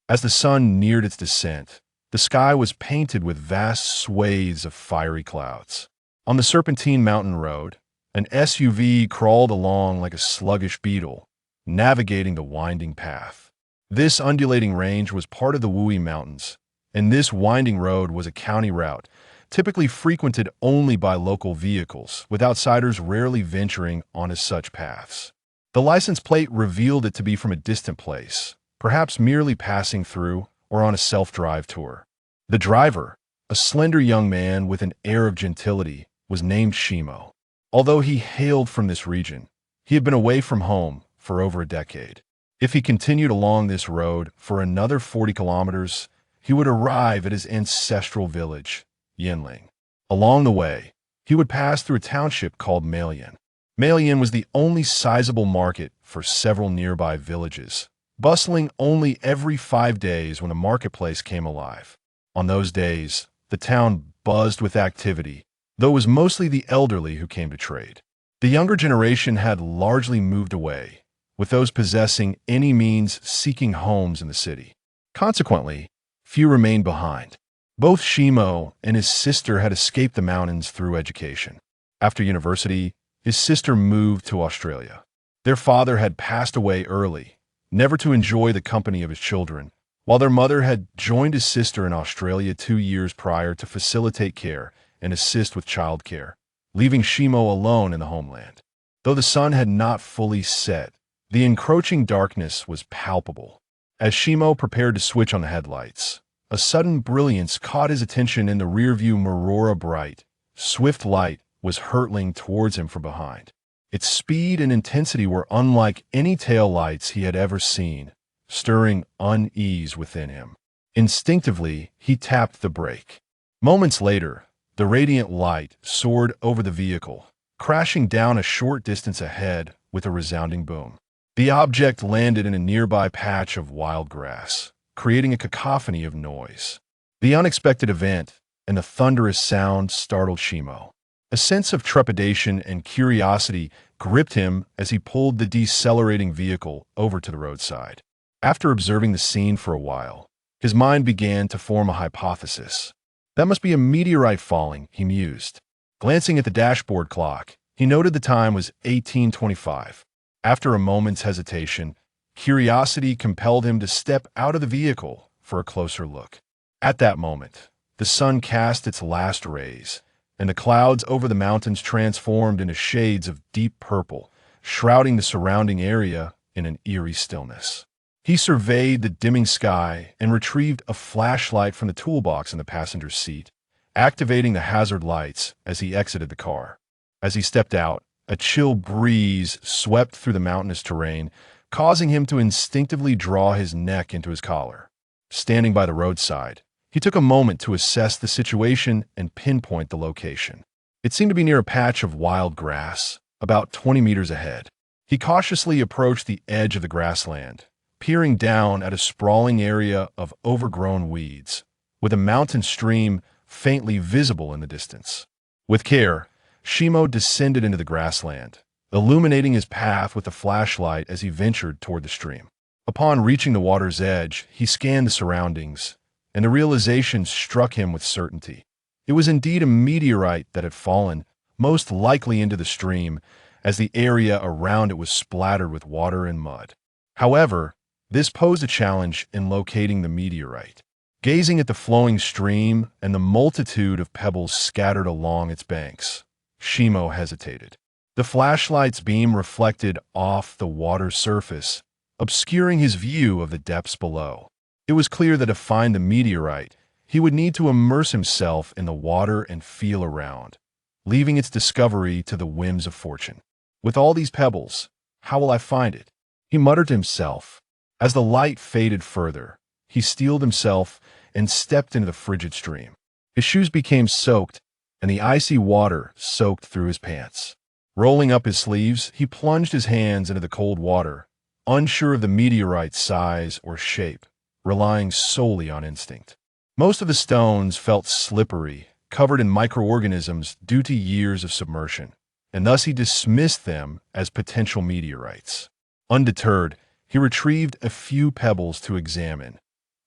As the sun neared its descent, the sky was painted with vast swathes of fiery clouds. On the Serpentine Mountain Road, an SUV crawled along like a sluggish beetle, navigating the winding path. This undulating range was part of the Wui Mountains, and this winding road was a county route, typically frequented only by local vehicles, with outsiders rarely venturing onto such paths. The license plate revealed it to be from a distant place, perhaps merely passing through or on a self-drive tour. The driver, a slender young man with an air of gentility, was named Shimo. Although he hailed from this region, he had been away from home for over a decade. If he continued along this road for another 40 kilometers, he would arrive at his ancestral village, Yinling. Along the way, he would pass through a township called Malian. Malian was the only sizable market for several nearby villages, bustling only every 5 days when a marketplace came alive. On those days, the town buzzed with activity, though it was mostly the elderly who came to trade. The younger generation had largely moved away, with those possessing any means seeking homes in the city. Consequently, few remained behind. Both Shimo and his sister had escaped the mountains through education. After university, his sister moved to Australia. Their father had passed away early, never to enjoy the company of his children, while their mother had joined his sister in Australia 2 years prior to facilitate care and assist with childcare, leaving Shimo alone in the homeland. Though the sun had not fully set, the encroaching darkness was palpable. As Shimo prepared to switch on the headlights, a sudden brilliance caught his attention in the rearview mirror. A bright, swift light was hurtling towards him from behind. Its speed and intensity were unlike any tail lights he had ever seen, stirring unease within him. Instinctively, he tapped the brake. Moments later, the radiant light soared over the vehicle, crashing down a short distance ahead with a resounding boom. The object landed in a nearby patch of wild grass, creating a cacophony of noise. The unexpected event and the thunderous sound startled Shimo. A sense of trepidation and curiosity gripped him as he pulled the decelerating vehicle over to the roadside. After observing the scene for a while, his mind began to form a hypothesis. That must be a meteorite falling, he mused. Glancing at the dashboard clock, he noted the time was 18:25. After a moment's hesitation, curiosity compelled him to step out of the vehicle for a closer look. At that moment, the sun cast its last rays, and the clouds over the mountains transformed into shades of deep purple, shrouding the surrounding area in an eerie stillness. He surveyed the dimming sky and retrieved a flashlight from the toolbox in the passenger seat, activating the hazard lights as he exited the car. As he stepped out, a chill breeze swept through the mountainous terrain, causing him to instinctively draw his neck into his collar. Standing by the roadside, he took a moment to assess the situation and pinpoint the location. It seemed to be near a patch of wild grass, about 20 meters ahead. He cautiously approached the edge of the grassland, peering down at a sprawling area of overgrown weeds, with a mountain stream faintly visible in the distance. With care, Shimo descended into the grassland, illuminating his path with a flashlight as he ventured toward the stream. Upon reaching the water's edge, he scanned the surroundings, and the realization struck him with certainty. It was indeed a meteorite that had fallen, most likely into the stream, as the area around it was splattered with water and mud. However, this posed a challenge in locating the meteorite. Gazing at the flowing stream and the multitude of pebbles scattered along its banks, Shimo hesitated. The flashlight's beam reflected off the water's surface, obscuring his view of the depths below. It was clear that to find the meteorite, he would need to immerse himself in the water and feel around, leaving its discovery to the whims of fortune. With all these pebbles, how will I find it? He muttered to himself. As the light faded further, he steeled himself and stepped into the frigid stream. His shoes became soaked, and the icy water soaked through his pants. Rolling up his sleeves, he plunged his hands into the cold water, unsure of the meteorite's size or shape, relying solely on instinct. Most of the stones felt slippery, covered in microorganisms due to years of submersion, and thus he dismissed them as potential meteorites. Undeterred, he retrieved a few pebbles to examine,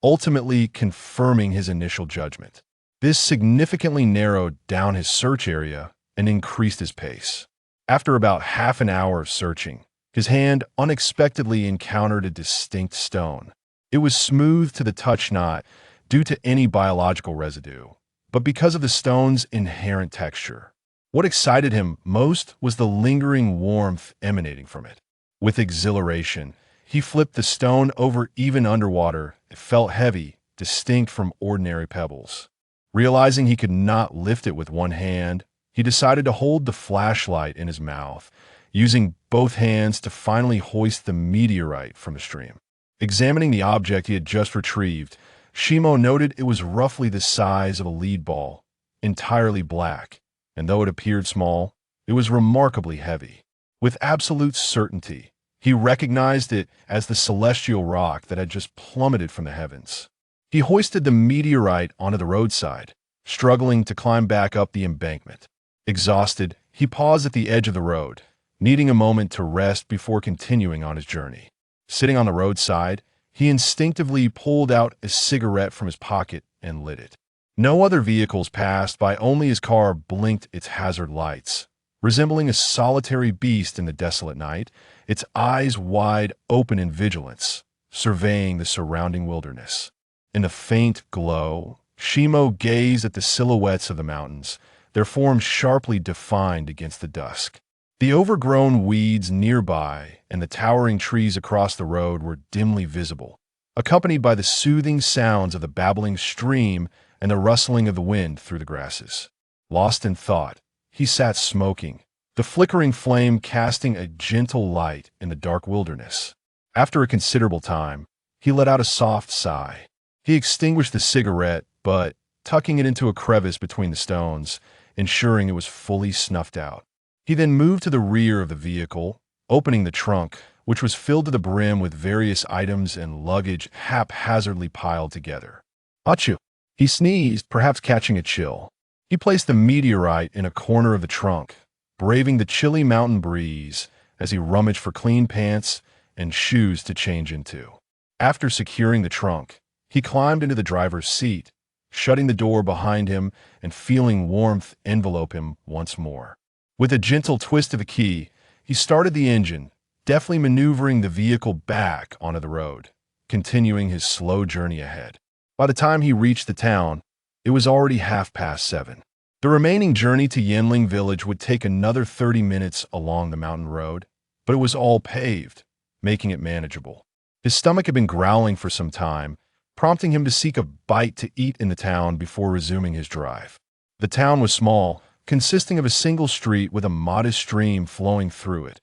ultimately confirming his initial judgment. This significantly narrowed down his search area and increased his pace. After about half an hour of searching, his hand unexpectedly encountered a distinct stone. It was smooth to the touch, not due to any biological residue, but because of the stone's inherent texture. What excited him most was the lingering warmth emanating from it. With exhilaration, he flipped the stone over. Even underwater, it felt heavy, distinct from ordinary pebbles. Realizing he could not lift it with one hand, he decided to hold the flashlight in his mouth, using both hands to finally hoist the meteorite from the stream. Examining the object he had just retrieved, Shimo noted it was roughly the size of a lead ball, entirely black, and though it appeared small, it was remarkably heavy. With absolute certainty, he recognized it as the celestial rock that had just plummeted from the heavens. He hoisted the meteorite onto the roadside, struggling to climb back up the embankment. Exhausted, he paused at the edge of the road, needing a moment to rest before continuing on his journey. Sitting on the roadside, he instinctively pulled out a cigarette from his pocket and lit it. No other vehicles passed by, only his car blinked its hazard lights. Resembling a solitary beast in the desolate night, its eyes wide open in vigilance, surveying the surrounding wilderness. In the faint glow, Shimo gazed at the silhouettes of the mountains, their forms sharply defined against the dusk. The overgrown weeds nearby and the towering trees across the road were dimly visible, accompanied by the soothing sounds of the babbling stream and the rustling of the wind through the grasses. Lost in thought, he sat smoking, the flickering flame casting a gentle light in the dark wilderness. After a considerable time, he let out a soft sigh. He extinguished the cigarette, but tucking it into a crevice between the stones, ensuring it was fully snuffed out. He then moved to the rear of the vehicle, opening the trunk, which was filled to the brim with various items and luggage haphazardly piled together. Achoo! He sneezed, perhaps catching a chill. He placed the meteorite in a corner of the trunk, braving the chilly mountain breeze as he rummaged for clean pants and shoes to change into. After securing the trunk, he climbed into the driver's seat, shutting the door behind him and feeling warmth envelop him once more. With a gentle twist of the key, he started the engine, deftly maneuvering the vehicle back onto the road, continuing his slow journey ahead. By the time he reached the town, it was already 7:30. The remaining journey to Yanling village would take another 30 minutes along the mountain road, but it was all paved, making it manageable. His stomach had been growling for some time, prompting him to seek a bite to eat in the town before resuming his drive. The town was small, consisting of a single street with a modest stream flowing through it.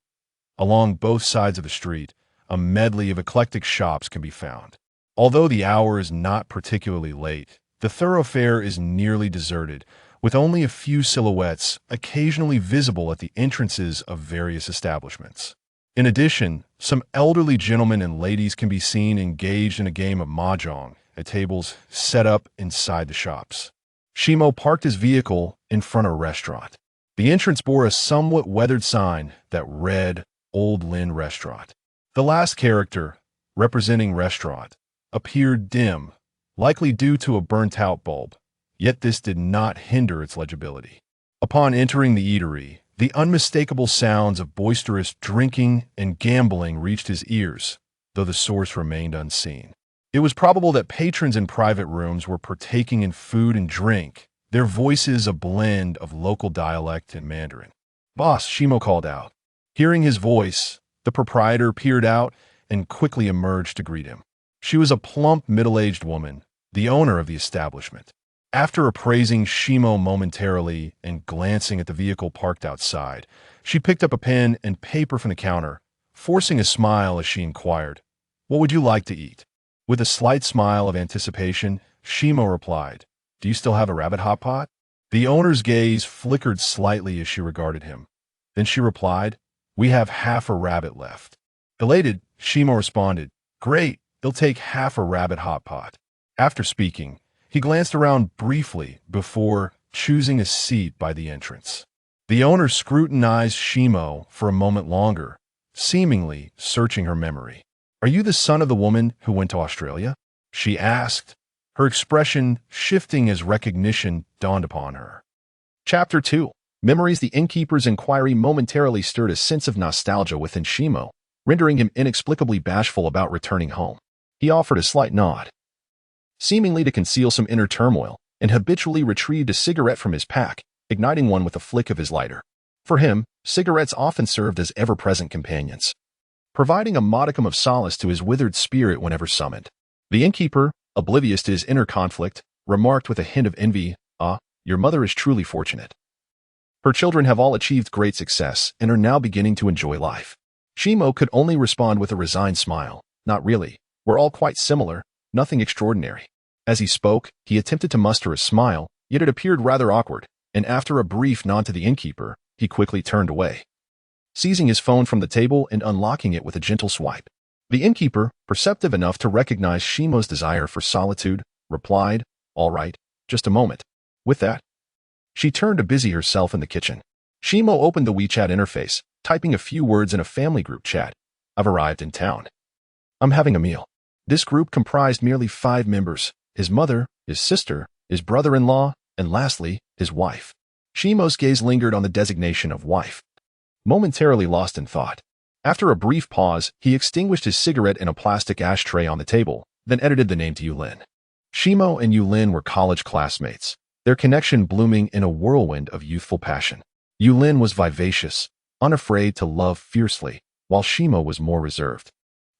Along both sides of the street, a medley of eclectic shops can be found. Although the hour is not particularly late, the thoroughfare is nearly deserted, with only a few silhouettes occasionally visible at the entrances of various establishments. In addition, some elderly gentlemen and ladies can be seen engaged in a game of mahjong at tables set up inside the shops. Shimo parked his vehicle in front of a restaurant. The entrance bore a somewhat weathered sign that read Old Lin Restaurant. The last character, representing restaurant, appeared dim, likely due to a burnt-out bulb, yet this did not hinder its legibility. Upon entering the eatery, the unmistakable sounds of boisterous drinking and gambling reached his ears, though the source remained unseen. It was probable that patrons in private rooms were partaking in food and drink, their voices a blend of local dialect and Mandarin. "Boss," Shimo called out. Hearing his voice, the proprietor peered out and quickly emerged to greet him. She was a plump, middle-aged woman, the owner of the establishment. After appraising Shimo momentarily and glancing at the vehicle parked outside, she picked up a pen and paper from the counter, forcing a smile as she inquired, "What would you like to eat?" With a slight smile of anticipation, Shimo replied, "Do you still have a rabbit hot pot?" The owner's gaze flickered slightly as she regarded him. Then she replied, "We have half a rabbit left." Elated, Shimo responded, "Great, they'll take half a rabbit hot pot." After speaking, he glanced around briefly before choosing a seat by the entrance. The owner scrutinized Shimo for a moment longer, seemingly searching her memory. "Are you the son of the woman who went to Australia?" she asked, her expression shifting as recognition dawned upon her. Chapter 2. Memories. The innkeeper's inquiry momentarily stirred a sense of nostalgia within Shimo, rendering him inexplicably bashful about returning home. He offered a slight nod, seemingly to conceal some inner turmoil, and habitually retrieved a cigarette from his pack, igniting one with a flick of his lighter. For him, cigarettes often served as ever-present companions, providing a modicum of solace to his withered spirit whenever summoned. The innkeeper, oblivious to his inner conflict, remarked with a hint of envy, your mother is truly fortunate. Her children have all achieved great success and are now beginning to enjoy life. Shimo could only respond with a resigned smile. Not really. We're all quite similar, nothing extraordinary. As he spoke, he attempted to muster a smile, yet it appeared rather awkward, and after a brief nod to the innkeeper, he quickly turned away, seizing his phone from the table and unlocking it with a gentle swipe. The innkeeper, perceptive enough to recognize Shimo's desire for solitude, replied, "All right, just a moment." With that, she turned to busy herself in the kitchen. Shimo opened the WeChat interface, typing a few words in a family group chat. "I've arrived in town. I'm having a meal." This group comprised merely 5 members: his mother, his sister, his brother-in-law, and lastly, his wife. Shimo's gaze lingered on the designation of wife, momentarily lost in thought. After a brief pause, he extinguished his cigarette in a plastic ashtray on the table, then edited the name to Yulin. Shimo and Yulin were college classmates, their connection blooming in a whirlwind of youthful passion. Yulin was vivacious, unafraid to love fiercely, while Shimo was more reserved,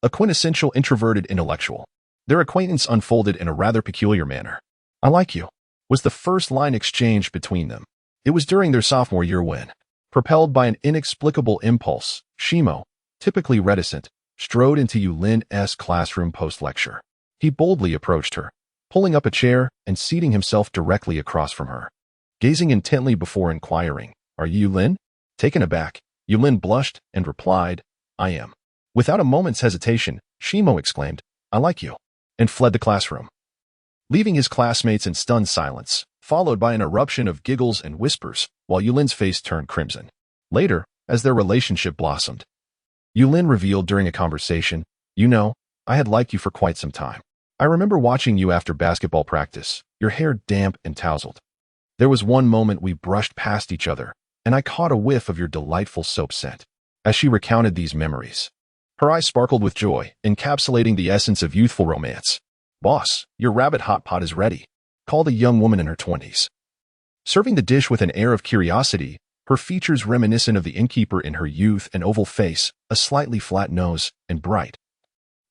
a quintessential introverted intellectual. Their acquaintance unfolded in a rather peculiar manner. "I like you," was the first line exchanged between them. It was during their sophomore year when, propelled by an inexplicable impulse, Shimo, typically reticent, strode into Yulin's classroom post-lecture. He boldly approached her, pulling up a chair and seating himself directly across from her. Gazing intently before inquiring, "Are you Yulin?" Taken aback, Yulin blushed and replied, "I am." Without a moment's hesitation, Shimo exclaimed, "I like you," and fled the classroom, leaving his classmates in stunned silence, followed by an eruption of giggles and whispers, while Yulin's face turned crimson. Later, as their relationship blossomed, Yulin revealed during a conversation, "You know, I had liked you for quite some time. I remember watching you after basketball practice, your hair damp and tousled. There was one moment we brushed past each other, and I caught a whiff of your delightful soap scent." As she recounted these memories, her eyes sparkled with joy, encapsulating the essence of youthful romance. "Boss, your rabbit hot pot is ready," called a young woman in her 20s. Serving the dish with an air of curiosity, her features reminiscent of the innkeeper in her youth, an oval face, a slightly flat nose, and bright,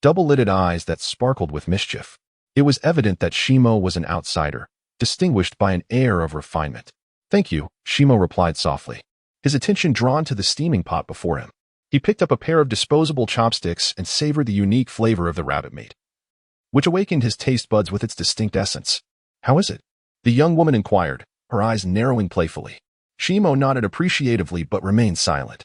double-lidded eyes that sparkled with mischief. It was evident that Shimo was an outsider, distinguished by an air of refinement. "Thank you," Shimo replied softly, his attention drawn to the steaming pot before him. He picked up a pair of disposable chopsticks and savored the unique flavor of the rabbit meat, which awakened his taste buds with its distinct essence. "How is it?" the young woman inquired, her eyes narrowing playfully. Shimo nodded appreciatively but remained silent,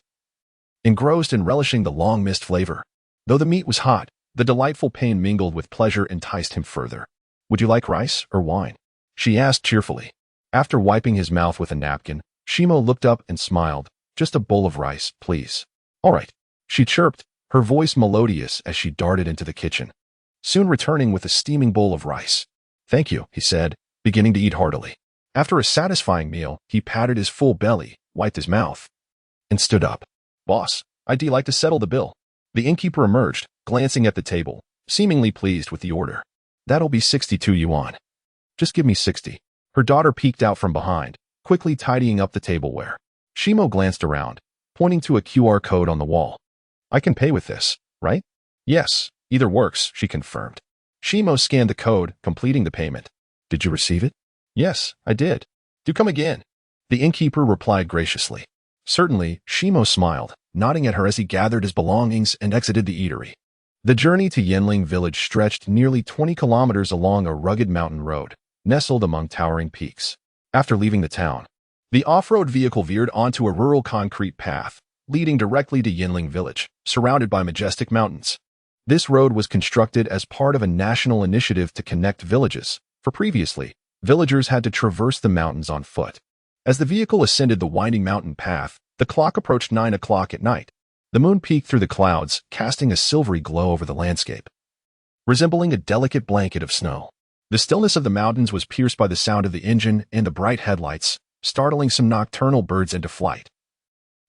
engrossed in relishing the long-missed flavor. Though the meat was hot, the delightful pain mingled with pleasure enticed him further. "Would you like rice or wine?" she asked cheerfully. After wiping his mouth with a napkin, Shimo looked up and smiled. "Just a bowl of rice, please." "All right," she chirped, her voice melodious as she darted into the kitchen, soon returning with a steaming bowl of rice. "Thank you," he said, beginning to eat heartily. After a satisfying meal, he patted his full belly, wiped his mouth, and stood up. "Boss, I'd like to settle the bill." The innkeeper emerged, glancing at the table, seemingly pleased with the order. "That'll be 62 yuan. Just give me 60. Her daughter peeked out from behind, quickly tidying up the tableware. Shimo glanced around, pointing to a QR code on the wall. "I can pay with this, right?" "Yes, either works," she confirmed. Shimo scanned the code, completing the payment. "Did you receive it?" "Yes, I did. Do come again." The innkeeper replied graciously. "Certainly," Shimo smiled, nodding at her as he gathered his belongings and exited the eatery. The journey to Yanling village stretched nearly 20 kilometers along a rugged mountain road, nestled among towering peaks. After leaving the town, the off-road vehicle veered onto a rural concrete path, leading directly to Yanling village, surrounded by majestic mountains. This road was constructed as part of a national initiative to connect villages, for previously, villagers had to traverse the mountains on foot. As the vehicle ascended the winding mountain path, the clock approached 9 o'clock at night. The moon peeked through the clouds, casting a silvery glow over the landscape, resembling a delicate blanket of snow. The stillness of the mountains was pierced by the sound of the engine and the bright headlights, startling some nocturnal birds into flight,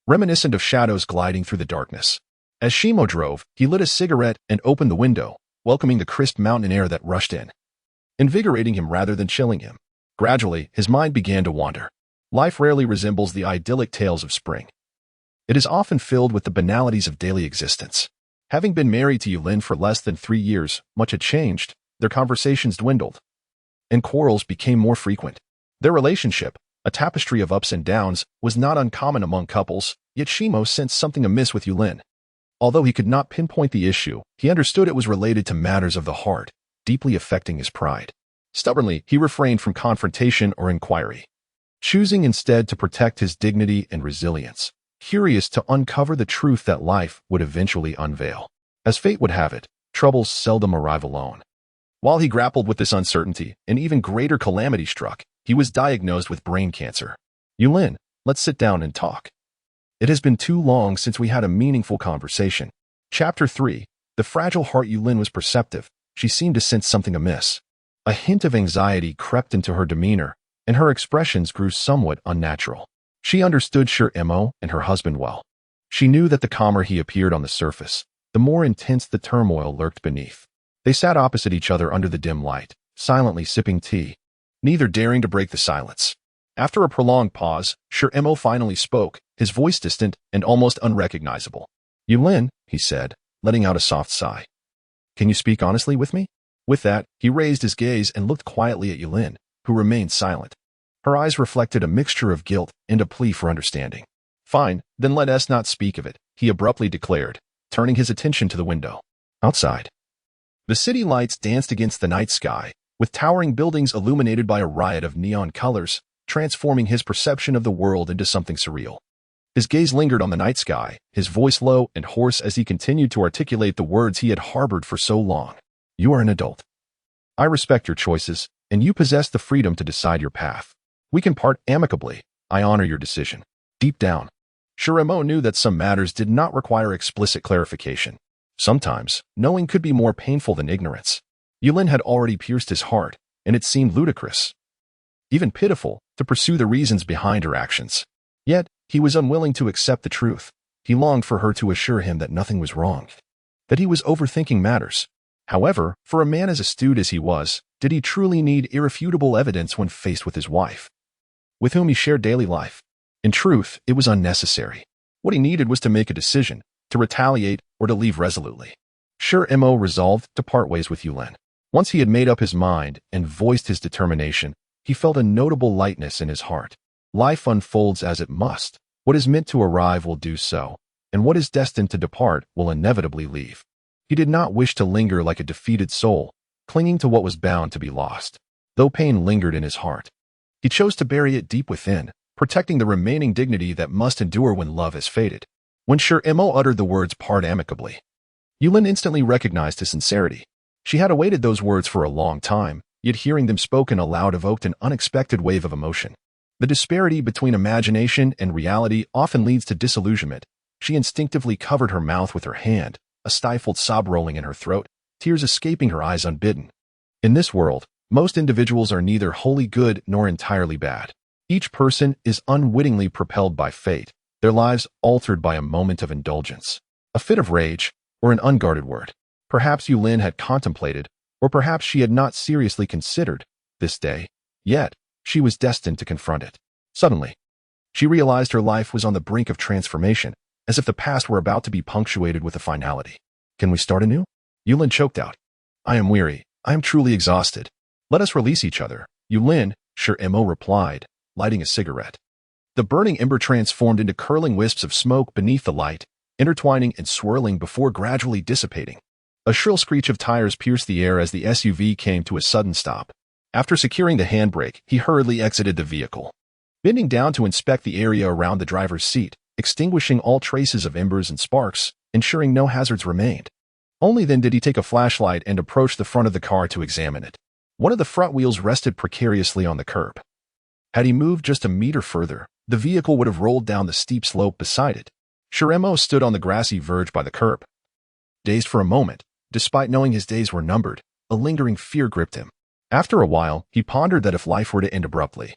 reminiscent of shadows gliding through the darkness. As Shimo drove, he lit a cigarette and opened the window, welcoming the crisp mountain air that rushed in, invigorating him rather than chilling him. Gradually, his mind began to wander. Life rarely resembles the idyllic tales of spring. It is often filled with the banalities of daily existence. Having been married to Yulin for less than 3 years, much had changed. Their conversations dwindled, and quarrels became more frequent. Their relationship, a tapestry of ups and downs, was not uncommon among couples, yet Shimo sensed something amiss with Yulin. Although he could not pinpoint the issue, he understood it was related to matters of the heart, deeply affecting his pride. Stubbornly, he refrained from confrontation or inquiry, choosing instead to protect his dignity and resilience, curious to uncover the truth that life would eventually unveil. As fate would have it, troubles seldom arrive alone. While he grappled with this uncertainty, an even greater calamity struck. He was diagnosed with brain cancer. Yulin, let's sit down and talk. It has been too long since we had a meaningful conversation. Chapter 3. The fragile heart. Yulin was perceptive. She seemed to sense something amiss. A hint of anxiety crept into her demeanor, and her expressions grew somewhat unnatural. She understood Emo and her husband well. She knew that the calmer he appeared on the surface, the more intense the turmoil lurked beneath. They sat opposite each other under the dim light, silently sipping tea, neither daring to break the silence. After a prolonged pause, Emo finally spoke, his voice distant and almost unrecognizable. Yulin, he said, letting out a soft sigh. Can you speak honestly with me? With that, he raised his gaze and looked quietly at Yulin, who remained silent. Her eyes reflected a mixture of guilt and a plea for understanding. Fine, then let us not speak of it, he abruptly declared, turning his attention to the window. Outside, the city lights danced against the night sky, with towering buildings illuminated by a riot of neon colors, transforming his perception of the world into something surreal. His gaze lingered on the night sky, his voice low and hoarse as he continued to articulate the words he had harbored for so long. You are an adult. I respect your choices, and you possess the freedom to decide your path. We can part amicably. I honor your decision. Deep down, Emo knew that some matters did not require explicit clarification. Sometimes, knowing could be more painful than ignorance. Yulin had already pierced his heart, and it seemed ludicrous, even pitiful, to pursue the reasons behind her actions. Yet, he was unwilling to accept the truth. He longed for her to assure him that nothing was wrong, that he was overthinking matters. However, for a man as astute as he was, did he truly need irrefutable evidence when faced with his wife, with whom he shared daily life? In truth, it was unnecessary. What he needed was to make a decision, to retaliate or to leave resolutely. Emo resolved to part ways with Yulin. Once he had made up his mind and voiced his determination, he felt a notable lightness in his heart. Life unfolds as it must. What is meant to arrive will do so, and what is destined to depart will inevitably leave. He did not wish to linger like a defeated soul, clinging to what was bound to be lost. Though pain lingered in his heart, he chose to bury it deep within, protecting the remaining dignity that must endure when love has faded. When Emo uttered the words part amicably, Yulin instantly recognized his sincerity. She had awaited those words for a long time, yet hearing them spoken aloud evoked an unexpected wave of emotion. The disparity between imagination and reality often leads to disillusionment. She instinctively covered her mouth with her hand, a stifled sob rolling in her throat, tears escaping her eyes unbidden. In this world, most individuals are neither wholly good nor entirely bad. Each person is unwittingly propelled by fate, their lives altered by a moment of indulgence, a fit of rage, or an unguarded word. Perhaps Yulin had contemplated, or perhaps she had not seriously considered, this day, yet she was destined to confront it. Suddenly, she realized her life was on the brink of transformation, as if the past were about to be punctuated with a finality. Can we start anew? Yulin choked out. I am weary. I am truly exhausted. Let us release each other. Yulin, Emo replied, lighting a cigarette. The burning ember transformed into curling wisps of smoke beneath the light, intertwining and swirling before gradually dissipating. A shrill screech of tires pierced the air as the SUV came to a sudden stop. After securing the handbrake, he hurriedly exited the vehicle, bending down to inspect the area around the driver's seat, extinguishing all traces of embers and sparks, ensuring no hazards remained. Only then did he take a flashlight and approach the front of the car to examine it. One of the front wheels rested precariously on the curb. Had he moved just a meter further, the vehicle would have rolled down the steep slope beside it. Emo stood on the grassy verge by the curb, dazed for a moment, Despite knowing his days were numbered, a lingering fear gripped him. After a while, he pondered that if life were to end abruptly,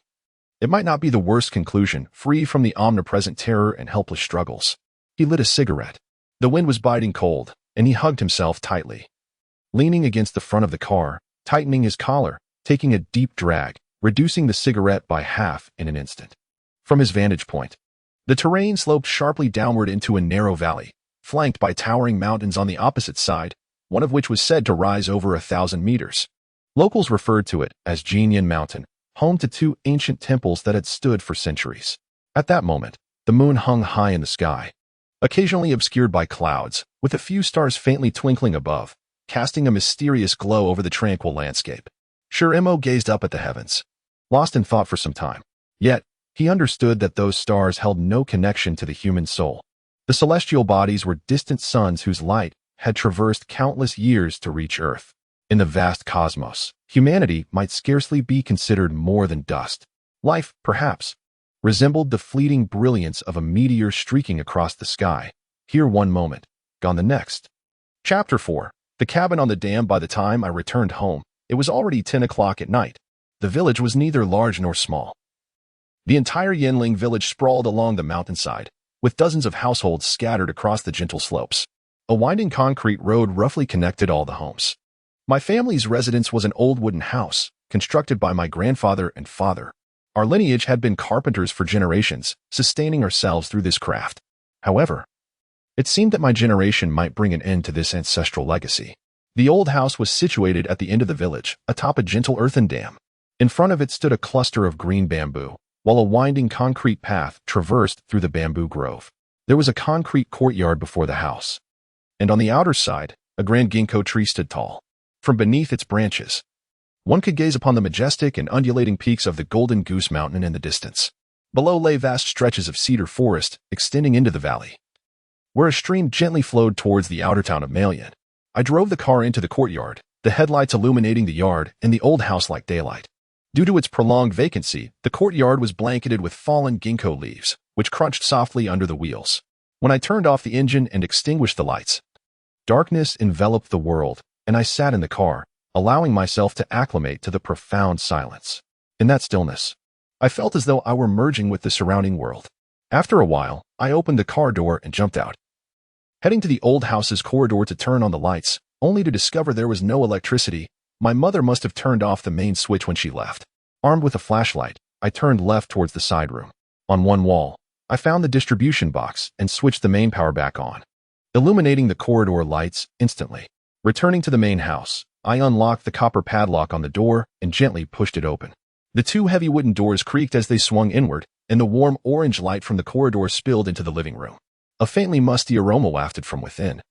it might not be the worst conclusion, free from the omnipresent terror and helpless struggles. He lit a cigarette. The wind was biting cold, and he hugged himself tightly. Leaning against the front of the car, tightening his collar, taking a deep drag, reducing the cigarette by half in an instant. From his vantage point, the terrain sloped sharply downward into a narrow valley, flanked by towering mountains on the opposite side, one of which was said to rise over 1,000 meters. Locals referred to it as Jinyan Mountain, home to two ancient temples that had stood for centuries. At that moment, the moon hung high in the sky, occasionally obscured by clouds, with a few stars faintly twinkling above, casting a mysterious glow over the tranquil landscape. Sure, Emo gazed up at the heavens, lost in thought for some time. Yet, he understood that those stars held no connection to the human soul. The celestial bodies were distant suns whose light had traversed countless years to reach Earth. In the vast cosmos, humanity might scarcely be considered more than dust. Life, perhaps, resembled the fleeting brilliance of a meteor streaking across the sky, here one moment, gone the next. Chapter 4. The cabin on the dam. By the time I returned home, it was already 10 o'clock at night. The village was neither large nor small. The entire Yinling village sprawled along the mountainside, with dozens of households scattered across the gentle slopes. A winding concrete road roughly connected all the homes. My family's residence was an old wooden house, constructed by my grandfather and father. Our lineage had been carpenters for generations, sustaining ourselves through this craft. However, it seemed that my generation might bring an end to this ancestral legacy. The old house was situated at the end of the village, atop a gentle earthen dam. In front of it stood a cluster of green bamboo, while a winding concrete path traversed through the bamboo grove. There was a concrete courtyard before the house, and on the outer side, a grand ginkgo tree stood tall. From beneath its branches, one could gaze upon the majestic and undulating peaks of the Golden Goose Mountain in the distance. Below lay vast stretches of cedar forest extending into the valley, where a stream gently flowed towards the outer town of Malian. I drove the car into the courtyard, the headlights illuminating the yard and the old house like daylight. Due to its prolonged vacancy, the courtyard was blanketed with fallen ginkgo leaves, which crunched softly under the wheels. When I turned off the engine and extinguished the lights, darkness enveloped the world, and I sat in the car, allowing myself to acclimate to the profound silence. In that stillness, I felt as though I were merging with the surrounding world. After a while, I opened the car door and jumped out, heading to the old house's corridor to turn on the lights, only to discover there was no electricity. My mother must have turned off the main switch when she left. Armed with a flashlight, I turned left towards the side room. On one wall, I found the distribution box and switched the main power back on, illuminating the corridor lights instantly. Returning to the main house, I unlocked the copper padlock on the door and gently pushed it open. The two heavy wooden doors creaked as they swung inward, and the warm orange light from the corridor spilled into the living room. A faintly musty aroma wafted from within,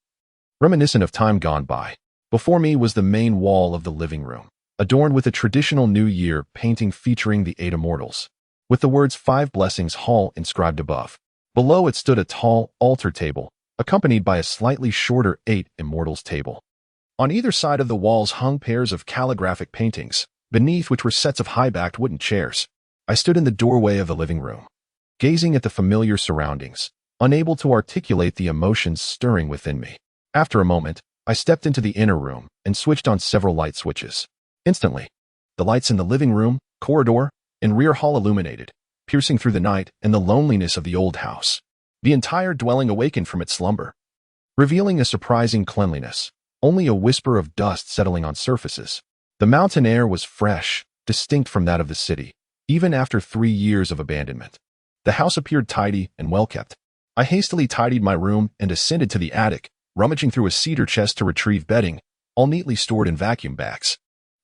reminiscent of time gone by. Before me was the main wall of the living room, adorned with a traditional New Year painting featuring the 8 immortals, with the words 5 Blessings Hall inscribed above. Below it stood a tall altar table, accompanied by a slightly shorter 8 immortals table. On either side of the walls hung pairs of calligraphic paintings, beneath which were sets of high-backed wooden chairs. I stood in the doorway of the living room, gazing at the familiar surroundings, unable to articulate the emotions stirring within me. After a moment, I stepped into the inner room and switched on several light switches. Instantly, the lights in the living room, corridor, and rear hall illuminated, piercing through the night and the loneliness of the old house. The entire dwelling awakened from its slumber, revealing a surprising cleanliness, only a whisper of dust settling on surfaces. The mountain air was fresh, distinct from that of the city, even after 3 years of abandonment. The house appeared tidy and well-kept. I hastily tidied my room and ascended to the attic, rummaging through a cedar chest to retrieve bedding, all neatly stored in vacuum bags.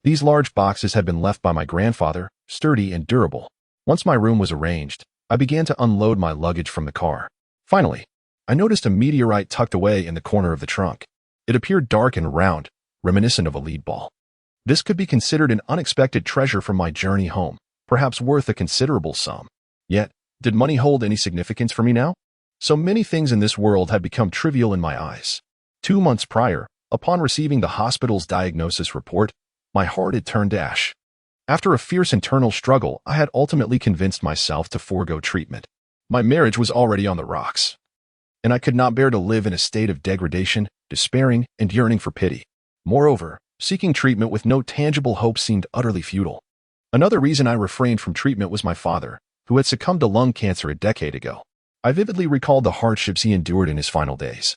These large boxes had been left by my grandfather, sturdy and durable. Once my room was arranged, I began to unload my luggage from the car. Finally, I noticed a meteorite tucked away in the corner of the trunk. It appeared dark and round, reminiscent of a lead ball. This could be considered an unexpected treasure from my journey home, perhaps worth a considerable sum. Yet, did money hold any significance for me now? So many things in this world had become trivial in my eyes. 2 months prior, upon receiving the hospital's diagnosis report, my heart had turned to ash. After a fierce internal struggle, I had ultimately convinced myself to forego treatment. My marriage was already on the rocks, and I could not bear to live in a state of degradation, despairing, and yearning for pity. Moreover, seeking treatment with no tangible hope seemed utterly futile. Another reason I refrained from treatment was my father, who had succumbed to lung cancer a decade ago. I vividly recalled the hardships he endured in his final days.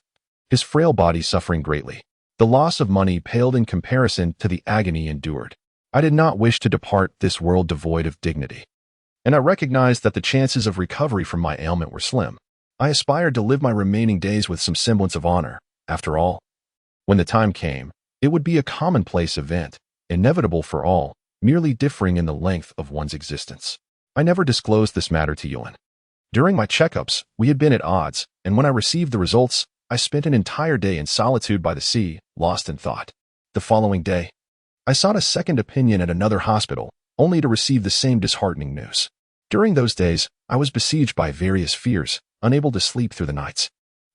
His frail body suffering greatly. The loss of money paled in comparison to the agony endured. I did not wish to depart this world devoid of dignity, and I recognized that the chances of recovery from my ailment were slim. I aspired to live my remaining days with some semblance of honor. After all, when the time came, it would be a commonplace event, inevitable for all, merely differing in the length of one's existence. I never disclosed this matter to Yuan. During my checkups, we had been at odds, and when I received the results, I spent an entire day in solitude by the sea, lost in thought. The following day, I sought a second opinion at another hospital, only to receive the same disheartening news. During those days, I was besieged by various fears, unable to sleep through the nights.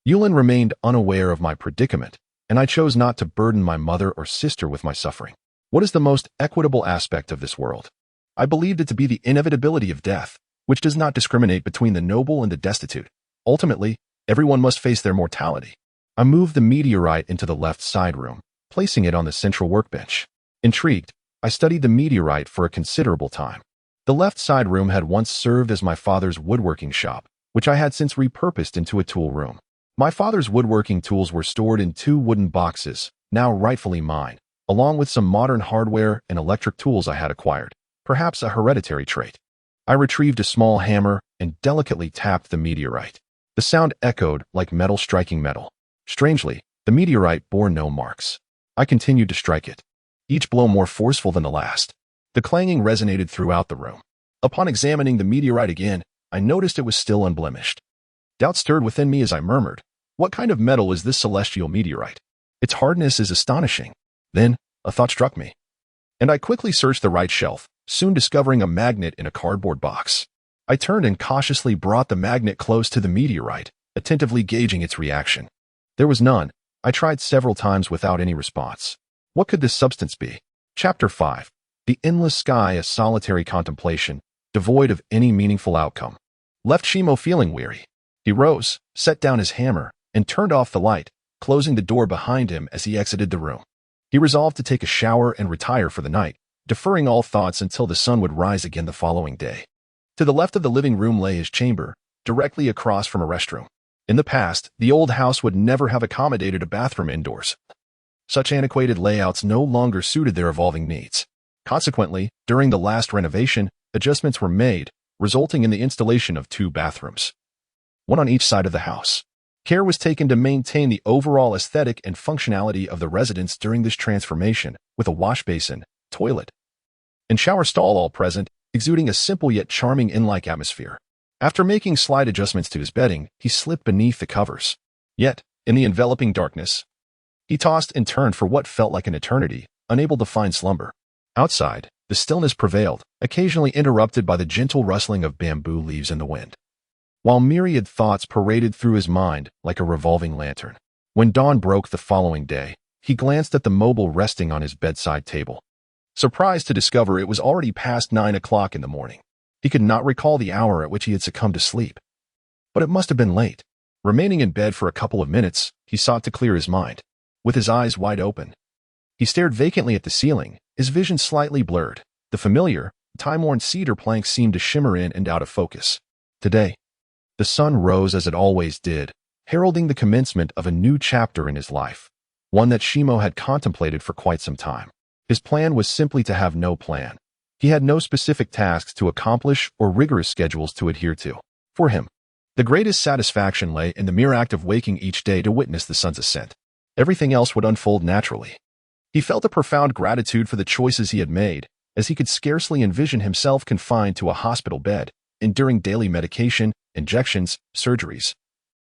Yulin remained unaware of my predicament, and I chose not to burden my mother or sister with my suffering. What is the most equitable aspect of this world? I believed it to be the inevitability of death, which does not discriminate between the noble and the destitute. Ultimately, everyone must face their mortality. I moved the meteorite into the left side room, placing it on the central workbench. Intrigued, I studied the meteorite for a considerable time. The left side room had once served as my father's woodworking shop, which I had since repurposed into a tool room. My father's woodworking tools were stored in 2 wooden boxes, now rightfully mine, along with some modern hardware and electric tools I had acquired, perhaps a hereditary trait. I retrieved a small hammer and delicately tapped the meteorite. The sound echoed like metal striking metal. Strangely, the meteorite bore no marks. I continued to strike it, each blow more forceful than the last. The clanging resonated throughout the room. Upon examining the meteorite again, I noticed it was still unblemished. Doubt stirred within me as I murmured, "What kind of metal is this celestial meteorite? Its hardness is astonishing." Then, a thought struck me, and I quickly searched the right shelf, soon discovering a magnet in a cardboard box. I turned and cautiously brought the magnet close to the meteorite, attentively gauging its reaction. There was none. I tried several times without any response. What could this substance be? Chapter 5. The endless sky, a solitary contemplation, devoid of any meaningful outcome, left Shimo feeling weary. He rose, set down his hammer, and turned off the light, closing the door behind him as he exited the room. He resolved to take a shower and retire for the night, deferring all thoughts until the sun would rise again the following day. To the left of the living room lay his chamber, directly across from a restroom. In the past, the old house would never have accommodated a bathroom indoors. Such antiquated layouts no longer suited their evolving needs. Consequently, during the last renovation, adjustments were made, resulting in the installation of 2 bathrooms, one on each side of the house. Care was taken to maintain the overall aesthetic and functionality of the residence during this transformation, with a wash basin, toilet, and shower stall all present, exuding a simple yet charming inn-like atmosphere. After making slight adjustments to his bedding, he slipped beneath the covers. Yet, in the enveloping darkness, he tossed and turned for what felt like an eternity, unable to find slumber. Outside, the stillness prevailed, occasionally interrupted by the gentle rustling of bamboo leaves in the wind, while myriad thoughts paraded through his mind like a revolving lantern. When dawn broke the following day, he glanced at the mobile resting on his bedside table, surprised to discover it was already past 9 o'clock in the morning. He could not recall the hour at which he had succumbed to sleep, but it must have been late. Remaining in bed for a couple of minutes, he sought to clear his mind. With his eyes wide open, he stared vacantly at the ceiling, his vision slightly blurred. The familiar, time-worn cedar planks seemed to shimmer in and out of focus. Today, the sun rose as it always did, heralding the commencement of a new chapter in his life, one that Shimo had contemplated for quite some time. His plan was simply to have no plan. He had no specific tasks to accomplish or rigorous schedules to adhere to. For him, the greatest satisfaction lay in the mere act of waking each day to witness the sun's ascent. Everything else would unfold naturally. He felt a profound gratitude for the choices he had made, as he could scarcely envision himself confined to a hospital bed, enduring daily medication, injections, surgeries,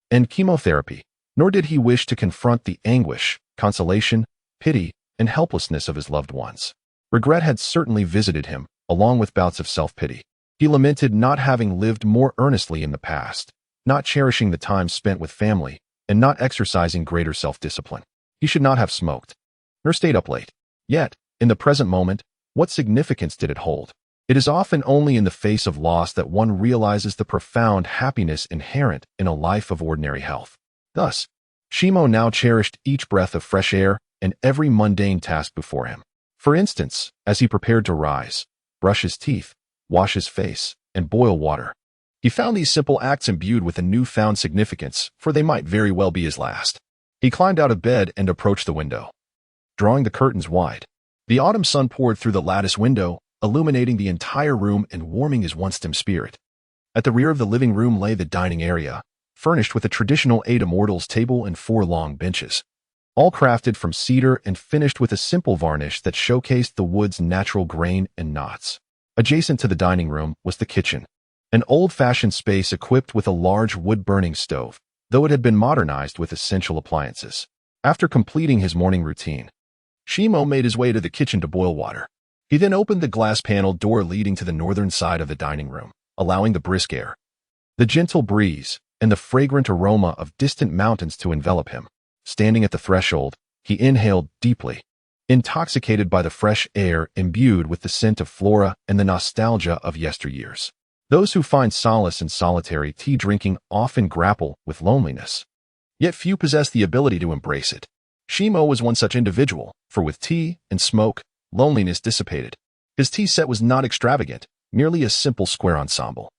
and chemotherapy. Nor did he wish to confront the anguish, consolation, pity, and helplessness of his loved ones. Regret had certainly visited him, along with bouts of self-pity. He lamented not having lived more earnestly in the past, not cherishing the time spent with family, and not exercising greater self-discipline. He should not have smoked, nor stayed up late. Yet, in the present moment, what significance did it hold? It is often only in the face of loss that one realizes the profound happiness inherent in a life of ordinary health. Thus, Shimo now cherished each breath of fresh air, and every mundane task before him. For instance, as he prepared to rise, brush his teeth, wash his face, and boil water, he found these simple acts imbued with a newfound significance, for they might very well be his last. He climbed out of bed and approached the window, drawing the curtains wide. The autumn sun poured through the lattice window, illuminating the entire room and warming his once-dim spirit. At the rear of the living room lay the dining area, furnished with a traditional 8 immortals table and 4 long benches, all crafted from cedar and finished with a simple varnish that showcased the wood's natural grain and knots. Adjacent to the dining room was the kitchen, an old-fashioned space equipped with a large wood-burning stove, though it had been modernized with essential appliances. After completing his morning routine, Shimo made his way to the kitchen to boil water. He then opened the glass-paneled door leading to the northern side of the dining room, allowing the brisk air, the gentle breeze, and the fragrant aroma of distant mountains to envelop him. Standing at the threshold, he inhaled deeply, intoxicated by the fresh air imbued with the scent of flora and the nostalgia of yesteryears. Those who find solace in solitary tea drinking often grapple with loneliness, yet few possess the ability to embrace it. Shimo was one such individual, for with tea and smoke, loneliness dissipated. His tea set was not extravagant, merely a simple square ensemble,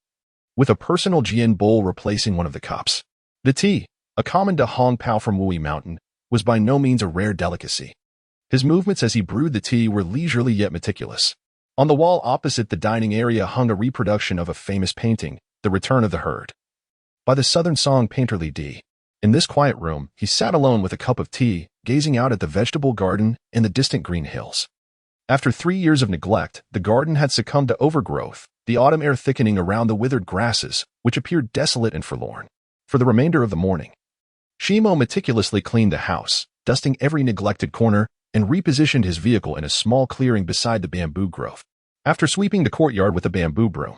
with a personal jian bowl replacing one of the cups. The tea, a common to Hong Pao from Wui Mountain, was by no means a rare delicacy. His movements as he brewed the tea were leisurely yet meticulous. On the wall opposite the dining area hung a reproduction of a famous painting, The Return of the Herd, by the Southern song painter Li Di. In this quiet room, he sat alone with a cup of tea, gazing out at the vegetable garden and the distant green hills. After 3 years of neglect, the garden had succumbed to overgrowth, the autumn air thickening around the withered grasses, which appeared desolate and forlorn. For the remainder of the morning, Shimo meticulously cleaned the house, dusting every neglected corner, and repositioned his vehicle in a small clearing beside the bamboo grove. After sweeping the courtyard with a bamboo broom,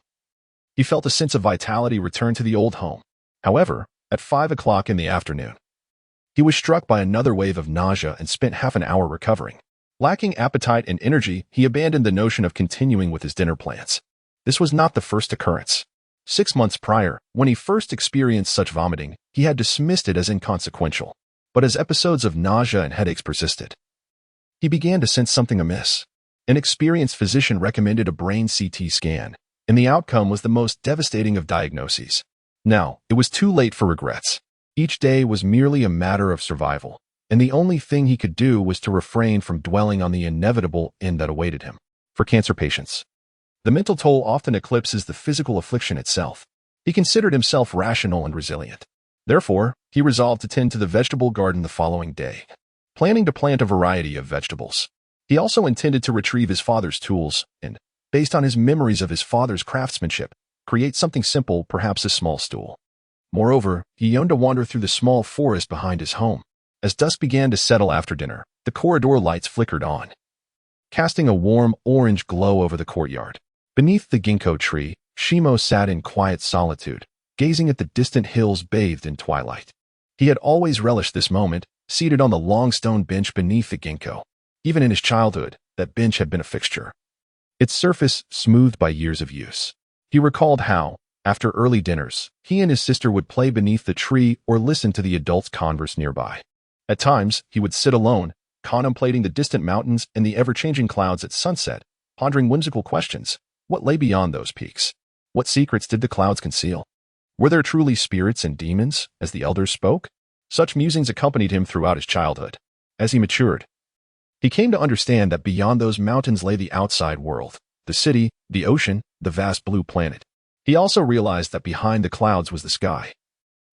he felt a sense of vitality return to the old home. However, at 5 o'clock in the afternoon, he was struck by another wave of nausea and spent half an hour recovering. Lacking appetite and energy, he abandoned the notion of continuing with his dinner plans. This was not the first occurrence. 6 months prior, when he first experienced such vomiting, he had dismissed it as inconsequential. But as episodes of nausea and headaches persisted, he began to sense something amiss. An experienced physician recommended a brain CT scan, and the outcome was the most devastating of diagnoses. Now, it was too late for regrets. Each day was merely a matter of survival, and the only thing he could do was to refrain from dwelling on the inevitable end that awaited him. For cancer patients, the mental toll often eclipses the physical affliction itself. He considered himself rational and resilient. Therefore, he resolved to tend to the vegetable garden the following day, planning to plant a variety of vegetables. He also intended to retrieve his father's tools and, based on his memories of his father's craftsmanship, create something simple, perhaps a small stool. Moreover, he yearned to wander through the small forest behind his home. As dusk began to settle after dinner, the corridor lights flickered on, casting a warm orange glow over the courtyard. Beneath the ginkgo tree, Shimo sat in quiet solitude, gazing at the distant hills bathed in twilight. He had always relished this moment, seated on the long stone bench beneath the ginkgo. Even in his childhood, that bench had been a fixture, its surface smoothed by years of use. He recalled how, after early dinners, he and his sister would play beneath the tree or listen to the adults converse nearby. At times, he would sit alone, contemplating the distant mountains and the ever-changing clouds at sunset, pondering whimsical questions. What lay beyond those peaks? What secrets did the clouds conceal? Were there truly spirits and demons, as the elders spoke? Such musings accompanied him throughout his childhood. As he matured, he came to understand that beyond those mountains lay the outside world, the city, the ocean, the vast blue planet. He also realized that behind the clouds was the sky,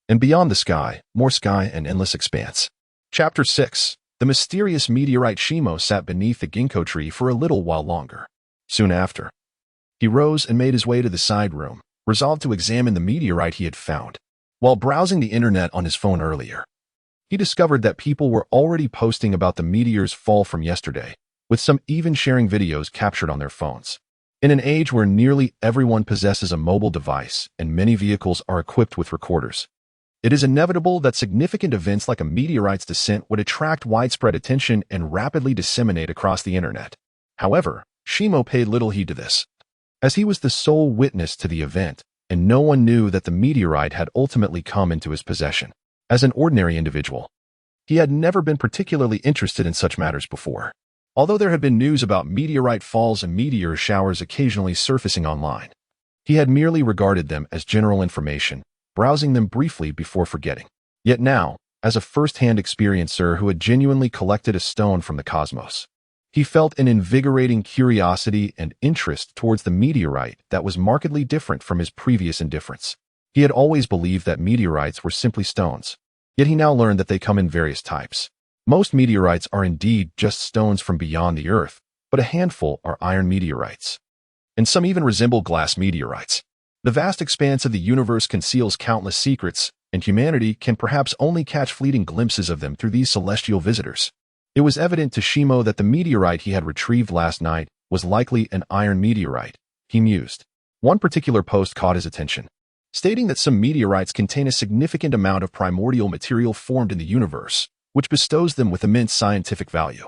and beyond the sky, more sky and endless expanse. Chapter 6. The mysterious meteorite. Shimo sat beneath the ginkgo tree for a little while longer. Soon after, he rose and made his way to the side room, resolved to examine the meteorite he had found. While browsing the internet on his phone earlier, he discovered that people were already posting about the meteor's fall from yesterday, with some even sharing videos captured on their phones. In an age where nearly everyone possesses a mobile device and many vehicles are equipped with recorders, it is inevitable that significant events like a meteorite's descent would attract widespread attention and rapidly disseminate across the internet. However, Shimo paid little heed to this, as he was the sole witness to the event, and no one knew that the meteorite had ultimately come into his possession. As an ordinary individual, He had never been particularly interested in such matters before, although there had been news about meteorite falls and meteor showers occasionally surfacing online. He had merely regarded them as general information, browsing them briefly before forgetting. Yet now, as a first-hand experiencer who had genuinely collected a stone from the cosmos, he felt an invigorating curiosity and interest towards the meteorite that was markedly different from his previous indifference. He had always believed that meteorites were simply stones, yet he now learned that they come in various types. Most meteorites are indeed just stones from beyond the Earth, but a handful are iron meteorites, and some even resemble glass meteorites. The vast expanse of the universe conceals countless secrets, and humanity can perhaps only catch fleeting glimpses of them through these celestial visitors. It was evident to Shimo that the meteorite he had retrieved last night was likely an iron meteorite, he mused. One particular post caught his attention, stating that some meteorites contain a significant amount of primordial material formed in the universe, which bestows them with immense scientific value.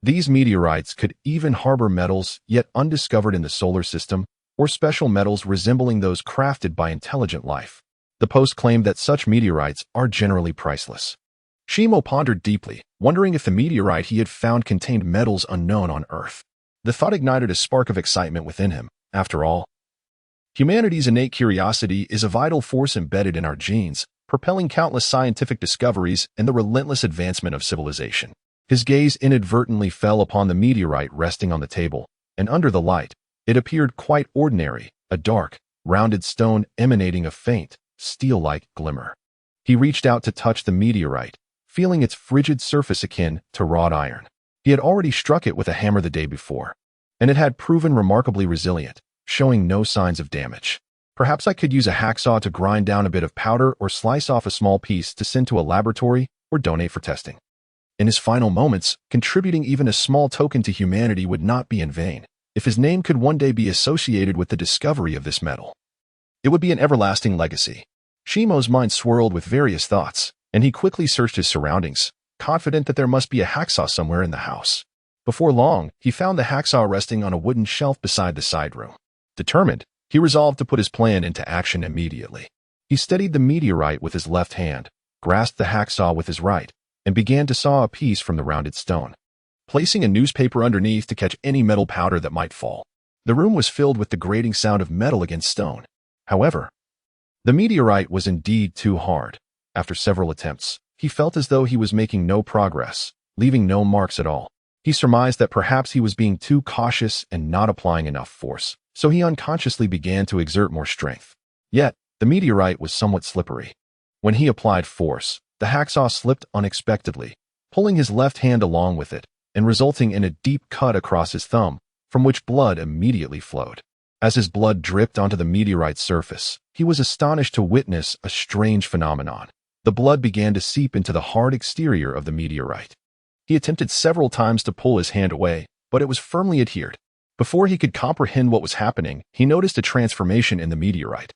These meteorites could even harbor metals yet undiscovered in the solar system, or special metals resembling those crafted by intelligent life. The post claimed that such meteorites are generally priceless. Shimo pondered deeply, wondering if the meteorite he had found contained metals unknown on Earth. The thought ignited a spark of excitement within him. After all, humanity's innate curiosity is a vital force embedded in our genes, propelling countless scientific discoveries and the relentless advancement of civilization. His gaze inadvertently fell upon the meteorite resting on the table, and under the light, it appeared quite ordinary, a dark, rounded stone emanating a faint, steel-like glimmer. He reached out to touch the meteorite, feeling its frigid surface akin to wrought iron. He had already struck it with a hammer the day before, and it had proven remarkably resilient, showing no signs of damage. Perhaps I could use a hacksaw to grind down a bit of powder or slice off a small piece to send to a laboratory or donate for testing. In his final moments, contributing even a small token to humanity would not be in vain. If his name could one day be associated with the discovery of this metal, it would be an everlasting legacy. Shimo's mind swirled with various thoughts, and he quickly searched his surroundings, confident that there must be a hacksaw somewhere in the house. Before long, he found the hacksaw resting on a wooden shelf beside the side room. Determined, he resolved to put his plan into action immediately. He steadied the meteorite with his left hand, grasped the hacksaw with his right, and began to saw a piece from the rounded stone, placing a newspaper underneath to catch any metal powder that might fall. The room was filled with the grating sound of metal against stone. However, the meteorite was indeed too hard. After several attempts, he felt as though he was making no progress, leaving no marks at all. He surmised that perhaps he was being too cautious and not applying enough force, so he unconsciously began to exert more strength. Yet, the meteorite was somewhat slippery. When he applied force, the hacksaw slipped unexpectedly, pulling his left hand along with it, and resulting in a deep cut across his thumb, from which blood immediately flowed. As his blood dripped onto the meteorite's surface, he was astonished to witness a strange phenomenon. The blood began to seep into the hard exterior of the meteorite. He attempted several times to pull his hand away, but it was firmly adhered. Before he could comprehend what was happening, he noticed a transformation in the meteorite.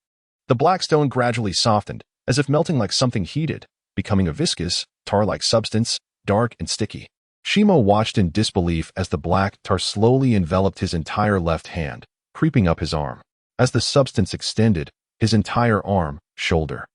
The black stone gradually softened, as if melting like something heated, becoming a viscous, tar-like substance, dark and sticky. Shimo watched in disbelief as the black tar slowly enveloped his entire left hand, creeping up his arm. As the substance extended, his entire arm, shoulder,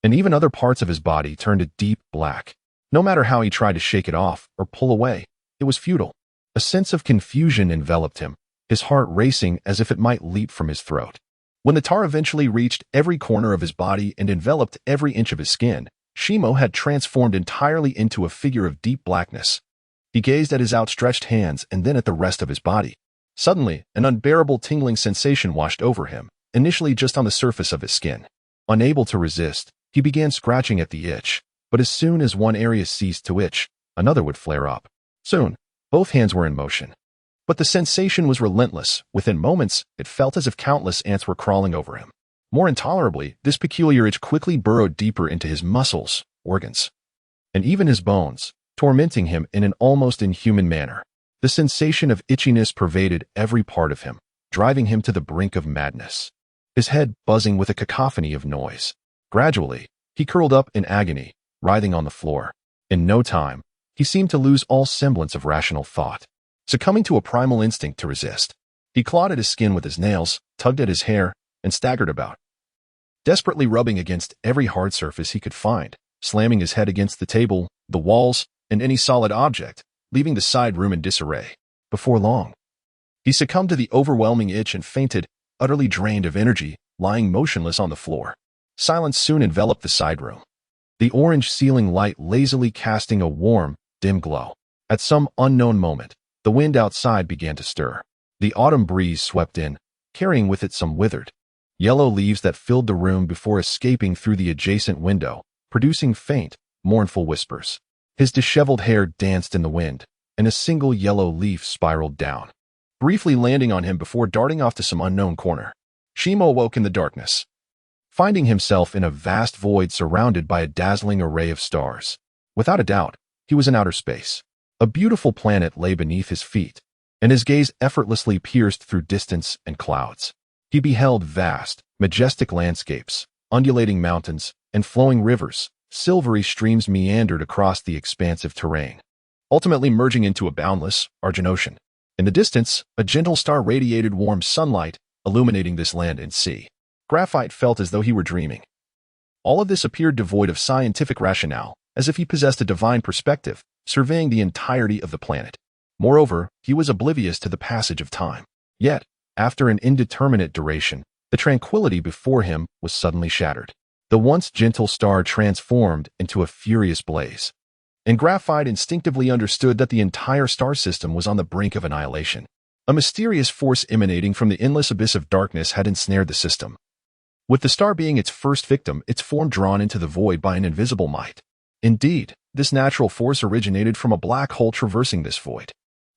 and even other parts of his body turned a deep black. No matter how he tried to shake it off or pull away, it was futile. A sense of confusion enveloped him, his heart racing as if it might leap from his throat. When the tar eventually reached every corner of his body and enveloped every inch of his skin, Shimo had transformed entirely into a figure of deep blackness. He gazed at his outstretched hands and then at the rest of his body. Suddenly, an unbearable tingling sensation washed over him, initially just on the surface of his skin. Unable to resist, he began scratching at the itch, but as soon as one area ceased to itch, another would flare up. Soon, both hands were in motion. But the sensation was relentless. Within moments, it felt as if countless ants were crawling over him. More intolerably, this peculiar itch quickly burrowed deeper into his muscles, organs, and even his bones, tormenting him in an almost inhuman manner. The sensation of itchiness pervaded every part of him, driving him to the brink of madness, his head buzzing with a cacophony of noise. Gradually, he curled up in agony, writhing on the floor. In no time, he seemed to lose all semblance of rational thought. Succumbing to a primal instinct to resist, he clawed at his skin with his nails, tugged at his hair, and staggered about, desperately rubbing against every hard surface he could find. slamming his head against the table, the walls, and any solid object, leaving the side room in disarray. Before long, he succumbed to the overwhelming itch and fainted, utterly drained of energy, lying motionless on the floor. Silence soon enveloped the side room, the orange ceiling light lazily casting a warm, dim glow. At some unknown moment, the wind outside began to stir. The autumn breeze swept in, carrying with it some withered, yellow leaves that filled the room before escaping through the adjacent window, producing faint, mournful whispers. His disheveled hair danced in the wind, and a single yellow leaf spiraled down, briefly landing on him before darting off to some unknown corner. Shimo awoke in the darkness, finding himself in a vast void surrounded by a dazzling array of stars. Without a doubt, he was in outer space. A beautiful planet lay beneath his feet, and his gaze effortlessly pierced through distance and clouds. He beheld vast, majestic landscapes, undulating mountains, and flowing rivers. Silvery streams meandered across the expansive terrain, ultimately merging into a boundless, argent ocean. In the distance, a gentle star radiated warm sunlight, illuminating this land and sea. Graphite felt as though he were dreaming. All of this appeared devoid of scientific rationale, as if he possessed a divine perspective, surveying the entirety of the planet. Moreover, he was oblivious to the passage of time. Yet, after an indeterminate duration, the tranquility before him was suddenly shattered. The once gentle star transformed into a furious blaze, and Graphite instinctively understood that the entire star system was on the brink of annihilation. A mysterious force emanating from the endless abyss of darkness had ensnared the system, with the star being its first victim, its form drawn into the void by an invisible might. Indeed, this natural force originated from a black hole traversing this void.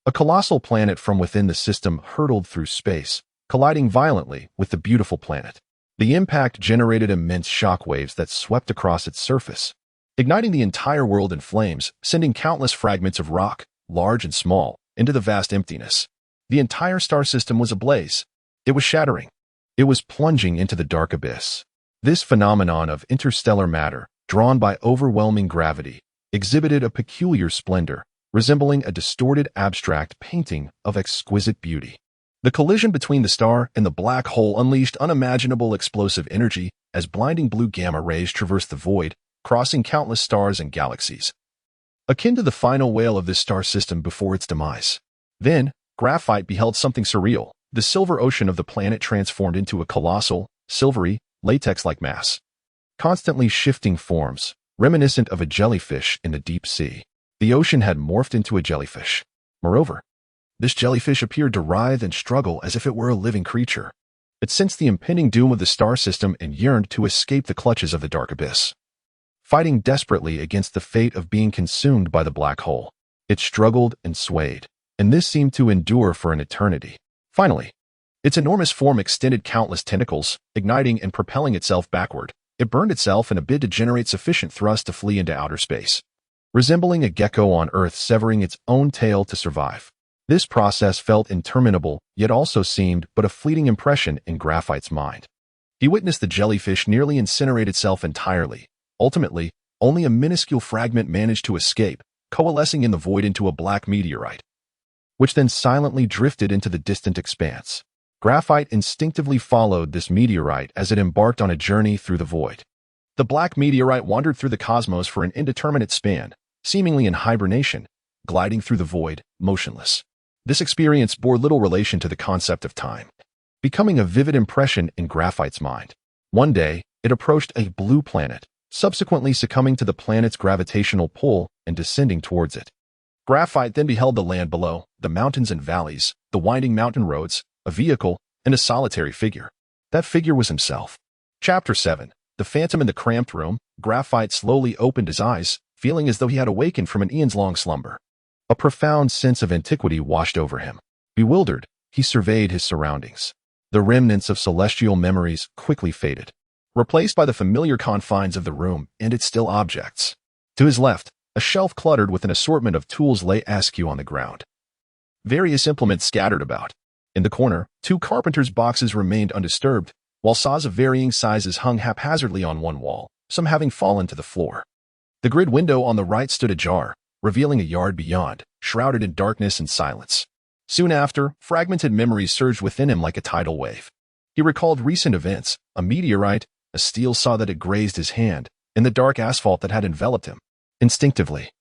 A colossal planet from within the system hurtled through space, colliding violently with the beautiful planet. The impact generated immense shockwaves that swept across its surface, igniting the entire world in flames, sending countless fragments of rock, large and small, into the vast emptiness. The entire star system was ablaze. It was shattering. It was plunging into the dark abyss. This phenomenon of interstellar matter, drawn by overwhelming gravity, exhibited a peculiar splendor, resembling a distorted abstract painting of exquisite beauty. The collision between the star and the black hole unleashed unimaginable explosive energy as blinding blue gamma rays traversed the void, crossing countless stars and galaxies, akin to the final wail of this star system before its demise. Then, Graphite beheld something surreal. The silver ocean of the planet transformed into a colossal, silvery, latex-like mass, constantly shifting forms, reminiscent of a jellyfish in the deep sea. The ocean had morphed into a jellyfish. Moreover, this jellyfish appeared to writhe and struggle as if it were a living creature. It sensed the impending doom of the star system and yearned to escape the clutches of the dark abyss. Fighting desperately against the fate of being consumed by the black hole, it struggled and swayed, and this seemed to endure for an eternity. Finally, its enormous form extended countless tentacles, igniting and propelling itself backward. It burned itself in a bid to generate sufficient thrust to flee into outer space, resembling a gecko on Earth severing its own tail to survive. This process felt interminable, yet also seemed but a fleeting impression in Graphite's mind. He witnessed the jellyfish nearly incinerate itself entirely. Ultimately, only a minuscule fragment managed to escape, coalescing in the void into a black meteorite, which then silently drifted into the distant expanse. Graphite instinctively followed this meteorite as it embarked on a journey through the void. The black meteorite wandered through the cosmos for an indeterminate span, seemingly in hibernation, gliding through the void, motionless. This experience bore little relation to the concept of time, becoming a vivid impression in Graphite's mind. One day, it approached a blue planet, subsequently succumbing to the planet's gravitational pull and descending towards it. Graphite then beheld the land below, the mountains and valleys, the winding mountain roads, a vehicle, and a solitary figure. That figure was himself. Chapter 7. The Phantom in the Cramped Room. Graphite slowly opened his eyes, feeling as though he had awakened from an eons-long slumber. A profound sense of antiquity washed over him. Bewildered, he surveyed his surroundings. The remnants of celestial memories quickly faded, replaced by the familiar confines of the room and its still objects. To his left, a shelf cluttered with an assortment of tools lay askew on the ground. Various implements scattered about. In the corner, 2 carpenter's boxes remained undisturbed, while saws of varying sizes hung haphazardly on one wall, some having fallen to the floor. The grid window on the right stood ajar, revealing a yard beyond, shrouded in darkness and silence. Soon after, fragmented memories surged within him like a tidal wave. He recalled recent events, a meteorite, a steel saw that had grazed his hand, in the dark asphalt that had enveloped him. Instinctively,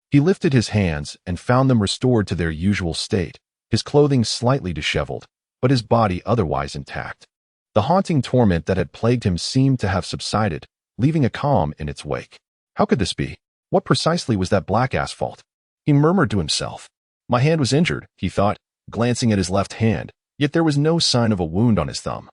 he lifted his hands and found them restored to their usual state, his clothing slightly disheveled, but his body otherwise intact. The haunting torment that had plagued him seemed to have subsided, leaving a calm in its wake. How could this be? What precisely was that black asphalt? He murmured to himself. My hand was injured, he thought, glancing at his left hand, yet there was no sign of a wound on his thumb,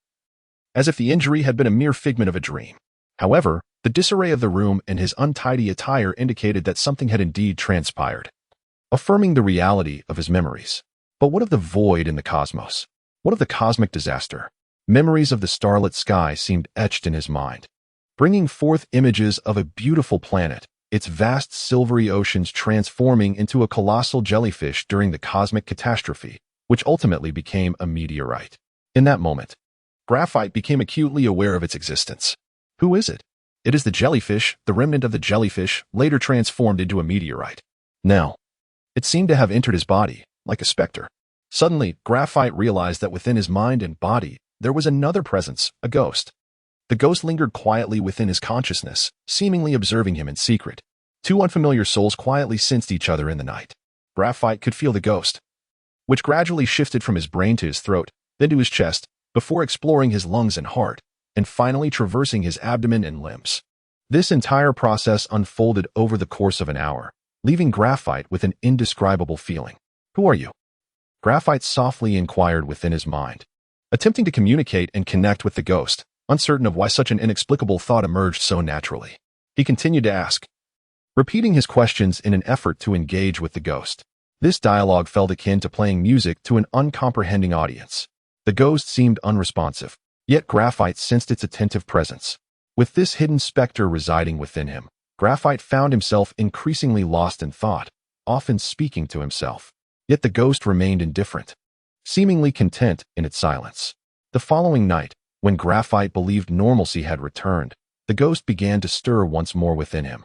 as if the injury had been a mere figment of a dream. However, the disarray of the room and his untidy attire indicated that something had indeed transpired, affirming the reality of his memories. But what of the void in the cosmos? What of the cosmic disaster? Memories of the starlit sky seemed etched in his mind, bringing forth images of a beautiful planet, its vast silvery oceans transforming into a colossal jellyfish during the cosmic catastrophe, which ultimately became a meteorite. In that moment, Graphite became acutely aware of its existence. Who is it? It is the jellyfish, the remnant of the jellyfish, later transformed into a meteorite. Now, it seemed to have entered his body, like a specter. Suddenly, Graphite realized that within his mind and body, there was another presence, a ghost. The ghost lingered quietly within his consciousness, seemingly observing him in secret. Two unfamiliar souls quietly sensed each other in the night. Graphite could feel the ghost, which gradually shifted from his brain to his throat, then to his chest, before exploring his lungs and heart, and finally traversing his abdomen and limbs. This entire process unfolded over the course of an hour, leaving Graphite with an indescribable feeling. Who are you? Graphite softly inquired within his mind, attempting to communicate and connect with the ghost, uncertain of why such an inexplicable thought emerged so naturally. He continued to ask, repeating his questions in an effort to engage with the ghost. This dialogue felt akin to playing music to an uncomprehending audience. The ghost seemed unresponsive, yet Graphite sensed its attentive presence. With this hidden specter residing within him, Graphite found himself increasingly lost in thought, often speaking to himself. Yet the ghost remained indifferent, seemingly content in its silence. The following night, when Graphite believed normalcy had returned, the ghost began to stir once more within him.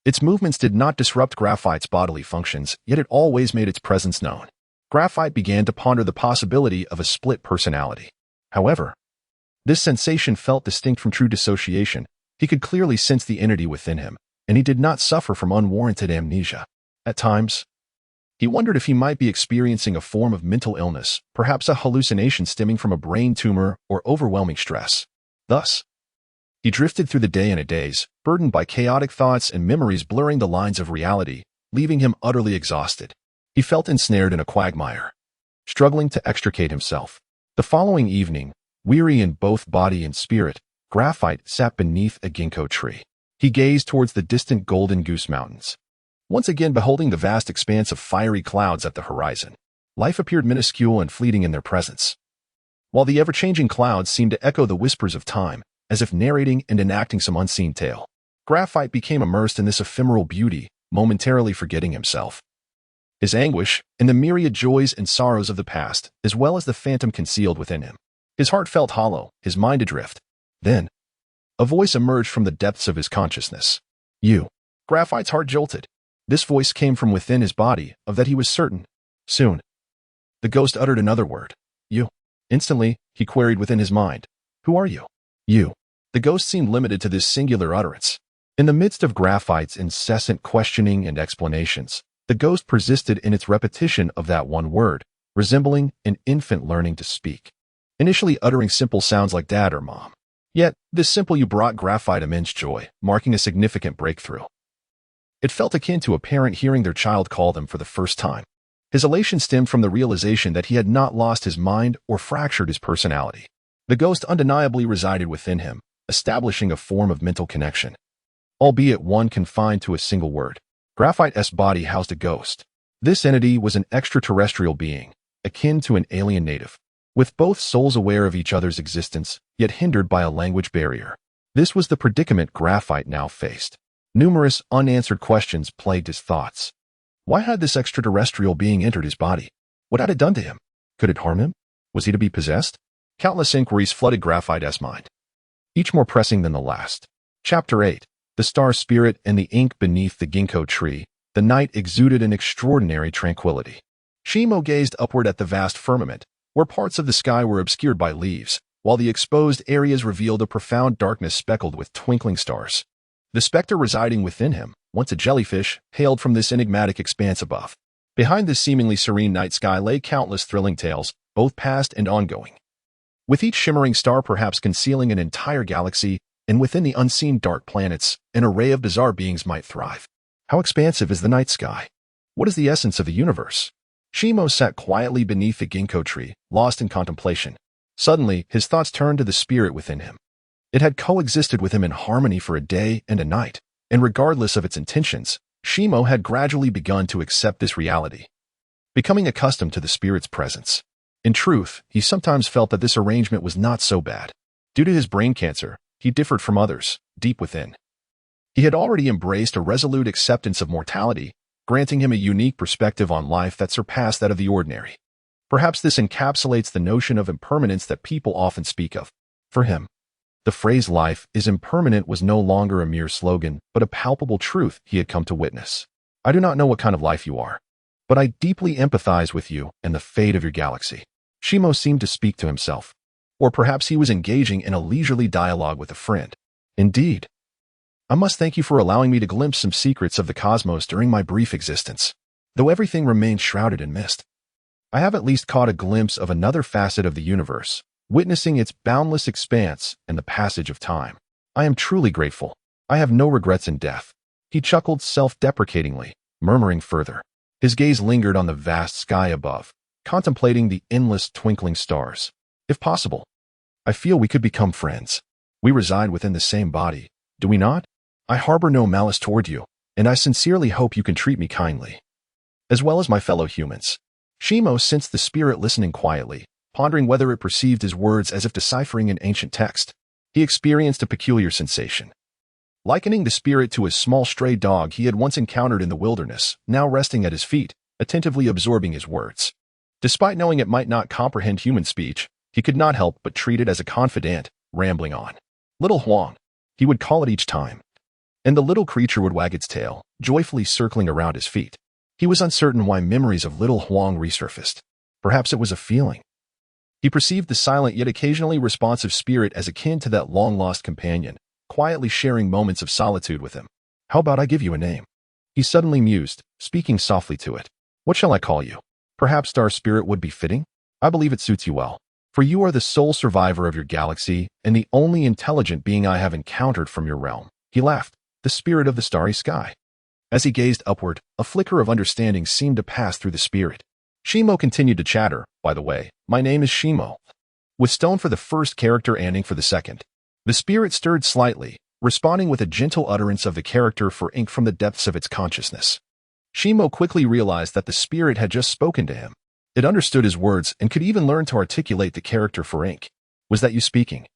Its movements did not disrupt Graphite's bodily functions, yet it always made its presence known. Graphite began to ponder the possibility of a split personality. However, this sensation felt distinct from true dissociation. He could clearly sense the entity within him, and he did not suffer from unwarranted amnesia. At times, he wondered if he might be experiencing a form of mental illness, perhaps a hallucination stemming from a brain tumor or overwhelming stress. Thus, he drifted through the day and a daze, burdened by chaotic thoughts and memories blurring the lines of reality, leaving him utterly exhausted. He felt ensnared in a quagmire, struggling to extricate himself. The following evening, weary in both body and spirit, Graphite sat beneath a ginkgo tree. He gazed towards the distant Golden Goose Mountains, once again beholding the vast expanse of fiery clouds at the horizon. Life appeared minuscule and fleeting in their presence, while the ever-changing clouds seemed to echo the whispers of time, as if narrating and enacting some unseen tale. Graphite became immersed in this ephemeral beauty, momentarily forgetting himself, his anguish, and the myriad joys and sorrows of the past, as well as the phantom concealed within him. His heart felt hollow, his mind adrift. Then, a voice emerged from the depths of his consciousness. You. Graphite's heart jolted. This voice came from within his body, of that he was certain. Soon, the ghost uttered another word. You. Instantly, he queried within his mind. Who are you? You. The ghost seemed limited to this singular utterance. In the midst of Graphite's incessant questioning and explanations, the ghost persisted in its repetition of that one word, resembling an infant learning to speak, initially uttering simple sounds like dad or mom. Yet, this simple you brought Graphite immense joy, marking a significant breakthrough. It felt akin to a parent hearing their child call them for the first time. His elation stemmed from the realization that he had not lost his mind or fractured his personality. The ghost undeniably resided within him, establishing a form of mental connection, albeit one confined to a single word. Graphite's body housed a ghost. This entity was an extraterrestrial being, akin to an alien native, with both souls aware of each other's existence, yet hindered by a language barrier. This was the predicament Graphite now faced. Numerous unanswered questions plagued his thoughts. Why had this extraterrestrial being entered his body? What had it done to him? Could it harm him? Was he to be possessed? Countless inquiries flooded Graphite's mind, each more pressing than the last. Chapter 8. The Star Spirit and the Ink Beneath the Ginkgo Tree. The night exuded an extraordinary tranquility. Shimo gazed upward at the vast firmament, where parts of the sky were obscured by leaves, while the exposed areas revealed a profound darkness speckled with twinkling stars. The specter residing within him, once a jellyfish, hailed from this enigmatic expanse above. Behind this seemingly serene night sky lay countless thrilling tales, both past and ongoing. With each shimmering star perhaps concealing an entire galaxy, and within the unseen dark planets, an array of bizarre beings might thrive. How expansive is the night sky? What is the essence of the universe? Shimo sat quietly beneath the ginkgo tree, lost in contemplation. Suddenly, his thoughts turned to the spirit within him. It had coexisted with him in harmony for a day and a night, and regardless of its intentions, Shimo had gradually begun to accept this reality, becoming accustomed to the spirit's presence. In truth, he sometimes felt that this arrangement was not so bad. Due to his brain cancer, he differed from others, deep within. He had already embraced a resolute acceptance of mortality, granting him a unique perspective on life that surpassed that of the ordinary. Perhaps this encapsulates the notion of impermanence that people often speak of. For him, the phrase "life is impermanent" was no longer a mere slogan, but a palpable truth he had come to witness. I do not know what kind of life you are, but I deeply empathize with you and the fate of your galaxy. Shimo seemed to speak to himself. Or perhaps he was engaging in a leisurely dialogue with a friend. Indeed. I must thank you for allowing me to glimpse some secrets of the cosmos during my brief existence. Though everything remains shrouded in mist, I have at least caught a glimpse of another facet of the universe, witnessing its boundless expanse and the passage of time. I am truly grateful. I have no regrets in death. He chuckled self-deprecatingly, murmuring further. His gaze lingered on the vast sky above, contemplating the endless twinkling stars. If possible, I feel we could become friends. We reside within the same body, do we not? I harbor no malice toward you, and I sincerely hope you can treat me kindly, as well as my fellow humans. Shimo sensed the spirit listening quietly, pondering whether it perceived his words as if deciphering an ancient text. He experienced a peculiar sensation, likening the spirit to a small stray dog he had once encountered in the wilderness, now resting at his feet, attentively absorbing his words. Despite knowing it might not comprehend human speech, he could not help but treat it as a confidant, rambling on. Little Huang, he would call it each time, and the little creature would wag its tail, joyfully circling around his feet. He was uncertain why memories of little Huang resurfaced. Perhaps it was a feeling. He perceived the silent yet occasionally responsive spirit as akin to that long-lost companion, quietly sharing moments of solitude with him. How about I give you a name? He suddenly mused, speaking softly to it. What shall I call you? Perhaps Star Spirit would be fitting? I believe it suits you well. For you are the sole survivor of your galaxy and the only intelligent being I have encountered from your realm. He laughed, the spirit of the starry sky. As he gazed upward, a flicker of understanding seemed to pass through the spirit. Shimo continued to chatter. By the way, my name is Shimo, with stone for the first character and ink for the second. The spirit stirred slightly, responding with a gentle utterance of the character for ink from the depths of its consciousness. Shimo quickly realized that the spirit had just spoken to him. It understood his words and could even learn to articulate the character for ink. Was that you speaking?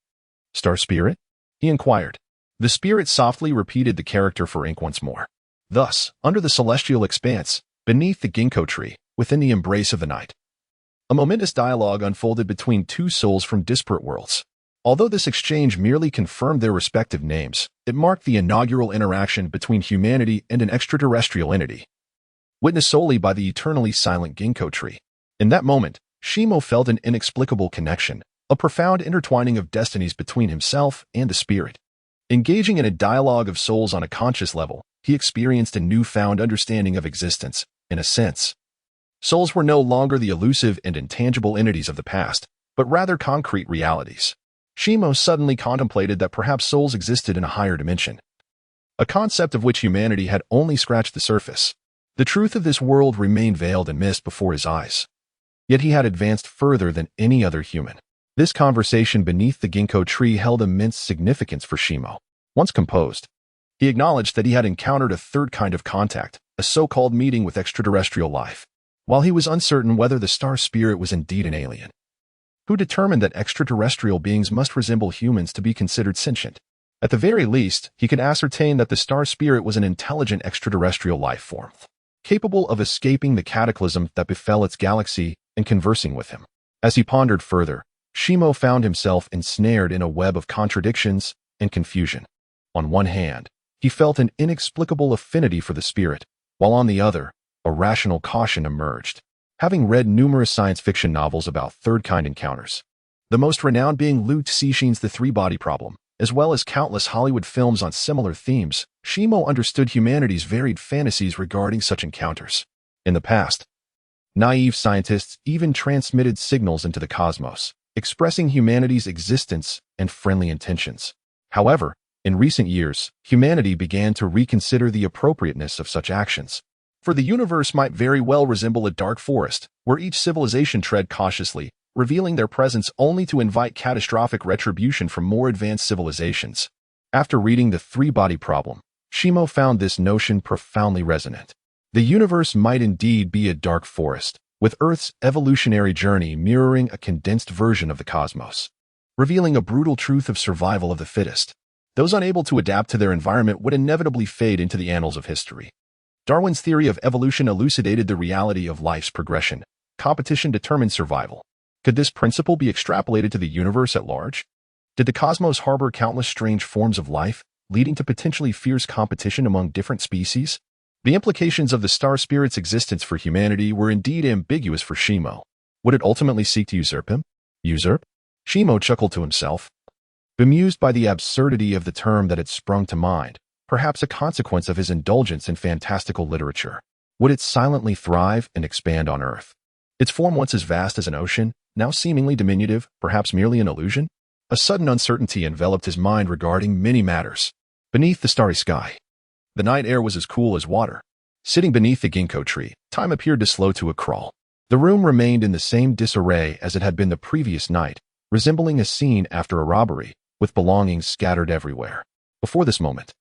Star Spirit? He inquired. The spirit softly repeated the character for ink once more. Thus, under the celestial expanse, beneath the ginkgo tree, within the embrace of the night, a momentous dialogue unfolded between two souls from disparate worlds. Although this exchange merely confirmed their respective names, it marked the inaugural interaction between humanity and an extraterrestrial entity, witnessed solely by the eternally silent ginkgo tree. In that moment, Shimo felt an inexplicable connection, a profound intertwining of destinies between himself and the spirit. Engaging in a dialogue of souls on a conscious level, he experienced a newfound understanding of existence. In a sense, souls were no longer the elusive and intangible entities of the past, but rather concrete realities. Shimo suddenly contemplated that perhaps souls existed in a higher dimension, a concept of which humanity had only scratched the surface. The truth of this world remained veiled in mist before his eyes. Yet he had advanced further than any other human. This conversation beneath the ginkgo tree held immense significance for Shimo. Once composed, he acknowledged that he had encountered a third kind of contact, a so-called meeting with extraterrestrial life. While he was uncertain whether the star spirit was indeed an alien, who determined that extraterrestrial beings must resemble humans to be considered sentient. At the very least, he could ascertain that the star spirit was an intelligent extraterrestrial life form, capable of escaping the cataclysm that befell its galaxy and conversing with him. As he pondered further, Shimo found himself ensnared in a web of contradictions and confusion. On one hand, he felt an inexplicable affinity for the spirit, while on the other, a rational caution emerged. Having read numerous science fiction novels about third-kind encounters, the most renowned being Liu Cixin's The Three-Body Problem, as well as countless Hollywood films on similar themes, Shimo understood humanity's varied fantasies regarding such encounters. In the past, naive scientists even transmitted signals into the cosmos, expressing humanity's existence and friendly intentions. However, in recent years, humanity began to reconsider the appropriateness of such actions. For the universe might very well resemble a dark forest, where each civilization tread cautiously, revealing their presence only to invite catastrophic retribution from more advanced civilizations. After reading The Three-Body Problem, Shimo found this notion profoundly resonant. The universe might indeed be a dark forest, with Earth's evolutionary journey mirroring a condensed version of the cosmos, revealing a brutal truth of survival of the fittest. Those unable to adapt to their environment would inevitably fade into the annals of history. Darwin's theory of evolution elucidated the reality of life's progression. Competition determined survival. Could this principle be extrapolated to the universe at large? Did the cosmos harbor countless strange forms of life, leading to potentially fierce competition among different species? The implications of the star spirit's existence for humanity were indeed ambiguous for Shimo. Would it ultimately seek to usurp him? Usurp? Shimo chuckled to himself, bemused by the absurdity of the term that had sprung to mind, perhaps a consequence of his indulgence in fantastical literature. Would it silently thrive and expand on Earth? Its form once as vast as an ocean, now seemingly diminutive, perhaps merely an illusion? A sudden uncertainty enveloped his mind regarding many matters. Beneath the starry sky, the night air was as cool as water. Sitting beneath the ginkgo tree, time appeared to slow to a crawl. The room remained in the same disarray as it had been the previous night, resembling a scene after a robbery, with belongings scattered everywhere. Before this moment,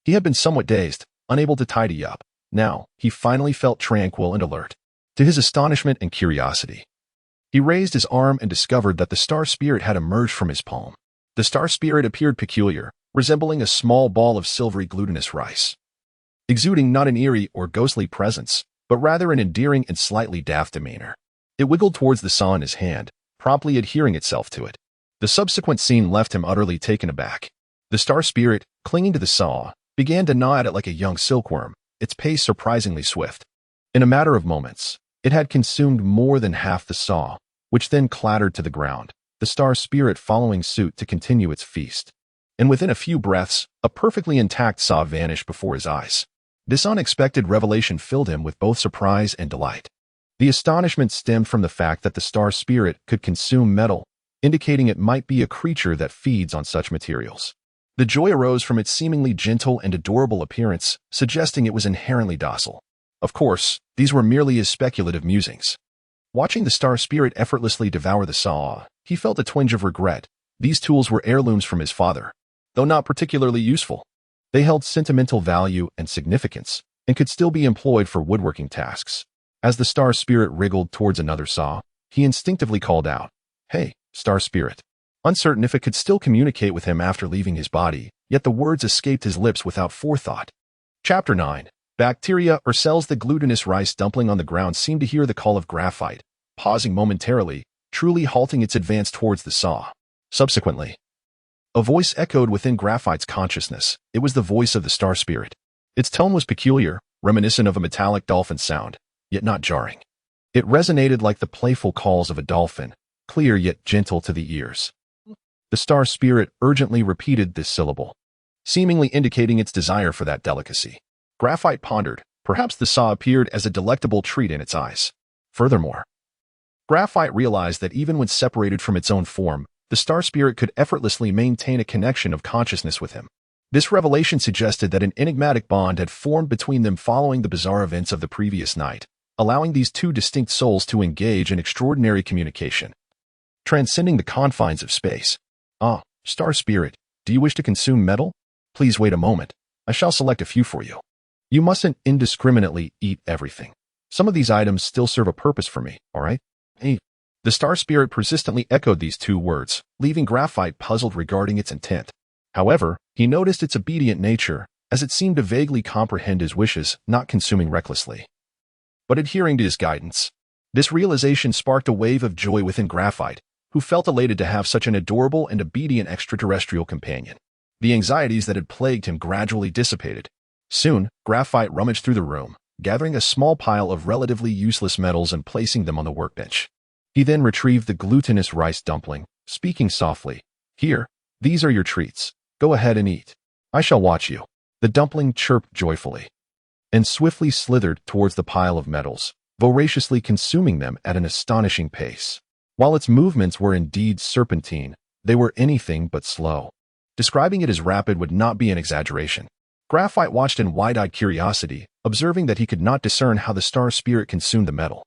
he had been somewhat dazed, unable to tidy up. Now, he finally felt tranquil and alert. To his astonishment and curiosity, he raised his arm and discovered that the star spirit had emerged from his palm. The star spirit appeared peculiar, resembling a small ball of silvery glutinous rice, exuding not an eerie or ghostly presence, but rather an endearing and slightly daft demeanor. It wiggled towards the saw in his hand, promptly adhering itself to it. The subsequent scene left him utterly taken aback. The star spirit, clinging to the saw, began to gnaw at it like a young silkworm, its pace surprisingly swift. In a matter of moments, it had consumed more than half the saw, which then clattered to the ground, the star spirit following suit to continue its feast. And within a few breaths, a perfectly intact saw vanished before his eyes. This unexpected revelation filled him with both surprise and delight. The astonishment stemmed from the fact that the star spirit could consume metal, indicating it might be a creature that feeds on such materials. The joy arose from its seemingly gentle and adorable appearance, suggesting it was inherently docile. Of course, these were merely his speculative musings. Watching the star spirit effortlessly devour the saw, he felt a twinge of regret. These tools were heirlooms from his father. Though not particularly useful, they held sentimental value and significance, and could still be employed for woodworking tasks. As the star spirit wriggled towards another saw, he instinctively called out, "Hey, star spirit." Uncertain if it could still communicate with him after leaving his body, yet the words escaped his lips without forethought. Chapter 9. Bacteria or cells. The glutinous rice dumpling on the ground seemed to hear the call of graphite, pausing momentarily, truly halting its advance towards the saw. Subsequently, a voice echoed within graphite's consciousness. It was the voice of the star spirit. Its tone was peculiar, reminiscent of a metallic dolphin sound, yet not jarring. It resonated like the playful calls of a dolphin, clear yet gentle to the ears. The star spirit urgently repeated this syllable, seemingly indicating its desire for that delicacy. Graphite pondered. Perhaps the saw appeared as a delectable treat in its eyes. Furthermore, Graphite realized that even when separated from its own form, the star spirit could effortlessly maintain a connection of consciousness with him. This revelation suggested that an enigmatic bond had formed between them following the bizarre events of the previous night, allowing these two distinct souls to engage in extraordinary communication, transcending the confines of space. "Ah, star spirit, do you wish to consume metal? Please wait a moment. I shall select a few for you. You mustn't indiscriminately eat everything. Some of these items still serve a purpose for me, all right?" Hey. The star spirit persistently echoed these two words, leaving Graphite puzzled regarding its intent. However, he noticed its obedient nature, as it seemed to vaguely comprehend his wishes, not consuming recklessly, but adhering to his guidance. This realization sparked a wave of joy within Graphite, who felt elated to have such an adorable and obedient extraterrestrial companion. The anxieties that had plagued him gradually dissipated. Soon, Graphite rummaged through the room, gathering a small pile of relatively useless metals and placing them on the workbench. He then retrieved the glutinous rice dumpling, speaking softly, "Here, these are your treats. Go ahead and eat. I shall watch you." The dumpling chirped joyfully and swiftly slithered towards the pile of metals, voraciously consuming them at an astonishing pace. While its movements were indeed serpentine, they were anything but slow. Describing it as rapid would not be an exaggeration. Graphite watched in wide-eyed curiosity, observing that he could not discern how the star spirit consumed the metal.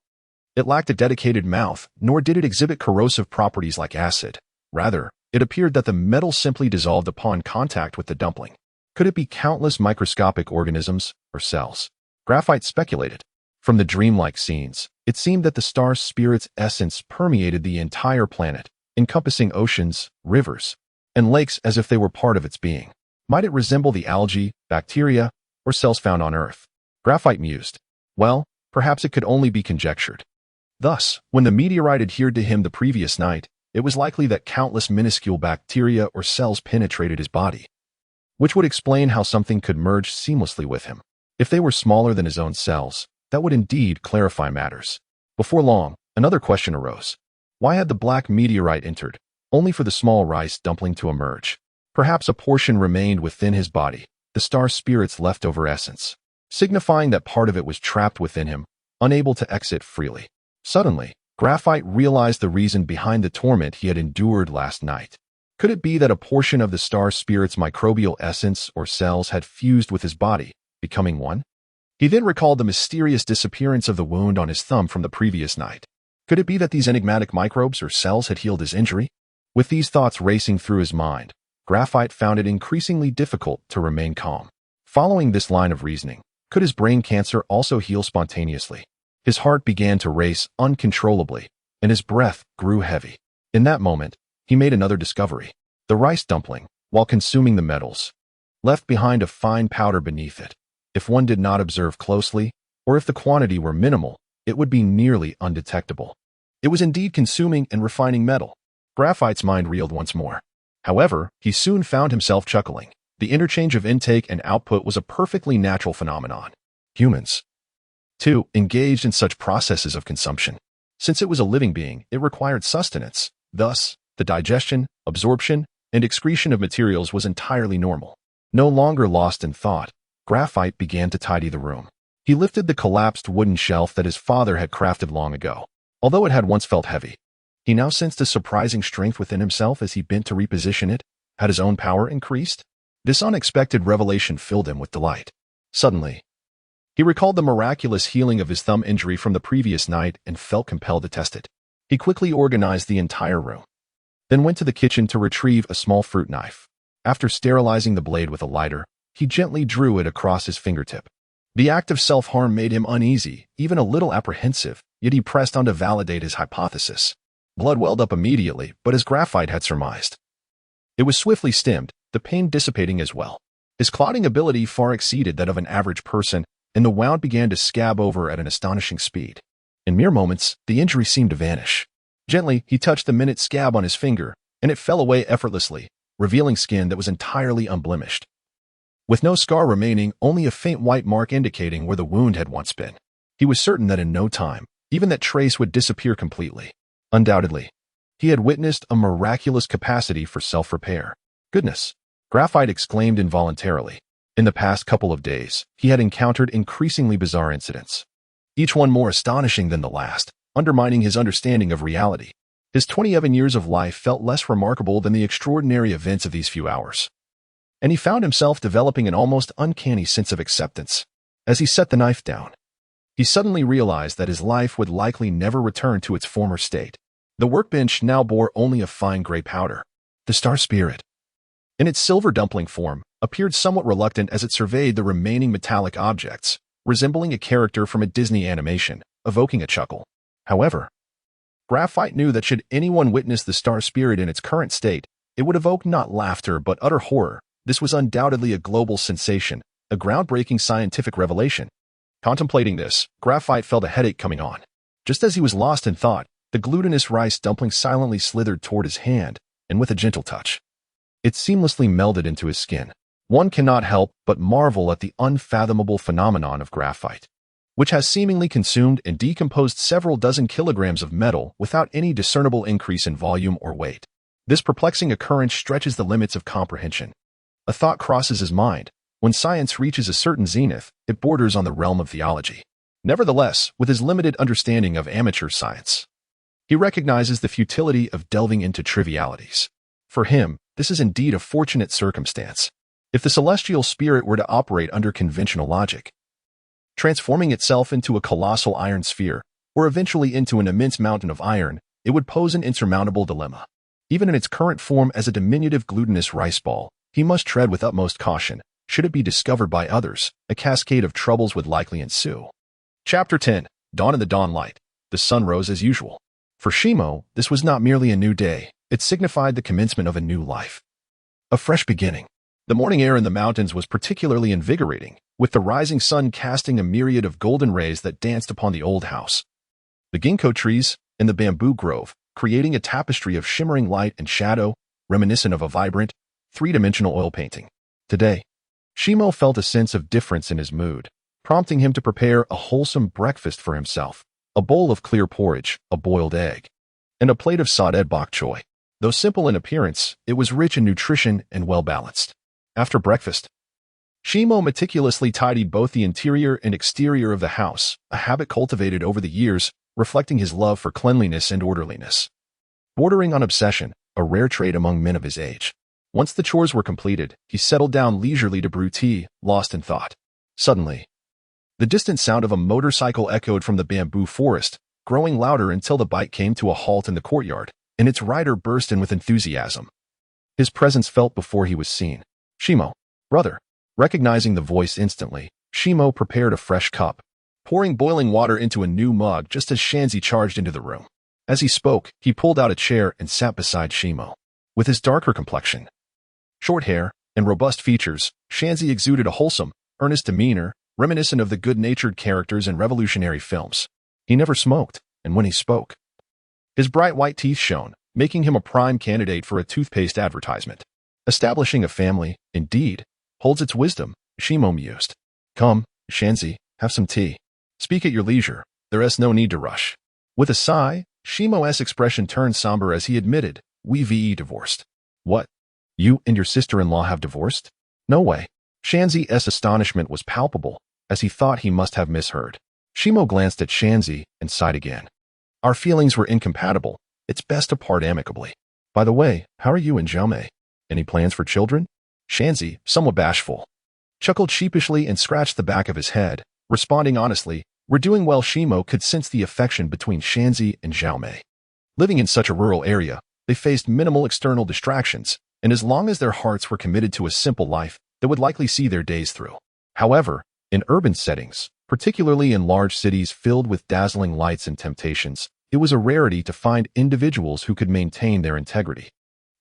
It lacked a dedicated mouth, nor did it exhibit corrosive properties like acid. Rather, it appeared that the metal simply dissolved upon contact with the dumpling. Could it be countless microscopic organisms or cells? Graphite speculated. From the dreamlike scenes, it seemed that the star spirit's essence permeated the entire planet, encompassing oceans, rivers, and lakes as if they were part of its being. Might it resemble the algae, bacteria, or cells found on Earth? Graphite mused. Well, perhaps it could only be conjectured. Thus, when the meteorite adhered to him the previous night, it was likely that countless minuscule bacteria or cells penetrated his body, which would explain how something could merge seamlessly with him. If they were smaller than his own cells, that would indeed clarify matters. Before long, another question arose. Why had the black meteorite entered, only for the small rice dumpling to emerge? Perhaps a portion remained within his body, the star spirit's leftover essence, signifying that part of it was trapped within him, unable to exit freely. Suddenly, Graphite realized the reason behind the torment he had endured last night. Could it be that a portion of the star spirit's microbial essence or cells had fused with his body, becoming one? He then recalled the mysterious disappearance of the wound on his thumb from the previous night. Could it be that these enigmatic microbes or cells had healed his injury? With these thoughts racing through his mind, Graphite found it increasingly difficult to remain calm. Following this line of reasoning, could his brain cancer also heal spontaneously? His heart began to race uncontrollably, and his breath grew heavy. In that moment, he made another discovery. The rice dumpling, while consuming the metals, left behind a fine powder beneath it. If one did not observe closely, or if the quantity were minimal, it would be nearly undetectable. It was indeed consuming and refining metal. Graphite's mind reeled once more. However, he soon found himself chuckling. The interchange of intake and output was a perfectly natural phenomenon. Humans, too, engaged in such processes of consumption. Since it was a living being, it required sustenance. Thus, the digestion, absorption, and excretion of materials was entirely normal. No longer lost in thought, Graphite began to tidy the room. He lifted the collapsed wooden shelf that his father had crafted long ago. Although it had once felt heavy, he now sensed a surprising strength within himself as he bent to reposition it. Had his own power increased? This unexpected revelation filled him with delight. Suddenly, he recalled the miraculous healing of his thumb injury from the previous night and felt compelled to test it. He quickly organized the entire room, then went to the kitchen to retrieve a small fruit knife. After sterilizing the blade with a lighter, he gently drew it across his fingertip. The act of self-harm made him uneasy, even a little apprehensive, yet he pressed on to validate his hypothesis. Blood welled up immediately, but as Graphite had surmised, it was swiftly stemmed, the pain dissipating as well. His clotting ability far exceeded that of an average person, and the wound began to scab over at an astonishing speed. In mere moments, the injury seemed to vanish. Gently, he touched the minute scab on his finger, and it fell away effortlessly, revealing skin that was entirely unblemished, with no scar remaining, only a faint white mark indicating where the wound had once been. He was certain that in no time, even that trace would disappear completely. Undoubtedly, he had witnessed a miraculous capacity for self-repair. Goodness! Graphite exclaimed involuntarily. In the past couple of days, he had encountered increasingly bizarre incidents, each one more astonishing than the last, undermining his understanding of reality. His 27 years of life felt less remarkable than the extraordinary events of these few hours, and he found himself developing an almost uncanny sense of acceptance. As he set the knife down, he suddenly realized that his life would likely never return to its former state. The workbench now bore only a fine gray powder. The star spirit, in its silver dumpling form, appeared somewhat reluctant as it surveyed the remaining metallic objects, resembling a character from a Disney animation, evoking a chuckle. However, Graphite knew that should anyone witness the star spirit in its current state, it would evoke not laughter but utter horror. This was undoubtedly a global sensation, a groundbreaking scientific revelation. Contemplating this, Graphite felt a headache coming on. Just as he was lost in thought, the glutinous rice dumpling silently slithered toward his hand, and with a gentle touch, it seamlessly melded into his skin. One cannot help but marvel at the unfathomable phenomenon of graphite, which has seemingly consumed and decomposed several dozen kilograms of metal without any discernible increase in volume or weight. This perplexing occurrence stretches the limits of comprehension. A thought crosses his mind. When science reaches a certain zenith, it borders on the realm of theology. Nevertheless, with his limited understanding of amateur science, he recognizes the futility of delving into trivialities. For him, this is indeed a fortunate circumstance. If the celestial spirit were to operate under conventional logic, transforming itself into a colossal iron sphere, or eventually into an immense mountain of iron, it would pose an insurmountable dilemma. Even in its current form as a diminutive glutinous rice ball, he must tread with utmost caution. Should it be discovered by others, a cascade of troubles would likely ensue. Chapter 10. Dawn in the Dawn Light. The sun rose as usual. For Shimo, this was not merely a new day, it signified the commencement of a new life. A fresh beginning. The morning air in the mountains was particularly invigorating, with the rising sun casting a myriad of golden rays that danced upon the old house, the ginkgo trees, and the bamboo grove, creating a tapestry of shimmering light and shadow, reminiscent of a vibrant, three-dimensional oil painting. Today, Shimo felt a sense of difference in his mood, prompting him to prepare a wholesome breakfast for himself. A bowl of clear porridge, a boiled egg, and a plate of sautéed bok choy. Though simple in appearance, it was rich in nutrition and well-balanced. After breakfast, Shimo meticulously tidied both the interior and exterior of the house, a habit cultivated over the years, reflecting his love for cleanliness and orderliness. Bordering on obsession, a rare trait among men of his age. Once the chores were completed, he settled down leisurely to brew tea, lost in thought. Suddenly, the distant sound of a motorcycle echoed from the bamboo forest, growing louder until the bike came to a halt in the courtyard, and its rider burst in with enthusiasm. His presence felt before he was seen. Shimo, brother. Recognizing the voice instantly, Shimo prepared a fresh cup, pouring boiling water into a new mug just as Shanzi charged into the room. As he spoke, he pulled out a chair and sat beside Shimo. With his darker complexion, short hair, and robust features, Shanzi exuded a wholesome, earnest demeanor, reminiscent of the good-natured characters in revolutionary films. He never smoked, and when he spoke, his bright white teeth shone, making him a prime candidate for a toothpaste advertisement. Establishing a family, indeed, holds its wisdom, Shimo mused. Come, Shanzi, have some tea. Speak at your leisure, there is no need to rush. With a sigh, Shimo's expression turned somber as he admitted, we divorced. What? You and your sister-in-law have divorced? No way. Shanzi's astonishment was palpable, as he thought he must have misheard. Shimo glanced at Shanzi and sighed again. Our feelings were incompatible. It's best to part amicably. By the way, how are you and Jaume? Any plans for children? Shanzi, somewhat bashful, chuckled sheepishly and scratched the back of his head, responding honestly, we're doing well. Shimo could sense the affection between Shanzi and Jaume. Living in such a rural area, they faced minimal external distractions, and as long as their hearts were committed to a simple life, they would likely see their days through. However, in urban settings, particularly in large cities filled with dazzling lights and temptations, it was a rarity to find individuals who could maintain their integrity.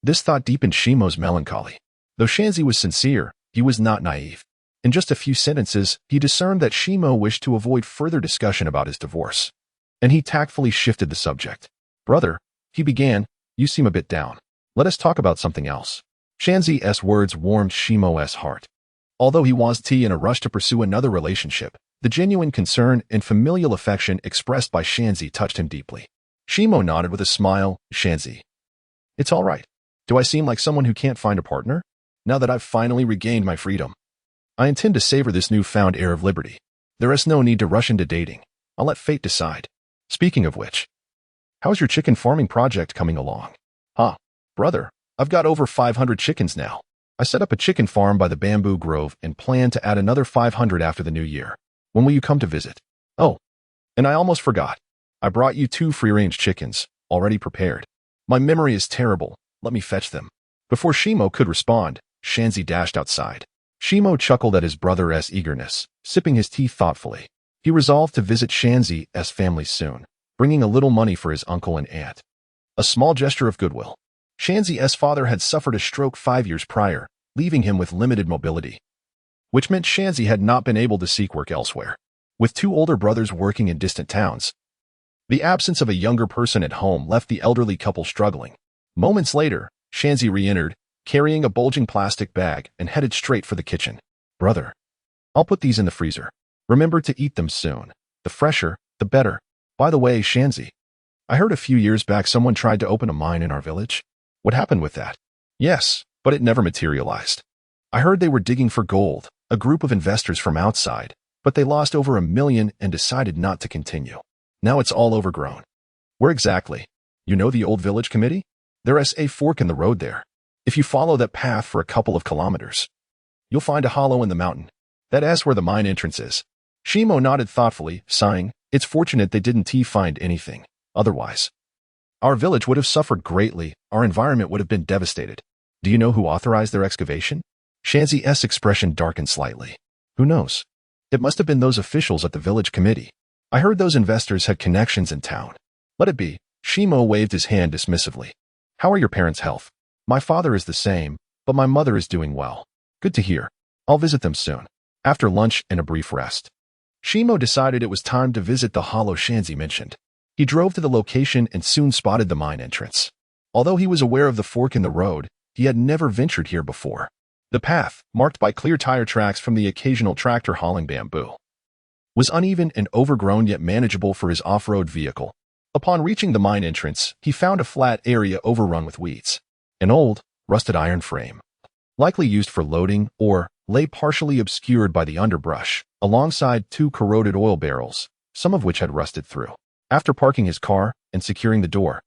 This thought deepened Shimo's melancholy. Though Shanzi was sincere, he was not naive. In just a few sentences, he discerned that Shimo wished to avoid further discussion about his divorce, and he tactfully shifted the subject. Brother, he began, you seem a bit down. Let us talk about something else. Shanzi's words warmed Shimo's heart. Although he was in a rush to pursue another relationship, the genuine concern and familial affection expressed by Shanzi touched him deeply. Shimo nodded with a smile. Shanzi, it's all right. Do I seem like someone who can't find a partner? Now that I've finally regained my freedom, I intend to savor this newfound air of liberty. There is no need to rush into dating. I'll let fate decide. Speaking of which, how's your chicken farming project coming along? Brother, I've got over 500 chickens now. I set up a chicken farm by the bamboo grove and plan to add another 500 after the new year. When will you come to visit? Oh, and I almost forgot. I brought you 2 free-range chickens, already prepared. My memory is terrible. Let me fetch them. Before Shimo could respond, Shanzi dashed outside. Shimo chuckled at his brother's eagerness, sipping his tea thoughtfully. He resolved to visit Shanzi's family soon, bringing a little money for his uncle and aunt. A small gesture of goodwill. Shanzi's father had suffered a stroke 5 years prior, leaving him with limited mobility, which meant Shanzi had not been able to seek work elsewhere. With 2 older brothers working in distant towns, the absence of a younger person at home left the elderly couple struggling. Moments later, Shanzi re-entered, carrying a bulging plastic bag and headed straight for the kitchen. Brother, I'll put these in the freezer. Remember to eat them soon. The fresher, the better. By the way, Shanzi, I heard a few years back someone tried to open a mine in our village. What happened with that? Yes, but it never materialized. I heard they were digging for gold, a group of investors from outside, but they lost over $1 million and decided not to continue. Now it's all overgrown. Where exactly? You know the old village committee? There's a fork in the road there. If you follow that path for a couple of kilometers, you'll find a hollow in the mountain. That's where the mine entrance is. Shimo nodded thoughtfully, sighing. It's fortunate they didn't find anything. Otherwise, our village would have suffered greatly. Our environment would have been devastated. Do you know who authorized their excavation? Shanzi's expression darkened slightly. Who knows? It must have been those officials at the village committee. I heard those investors had connections in town. Let it be. Shimo waved his hand dismissively. How are your parents' health? My father is the same, but my mother is doing well. Good to hear. I'll visit them soon. After lunch and a brief rest, Shimo decided it was time to visit the hollow Shanzi mentioned. He drove to the location and soon spotted the mine entrance. Although he was aware of the fork in the road, he had never ventured here before. The path, marked by clear tire tracks from the occasional tractor hauling bamboo, was uneven and overgrown yet manageable for his off-road vehicle. Upon reaching the mine entrance, he found a flat area overrun with weeds. An old, rusted iron frame, likely used for loading or lay partially obscured by the underbrush, alongside 2 corroded oil barrels, some of which had rusted through. After parking his car and securing the door,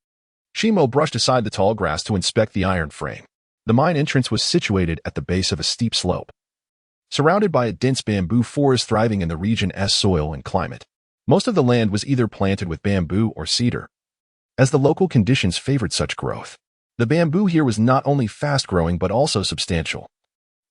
Shimo brushed aside the tall grass to inspect the iron frame. The mine entrance was situated at the base of a steep slope, surrounded by a dense bamboo forest thriving in the region's soil and climate. Most of the land was either planted with bamboo or cedar, as the local conditions favored such growth. The bamboo here was not only fast-growing but also substantial,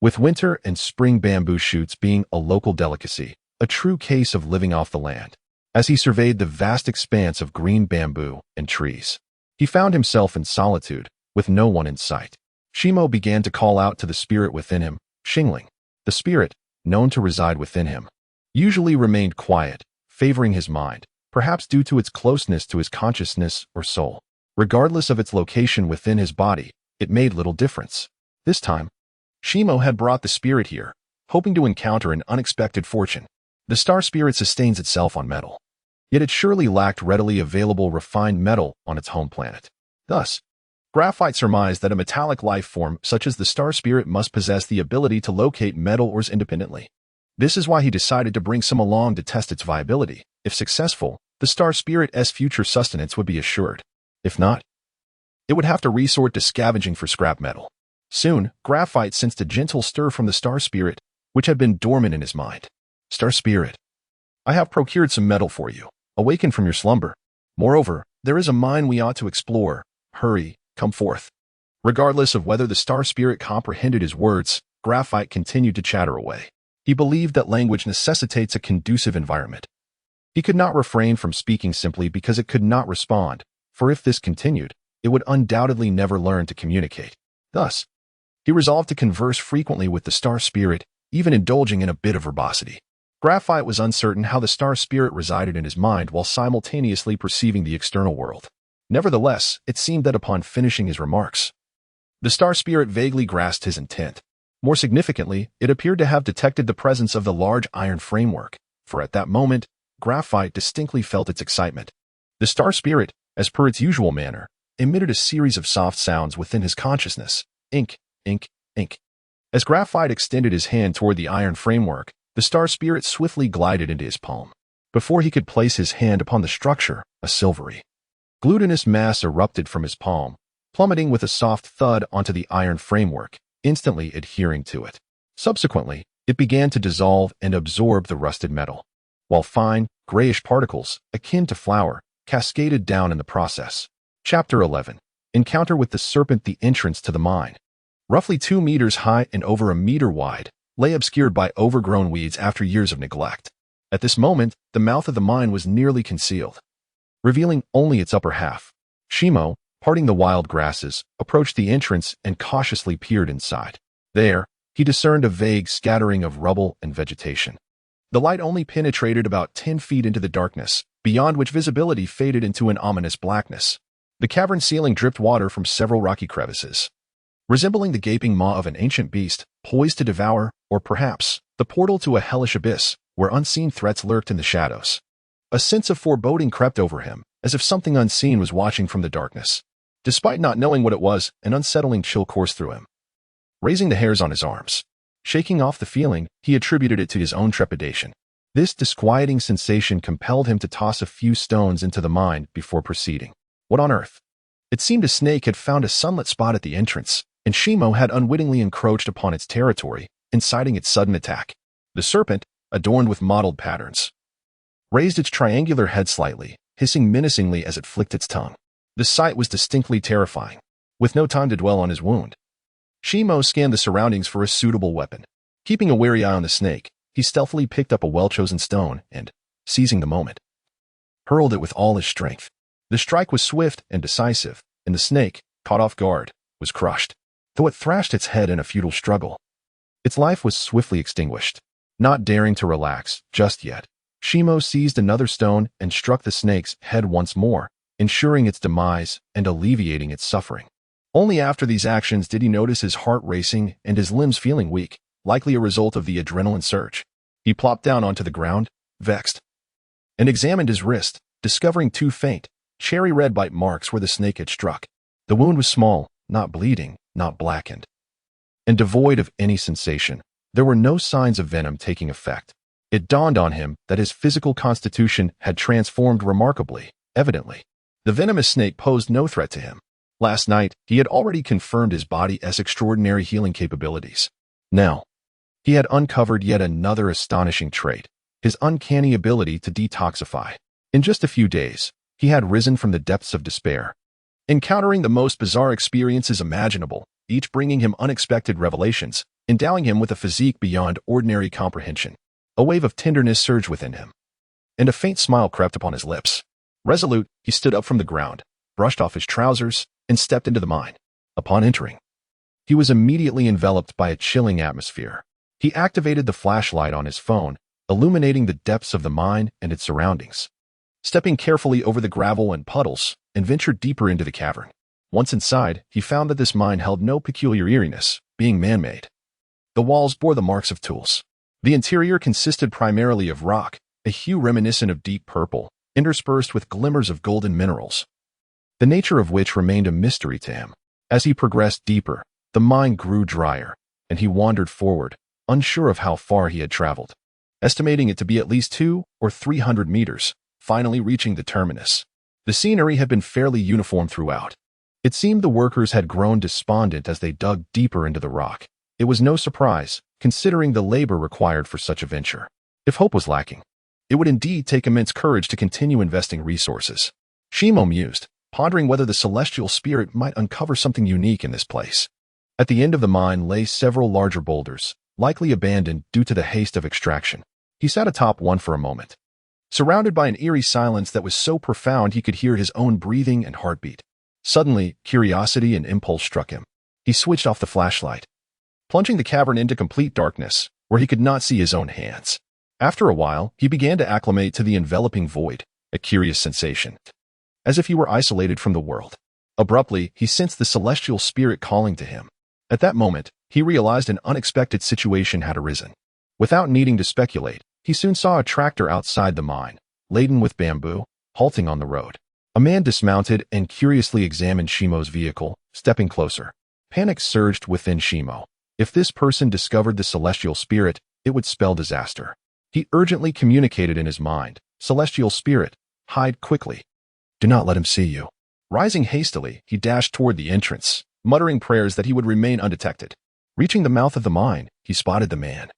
with winter and spring bamboo shoots being a local delicacy, a true case of living off the land. As he surveyed the vast expanse of green bamboo and trees, he found himself in solitude, with no one in sight. Shimo began to call out to the spirit within him, Shingling. The spirit, known to reside within him, usually remained quiet, favoring his mind, perhaps due to its closeness to his consciousness or soul. Regardless of its location within his body, it made little difference. This time, Shimo had brought the spirit here, hoping to encounter an unexpected fortune. The star spirit sustains itself on metal, yet it surely lacked readily available refined metal on its home planet. Thus, Graphite surmised that a metallic life form such as the star spirit must possess the ability to locate metal ores independently. This is why he decided to bring some along to test its viability. If successful, the star spirit's future sustenance would be assured. If not, it would have to resort to scavenging for scrap metal. Soon, Graphite sensed a gentle stir from the star spirit, which had been dormant in his mind. Star spirit, I have procured some metal for you. Awaken from your slumber. Moreover, there is a mine we ought to explore. Hurry, come forth. Regardless of whether the star spirit comprehended his words, Graphite continued to chatter away. He believed that language necessitates a conducive environment. He could not refrain from speaking simply because it could not respond, for if this continued, it would undoubtedly never learn to communicate. Thus, he resolved to converse frequently with the star spirit, even indulging in a bit of verbosity. Graphite was uncertain how the star spirit resided in his mind while simultaneously perceiving the external world. Nevertheless, it seemed that upon finishing his remarks, the star spirit vaguely grasped his intent. More significantly, it appeared to have detected the presence of the large iron framework, for at that moment, Graphite distinctly felt its excitement. The star spirit, as per its usual manner, emitted a series of soft sounds within his consciousness. Ink, ink, ink. As Graphite extended his hand toward the iron framework, the star spirit swiftly glided into his palm. Before he could place his hand upon the structure, a silvery, glutinous mass erupted from his palm, plummeting with a soft thud onto the iron framework, instantly adhering to it. Subsequently, it began to dissolve and absorb the rusted metal, while fine, grayish particles, akin to flour, cascaded down in the process. Chapter 11. Encounter with the serpent. The entrance to the mine, roughly 2 meters high and over a meter wide, lay obscured by overgrown weeds after years of neglect. At this moment, the mouth of the mine was nearly concealed, revealing only its upper half. Shimo, parting the wild grasses, approached the entrance and cautiously peered inside. There, he discerned a vague scattering of rubble and vegetation. The light only penetrated about 10 feet into the darkness, beyond which visibility faded into an ominous blackness. The cavern ceiling dripped water from several rocky crevices, resembling the gaping maw of an ancient beast, poised to devour, or perhaps, the portal to a hellish abyss, where unseen threats lurked in the shadows. A sense of foreboding crept over him, as if something unseen was watching from the darkness. Despite not knowing what it was, an unsettling chill coursed through him, raising the hairs on his arms. Shaking off the feeling, he attributed it to his own trepidation. This disquieting sensation compelled him to toss a few stones into the mine before proceeding. What on earth? It seemed a snake had found a sunlit spot at the entrance, and Shimo had unwittingly encroached upon its territory, inciting its sudden attack. The serpent, adorned with mottled patterns, raised its triangular head slightly, hissing menacingly as it flicked its tongue. The sight was distinctly terrifying. With no time to dwell on his wound, Shimo scanned the surroundings for a suitable weapon. Keeping a wary eye on the snake, he stealthily picked up a well-chosen stone and, seizing the moment, hurled it with all his strength. The strike was swift and decisive, and the snake, caught off guard, was crushed. Though it thrashed its head in a futile struggle, its life was swiftly extinguished. Not daring to relax just yet, Shimo seized another stone and struck the snake's head once more, ensuring its demise and alleviating its suffering. Only after these actions did he notice his heart racing and his limbs feeling weak, likely a result of the adrenaline surge. He plopped down onto the ground, vexed, and examined his wrist, discovering two faint, cherry-red bite marks where the snake had struck. The wound was small, not bleeding, not blackened, and devoid of any sensation. There were no signs of venom taking effect. It dawned on him that his physical constitution had transformed remarkably, evidently. The venomous snake posed no threat to him. Last night, he had already confirmed his body's extraordinary healing capabilities. Now, he had uncovered yet another astonishing trait, his uncanny ability to detoxify. In just a few days, he had risen from the depths of despair, encountering the most bizarre experiences imaginable, each bringing him unexpected revelations, endowing him with a physique beyond ordinary comprehension. A wave of tenderness surged within him, and a faint smile crept upon his lips. Resolute, he stood up from the ground, brushed off his trousers, and stepped into the mine. Upon entering, he was immediately enveloped by a chilling atmosphere. He activated the flashlight on his phone, illuminating the depths of the mine and its surroundings. Stepping carefully over the gravel and puddles, and ventured deeper into the cavern. Once inside, he found that this mine held no peculiar eeriness, being man-made. The walls bore the marks of tools. The interior consisted primarily of rock, a hue reminiscent of deep purple, interspersed with glimmers of golden minerals, the nature of which remained a mystery to him. As he progressed deeper, the mine grew drier, and he wandered forward, unsure of how far he had traveled, estimating it to be at least 200 or 300 meters, finally reaching the terminus. The scenery had been fairly uniform throughout. It seemed the workers had grown despondent as they dug deeper into the rock. It was no surprise, considering the labor required for such a venture. If hope was lacking, it would indeed take immense courage to continue investing resources. Shimo mused, pondering whether the celestial spirit might uncover something unique in this place. At the end of the mine lay several larger boulders, likely abandoned due to the haste of extraction. He sat atop one for a moment, surrounded by an eerie silence that was so profound he could hear his own breathing and heartbeat. Suddenly, curiosity and impulse struck him. He switched off the flashlight, plunging the cavern into complete darkness, where he could not see his own hands. After a while, he began to acclimate to the enveloping void, a curious sensation, as if he were isolated from the world. Abruptly, he sensed the celestial spirit calling to him. At that moment, he realized an unexpected situation had arisen. Without needing to speculate, he soon saw a tractor outside the mine, laden with bamboo, halting on the road. A man dismounted and curiously examined Shimo's vehicle, stepping closer. Panic surged within Shimo. If this person discovered the celestial spirit, it would spell disaster. He urgently communicated in his mind, "Celestial spirit, hide quickly. Do not let him see you." Rising hastily, he dashed toward the entrance, muttering prayers that he would remain undetected. Reaching the mouth of the mine, he spotted the man,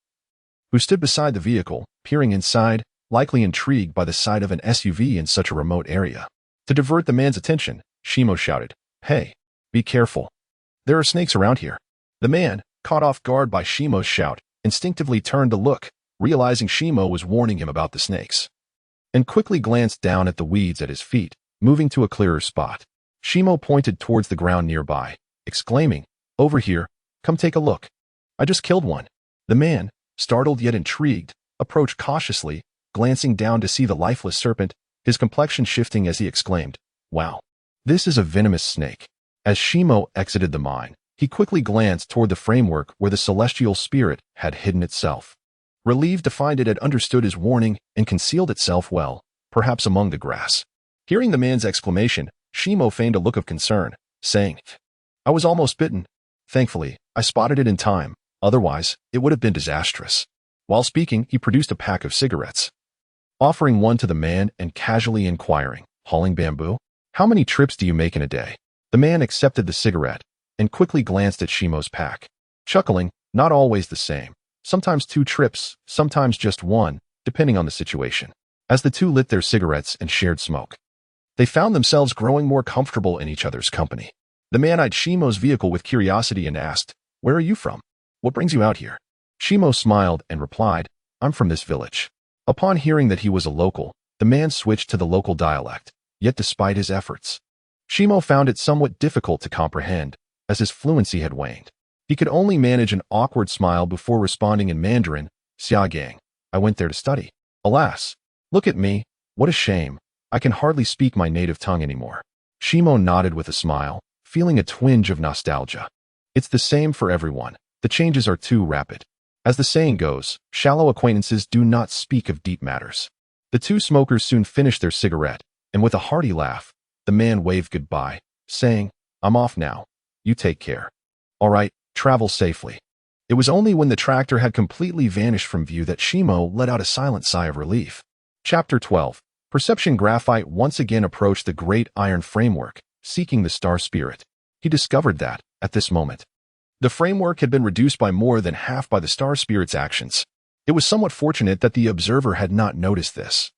who stood beside the vehicle, peering inside, likely intrigued by the sight of an SUV in such a remote area. To divert the man's attention, Shimo shouted, "Hey, be careful. There are snakes around here." The man, caught off guard by Shimo's shout, instinctively turned to look, realizing Shimo was warning him about the snakes, and quickly glanced down at the weeds at his feet, moving to a clearer spot. Shimo pointed towards the ground nearby, exclaiming, "Over here, come take a look. I just killed one." The man, startled yet intrigued, approached cautiously, glancing down to see the lifeless serpent, his complexion shifting as he exclaimed, "Wow, this is a venomous snake." As Shimo exited the mine, he quickly glanced toward the framework where the celestial spirit had hidden itself, relieved to find it had understood his warning and concealed itself well, perhaps among the grass. Hearing the man's exclamation, Shimo feigned a look of concern, saying, "I was almost bitten. Thankfully, I spotted it in time, Otherwise, it would have been disastrous. While speaking, he produced a pack of cigarettes, offering one to the man and casually inquiring, "Hauling bamboo? How many trips do you make in a day?" The man accepted the cigarette and quickly glanced at Shimo's pack, chuckling, "Not always the same. Sometimes 2 trips, sometimes just 1, depending on the situation." As the two lit their cigarettes and shared smoke, they found themselves growing more comfortable in each other's company. The man eyed Shimo's vehicle with curiosity and asked, "Where are you from? What brings you out here?" Shimo smiled and replied, "I'm from this village." Upon hearing that he was a local, the man switched to the local dialect, yet despite his efforts, Shimo found it somewhat difficult to comprehend, as his fluency had waned. He could only manage an awkward smile before responding in Mandarin, "Xia gang, I went there to study. Alas, look at me, what a shame, I can hardly speak my native tongue anymore." Shimo nodded with a smile, feeling a twinge of nostalgia. It's the same for everyone, the changes are too rapid. As the saying goes, shallow acquaintances do not speak of deep matters. The two smokers soon finished their cigarette, and with a hearty laugh, the man waved goodbye, saying, "I'm off now. You take care. All right, travel safely." It was only when the tractor had completely vanished from view that Shimo let out a silent sigh of relief. Chapter 12. Perception. Graphite once again approached the great iron framework, seeking the star spirit. He discovered that, at this moment, the framework had been reduced by more than half by the star spirit's actions. It was somewhat fortunate that the observer had not noticed this,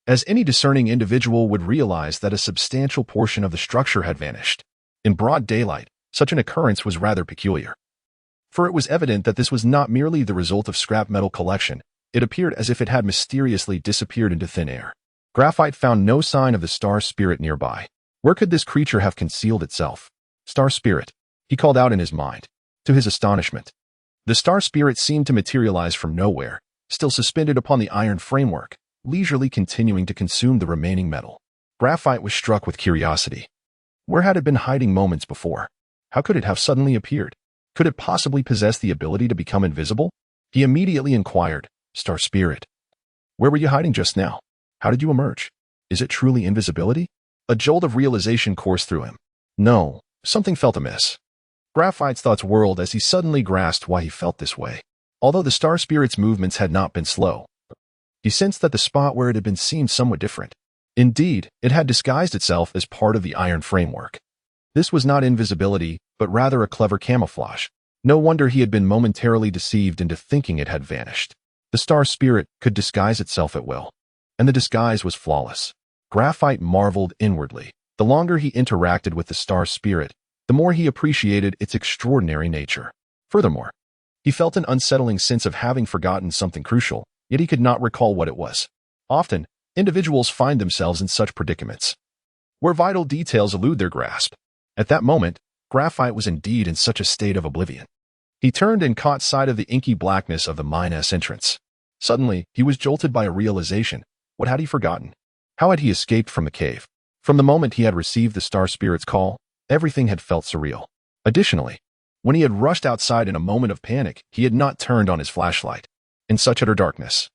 as any discerning individual would realize that a substantial portion of the structure had vanished. In broad daylight, such an occurrence was rather peculiar, for it was evident that this was not merely the result of scrap metal collection. It appeared as if it had mysteriously disappeared into thin air. Graphite found no sign of the star spirit nearby. Where could this creature have concealed itself? "Star spirit," he called out in his mind. To his astonishment, the star spirit seemed to materialize from nowhere, still suspended upon the iron framework, leisurely continuing to consume the remaining metal. Graphite was struck with curiosity. Where had it been hiding moments before? How could it have suddenly appeared? Could it possibly possess the ability to become invisible? He immediately inquired, "Star spirit, where were you hiding just now? How did you emerge? Is it truly invisibility?" A jolt of realization coursed through him. No, something felt amiss. Graphite's thoughts whirled as he suddenly grasped why he felt this way. Although the star spirit's movements had not been slow, he sensed that the spot where it had been seemed somewhat different. Indeed, it had disguised itself as part of the iron framework. This was not invisibility, but rather a clever camouflage. No wonder he had been momentarily deceived into thinking it had vanished. The star spirit could disguise itself at will, and the disguise was flawless. Graphite marveled inwardly. The longer he interacted with the star spirit, the more he appreciated its extraordinary nature. Furthermore, he felt an unsettling sense of having forgotten something crucial, yet he could not recall what it was. Often, individuals find themselves in such predicaments, where vital details elude their grasp. At that moment, Graphite was indeed in such a state of oblivion. He turned and caught sight of the inky blackness of the mine's entrance. Suddenly, he was jolted by a realization. What had he forgotten? How had he escaped from the cave? From the moment he had received the star spirit's call, everything had felt surreal. Additionally, when he had rushed outside in a moment of panic, he had not turned on his flashlight. In such utter darkness,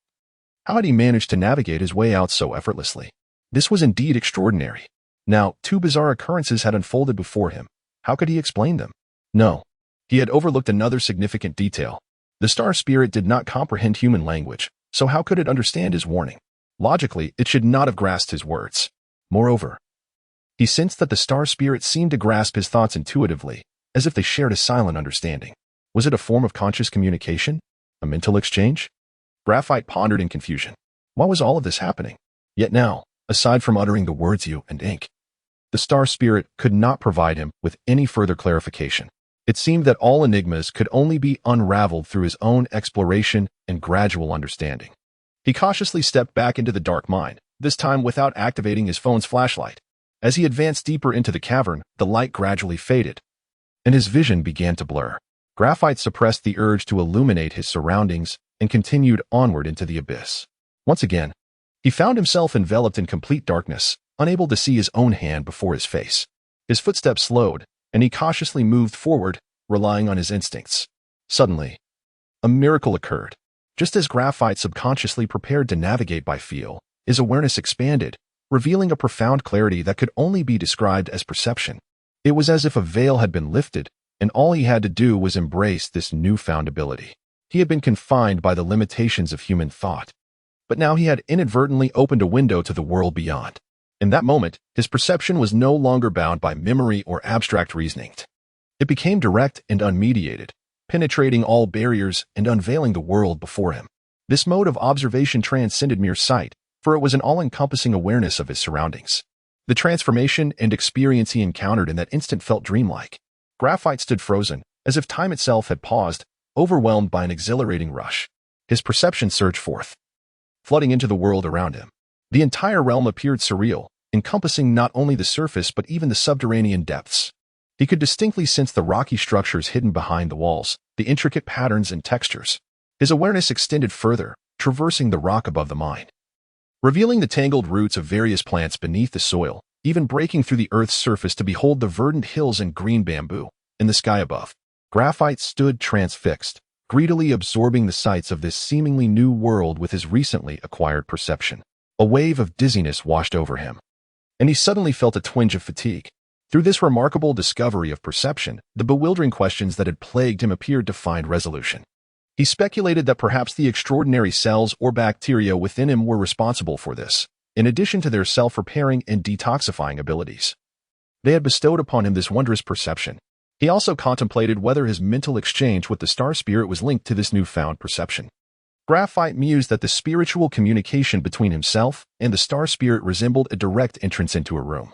how had he managed to navigate his way out so effortlessly? This was indeed extraordinary. Now, 2 bizarre occurrences had unfolded before him. How could he explain them? No. He had overlooked another significant detail. The star spirit did not comprehend human language, so how could it understand his warning? Logically, it should not have grasped his words. Moreover, he sensed that the star spirit seemed to grasp his thoughts intuitively, as if they shared a silent understanding. Was it a form of conscious communication? A mental exchange? Graphite pondered in confusion. Why was all of this happening? Yet now, aside from uttering the words "you" and "ink," the star spirit could not provide him with any further clarification. It seemed that all enigmas could only be unraveled through his own exploration and gradual understanding. He cautiously stepped back into the dark mine, this time without activating his phone's flashlight. As he advanced deeper into the cavern, the light gradually faded, and his vision began to blur. Graphite suppressed the urge to illuminate his surroundings and continued onward into the abyss. Once again, he found himself enveloped in complete darkness, unable to see his own hand before his face. His footsteps slowed, and he cautiously moved forward, relying on his instincts. Suddenly, a miracle occurred. Just as Graphite subconsciously prepared to navigate by feel, his awareness expanded, revealing a profound clarity that could only be described as perception. It was as if a veil had been lifted, and all he had to do was embrace this newfound ability. He had been confined by the limitations of human thought, but now he had inadvertently opened a window to the world beyond. In that moment, his perception was no longer bound by memory or abstract reasoning. It became direct and unmediated, penetrating all barriers and unveiling the world before him. This mode of observation transcended mere sight, for it was an all-encompassing awareness of his surroundings. The transformation and experience he encountered in that instant felt dreamlike. Graphite stood frozen, as if time itself had paused, overwhelmed by an exhilarating rush. His perception surged forth, flooding into the world around him. The entire realm appeared surreal, encompassing not only the surface but even the subterranean depths. He could distinctly sense the rocky structures hidden behind the walls, the intricate patterns and textures. His awareness extended further, traversing the rock above the mine, revealing the tangled roots of various plants beneath the soil, even breaking through the earth's surface to behold the verdant hills and green bamboo. In the sky above, Graphite stood transfixed, greedily absorbing the sights of this seemingly new world with his recently acquired perception. A wave of dizziness washed over him, and he suddenly felt a twinge of fatigue. Through this remarkable discovery of perception, the bewildering questions that had plagued him appeared to find resolution. He speculated that perhaps the extraordinary cells or bacteria within him were responsible for this, in addition to their self-repairing and detoxifying abilities. They had bestowed upon him this wondrous perception. He also contemplated whether his mental exchange with the star spirit was linked to this newfound perception. Graphite mused that the spiritual communication between himself and the star spirit resembled a direct entrance into a room.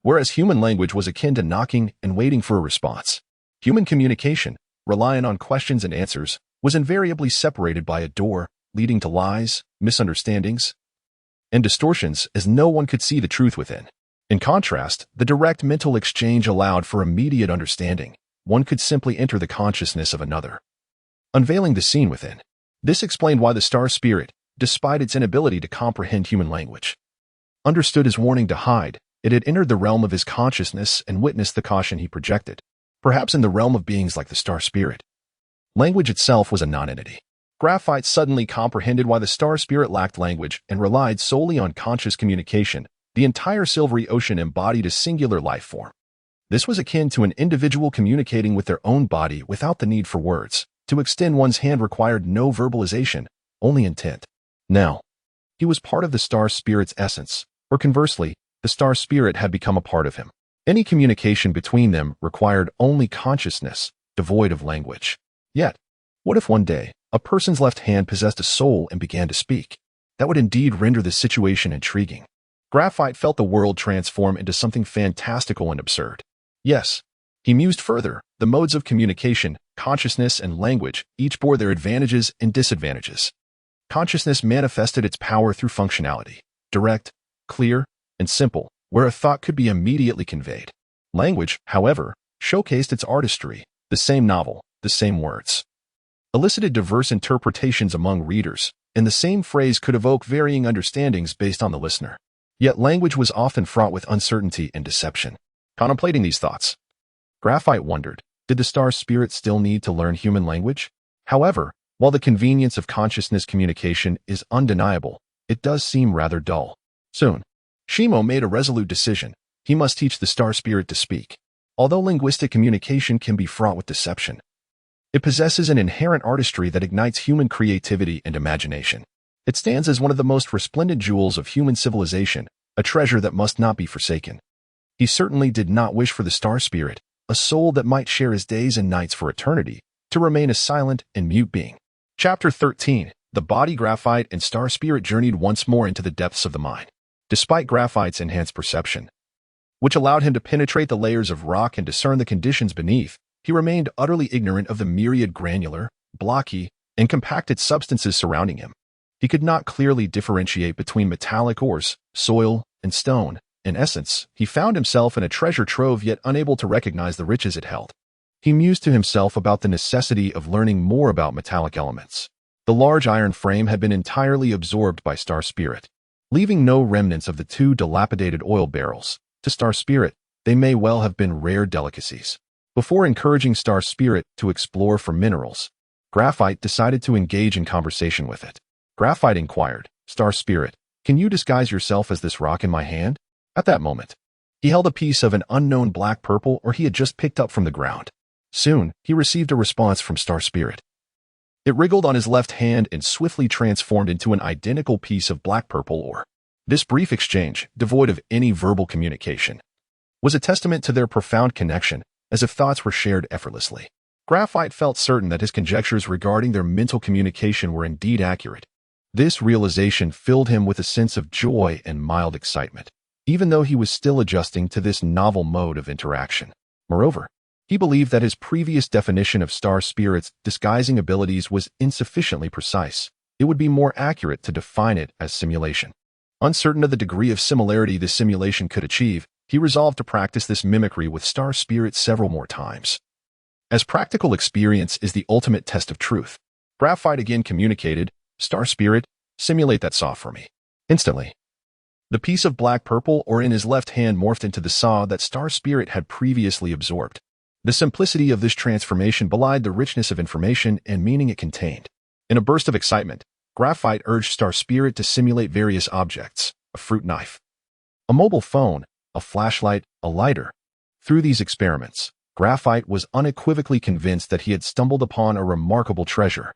Whereas human language was akin to knocking and waiting for a response, human communication, relying on questions and answers, was invariably separated by a door, leading to lies, misunderstandings, and distortions as no one could see the truth within. In contrast, the direct mental exchange allowed for immediate understanding. One could simply enter the consciousness of another, unveiling the scene within. This explained why the star spirit, despite its inability to comprehend human language, understood his warning to hide. It had entered the realm of his consciousness and witnessed the caution he projected. Perhaps in the realm of beings like the star spirit, language itself was a non-entity. Graphite suddenly comprehended why the star spirit lacked language and relied solely on conscious communication. The entire silvery ocean embodied a singular life form. This was akin to an individual communicating with their own body without the need for words. To extend one's hand required no verbalization, only intent. Now, he was part of the star spirit's essence, or conversely, the star spirit had become a part of him. Any communication between them required only consciousness, devoid of language. Yet, what if one day, a person's left hand possessed a soul and began to speak? That would indeed render the situation intriguing. Graphite felt the world transform into something fantastical and absurd. Yes, he mused further, the modes of communication, consciousness and language, each bore their advantages and disadvantages. Consciousness manifested its power through functionality, direct, clear, and simple, where a thought could be immediately conveyed. Language, however, showcased its artistry. The same novel, the same words, elicited diverse interpretations among readers, and the same phrase could evoke varying understandings based on the listener. Yet language was often fraught with uncertainty and deception. Contemplating these thoughts, Graphite wondered, did the star spirit still need to learn human language? However, while the convenience of consciousness communication is undeniable, it does seem rather dull. Soon, Shimo made a resolute decision. He must teach the star spirit to speak. Although linguistic communication can be fraught with deception, it possesses an inherent artistry that ignites human creativity and imagination. It stands as one of the most resplendent jewels of human civilization, a treasure that must not be forsaken. He certainly did not wish for the star spirit, a soul that might share his days and nights for eternity, to remain a silent and mute being. Chapter 13. The body Graphite and star spirit journeyed once more into the depths of the mine. Despite Graphite's enhanced perception, which allowed him to penetrate the layers of rock and discern the conditions beneath, he remained utterly ignorant of the myriad granular, blocky, and compacted substances surrounding him. He could not clearly differentiate between metallic ores, soil, and stone. In essence, he found himself in a treasure trove yet unable to recognize the riches it held. He mused to himself about the necessity of learning more about metallic elements. The large iron frame had been entirely absorbed by Star Spirit, leaving no remnants of the two dilapidated oil barrels. To Star Spirit, they may well have been rare delicacies. Before encouraging Star Spirit to explore for minerals, Graphite decided to engage in conversation with it. Graphite inquired, "Star Spirit, can you disguise yourself as this rock in my hand?" At that moment, he held a piece of an unknown black purple or he had just picked up from the ground. Soon, he received a response from Star Spirit. It wriggled on his left hand and swiftly transformed into an identical piece of black-purple ore. This brief exchange, devoid of any verbal communication, was a testament to their profound connection, as if thoughts were shared effortlessly. Graphite felt certain that his conjectures regarding their mental communication were indeed accurate. This realization filled him with a sense of joy and mild excitement, even though he was still adjusting to this novel mode of interaction. Moreover, he believed that his previous definition of Star Spirit's disguising abilities was insufficiently precise. It would be more accurate to define it as simulation. Uncertain of the degree of similarity this simulation could achieve, he resolved to practice this mimicry with Star Spirit several more times. As practical experience is the ultimate test of truth, Graphite again communicated, "Star Spirit, simulate that saw for me." Instantly, the piece of black-purple ore in his left hand morphed into the saw that Star Spirit had previously absorbed. The simplicity of this transformation belied the richness of information and meaning it contained. In a burst of excitement, Graphite urged Star Spirit to simulate various objects: a fruit knife, a mobile phone, a flashlight, a lighter. Through these experiments, Graphite was unequivocally convinced that he had stumbled upon a remarkable treasure.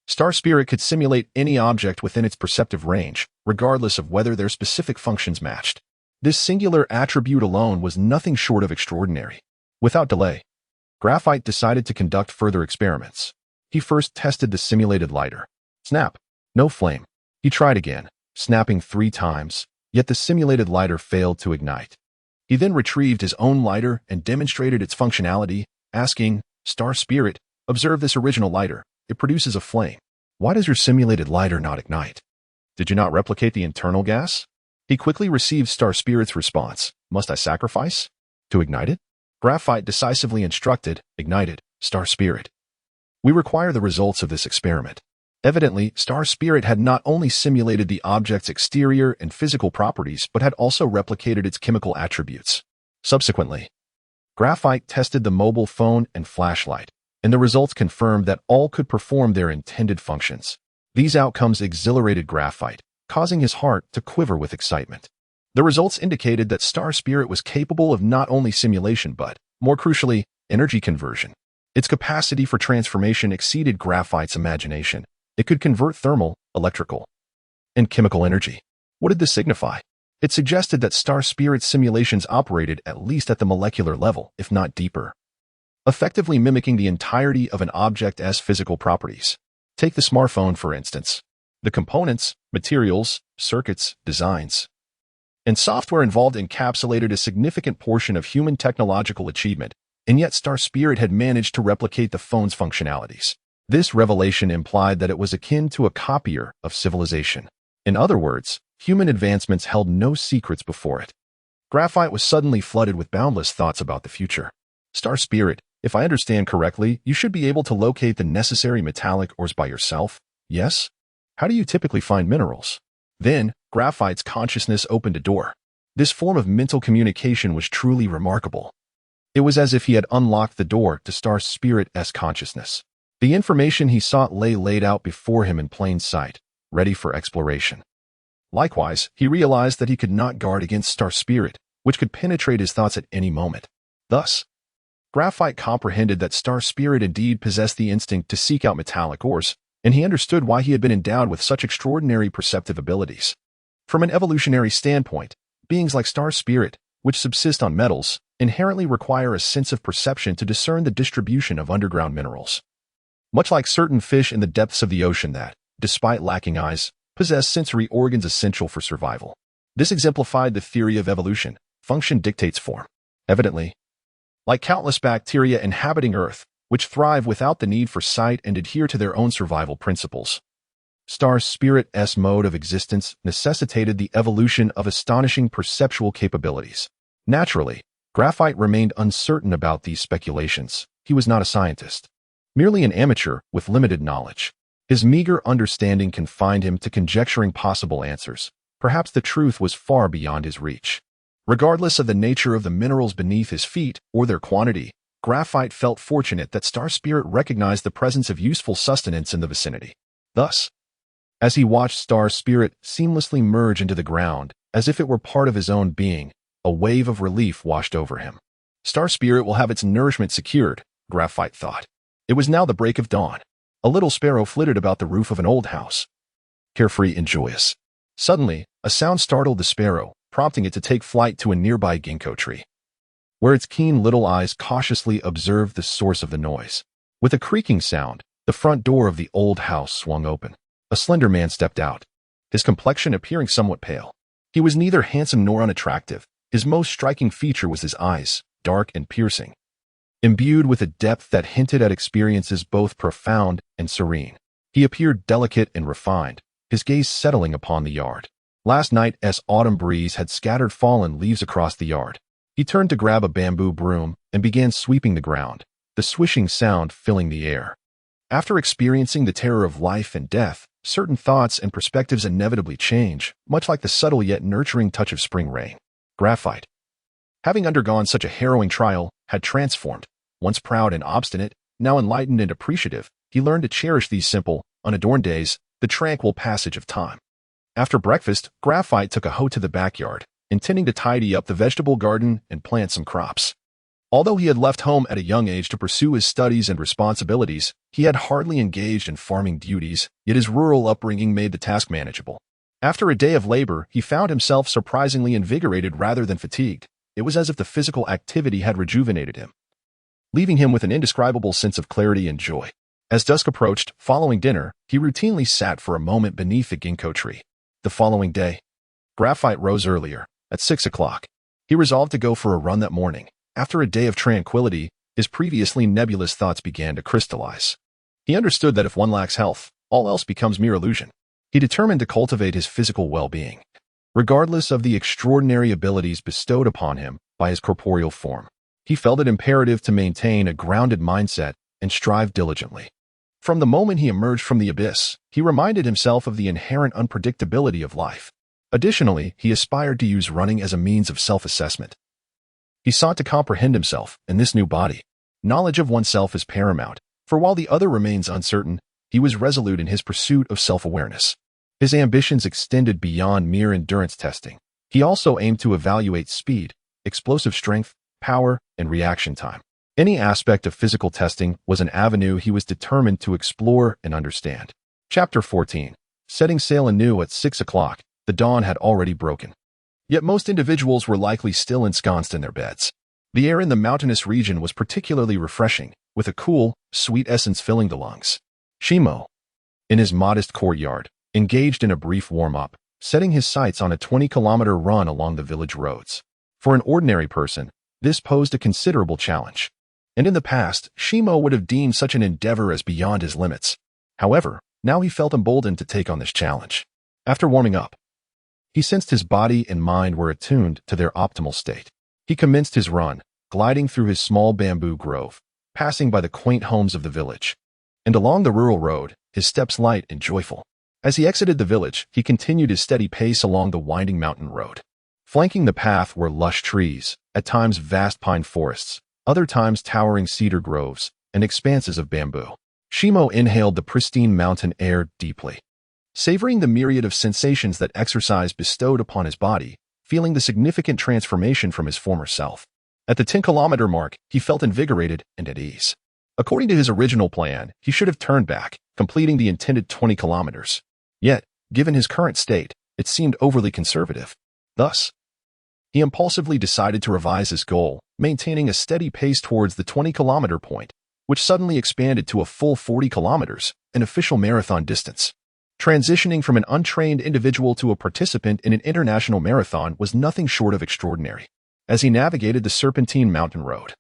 Star Spirit could simulate any object within its perceptive range, regardless of whether their specific functions matched. This singular attribute alone was nothing short of extraordinary. Without delay, Graphite decided to conduct further experiments. He first tested the simulated lighter. Snap! No flame. He tried again, snapping 3 times, yet the simulated lighter failed to ignite. He then retrieved his own lighter and demonstrated its functionality, asking, "Star Spirit, observe this original lighter. It produces a flame. Why does your simulated lighter not ignite? Did you not replicate the internal gas?" He quickly received Star Spirit's response, "Must I sacrifice to ignite it?" Graphite decisively instructed, "Ignite it, Star Spirit. We require the results of this experiment." Evidently, Star Spirit had not only simulated the object's exterior and physical properties, but had also replicated its chemical attributes. Subsequently, Graphite tested the mobile phone and flashlight, and the results confirmed that all could perform their intended functions. These outcomes exhilarated Graphite, causing his heart to quiver with excitement. The results indicated that Star Spirit was capable of not only simulation but, more crucially, energy conversion. Its capacity for transformation exceeded Graphite's imagination. It could convert thermal, electrical, and chemical energy. What did this signify? It suggested that Star Spirit's simulations operated at least at the molecular level, if not deeper, effectively mimicking the entirety of an object's physical properties. Take the smartphone, for instance. The components, materials, circuits, designs, and software involved encapsulated a significant portion of human technological achievement, and yet Star Spirit had managed to replicate the phone's functionalities. This revelation implied that it was akin to a copier of civilization. In other words, human advancements held no secrets before it. Graphite was suddenly flooded with boundless thoughts about the future. "Star Spirit, if I understand correctly, you should be able to locate the necessary metallic ores by yourself, yes? How do you typically find minerals?" Then, Graphite's consciousness opened a door. This form of mental communication was truly remarkable. It was as if he had unlocked the door to Star Spirit's consciousness. The information he sought lay laid out before him in plain sight, ready for exploration. Likewise, he realized that he could not guard against Star Spirit, which could penetrate his thoughts at any moment. Thus, Graphite comprehended that Star Spirit indeed possessed the instinct to seek out metallic ores, and he understood why he had been endowed with such extraordinary perceptive abilities. From an evolutionary standpoint, beings like Star Spirit, which subsist on metals, inherently require a sense of perception to discern the distribution of underground minerals. Much like certain fish in the depths of the ocean that, despite lacking eyes, possess sensory organs essential for survival. This exemplified the theory of evolution: function dictates form. Evidently, like countless bacteria inhabiting Earth, which thrive without the need for sight and adhere to their own survival principles, Star Spirit's mode of existence necessitated the evolution of astonishing perceptual capabilities. Naturally, Graphite remained uncertain about these speculations. He was not a scientist, merely an amateur with limited knowledge. His meager understanding confined him to conjecturing possible answers. Perhaps the truth was far beyond his reach. Regardless of the nature of the minerals beneath his feet or their quantity, Graphite felt fortunate that Star Spirit recognized the presence of useful sustenance in the vicinity. Thus, as he watched Star Spirit seamlessly merge into the ground, as if it were part of his own being, a wave of relief washed over him. Star Spirit will have its nourishment secured, Graphite thought. It was now the break of dawn. A little sparrow flitted about the roof of an old house, carefree and joyous. Suddenly, a sound startled the sparrow, prompting it to take flight to a nearby ginkgo tree, where its keen little eyes cautiously observed the source of the noise. With a creaking sound, the front door of the old house swung open. A slender man stepped out, his complexion appearing somewhat pale. He was neither handsome nor unattractive. His most striking feature was his eyes, dark and piercing, imbued with a depth that hinted at experiences both profound and serene. He appeared delicate and refined, his gaze settling upon the yard. Last night's autumn breeze had scattered fallen leaves across the yard. He turned to grab a bamboo broom and began sweeping the ground, the swishing sound filling the air. After experiencing the terror of life and death, certain thoughts and perspectives inevitably change, much like the subtle yet nurturing touch of spring rain. Graphite, having undergone such a harrowing trial, had transformed. Once proud and obstinate, now enlightened and appreciative, he learned to cherish these simple, unadorned days, the tranquil passage of time. After breakfast, Graphite took a hoe to the backyard, intending to tidy up the vegetable garden and plant some crops. Although he had left home at a young age to pursue his studies and responsibilities, he had hardly engaged in farming duties, yet his rural upbringing made the task manageable. After a day of labor, he found himself surprisingly invigorated rather than fatigued. It was as if the physical activity had rejuvenated him, leaving him with an indescribable sense of clarity and joy. As dusk approached, following dinner, he routinely sat for a moment beneath the ginkgo tree. The following day, Graphite rose earlier, at 6 o'clock. He resolved to go for a run that morning. After a day of tranquility, his previously nebulous thoughts began to crystallize. He understood that if one lacks health, all else becomes mere illusion. He determined to cultivate his physical well-being, regardless of the extraordinary abilities bestowed upon him by his corporeal form. He felt it imperative to maintain a grounded mindset and strive diligently. From the moment he emerged from the abyss, he reminded himself of the inherent unpredictability of life. Additionally, he aspired to use running as a means of self-assessment. He sought to comprehend himself in this new body. Knowledge of oneself is paramount, for while the other remains uncertain, he was resolute in his pursuit of self-awareness. His ambitions extended beyond mere endurance testing. He also aimed to evaluate speed, explosive strength, power, and reaction time. Any aspect of physical testing was an avenue he was determined to explore and understand. Chapter 14. Setting sail anew at 6 o'clock, the dawn had already broken. Yet most individuals were likely still ensconced in their beds. The air in the mountainous region was particularly refreshing, with a cool, sweet essence filling the lungs. Shimo, in his modest courtyard, engaged in a brief warm-up, setting his sights on a 20-kilometer run along the village roads. For an ordinary person, this posed a considerable challenge, and in the past, Shimo would have deemed such an endeavor as beyond his limits. However, now he felt emboldened to take on this challenge. After warming up, he sensed his body and mind were attuned to their optimal state. He commenced his run, gliding through his small bamboo grove, passing by the quaint homes of the village, and along the rural road, his steps light and joyful. As he exited the village, he continued his steady pace along the winding mountain road. Flanking the path were lush trees, at times vast pine forests, other times towering cedar groves, and expanses of bamboo. Shimo inhaled the pristine mountain air deeply, savoring the myriad of sensations that exercise bestowed upon his body, feeling the significant transformation from his former self. At the 10-kilometer mark, he felt invigorated and at ease. According to his original plan, he should have turned back, completing the intended 20 kilometers. Yet, given his current state, it seemed overly conservative. Thus, he impulsively decided to revise his goal, maintaining a steady pace towards the 20-kilometer point, which suddenly expanded to a full 40 kilometers, an official marathon distance. Transitioning from an untrained individual to a participant in an international marathon was nothing short of extraordinary. As he navigated the serpentine mountain road,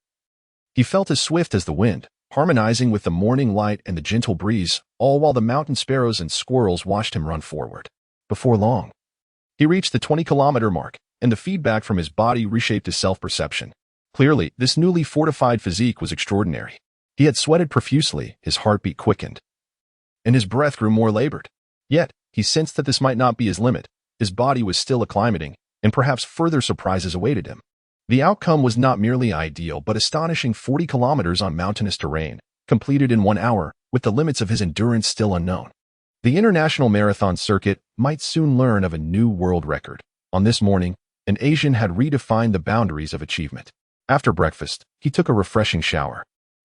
he felt as swift as the wind, harmonizing with the morning light and the gentle breeze, all while the mountain sparrows and squirrels watched him run forward. Before long, he reached the 20-kilometer mark, and the feedback from his body reshaped his self-perception. Clearly, this newly fortified physique was extraordinary. He had sweated profusely, his heartbeat quickened, and his breath grew more labored. Yet, he sensed that this might not be his limit. His body was still acclimating, and perhaps further surprises awaited him. The outcome was not merely ideal but astonishing: 40 kilometers on mountainous terrain, completed in 1 hour, with the limits of his endurance still unknown. The international marathon circuit might soon learn of a new world record. On this morning, an Asian had redefined the boundaries of achievement. After breakfast, he took a refreshing shower,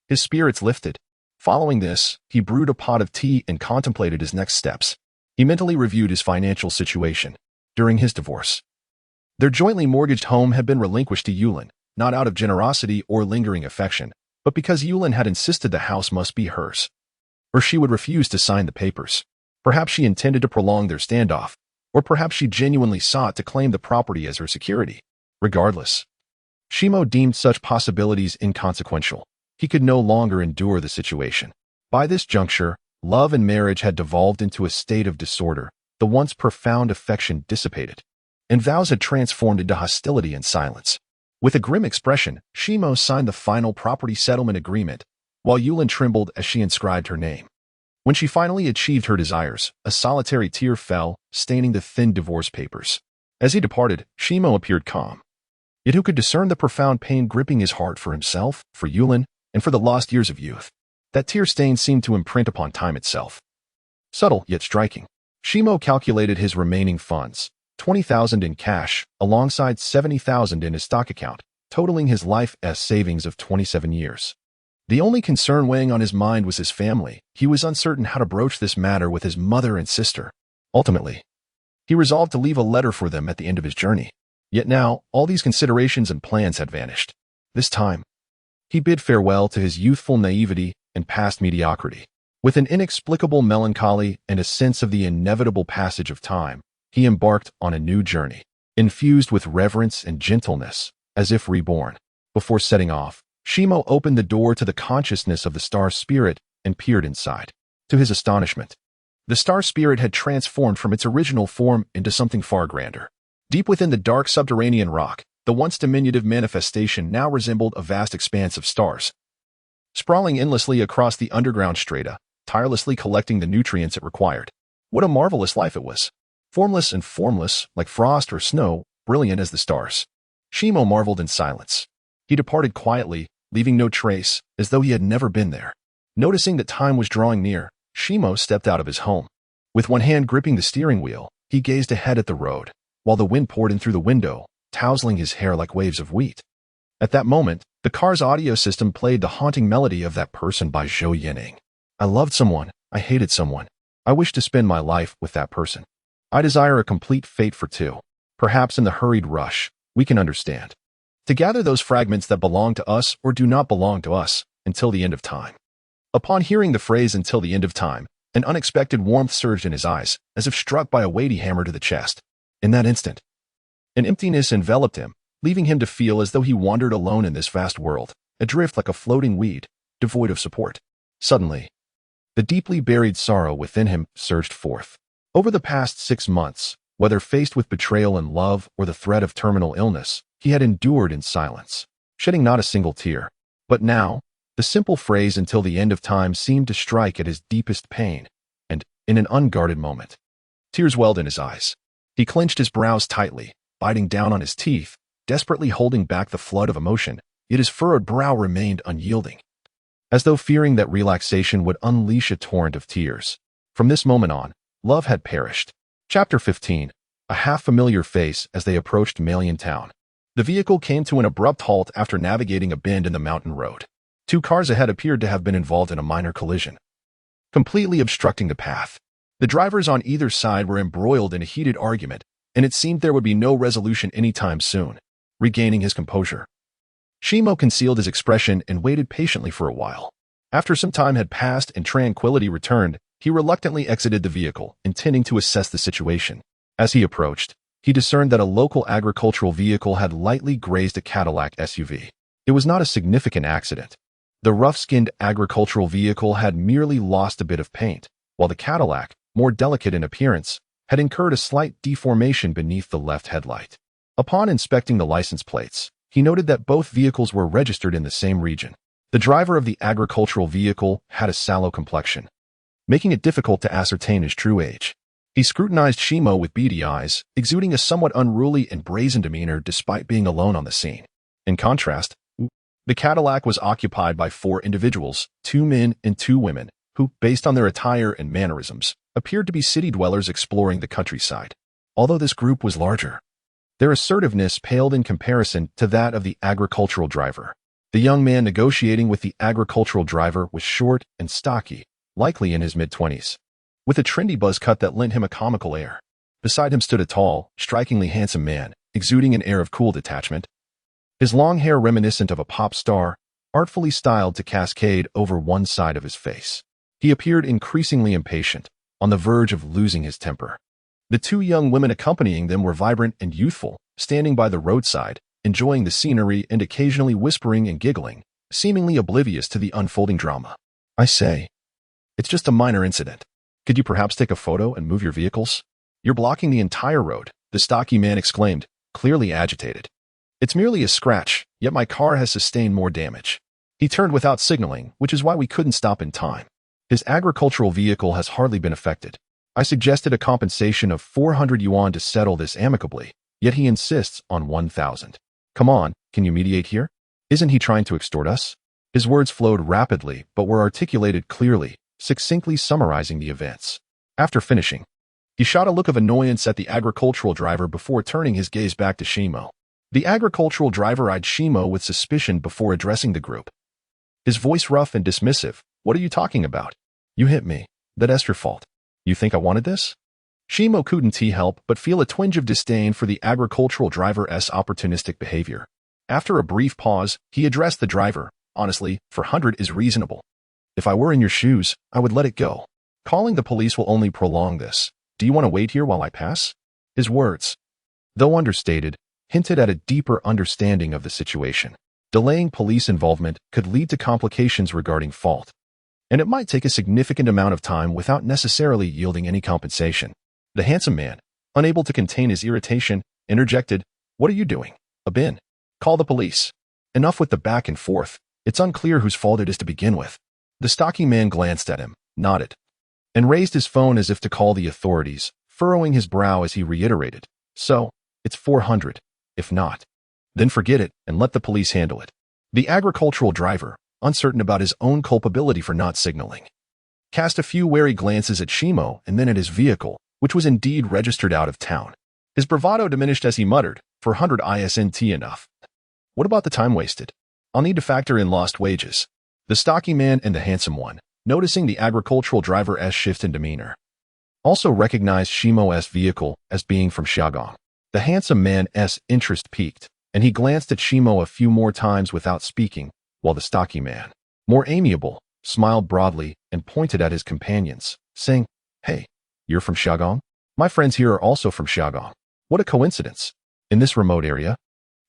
His spirits lifted. Following this, he brewed a pot of tea and contemplated his next steps. He mentally reviewed his financial situation. During his divorce, their jointly mortgaged home had been relinquished to Yulin, not out of generosity or lingering affection, but because Yulin had insisted the house must be hers, or she would refuse to sign the papers. Perhaps she intended to prolong their standoff, or perhaps she genuinely sought to claim the property as her security. Regardless, Shimo deemed such possibilities inconsequential. He could no longer endure the situation. By this juncture, love and marriage had devolved into a state of disorder. The once profound affection dissipated, and vows had transformed into hostility and silence. With a grim expression, Shimo signed the final property settlement agreement, while Yulin trembled as she inscribed her name. When she finally achieved her desires, a solitary tear fell, staining the thin divorce papers. As he departed, Shimo appeared calm. Yet who could discern the profound pain gripping his heart for himself, for Yulin, and for the lost years of youth? That tear stain seemed to imprint upon time itself. Subtle, yet striking. Shimo calculated his remaining funds, 20,000 in cash, alongside 70,000 in his stock account, totaling his life savings of 27 years. The only concern weighing on his mind was his family. He was uncertain how to broach this matter with his mother and sister. Ultimately, he resolved to leave a letter for them at the end of his journey. Yet now, all these considerations and plans had vanished. This time, he bid farewell to his youthful naivety and past mediocrity. With an inexplicable melancholy and a sense of the inevitable passage of time, he embarked on a new journey, infused with reverence and gentleness, as if reborn. Before setting off, Shimo opened the door to the consciousness of the star spirit and peered inside. To his astonishment, the star spirit had transformed from its original form into something far grander. Deep within the dark subterranean rock, the once diminutive manifestation now resembled a vast expanse of stars, sprawling endlessly across the underground strata, tirelessly collecting the nutrients it required. What a marvelous life it was! Formless and formless, like frost or snow, brilliant as the stars. Shimo marveled in silence. He departed quietly, leaving no trace, as though he had never been there. Noticing that time was drawing near, Shimo stepped out of his home. With one hand gripping the steering wheel, he gazed ahead at the road, while the wind poured in through the window, tousling his hair like waves of wheat. At that moment, the car's audio system played the haunting melody of That Person by Zhou Yanning. I loved someone, I hated someone. I wish to spend my life with that person. I desire a complete fate for two. Perhaps in the hurried rush, we can understand. To gather those fragments that belong to us or do not belong to us, until the end of time. Upon hearing the phrase until the end of time, an unexpected warmth surged in his eyes, as if struck by a weighty hammer to the chest. In that instant, an emptiness enveloped him, leaving him to feel as though he wandered alone in this vast world, adrift like a floating weed, devoid of support. Suddenly, the deeply buried sorrow within him surged forth. Over the past 6 months, whether faced with betrayal in love or the threat of terminal illness, he had endured in silence, shedding not a single tear. But now, the simple phrase until the end of time seemed to strike at his deepest pain, and, in an unguarded moment, tears welled in his eyes. He clenched his brows tightly, biting down on his teeth, desperately holding back the flood of emotion, yet his furrowed brow remained unyielding, as though fearing that relaxation would unleash a torrent of tears. From this moment on, love had perished. Chapter 15. A half-familiar face as they approached Malian Town. The vehicle came to an abrupt halt after navigating a bend in the mountain road. 2 cars ahead appeared to have been involved in a minor collision, completely obstructing the path. The drivers on either side were embroiled in a heated argument, and it seemed there would be no resolution anytime soon. Regaining his composure, Shimo concealed his expression and waited patiently for a while. After some time had passed and tranquility returned, he reluctantly exited the vehicle, intending to assess the situation. As he approached, he discerned that a local agricultural vehicle had lightly grazed a Cadillac SUV. It was not a significant accident. The rough-skinned agricultural vehicle had merely lost a bit of paint, while the Cadillac, more delicate in appearance, had incurred a slight deformation beneath the left headlight. Upon inspecting the license plates, he noted that both vehicles were registered in the same region. The driver of the agricultural vehicle had a sallow complexion, making it difficult to ascertain his true age. He scrutinized Shimo with beady eyes, exuding a somewhat unruly and brazen demeanor despite being alone on the scene. In contrast, the Cadillac was occupied by 4 individuals, 2 men and 2 women, who, based on their attire and mannerisms, appeared to be city dwellers exploring the countryside. Although this group was larger, their assertiveness paled in comparison to that of the agricultural driver. The young man negotiating with the agricultural driver was short and stocky, likely in his mid-20s, with a trendy buzz cut that lent him a comical air. Beside him stood a tall, strikingly handsome man, exuding an air of cool detachment. His long hair reminiscent of a pop star, artfully styled to cascade over one side of his face. He appeared increasingly impatient, on the verge of losing his temper. The two young women accompanying them were vibrant and youthful, standing by the roadside, enjoying the scenery and occasionally whispering and giggling, seemingly oblivious to the unfolding drama. "I say, it's just a minor incident. Could you perhaps take a photo and move your vehicles? You're blocking the entire road," the stocky man exclaimed, clearly agitated. "It's merely a scratch, yet my car has sustained more damage." He turned without signaling, which is why we couldn't stop in time. His agricultural vehicle has hardly been affected. I suggested a compensation of 400 yuan to settle this amicably, yet he insists on 1,000. "Come on, can you mediate here? Isn't he trying to extort us?" His words flowed rapidly but were articulated clearly, succinctly summarizing the events. After finishing, he shot a look of annoyance at the agricultural driver before turning his gaze back to Shimo. The agricultural driver eyed Shimo with suspicion before addressing the group. His voice rough and dismissive. "What are you talking about? You hit me. That's your fault. You think I wanted this?" Shimo couldn't help but feel a twinge of disdain for the agricultural driver's opportunistic behavior. After a brief pause, he addressed the driver. "Honestly, 400 is reasonable. If I were in your shoes, I would let it go. Calling the police will only prolong this. Do you want to wait here while I pass?" His words, though understated, hinted at a deeper understanding of the situation. Delaying police involvement could lead to complications regarding fault, and it might take a significant amount of time without necessarily yielding any compensation. The handsome man, unable to contain his irritation, interjected, "What are you doing? A bin? Call the police." Enough with the back and forth. It's unclear whose fault it is to begin with. The stocky man glanced at him, nodded, and raised his phone as if to call the authorities, furrowing his brow as he reiterated, "So, it's 400. If not, then forget it and let the police handle it." The agricultural driver, uncertain about his own culpability for not signaling, cast a few wary glances at Shimo and then at his vehicle, which was indeed registered out of town. His bravado diminished as he muttered, 400 isn't enough. What about the time wasted? I'll need to factor in lost wages." The stocky man and the handsome one, noticing the agricultural driver's shift in demeanor, also recognized Shimo's vehicle as being from Xiagang. The handsome man's interest peaked, and he glanced at Shimo a few more times without speaking, while the stocky man, more amiable, smiled broadly and pointed at his companions, saying, "Hey, you're from Xiagang? My friends here are also from Xiagang. What a coincidence. In this remote area?"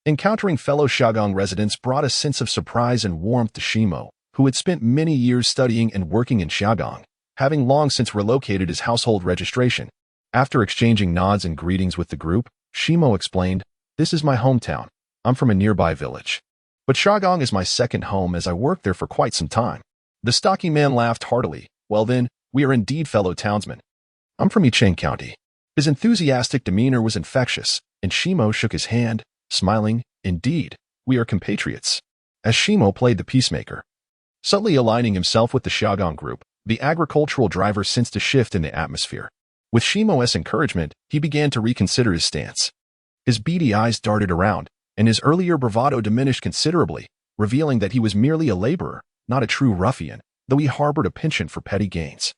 Encountering fellow Xiagang residents brought a sense of surprise and warmth to Shimo, who had spent many years studying and working in Xiagang, having long since relocated his household registration. After exchanging nods and greetings with the group, Shimo explained, "This is my hometown. I'm from a nearby village. But Xiagang is my second home as I worked there for quite some time." The stocky man laughed heartily. "Well then, we are indeed fellow townsmen. I'm from Yicheng County." His enthusiastic demeanor was infectious, and Shimo shook his hand, smiling, "Indeed, we are compatriots." As Shimo played the peacemaker, subtly aligning himself with the Xiagang group, the agricultural driver sensed a shift in the atmosphere. With Shimo's encouragement, he began to reconsider his stance. His beady eyes darted around, and his earlier bravado diminished considerably, revealing that he was merely a laborer, not a true ruffian, though he harbored a penchant for petty gains.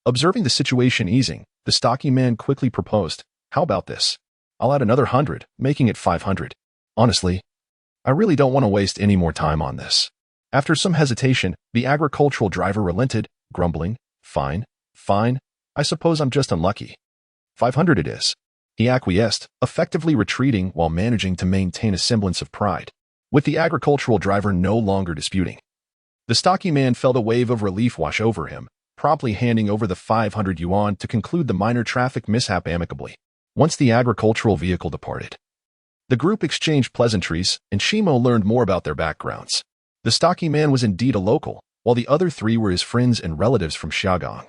Observing the situation easing, the stocky man quickly proposed, "How about this? I'll add another 100, making it 500. Honestly, I really don't want to waste any more time on this." After some hesitation, the agricultural driver relented, grumbling, Fine, I suppose I'm just unlucky. 500 it is." He acquiesced, effectively retreating while managing to maintain a semblance of pride, with the agricultural driver no longer disputing. The stocky man felt a wave of relief wash over him, promptly handing over the 500 yuan to conclude the minor traffic mishap amicably. Once the agricultural vehicle departed, the group exchanged pleasantries, and Shimo learned more about their backgrounds. The stocky man was indeed a local, while the other three were his friends and relatives from Xiagang,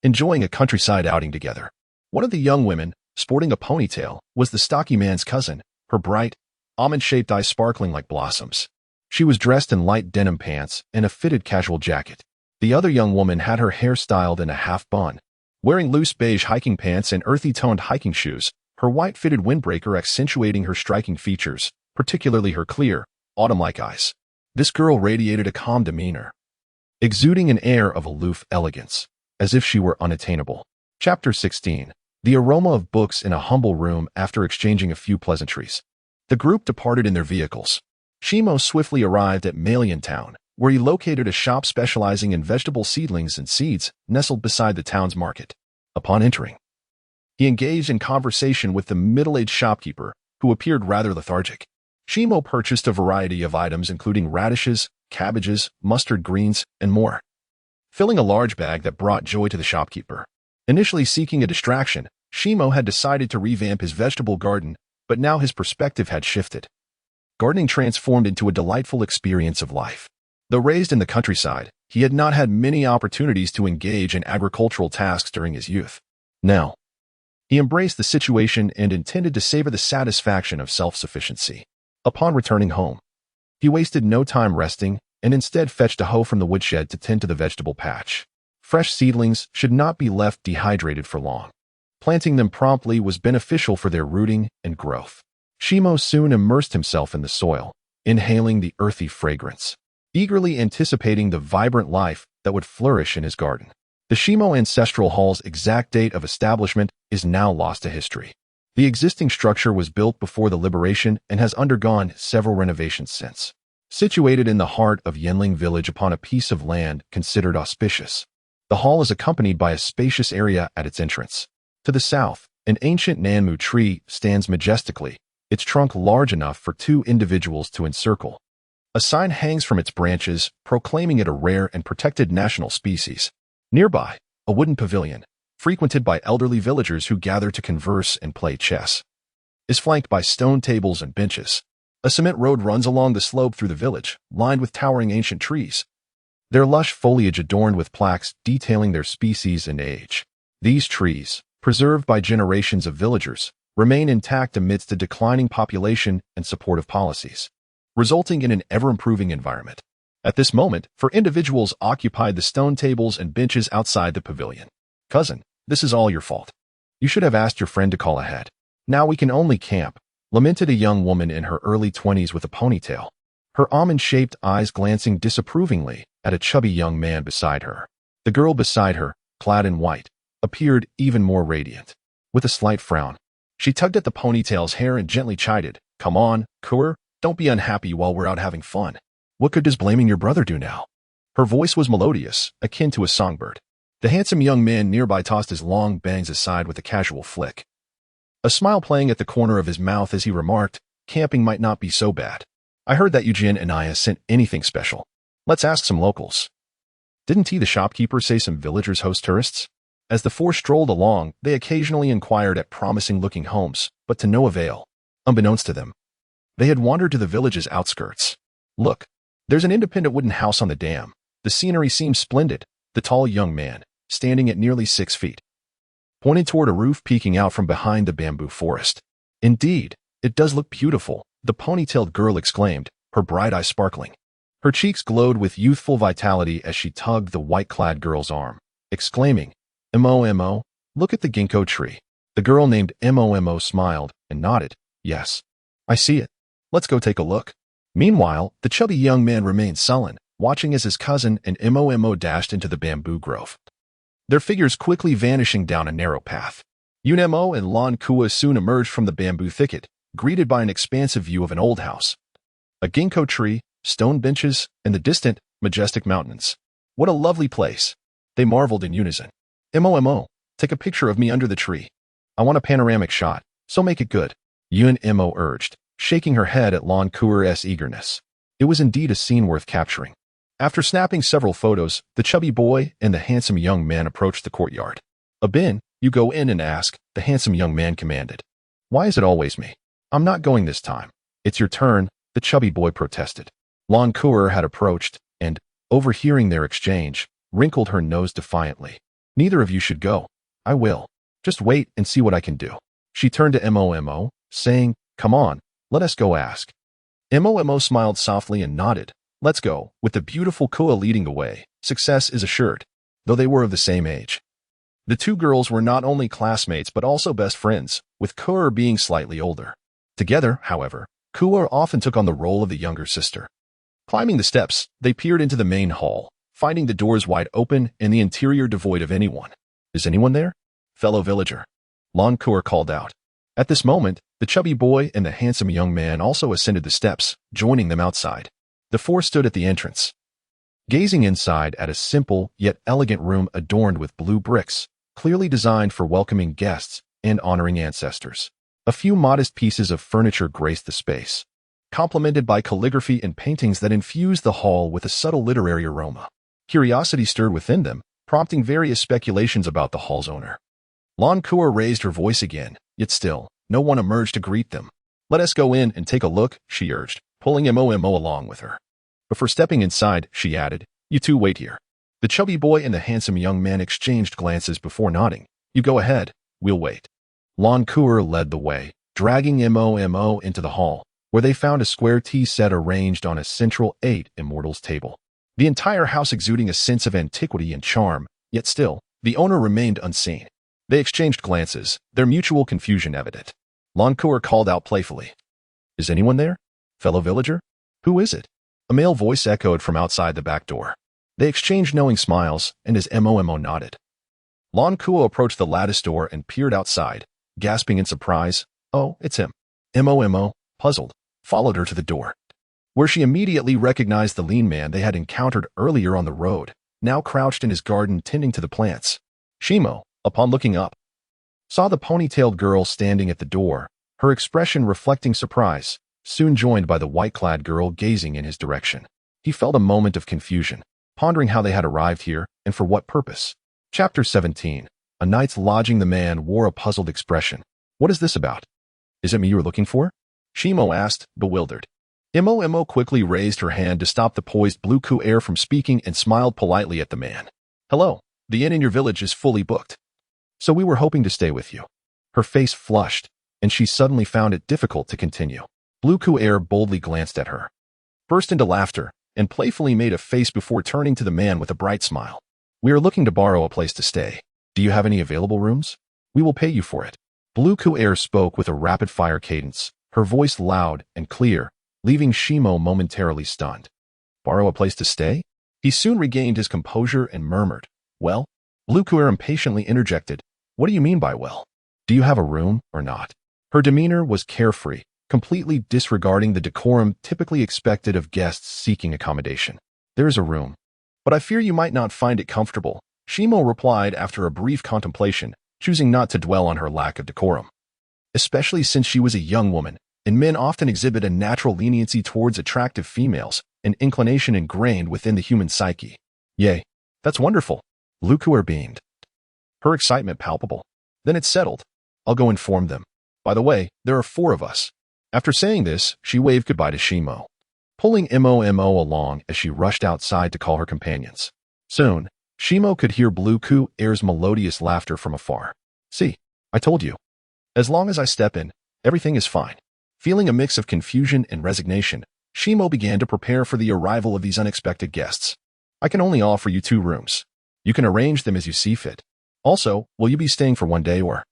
enjoying a countryside outing together. One of the young women, sporting a ponytail, was the stocky man's cousin, her bright, almond-shaped eyes sparkling like blossoms. She was dressed in light denim pants and a fitted casual jacket. The other young woman had her hair styled in a half bun, wearing loose beige hiking pants and earthy-toned hiking shoes, her white fitted windbreaker accentuating her striking features, particularly her clear, autumn-like eyes. This girl radiated a calm demeanor, exuding an air of aloof elegance, as if she were unattainable. Chapter 16. The aroma of books in a humble room. After exchanging a few pleasantries, the group departed in their vehicles. Shimo swiftly arrived at Malian Town, where he located a shop specializing in vegetable seedlings and seeds nestled beside the town's market. Upon entering, he engaged in conversation with the middle-aged shopkeeper, who appeared rather lethargic. Shimo purchased a variety of items including radishes, cabbages, mustard greens, and more, filling a large bag that brought joy to the shopkeeper. Initially seeking a distraction, Shimo had decided to revamp his vegetable garden, but now his perspective had shifted. Gardening transformed into a delightful experience of life. Though raised in the countryside, he had not had many opportunities to engage in agricultural tasks during his youth. Now, he embraced the situation and intended to savor the satisfaction of self-sufficiency. Upon returning home, he wasted no time resting and instead fetched a hoe from the woodshed to tend to the vegetable patch. Fresh seedlings should not be left dehydrated for long. Planting them promptly was beneficial for their rooting and growth. Shimo soon immersed himself in the soil, inhaling the earthy fragrance, eagerly anticipating the vibrant life that would flourish in his garden. The Shimo Ancestral Hall's exact date of establishment is now lost to history. The existing structure was built before the liberation and has undergone several renovations since. Situated in the heart of Yenling village upon a piece of land considered auspicious, the hall is accompanied by a spacious area at its entrance. To the south, an ancient Nanmu tree stands majestically, its trunk large enough for two individuals to encircle. A sign hangs from its branches, proclaiming it a rare and protected national species. Nearby, a wooden pavilion, frequented by elderly villagers who gather to converse and play chess, is flanked by stone tables and benches. A cement road runs along the slope through the village, lined with towering ancient trees, their lush foliage adorned with plaques detailing their species and age. These trees, preserved by generations of villagers, remain intact amidst a declining population and supportive policies, resulting in an ever-improving environment. At this moment, four individuals occupied the stone tables and benches outside the pavilion. "Cousin, this is all your fault. You should have asked your friend to call ahead. Now we can only camp," lamented a young woman in her early 20s with a ponytail, her almond-shaped eyes glancing disapprovingly at a chubby young man beside her. The girl beside her, clad in white, appeared even more radiant. With a slight frown, she tugged at the ponytail's hair and gently chided, "Come on, Kur, don't be unhappy while we're out having fun. What good does blaming your brother do now?" Her voice was melodious, akin to a songbird. The handsome young man nearby tossed his long bangs aside with a casual flick, a smile playing at the corner of his mouth as he remarked, "Camping might not be so bad. I heard that Eugene and Aya sent anything special. Let's ask some locals." Didn't he, the shopkeeper, say some villagers host tourists? As the four strolled along, they occasionally inquired at promising-looking homes, but to no avail. Unbeknownst to them, they had wandered to the village's outskirts. "Look, there's an independent wooden house on the dam. The scenery seems splendid," the tall young man, standing at nearly 6 feet, pointed toward a roof peeking out from behind the bamboo forest. "Indeed, it does look beautiful," the ponytailed girl exclaimed, her bright eyes sparkling. Her cheeks glowed with youthful vitality as she tugged the white-clad girl's arm, exclaiming, "Emo, look at the ginkgo tree." The girl named Emo smiled and nodded. "Yes, I see it. Let's go take a look." Meanwhile, the chubby young man remained sullen, watching as his cousin and Emo dashed into the bamboo grove, their figures quickly vanishing down a narrow path. Yunemo and Lan Kua soon emerged from the bamboo thicket, greeted by an expansive view of an old house, a ginkgo tree, stone benches, and the distant, majestic mountains. "What a lovely place," they marveled in unison. Emo, take a picture of me under the tree. I want a panoramic shot, so make it good," Yun Emo urged, shaking her head at Lan Kua's eagerness. It was indeed a scene worth capturing. After snapping several photos, the chubby boy and the handsome young man approached the courtyard. "Abin, you go in and ask," the handsome young man commanded. "Why is it always me? I'm not going this time." "It's your turn," the chubby boy protested. Lan Kua had approached and, overhearing their exchange, wrinkled her nose defiantly. "Neither of you should go. I will. Just wait and see what I can do." She turned to Emo, saying, "Come on, let us go ask." Emo smiled softly and nodded. "Let's go," with the beautiful Kua leading the way. Success is assured, though they were of the same age. The two girls were not only classmates but also best friends, with Kua being slightly older. Together, however, Kua often took on the role of the younger sister. Climbing the steps, they peered into the main hall, finding the doors wide open and the interior devoid of anyone. Is anyone there? Fellow villager. Loncour called out. At this moment, the chubby boy and the handsome young man also ascended the steps, joining them outside. The four stood at the entrance, gazing inside at a simple yet elegant room adorned with blue bricks, clearly designed for welcoming guests and honoring ancestors. A few modest pieces of furniture graced the space, complemented by calligraphy and paintings that infused the hall with a subtle literary aroma. Curiosity stirred within them, prompting various speculations about the hall's owner. Loncour raised her voice again, yet still, no one emerged to greet them. Let us go in and take a look, she urged, pulling Momo along with her. Before stepping inside, she added, you two wait here. The chubby boy and the handsome young man exchanged glances before nodding. You go ahead, we'll wait. Loncour led the way, dragging Momo into the hall, where they found a square tea set arranged on a central 8 Immortals table. The entire house exuding a sense of antiquity and charm, yet still, the owner remained unseen. They exchanged glances, their mutual confusion evident. Loncour called out playfully. Is anyone there? Fellow villager? Who is it? A male voice echoed from outside the back door. They exchanged knowing smiles, and as Momo nodded, Loncour approached the lattice door and peered outside, gasping in surprise. Oh, it's him. Momo, puzzled, followed her to the door, where she immediately recognized the lean man they had encountered earlier on the road, now crouched in his garden tending to the plants. Shimo, upon looking up, saw the ponytailed girl standing at the door, her expression reflecting surprise, soon joined by the white-clad girl gazing in his direction. He felt a moment of confusion, pondering how they had arrived here and for what purpose. Chapter 17. A night's lodging. The man wore a puzzled expression. What is this about? Is it me you're looking for? Shimo asked, bewildered. Momo quickly raised her hand to stop the poised blue air from speaking and smiled politely at the man. Hello, the inn in your village is fully booked, so we were hoping to stay with you. Her face flushed, and she suddenly found it difficult to continue. Blue air boldly glanced at her, burst into laughter, and playfully made a face before turning to the man with a bright smile. We are looking to borrow a place to stay. Do you have any available rooms? We will pay you for it. Blue air spoke with a rapid-fire cadence, her voice loud and clear, leaving Shimo momentarily stunned. Borrow a place to stay? He soon regained his composure and murmured, well? Blue air impatiently interjected, what do you mean by well? Do you have a room or not? Her demeanor was carefree, completely disregarding the decorum typically expected of guests seeking accommodation. There is a room, but I fear you might not find it comfortable, Shimo replied after a brief contemplation, choosing not to dwell on her lack of decorum. Especially since she was a young woman, and men often exhibit a natural leniency towards attractive females, an inclination ingrained within the human psyche. Yay, that's wonderful. Blue air beamed, her excitement palpable. Then it's settled. I'll go inform them. By the way, there are 4 of us. After saying this, she waved goodbye to Shimo, pulling Momo along as she rushed outside to call her companions. Soon, Shimo could hear Blue air's melodious laughter from afar. See, I told you. As long as I step in, everything is fine. Feeling a mix of confusion and resignation, Shimo began to prepare for the arrival of these unexpected guests. I can only offer you 2 rooms. You can arrange them as you see fit. Also, will you be staying for 1 day or?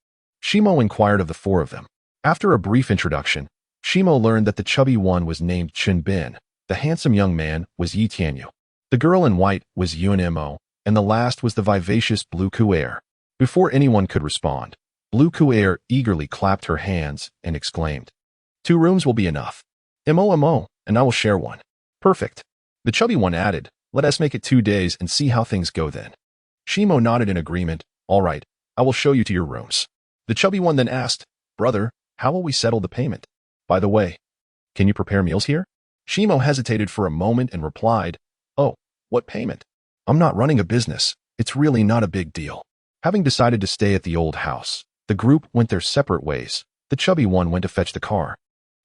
Shimo inquired of the 4 of them. After a brief introduction, Shimo learned that the chubby one was named Chinbin, the handsome young man was Yi Tianyu, the girl in white was Yunmo, and the last was the vivacious Blue air. Before anyone could respond, Blue air eagerly clapped her hands and exclaimed, 2 rooms will be enough. Momo, and I will share one. Perfect. The chubby one added, let us make it 2 days and see how things go then. Shimo nodded in agreement. All right, I will show you to your rooms. The chubby one then asked, brother, how will we settle the payment? By the way, can you prepare meals here? Shimo hesitated for a moment and replied, oh, what payment? I'm not running a business. It's really not a big deal. Having decided to stay at the old house, the group went their separate ways. The chubby one went to fetch the car.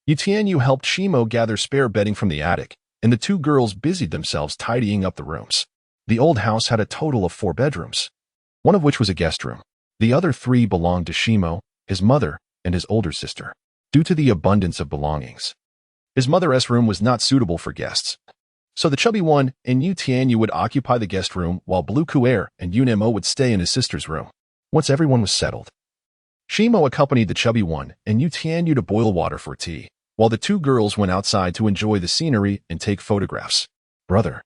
Yi Tianyu helped Shimo gather spare bedding from the attic, and the 2 girls busied themselves tidying up the rooms. The old house had a total of 4 bedrooms, one of which was a guest room. The other 3 belonged to Shimo, his mother, and his older sister. Due to the abundance of belongings, his mother's room was not suitable for guests. So the chubby one and Yi Tianyu would occupy the guest room while Blue air and Yunmo would stay in his sister's room. Once everyone was settled, Shimo accompanied the chubby one and Yi Tianyu to boil water for tea, while the two girls went outside to enjoy the scenery and take photographs. Brother,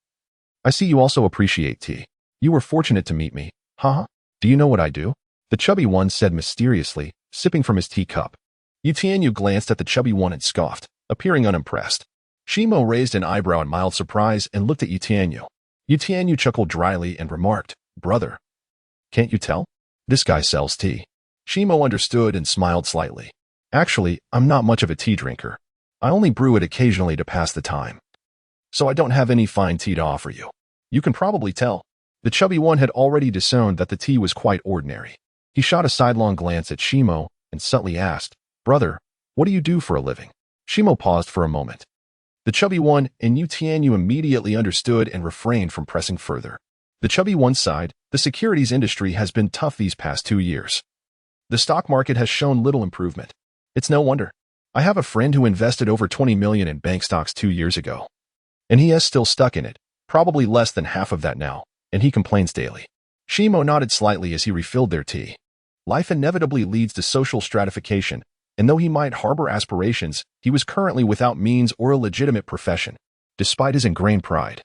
I see you also appreciate tea. You were fortunate to meet me, huh? Do you know what I do? The chubby one said mysteriously, sipping from his teacup. Tianyu glanced at the chubby one and scoffed, appearing unimpressed. Shimo raised an eyebrow in mild surprise and looked at Tianyu. Tianyu chuckled dryly and remarked, Brother, can't you tell? This guy sells tea. Shimo understood and smiled slightly. Actually, I'm not much of a tea drinker. I only brew it occasionally to pass the time. So I don't have any fine tea to offer you. You can probably tell. The chubby one had already disowned that the tea was quite ordinary. He shot a sidelong glance at Shimo and subtly asked, Brother, what do you do for a living? Shimo paused for a moment. The chubby one and Tianyu immediately understood and refrained from pressing further. The chubby one sighed. The securities industry has been tough these past 2 years. The stock market has shown little improvement. It's no wonder. I have a friend who invested over 20 million in bank stocks 2 years ago. And he is still stuck in it, probably less than half of that now, and he complains daily. Shimo nodded slightly as he refilled their tea. Life inevitably leads to social stratification, and though he might harbor aspirations, he was currently without means or a legitimate profession, despite his ingrained pride.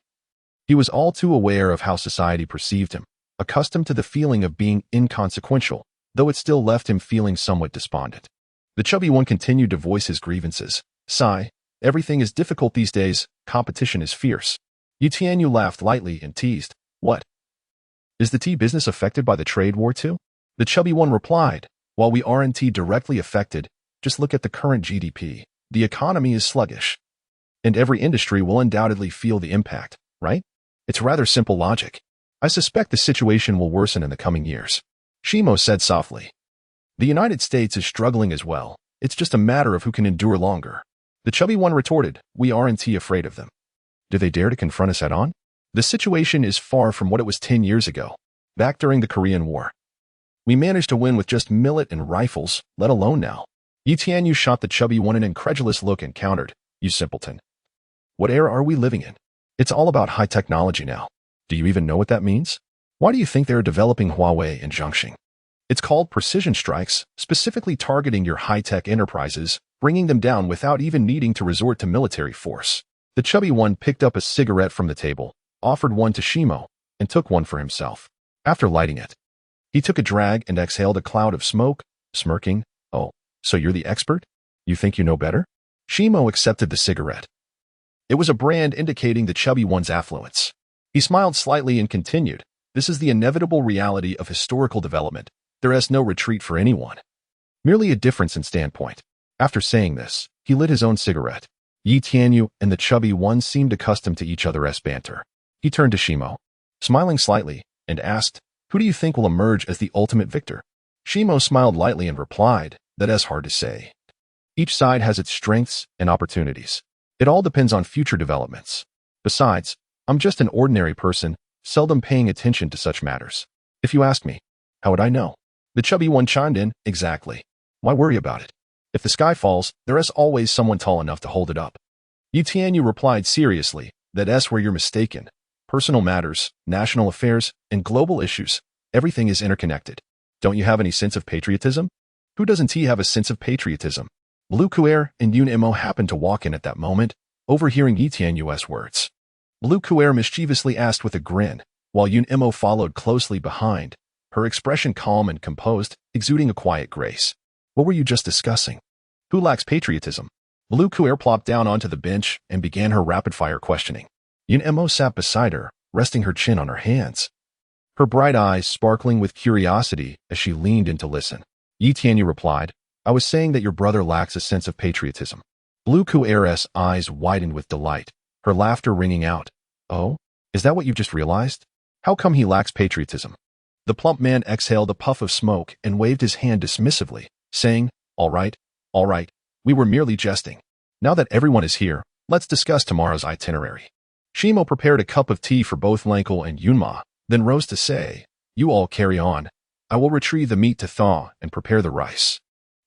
He was all too aware of how society perceived him, accustomed to the feeling of being inconsequential, though it still left him feeling somewhat despondent. The chubby one continued to voice his grievances. Sigh, everything is difficult these days, competition is fierce. Tianyu laughed lightly and teased, What? Is the tea business affected by the trade war too? The chubby one replied, While we aren't directly affected, just look at the current GDP. The economy is sluggish. And every industry will undoubtedly feel the impact, right? It's rather simple logic. I suspect the situation will worsen in the coming years. Shimo said softly. The United States is struggling as well. It's just a matter of who can endure longer. The chubby one retorted, We aren't afraid of them. Do they dare to confront us head-on? The situation is far from what it was 10 years ago, back during the Korean War. We managed to win with just millet and rifles, let alone now. Tianyu shot the chubby one an incredulous look and countered, You simpleton. What era are we living in? It's all about high technology now. Do you even know what that means? Why do you think they're developing Huawei and Zhongxing? It's called precision strikes, specifically targeting your high-tech enterprises, bringing them down without even needing to resort to military force. The chubby one picked up a cigarette from the table, offered one to Shimo, and took one for himself. After lighting it, he took a drag and exhaled a cloud of smoke, smirking, Oh, so you're the expert? You think you know better? Shimo accepted the cigarette. It was a brand indicating the chubby one's affluence. He smiled slightly and continued, This is the inevitable reality of historical development. There is no retreat for anyone. Merely a difference in standpoint. After saying this, he lit his own cigarette. Tianyu and the chubby one seemed accustomed to each other's banter. He turned to Shimo, smiling slightly, and asked, Who do you think will emerge as the ultimate victor? Shimo smiled lightly and replied, That is hard to say. Each side has its strengths and opportunities. It all depends on future developments. Besides, I'm just an ordinary person, seldom paying attention to such matters. If you ask me, how would I know? The chubby one chimed in, Exactly. Why worry about it? If the sky falls, there is always someone tall enough to hold it up. Tianyu replied seriously, That's where you're mistaken. Personal matters, national affairs, and global issues, everything is interconnected. Don't you have any sense of patriotism? Who doesn't have a sense of patriotism? Blue Kuer and Yun-Emo happened to walk in at that moment, overhearing Tianyu's words. Blue Kuer mischievously asked with a grin, while Yun-Emo followed closely behind, her expression calm and composed, exuding a quiet grace. What were you just discussing? Who lacks patriotism? Blue Kuer plopped down onto the bench and began her rapid-fire questioning. Yun-Emo sat beside her, resting her chin on her hands, her bright eyes sparkling with curiosity as she leaned in to listen. Tianyu replied, I was saying that your brother lacks a sense of patriotism. Blue Kuer's eyes widened with delight, her laughter ringing out. Oh, is that what you've just realized? How come he lacks patriotism? The plump man exhaled a puff of smoke and waved his hand dismissively, saying, All right, we were merely jesting. Now that everyone is here, let's discuss tomorrow's itinerary. Shimo prepared a cup of tea for both Lankel and Yunma, then rose to say, You all carry on. I will retrieve the meat to thaw and prepare the rice.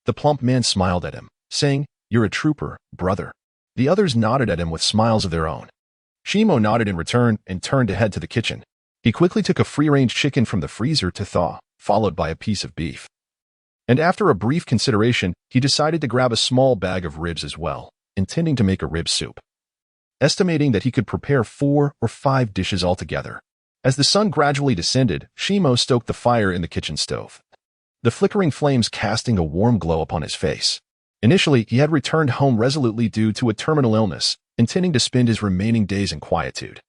The plump man smiled at him, saying, You're a trooper, brother. The others nodded at him with smiles of their own. Shimo nodded in return and turned to head to the kitchen. He quickly took a free-range chicken from the freezer to thaw, followed by a piece of beef. And after a brief consideration, he decided to grab a small bag of ribs as well. intending to make a rib soup, estimating that he could prepare 4 or 5 dishes altogether. As the sun gradually descended, Shimo stoked the fire in the kitchen stove, the flickering flames casting a warm glow upon his face. Initially, he had returned home resolutely due to a terminal illness, intending to spend his remaining days in quietude.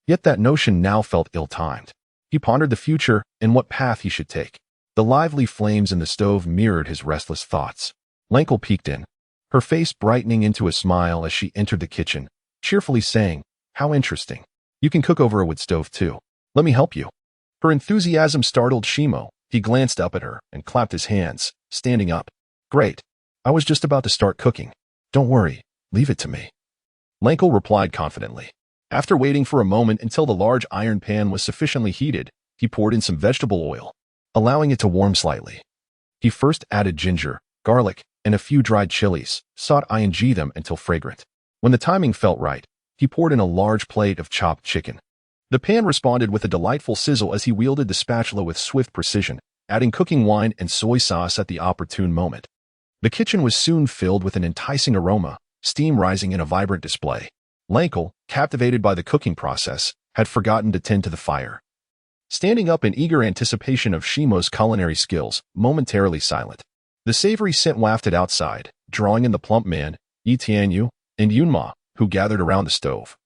Yet that notion now felt ill-timed. He pondered the future and what path he should take. The lively flames in the stove mirrored his restless thoughts. Lenkel peeked in, her face brightening into a smile as she entered the kitchen, cheerfully saying, "How interesting. You can cook over a wood stove too. Let me help you." Her enthusiasm startled Shimo. He glanced up at her and clapped his hands, standing up. "Great. I was just about to start cooking. Don't worry, leave it to me." Lenkel replied confidently. After waiting for a moment until the large iron pan was sufficiently heated, he poured in some vegetable oil, allowing it to warm slightly. He first added ginger, garlic, and a few dried chilies, sauteing them until fragrant. When the timing felt right, he poured in a large plate of chopped chicken. The pan responded with a delightful sizzle as he wielded the spatula with swift precision, adding cooking wine and soy sauce at the opportune moment. The kitchen was soon filled with an enticing aroma, steam rising in a vibrant display. Lenkel, captivated by the cooking process, had forgotten to tend to the fire. Standing up in eager anticipation of Shimo's culinary skills, momentarily silent. The savory scent wafted outside, drawing in the plump man, Yi Tianyu, and Yunma, who gathered around the stove.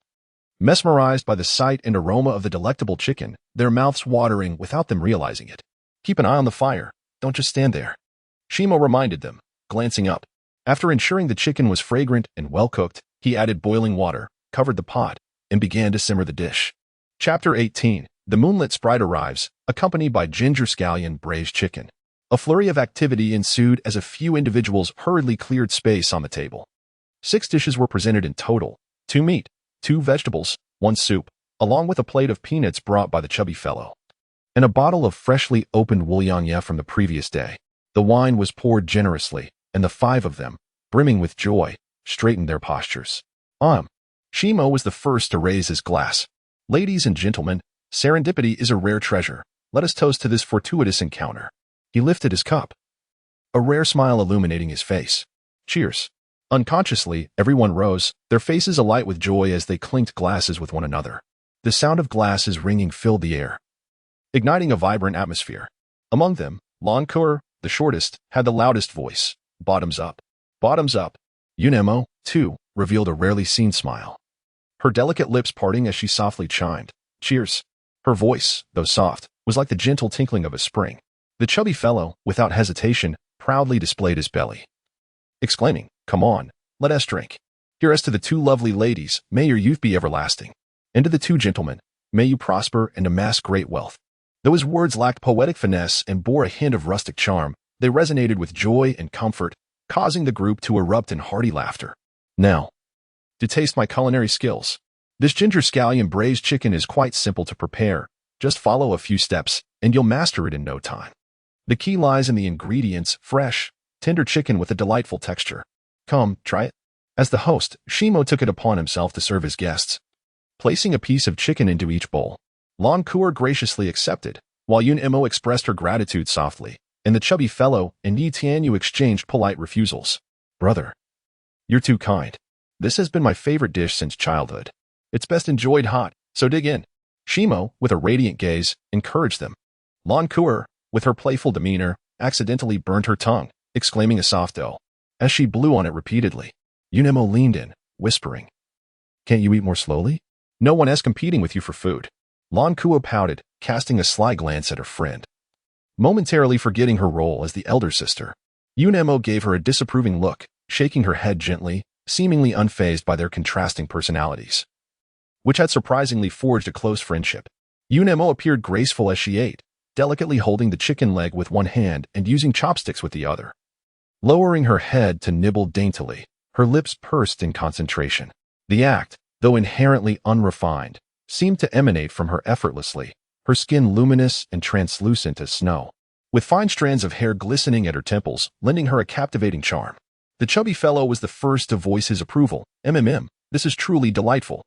Mesmerized by the sight and aroma of the delectable chicken, their mouths watering without them realizing it. "Keep an eye on the fire, don't just stand there," Shimo reminded them, glancing up. After ensuring the chicken was fragrant and well-cooked, he added boiling water, covered the pot, and began to simmer the dish. Chapter 18. The moonlit sprite arrives, accompanied by ginger scallion braised chicken. A flurry of activity ensued as a few individuals hurriedly cleared space on the table. 6 dishes were presented in total: 2 meat, 2 vegetables, 1 soup, along with a plate of peanuts brought by the chubby fellow, and a bottle of freshly opened Wuliangye from the previous day. The wine was poured generously, and the 5 of them, brimming with joy, straightened their postures. Shimo was the first to raise his glass. "Ladies and gentlemen, serendipity is a rare treasure. Let us toast to this fortuitous encounter." He lifted his cup, a rare smile illuminating his face. "Cheers." Unconsciously, everyone rose, their faces alight with joy as they clinked glasses with one another. The sound of glasses ringing filled the air, igniting a vibrant atmosphere. Among them, Lankur, the shortest, had the loudest voice. "Bottoms up. Bottoms up." Yunemo, too, revealed a rarely seen smile, her delicate lips parting as she softly chimed, "Cheers." Her voice, though soft, was like the gentle tinkling of a spring. The chubby fellow, without hesitation, proudly displayed his belly, exclaiming, "Come on, let us drink. Here's to the 2 lovely ladies, may your youth be everlasting. And to the 2 gentlemen, may you prosper and amass great wealth." Though his words lacked poetic finesse and bore a hint of rustic charm, they resonated with joy and comfort, causing the group to erupt in hearty laughter. "Now, to taste my culinary skills. This ginger scallion braised chicken is quite simple to prepare. Just follow a few steps, and you'll master it in no time. The key lies in the ingredients: fresh, tender chicken with a delightful texture. Come, try it." As the host, Shimo took it upon himself to serve his guests, placing a piece of chicken into each bowl. Lankur graciously accepted, while Yunemo expressed her gratitude softly, and the chubby fellow and Yi Tianyu exchanged polite refusals. "Brother, you're too kind. This has been my favorite dish since childhood. It's best enjoyed hot, so dig in." Shimo, with a radiant gaze, encouraged them. Lankur, with her playful demeanor, accidentally burned her tongue, exclaiming a soft "oh" as she blew on it repeatedly. Yunemo leaned in, whispering, "Can't you eat more slowly? No one is competing with you for food." Lankur pouted, casting a sly glance at her friend, momentarily forgetting her role as the elder sister. Yunemo gave her a disapproving look, shaking her head gently, seemingly unfazed by their contrasting personalities, which had surprisingly forged a close friendship. Yunemo appeared graceful as she ate, delicately holding the chicken leg with one hand and using chopsticks with the other. Lowering her head to nibble daintily, her lips pursed in concentration. The act, though inherently unrefined, seemed to emanate from her effortlessly, her skin luminous and translucent as snow, with fine strands of hair glistening at her temples, lending her a captivating charm. The chubby fellow was the first to voice his approval. This is truly delightful."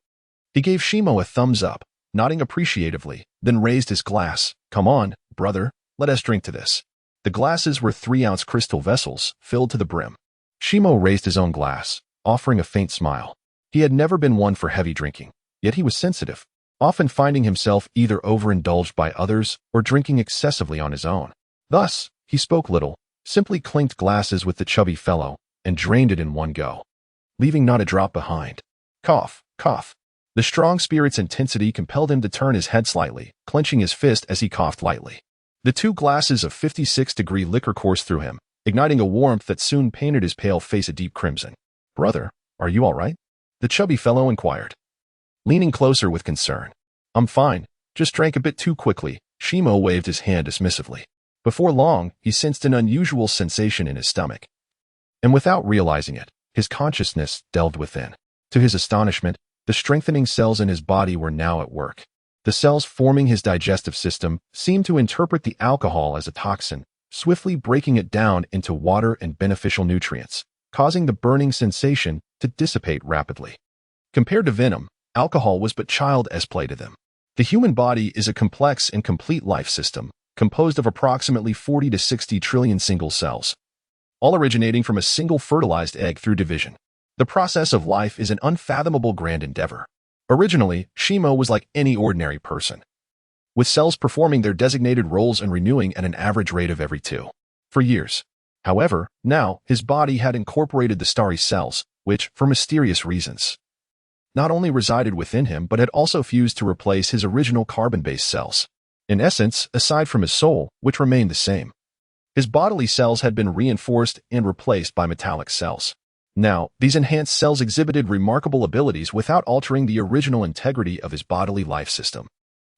He gave Shimo a thumbs up, nodding appreciatively, then raised his glass. "Come on, brother, let us drink to this." The glasses were 3-ounce crystal vessels, filled to the brim. Shimo raised his own glass, offering a faint smile. He had never been one for heavy drinking, yet he was sensitive, often finding himself either overindulged by others or drinking excessively on his own. Thus, he spoke little, simply clinked glasses with the chubby fellow, and drained it in one go, leaving not a drop behind. Cough, cough. The strong spirit's intensity compelled him to turn his head slightly, clenching his fist as he coughed lightly. The 2 glasses of 56-degree liquor coursed through him, igniting a warmth that soon painted his pale face a deep crimson. "Brother, are you all right?" the chubby fellow inquired, leaning closer with concern. "I'm fine, just drank a bit too quickly." Shimo waved his hand dismissively. Before long, he sensed an unusual sensation in his stomach, and without realizing it, his consciousness delved within. To his astonishment, the strengthening cells in his body were now at work. The cells forming his digestive system seemed to interpret the alcohol as a toxin, swiftly breaking it down into water and beneficial nutrients, causing the burning sensation to dissipate rapidly. Compared to venom, alcohol was but child's play to them. The human body is a complex and complete life system, composed of approximately 40 to 60 trillion single cells, all originating from a single fertilized egg through division. The process of life is an unfathomable grand endeavor. Originally, Shimo was like any ordinary person, with cells performing their designated roles and renewing at an average rate of every 2 for years. However, now, his body had incorporated the starry cells, which, for mysterious reasons, not only resided within him but had also fused to replace his original carbon-based cells. In essence, aside from his soul, which remained the same, his bodily cells had been reinforced and replaced by metallic cells. Now, these enhanced cells exhibited remarkable abilities without altering the original integrity of his bodily life system.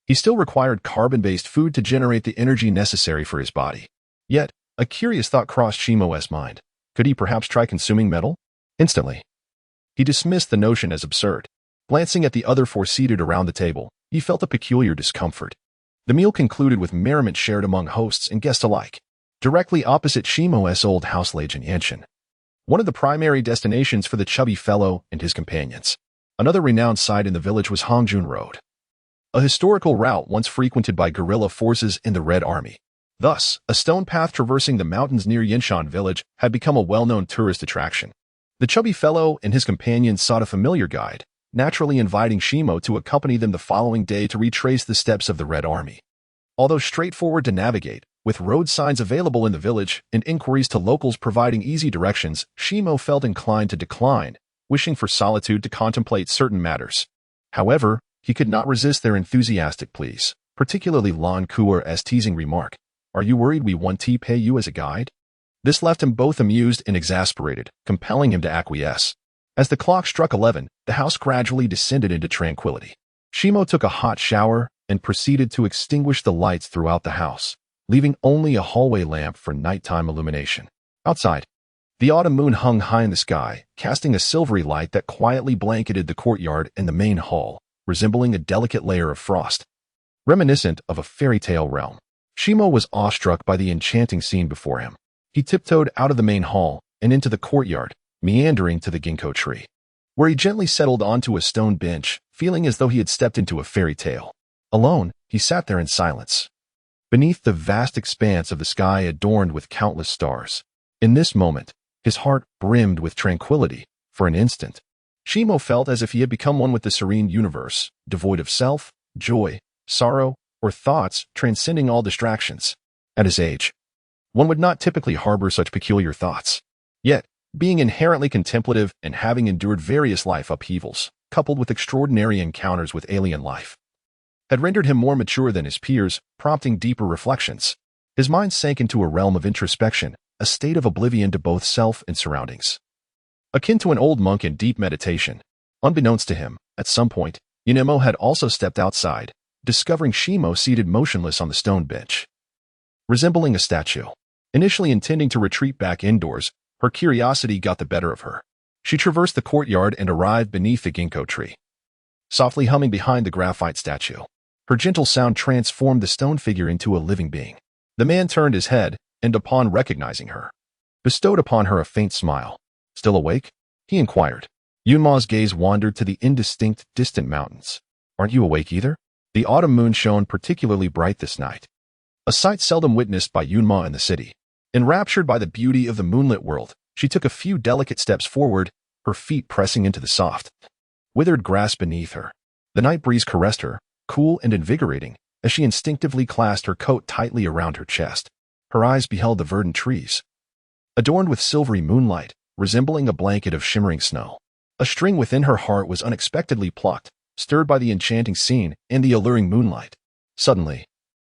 He still required carbon-based food to generate the energy necessary for his body. Yet, a curious thought crossed Shimo's mind. Could he perhaps try consuming metal? Instantly, he dismissed the notion as absurd. Glancing at the other 4 seated around the table, he felt a peculiar discomfort. The meal concluded with merriment shared among hosts and guests alike. Directly opposite Shimo's old house lay Jinyanshan, one of the primary destinations for the chubby fellow and his companions. Another renowned site in the village was Hongjun Road, a historical route once frequented by guerrilla forces in the Red Army. Thus, a stone path traversing the mountains near Yinshan village had become a well-known tourist attraction. The chubby fellow and his companions sought a familiar guide, naturally inviting Shimo to accompany them the following day to retrace the steps of the Red Army. Although straightforward to navigate, with road signs available in the village and inquiries to locals providing easy directions, Shimo felt inclined to decline, wishing for solitude to contemplate certain matters. However, he could not resist their enthusiastic pleas, particularly Lan Kuer's teasing remark, "Are you worried we won't pay you as a guide?" This left him both amused and exasperated, compelling him to acquiesce. As the clock struck 11, the house gradually descended into tranquility. Shimo took a hot shower and proceeded to extinguish the lights throughout the house, leaving only a hallway lamp for nighttime illumination. Outside, the autumn moon hung high in the sky, casting a silvery light that quietly blanketed the courtyard and the main hall, resembling a delicate layer of frost, reminiscent of a fairy tale realm. Shimo was awestruck by the enchanting scene before him. He tiptoed out of the main hall and into the courtyard, meandering to the ginkgo tree, where he gently settled onto a stone bench, feeling as though he had stepped into a fairy tale. Alone, he sat there in silence, beneath the vast expanse of the sky adorned with countless stars. In this moment, his heart brimmed with tranquility. For an instant, Shimo felt as if he had become one with the serene universe, devoid of self, joy, sorrow, or thoughts, transcending all distractions. At his age, one would not typically harbor such peculiar thoughts. Yet, being inherently contemplative and having endured various life upheavals, coupled with extraordinary encounters with alien life, had rendered him more mature than his peers, prompting deeper reflections. His mind sank into a realm of introspection, a state of oblivion to both self and surroundings, akin to an old monk in deep meditation. Unbeknownst to him, at some point, Yunemo had also stepped outside, discovering Shimo seated motionless on the stone bench, resembling a statue. Initially intending to retreat back indoors, her curiosity got the better of her. She traversed the courtyard and arrived beneath the ginkgo tree, softly humming behind the graphite statue. Her gentle sound transformed the stone figure into a living being. The man turned his head, and upon recognizing her, bestowed upon her a faint smile. "Still awake?" he inquired. Yunma's gaze wandered to the indistinct, distant mountains. "Aren't you awake either?" The autumn moon shone particularly bright this night, a sight seldom witnessed by Yunma in the city. Enraptured by the beauty of the moonlit world, she took a few delicate steps forward, her feet pressing into the soft, withered grass beneath her. The night breeze caressed her, cool and invigorating, as she instinctively clasped her coat tightly around her chest. Her eyes beheld the verdant trees, adorned with silvery moonlight, resembling a blanket of shimmering snow. A string within her heart was unexpectedly plucked, stirred by the enchanting scene and the alluring moonlight. Suddenly,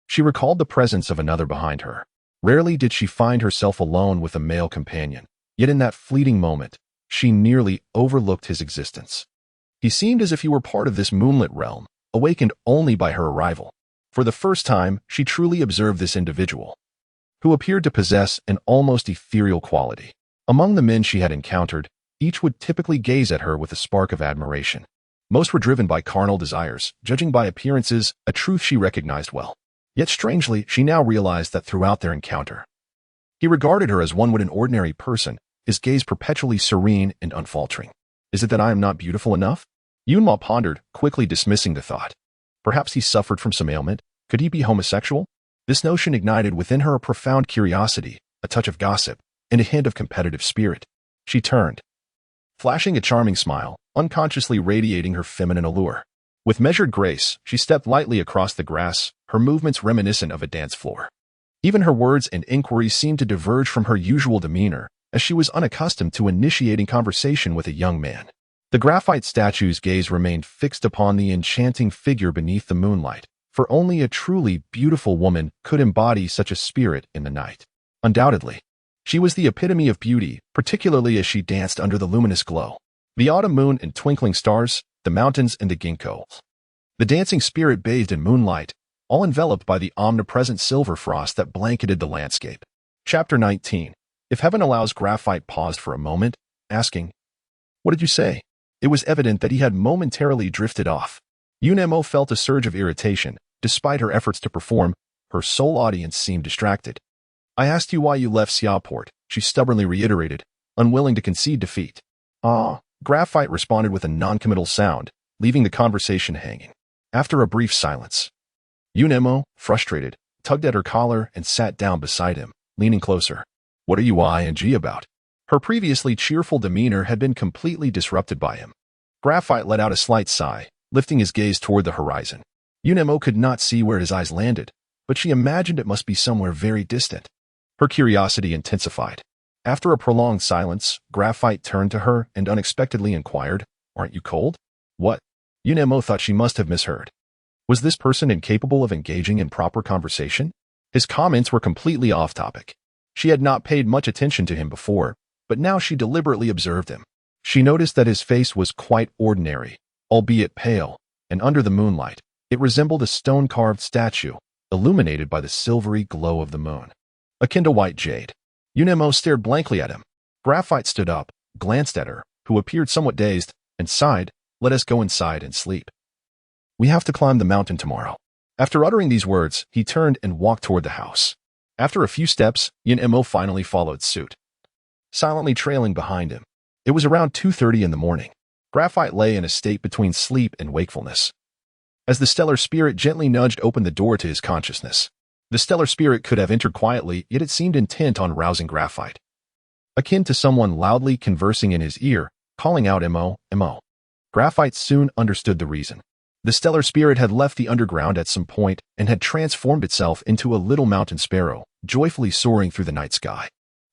she recalled the presence of another behind her. Rarely did she find herself alone with a male companion, yet in that fleeting moment, she nearly overlooked his existence. He seemed as if he were part of this moonlit realm, awakened only by her arrival. For the first time, she truly observed this individual, who appeared to possess an almost ethereal quality. Among the men she had encountered, each would typically gaze at her with a spark of admiration. Most were driven by carnal desires, judging by appearances, a truth she recognized well. Yet strangely, she now realized that throughout their encounter, he regarded her as one would an ordinary person, his gaze perpetually serene and unfaltering. Is it that I am not beautiful enough? Yunma pondered, quickly dismissing the thought. Perhaps he suffered from some ailment. Could he be homosexual? This notion ignited within her a profound curiosity, a touch of gossip, and a hint of competitive spirit. She turned, flashing a charming smile, unconsciously radiating her feminine allure. With measured grace, she stepped lightly across the grass, her movements reminiscent of a dance floor. Even her words and inquiries seemed to diverge from her usual demeanor, as she was unaccustomed to initiating conversation with a young man. The graphite statue's gaze remained fixed upon the enchanting figure beneath the moonlight, for only a truly beautiful woman could embody such a spirit in the night. Undoubtedly, she was the epitome of beauty, particularly as she danced under the luminous glow. The autumn moon and twinkling stars, the mountains and the ginkgo. The dancing spirit bathed in moonlight, all enveloped by the omnipresent silver frost that blanketed the landscape. Chapter 19. If Heaven Allows. Graphite paused for a moment, asking, "What did you say?" It was evident that he had momentarily drifted off. Yunemo felt a surge of irritation. Despite her efforts to perform, her sole audience seemed distracted. "I asked you why you left Xiaoport," she stubbornly reiterated, unwilling to concede defeat. "Ah," Graphite responded with a noncommittal sound, leaving the conversation hanging. After a brief silence, Yunemo, frustrated, tugged at her collar and sat down beside him, leaning closer. "What are you ing about?" Her previously cheerful demeanor had been completely disrupted by him. Graphite let out a slight sigh, lifting his gaze toward the horizon. Yunemo could not see where his eyes landed, but she imagined it must be somewhere very distant. Her curiosity intensified. After a prolonged silence, Graphite turned to her and unexpectedly inquired, "Aren't you cold?" "What?" Yunemo thought she must have misheard. Was this person incapable of engaging in proper conversation? His comments were completely off topic. She had not paid much attention to him before, but now she deliberately observed him. She noticed that his face was quite ordinary, albeit pale, and under the moonlight, it resembled a stone-carved statue, illuminated by the silvery glow of the moon. Akin to white jade. Yunemo stared blankly at him. Graphite stood up, glanced at her, who appeared somewhat dazed, and sighed, "Let us go inside and sleep. We have to climb the mountain tomorrow." After uttering these words, he turned and walked toward the house. After a few steps, Yunemo finally followed suit, silently trailing behind him. It was around 2:30 in the morning. Graphite lay in a state between sleep and wakefulness, as the stellar spirit gently nudged open the door to his consciousness. The stellar spirit could have entered quietly, yet it seemed intent on rousing Graphite. Akin to someone loudly conversing in his ear, calling out "Emo, Emo." Graphite soon understood the reason. The stellar spirit had left the underground at some point and had transformed itself into a little mountain sparrow, joyfully soaring through the night sky.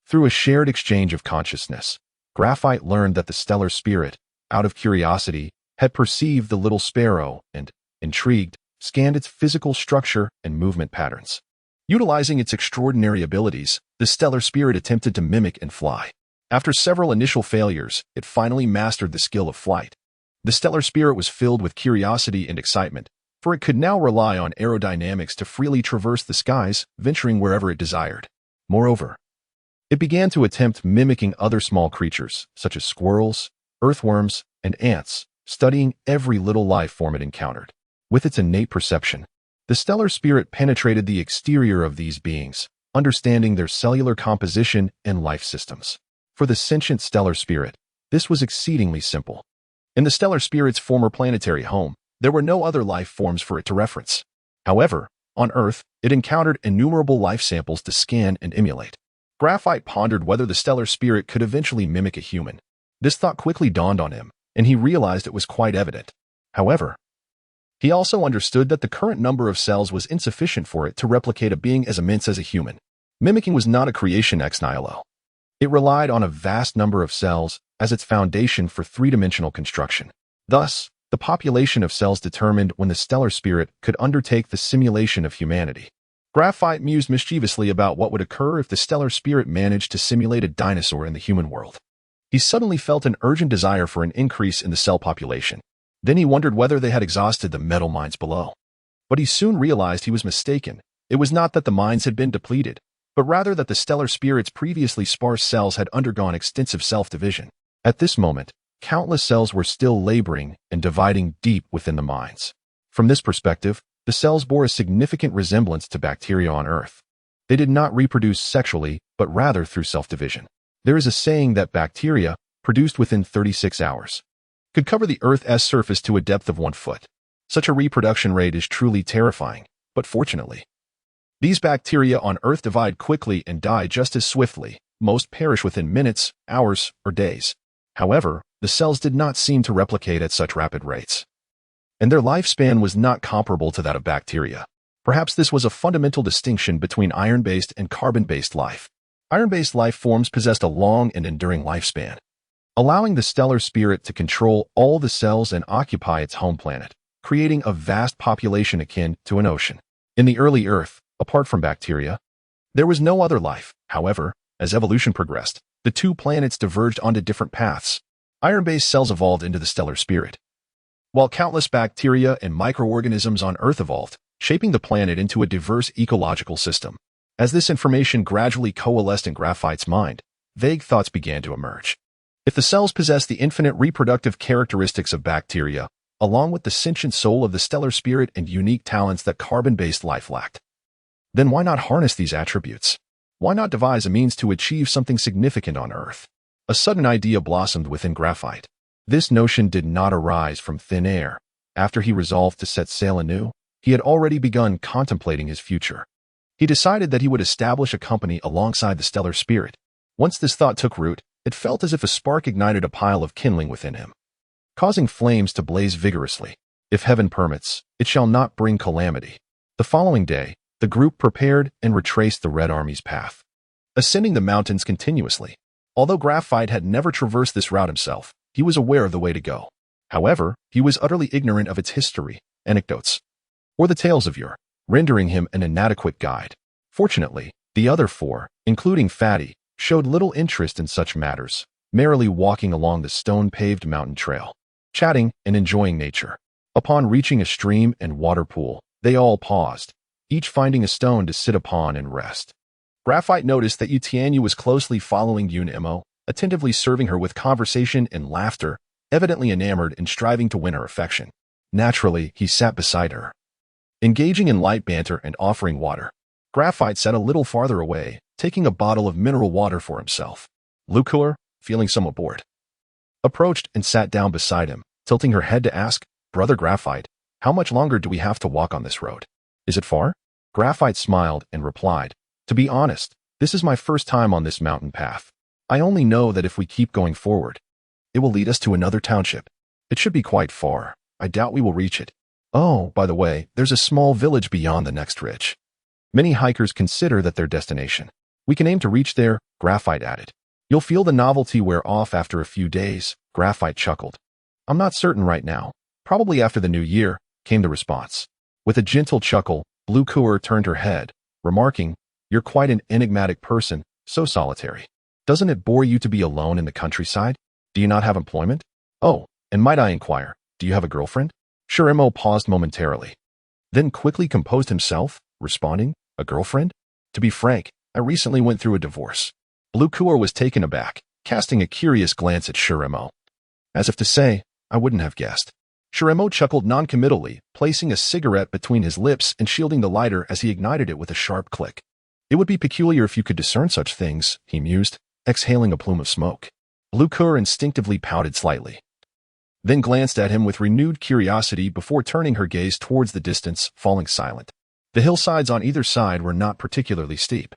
Through a shared exchange of consciousness, Graphite learned that the stellar spirit, out of curiosity, had perceived the little sparrow and, intrigued, scanned its physical structure and movement patterns. Utilizing its extraordinary abilities, the stellar spirit attempted to mimic and fly. After several initial failures, it finally mastered the skill of flight. The stellar spirit was filled with curiosity and excitement, for it could now rely on aerodynamics to freely traverse the skies, venturing wherever it desired. Moreover, it began to attempt mimicking other small creatures, such as squirrels, earthworms, and ants, studying every little life form it encountered. With its innate perception, the stellar spirit penetrated the exterior of these beings, understanding their cellular composition and life systems. For the sentient stellar spirit, this was exceedingly simple. In the stellar spirit's former planetary home, there were no other life forms for it to reference. However, on Earth, it encountered innumerable life samples to scan and emulate. Graphite pondered whether the stellar spirit could eventually mimic a human. This thought quickly dawned on him, and he realized it was quite evident. However, he also understood that the current number of cells was insufficient for it to replicate a being as immense as a human. Mimicking was not a creation ex nihilo. It relied on a vast number of cells as its foundation for three-dimensional construction. Thus, the population of cells determined when the stellar spirit could undertake the simulation of humanity. Graphite mused mischievously about what would occur if the stellar spirit managed to simulate a dinosaur in the human world. He suddenly felt an urgent desire for an increase in the cell population. Then he wondered whether they had exhausted the metal mines below. But he soon realized he was mistaken. It was not that the mines had been depleted, but rather that the stellar spirit's previously sparse cells had undergone extensive self-division. At this moment, countless cells were still laboring and dividing deep within the mines. From this perspective, the cells bore a significant resemblance to bacteria on Earth. They did not reproduce sexually, but rather through self-division. There is a saying that bacteria, produced within 36 hours, could cover the Earth's surface to a depth of 1 foot. Such a reproduction rate is truly terrifying, but fortunately, these bacteria on Earth divide quickly and die just as swiftly. Most perish within minutes, hours, or days. However, the cells did not seem to replicate at such rapid rates, and their lifespan was not comparable to that of bacteria. Perhaps this was a fundamental distinction between iron-based and carbon-based life. Iron-based life forms possessed a long and enduring lifespan, allowing the stellar spirit to control all the cells and occupy its home planet, creating a vast population akin to an ocean. In the early Earth, apart from bacteria, there was no other life. However, as evolution progressed, the two planets diverged onto different paths. Iron-based cells evolved into the stellar spirit, while countless bacteria and microorganisms on Earth evolved, shaping the planet into a diverse ecological system. As this information gradually coalesced in Graphite's mind, vague thoughts began to emerge. If the cells possess the infinite reproductive characteristics of bacteria, along with the sentient soul of the stellar spirit and unique talents that carbon-based life lacked, then why not harness these attributes? Why not devise a means to achieve something significant on Earth? A sudden idea blossomed within Graphite. This notion did not arise from thin air. After he resolved to set sail anew, he had already begun contemplating his future. He decided that he would establish a company alongside the stellar spirit. Once this thought took root, it felt as if a spark ignited a pile of kindling within him, causing flames to blaze vigorously. If heaven permits, it shall not bring calamity. The following day, the group prepared and retraced the Red Army's path, ascending the mountains continuously. Although Graphite had never traversed this route himself, he was aware of the way to go. However, he was utterly ignorant of its history, anecdotes, or the tales of yore, rendering him an inadequate guide. Fortunately, the other four, including Fatty, showed little interest in such matters, merrily walking along the stone-paved mountain trail, chatting and enjoying nature. Upon reaching a stream and water pool, they all paused, each finding a stone to sit upon and rest. Graphite noticed that Utianyu was closely following Yun-Emo, attentively serving her with conversation and laughter, evidently enamored and striving to win her affection. Naturally, he sat beside her, engaging in light banter and offering water. Graphite sat a little farther away, taking a bottle of mineral water for himself. Lukur, feeling somewhat bored, approached and sat down beside him, tilting her head to ask, "Brother Graphite, how much longer do we have to walk on this road? Is it far?" Graphite smiled and replied, "To be honest, this is my first time on this mountain path. I only know that if we keep going forward, it will lead us to another township. It should be quite far. I doubt we will reach it. Oh, by the way, there's a small village beyond the next ridge. Many hikers consider that their destination. We can aim to reach there," Graphite added. "You'll feel the novelty wear off after a few days," Graphite chuckled. "I'm not certain right now. Probably after the new year," came the response. With a gentle chuckle, Blue Cour turned her head, remarking, "You're quite an enigmatic person, so solitary. Doesn't it bore you to be alone in the countryside? Do you not have employment? Oh, and might I inquire, do you have a girlfriend?" Shurimo paused momentarily, then quickly composed himself, responding, "A girlfriend? To be frank, I recently went through a divorce." Blue Cour was taken aback, casting a curious glance at Shurimo, as if to say, "I wouldn't have guessed." Shurimo chuckled noncommittally, placing a cigarette between his lips and shielding the lighter as he ignited it with a sharp click. "It would be peculiar if you could discern such things," he mused, exhaling a plume of smoke. Blue Cour instinctively pouted slightly, then glanced at him with renewed curiosity before turning her gaze towards the distance, falling silent. The hillsides on either side were not particularly steep,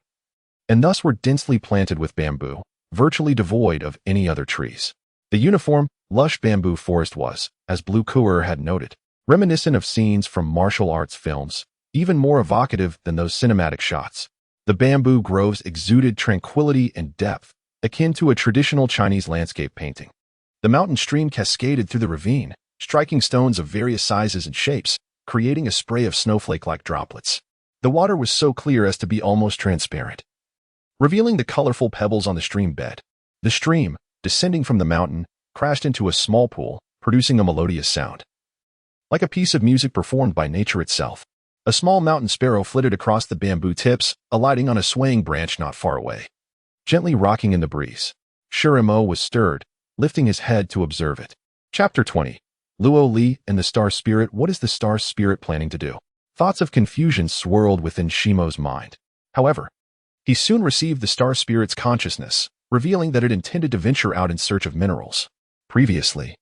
and thus were densely planted with bamboo, virtually devoid of any other trees. The uniform, lush bamboo forest was, as Blue Cooler had noted, reminiscent of scenes from martial arts films, even more evocative than those cinematic shots. The bamboo groves exuded tranquility and depth, akin to a traditional Chinese landscape painting. The mountain stream cascaded through the ravine, striking stones of various sizes and shapes, creating a spray of snowflake-like droplets. The water was so clear as to be almost transparent, revealing the colorful pebbles on the stream bed. The stream, descending from the mountain, crashed into a small pool, producing a melodious sound. Like a piece of music performed by nature itself, a small mountain sparrow flitted across the bamboo tips, alighting on a swaying branch not far away. Gently rocking in the breeze, Shirimo was stirred, lifting his head to observe it. Chapter 20. Luo Li and the Star Spirit. What is the Star Spirit planning to do? Thoughts of confusion swirled within Shimo's mind. However, he soon received the Star Spirit's consciousness, revealing that it intended to venture out in search of minerals. Previously,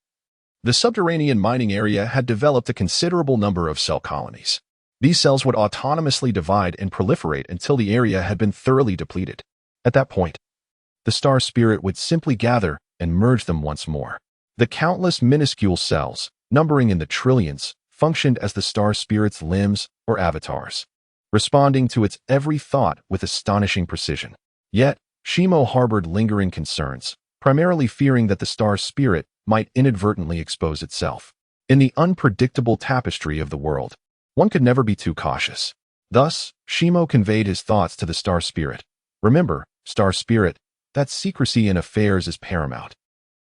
the subterranean mining area had developed a considerable number of cell colonies. These cells would autonomously divide and proliferate until the area had been thoroughly depleted. At that point, the Star Spirit would simply gather and merge them once more. The countless minuscule cells, numbering in the trillions, functioned as the Star Spirit's limbs or avatars, responding to its every thought with astonishing precision. Yet, Shimo harbored lingering concerns, primarily fearing that the Star Spirit might inadvertently expose itself. In the unpredictable tapestry of the world, one could never be too cautious. Thus, Shimo conveyed his thoughts to the Star Spirit. Remember, Star Spirit, that secrecy in affairs is paramount.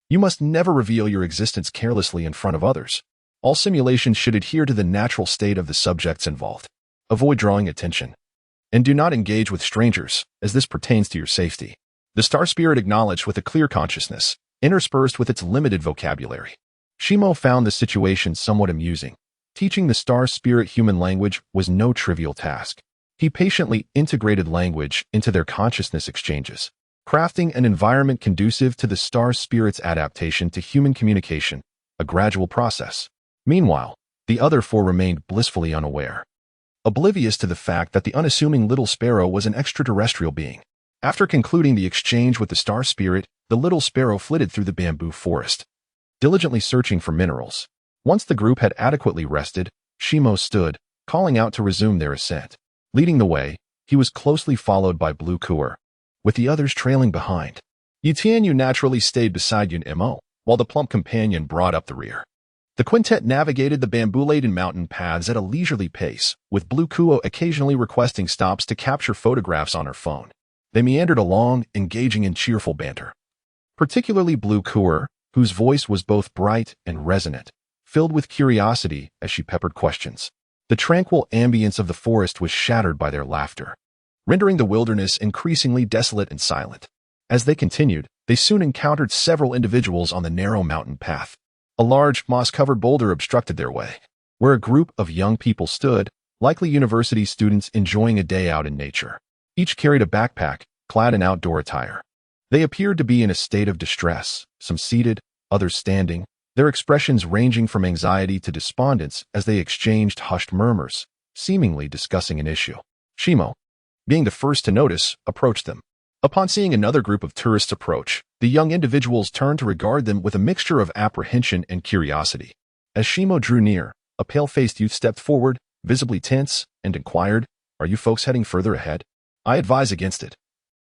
You must never reveal your existence carelessly in front of others. All simulations should adhere to the natural state of the subjects involved. Avoid drawing attention. And do not engage with strangers, as this pertains to your safety. The Star Spirit acknowledged with a clear consciousness, interspersed with its limited vocabulary. Shimo found the situation somewhat amusing. Teaching the Star Spirit human language was no trivial task. He patiently integrated language into their consciousness exchanges, crafting an environment conducive to the Star Spirit's adaptation to human communication, a gradual process. Meanwhile, the other four remained blissfully unaware, oblivious to the fact that the unassuming little sparrow was an extraterrestrial being. After concluding the exchange with the Star Spirit, the little sparrow flitted through the bamboo forest, diligently searching for minerals. Once the group had adequately rested, Shimo stood, calling out to resume their ascent. Leading the way, he was closely followed by Blue Cooler, with the others trailing behind. Yutianyu naturally stayed beside Yun Mo, while the plump companion brought up the rear. The quintet navigated the bamboo-laden mountain paths at a leisurely pace, with Blue Kuo occasionally requesting stops to capture photographs on her phone. They meandered along, engaging in cheerful banter. Particularly Blue Cooler, whose voice was both bright and resonant, filled with curiosity as she peppered questions. The tranquil ambience of the forest was shattered by their laughter, rendering the wilderness increasingly desolate and silent. As they continued, they soon encountered several individuals on the narrow mountain path. A large, moss-covered boulder obstructed their way, where a group of young people stood, likely university students enjoying a day out in nature. Each carried a backpack, clad in outdoor attire. They appeared to be in a state of distress, some seated, others standing, their expressions ranging from anxiety to despondence as they exchanged hushed murmurs, seemingly discussing an issue. Shimo, being the first to notice, approached them. Upon seeing another group of tourists approach, the young individuals turned to regard them with a mixture of apprehension and curiosity. As Shimo drew near, a pale-faced youth stepped forward, visibly tense, and inquired, "Are you folks heading further ahead? I advise against it.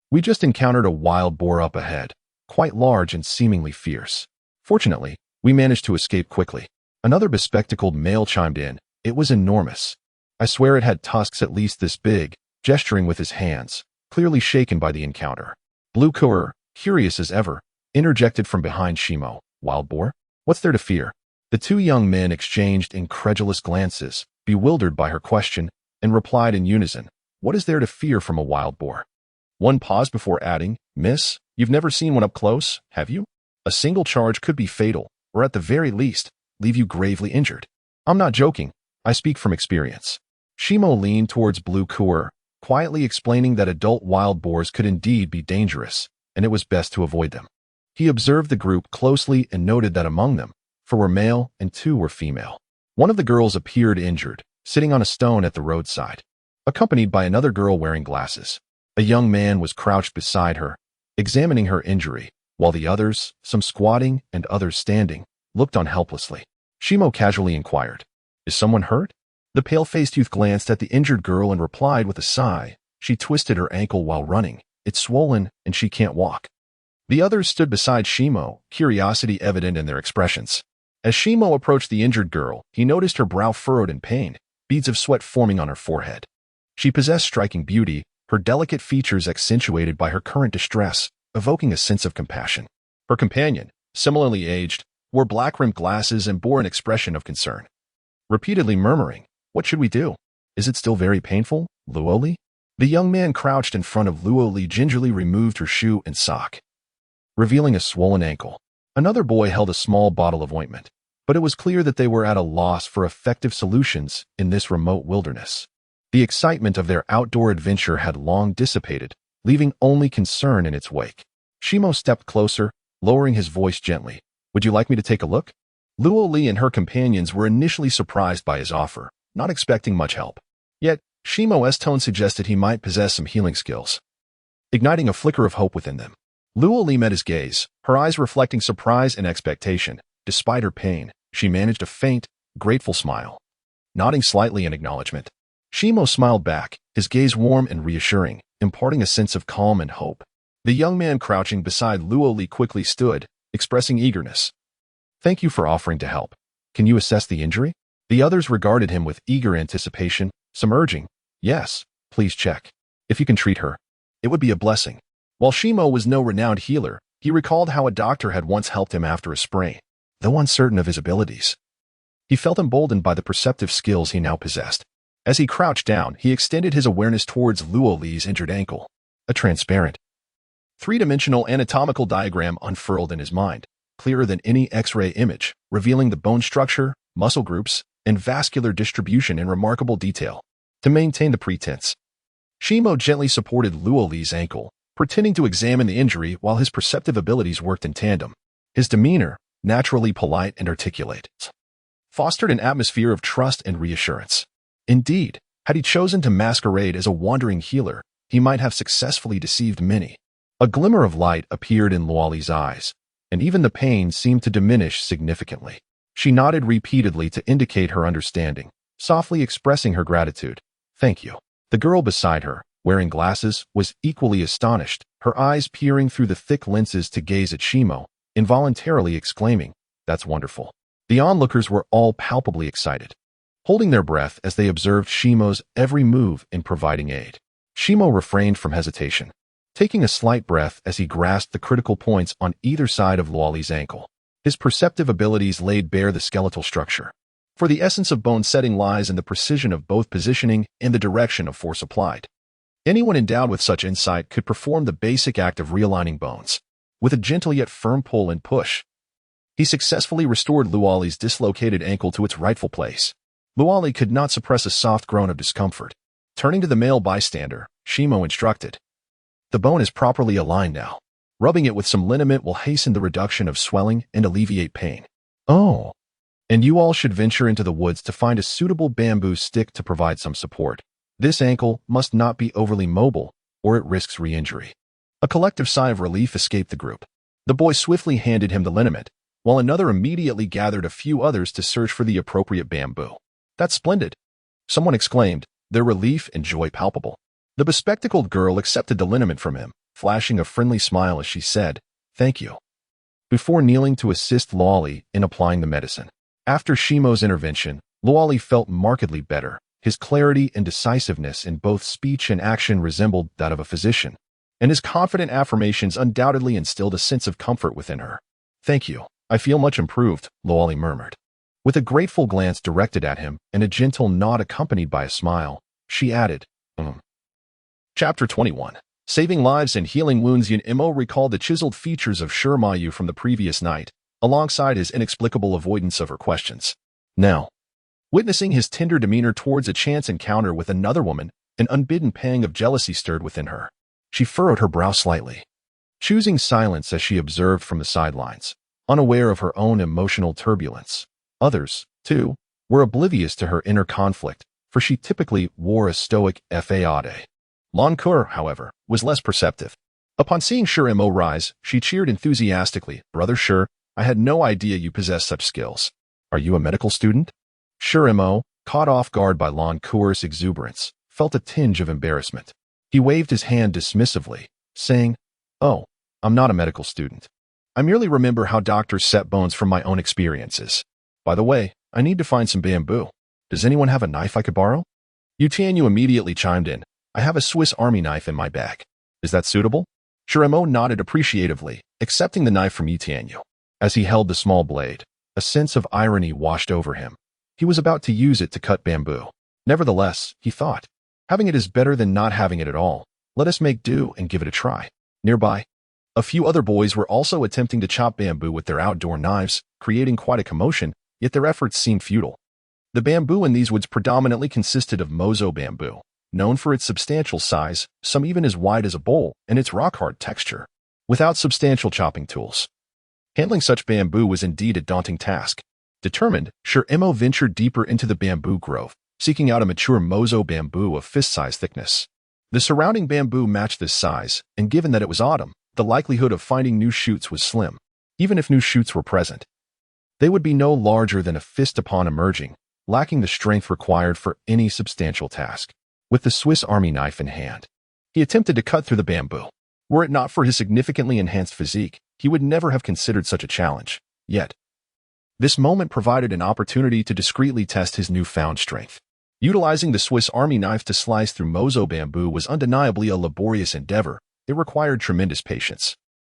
We just encountered a wild boar up ahead, quite large and seemingly fierce. Fortunately, we managed to escape quickly." Another bespectacled male chimed in. "It was enormous. I swear it had tusks at least this big," gesturing with his hands, clearly shaken by the encounter. Blue Cooler, curious as ever, interjected from behind Shimo. "Wild boar? What's there to fear?" The two young men exchanged incredulous glances, bewildered by her question, and replied in unison, "What is there to fear from a wild boar?" One paused before adding, "Miss, you've never seen one up close, have you? A single charge could be fatal, or at the very least, leave you gravely injured. I'm not joking, I speak from experience." Shimo leaned towards Blue Cooler, quietly explaining that adult wild boars could indeed be dangerous, and it was best to avoid them. He observed the group closely and noted that among them, 4 were male and 2 were female. One of the girls appeared injured, sitting on a stone at the roadside, accompanied by another girl wearing glasses. A young man was crouched beside her, examining her injury, while the others, some squatting and others standing, looked on helplessly. Shimo casually inquired, "Is someone hurt?" The pale-faced youth glanced at the injured girl and replied with a sigh, "She twisted her ankle while running. It's swollen and she can't walk." The others stood beside Shimo, curiosity evident in their expressions. As Shimo approached the injured girl, he noticed her brow furrowed in pain, beads of sweat forming on her forehead. She possessed striking beauty, her delicate features accentuated by her current distress, evoking a sense of compassion. Her companion, similarly aged, wore black-rimmed glasses and bore an expression of concern. Repeatedly murmuring, "What should we do? Is it still very painful, Luoli?" The young man crouched in front of Luoli gingerly removed her shoe and sock, revealing a swollen ankle. Another boy held a small bottle of ointment, but it was clear that they were at a loss for effective solutions in this remote wilderness. The excitement of their outdoor adventure had long dissipated, leaving only concern in its wake. Shimo stepped closer, lowering his voice gently. "Would you like me to take a look?" Luoli and her companions were initially surprised by his offer, not expecting much help. Yet, Shimo's tone suggested he might possess some healing skills, igniting a flicker of hope within them. Luoli met his gaze, her eyes reflecting surprise and expectation. Despite her pain, she managed a faint, grateful smile, nodding slightly in acknowledgement. Shimo smiled back, his gaze warm and reassuring, imparting a sense of calm and hope. The young man crouching beside Luoli quickly stood, expressing eagerness. "Thank you for offering to help. Can you assess the injury?" The others regarded him with eager anticipation, some urging, "Yes, please check. If you can treat her, it would be a blessing." While Shimo was no renowned healer, he recalled how a doctor had once helped him after a sprain. Though uncertain of his abilities, he felt emboldened by the perceptive skills he now possessed. As he crouched down, he extended his awareness towards Luoli's injured ankle. A transparent, three-dimensional anatomical diagram unfurled in his mind, clearer than any X-ray image, revealing the bone structure, muscle groups, and vascular distribution in remarkable detail. To maintain the pretense, Shimo gently supported Luoli's ankle, pretending to examine the injury while his perceptive abilities worked in tandem. His demeanor, naturally polite and articulate, fostered an atmosphere of trust and reassurance. Indeed, had he chosen to masquerade as a wandering healer, he might have successfully deceived many. A glimmer of light appeared in Luoli's eyes, and even the pain seemed to diminish significantly. She nodded repeatedly to indicate her understanding, softly expressing her gratitude. "Thank you." The girl beside her, wearing glasses, was equally astonished, her eyes peering through the thick lenses to gaze at Shimo, involuntarily exclaiming, "That's wonderful." The onlookers were all palpably excited, holding their breath as they observed Shimo's every move in providing aid. Shimo refrained from hesitation, taking a slight breath as he grasped the critical points on either side of Luoli's ankle. His perceptive abilities laid bare the skeletal structure, for the essence of bone setting lies in the precision of both positioning and the direction of force applied. Anyone endowed with such insight could perform the basic act of realigning bones. With a gentle yet firm pull and push, he successfully restored Luoli's dislocated ankle to its rightful place. Luoli could not suppress a soft groan of discomfort. Turning to the male bystander, Shimo instructed, "The bone is properly aligned now. Rubbing it with some liniment will hasten the reduction of swelling and alleviate pain." "Oh, and you all should venture into the woods to find a suitable bamboo stick to provide some support. This ankle must not be overly mobile, or it risks re-injury." A collective sigh of relief escaped the group. The boy swiftly handed him the liniment, while another immediately gathered a few others to search for the appropriate bamboo. "That's splendid," someone exclaimed, their relief and joy palpable. The bespectacled girl accepted the liniment from him, flashing a friendly smile as she said, "Thank you," before kneeling to assist Luoli in applying the medicine. After Shimo's intervention, Luoli felt markedly better. His clarity and decisiveness in both speech and action resembled that of a physician, and his confident affirmations undoubtedly instilled a sense of comfort within her. "Thank you. I feel much improved," Luoli murmured. With a grateful glance directed at him and a gentle nod accompanied by a smile, she added, Chapter 21. Saving lives and healing wounds. Imo recalled the chiseled features of SUSI-MANHUA from the previous night, alongside his inexplicable avoidance of her questions. Now, witnessing his tender demeanor towards a chance encounter with another woman, an unbidden pang of jealousy stirred within her. She furrowed her brow slightly, choosing silence as she observed from the sidelines, unaware of her own emotional turbulence. Others, too, were oblivious to her inner conflict, for she typically wore a stoic facade. Loncoeur, however, was less perceptive. Upon seeing Shurimo rise, she cheered enthusiastically. "Brother Shur, I had no idea you possess such skills. Are you a medical student?" Shurimo, caught off guard by Lon Kuer's exuberance, felt a tinge of embarrassment. He waved his hand dismissively, saying, "Oh, I'm not a medical student. I merely remember how doctors set bones from my own experiences. By the way, I need to find some bamboo. Does anyone have a knife I could borrow?" Yu Tianyu immediately chimed in. "I have a Swiss Army knife in my bag. Is that suitable?" Shurimo nodded appreciatively, accepting the knife from Yu Tianyu. As he held the small blade, a sense of irony washed over him. He was about to use it to cut bamboo. Nevertheless, he thought, having it is better than not having it at all. Let us make do and give it a try. Nearby, a few other boys were also attempting to chop bamboo with their outdoor knives, creating quite a commotion, yet their efforts seemed futile. The bamboo in these woods predominantly consisted of mozo bamboo, known for its substantial size, some even as wide as a bowl, and its rock-hard texture. Without substantial chopping tools, handling such bamboo was indeed a daunting task. Determined, Shurimo ventured deeper into the bamboo grove, seeking out a mature mozo bamboo of fist-sized thickness. The surrounding bamboo matched this size, and given that it was autumn, the likelihood of finding new shoots was slim. Even if new shoots were present, they would be no larger than a fist upon emerging, lacking the strength required for any substantial task. With the Swiss Army knife in hand, he attempted to cut through the bamboo. Were it not for his significantly enhanced physique, he would never have considered such a challenge. Yet, this moment provided an opportunity to discreetly test his newfound strength. Utilizing the Swiss Army knife to slice through mozo bamboo was undeniably a laborious endeavor. It required tremendous patience.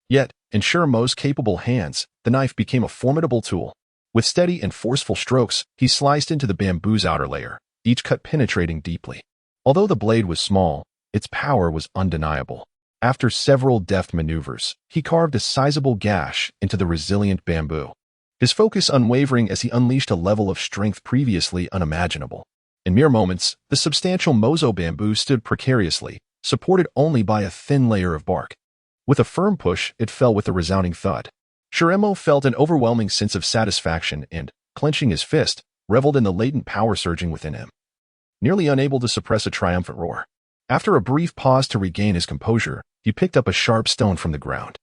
Yet, in Shurimo's capable hands, the knife became a formidable tool. With steady and forceful strokes, he sliced into the bamboo's outer layer, each cut penetrating deeply. Although the blade was small, its power was undeniable. After several deft maneuvers, he carved a sizable gash into the resilient bamboo, his focus unwavering as he unleashed a level of strength previously unimaginable. In mere moments, the substantial mozo bamboo stood precariously, supported only by a thin layer of bark. With a firm push, it fell with a resounding thud. Shurimo felt an overwhelming sense of satisfaction and, clenching his fist, reveled in the latent power surging within him. Nearly unable to suppress a triumphant roar, after a brief pause to regain his composure, he picked up a sharp stone from the ground,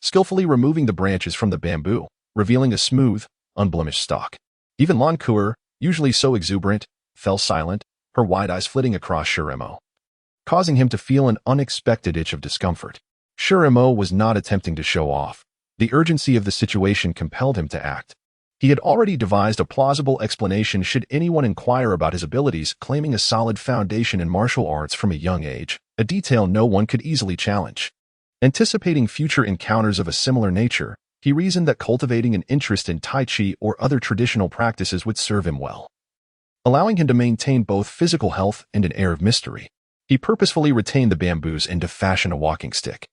skillfully removing the branches from the bamboo, revealing a smooth, unblemished stalk. Even Lon Kuer, usually so exuberant, fell silent, her wide eyes flitting across Shurimo, causing him to feel an unexpected itch of discomfort. Shurimo was not attempting to show off. The urgency of the situation compelled him to act. He had already devised a plausible explanation should anyone inquire about his abilities, claiming a solid foundation in martial arts from a young age, a detail no one could easily challenge. Anticipating future encounters of a similar nature, he reasoned that cultivating an interest in Tai Chi or other traditional practices would serve him well, allowing him to maintain both physical health and an air of mystery. He purposefully retained the bamboos and to fashion a walking stick,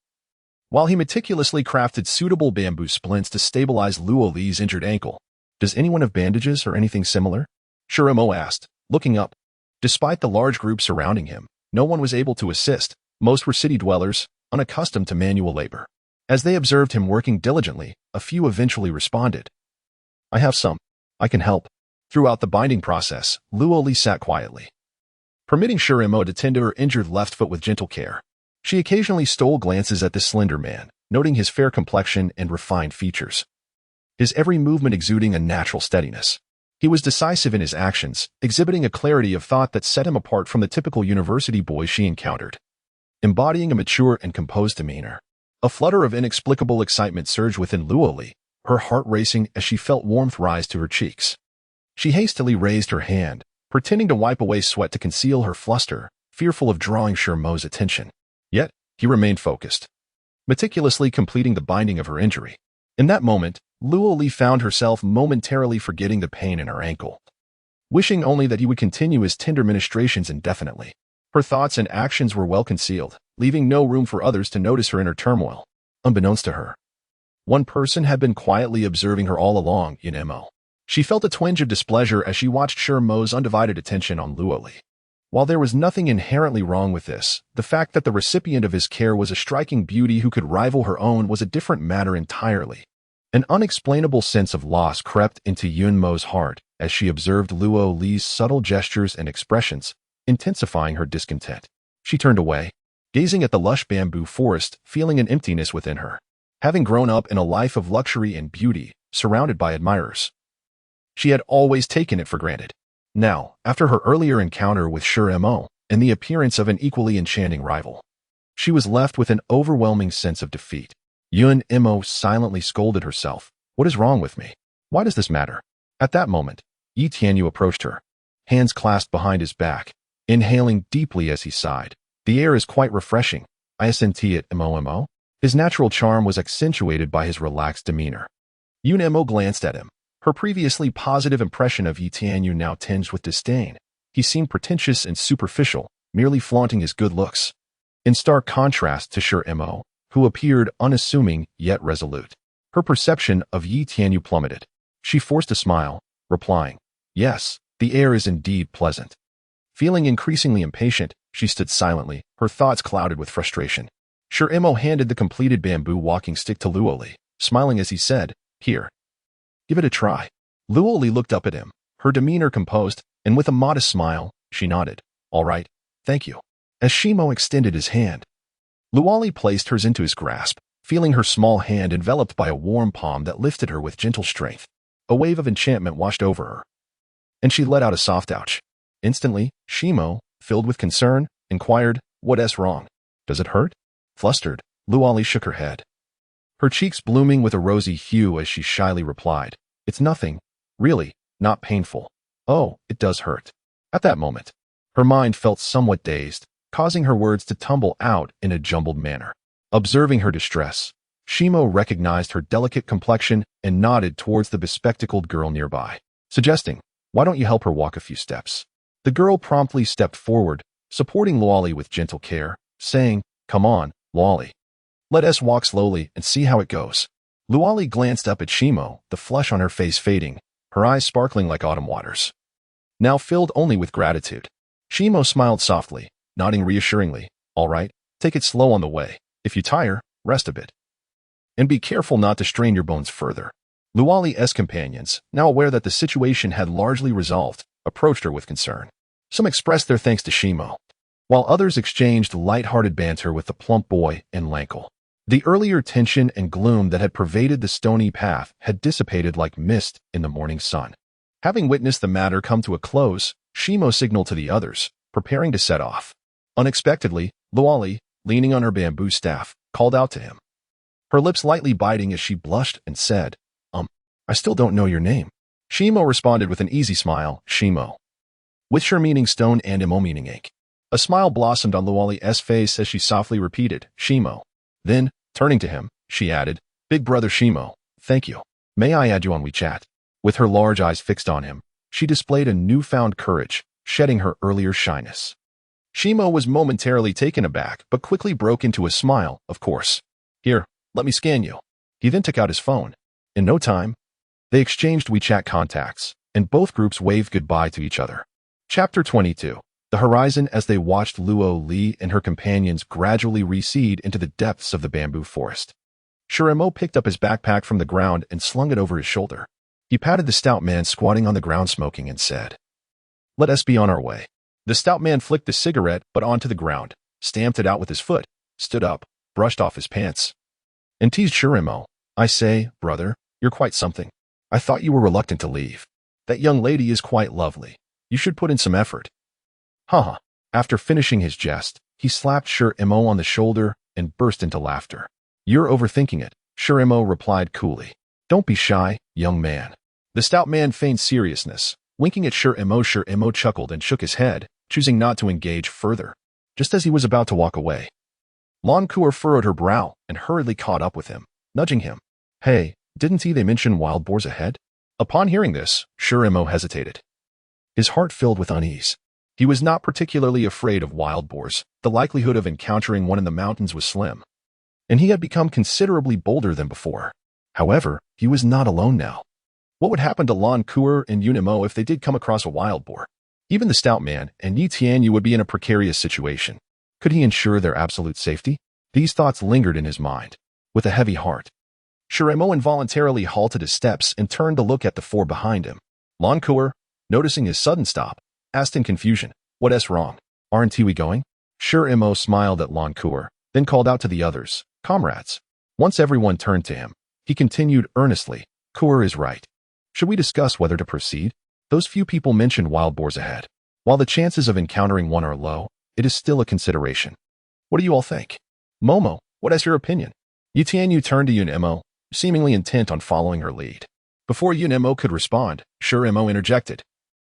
while he meticulously crafted suitable bamboo splints to stabilize Luo Li's injured ankle. "Does anyone have bandages or anything similar?" Shurimo asked, looking up. Despite the large group surrounding him, no one was able to assist. Most were city dwellers, unaccustomed to manual labor. As they observed him working diligently, a few eventually responded. "I have some. I can help." Throughout the binding process, Luo Li sat quietly, permitting Shurimo to tend to her injured left foot with gentle care. She occasionally stole glances at the slender man, noting his fair complexion and refined features, his every movement exuding a natural steadiness. He was decisive in his actions, exhibiting a clarity of thought that set him apart from the typical university boy she encountered, embodying a mature and composed demeanor. A flutter of inexplicable excitement surged within Luo Li, her heart racing as she felt warmth rise to her cheeks. She hastily raised her hand, pretending to wipe away sweat to conceal her fluster, fearful of drawing Shurimo's attention. Yet, he remained focused, meticulously completing the binding of her injury. In that moment, Luo Li found herself momentarily forgetting the pain in her ankle, wishing only that he would continue his tender ministrations indefinitely. Her thoughts and actions were well concealed, leaving no room for others to notice her inner turmoil. Unbeknownst to her, one person had been quietly observing her all along, Emo. She felt a twinge of displeasure as she watched Shurimo's undivided attention on Luo Li. While there was nothing inherently wrong with this, the fact that the recipient of his care was a striking beauty who could rival her own was a different matter entirely. An unexplainable sense of loss crept into Yunmo's heart as she observed Luo Li's subtle gestures and expressions, intensifying her discontent. She turned away, gazing at the lush bamboo forest, feeling an emptiness within her. Having grown up in a life of luxury and beauty, surrounded by admirers, she had always taken it for granted. Now, after her earlier encounter with Shur-Emo and the appearance of an equally enchanting rival, she was left with an overwhelming sense of defeat. Yun-Emo silently scolded herself. What is wrong with me? Why does this matter? At that moment, Yi Tianyu approached her, hands clasped behind his back, inhaling deeply as he sighed. The air is quite refreshing. I assenti it, Emo. His natural charm was accentuated by his relaxed demeanor. Yun-Emo glanced at him. Her previously positive impression of Yi Tianyu now tinged with disdain. He seemed pretentious and superficial, merely flaunting his good looks. In stark contrast to Shur-Emo, who appeared unassuming yet resolute. Her perception of Yi Tianyu plummeted. She forced a smile, replying, "Yes, the air is indeed pleasant." Feeling increasingly impatient, she stood silently, her thoughts clouded with frustration. Shur-Emo handed the completed bamboo walking stick to Luoli, smiling as he said, "Here. Give it a try." Luoli looked up at him, her demeanor composed, and with a modest smile, she nodded. "All right, thank you." As Shimo extended his hand, Luoli placed hers into his grasp, feeling her small hand enveloped by a warm palm that lifted her with gentle strength. A wave of enchantment washed over her, and she let out a soft ouch. Instantly, Shimo, filled with concern, inquired, "What's wrong? Does it hurt?" Flustered, Luoli shook her head, her cheeks blooming with a rosy hue as she shyly replied, "It's nothing. Really, not painful. Oh, it does hurt." At that moment, her mind felt somewhat dazed, causing her words to tumble out in a jumbled manner. Observing her distress, Shimo recognized her delicate complexion and nodded towards the bespectacled girl nearby, suggesting, "Why don't you help her walk a few steps?" The girl promptly stepped forward, supporting Luoli with gentle care, saying, "Come on, Luoli. Let us walk slowly and see how it goes." Luoli glanced up at Shimo, the flush on her face fading, her eyes sparkling like autumn waters, now filled only with gratitude. Shimo smiled softly, nodding reassuringly, "All right, take it slow on the way. If you tire, rest a bit. And be careful not to strain your bones further." Luoli's companions, now aware that the situation had largely resolved, approached her with concern. Some expressed their thanks to Shimo, while others exchanged light-hearted banter with the plump boy and Lankle. The earlier tension and gloom that had pervaded the stony path had dissipated like mist in the morning sun. Having witnessed the matter come to a close, Shimo signaled to the others, preparing to set off. Unexpectedly, Luoli, leaning on her bamboo staff, called out to him, her lips lightly biting as she blushed and said, I still don't know your name." Shimo responded with an easy smile, "Shimo." With Shur meaning stone and Emo meaning ink. A smile blossomed on Luoli's face as she softly repeated, "Shimo." Then, turning to him, she added, "Big brother Shimo, thank you. May I add you on WeChat?" With her large eyes fixed on him, she displayed a newfound courage, shedding her earlier shyness. Shimo was momentarily taken aback, but quickly broke into a smile, "Of course. Here, let me scan you." He then took out his phone. In no time, they exchanged WeChat contacts, and both groups waved goodbye to each other. Chapter 22. The horizon as they watched Luo Li and her companions gradually recede into the depths of the bamboo forest. Shur-Emo picked up his backpack from the ground and slung it over his shoulder. He patted the stout man squatting on the ground smoking and said, "Let us be on our way." The stout man flicked the cigarette but onto the ground, stamped it out with his foot, stood up, brushed off his pants, and teased Shur-Emo, "I say, brother, you're quite something. I thought you were reluctant to leave. That young lady is quite lovely. You should put in some effort." Haha. After finishing his jest, he slapped Shur-Emo on the shoulder and burst into laughter. "You're overthinking it," Shur-Emo replied coolly. "Don't be shy, young man." The stout man feigned seriousness, winking at Shur-Emo. Shur-Emo chuckled and shook his head, choosing not to engage further. Just as he was about to walk away, Lancour furrowed her brow and hurriedly caught up with him, nudging him. "Hey, didn't they mention wild boars ahead?" Upon hearing this, Shur-Emo hesitated, his heart filled with unease. He was not particularly afraid of wild boars. The likelihood of encountering one in the mountains was slim, and he had become considerably bolder than before. However, he was not alone now. What would happen to Lancour and Yun-Emo if they did come across a wild boar? Even the stout man and Yi Tianyu would be in a precarious situation. Could he ensure their absolute safety? These thoughts lingered in his mind. With a heavy heart, Shur-Emo involuntarily halted his steps and turned to look at the four behind him. Lancour, noticing his sudden stop, asked in confusion, "What's wrong? Aren't we going?" Mo smiled at Lan Kuer, then called out to the others, "Comrades." Once everyone turned to him, he continued earnestly, "Kuer is right. Should we discuss whether to proceed? Those few people mentioned wild boars ahead. While the chances of encountering one are low, it is still a consideration. What do you all think? Momo, what is your opinion?" Tianyu turned to Mo, seemingly intent on following her lead. Before Mo could respond, Mo interjected.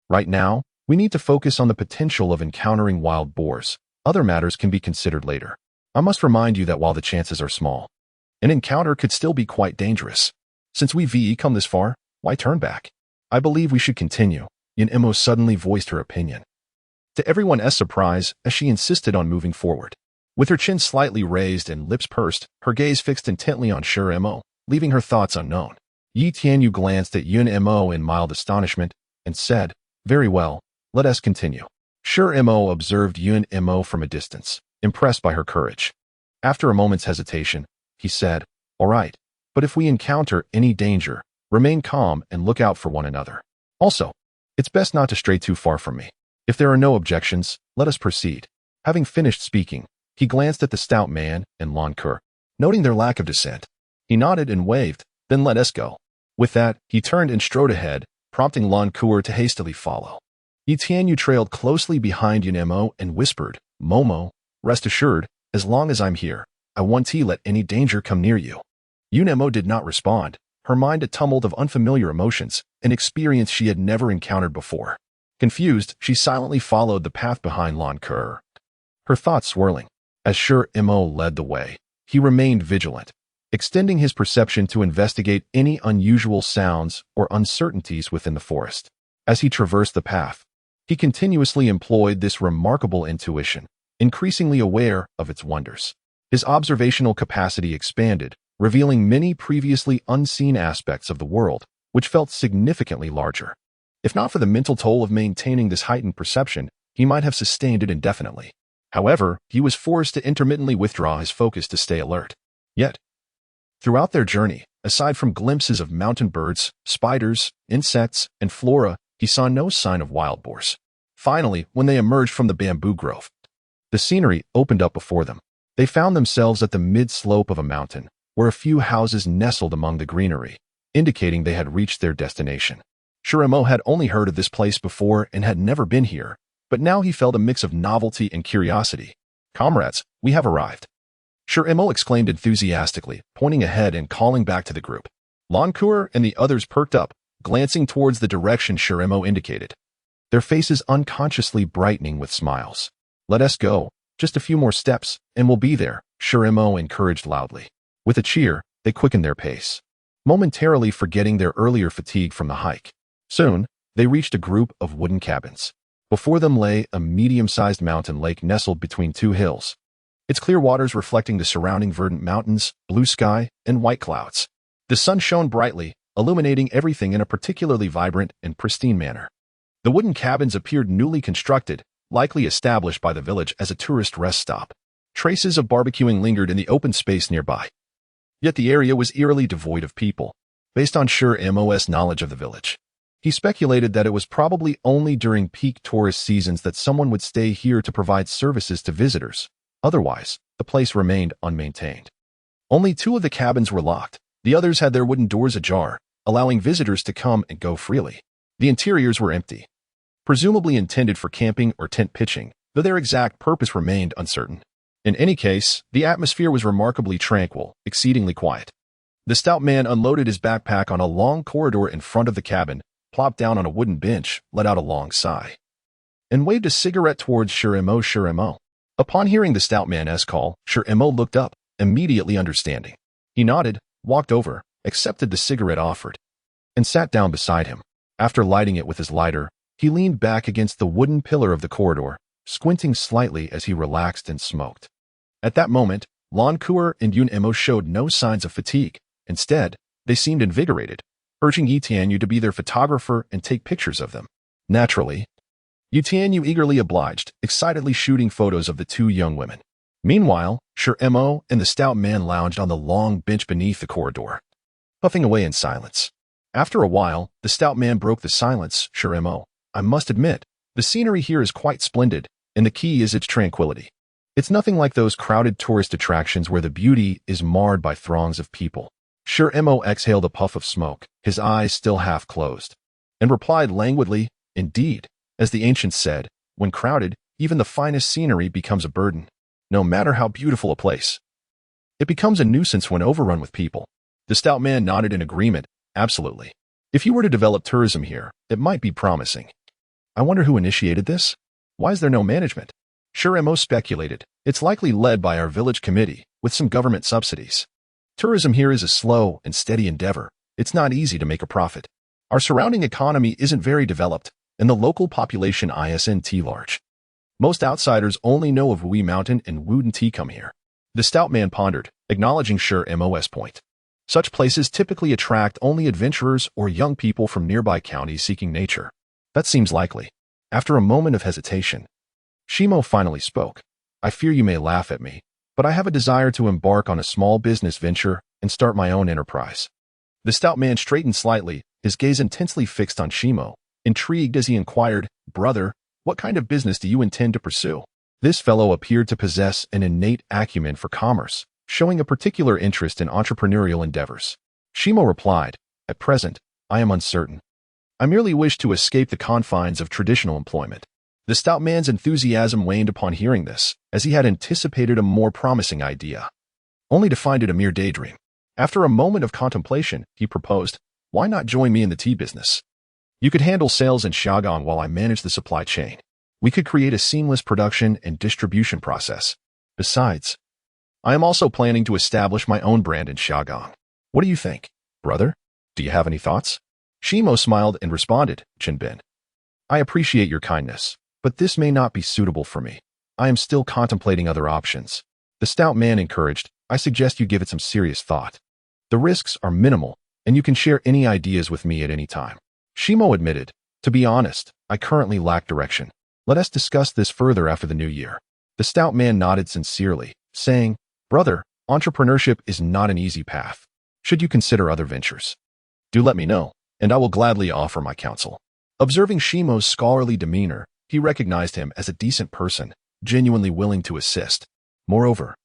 "Right now, we need to focus on the potential of encountering wild boars. Other matters can be considered later. I must remind you that while the chances are small, an encounter could still be quite dangerous. Since we've come this far, why turn back? I believe we should continue." Mo suddenly voiced her opinion. To everyone's surprise, as she insisted on moving forward. With her chin slightly raised and lips pursed, her gaze fixed intently on Mo, leaving her thoughts unknown. Tianyu glanced at Mo in mild astonishment and said, "Very well, let us continue." Mo observed Mo from a distance, impressed by her courage. After a moment's hesitation, he said, "All right, but if we encounter any danger, remain calm and look out for one another. Also, it's best not to stray too far from me. If there are no objections, let us proceed." Having finished speaking, he glanced at the stout man and Lan Kuer, noting their lack of dissent. He nodded and waved, then let us go. With that, he turned and strode ahead, prompting Lan Kuer to hastily follow. Tianyu trailed closely behind Mo and whispered, "Momo, rest assured, as long as I'm here, I won't let any danger come near you." Mo did not respond, her mind a tumult of unfamiliar emotions, an experience she had never encountered before. Confused, she silently followed the path behind Lan Kuer, her thoughts swirling. As Mo led the way, he remained vigilant, extending his perception to investigate any unusual sounds or uncertainties within the forest. As he traversed the path, he continuously employed this remarkable intuition, increasingly aware of its wonders. His observational capacity expanded, revealing many previously unseen aspects of the world, which felt significantly larger. If not for the mental toll of maintaining this heightened perception, he might have sustained it indefinitely. However, he was forced to intermittently withdraw his focus to stay alert. Yet, throughout their journey, aside from glimpses of mountain birds, spiders, insects, and flora, he saw no sign of wild boars. Finally, when they emerged from the bamboo grove, the scenery opened up before them. They found themselves at the mid-slope of a mountain, where a few houses nestled among the greenery, indicating they had reached their destination. Mo had only heard of this place before and had never been here, but now he felt a mix of novelty and curiosity. "Comrades, we have arrived." Mo exclaimed enthusiastically, pointing ahead and calling back to the group. Lan Kuer and the others perked up, glancing towards the direction Mo indicated, their faces unconsciously brightening with smiles. "Let us go. Just a few more steps, and we'll be there," Mo encouraged loudly. With a cheer, they quickened their pace, momentarily forgetting their earlier fatigue from the hike. Soon, they reached a group of wooden cabins. Before them lay a medium-sized mountain lake nestled between two hills, its clear waters reflecting the surrounding verdant mountains, blue sky, and white clouds. The sun shone brightly, illuminating everything in a particularly vibrant and pristine manner. The wooden cabins appeared newly constructed, likely established by the village as a tourist rest stop. Traces of barbecuing lingered in the open space nearby. Yet the area was eerily devoid of people, based on Mo's knowledge of the village. He speculated that it was probably only during peak tourist seasons that someone would stay here to provide services to visitors. Otherwise, the place remained unmaintained. Only 2 of the cabins were locked. The others had their wooden doors ajar, allowing visitors to come and go freely. The interiors were empty, presumably intended for camping or tent pitching, though their exact purpose remained uncertain. In any case, the atmosphere was remarkably tranquil, exceedingly quiet. The stout man unloaded his backpack on a long corridor in front of the cabin, plopped down on a wooden bench, let out a long sigh, and waved a cigarette towards Mo. Upon hearing the stout man's call, Mo looked up, immediately understanding. He nodded, walked over, accepted the cigarette offered, and sat down beside him. After lighting it with his lighter, he leaned back against the wooden pillar of the corridor, squinting slightly as he relaxed and smoked. At that moment, Lan Kuer and Mo showed no signs of fatigue. Instead, they seemed invigorated, urging Tianyu to be their photographer and take pictures of them. Naturally, Tianyu eagerly obliged, excitedly shooting photos of the 2 young women. Meanwhile, Mo and the stout man lounged on the long bench beneath the corridor, puffing away in silence. After a while, the stout man broke the silence. "Mo, I must admit, the scenery here is quite splendid, and the key is its tranquility. It's nothing like those crowded tourist attractions where the beauty is marred by throngs of people. Sure Mo exhaled a puff of smoke, his eyes still half closed, and replied languidly, "Indeed, as the ancients said, when crowded, even the finest scenery becomes a burden. No matter how beautiful a place, it becomes a nuisance when overrun with people." The stout man nodded in agreement. "Absolutely. If you were to develop tourism here, it might be promising. I wonder who initiated this? Why is there no management?" Sure Mo speculated. "It's likely led by our village committee, with some government subsidies. Tourism here is a slow and steady endeavor. It's not easy to make a profit. Our surrounding economy isn't very developed, and the local population isn't large. Most outsiders only know of Wui Mountain and Wooden Tea come here." The stout man pondered, acknowledging Sure Mo's point. Such places typically attract only adventurers or young people from nearby counties seeking nature. That seems likely. After a moment of hesitation, Shimo finally spoke. "I fear you may laugh at me, but I have a desire to embark on a small business venture and start my own enterprise." The stout man straightened slightly, his gaze intensely fixed on Shimo, intrigued as he inquired, "Brother, what kind of business do you intend to pursue?" This fellow appeared to possess an innate acumen for commerce, showing a particular interest in entrepreneurial endeavors. Shimo replied, "At present, I am uncertain. I merely wish to escape the confines of traditional employment." The stout man's enthusiasm waned upon hearing this, as he had anticipated a more promising idea, only to find it a mere daydream. After a moment of contemplation, he proposed, "Why not join me in the tea business? You could handle sales in Xiagang while I manage the supply chain. We could create a seamless production and distribution process. Besides, I am also planning to establish my own brand in Xiagang. What do you think, brother? Do you have any thoughts?" Shimo smiled and responded, "Chinbin, I appreciate your kindness, but this may not be suitable for me. I am still contemplating other options." The stout man encouraged, "I suggest you give it some serious thought. The risks are minimal, and you can share any ideas with me at any time." Shimo admitted, "To be honest, I currently lack direction. Let us discuss this further after the new year." The stout man nodded sincerely, saying, "Brother, entrepreneurship is not an easy path. Should you consider other ventures, do let me know, and I will gladly offer my counsel." Observing Shimo's scholarly demeanor, he recognized him as a decent person, genuinely willing to assist. Moreover,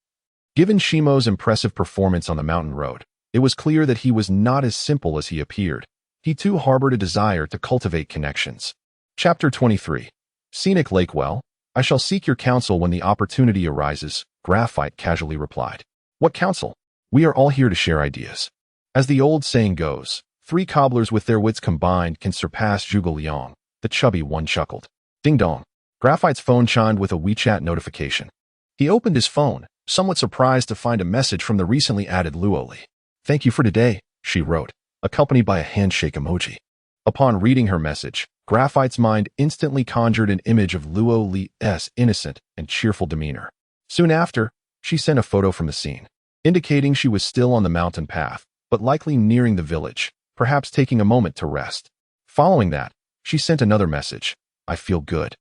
given Shimo's impressive performance on the mountain road, it was clear that he was not as simple as he appeared. He too harbored a desire to cultivate connections. Chapter 23. Scenic Lake. "Well, I shall seek your counsel when the opportunity arises," Graphite casually replied. "What counsel? We are all here to share ideas. As the old saying goes, 3 cobblers with their wits combined can surpass Zhuge Liang." The chubby one chuckled. Ding dong. Graphite's phone chimed with a WeChat notification. He opened his phone, somewhat surprised to find a message from the recently added Luoli. "Thank you for today," she wrote, accompanied by a handshake emoji. Upon reading her message, Graphite's mind instantly conjured an image of Luo Li's innocent and cheerful demeanor. Soon after, she sent a photo from the scene, indicating she was still on the mountain path, but likely nearing the village, perhaps taking a moment to rest. Following that, she sent another message. "I feel good.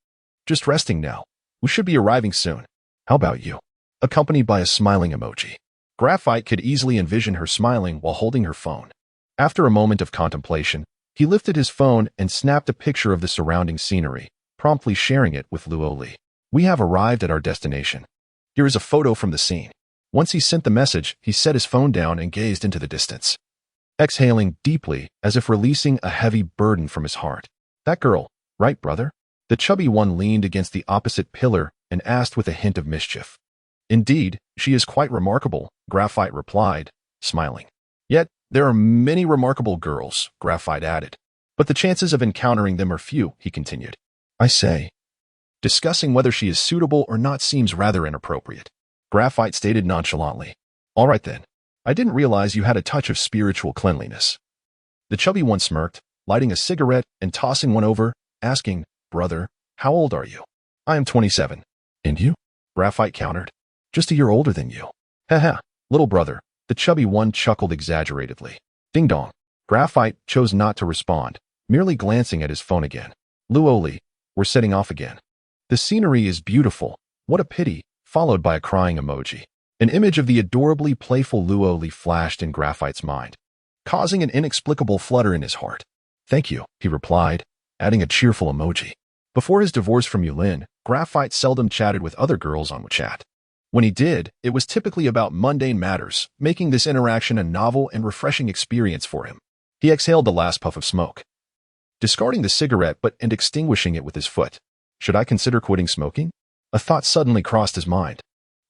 Just resting now. We should be arriving soon. How about you?" accompanied by a smiling emoji. Graphite could easily envision her smiling while holding her phone. After a moment of contemplation, he lifted his phone and snapped a picture of the surrounding scenery, promptly sharing it with Luoli. "We have arrived at our destination. Here is a photo from the scene." Once he sent the message, he set his phone down and gazed into the distance, exhaling deeply as if releasing a heavy burden from his heart. "That girl, right, brother?" The chubby one leaned against the opposite pillar and asked with a hint of mischief. "Indeed, she is quite remarkable," Graphite replied, smiling. "Yet, there are many remarkable girls," Graphite added. "But the chances of encountering them are few," he continued. "I say, discussing whether she is suitable or not seems rather inappropriate," Graphite stated nonchalantly. "All right then. I didn't realize you had a touch of spiritual cleanliness." The chubby one smirked, lighting a cigarette and tossing one over, asking, "Brother, how old are you?" "I am 27. And you?" Graphite countered. "Just a year older than you." "Haha, little brother." The chubby one chuckled exaggeratedly. Ding dong. Graphite chose not to respond, merely glancing at his phone again. "Luoli, we're setting off again. The scenery is beautiful. What a pity," followed by a crying emoji. An image of the adorably playful Luoli flashed in Graphite's mind, causing an inexplicable flutter in his heart. "Thank you," he replied, adding a cheerful emoji. Before his divorce from Yulin, Graphite seldom chatted with other girls on WeChat. When he did, it was typically about mundane matters, making this interaction a novel and refreshing experience for him. He exhaled the last puff of smoke, discarding the cigarette and extinguishing it with his foot. Should I consider quitting smoking? A thought suddenly crossed his mind.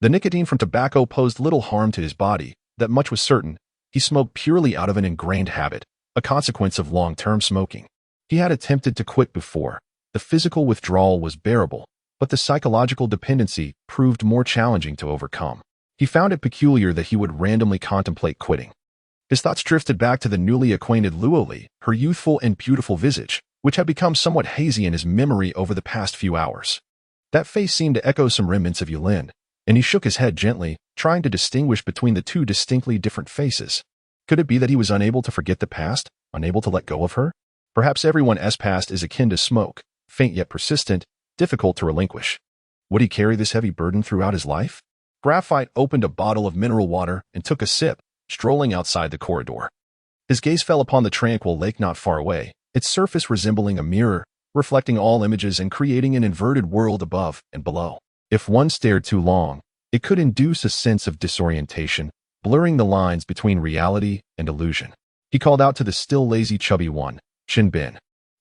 The nicotine from tobacco posed little harm to his body, that much was certain. He smoked purely out of an ingrained habit, a consequence of long-term smoking. He had attempted to quit before. The physical withdrawal was bearable, but the psychological dependency proved more challenging to overcome. He found it peculiar that he would randomly contemplate quitting. His thoughts drifted back to the newly acquainted Luo Li, her youthful and beautiful visage, which had become somewhat hazy in his memory over the past few hours. That face seemed to echo some remnants of Yulin, and he shook his head gently, trying to distinguish between the two distinctly different faces. Could it be that he was unable to forget the past, unable to let go of her? Perhaps everyone's past is akin to smoke, faint yet persistent, difficult to relinquish. Would he carry this heavy burden throughout his life? Graphite opened a bottle of mineral water and took a sip, strolling outside the corridor. His gaze fell upon the tranquil lake not far away, its surface resembling a mirror, reflecting all images and creating an inverted world above and below. If one stared too long, it could induce a sense of disorientation, blurring the lines between reality and illusion. He called out to the still lazy chubby one, Chin Bin.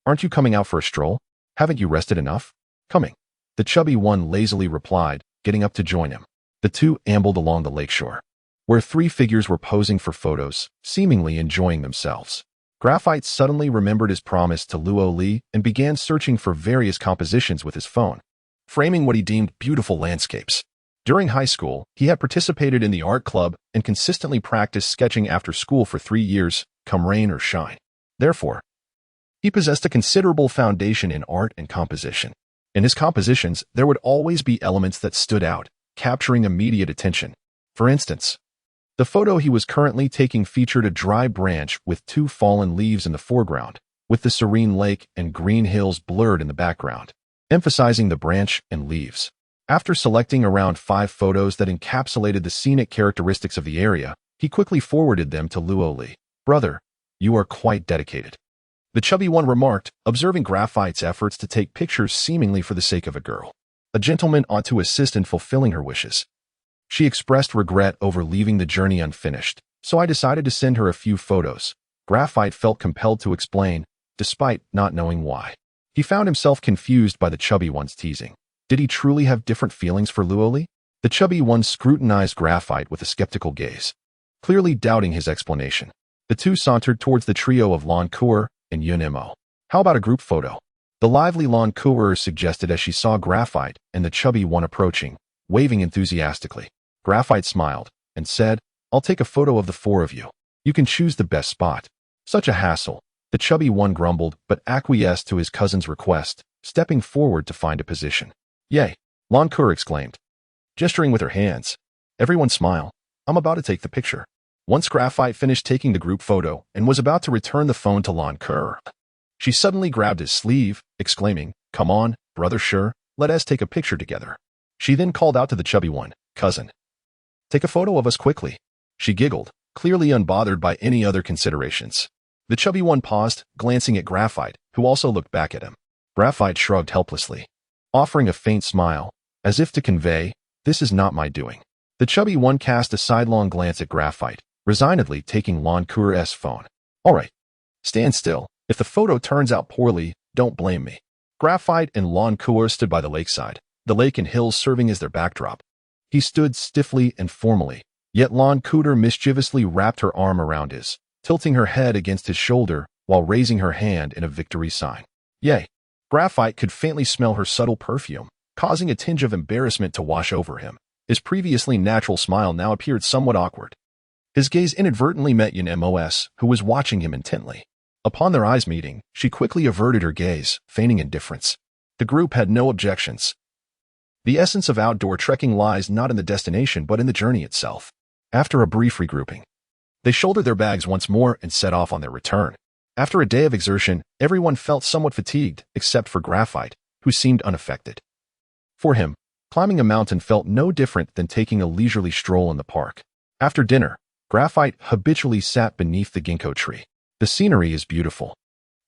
Aren't you coming out for a stroll? Haven't you rested enough? Coming. The chubby one lazily replied, getting up to join him. The two ambled along the lakeshore, where three figures were posing for photos, seemingly enjoying themselves. Graphite suddenly remembered his promise to Luo Li and began searching for various compositions with his phone, framing what he deemed beautiful landscapes. During high school, he had participated in the art club and consistently practiced sketching after school for 3 years, come rain or shine. Therefore, he possessed a considerable foundation in art and composition. In his compositions, there would always be elements that stood out, capturing immediate attention. For instance, the photo he was currently taking featured a dry branch with 2 fallen leaves in the foreground, with the serene lake and green hills blurred in the background, emphasizing the branch and leaves. After selecting around 5 photos that encapsulated the scenic characteristics of the area, he quickly forwarded them to Luo Li. Brother, you are quite dedicated, the chubby one remarked, observing Graphite's efforts to take pictures seemingly for the sake of a girl. A gentleman ought to assist in fulfilling her wishes. She expressed regret over leaving the journey unfinished, so I decided to send her a few photos. Graphite felt compelled to explain, despite not knowing why. He found himself confused by the chubby one's teasing. Did he truly have different feelings for Luo Li? The chubby one scrutinized Graphite with a skeptical gaze, clearly doubting his explanation. The two sauntered towards the trio of Lan Kuer and Yun Mo. How about a group photo? The lively Lan Kuer suggested as she saw Graphite and the chubby one approaching, waving enthusiastically. Graphite smiled and said, I'll take a photo of the 4 of you. You can choose the best spot. Such a hassle. The chubby one grumbled but acquiesced to his cousin's request, stepping forward to find a position. Yay! Lan Kuer exclaimed, gesturing with her hands. Everyone smile. I'm about to take the picture. Once Graphite finished taking the group photo and was about to return the phone to Lan Kuer, she suddenly grabbed his sleeve, exclaiming, Come on, brother, sure, let us take a picture together. She then called out to the chubby one, Cousin, take a photo of us quickly. She giggled, clearly unbothered by any other considerations. The chubby one paused, glancing at Graphite, who also looked back at him. Graphite shrugged helplessly, offering a faint smile, as if to convey, this is not my doing. The chubby one cast a sidelong glance at Graphite, resignedly taking Lan Kuer's phone. All right, stand still. If the photo turns out poorly, don't blame me. Graphite and Lan Kuer stood by the lakeside, the lake and hills serving as their backdrop. He stood stiffly and formally, yet Lan Kuer mischievously wrapped her arm around his, tilting her head against his shoulder while raising her hand in a victory sign. Yay! Graphite could faintly smell her subtle perfume, causing a tinge of embarrassment to wash over him. His previously natural smile now appeared somewhat awkward. His gaze inadvertently met Yun Mos, who was watching him intently. Upon their eyes meeting, she quickly averted her gaze, feigning indifference. The group had no objections. The essence of outdoor trekking lies not in the destination but in the journey itself. After a brief regrouping, they shouldered their bags once more and set off on their return. After a day of exertion, everyone felt somewhat fatigued, except for Graphite, who seemed unaffected. For him, climbing a mountain felt no different than taking a leisurely stroll in the park. After dinner, Graphite habitually sat beneath the ginkgo tree. The scenery is beautiful.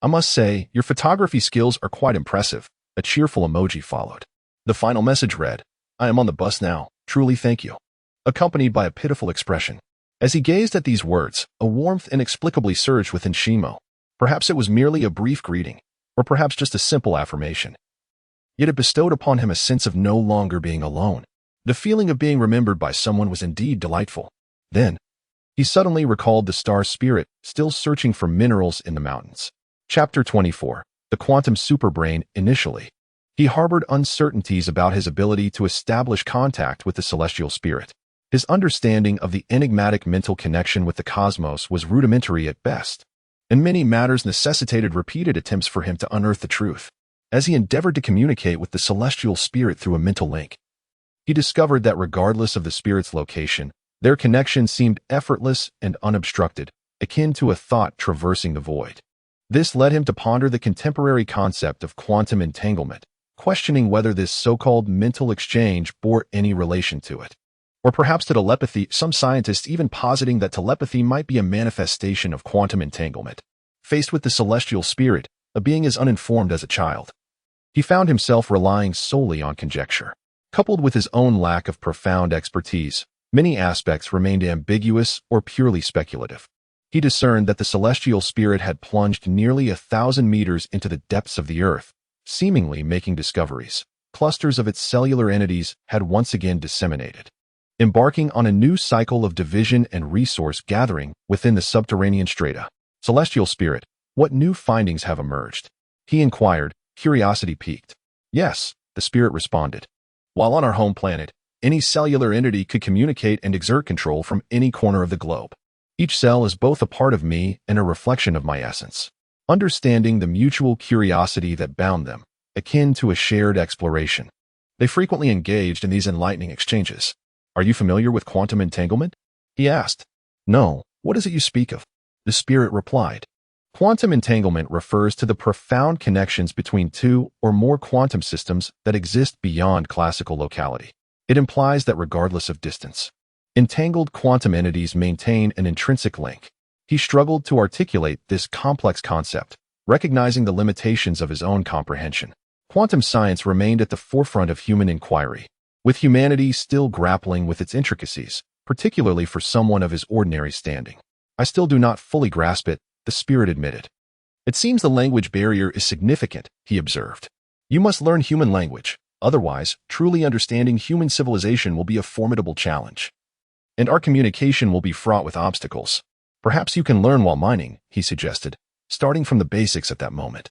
I must say, your photography skills are quite impressive. A cheerful emoji followed. The final message read, I am on the bus now. Truly thank you," accompanied by a pitiful expression. As he gazed at these words, a warmth inexplicably surged within Shimo. Perhaps it was merely a brief greeting, or perhaps just a simple affirmation. Yet it bestowed upon him a sense of no longer being alone. The feeling of being remembered by someone was indeed delightful. Then, he suddenly recalled the star spirit still searching for minerals in the mountains. Chapter 24. The Quantum Superbrain. Initially, he harbored uncertainties about his ability to establish contact with the celestial spirit. His understanding of the enigmatic mental connection with the cosmos was rudimentary at best, and many matters necessitated repeated attempts for him to unearth the truth. As he endeavored to communicate with the celestial spirit through a mental link, he discovered that regardless of the spirit's location, their connection seemed effortless and unobstructed, akin to a thought traversing the void. This led him to ponder the contemporary concept of quantum entanglement, questioning whether this so-called mental exchange bore any relation to it. Or perhaps to telepathy, some scientists even positing that telepathy might be a manifestation of quantum entanglement. Faced with the celestial spirit, a being as uninformed as a child, he found himself relying solely on conjecture. Coupled with his own lack of profound expertise, many aspects remained ambiguous or purely speculative. He discerned that the celestial spirit had plunged nearly 1,000 meters into the depths of the earth, seemingly making discoveries. Clusters of its cellular entities had once again disseminated, embarking on a new cycle of division and resource gathering within the subterranean strata. Celestial spirit, what new findings have emerged? He inquired, curiosity piqued. Yes, the spirit responded. While on our home planet, any cellular entity could communicate and exert control from any corner of the globe. Each cell is both a part of me and a reflection of my essence. Understanding the mutual curiosity that bound them, akin to a shared exploration, they frequently engaged in these enlightening exchanges. Are you familiar with quantum entanglement? He asked. No, what is it you speak of? The spirit replied. Quantum entanglement refers to the profound connections between two or more quantum systems that exist beyond classical locality. It implies that regardless of distance, entangled quantum entities maintain an intrinsic link. He struggled to articulate this complex concept, recognizing the limitations of his own comprehension. Quantum science remained at the forefront of human inquiry, with humanity still grappling with its intricacies, particularly for someone of his ordinary standing. I still do not fully grasp it, the spirit admitted. It seems the language barrier is significant, he observed. You must learn human language. Otherwise, truly understanding human civilization will be a formidable challenge. And our communication will be fraught with obstacles. Perhaps you can learn while mining, he suggested, starting from the basics at that moment.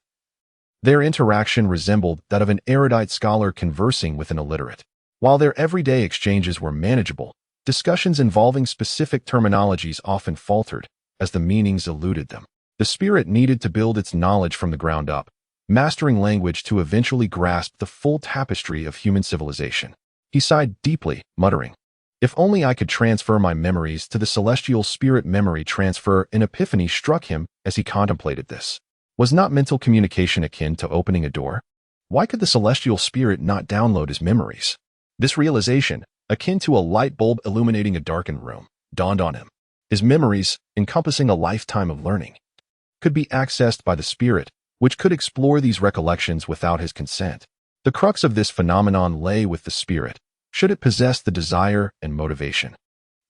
Their interaction resembled that of an erudite scholar conversing with an illiterate. While their everyday exchanges were manageable, discussions involving specific terminologies often faltered as the meanings eluded them. The spirit needed to build its knowledge from the ground up, mastering language to eventually grasp the full tapestry of human civilization. He sighed deeply, muttering, "If only I could transfer my memories to the celestial spirit." Memory transfer. An epiphany struck him as he contemplated this. Was not mental communication akin to opening a door? Why could the celestial spirit not download his memories? This realization, akin to a light bulb illuminating a darkened room, dawned on him. His memories, encompassing a lifetime of learning, could be accessed by the spirit, which could explore these recollections without his consent. The crux of this phenomenon lay with the spirit. Should it possess the desire and motivation,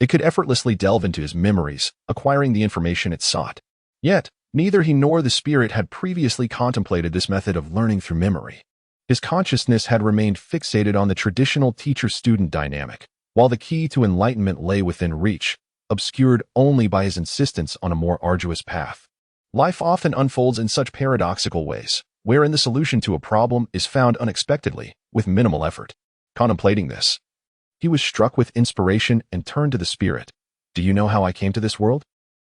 it could effortlessly delve into his memories, acquiring the information it sought. Yet, neither he nor the spirit had previously contemplated this method of learning through memory. His consciousness had remained fixated on the traditional teacher-student dynamic, while the key to enlightenment lay within reach, obscured only by his insistence on a more arduous path. Life often unfolds in such paradoxical ways, wherein the solution to a problem is found unexpectedly, with minimal effort. Contemplating this, he was struck with inspiration and turned to the spirit. Do you know how I came to this world?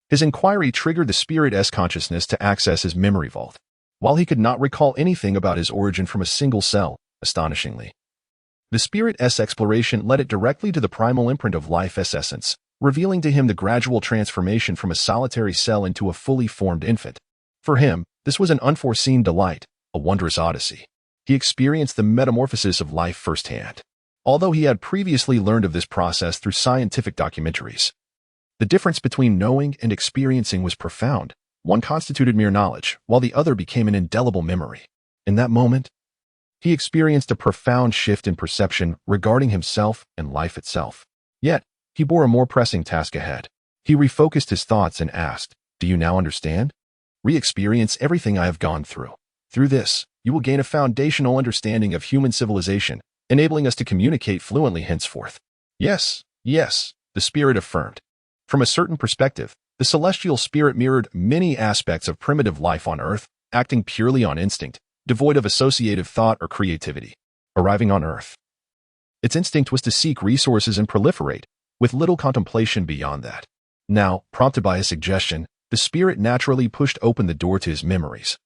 His inquiry triggered the spirit's consciousness to access his memory vault. While he could not recall anything about his origin from a single cell, astonishingly, the spirit's exploration led it directly to the primal imprint of life's essence, revealing to him the gradual transformation from a solitary cell into a fully formed infant. For him, this was an unforeseen delight, a wondrous odyssey. He experienced the metamorphosis of life firsthand. Although he had previously learned of this process through scientific documentaries, the difference between knowing and experiencing was profound. One constituted mere knowledge, while the other became an indelible memory. In that moment, he experienced a profound shift in perception regarding himself and life itself. Yet, he bore a more pressing task ahead. He refocused his thoughts and asked, "Do you now understand? Re-experience everything I have gone through. Through this, you will gain a foundational understanding of human civilization, enabling us to communicate fluently henceforth." "Yes, yes," the spirit affirmed. From a certain perspective, the celestial spirit mirrored many aspects of primitive life on Earth, acting purely on instinct, devoid of associative thought or creativity. Arriving on Earth, its instinct was to seek resources and proliferate, with little contemplation beyond that. Now, prompted by a suggestion, the spirit naturally pushed open the door to his memories,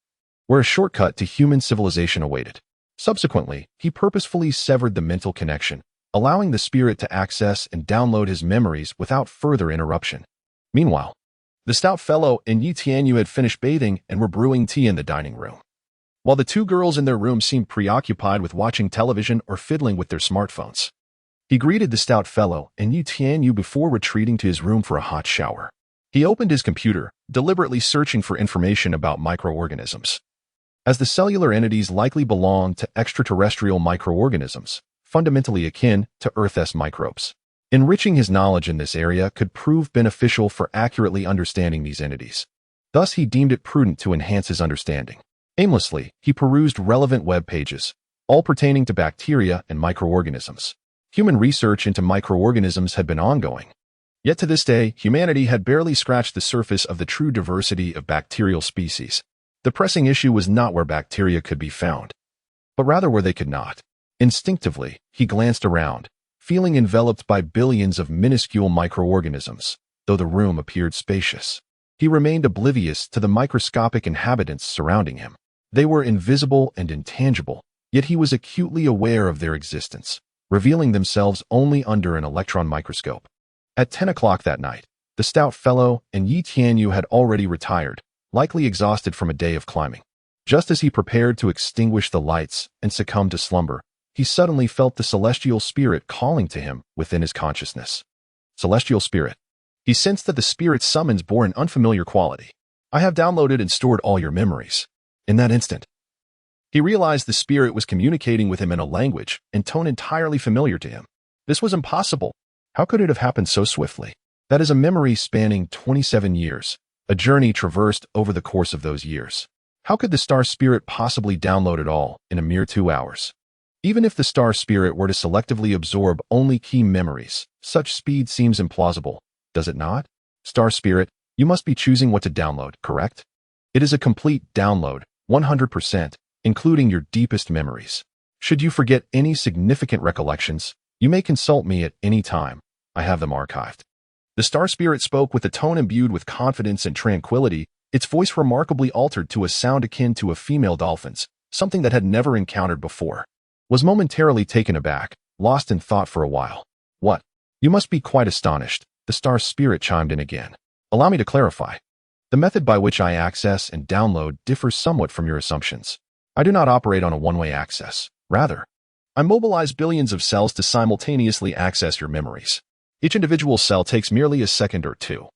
where a shortcut to human civilization awaited. Subsequently, he purposefully severed the mental connection, allowing the spirit to access and download his memories without further interruption. Meanwhile, the stout fellow and Yi Tianyu had finished bathing and were brewing tea in the dining room, while the two girls in their room seemed preoccupied with watching television or fiddling with their smartphones. He greeted the stout fellow and Yi Tianyu before retreating to his room for a hot shower. He opened his computer, deliberately searching for information about microorganisms, as the cellular entities likely belong to extraterrestrial microorganisms, fundamentally akin to Earth's microbes. Enriching his knowledge in this area could prove beneficial for accurately understanding these entities. Thus, he deemed it prudent to enhance his understanding. Aimlessly, he perused relevant web pages, all pertaining to bacteria and microorganisms. Human research into microorganisms had been ongoing. Yet to this day, humanity had barely scratched the surface of the true diversity of bacterial species. The pressing issue was not where bacteria could be found, but rather where they could not. Instinctively, he glanced around, feeling enveloped by billions of minuscule microorganisms, though the room appeared spacious. He remained oblivious to the microscopic inhabitants surrounding him. They were invisible and intangible, yet he was acutely aware of their existence, revealing themselves only under an electron microscope. At 10 o'clock that night, the stout fellow and Yi Tianyu had already retired, likely exhausted from a day of climbing. Just as he prepared to extinguish the lights and succumb to slumber, he suddenly felt the celestial spirit calling to him within his consciousness. Celestial spirit. He sensed that the spirit's summons bore an unfamiliar quality. "I have downloaded and stored all your memories." In that instant, he realized the spirit was communicating with him in a language and tone entirely familiar to him. This was impossible. How could it have happened so swiftly? That is a memory spanning 27 years, a journey traversed over the course of those years. How could the star spirit possibly download it all in a mere 2 hours? Even if the star spirit were to selectively absorb only key memories, such speed seems implausible, does it not? Star spirit, you must be choosing what to download, correct? It is a complete download, 100%, including your deepest memories. Should you forget any significant recollections, you may consult me at any time. I have them archived. The star spirit spoke with a tone imbued with confidence and tranquility, its voice remarkably altered to a sound akin to a female dolphin's, something that had never encountered before. Was momentarily taken aback, lost in thought for a while. "What? You must be quite astonished," the star spirit chimed in again. "Allow me to clarify. The method by which I access and download differs somewhat from your assumptions. I do not operate on a one-way access. Rather, I mobilize billions of cells to simultaneously access your memories. Each individual cell takes merely a second or two.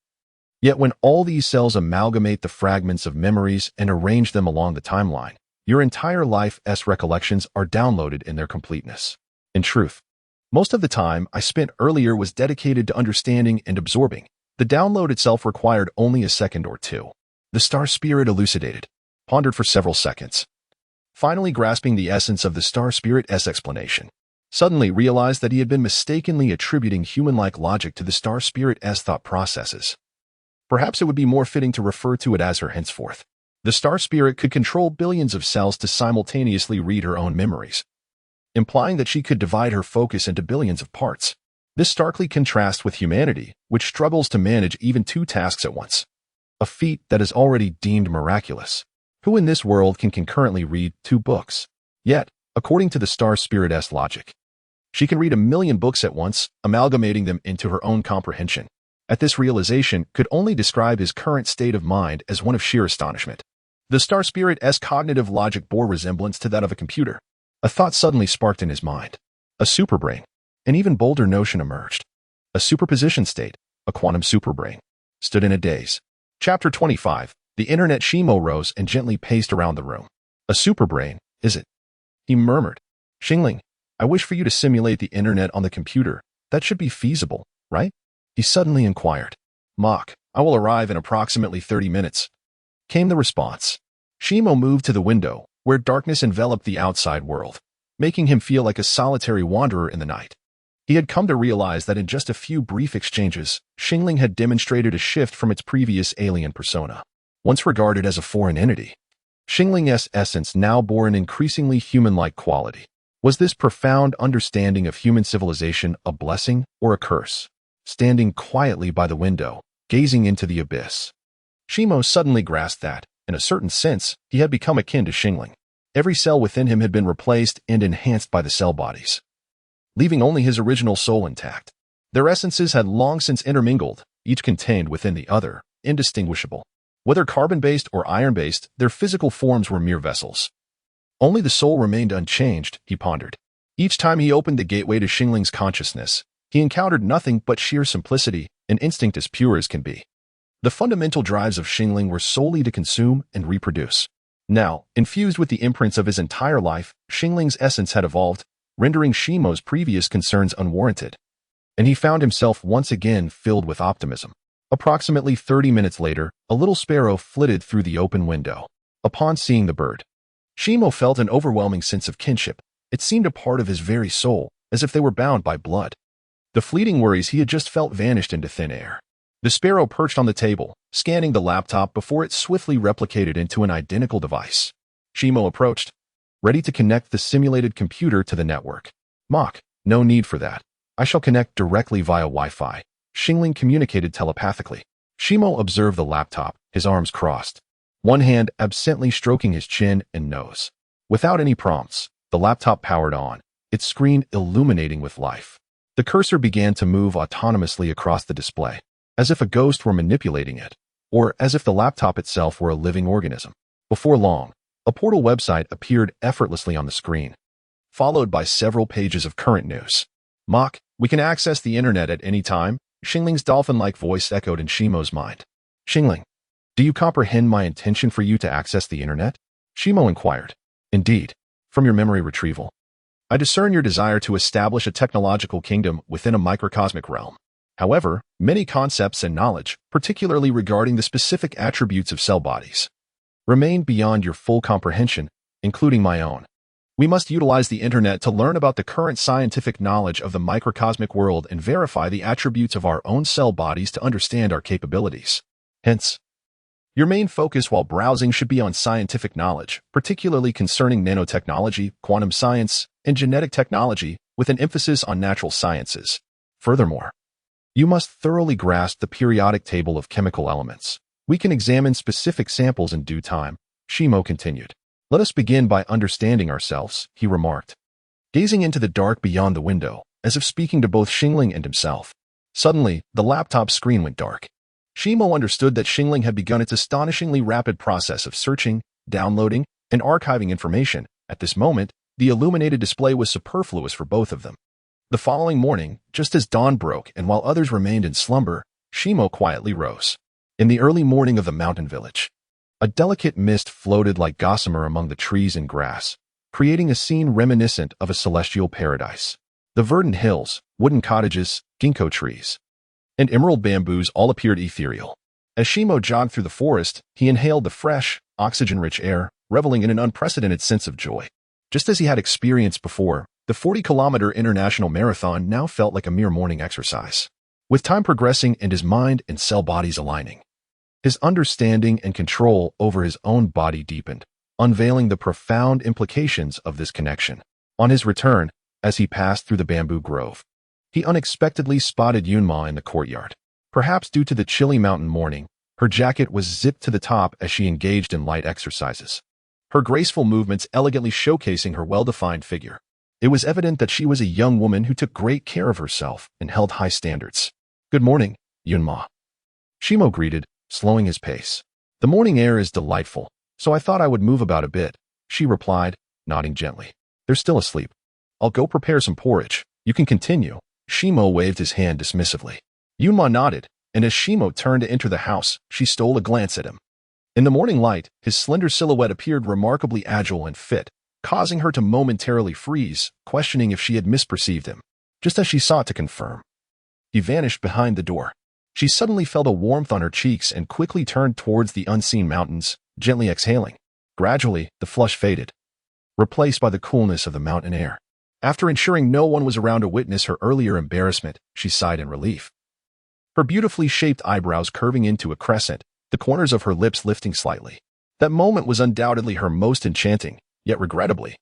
Yet when all these cells amalgamate the fragments of memories and arrange them along the timeline, your entire life's recollections are downloaded in their completeness. In truth, most of the time I spent earlier was dedicated to understanding and absorbing. The download itself required only a second or two." The star spirit elucidated, pondered for several seconds, finally grasping the essence of the star spirit's explanation. Suddenly realized that he had been mistakenly attributing human-like logic to the star spirit's thought processes. Perhaps it would be more fitting to refer to it as her henceforth. The star spirit could control billions of cells to simultaneously read her own memories, implying that she could divide her focus into billions of parts. This starkly contrasts with humanity, which struggles to manage even 2 tasks at once, a feat that is already deemed miraculous. Who in this world can concurrently read 2 books? Yet, according to the star spirit's logic, she can read 1,000,000 books at once, amalgamating them into her own comprehension. At this realization, could only describe his current state of mind as one of sheer astonishment. The star spirit's cognitive logic bore resemblance to that of a computer. A thought suddenly sparked in his mind. A superbrain. An even bolder notion emerged. A superposition state, a quantum superbrain, stood in a daze. Chapter 25. The internet Shimo rose and gently paced around the room. A superbrain, is it? he murmured. Xingling, I wish for you to simulate the internet on the computer. That should be feasible, right? He suddenly inquired. Mock, I will arrive in approximately 30 minutes. Came the response. Shimo moved to the window, where darkness enveloped the outside world, making him feel like a solitary wanderer in the night. He had come to realize that in just a few brief exchanges, Xingling had demonstrated a shift from its previous alien persona. Once regarded as a foreign entity, Xingling's essence now bore an increasingly human-like quality. Was this profound understanding of human civilization a blessing or a curse? Standing quietly by the window, gazing into the abyss, Shimo suddenly grasped that, in a certain sense, he had become akin to Xingling. Every cell within him had been replaced and enhanced by the cell bodies, leaving only his original soul intact. Their essences had long since intermingled, each contained within the other, indistinguishable. Whether carbon-based or iron-based, their physical forms were mere vessels. Only the soul remained unchanged, he pondered. Each time he opened the gateway to Xingling's consciousness, he encountered nothing but sheer simplicity, an instinct as pure as can be. The fundamental drives of Xingling were solely to consume and reproduce. Now, infused with the imprints of his entire life, Xingling's essence had evolved, rendering Shimo's previous concerns unwarranted. And he found himself once again filled with optimism. Approximately 30 minutes later, a little sparrow flitted through the open window. Upon seeing the bird, Shimo felt an overwhelming sense of kinship. It seemed a part of his very soul, as if they were bound by blood. The fleeting worries he had just felt vanished into thin air. The sparrow perched on the table, scanning the laptop before it swiftly replicated into an identical device. Shimo approached, ready to connect the simulated computer to the network. Mock, no need for that. I shall connect directly via Wi-Fi. Xingling communicated telepathically. Shimo observed the laptop, his arms crossed, one hand absently stroking his chin and nose. Without any prompts, the laptop powered on, its screen illuminating with life. The cursor began to move autonomously across the display, as if a ghost were manipulating it, or as if the laptop itself were a living organism. Before long, a portal website appeared effortlessly on the screen, followed by several pages of current news. Mock, we can access the internet at any time, Xingling's dolphin-like voice echoed in Shimo's mind. Xingling, do you comprehend my intention for you to access the internet? Shimo inquired. Indeed, from your memory retrieval, I discern your desire to establish a technological kingdom within a microcosmic realm. However, many concepts and knowledge, particularly regarding the specific attributes of cell bodies, remain beyond your full comprehension, including my own. We must utilize the internet to learn about the current scientific knowledge of the microcosmic world and verify the attributes of our own cell bodies to understand our capabilities. Hence, your main focus while browsing should be on scientific knowledge, particularly concerning nanotechnology, quantum science, and genetic technology, with an emphasis on natural sciences. Furthermore, you must thoroughly grasp the periodic table of chemical elements. We can examine specific samples in due time, Shimo continued. Let us begin by understanding ourselves, he remarked, gazing into the dark beyond the window, as if speaking to both Xingling and himself. Suddenly, the laptop screen went dark. Shimo understood that Xingling had begun its astonishingly rapid process of searching, downloading, and archiving information. At this moment, the illuminated display was superfluous for both of them. The following morning, just as dawn broke and while others remained in slumber, Shimo quietly rose. In the early morning of the mountain village, a delicate mist floated like gossamer among the trees and grass, creating a scene reminiscent of a celestial paradise. The verdant hills, wooden cottages, ginkgo trees, and emerald bamboos all appeared ethereal. As Shimo jogged through the forest, he inhaled the fresh, oxygen-rich air, reveling in an unprecedented sense of joy. Just as he had experienced before, the 40-kilometer international marathon now felt like a mere morning exercise. With time progressing and his mind and cell bodies aligning, his understanding and control over his own body deepened, unveiling the profound implications of this connection. On his return, as he passed through the bamboo grove, he unexpectedly spotted Yunma in the courtyard. Perhaps due to the chilly mountain morning, her jacket was zipped to the top as she engaged in light exercises, her graceful movements elegantly showcasing her well-defined figure. It was evident that she was a young woman who took great care of herself and held high standards. Good morning, Yunma. Shimo greeted, slowing his pace. The morning air is delightful, so I thought I would move about a bit, she replied, nodding gently. They're still asleep. I'll go prepare some porridge. You can continue. Shimo waved his hand dismissively. Yunma nodded, and as Shimo turned to enter the house, she stole a glance at him. In the morning light, his slender silhouette appeared remarkably agile and fit, causing her to momentarily freeze, questioning if she had misperceived him. Just as she sought to confirm, he vanished behind the door. She suddenly felt a warmth on her cheeks and quickly turned towards the unseen mountains, gently exhaling. Gradually, the flush faded, replaced by the coolness of the mountain air. After ensuring no one was around to witness her earlier embarrassment, she sighed in relief. Her beautifully shaped eyebrows curving into a crescent, the corners of her lips lifting slightly. That moment was undoubtedly her most enchanting, yet regrettably,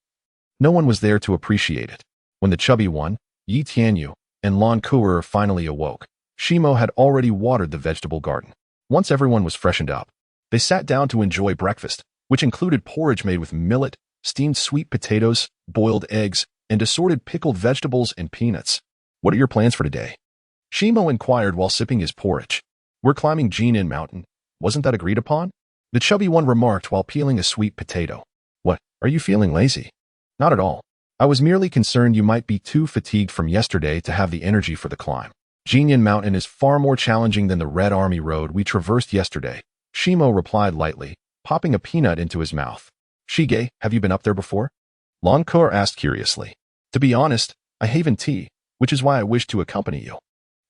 no one was there to appreciate it. When the chubby one, Yi Tianyu, and Lan Kuer finally awoke, Shimo had already watered the vegetable garden. Once everyone was freshened up, they sat down to enjoy breakfast, which included porridge made with millet, steamed sweet potatoes, boiled eggs, and assorted pickled vegetables and peanuts. "What are your plans for today?" Shimo inquired while sipping his porridge. "We're climbing Jinan Mountain. Wasn't that agreed upon?" The chubby one remarked while peeling a sweet potato. "What, are you feeling lazy?" "Not at all. I was merely concerned you might be too fatigued from yesterday to have the energy for the climb. Jinan Mountain is far more challenging than the Red Army Road we traversed yesterday," Shimo replied lightly, popping a peanut into his mouth. "Shige, have you been up there before?" Lan Kuer asked curiously. "To be honest, I haven't tea, which is why I wish to accompany you.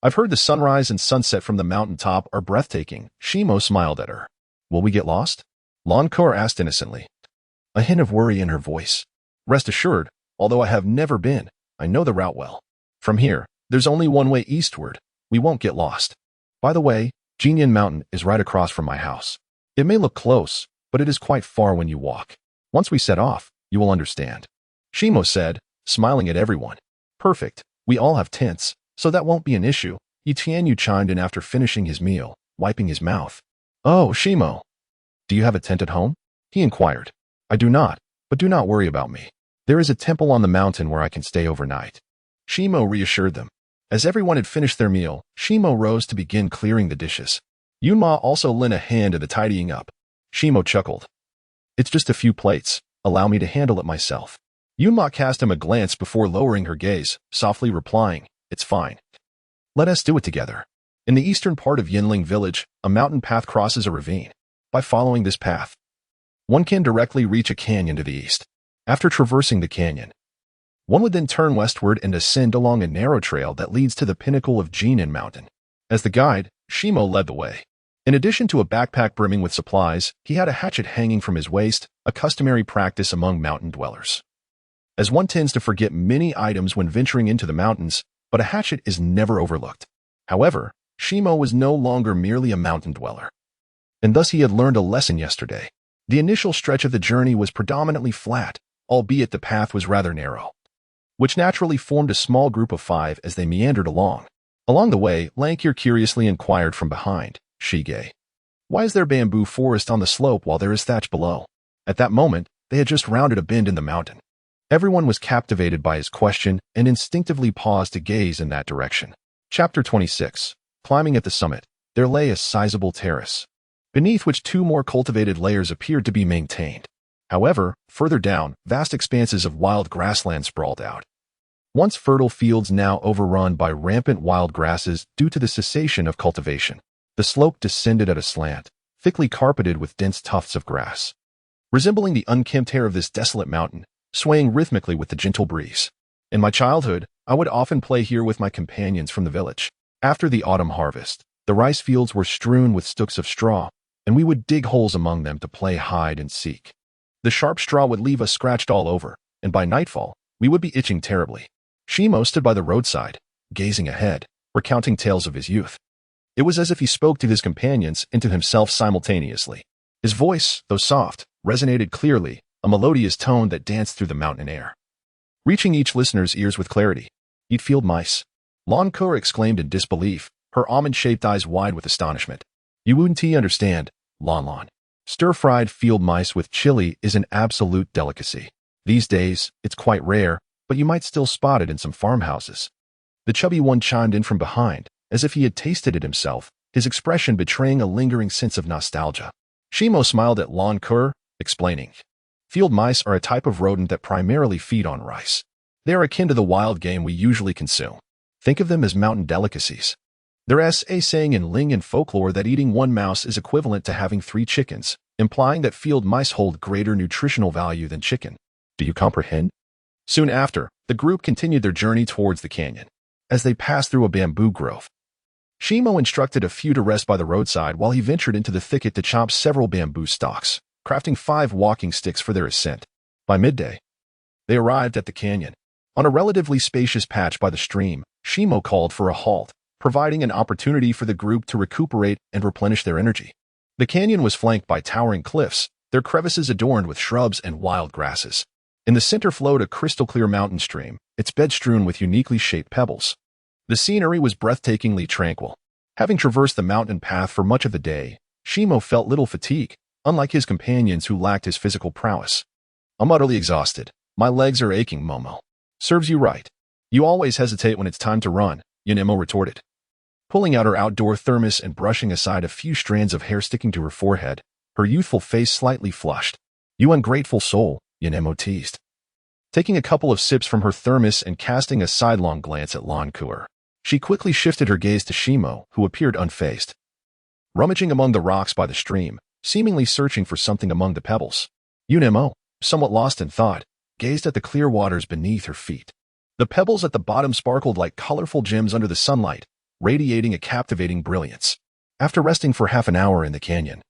I've heard the sunrise and sunset from the mountaintop are breathtaking." Shimo smiled at her. "Will we get lost?" Lan Kuer asked innocently, a hint of worry in her voice. "Rest assured, although I have never been, I know the route well. From here, there's only one way eastward. We won't get lost. By the way, Jinan Mountain is right across from my house. It may look close, but it is quite far when you walk. Once we set off, you will understand," Shimo said, smiling at everyone. "Perfect. We all have tents, so that won't be an issue," Yi Tianyu chimed in after finishing his meal, wiping his mouth. "Oh, Shimo, do you have a tent at home?" he inquired. "I do not, but do not worry about me. There is a temple on the mountain where I can stay overnight," Shimo reassured them. As everyone had finished their meal, Shimo rose to begin clearing the dishes. Yunma also lent a hand to the tidying up. Shimo chuckled. "It's just a few plates. Allow me to handle it myself." Yunma cast him a glance before lowering her gaze, softly replying, "It's fine. Let us do it together." In the eastern part of Yinling village, a mountain path crosses a ravine. By following this path, one can directly reach a canyon to the east. After traversing the canyon, one would then turn westward and ascend along a narrow trail that leads to the pinnacle of Jinan Mountain. As the guide, Shimo led the way. In addition to a backpack brimming with supplies, he had a hatchet hanging from his waist, a customary practice among mountain dwellers. As one tends to forget many items when venturing into the mountains, but a hatchet is never overlooked. However, Shimo was no longer merely a mountain dweller, and thus he had learned a lesson yesterday. The initial stretch of the journey was predominantly flat, albeit the path was rather narrow, which naturally formed a small group of 5 as they meandered along. Along the way, Lankir curiously inquired from behind, "Shige, why is there bamboo forest on the slope while there is thatch below?" At that moment, they had just rounded a bend in the mountain. Everyone was captivated by his question and instinctively paused to gaze in that direction. Chapter 26. Climbing at the summit, there lay a sizable terrace, beneath which 2 more cultivated layers appeared to be maintained. However, further down, vast expanses of wild grassland sprawled out. Once fertile fields now overrun by rampant wild grasses due to the cessation of cultivation. The slope descended at a slant, thickly carpeted with dense tufts of grass, resembling the unkempt hair of this desolate mountain, swaying rhythmically with the gentle breeze. In my childhood, I would often play here with my companions from the village. After the autumn harvest, the rice fields were strewn with sticks of straw, and we would dig holes among them to play hide and seek. The sharp straw would leave us scratched all over, and by nightfall, we would be itching terribly. Shimo stood by the roadside, gazing ahead, recounting tales of his youth. It was as if he spoke to his companions and to himself simultaneously. His voice, though soft, resonated clearly, a melodious tone that danced through the mountain air, reaching each listener's ears with clarity. "Eat field mice," Lan Kuer exclaimed in disbelief, her almond-shaped eyes wide with astonishment. "You wouldn't understand, Lan. Stir-fried field mice with chili is an absolute delicacy. These days, it's quite rare, but you might still spot it in some farmhouses." The chubby one chimed in from behind, as if he had tasted it himself, his expression betraying a lingering sense of nostalgia. Shimo smiled at Lan Kuer, explaining, "Field mice are a type of rodent that primarily feed on rice. They are akin to the wild game we usually consume. Think of them as mountain delicacies. There's a saying in Lingan folklore that eating 1 mouse is equivalent to having 3 chickens, implying that field mice hold greater nutritional value than chicken." Do you comprehend? Soon after, the group continued their journey towards the canyon. As they passed through a bamboo grove, Shimo instructed a few to rest by the roadside while he ventured into the thicket to chop several bamboo stalks, crafting 5 walking sticks for their ascent. By midday, they arrived at the canyon. On a relatively spacious patch by the stream, Shimo called for a halt, providing an opportunity for the group to recuperate and replenish their energy. The canyon was flanked by towering cliffs, their crevices adorned with shrubs and wild grasses. In the center flowed a crystal-clear mountain stream, its bed strewn with uniquely shaped pebbles. The scenery was breathtakingly tranquil. Having traversed the mountain path for much of the day, Shimo felt little fatigue, unlike his companions who lacked his physical prowess. I'm utterly exhausted. My legs are aching, Momo. Serves you right. You always hesitate when it's time to run, Yunemo retorted. Pulling out her outdoor thermos and brushing aside a few strands of hair sticking to her forehead, her youthful face slightly flushed. You ungrateful soul, Yunemo teased. Taking a couple of sips from her thermos and casting a sidelong glance at Lankur, she quickly shifted her gaze to Shimo, who appeared unfazed. Rummaging among the rocks by the stream, seemingly searching for something among the pebbles, Yunemo, somewhat lost in thought, gazed at the clear waters beneath her feet. The pebbles at the bottom sparkled like colorful gems under the sunlight, radiating a captivating brilliance. After resting for half an hour in the canyon,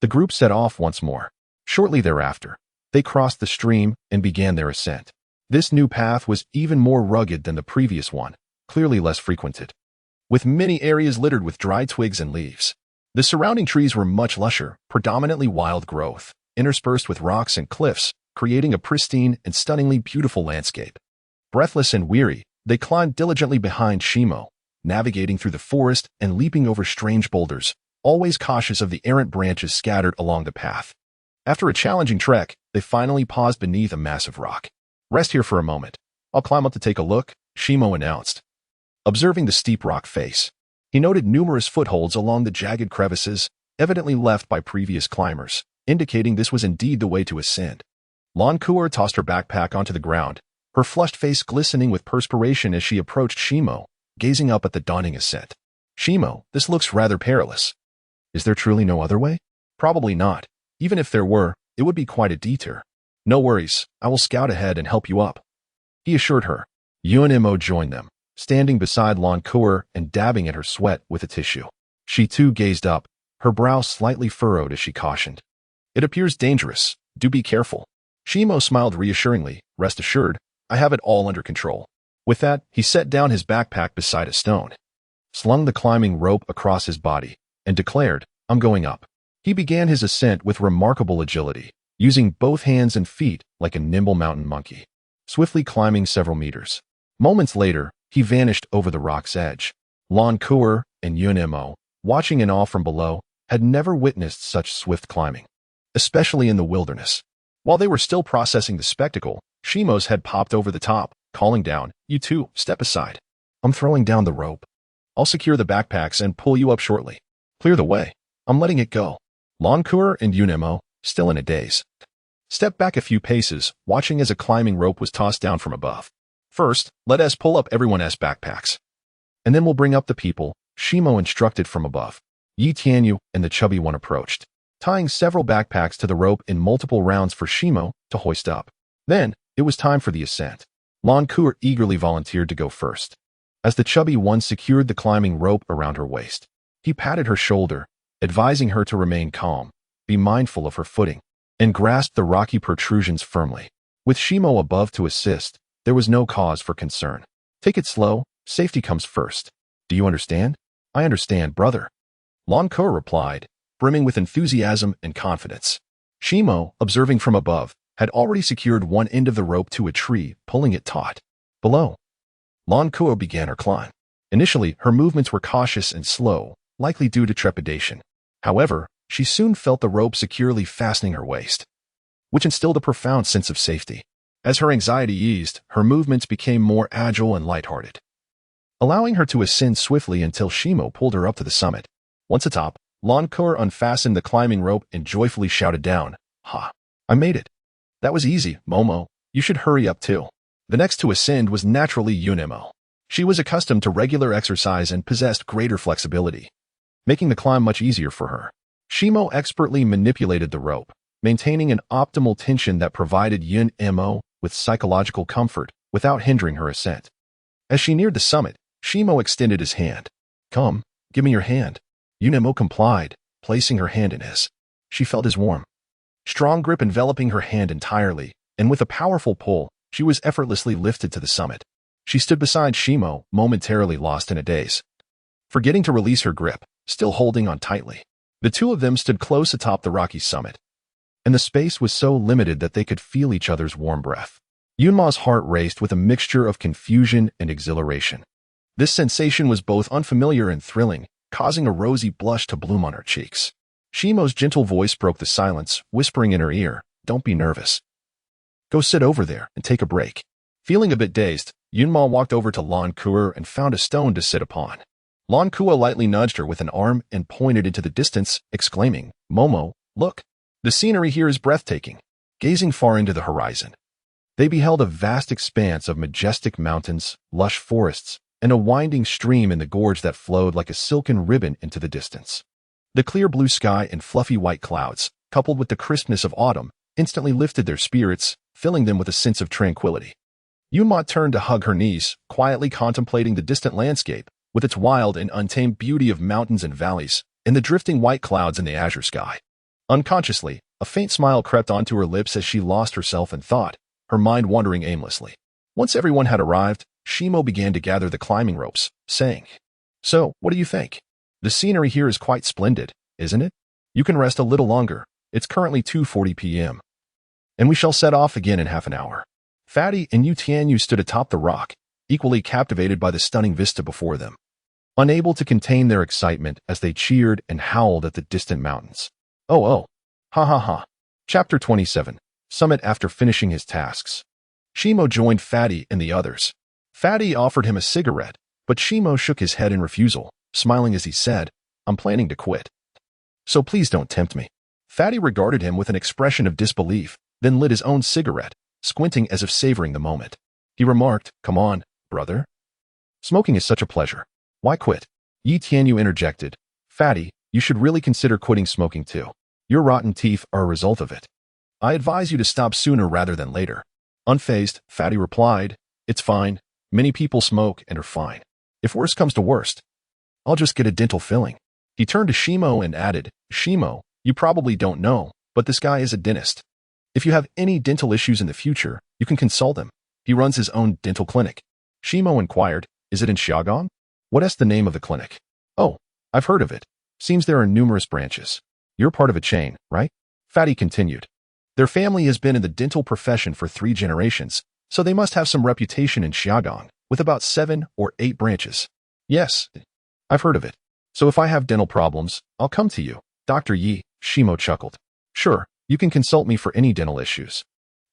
the group set off once more. Shortly thereafter, they crossed the stream and began their ascent. This new path was even more rugged than the previous one, clearly less frequented, with many areas littered with dry twigs and leaves. The surrounding trees were much lusher, predominantly wild growth, interspersed with rocks and cliffs, creating a pristine and stunningly beautiful landscape. Breathless and weary, they climbed diligently behind Shimo, navigating through the forest and leaping over strange boulders, always cautious of the errant branches scattered along the path. After a challenging trek, they finally paused beneath a massive rock. Rest here for a moment. I'll climb up to take a look, Shimo announced. Observing the steep rock face, he noted numerous footholds along the jagged crevices, evidently left by previous climbers, indicating this was indeed the way to ascend. Lankur tossed her backpack onto the ground, her flushed face glistening with perspiration as she approached Shimo, gazing up at the daunting ascent. Shimo, this looks rather perilous. Is there truly no other way? Probably not. Even if there were, it would be quite a detour. No worries, I will scout ahead and help you up, he assured her. Yunemo joined them, standing beside Lankur and dabbing at her sweat with a tissue. She too gazed up, her brow slightly furrowed as she cautioned. It appears dangerous. Do be careful. Shimo smiled reassuringly. Rest assured, I have it all under control. With that, he set down his backpack beside a stone, slung the climbing rope across his body, and declared, I'm going up. He began his ascent with remarkable agility, using both hands and feet like a nimble mountain monkey, swiftly climbing several meters. Moments later, he vanished over the rock's edge. Lankur and Yunemo, watching in awe from below, had never witnessed such swift climbing, especially in the wilderness. While they were still processing the spectacle, Shimo's head popped over the top, calling down, You two, step aside. I'm throwing down the rope. I'll secure the backpacks and pull you up shortly. Clear the way. I'm letting it go. Lankur and Yunemo, still in a daze, stepped back a few paces, watching as a climbing rope was tossed down from above. First, let us pull up everyone's backpacks. And then we'll bring up the people, Shimo instructed from above. Yi Tianyu and the chubby one approached, tying several backpacks to the rope in multiple rounds for Shimo to hoist up. Then, it was time for the ascent. Lankur eagerly volunteered to go first. As the chubby one secured the climbing rope around her waist, he patted her shoulder, advising her to remain calm, be mindful of her footing, and grasped the rocky protrusions firmly. With Shimo above to assist, there was no cause for concern. Take it slow, safety comes first. Do you understand? I understand, brother. Lankur replied, brimming with enthusiasm and confidence. Shimo, observing from above, had already secured one end of the rope to a tree, pulling it taut. Below, Lankur began her climb. Initially, her movements were cautious and slow, likely due to trepidation. However, she soon felt the rope securely fastening her waist, which instilled a profound sense of safety. As her anxiety eased, her movements became more agile and lighthearted, allowing her to ascend swiftly until Shimo pulled her up to the summit. Once atop, Lankur unfastened the climbing rope and joyfully shouted down, Ha! I made it. That was easy, Momo. You should hurry up too. The next to ascend was naturally Yunemo. She was accustomed to regular exercise and possessed greater flexibility, making the climb much easier for her. Shimo expertly manipulated the rope, maintaining an optimal tension that provided Yunemo with psychological comfort without hindering her ascent. As she neared the summit, Shimo extended his hand. "Come, give me your hand." Yunemo complied, placing her hand in his. She felt his warm, strong grip enveloping her hand entirely, and with a powerful pull, she was effortlessly lifted to the summit. She stood beside Shimo, momentarily lost in a daze, forgetting to release her grip, still holding on tightly. The two of them stood close atop the rocky summit, and the space was so limited that they could feel each other's warm breath. Yunma's heart raced with a mixture of confusion and exhilaration. This sensation was both unfamiliar and thrilling, causing a rosy blush to bloom on her cheeks. Shimo's gentle voice broke the silence, whispering in her ear, "Don't be nervous. Go sit over there and take a break." Feeling a bit dazed, Yunma walked over to Lan Kuer and found a stone to sit upon. Lan Kuer lightly nudged her with an arm and pointed into the distance, exclaiming, "Momo, look. The scenery here is breathtaking." Gazing far into the horizon, they beheld a vast expanse of majestic mountains, lush forests, and a winding stream in the gorge that flowed like a silken ribbon into the distance. The clear blue sky and fluffy white clouds, coupled with the crispness of autumn, instantly lifted their spirits, filling them with a sense of tranquility. Yunma turned to hug her knees, quietly contemplating the distant landscape, with its wild and untamed beauty of mountains and valleys, and the drifting white clouds in the azure sky. Unconsciously, a faint smile crept onto her lips as she lost herself in thought, her mind wandering aimlessly. Once everyone had arrived, Shimo began to gather the climbing ropes, saying, "So, what do you think? The scenery here is quite splendid, isn't it? You can rest a little longer. It's currently 2:40 p.m. and we shall set off again in half an hour." Fatty and Yu Tianyu stood atop the rock, equally captivated by the stunning vista before them, unable to contain their excitement as they cheered and howled at the distant mountains. Oh, ha ha ha. Chapter 27. Summit. After finishing his tasks, Shimo joined Fatty and the others. Fatty offered him a cigarette, but Shimo shook his head in refusal, smiling as he said, "I'm planning to quit. So please don't tempt me." Fatty regarded him with an expression of disbelief, then lit his own cigarette, squinting as if savoring the moment. He remarked, "Come on, brother. Smoking is such a pleasure. Why quit?" Yi Tianyu interjected, "Fatty, you should really consider quitting smoking too. Your rotten teeth are a result of it. I advise you to stop sooner rather than later." Unfazed, Fatty replied, "It's fine. Many people smoke and are fine. If worst comes to worst, I'll just get a dental filling." He turned to Shimo and added, "Shimo, you probably don't know, but this guy is a dentist. If you have any dental issues in the future, you can consult him. He runs his own dental clinic." Shimo inquired, "Is it in Xiagang? What's the name of the clinic?" "Oh, I've heard of it. Seems there are numerous branches. You're part of a chain, right?" Fatty continued. "Their family has been in the dental profession for 3 generations, so they must have some reputation in Xiagang, with about 7 or 8 branches." "Yes, I've heard of it. So if I have dental problems, I'll come to you, Dr. Yi," Shimo chuckled. "Sure, you can consult me for any dental issues."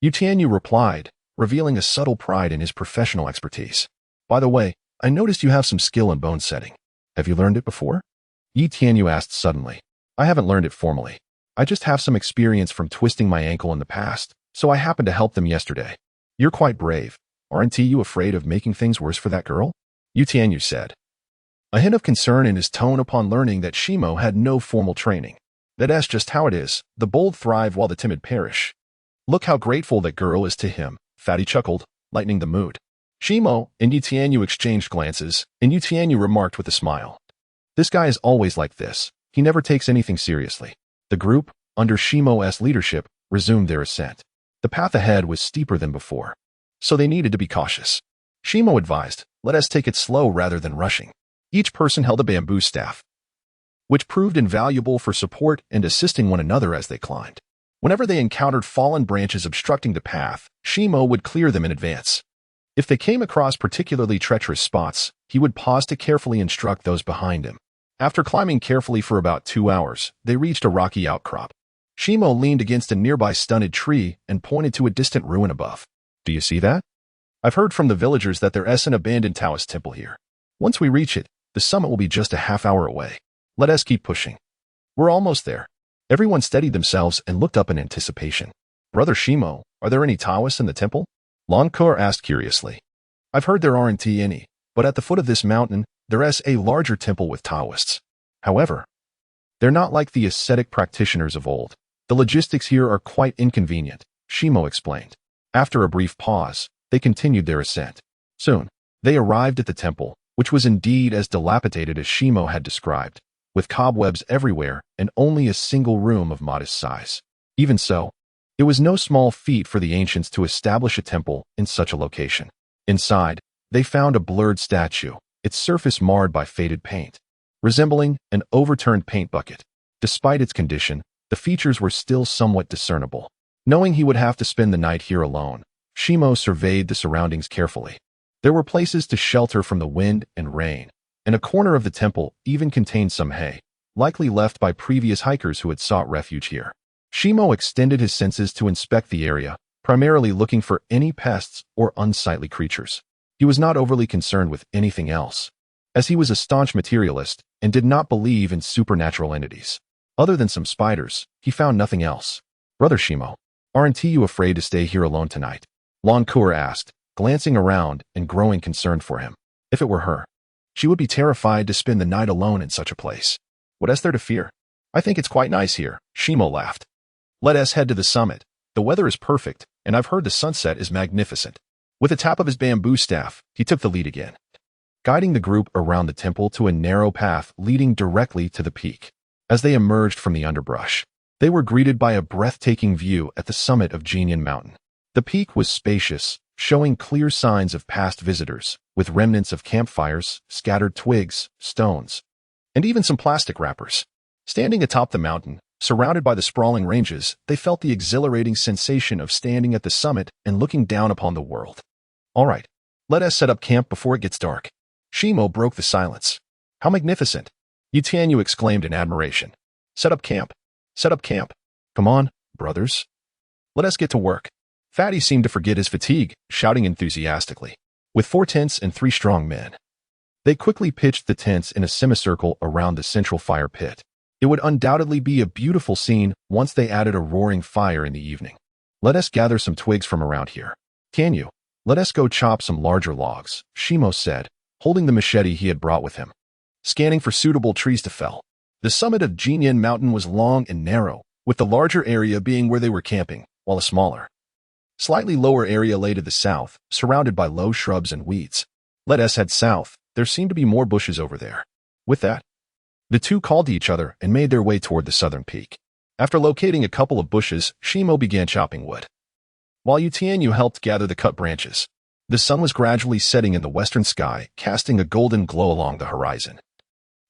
Yu Tianyu replied, revealing a subtle pride in his professional expertise. "By the way, I noticed you have some skill in bone setting. Have you learned it before?" Yi Tianyu asked suddenly. "I haven't learned it formally. I just have some experience from twisting my ankle in the past, so I happened to help them yesterday." "You're quite brave. Aren't you afraid of making things worse for that girl?" Yu Tianyu said, a hint of concern in his tone upon learning that Shimo had no formal training. "That's just how it is. The bold thrive while the timid perish. Look how grateful that girl is to him." Fatty chuckled, lightening the mood. Shimo and Yu Tianyu exchanged glances, and Yu Tianyu remarked with a smile, "This guy is always like this. He never takes anything seriously." The group, under Shimo's leadership, resumed their ascent. The path ahead was steeper than before, so they needed to be cautious. Shimo advised, "Let us take it slow rather than rushing." Each person held a bamboo staff, which proved invaluable for support and assisting one another as they climbed. Whenever they encountered fallen branches obstructing the path, Shimo would clear them in advance. If they came across particularly treacherous spots, he would pause to carefully instruct those behind him. After climbing carefully for about 2 hours, they reached a rocky outcrop. Shimo leaned against a nearby stunted tree and pointed to a distant ruin above. "Do you see that? I've heard from the villagers that there is an abandoned Taoist temple here. Once we reach it, the summit will be just a half-hour away. Let us keep pushing. We're almost there." Everyone steadied themselves and looked up in anticipation. "Brother Shimo, are there any Taoists in the temple?" Lan Kuer asked curiously. "I've heard there aren't any, but at the foot of this mountain, there is a larger temple with Taoists. However, they're not like the ascetic practitioners of old. The logistics here are quite inconvenient," Shimo explained. After a brief pause, they continued their ascent. Soon, they arrived at the temple, which was indeed as dilapidated as Shimo had described, with cobwebs everywhere and only a single room of modest size. Even so, it was no small feat for the ancients to establish a temple in such a location. Inside, they found a blurred statue, its surface marred by faded paint, resembling an overturned paint bucket. Despite its condition, the features were still somewhat discernible. Knowing he would have to spend the night here alone, Shimo surveyed the surroundings carefully. There were places to shelter from the wind and rain, and a corner of the temple even contained some hay, likely left by previous hikers who had sought refuge here. Shimo extended his senses to inspect the area, primarily looking for any pests or unsightly creatures. He was not overly concerned with anything else, as he was a staunch materialist and did not believe in supernatural entities. Other than some spiders, he found nothing else. "Brother Shimo, aren't you afraid to stay here alone tonight?" Lankur asked, glancing around and growing concerned for him. If it were her, she would be terrified to spend the night alone in such a place. What is there to fear? "I think it's quite nice here," Shimo laughed. "Let us head to the summit. The weather is perfect, and I've heard the sunset is magnificent." With a tap of his bamboo staff, he took the lead again, guiding the group around the temple to a narrow path leading directly to the peak. As they emerged from the underbrush, they were greeted by a breathtaking view at the summit of Jinyan Mountain. The peak was spacious, showing clear signs of past visitors, with remnants of campfires, scattered twigs, stones, and even some plastic wrappers. Standing atop the mountain, surrounded by the sprawling ranges, they felt the exhilarating sensation of standing at the summit and looking down upon the world. "All right, let us set up camp before it gets dark." Shimo broke the silence. "How magnificent!" Yutanyu exclaimed in admiration. "Set up camp. Set up camp. Come on, brothers. Let us get to work." Fatty seemed to forget his fatigue, shouting enthusiastically. With 4 tents and 3 strong men, they quickly pitched the tents in a semicircle around the central fire pit. It would undoubtedly be a beautiful scene once they added a roaring fire in the evening. "Let us gather some twigs from around here. Tanyu, let us go chop some larger logs," Shimo said, holding the machete he had brought with him. Scanning for suitable trees to fell. The summit of Jinyan Mountain was long and narrow, with the larger area being where they were camping, while a smaller, slightly lower area lay to the south, surrounded by low shrubs and weeds. "Let us head south. There seem to be more bushes over there." With that, the two called to each other and made their way toward the southern peak. After locating a couple of bushes, Shimo began chopping wood, while Yutanyu helped gather the cut branches. The sun was gradually setting in the western sky, casting a golden glow along the horizon,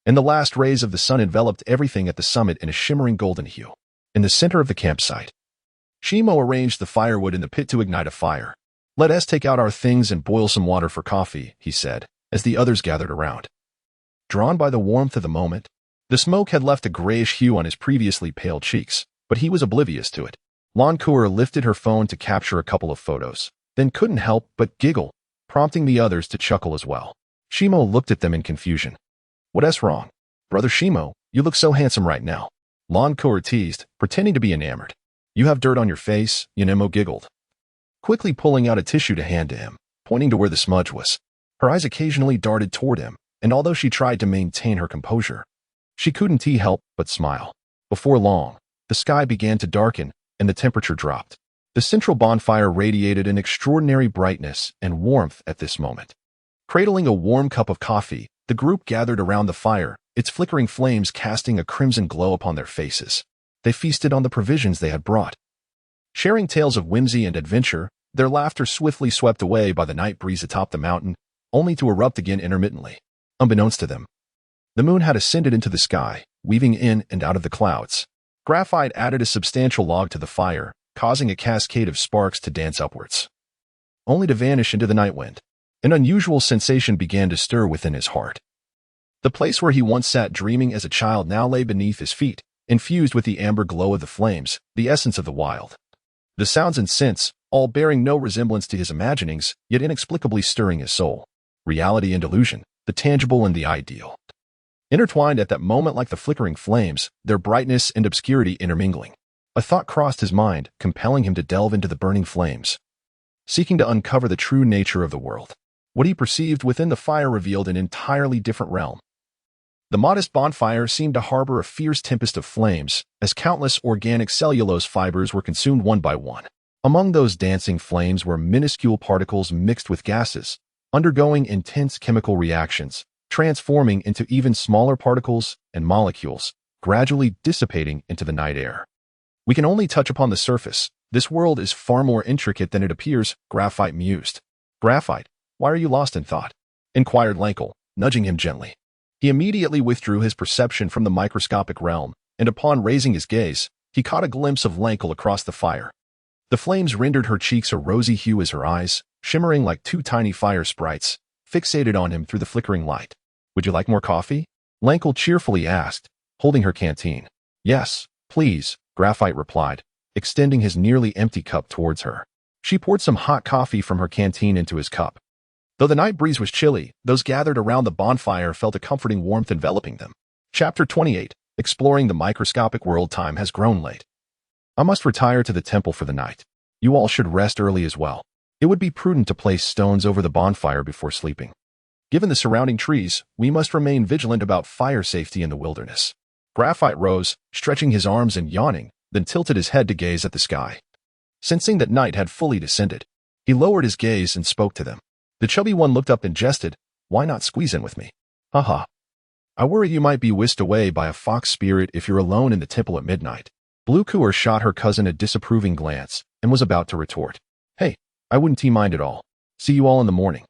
and the last rays of the sun enveloped everything at the summit in a shimmering golden hue. In the center of the campsite, Shimo arranged the firewood in the pit to ignite a fire. "Let us take out our things and boil some water for coffee," he said, as the others gathered around. Drawn by the warmth of the moment, the smoke had left a grayish hue on his previously pale cheeks, but he was oblivious to it. Lankur lifted her phone to capture a couple of photos, then couldn't help but giggle, prompting the others to chuckle as well. Shimo looked at them in confusion. "What's wrong? Brother Shimo, you look so handsome right now." Lankur teased, pretending to be enamored. "You have dirt on your face," Yanemo giggled, quickly pulling out a tissue to hand to him, pointing to where the smudge was. Her eyes occasionally darted toward him, and although she tried to maintain her composure, she couldn't help but smile. Before long, the sky began to darken, and the temperature dropped. The central bonfire radiated an extraordinary brightness and warmth at this moment. Cradling a warm cup of coffee, the group gathered around the fire, its flickering flames casting a crimson glow upon their faces. They feasted on the provisions they had brought. Sharing tales of whimsy and adventure, their laughter swiftly swept away by the night breeze atop the mountain, only to erupt again intermittently. Unbeknownst to them, the moon had ascended into the sky, weaving in and out of the clouds. Graphite added a substantial log to the fire, causing a cascade of sparks to dance upwards, only to vanish into the night wind. An unusual sensation began to stir within his heart. The place where he once sat dreaming as a child now lay beneath his feet, infused with the amber glow of the flames, the essence of the wild. The sounds and scents, all bearing no resemblance to his imaginings, yet inexplicably stirring his soul. Reality and illusion, the tangible and the ideal, intertwined at that moment like the flickering flames, their brightness and obscurity intermingling. A thought crossed his mind, compelling him to delve into the burning flames, seeking to uncover the true nature of the world. What he perceived within the fire revealed an entirely different realm. The modest bonfire seemed to harbor a fierce tempest of flames, as countless organic cellulose fibers were consumed one by one. Among those dancing flames were minuscule particles mixed with gases, undergoing intense chemical reactions, transforming into even smaller particles and molecules, gradually dissipating into the night air. We can only touch upon the surface. This world is far more intricate than it appears, Graphite mused. Graphite, why are you lost in thought? Inquired Lenkel, nudging him gently. He immediately withdrew his perception from the microscopic realm, and upon raising his gaze, he caught a glimpse of Lenkel across the fire. The flames rendered her cheeks a rosy hue as her eyes, shimmering like two tiny fire sprites, fixated on him through the flickering light. Would you like more coffee? Lenkel cheerfully asked, holding her canteen. Yes, please, Graphite replied, extending his nearly empty cup towards her. She poured some hot coffee from her canteen into his cup. Though the night breeze was chilly, those gathered around the bonfire felt a comforting warmth enveloping them. Chapter 28, Exploring the Microscopic World. Time has grown late. I must retire to the temple for the night. You all should rest early as well. It would be prudent to place stones over the bonfire before sleeping. Given the surrounding trees, we must remain vigilant about fire safety in the wilderness. Graphite rose, stretching his arms and yawning, then tilted his head to gaze at the sky. Sensing that night had fully descended, he lowered his gaze and spoke to them. The chubby one looked up and jested, "Why not squeeze in with me? Haha. I worry you might be whisked away by a fox spirit if you're alone in the temple at midnight." Blue Cooer shot her cousin a disapproving glance and was about to retort. "Hey, I wouldn't mind at all. See you all in the morning."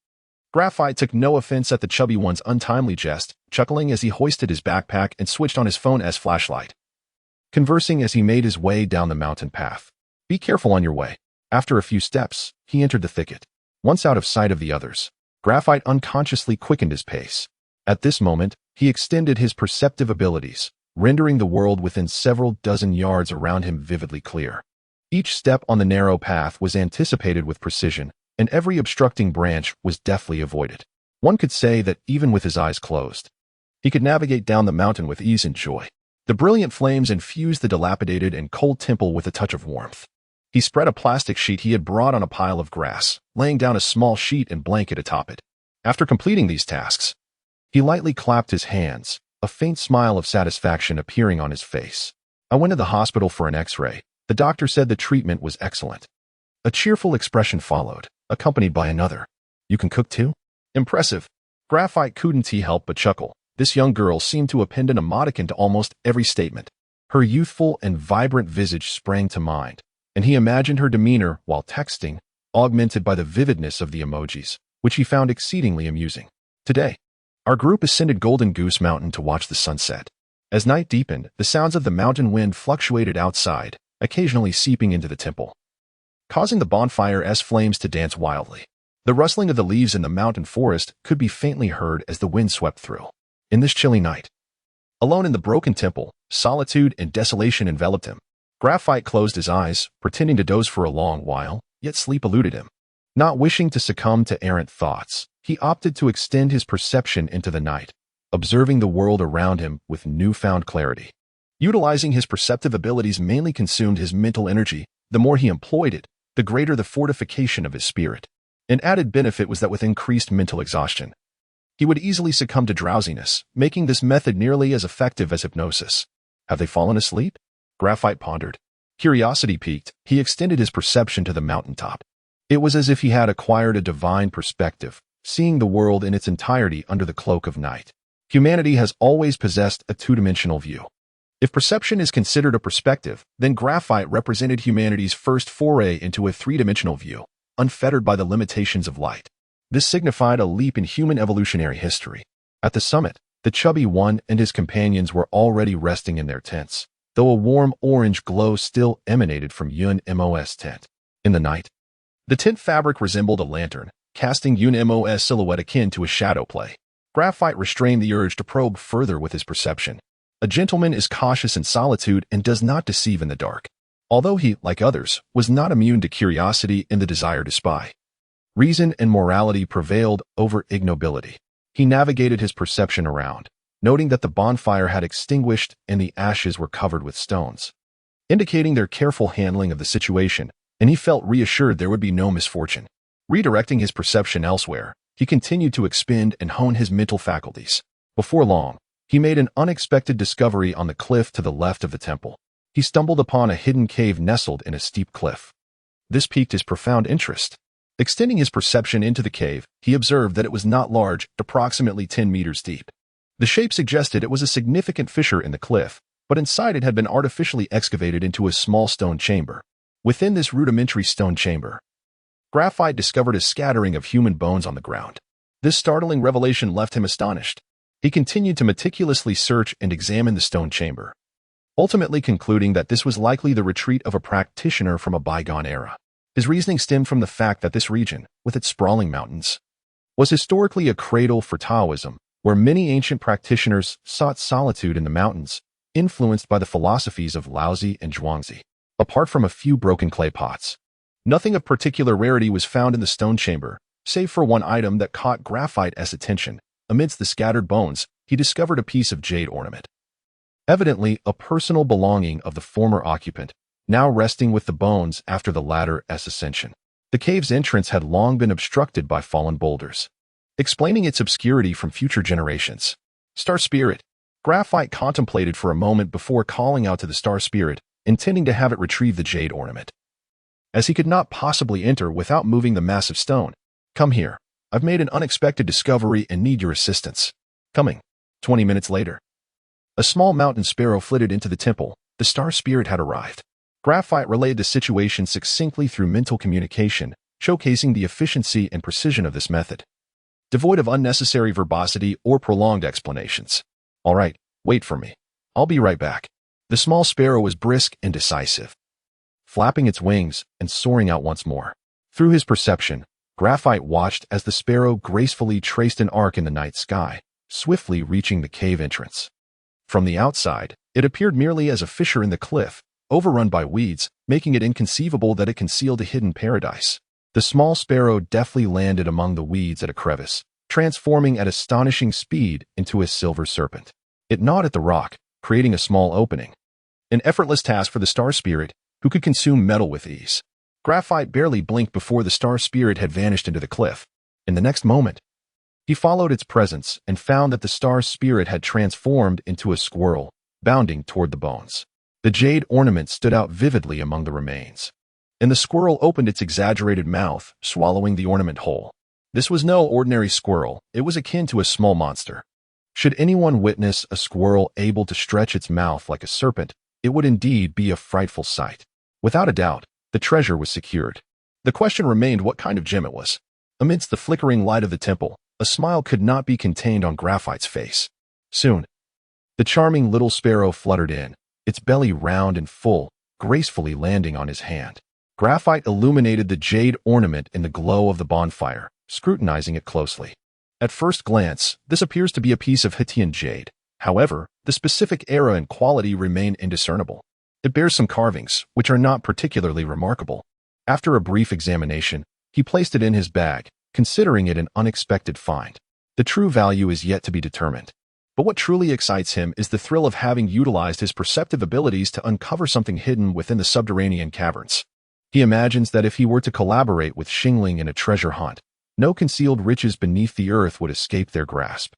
Graphite took no offense at the chubby one's untimely jest, chuckling as he hoisted his backpack and switched on his phone as flashlight, conversing as he made his way down the mountain path. Be careful on your way. After a few steps, he entered the thicket. Once out of sight of the others, Graphite unconsciously quickened his pace. At this moment, he extended his perceptive abilities, rendering the world within several dozen yards around him vividly clear. Each step on the narrow path was anticipated with precision, and every obstructing branch was deftly avoided. One could say that even with his eyes closed, he could navigate down the mountain with ease and joy. The brilliant flames infused the dilapidated and cold temple with a touch of warmth. He spread a plastic sheet he had brought on a pile of grass, laying down a small sheet and blanket atop it. After completing these tasks, he lightly clapped his hands, a faint smile of satisfaction appearing on his face. I went to the hospital for an X-ray. The doctor said the treatment was excellent. A cheerful expression followed, accompanied by another. You can cook too? Impressive. Graphite couldn't help but chuckle. This young girl seemed to append an emoticon to almost every statement. Her youthful and vibrant visage sprang to mind, and he imagined her demeanor while texting, augmented by the vividness of the emojis, which he found exceedingly amusing. Today, our group ascended Golden Goose Mountain to watch the sunset. As night deepened, the sounds of the mountain wind fluctuated outside, occasionally seeping into the temple, causing the bonfire's flames to dance wildly. The rustling of the leaves in the mountain forest could be faintly heard as the wind swept through. In this chilly night, alone in the broken temple, solitude and desolation enveloped him. Graphite closed his eyes, pretending to doze for a long while, yet sleep eluded him. Not wishing to succumb to errant thoughts, he opted to extend his perception into the night, observing the world around him with newfound clarity. Utilizing his perceptive abilities mainly consumed his mental energy. The more he employed it, the greater the fortification of his spirit. An added benefit was that with increased mental exhaustion, he would easily succumb to drowsiness, making this method nearly as effective as hypnosis. Have they fallen asleep? Graphite pondered. Curiosity piqued, he extended his perception to the mountaintop. It was as if he had acquired a divine perspective, seeing the world in its entirety under the cloak of night. Humanity has always possessed a two-dimensional view. If perception is considered a perspective, then graphite represented humanity's first foray into a three-dimensional view, unfettered by the limitations of light. This signified a leap in human evolutionary history. At the summit, the chubby one and his companions were already resting in their tents, though a warm orange glow still emanated from Yun-Mo's tent. In the night, the tent fabric resembled a lantern, casting Yun-Mo's silhouette akin to a shadow play. Graphite restrained the urge to probe further with his perception. A gentleman is cautious in solitude and does not deceive in the dark. Although he, like others, was not immune to curiosity and the desire to spy, reason and morality prevailed over ignobility. He navigated his perception around, noting that the bonfire had extinguished and the ashes were covered with stones, indicating their careful handling of the situation, and he felt reassured there would be no misfortune. Redirecting his perception elsewhere, he continued to expend and hone his mental faculties. Before long, he made an unexpected discovery on the cliff to the left of the temple. He stumbled upon a hidden cave nestled in a steep cliff. This piqued his profound interest. Extending his perception into the cave, he observed that it was not large, approximately 10 meters deep. The shape suggested it was a significant fissure in the cliff, but inside it had been artificially excavated into a small stone chamber. Within this rudimentary stone chamber, Graphite discovered a scattering of human bones on the ground. This startling revelation left him astonished. He continued to meticulously search and examine the stone chamber, ultimately concluding that this was likely the retreat of a practitioner from a bygone era. His reasoning stemmed from the fact that this region, with its sprawling mountains, was historically a cradle for Taoism, where many ancient practitioners sought solitude in the mountains, influenced by the philosophies of Laozi and Zhuangzi. Apart from a few broken clay pots, nothing of particular rarity was found in the stone chamber, save for one item that caught Graphite's attention. Amidst the scattered bones, he discovered a piece of jade ornament, evidently a personal belonging of the former occupant, now resting with the bones after the latter's ascension. The cave's entrance had long been obstructed by fallen boulders, explaining its obscurity from future generations. Star Spirit. Graphite contemplated for a moment before calling out to the Star Spirit, intending to have it retrieve the jade ornament. As he could not possibly enter without moving the massive stone. Come here. I've made an unexpected discovery and need your assistance. Coming. 20 minutes later, a small mountain sparrow flitted into the temple. The Star Spirit had arrived. Graphite relayed the situation succinctly through mental communication, showcasing the efficiency and precision of this method, devoid of unnecessary verbosity or prolonged explanations. All right, wait for me. I'll be right back. The small sparrow was brisk and decisive, flapping its wings and soaring out once more. Through his perception, Graphite watched as the sparrow gracefully traced an arc in the night sky, swiftly reaching the cave entrance. From the outside, it appeared merely as a fissure in the cliff, overrun by weeds, making it inconceivable that it concealed a hidden paradise. The small sparrow deftly landed among the weeds at a crevice, transforming at astonishing speed into a silver serpent. It gnawed at the rock, creating a small opening. An effortless task for the Star Spirit, who could consume metal with ease. Graphite barely blinked before the Star Spirit had vanished into the cliff. In the next moment, he followed its presence and found that the Star Spirit had transformed into a squirrel, bounding toward the bones. The jade ornament stood out vividly among the remains, and the squirrel opened its exaggerated mouth, swallowing the ornament whole. This was no ordinary squirrel, it was akin to a small monster. Should anyone witness a squirrel able to stretch its mouth like a serpent, it would indeed be a frightful sight. Without a doubt, the treasure was secured. The question remained what kind of gem it was. Amidst the flickering light of the temple, a smile could not be contained on Graphite's face. Soon, the charming little sparrow fluttered in, its belly round and full, gracefully landing on his hand. Graphite illuminated the jade ornament in the glow of the bonfire, scrutinizing it closely. At first glance, this appears to be a piece of Hittian jade. However, the specific era and quality remain indiscernible. It bears some carvings, which are not particularly remarkable. After a brief examination, he placed it in his bag, considering it an unexpected find. The true value is yet to be determined. But what truly excites him is the thrill of having utilized his perceptive abilities to uncover something hidden within the subterranean caverns. He imagines that if he were to collaborate with Xingling in a treasure hunt, no concealed riches beneath the earth would escape their grasp.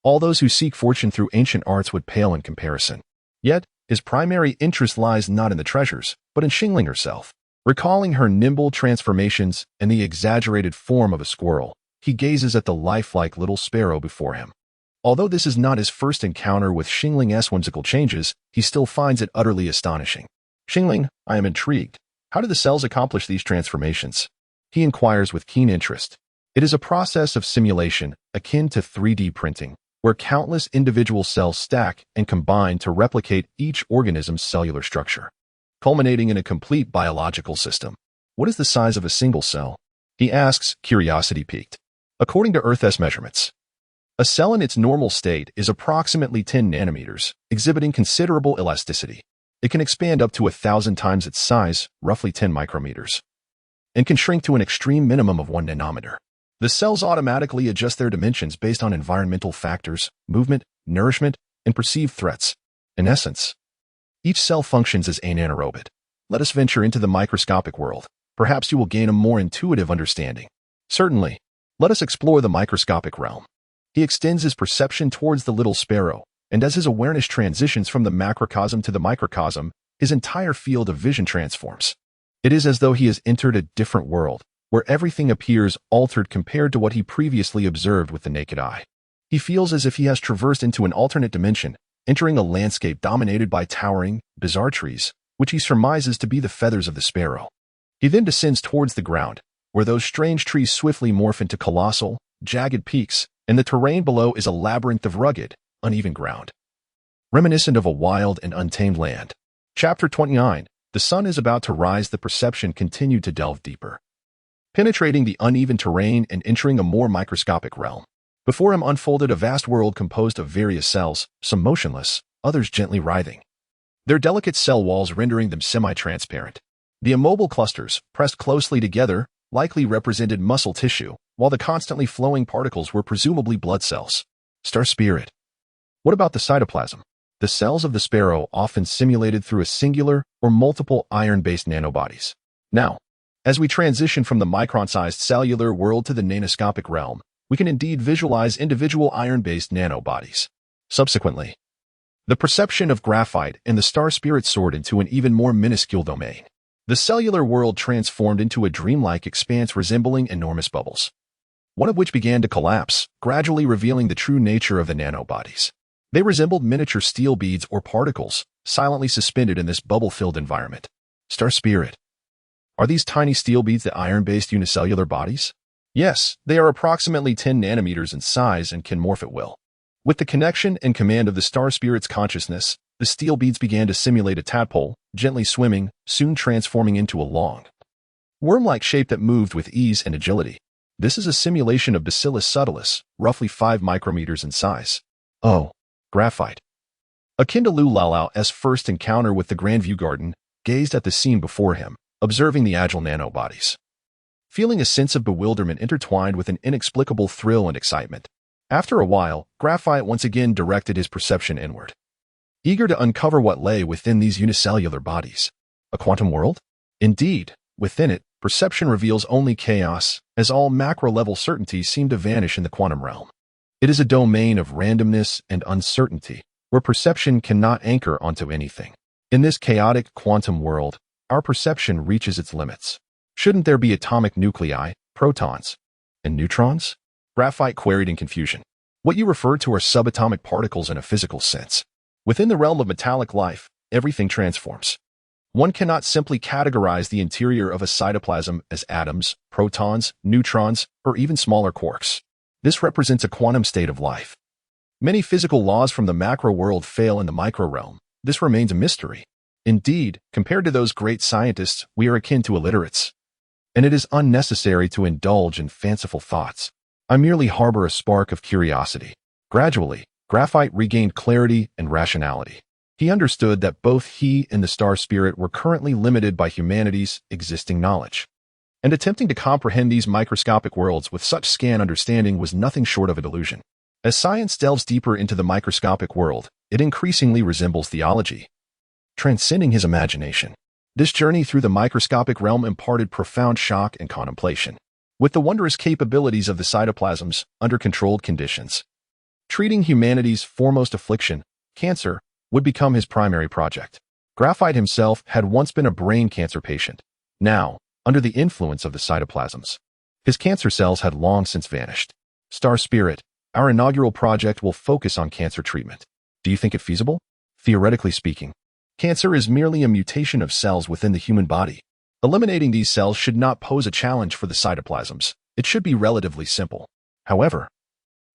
All those who seek fortune through ancient arts would pale in comparison. Yet, his primary interest lies not in the treasures, but in Xingling herself. Recalling her nimble transformations and the exaggerated form of a squirrel, he gazes at the lifelike little sparrow before him. Although this is not his first encounter with Xingling's whimsical changes, he still finds it utterly astonishing. Xingling, I am intrigued. How do the cells accomplish these transformations? He inquires with keen interest. It is a process of simulation, akin to 3D printing, where countless individual cells stack and combine to replicate each organism's cellular structure, culminating in a complete biological system. What is the size of a single cell? He asks, curiosity piqued. According to Earth's measurements, a cell in its normal state is approximately 10 nanometers, exhibiting considerable elasticity. It can expand up to 1,000 times its size, roughly 10 micrometers, and can shrink to an extreme minimum of 1 nanometer. The cells automatically adjust their dimensions based on environmental factors, movement, nourishment, and perceived threats. In essence, each cell functions as an nanorobot. Let us venture into the microscopic world. Perhaps you will gain a more intuitive understanding. Certainly, let us explore the microscopic realm. He extends his perception towards the little sparrow, and as his awareness transitions from the macrocosm to the microcosm, his entire field of vision transforms. It is as though he has entered a different world, where everything appears altered compared to what he previously observed with the naked eye. He feels as if he has traversed into an alternate dimension, entering a landscape dominated by towering, bizarre trees, which he surmises to be the feathers of the sparrow. He then descends towards the ground, where those strange trees swiftly morph into colossal, jagged peaks, and the terrain below is a labyrinth of rugged, uneven ground, reminiscent of a wild and untamed land. Chapter 29. The sun is about to rise. The perception continued to delve deeper, penetrating the uneven terrain and entering a more microscopic realm. Before him unfolded a vast world composed of various cells, some motionless, others gently writhing, their delicate cell walls rendering them semi-transparent. The immobile clusters, pressed closely together, likely represented muscle tissue, while the constantly flowing particles were presumably blood cells. Star spirit. What about the cytoplasm? The cells of the sparrow often simulated through a singular or multiple iron-based nanobodies. Now, as we transition from the micron-sized cellular world to the nanoscopic realm, we can indeed visualize individual iron-based nanobodies. Subsequently, the perception of graphite and the star spirit soared into an even more minuscule domain. The cellular world transformed into a dreamlike expanse resembling enormous bubbles, one of which began to collapse, gradually revealing the true nature of the nanobodies. They resembled miniature steel beads or particles, silently suspended in this bubble-filled environment. Star spirit. Are these tiny steel beads the iron-based unicellular bodies? Yes, they are approximately 10 nanometers in size and can morph at will. With the connection and command of the star spirit's consciousness, the steel beads began to simulate a tadpole, gently swimming, soon transforming into a long, worm-like shape that moved with ease and agility. This is a simulation of Bacillus subtilis, roughly 5 micrometers in size. Oh, graphite. Akin to Lu Lao's first encounter with the Grandview Garden, gazed at the scene before him, observing the agile nanobodies, feeling a sense of bewilderment intertwined with an inexplicable thrill and excitement. After a while, Graphite once again directed his perception inward, eager to uncover what lay within these unicellular bodies. A quantum world? Indeed, within it, perception reveals only chaos, as all macro-level certainties seem to vanish in the quantum realm. It is a domain of randomness and uncertainty, where perception cannot anchor onto anything. In this chaotic quantum world, our perception reaches its limits. Shouldn't there be atomic nuclei, protons, and neutrons? Graphite queried in confusion. What you refer to are subatomic particles in a physical sense. Within the realm of metallic life, everything transforms. One cannot simply categorize the interior of a cytoplasm as atoms, protons, neutrons, or even smaller quarks. This represents a quantum state of life. Many physical laws from the macro world fail in the micro realm. This remains a mystery. Indeed, compared to those great scientists, we are akin to illiterates. And it is unnecessary to indulge in fanciful thoughts. I merely harbor a spark of curiosity. Gradually, Graphite regained clarity and rationality. He understood that both he and the star spirit were currently limited by humanity's existing knowledge. And attempting to comprehend these microscopic worlds with such scant understanding was nothing short of a delusion. As science delves deeper into the microscopic world, it increasingly resembles theology, transcending his imagination. This journey through the microscopic realm imparted profound shock and contemplation. With the wondrous capabilities of the cytoplasms under controlled conditions, treating humanity's foremost affliction, cancer, would become his primary project. Graphite himself had once been a brain cancer patient. Now, under the influence of the cytoplasms, his cancer cells had long since vanished. Star Spirit, our inaugural project will focus on cancer treatment. Do you think it feasible? Theoretically speaking, cancer is merely a mutation of cells within the human body. Eliminating these cells should not pose a challenge for the cytoplasms. It should be relatively simple. However,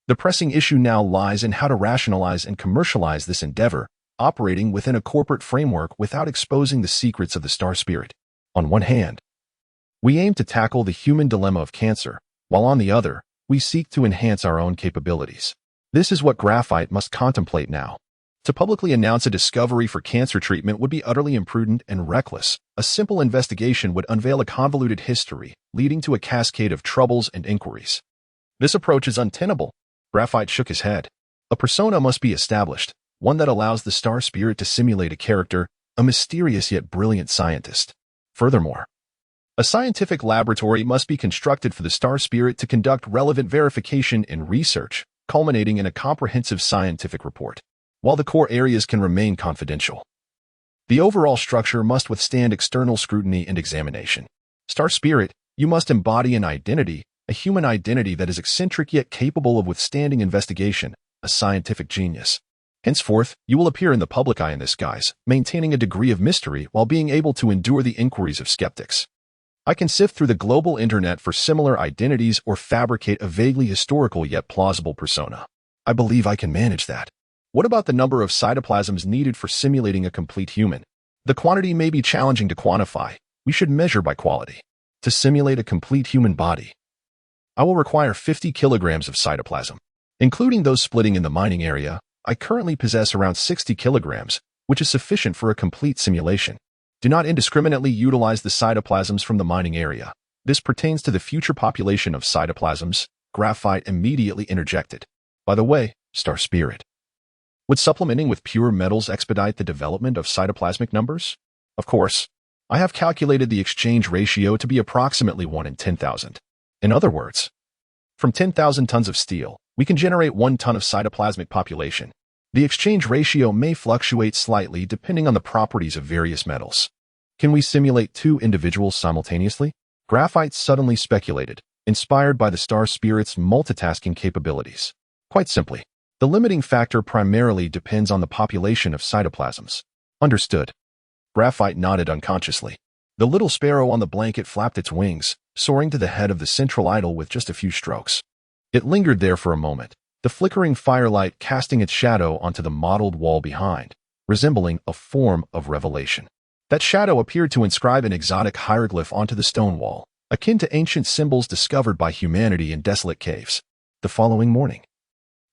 the pressing issue now lies in how to rationalize and commercialize this endeavor, operating within a corporate framework without exposing the secrets of the star spirit. On one hand, we aim to tackle the human dilemma of cancer, while on the other, we seek to enhance our own capabilities. This is what Graphite must contemplate now. To publicly announce a discovery for cancer treatment would be utterly imprudent and reckless. A simple investigation would unveil a convoluted history, leading to a cascade of troubles and inquiries. This approach is untenable. Graphite shook his head. A persona must be established, one that allows the star spirit to simulate a character, a mysterious yet brilliant scientist. Furthermore, a scientific laboratory must be constructed for the star spirit to conduct relevant verification and research, culminating in a comprehensive scientific report, while the core areas can remain confidential. The overall structure must withstand external scrutiny and examination. Star Spirit, you must embody an identity, a human identity that is eccentric yet capable of withstanding investigation, a scientific genius. Henceforth, you will appear in the public eye in this guise, maintaining a degree of mystery while being able to endure the inquiries of skeptics. I can sift through the global internet for similar identities or fabricate a vaguely historical yet plausible persona. I believe I can manage that. What about the number of cytoplasms needed for simulating a complete human? The quantity may be challenging to quantify. We should measure by quality. To simulate a complete human body, I will require 50 kilograms of cytoplasm. Including those splitting in the mining area, I currently possess around 60 kilograms, which is sufficient for a complete simulation. Do not indiscriminately utilize the cytoplasms from the mining area. This pertains to the future population of cytoplasms, graphite immediately interjected. By the way, Star Spirit, would supplementing with pure metals expedite the development of cytoplasmic numbers? Of course. I have calculated the exchange ratio to be approximately 1 in 10,000. In other words, from 10,000 tons of steel, we can generate 1 ton of cytoplasmic population. The exchange ratio may fluctuate slightly depending on the properties of various metals. Can we simulate 2 individuals simultaneously? Graphite suddenly speculated, inspired by the Star Spirit's multitasking capabilities. Quite simply, the limiting factor primarily depends on the population of cytoplasms. Understood. Graphite nodded unconsciously. The little sparrow on the blanket flapped its wings, soaring to the head of the central idol with just a few strokes. It lingered there for a moment, the flickering firelight casting its shadow onto the mottled wall behind, resembling a form of revelation. That shadow appeared to inscribe an exotic hieroglyph onto the stone wall, akin to ancient symbols discovered by humanity in desolate caves. The following morning,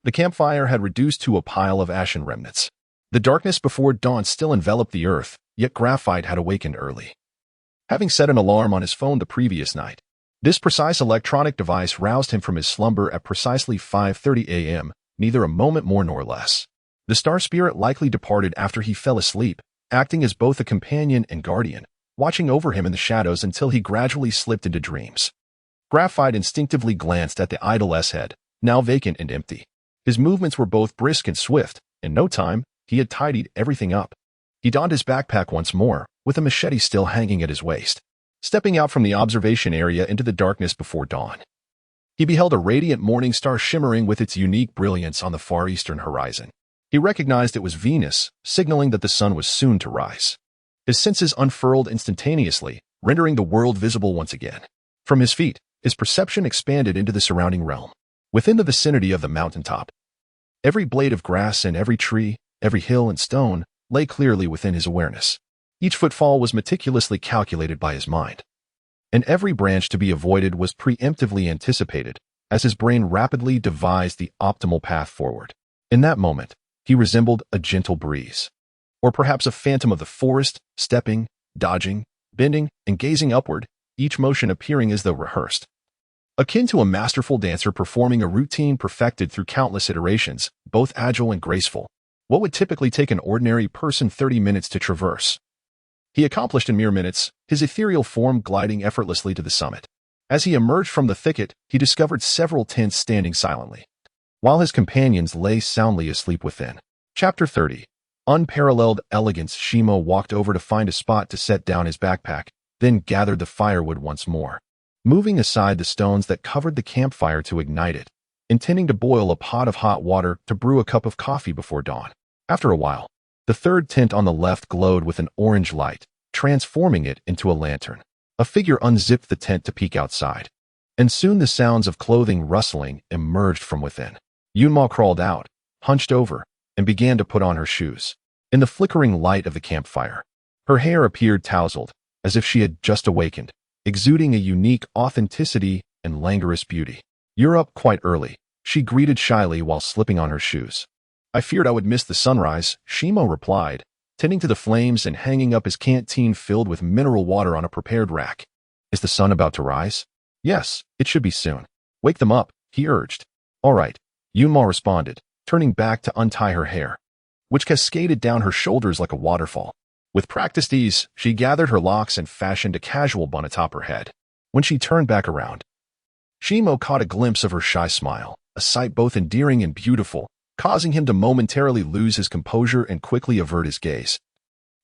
the campfire had reduced to a pile of ashen remnants. The darkness before dawn still enveloped the earth, yet Graphite had awakened early. Having set an alarm on his phone the previous night, this precise electronic device roused him from his slumber at precisely 5:30 a.m., neither a moment more nor less. The Star Spirit likely departed after he fell asleep, acting as both a companion and guardian, watching over him in the shadows until he gradually slipped into dreams. Graphite instinctively glanced at the idol's head, now vacant and empty. His movements were both brisk and swift. In no time, he had tidied everything up. He donned his backpack once more, with a machete still hanging at his waist. Stepping out from the observation area into the darkness before dawn, he beheld a radiant morning star shimmering with its unique brilliance on the far eastern horizon. He recognized it was Venus, signaling that the sun was soon to rise. His senses unfurled instantaneously, rendering the world visible once again. From his feet, his perception expanded into the surrounding realm. Within the vicinity of the mountaintop, every blade of grass and every tree, every hill and stone, lay clearly within his awareness. Each footfall was meticulously calculated by his mind, and every branch to be avoided was preemptively anticipated, as his brain rapidly devised the optimal path forward. In that moment, he resembled a gentle breeze, or perhaps a phantom of the forest, stepping, dodging, bending, and gazing upward, each motion appearing as though rehearsed. Akin to a masterful dancer performing a routine perfected through countless iterations, both agile and graceful, what would typically take an ordinary person 30 minutes to traverse, he accomplished in mere minutes, his ethereal form gliding effortlessly to the summit. As he emerged from the thicket, he discovered several tents standing silently, while his companions lay soundly asleep within. Chapter 30. Unparalleled elegance. Shimo walked over to find a spot to set down his backpack, then gathered the firewood once more, moving aside the stones that covered the campfire to ignite it, intending to boil a pot of hot water to brew a cup of coffee before dawn. After a while, the third tent on the left glowed with an orange light, transforming it into a lantern. A figure unzipped the tent to peek outside, and soon the sounds of clothing rustling emerged from within. Yunma crawled out, hunched over, and began to put on her shoes. In the flickering light of the campfire, her hair appeared tousled, as if she had just awakened, exuding a unique authenticity and languorous beauty. "You're up quite early," she greeted shyly while slipping on her shoes. "I feared I would miss the sunrise," Shimo replied, tending to the flames and hanging up his canteen filled with mineral water on a prepared rack. "Is the sun about to rise?" "Yes, it should be soon." "Wake them up," he urged. "All right," Yunma responded, turning back to untie her hair, which cascaded down her shoulders like a waterfall. With practiced ease, she gathered her locks and fashioned a casual bun atop her head. When she turned back around, Shimo caught a glimpse of her shy smile, a sight both endearing and beautiful, causing him to momentarily lose his composure and quickly avert his gaze.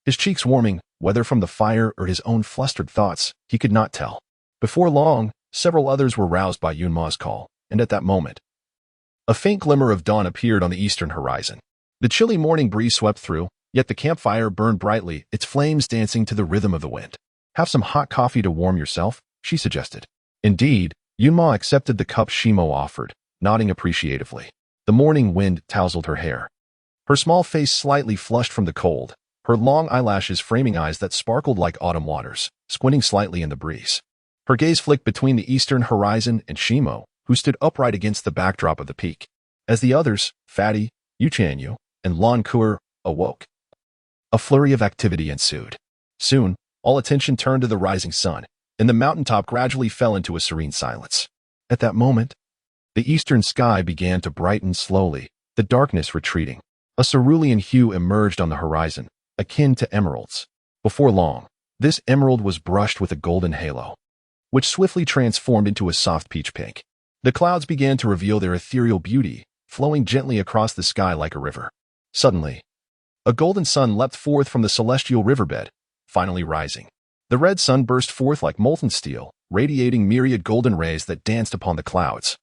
his cheeks warming, whether from the fire or his own flustered thoughts, he could not tell. Before long, several others were roused by Yunma's call, and at that moment, a faint glimmer of dawn appeared on the eastern horizon. The chilly morning breeze swept through, yet the campfire burned brightly, its flames dancing to the rhythm of the wind. "Have some hot coffee to warm yourself," she suggested. Indeed, Yunma accepted the cup Shimo offered, nodding appreciatively. The morning wind tousled her hair. Her small face slightly flushed from the cold, her long eyelashes framing eyes that sparkled like autumn waters, squinting slightly in the breeze. Her gaze flicked between the eastern horizon and Shimo, who stood upright against the backdrop of the peak. As the others, Fatty, Yuchanyu, and Lan Kuer, awoke, a flurry of activity ensued. Soon, all attention turned to the rising sun, and the mountaintop gradually fell into a serene silence. At that moment, the eastern sky began to brighten slowly, the darkness retreating. A cerulean hue emerged on the horizon, akin to emeralds. Before long, this emerald was brushed with a golden halo, which swiftly transformed into a soft peach pink. The clouds began to reveal their ethereal beauty, flowing gently across the sky like a river. Suddenly, a golden sun leapt forth from the celestial riverbed, finally rising. The red sun burst forth like molten steel, radiating myriad golden rays that danced upon the clouds,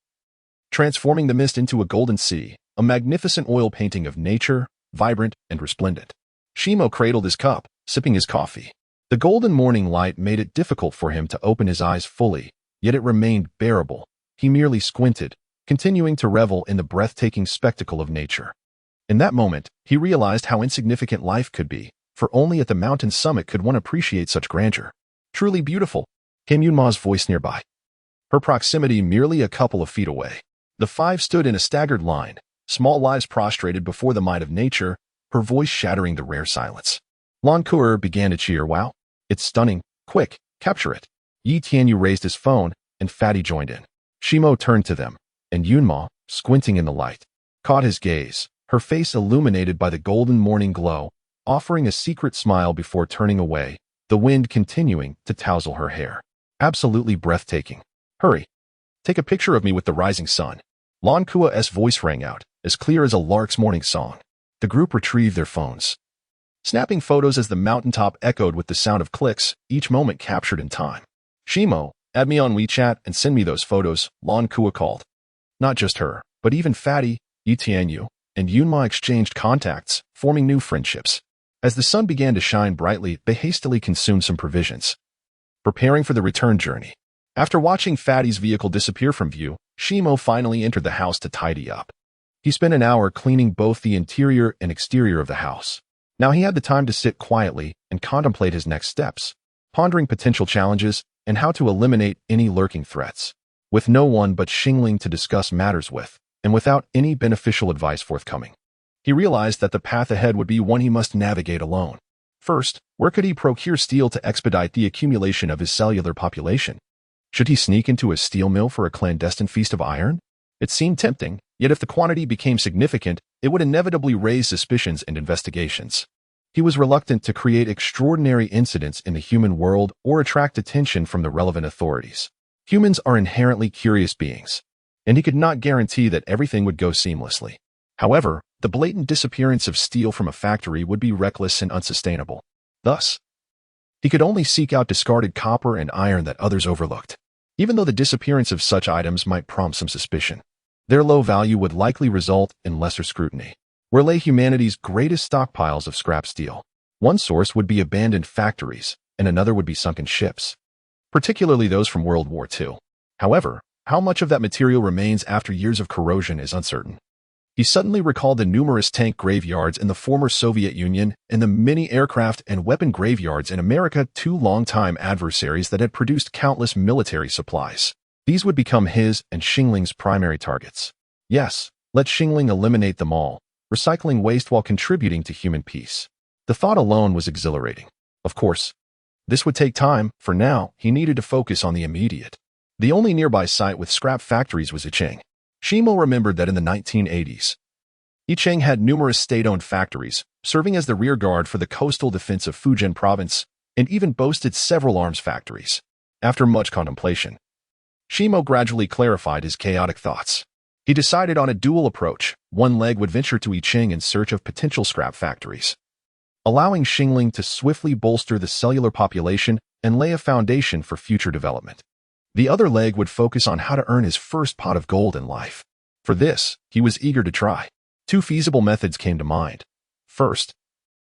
transforming the mist into a golden sea, a magnificent oil painting of nature, vibrant and resplendent. Shimo cradled his cup, sipping his coffee. The golden morning light made it difficult for him to open his eyes fully, yet it remained bearable. He merely squinted, continuing to revel in the breathtaking spectacle of nature. In that moment, he realized how insignificant life could be, for only at the mountain's summit could one appreciate such grandeur. "Truly beautiful," came Yunma's voice nearby, her proximity merely a couple of feet away. The five stood in a staggered line, small lives prostrated before the might of nature, her voice shattering the rare silence. Lan Kuer began to cheer. "Wow, it's stunning. Quick, capture it." Yi Tianyu raised his phone, and Fatty joined in. Shimo turned to them, and Yunma, squinting in the light, caught his gaze, her face illuminated by the golden morning glow, offering a secret smile before turning away, the wind continuing to tousle her hair. "Absolutely breathtaking. Hurry. Take a picture of me with the rising sun." Lan Kua's voice rang out, as clear as a lark's morning song. The group retrieved their phones, snapping photos as the mountaintop echoed with the sound of clicks, each moment captured in time. "Shimo, add me on WeChat and send me those photos," Lan Kua called. Not just her, but even Fatty, Yi Tianyu, and Yunma exchanged contacts, forming new friendships. As the sun began to shine brightly, they hastily consumed some provisions, preparing for the return journey. After watching Fatty's vehicle disappear from view, Shimo finally entered the house to tidy up. He spent an hour cleaning both the interior and exterior of the house. Now he had the time to sit quietly and contemplate his next steps, pondering potential challenges and how to eliminate any lurking threats. With no one but Xingling to discuss matters with, and without any beneficial advice forthcoming, he realized that the path ahead would be one he must navigate alone. First, where could he procure steel to expedite the accumulation of his cellular population? Should he sneak into a steel mill for a clandestine feast of iron? It seemed tempting, yet if the quantity became significant, it would inevitably raise suspicions and investigations. He was reluctant to create extraordinary incidents in the human world or attract attention from the relevant authorities. Humans are inherently curious beings, and he could not guarantee that everything would go seamlessly. However, the blatant disappearance of steel from a factory would be reckless and unsustainable. Thus, he could only seek out discarded copper and iron that others overlooked. Even though the disappearance of such items might prompt some suspicion, their low value would likely result in lesser scrutiny. Where lay humanity's greatest stockpiles of scrap steel? One source would be abandoned factories, and another would be sunken ships, particularly those from World War II. However, how much of that material remains after years of corrosion is uncertain. He suddenly recalled the numerous tank graveyards in the former Soviet Union and the many aircraft and weapon graveyards in America, two longtime adversaries that had produced countless military supplies. These would become his and Xingling's primary targets. Yes, let Xingling eliminate them all, recycling waste while contributing to human peace. The thought alone was exhilarating. Of course, this would take time. For now, he needed to focus on the immediate. The only nearby site with scrap factories was Yicheng. Shimo remembered that in the 1980s, Yicheng had numerous state-owned factories, serving as the rear guard for the coastal defense of Fujian province, and even boasted several arms factories. After much contemplation, Shimo gradually clarified his chaotic thoughts. He decided on a dual approach. One leg would venture to Yicheng in search of potential scrap factories, allowing Xingling to swiftly bolster the cellular population and lay a foundation for future development. The other leg would focus on how to earn his first pot of gold in life. For this, he was eager to try. Two feasible methods came to mind. First,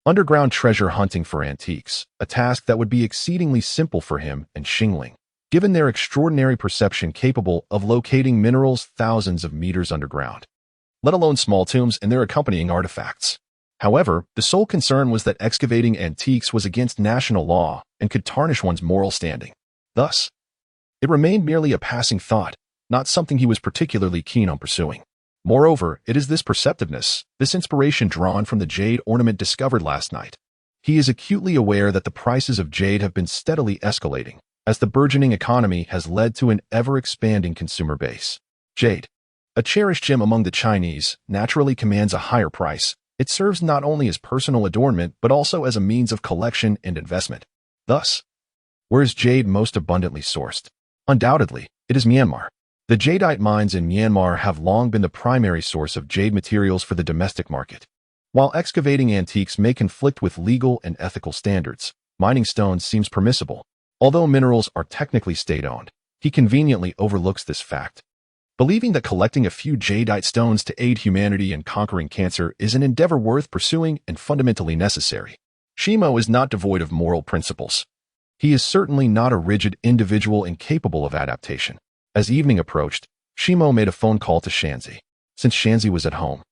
underground treasure hunting for antiques, a task that would be exceedingly simple for him and Xingling, given their extraordinary perception capable of locating minerals thousands of meters underground, let alone small tombs and their accompanying artifacts. However, the sole concern was that excavating antiques was against national law and could tarnish one's moral standing. Thus, it remained merely a passing thought, not something he was particularly keen on pursuing. Moreover, it is this perceptiveness, this inspiration drawn from the jade ornament discovered last night. He is acutely aware that the prices of jade have been steadily escalating, as the burgeoning economy has led to an ever-expanding consumer base. Jade, a cherished gem among the Chinese, naturally commands a higher price. It serves not only as personal adornment but also as a means of collection and investment. Thus, where is jade most abundantly sourced? Undoubtedly, it is Myanmar. The jadeite mines in Myanmar have long been the primary source of jade materials for the domestic market. While excavating antiques may conflict with legal and ethical standards, mining stones seems permissible. Although minerals are technically state-owned, he conveniently overlooks this fact. Believing that collecting a few jadeite stones to aid humanity in conquering cancer is an endeavor worth pursuing and fundamentally necessary. Shimo is not devoid of moral principles. He is certainly not a rigid individual incapable of adaptation. As evening approached, Shimo made a phone call to Shanzi. Since Shanzi was at home,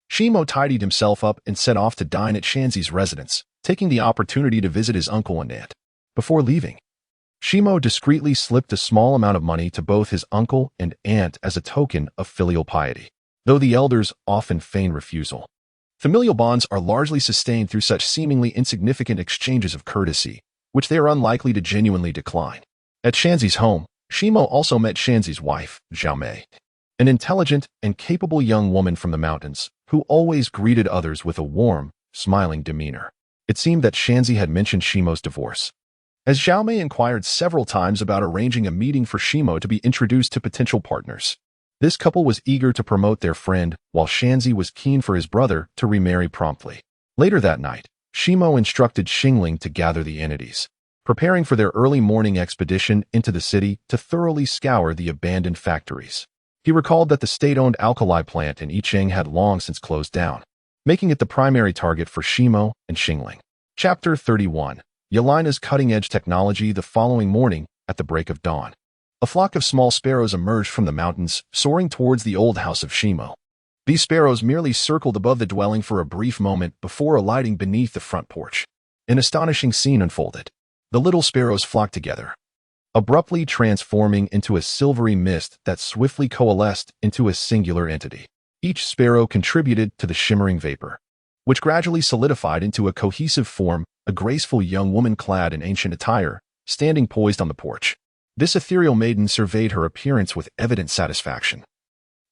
Shimo tidied himself up and set off to dine at Shanzi's residence, taking the opportunity to visit his uncle and aunt. Before leaving, Shimo discreetly slipped a small amount of money to both his uncle and aunt as a token of filial piety, though the elders often feign refusal. Familial bonds are largely sustained through such seemingly insignificant exchanges of courtesy, which they are unlikely to genuinely decline. At Shanzi's home, Shimo also met Shanzi's wife, Xiaomei, an intelligent and capable young woman from the mountains, who always greeted others with a warm, smiling demeanor. It seemed that Shanzi had mentioned Shimo's divorce. As Xiaomei inquired several times about arranging a meeting for Shimo to be introduced to potential partners, this couple was eager to promote their friend, while Shanzi was keen for his brother to remarry promptly. Later that night, Shimo instructed Xingling to gather the entities, preparing for their early morning expedition into the city to thoroughly scour the abandoned factories. He recalled that the state-owned alkali plant in Yicheng had long since closed down, making it the primary target for Shimo and Xingling. Chapter 31. Yelina's cutting-edge technology. The following morning, at the break of dawn, a flock of small sparrows emerged from the mountains, soaring towards the old house of Shimo. These sparrows merely circled above the dwelling for a brief moment before alighting beneath the front porch. An astonishing scene unfolded. The little sparrows flocked together, abruptly transforming into a silvery mist that swiftly coalesced into a singular entity. Each sparrow contributed to the shimmering vapor, which gradually solidified into a cohesive form, a graceful young woman clad in ancient attire, standing poised on the porch. This ethereal maiden surveyed her appearance with evident satisfaction,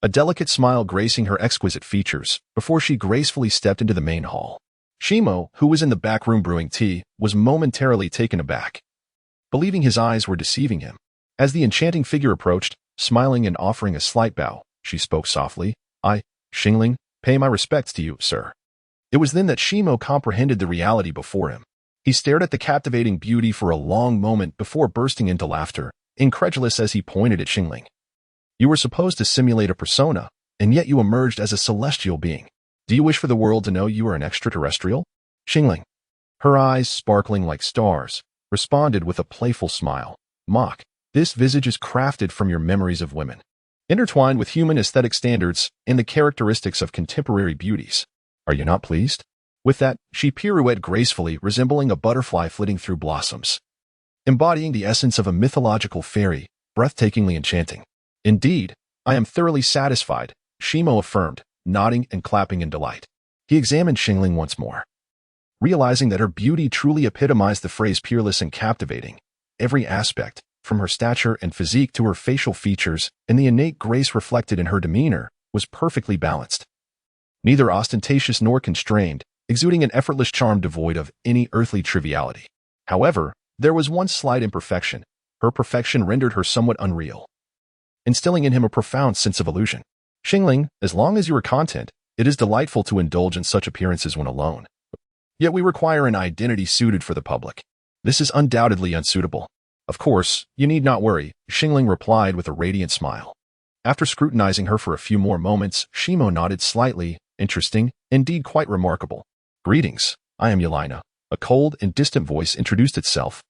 a delicate smile gracing her exquisite features, before she gracefully stepped into the main hall. Shimo, who was in the back room brewing tea, was momentarily taken aback, believing his eyes were deceiving him. As the enchanting figure approached, smiling and offering a slight bow, she spoke softly. "I, Xingling, pay my respects to you, sir." It was then that Shimo comprehended the reality before him. He stared at the captivating beauty for a long moment before bursting into laughter, incredulous as he pointed at Xingling. "You were supposed to simulate a persona, and yet you emerged as a celestial being. Do you wish for the world to know you are an extraterrestrial?" Xingling, her eyes sparkling like stars, responded with a playful smile. "Mock, this visage is crafted from your memories of women, intertwined with human aesthetic standards and the characteristics of contemporary beauties. Are you not pleased?" With that, she pirouetted gracefully, resembling a butterfly flitting through blossoms, embodying the essence of a mythological fairy, breathtakingly enchanting. "Indeed, I am thoroughly satisfied," Shimo affirmed, nodding and clapping in delight. He examined Xingling once more, realizing that her beauty truly epitomized the phrase peerless and captivating. Every aspect, from her stature and physique to her facial features and the innate grace reflected in her demeanor, was perfectly balanced. Neither ostentatious nor constrained, exuding an effortless charm devoid of any earthly triviality. However, there was one slight imperfection. Her perfection rendered her somewhat unreal, instilling in him a profound sense of illusion. "Xingling, as long as you are content, it is delightful to indulge in such appearances when alone." Yet we require an identity suited for the public. This is undoubtedly unsuitable. Of course, you need not worry, Xingling replied with a radiant smile. After scrutinizing her for a few more moments, Shimo nodded slightly. Interesting, indeed quite remarkable. Greetings, I am Yelena. A cold and distant voice introduced itself,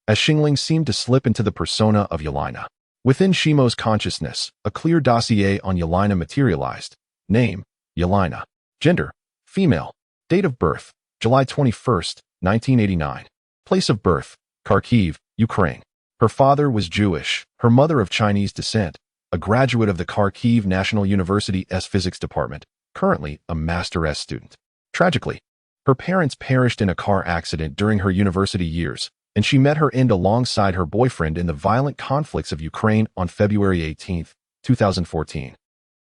as Xingling seemed to slip into the persona of Yelena. Within Shimo's consciousness, a clear dossier on Yelena materialized. Name, Yelena. Gender, female. Date of birth, July 21st, 1989. Place of birth, Kharkiv, Ukraine. Her father was Jewish, her mother of Chinese descent, a graduate of the Kharkiv National University's Physics Department, currently a Master S student. Tragically, her parents perished in a car accident during her university years, and she met her end alongside her boyfriend in the violent conflicts of Ukraine on February 18, 2014.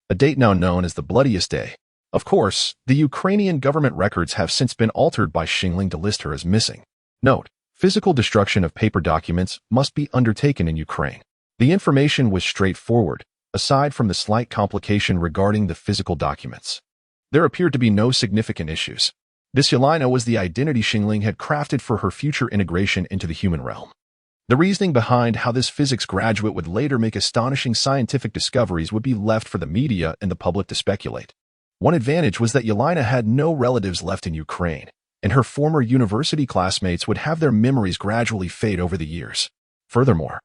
A date now known as the Bloodiest Day. Of course, the Ukrainian government records have since been altered by Xingling to list her as missing. Note, physical destruction of paper documents must be undertaken in Ukraine. The information was straightforward, aside from the slight complication regarding the physical documents. There appeared to be no significant issues. This Yelena was the identity Xingling had crafted for her future integration into the human realm. The reasoning behind how this physics graduate would later make astonishing scientific discoveries would be left for the media and the public to speculate. One advantage was that Yelena had no relatives left in Ukraine, and her former university classmates would have their memories gradually fade over the years. Furthermore,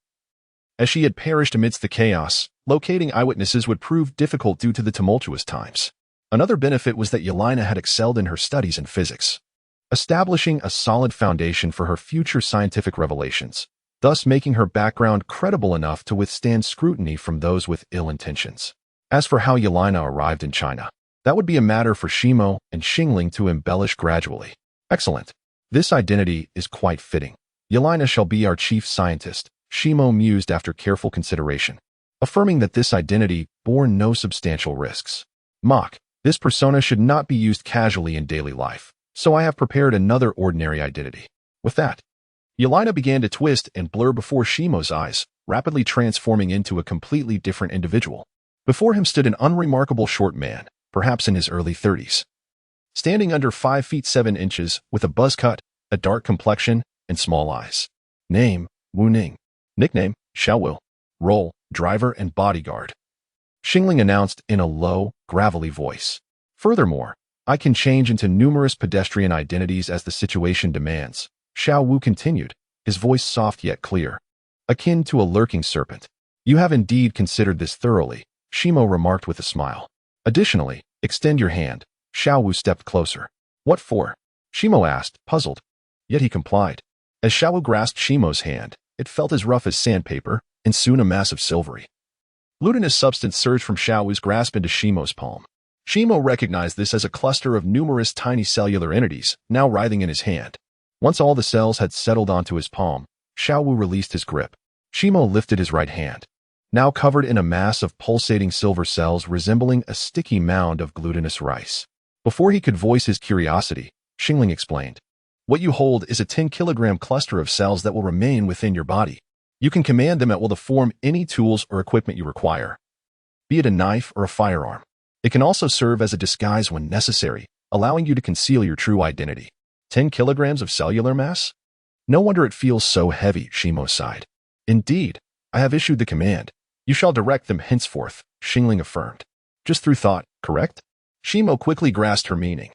as she had perished amidst the chaos, locating eyewitnesses would prove difficult due to the tumultuous times. Another benefit was that Yelena had excelled in her studies in physics, establishing a solid foundation for her future scientific revelations, thus making her background credible enough to withstand scrutiny from those with ill intentions. As for how Yelena arrived in China, that would be a matter for Shimo and Xingling to embellish gradually. Excellent. This identity is quite fitting. Yelena shall be our chief scientist, Shimo mused after careful consideration, affirming that this identity bore no substantial risks. Mock. This persona should not be used casually in daily life, so I have prepared another ordinary identity. With that, Yelena began to twist and blur before Shimo's eyes, rapidly transforming into a completely different individual. Before him stood an unremarkable short man, perhaps in his early 30s. Standing under 5 feet 7 inches, with a buzz cut, a dark complexion, and small eyes. Name, Wu Ning. Nickname, Xiaowu. Role, driver and bodyguard. Xingling announced in a low, gravelly voice. Furthermore, I can change into numerous pedestrian identities as the situation demands, Xiao Wu continued, his voice soft yet clear. Akin to a lurking serpent. You have indeed considered this thoroughly, Shimo remarked with a smile. Additionally, extend your hand. Xiao Wu stepped closer. What for? Shimo asked, puzzled. Yet he complied. As Xiao Wu grasped Shimo's hand, it felt as rough as sandpaper, and soon a mass of silvery, glutinous substance surged from Xiao Wu's grasp into Shimo's palm. Shimo recognized this as a cluster of numerous tiny cellular entities, now writhing in his hand. Once all the cells had settled onto his palm, Xiao Wu released his grip. Shimo lifted his right hand, now covered in a mass of pulsating silver cells resembling a sticky mound of glutinous rice. Before he could voice his curiosity, Xingling explained. What you hold is a 10-kilogram cluster of cells that will remain within your body. You can command them at will to form any tools or equipment you require, be it a knife or a firearm. It can also serve as a disguise when necessary, allowing you to conceal your true identity. 10 kilograms of cellular mass? No wonder it feels so heavy, Shimo sighed. Indeed, I have issued the command. You shall direct them henceforth, Xingling affirmed. Just through thought, correct? Shimo quickly grasped her meaning.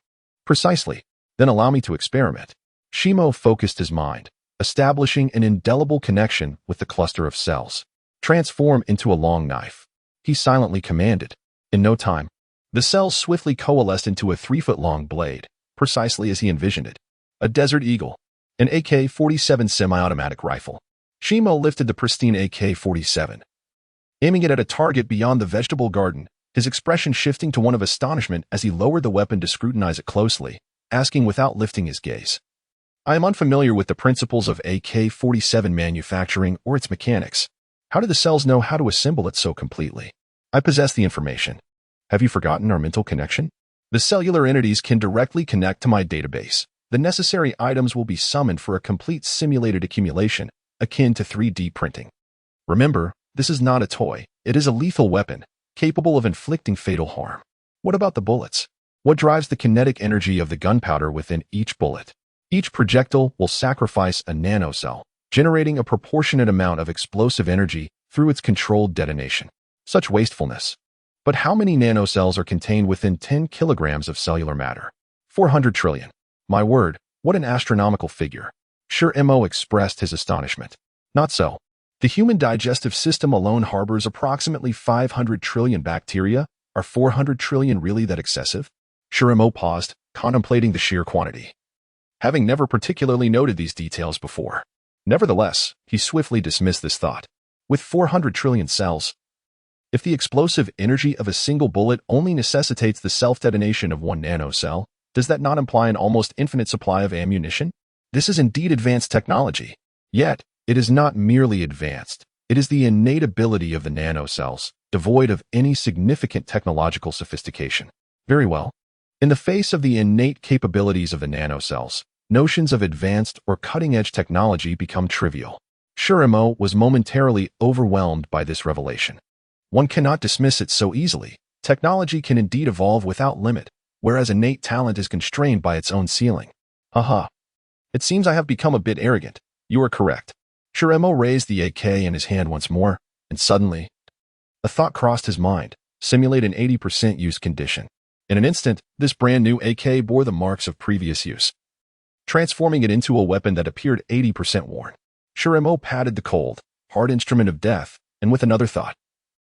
Precisely. Then allow me to experiment. Shimo focused his mind, establishing an indelible connection with the cluster of cells. Transform into a long knife. He silently commanded. In no time, the cells swiftly coalesced into a 3-foot-long blade, precisely as he envisioned it. A Desert Eagle, an AK-47 semi-automatic rifle. Shimo lifted the pristine AK-47, aiming it at a target beyond the vegetable garden, his expression shifting to one of astonishment as he lowered the weapon to scrutinize it closely, asking without lifting his gaze. I am unfamiliar with the principles of AK-47 manufacturing or its mechanics. How do the cells know how to assemble it so completely? I possess the information. Have you forgotten our mental connection? The cellular entities can directly connect to my database. The necessary items will be summoned for a complete simulated accumulation, akin to 3D printing. Remember, this is not a toy. It is a lethal weapon, capable of inflicting fatal harm. What about the bullets? What drives the kinetic energy of the gunpowder within each bullet? Each projectile will sacrifice a nanocell, generating a proportionate amount of explosive energy through its controlled detonation. Such wastefulness. But how many nanocells are contained within 10 kilograms of cellular matter? 400 trillion. My word, what an astronomical figure. SUSI-MANHUA expressed his astonishment. Not so. The human digestive system alone harbors approximately 500 trillion bacteria. Are 400 trillion really that excessive? SUSI-MANHUA paused, contemplating the sheer quantity, having never particularly noted these details before. Nevertheless, he swiftly dismissed this thought. With 400 trillion cells, if the explosive energy of a single bullet only necessitates the self-detonation of one nanocell, does that not imply an almost infinite supply of ammunition? This is indeed advanced technology. Yet, it is not merely advanced. It is the innate ability of the nanocells, devoid of any significant technological sophistication. Very well. In the face of the innate capabilities of the nanocells, notions of advanced or cutting-edge technology become trivial. SUSI-MANHUA was momentarily overwhelmed by this revelation. One cannot dismiss it so easily. Technology can indeed evolve without limit, whereas innate talent is constrained by its own ceiling. Haha. It seems I have become a bit arrogant. You are correct. SUSI-MANHUA raised the AK in his hand once more, and suddenly, a thought crossed his mind. Simulate an 80% use condition. In an instant, this brand new AK bore the marks of previous use, transforming it into a weapon that appeared 80% worn. SUSI-MANHUA patted the cold, hard instrument of death, and with another thought,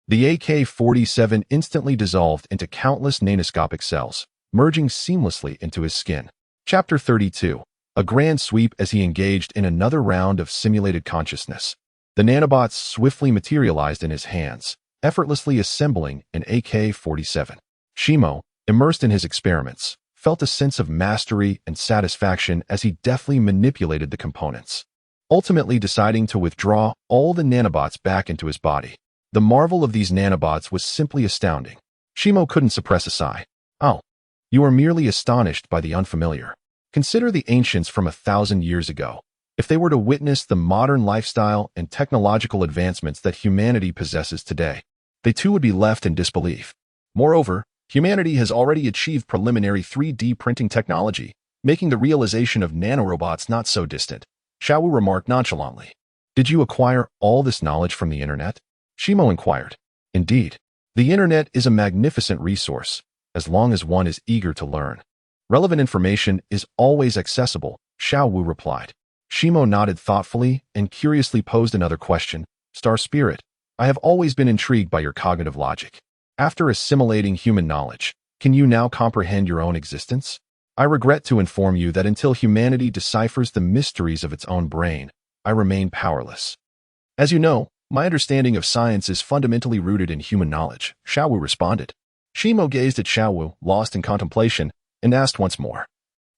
the AK-47 instantly dissolved into countless nanoscopic cells, merging seamlessly into his skin. Chapter 32. A grand sweep as he engaged in another round of simulated consciousness. The nanobots swiftly materialized in his hands, effortlessly assembling an AK-47. Shimo, immersed in his experiments, felt a sense of mastery and satisfaction as he deftly manipulated the components, ultimately deciding to withdraw all the nanobots back into his body. The marvel of these nanobots was simply astounding. Shimo couldn't suppress a sigh. Oh, you are merely astonished by the unfamiliar. Consider the ancients from 1,000 years ago. If they were to witness the modern lifestyle and technological advancements that humanity possesses today, they too would be left in disbelief. Moreover, humanity has already achieved preliminary 3D printing technology, making the realization of nanorobots not so distant. Xiaowu remarked nonchalantly. Did you acquire all this knowledge from the internet? Shimo inquired. Indeed, the internet is a magnificent resource, as long as one is eager to learn. Relevant information is always accessible, Xiaowu replied. Shimo nodded thoughtfully and curiously posed another question. Star Spirit, I have always been intrigued by your cognitive logic. After assimilating human knowledge, can you now comprehend your own existence? I regret to inform you that until humanity deciphers the mysteries of its own brain, I remain powerless. As you know, my understanding of science is fundamentally rooted in human knowledge, Xiaowu responded. Shimo gazed at Xiaowu, lost in contemplation, and asked once more,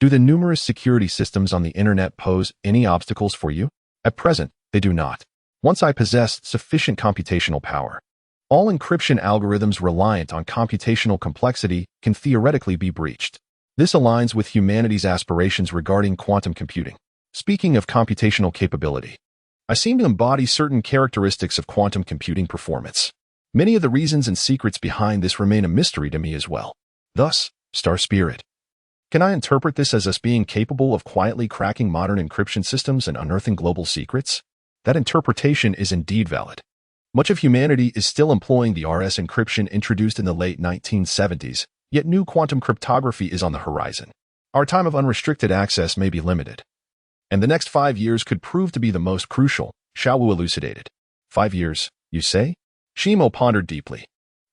do the numerous security systems on the internet pose any obstacles for you? At present, they do not. Once I possess sufficient computational power, all encryption algorithms reliant on computational complexity can theoretically be breached. This aligns with humanity's aspirations regarding quantum computing. Speaking of computational capability, I seem to embody certain characteristics of quantum computing performance. Many of the reasons and secrets behind this remain a mystery to me as well. Thus, Star Spirit, can I interpret this as us being capable of quietly cracking modern encryption systems and unearthing global secrets? That interpretation is indeed valid. Much of humanity is still employing the RS encryption introduced in the late 1970s, yet new quantum cryptography is on the horizon. Our time of unrestricted access may be limited, and the next 5 years could prove to be the most crucial, Xiaowu elucidated. 5 years, you say? Shimo pondered deeply.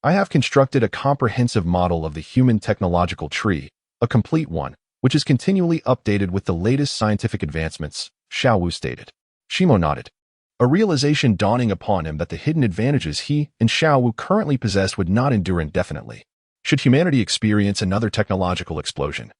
I have constructed a comprehensive model of the human technological tree, a complete one, which is continually updated with the latest scientific advancements, Xiaowu stated. Shimo nodded, a realization dawning upon him that the hidden advantages he and Xiaowu currently possessed would not endure indefinitely, should humanity experience another technological explosion.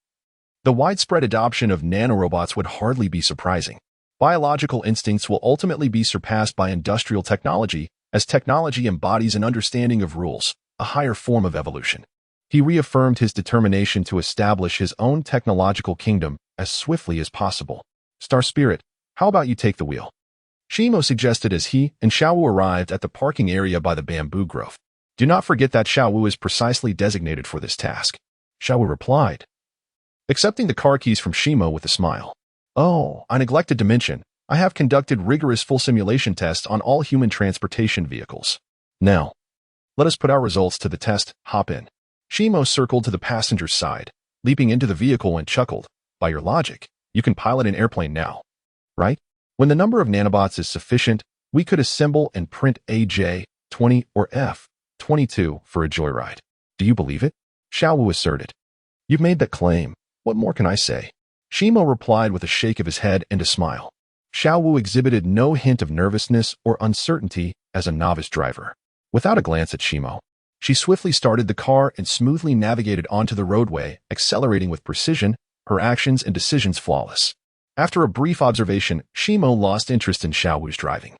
The widespread adoption of nanorobots would hardly be surprising. Biological instincts will ultimately be surpassed by industrial technology, as technology embodies an understanding of rules, a higher form of evolution. He reaffirmed his determination to establish his own technological kingdom as swiftly as possible. Star Spirit, how about you take the wheel? Shimo suggested as he and Xiaowu arrived at the parking area by the bamboo grove. Do not forget that Xiaowu is precisely designated for this task. Xiaowu replied, accepting the car keys from Shimo with a smile. Oh, I neglected to mention, I have conducted rigorous full simulation tests on all human transportation vehicles. Now, let us put our results to the test. Hop in. Shimo circled to the passenger's side, leaping into the vehicle and chuckled. By your logic, you can pilot an airplane now, right? When the number of nanobots is sufficient, we could assemble and print AJ-20 or F-22 for a joyride. Do you believe it? Xiaowu asserted. You've made that claim. What more can I say? Shimo replied with a shake of his head and a smile. Xiaowu exhibited no hint of nervousness or uncertainty as a novice driver. Without a glance at Shimo, she swiftly started the car and smoothly navigated onto the roadway, accelerating with precision, her actions and decisions flawless. After a brief observation, Shimo lost interest in Xiaowu's driving.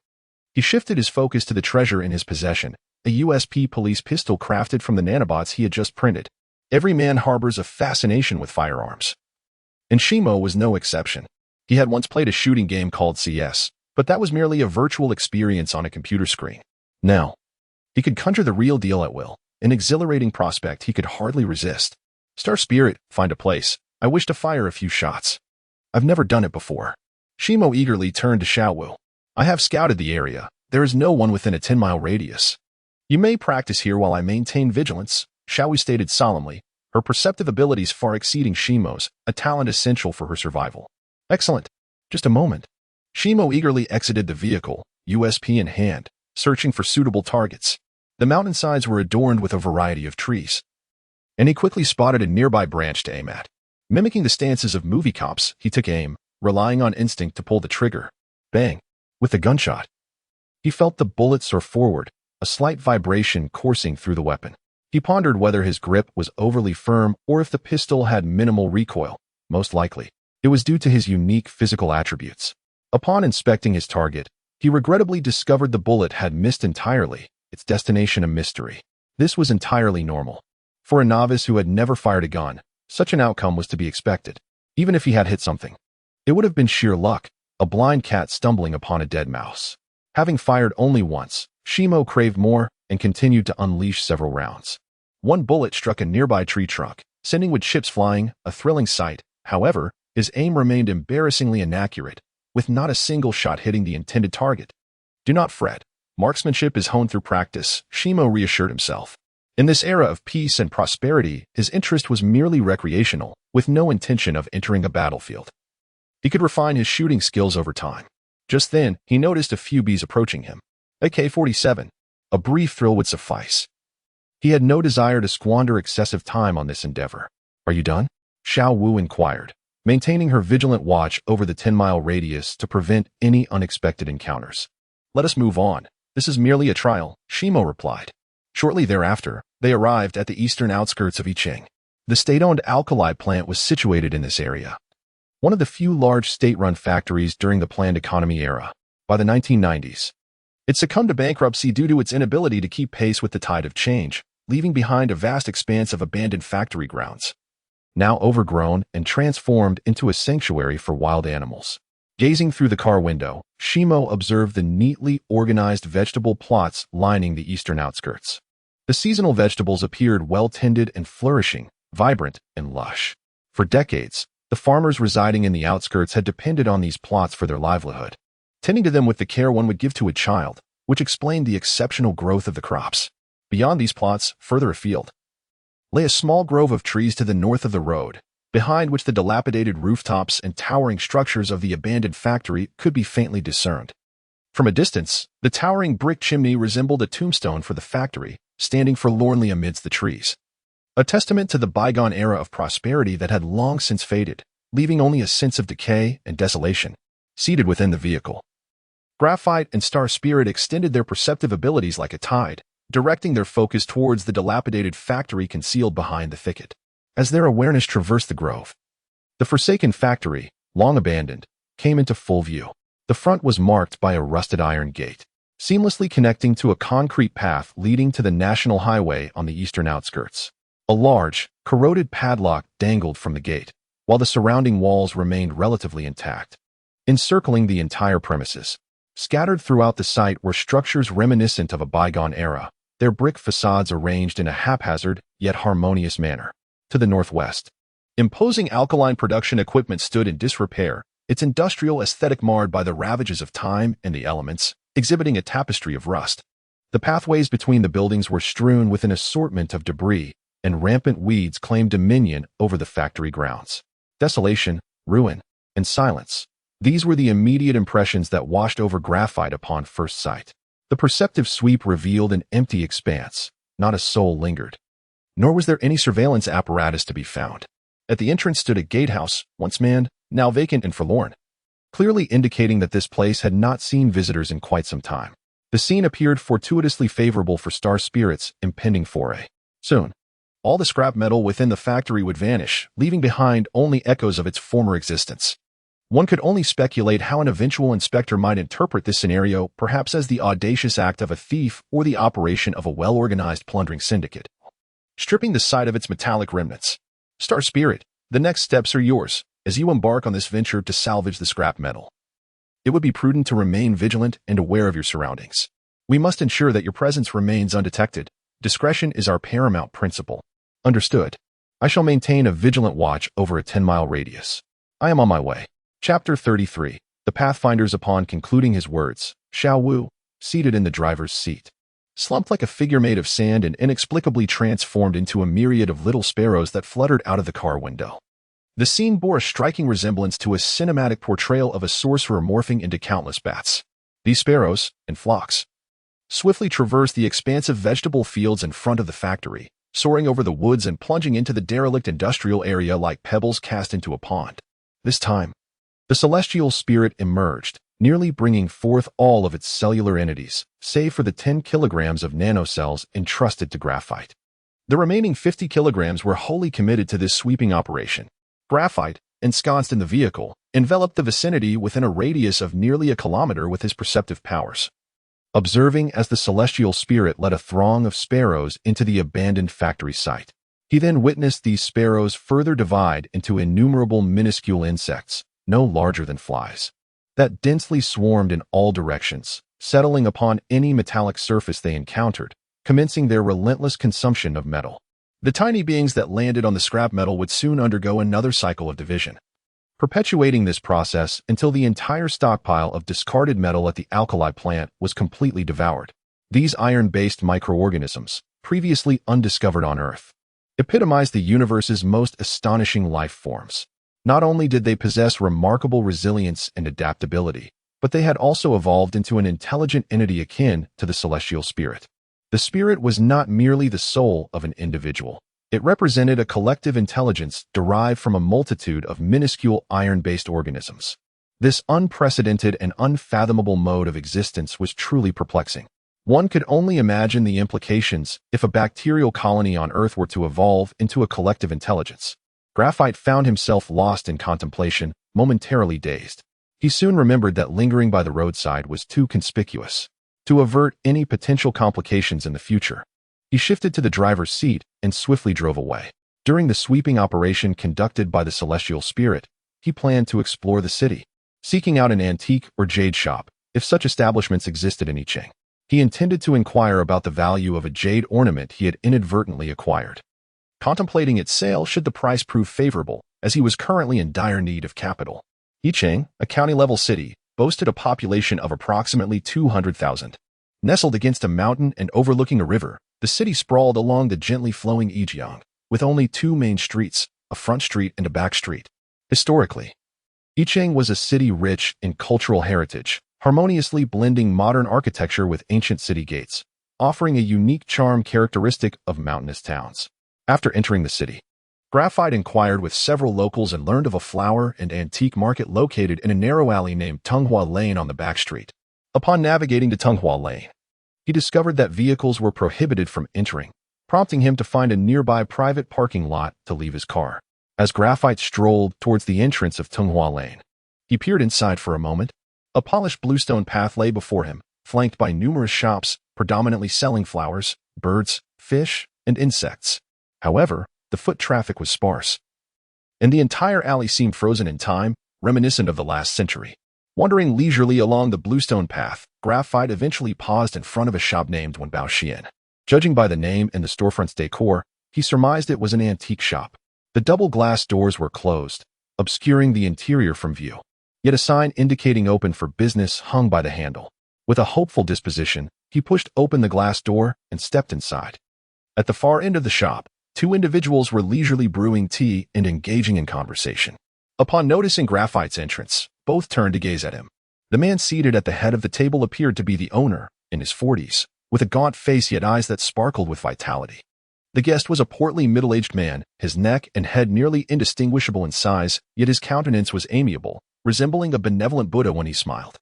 He shifted his focus to the treasure in his possession, a USP police pistol crafted from the nanobots he had just printed. Every man harbors a fascination with firearms. And Shimo was no exception. He had once played a shooting game called CS, but that was merely a virtual experience on a computer screen. Now, he could conjure the real deal at will, an exhilarating prospect he could hardly resist. Star Spirit, find a place. I wish to fire a few shots. I've never done it before. Shimo eagerly turned to Xiaowu. I have scouted the area. There is no one within a 10-mile radius. You may practice here while I maintain vigilance, Xiaowu stated solemnly, her perceptive abilities far exceeding Shimo's, a talent essential for her survival. Excellent. Just a moment. Shimo eagerly exited the vehicle, USP in hand, searching for suitable targets. The mountainsides were adorned with a variety of trees, and he quickly spotted a nearby branch to aim at. Mimicking the stances of movie cops, he took aim, relying on instinct to pull the trigger. Bang! With the gunshot, he felt the bullet soar forward, a slight vibration coursing through the weapon. He pondered whether his grip was overly firm or if the pistol had minimal recoil. Most likely, it was due to his unique physical attributes. Upon inspecting his target, he regrettably discovered the bullet had missed entirely, its destination a mystery. This was entirely normal. For a novice who had never fired a gun, such an outcome was to be expected. Even if he had hit something, it would have been sheer luck, a blind cat stumbling upon a dead mouse. Having fired only once, Shimo craved more and continued to unleash several rounds. One bullet struck a nearby tree trunk, sending wood chips flying, a thrilling sight. However, his aim remained embarrassingly inaccurate, with not a single shot hitting the intended target. Do not fret. Marksmanship is honed through practice, Shimo reassured himself. In this era of peace and prosperity, his interest was merely recreational, with no intention of entering a battlefield. He could refine his shooting skills over time. Just then, he noticed a few bees approaching him. AK-47. A brief thrill would suffice. He had no desire to squander excessive time on this endeavor. Are you done? Xiaowu inquired, maintaining her vigilant watch over the 10-mile radius to prevent any unexpected encounters. Let us move on. This is merely a trial, Shimo replied. Shortly thereafter, they arrived at the eastern outskirts of Yicheng. The state-owned alkali plant was situated in this area, one of the few large state-run factories during the planned economy era. By the 1990s, it succumbed to bankruptcy due to its inability to keep pace with the tide of change, leaving behind a vast expanse of abandoned factory grounds, now overgrown and transformed into a sanctuary for wild animals. Gazing through the car window, Shimo observed the neatly organized vegetable plots lining the eastern outskirts. The seasonal vegetables appeared well-tended and flourishing, vibrant and lush. For decades, the farmers residing in the outskirts had depended on these plots for their livelihood, tending to them with the care one would give to a child, which explained the exceptional growth of the crops. Beyond these plots, further afield, lay a small grove of trees to the north of the road, behind which the dilapidated rooftops and towering structures of the abandoned factory could be faintly discerned. From a distance, the towering brick chimney resembled a tombstone for the factory, standing forlornly amidst the trees, a testament to the bygone era of prosperity that had long since faded, leaving only a sense of decay and desolation. Seated within the vehicle, Graphite and Star Spirit extended their perceptive abilities like a tide, directing their focus towards the dilapidated factory concealed behind the thicket. As their awareness traversed the grove, the forsaken factory, long abandoned, came into full view. The front was marked by a rusted iron gate, seamlessly connecting to a concrete path leading to the national highway on the eastern outskirts. A large, corroded padlock dangled from the gate, while the surrounding walls remained relatively intact. Encircling the entire premises, scattered throughout the site were structures reminiscent of a bygone era, their brick facades arranged in a haphazard yet harmonious manner. To the northwest, imposing alkaline production equipment stood in disrepair, its industrial aesthetic marred by the ravages of time and the elements, exhibiting a tapestry of rust. The pathways between the buildings were strewn with an assortment of debris, and rampant weeds claimed dominion over the factory grounds. Desolation, ruin, and silence. These were the immediate impressions that washed over Graphite upon first sight. The perceptive sweep revealed an empty expanse. Not a soul lingered. Nor was there any surveillance apparatus to be found. At the entrance stood a gatehouse, once manned, now vacant and forlorn, clearly indicating that this place had not seen visitors in quite some time. The scene appeared fortuitously favorable for Star Spirit's impending foray. Soon, all the scrap metal within the factory would vanish, leaving behind only echoes of its former existence. One could only speculate how an eventual inspector might interpret this scenario, perhaps as the audacious act of a thief or the operation of a well-organized plundering syndicate, stripping the site of its metallic remnants. Star Spirit, the next steps are yours as you embark on this venture to salvage the scrap metal. It would be prudent to remain vigilant and aware of your surroundings. We must ensure that your presence remains undetected. Discretion is our paramount principle. Understood. I shall maintain a vigilant watch over a 10-mile radius. I am on my way. Chapter 33. The Pathfinders. Upon concluding his words, Xiao Wu, seated in the driver's seat, slumped like a figure made of sand and inexplicably transformed into a myriad of little sparrows that fluttered out of the car window. The scene bore a striking resemblance to a cinematic portrayal of a sorcerer morphing into countless bats. These sparrows, in flocks, swiftly traversed the expansive vegetable fields in front of the factory, soaring over the woods and plunging into the derelict industrial area like pebbles cast into a pond. This time, the celestial spirit emerged, nearly bringing forth all of its cellular entities, save for the 10 kilograms of nanocells entrusted to Graphite. The remaining 50 kilograms were wholly committed to this sweeping operation. Graphite, ensconced in the vehicle, enveloped the vicinity within a radius of nearly a kilometer with his perceptive powers. Observing as the celestial spirit led a throng of sparrows into the abandoned factory site, he then witnessed these sparrows further divide into innumerable minuscule insects, no larger than flies, that densely swarmed in all directions, settling upon any metallic surface they encountered, commencing their relentless consumption of metal. The tiny beings that landed on the scrap metal would soon undergo another cycle of division, perpetuating this process until the entire stockpile of discarded metal at the alkali plant was completely devoured. These iron-based microorganisms, previously undiscovered on Earth, epitomized the universe's most astonishing life forms. Not only did they possess remarkable resilience and adaptability, but they had also evolved into an intelligent entity akin to the celestial spirit. The spirit was not merely the soul of an individual. It represented a collective intelligence derived from a multitude of minuscule iron-based organisms. This unprecedented and unfathomable mode of existence was truly perplexing. One could only imagine the implications if a bacterial colony on Earth were to evolve into a collective intelligence. Graphite found himself lost in contemplation, momentarily dazed. He soon remembered that lingering by the roadside was too conspicuous to avert any potential complications in the future. He shifted to the driver's seat and swiftly drove away. During the sweeping operation conducted by the celestial spirit, he planned to explore the city, seeking out an antique or jade shop, if such establishments existed in Yicheng. He intended to inquire about the value of a jade ornament he had inadvertently acquired, contemplating its sale should the price prove favorable, as he was currently in dire need of capital. Yicheng, a county-level city, boasted a population of approximately 200,000. Nestled against a mountain and overlooking a river, the city sprawled along the gently flowing Yijiang, with only two main streets, a front street and a back street. Historically, Yicheng was a city rich in cultural heritage, harmoniously blending modern architecture with ancient city gates, offering a unique charm characteristic of mountainous towns. After entering the city, Graphite inquired with several locals and learned of a flower and antique market located in a narrow alley named Tunghua Lane on the back street. Upon navigating to Tunghua Lane, he discovered that vehicles were prohibited from entering, prompting him to find a nearby private parking lot to leave his car. As Graphite strolled towards the entrance of Tunghua Lane, he peered inside for a moment. A polished bluestone path lay before him, flanked by numerous shops, predominantly selling flowers, birds, fish, and insects. However, the foot traffic was sparse, and the entire alley seemed frozen in time, reminiscent of the last century. Wandering leisurely along the bluestone path, Graphite eventually paused in front of a shop named Wenbao Xian. Judging by the name and the storefront's decor, he surmised it was an antique shop. The double glass doors were closed, obscuring the interior from view. Yet a sign indicating open for business hung by the handle. With a hopeful disposition, he pushed open the glass door and stepped inside. At the far end of the shop, two individuals were leisurely brewing tea and engaging in conversation. Upon noticing Graphite's entrance, both turned to gaze at him. The man seated at the head of the table appeared to be the owner, in his 40s, with a gaunt face yet eyes that sparkled with vitality. The guest was a portly middle-aged man, his neck and head nearly indistinguishable in size, yet his countenance was amiable, resembling a benevolent Buddha when he smiled.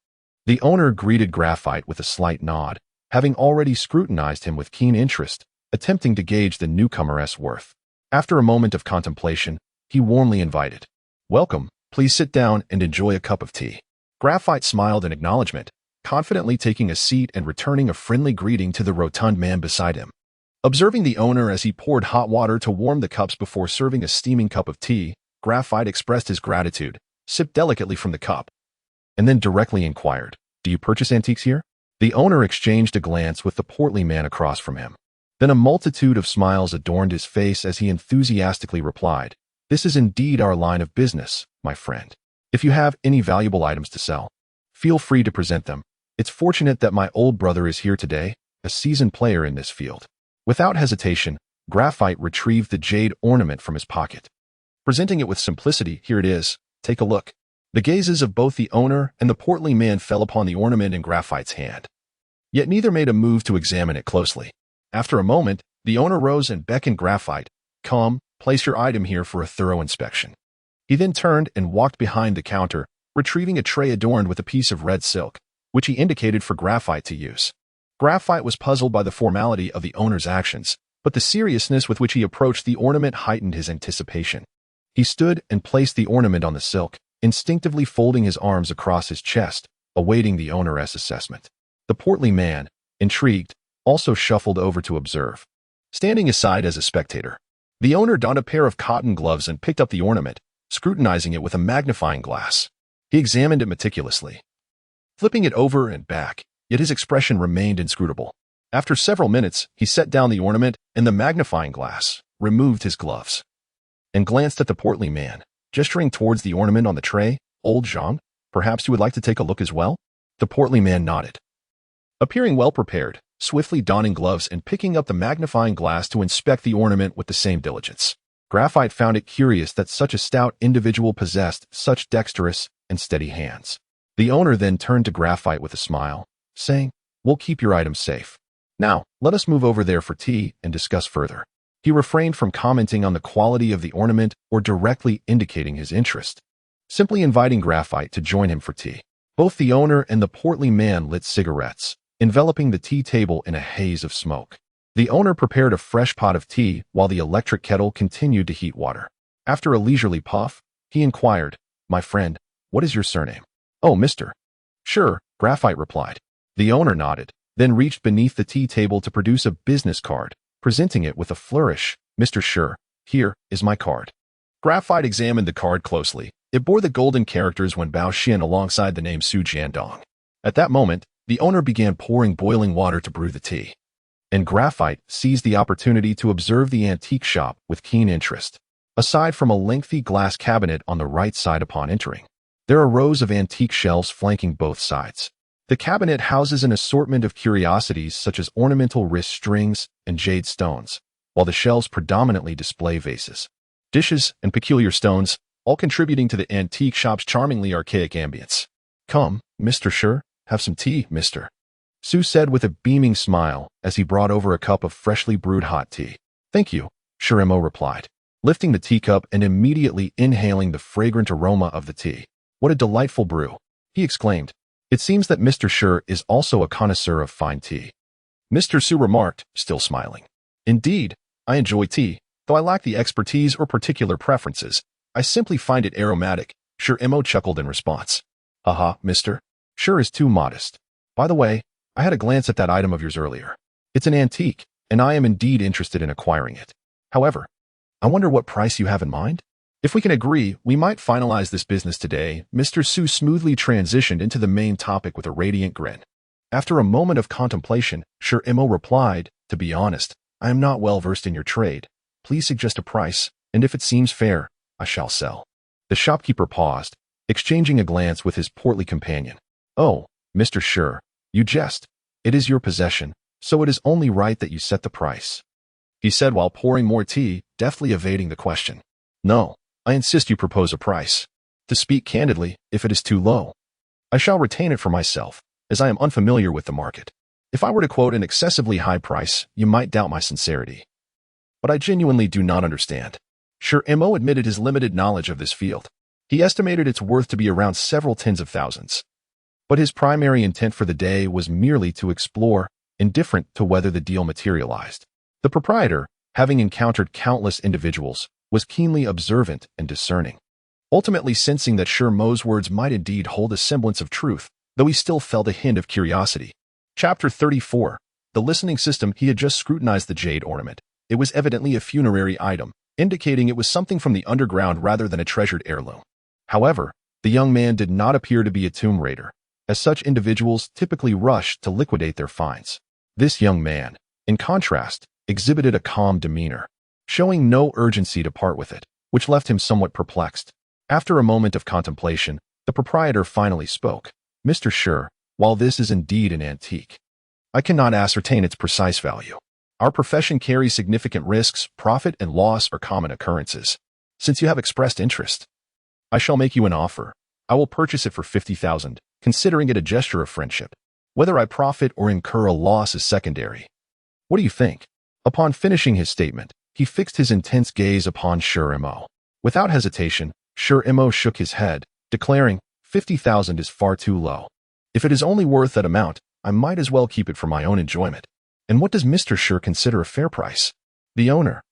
The owner greeted Graphite with a slight nod, having already scrutinized him with keen interest, attempting to gauge the newcomer's worth. After a moment of contemplation, he warmly invited, "Welcome, please sit down and enjoy a cup of tea." Graphite smiled in acknowledgement, confidently taking a seat and returning a friendly greeting to the rotund man beside him. Observing the owner as he poured hot water to warm the cups before serving a steaming cup of tea, Graphite expressed his gratitude, sipped delicately from the cup, and then directly inquired, "Do you purchase antiques here?" The owner exchanged a glance with the portly man across from him. Then a multitude of smiles adorned his face as he enthusiastically replied, "This is indeed our line of business, my friend. If you have any valuable items to sell, feel free to present them. It's fortunate that my old brother is here today, a seasoned player in this field." Without hesitation, Graphite retrieved the jade ornament from his pocket. Presenting it with simplicity, "Here it is, take a look." The gazes of both the owner and the portly man fell upon the ornament in Graphite's hand. Yet neither made a move to examine it closely. After a moment, the owner rose and beckoned Graphite, "Come, place your item here for a thorough inspection." He then turned and walked behind the counter, retrieving a tray adorned with a piece of red silk, which he indicated for Graphite to use. Graphite was puzzled by the formality of the owner's actions, but the seriousness with which he approached the ornament heightened his anticipation. He stood and placed the ornament on the silk, instinctively folding his arms across his chest, awaiting the owner's assessment. The portly man, intrigued, also shuffled over to observe. Standing aside as a spectator, the owner donned a pair of cotton gloves and picked up the ornament, scrutinizing it with a magnifying glass. He examined it meticulously, flipping it over and back, yet his expression remained inscrutable. After several minutes, he set down the ornament and the magnifying glass, removed his gloves, and glanced at the portly man, gesturing towards the ornament on the tray. "Old Jean, perhaps you would like to take a look as well?" The portly man nodded. Appearing well prepared, swiftly donning gloves and picking up the magnifying glass to inspect the ornament with the same diligence. Graphite found it curious that such a stout individual possessed such dexterous and steady hands. The owner then turned to Graphite with a smile, saying, "We'll keep your items safe. Now, let us move over there for tea and discuss further." He refrained from commenting on the quality of the ornament or directly indicating his interest, simply inviting Graphite to join him for tea. Both the owner and the portly man lit cigarettes, enveloping the tea table in a haze of smoke. The owner prepared a fresh pot of tea while the electric kettle continued to heat water. After a leisurely puff, he inquired, "My friend, what is your surname?" "Oh, Mr. Sure," Graphite replied. The owner nodded, then reached beneath the tea table to produce a business card, presenting it with a flourish. "Mr. Sure, here is my card." Graphite examined the card closely. It bore the golden characters Wen Bao Xin alongside the name Su Jiandong. At that moment, the owner began pouring boiling water to brew the tea, and Graphite seized the opportunity to observe the antique shop with keen interest. Aside from a lengthy glass cabinet on the right side upon entering, there are rows of antique shelves flanking both sides. The cabinet houses an assortment of curiosities such as ornamental wrist strings and jade stones, while the shelves predominantly display vases, dishes, and peculiar stones, all contributing to the antique shop's charmingly archaic ambience. "Come, Mr. Sure, have some tea, Mr. Su said with a beaming smile as he brought over a cup of freshly brewed hot tea. "Thank you," Shiremo replied, lifting the teacup and immediately inhaling the fragrant aroma of the tea. "What a delightful brew," he exclaimed. "It seems that Mr. Sure is also a connoisseur of fine tea." Mr. Su remarked, still smiling. "Indeed, I enjoy tea, though I lack the expertise or particular preferences. I simply find it aromatic." Shiremo chuckled in response. "Haha, Mr. Sure is too modest. By the way, I had a glance at that item of yours earlier. It's an antique, and I am indeed interested in acquiring it. However, I wonder what price you have in mind? If we can agree, we might finalize this business today." Mr. Su smoothly transitioned into the main topic with a radiant grin. After a moment of contemplation, Shiremo replied, "To be honest, I am not well versed in your trade. Please suggest a price, and if it seems fair, I shall sell." The shopkeeper paused, exchanging a glance with his portly companion. "Oh, Mr. Sure, you jest. It is your possession, so it is only right that you set the price," he said while pouring more tea, deftly evading the question. "No, I insist you propose a price. To speak candidly, if it is too low, I shall retain it for myself, as I am unfamiliar with the market. If I were to quote an excessively high price, you might doubt my sincerity. But I genuinely do not understand." Sure Mo admitted his limited knowledge of this field. He estimated its worth to be around several tens of thousands. But his primary intent for the day was merely to explore, indifferent to whether the deal materialized. The proprietor, having encountered countless individuals, was keenly observant and discerning, ultimately sensing that Sure Mo's words might indeed hold a semblance of truth, though he still felt a hint of curiosity. Chapter 34. The listening system. He had just scrutinized the jade ornament. It was evidently a funerary item, indicating it was something from the underground rather than a treasured heirloom. However, the young man did not appear to be a tomb raider, as such individuals typically rush to liquidate their finds. This young man, in contrast, exhibited a calm demeanor, showing no urgency to part with it, which left him somewhat perplexed. After a moment of contemplation, the proprietor finally spoke. "Mr. Sure, while this is indeed an antique, I cannot ascertain its precise value. Our profession carries significant risks. Profit and loss are common occurrences. Since you have expressed interest, I shall make you an offer. I will purchase it for 50,000, considering it a gesture of friendship. Whether I profit or incur a loss is secondary. What do you think?" Upon finishing his statement, he fixed his intense gaze upon Sure Mo. Without hesitation, Sure Mo shook his head, declaring, 50,000 is far too low. If it is only worth that amount, I might as well keep it for my own enjoyment. And what does Mr. Sure consider a fair price?" The owner,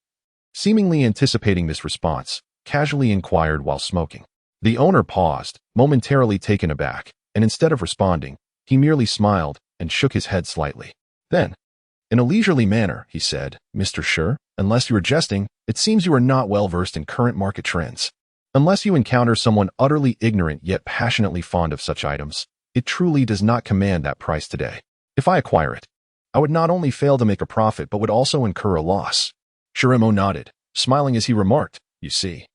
seemingly anticipating this response, casually inquired while smoking. The owner paused, momentarily taken aback, and instead of responding, he merely smiled and shook his head slightly. Then, in a leisurely manner, he said, "Mr. Sure, unless you are jesting, it seems you are not well versed in current market trends. Unless you encounter someone utterly ignorant yet passionately fond of such items, it truly does not command that price today. If I acquire it, I would not only fail to make a profit but would also incur a loss." Sure Mo nodded, smiling as he remarked, "You see,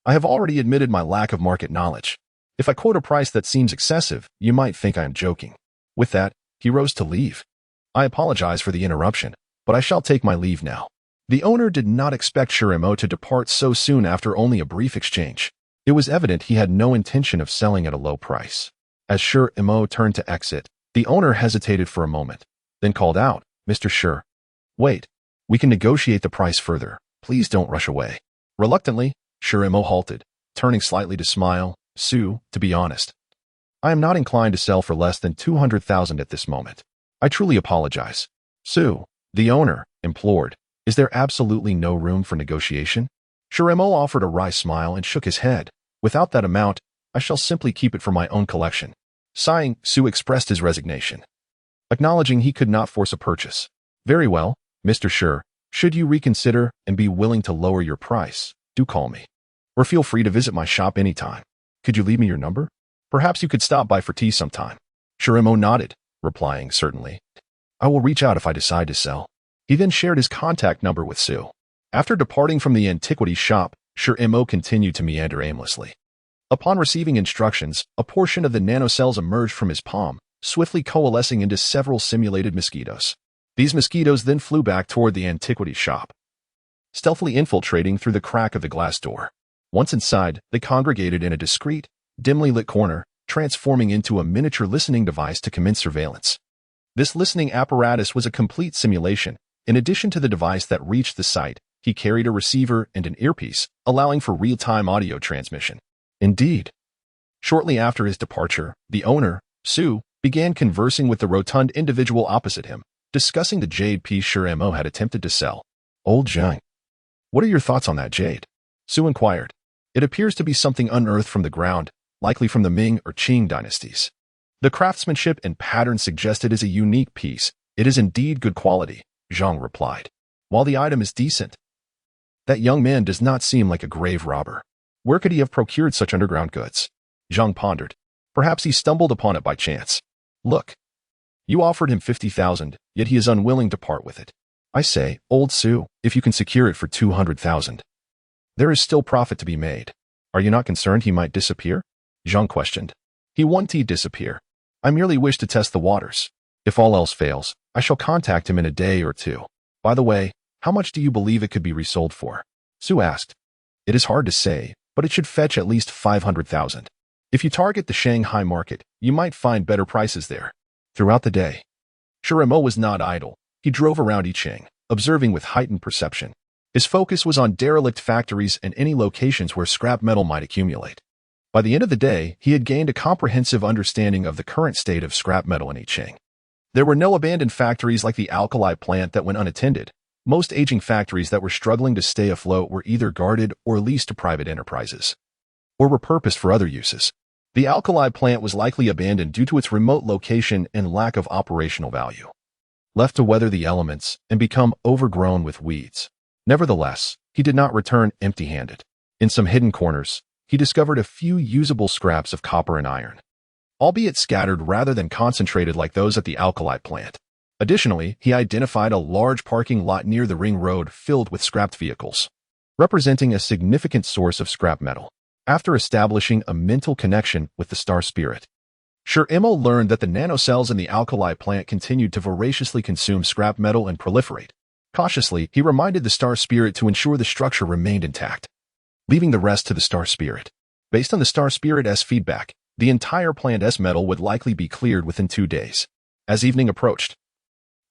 I have already admitted my lack of market knowledge. If I quote a price that seems excessive, you might think I am joking." With that, he rose to leave. "I apologize for the interruption, but I shall take my leave now." The owner did not expect Sure Mo to depart so soon after only a brief exchange. It was evident he had no intention of selling at a low price. As Sure Mo turned to exit, the owner hesitated for a moment, then called out, "Mr. Sure, wait. We can negotiate the price further. Please don't rush away." Reluctantly, Sure Mo halted, turning slightly to smile. "Sue, to be honest, I am not inclined to sell for less than 200,000 at this moment. I truly apologize." "Sue," the owner implored, "is there absolutely no room for negotiation?" Sure Mo offered a wry smile and shook his head. "Without that amount, I shall simply keep it for my own collection." Sighing, Sue expressed his resignation, acknowledging he could not force a purchase. "Very well, Mr. Sure, should you reconsider and be willing to lower your price, do call me. Or feel free to visit my shop anytime. Could you leave me your number? Perhaps you could stop by for tea sometime." Sure Mo nodded, replying, "Certainly. I will reach out if I decide to sell." He then shared his contact number with Sue. After departing from the antiquity shop, Sure Mo continued to meander aimlessly. Upon receiving instructions, a portion of the nanocells emerged from his palm, swiftly coalescing into several simulated mosquitoes. These mosquitoes then flew back toward the antiquity shop, stealthily infiltrating through the crack of the glass door. Once inside, they congregated in a discreet, dimly lit corner, transforming into a miniature listening device to commence surveillance. This listening apparatus was a complete simulation. In addition to the device that reached the site, he carried a receiver and an earpiece, allowing for real-time audio transmission. Indeed, shortly after his departure, the owner, Sue, began conversing with the rotund individual opposite him, discussing the jade piece Sure Mo had attempted to sell. "Old Zhang, what are your thoughts on that jade?" Sue inquired. "It appears to be something unearthed from the ground, likely from the Ming or Qing dynasties. The craftsmanship and pattern suggested is a unique piece. It is indeed good quality," Zhang replied. "While the item is decent, that young man does not seem like a grave robber. Where could he have procured such underground goods?" Zhang pondered. "Perhaps he stumbled upon it by chance. Look, you offered him 50,000, yet he is unwilling to part with it. I say, old Sue, if you can secure it for 200,000, There is still profit to be made. Are you not concerned he might disappear? Zhang questioned. He won't disappear. I merely wish to test the waters. If all else fails, I shall contact him in a day or two. By the way, how much do you believe it could be resold for? Su asked. It is hard to say, but it should fetch at least 500,000. If you target the Shanghai market, you might find better prices there. Throughout the day, Shiremo was not idle. He drove around Yicheng, observing with heightened perception. His focus was on derelict factories and any locations where scrap metal might accumulate. By the end of the day, he had gained a comprehensive understanding of the current state of scrap metal in Yicheng. There were no abandoned factories like the alkali plant that went unattended. Most aging factories that were struggling to stay afloat were either guarded or leased to private enterprises, or repurposed for other uses. The alkali plant was likely abandoned due to its remote location and lack of operational value, left to weather the elements and become overgrown with weeds. Nevertheless, he did not return empty-handed. In some hidden corners, he discovered a few usable scraps of copper and iron, albeit scattered rather than concentrated like those at the alkali plant. Additionally, he identified a large parking lot near the ring road filled with scrapped vehicles, representing a significant source of scrap metal. After establishing a mental connection with the star spirit, Shiremo learned that the nanocells in the alkali plant continued to voraciously consume scrap metal and proliferate. Cautiously, he reminded the star spirit to ensure the structure remained intact, leaving the rest to the star spirit. Based on the star spirit's feedback, the entire plant's metal would likely be cleared within 2 days. As evening approached,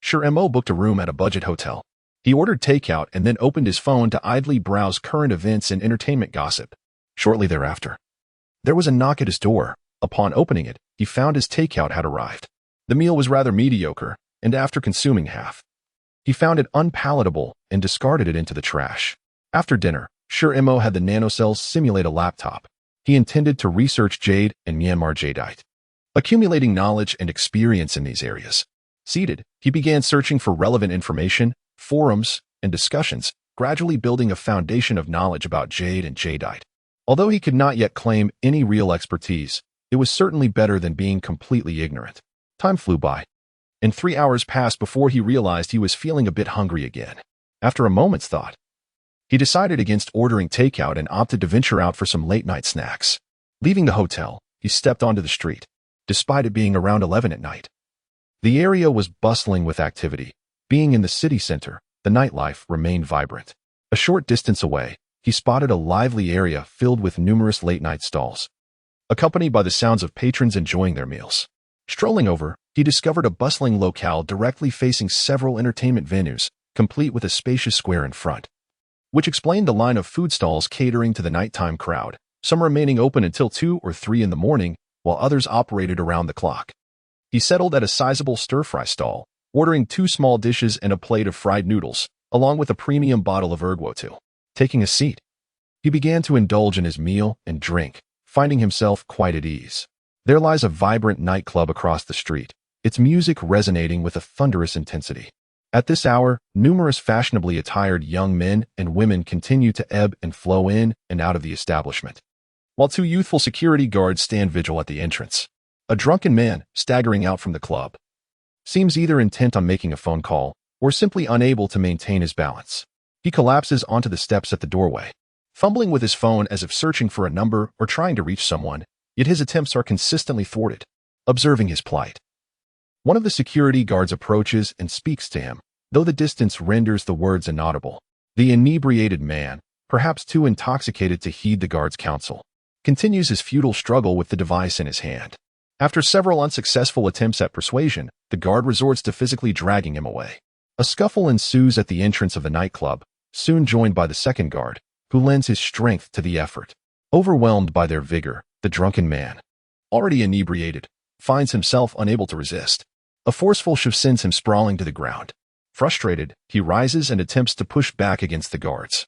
Shiremo booked a room at a budget hotel. He ordered takeout and then opened his phone to idly browse current events and entertainment gossip. Shortly thereafter, there was a knock at his door. Upon opening it, he found his takeout had arrived. The meal was rather mediocre, and after consuming half, he found it unpalatable and discarded it into the trash. After dinner, Shiremo had the nanocells simulate a laptop. He intended to research jade and Myanmar jadeite, accumulating knowledge and experience in these areas. Seated, he began searching for relevant information, forums, and discussions, gradually building a foundation of knowledge about jade and jadeite. Although he could not yet claim any real expertise, it was certainly better than being completely ignorant. Time flew by, and 3 hours passed before he realized he was feeling a bit hungry again. After a moment's thought, he decided against ordering takeout and opted to venture out for some late-night snacks. Leaving the hotel, he stepped onto the street. Despite it being around 11 at night, the area was bustling with activity. Being in the city center, the nightlife remained vibrant. A short distance away, he spotted a lively area filled with numerous late-night stalls, accompanied by the sounds of patrons enjoying their meals. Strolling over, he discovered a bustling locale directly facing several entertainment venues, complete with a spacious square in front, which explained the line of food stalls catering to the nighttime crowd, some remaining open until 2 or 3 in the morning, while others operated around the clock. He settled at a sizable stir-fry stall, ordering 2 small dishes and a plate of fried noodles, along with a premium bottle of erguotu. Taking a seat, he began to indulge in his meal and drink, finding himself quite at ease. There lies a vibrant nightclub across the street, its music resonating with a thunderous intensity. At this hour, numerous fashionably attired young men and women continue to ebb and flow in and out of the establishment, while 2 youthful security guards stand vigil at the entrance. A drunken man, staggering out from the club, seems either intent on making a phone call or simply unable to maintain his balance. He collapses onto the steps at the doorway, fumbling with his phone as if searching for a number or trying to reach someone, yet his attempts are consistently thwarted. Observing his plight, one of the security guards approaches and speaks to him, though the distance renders the words inaudible. The inebriated man, perhaps too intoxicated to heed the guard's counsel, continues his futile struggle with the device in his hand. After several unsuccessful attempts at persuasion, the guard resorts to physically dragging him away. A scuffle ensues at the entrance of the nightclub, soon joined by the second guard, who lends his strength to the effort. Overwhelmed by their vigor, the drunken man, already inebriated, finds himself unable to resist. A forceful shove sends him sprawling to the ground. Frustrated, he rises and attempts to push back against the guards,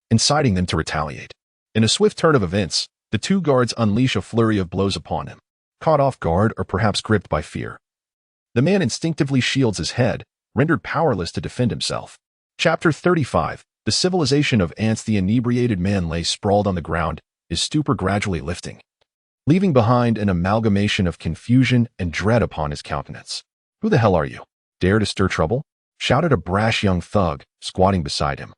inciting them to retaliate. In a swift turn of events, the 2 guards unleash a flurry of blows upon him. Caught off guard or perhaps gripped by fear, the man instinctively shields his head, rendered powerless to defend himself. Chapter 35. The civilization of ants. The inebriated man lay sprawled on the ground, his stupor gradually lifting, leaving behind an amalgamation of confusion and dread upon his countenance. "Who the hell are you? Dare to stir trouble?" shouted a brash young thug, squatting beside him.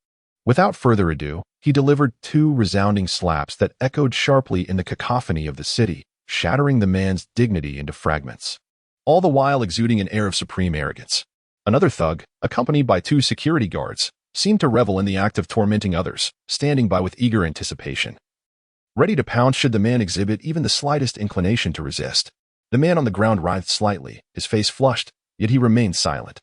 Without further ado, He delivered 2 resounding slaps that echoed sharply in the cacophony of the city, shattering the man's dignity into fragments, all the while exuding an air of supreme arrogance. Another thug, accompanied by 2 security guards, seemed to revel in the act of tormenting others, standing by with eager anticipation, ready to pounce should the man exhibit even the slightest inclination to resist. The man on the ground writhed slightly, his face flushed, yet he remained silent,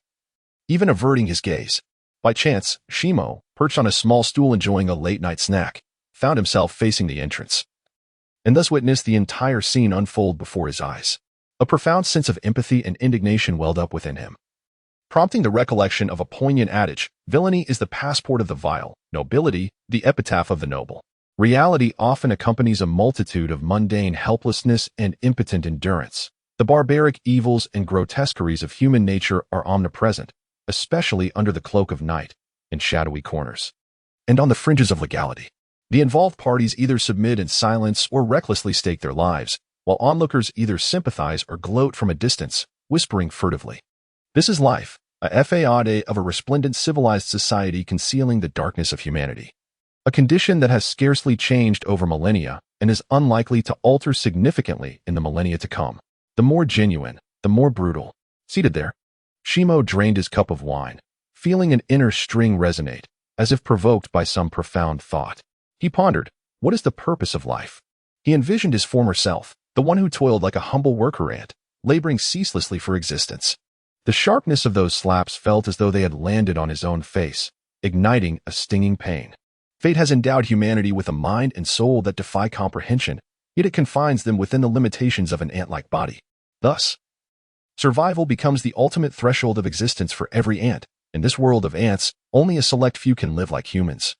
even averting his gaze. By chance, Shimo, perched on a small stool enjoying a late-night snack, found himself facing the entrance, and thus witnessed the entire scene unfold before his eyes. A profound sense of empathy and indignation welled up within him, prompting the recollection of a poignant adage: villainy is the passport of the vile, nobility, the epitaph of the noble. Reality often accompanies a multitude of mundane helplessness and impotent endurance. The barbaric evils and grotesqueries of human nature are omnipresent, especially under the cloak of night, in shadowy corners, and on the fringes of legality. The involved parties either submit in silence or recklessly stake their lives, while onlookers either sympathize or gloat from a distance, whispering furtively. This is life, a facade of a resplendent civilized society concealing the darkness of humanity. A condition that has scarcely changed over millennia and is unlikely to alter significantly in the millennia to come. The more genuine, the more brutal. Seated there, Shimo drained his cup of wine, feeling an inner string resonate, as if provoked by some profound thought. He pondered, what is the purpose of life? He envisioned his former self, the one who toiled like a humble worker ant, laboring ceaselessly for existence. The sharpness of those slaps felt as though they had landed on his own face, igniting a stinging pain. Fate has endowed humanity with a mind and soul that defy comprehension, yet it confines them within the limitations of an ant-like body. Thus, survival becomes the ultimate threshold of existence for every ant. In this world of ants, only a select few can live like humans,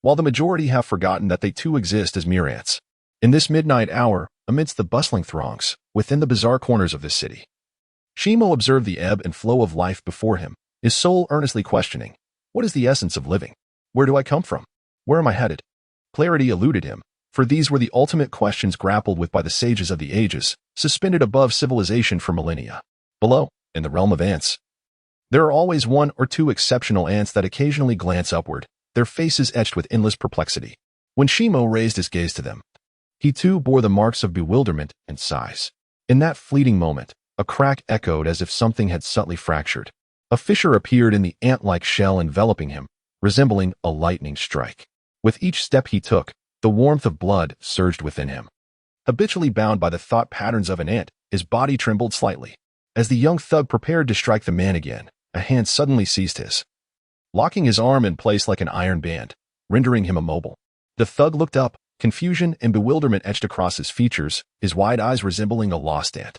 while the majority have forgotten that they too exist as mere ants. In this midnight hour, amidst the bustling throngs, within the bizarre corners of this city, Shimo observed the ebb and flow of life before him, his soul earnestly questioning, what is the essence of living? Where do I come from? Where am I headed? Clarity eluded him, for these were the ultimate questions grappled with by the sages of the ages, suspended above civilization for millennia. Below, in the realm of ants, there are always 1 or 2 exceptional ants that occasionally glance upward, their faces etched with endless perplexity. When Shimo raised his gaze to them, he too bore the marks of bewilderment and sighs. In that fleeting moment, a crack echoed as if something had subtly fractured. A fissure appeared in the ant-like shell enveloping him, resembling a lightning strike. With each step he took, the warmth of blood surged within him. Habitually bound by the thought patterns of an ant, his body trembled slightly. As the young thug prepared to strike the man again, a hand suddenly seized his, locking his arm in place like an iron band, rendering him immobile. The thug looked up, confusion and bewilderment etched across his features, his wide eyes resembling a lost ant.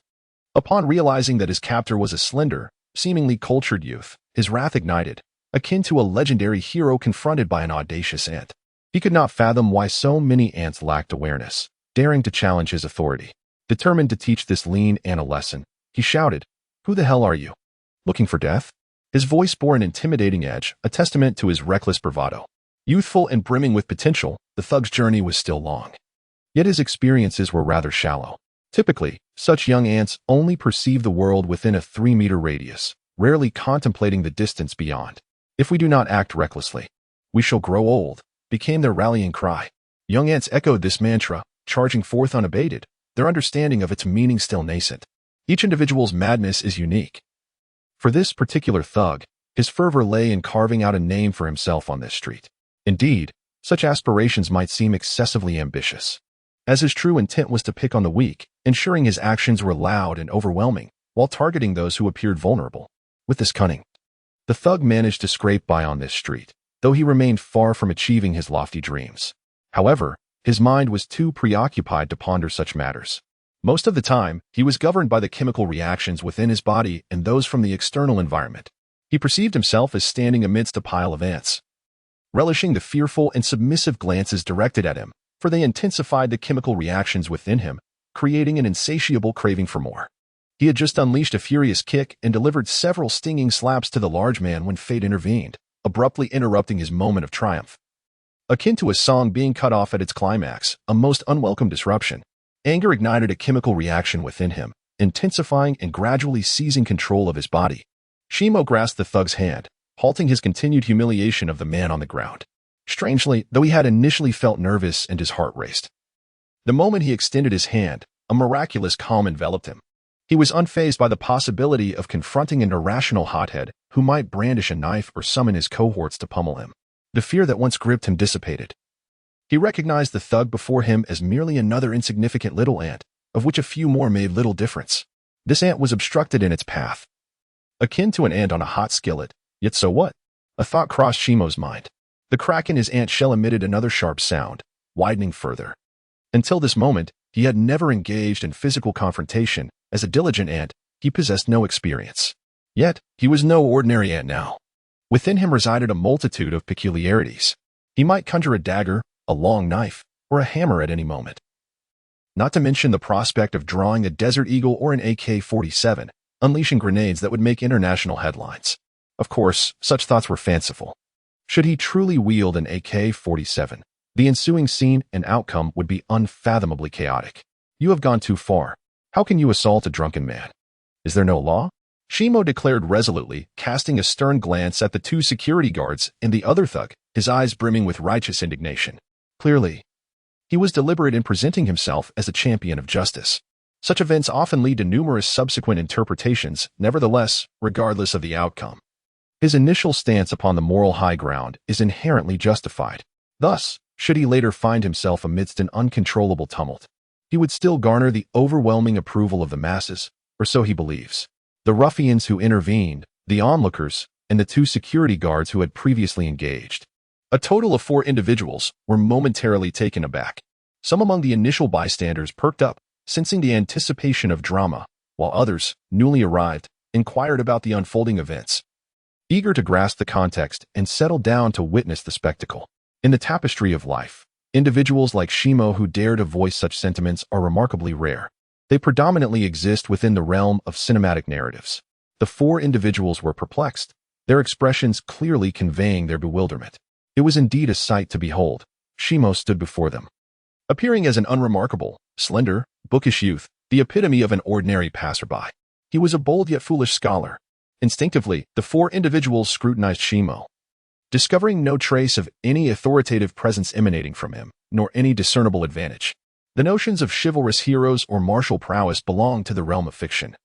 Upon realizing that his captor was a slender, seemingly cultured youth, his wrath ignited, akin to a legendary hero confronted by an audacious ant. He could not fathom why so many ants lacked awareness, daring to challenge his authority. Determined to teach this lean ant a lesson, he shouted, "Who the hell are you? Looking for death?" His voice bore an intimidating edge, a testament to his reckless bravado. Youthful and brimming with potential, the thug's journey was still long. Yet his experiences were rather shallow. Typically, such young ants only perceive the world within a 3-meter radius, rarely contemplating the distance beyond. "If we do not act recklessly, we shall grow old," became their rallying cry. Young ants echoed this mantra, charging forth unabated, their understanding of its meaning still nascent. Each individual's madness is unique. For this particular thug, his fervor lay in carving out a name for himself on this street. Indeed, such aspirations might seem excessively ambitious, as his true intent was to pick on the weak, ensuring his actions were loud and overwhelming, while targeting those who appeared vulnerable. With this cunning, the thug managed to scrape by on this street, though he remained far from achieving his lofty dreams. However, his mind was too preoccupied to ponder such matters. Most of the time, he was governed by the chemical reactions within his body and those from the external environment. He perceived himself as standing amidst a pile of ants, relishing the fearful and submissive glances directed at him, for they intensified the chemical reactions within him, creating an insatiable craving for more. He had just unleashed a furious kick and delivered several stinging slaps to the large man when fate intervened, abruptly interrupting his moment of triumph. Akin to a song being cut off at its climax, a most unwelcome disruption, anger ignited a chemical reaction within him, intensifying and gradually seizing control of his body. Shimo grasped the thug's hand, halting his continued humiliation of the man on the ground. Strangely, though he had initially felt nervous and his heart raced. The moment he extended his hand, a miraculous calm enveloped him. He was unfazed by the possibility of confronting an irrational hothead who might brandish a knife or summon his cohorts to pummel him. The fear that once gripped him dissipated. He recognized the thug before him as merely another insignificant little ant, of which a few more made little difference. This ant was obstructed in its path. Akin to an ant on a hot skillet, yet so what? A thought crossed Shimo's mind. The crack in his ant shell emitted another sharp sound, widening further. Until this moment, he had never engaged in physical confrontation. As a diligent ant, he possessed no experience. Yet, he was no ordinary ant now. Within him resided a multitude of peculiarities. He might conjure a dagger, a long knife, or a hammer at any moment. Not to mention the prospect of drawing a Desert Eagle or an AK-47, unleashing grenades that would make international headlines. Of course, such thoughts were fanciful. Should he truly wield an AK-47, the ensuing scene and outcome would be unfathomably chaotic. You have gone too far. How can you assault a drunken man? Is there no law? Shimo declared resolutely, casting a stern glance at the two security guards and the other thug, his eyes brimming with righteous indignation. Clearly, he was deliberate in presenting himself as a champion of justice. Such events often lead to numerous subsequent interpretations, nevertheless, regardless of the outcome. His initial stance upon the moral high ground is inherently justified. Thus, should he later find himself amidst an uncontrollable tumult, he would still garner the overwhelming approval of the masses, or so he believes. The ruffians who intervened, the onlookers, and the two security guards who had previously engaged. A total of 4 individuals were momentarily taken aback. Some among the initial bystanders perked up, sensing the anticipation of drama, while others, newly arrived, inquired about the unfolding events, eager to grasp the context and settle down to witness the spectacle. In the tapestry of life, individuals like Shimo who dare to voice such sentiments are remarkably rare. They predominantly exist within the realm of cinematic narratives. The 4 individuals were perplexed, their expressions clearly conveying their bewilderment. It was indeed a sight to behold. Shimo stood before them, appearing as an unremarkable, slender, bookish youth, the epitome of an ordinary passerby. He was a bold yet foolish scholar. Instinctively, the 4 individuals scrutinized Shimo, discovering no trace of any authoritative presence emanating from him, nor any discernible advantage. The notions of chivalrous heroes or martial prowess belonged to the realm of fiction,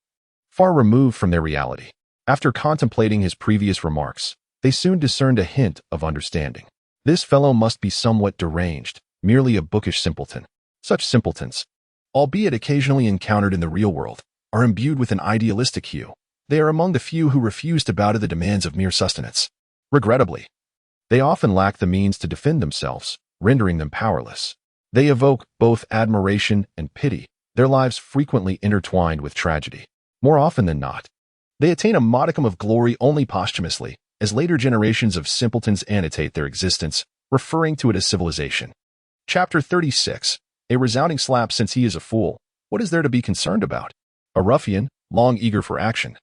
far removed from their reality. After contemplating his previous remarks, they soon discerned a hint of understanding. This fellow must be somewhat deranged, merely a bookish simpleton. Such simpletons, albeit occasionally encountered in the real world, are imbued with an idealistic hue. They are among the few who refuse to bow to the demands of mere sustenance. Regrettably, they often lack the means to defend themselves, rendering them powerless. They evoke both admiration and pity, their lives frequently intertwined with tragedy. More often than not, they attain a modicum of glory only posthumously, as later generations of simpletons annotate their existence, referring to it as civilization. Chapter 36. A resounding slap since he is a fool. What is there to be concerned about? A ruffian, long eager for action,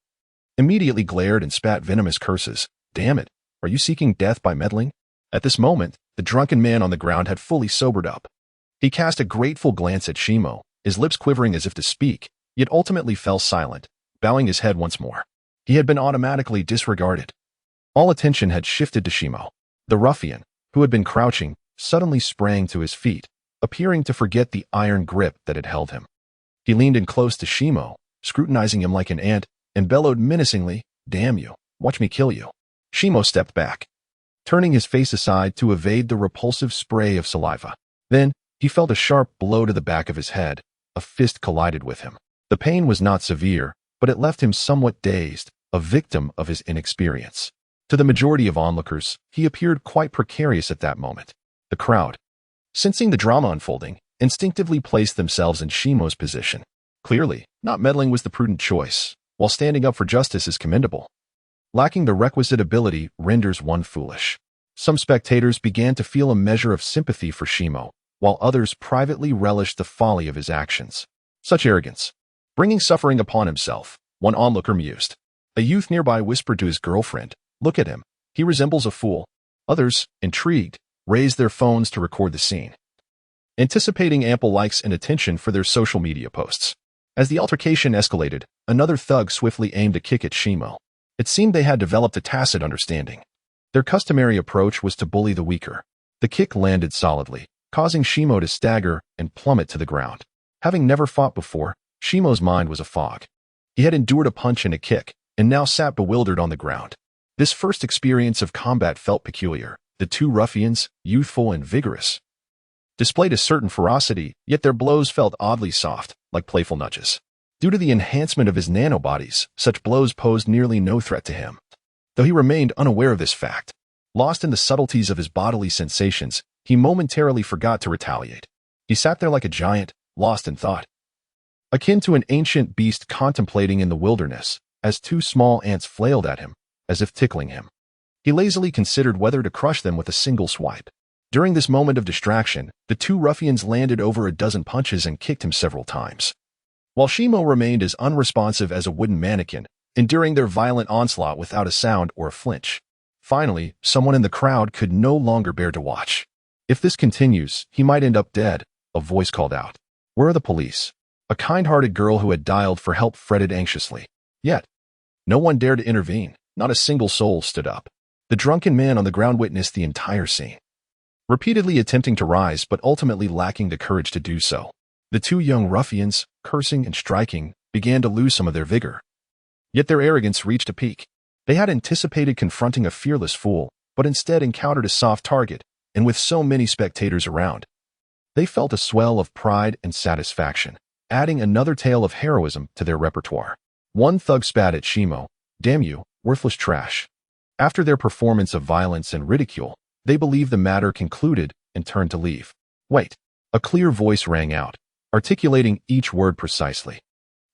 immediately glared and spat venomous curses. Damn it, are you seeking death by meddling? At this moment, the drunken man on the ground had fully sobered up. He cast a grateful glance at Shimo, his lips quivering as if to speak, yet ultimately fell silent, bowing his head once more. He had been automatically disregarded. All attention had shifted to Shimo. The ruffian, who had been crouching, suddenly sprang to his feet, appearing to forget the iron grip that had held him. He leaned in close to Shimo, scrutinizing him like an ant, and bellowed menacingly, "Damn you, watch me kill you." Shimo stepped back, turning his face aside to evade the repulsive spray of saliva. Then, he felt a sharp blow to the back of his head. A fist collided with him. The pain was not severe, but it left him somewhat dazed, a victim of his inexperience. To the majority of onlookers, he appeared quite precarious at that moment. The crowd, sensing the drama unfolding, instinctively placed themselves in Shimo's position. Clearly, not meddling was the prudent choice, while standing up for justice is commendable. Lacking the requisite ability renders one foolish. Some spectators began to feel a measure of sympathy for Shimo, while others privately relished the folly of his actions. Such arrogance, bringing suffering upon himself, one onlooker mused. A youth nearby whispered to his girlfriend, "Look at him, he resembles a fool." Others, intrigued, raised their phones to record the scene, anticipating ample likes and attention for their social media posts. As the altercation escalated, another thug swiftly aimed a kick at Shimo. It seemed they had developed a tacit understanding. Their customary approach was to bully the weaker. The kick landed solidly, causing Shimo to stagger and plummet to the ground. Having never fought before, Shimo's mind was a fog. He had endured a punch and a kick, and now sat bewildered on the ground. This first experience of combat felt peculiar. The two ruffians, youthful and vigorous, displayed a certain ferocity, yet their blows felt oddly soft, like playful nudges. Due to the enhancement of his nanobodies, such blows posed nearly no threat to him. Though he remained unaware of this fact, lost in the subtleties of his bodily sensations, he momentarily forgot to retaliate. He sat there like a giant, lost in thought, akin to an ancient beast contemplating in the wilderness, as two small ants flailed at him, as if tickling him. He lazily considered whether to crush them with a single swipe. During this moment of distraction, the two ruffians landed over a dozen punches and kicked him several times, while Shimo remained as unresponsive as a wooden mannequin, enduring their violent onslaught without a sound or a flinch. Finally, someone in the crowd could no longer bear to watch. If this continues, he might end up dead, a voice called out. Where are the police? A kind-hearted girl who had dialed for help fretted anxiously. Yet, no one dared to intervene. Not a single soul stood up. The drunken man on the ground witnessed the entire scene, repeatedly attempting to rise but ultimately lacking the courage to do so. The two young ruffians, cursing and striking, began to lose some of their vigor. Yet their arrogance reached a peak. They had anticipated confronting a fearless fool, but instead encountered a soft target, and with so many spectators around, they felt a swell of pride and satisfaction, adding another tale of heroism to their repertoire. One thug spat at Shimo. Damn you, worthless trash. After their performance of violence and ridicule, they believed the matter concluded and turned to leave. Wait. A clear voice rang out, articulating each word precisely,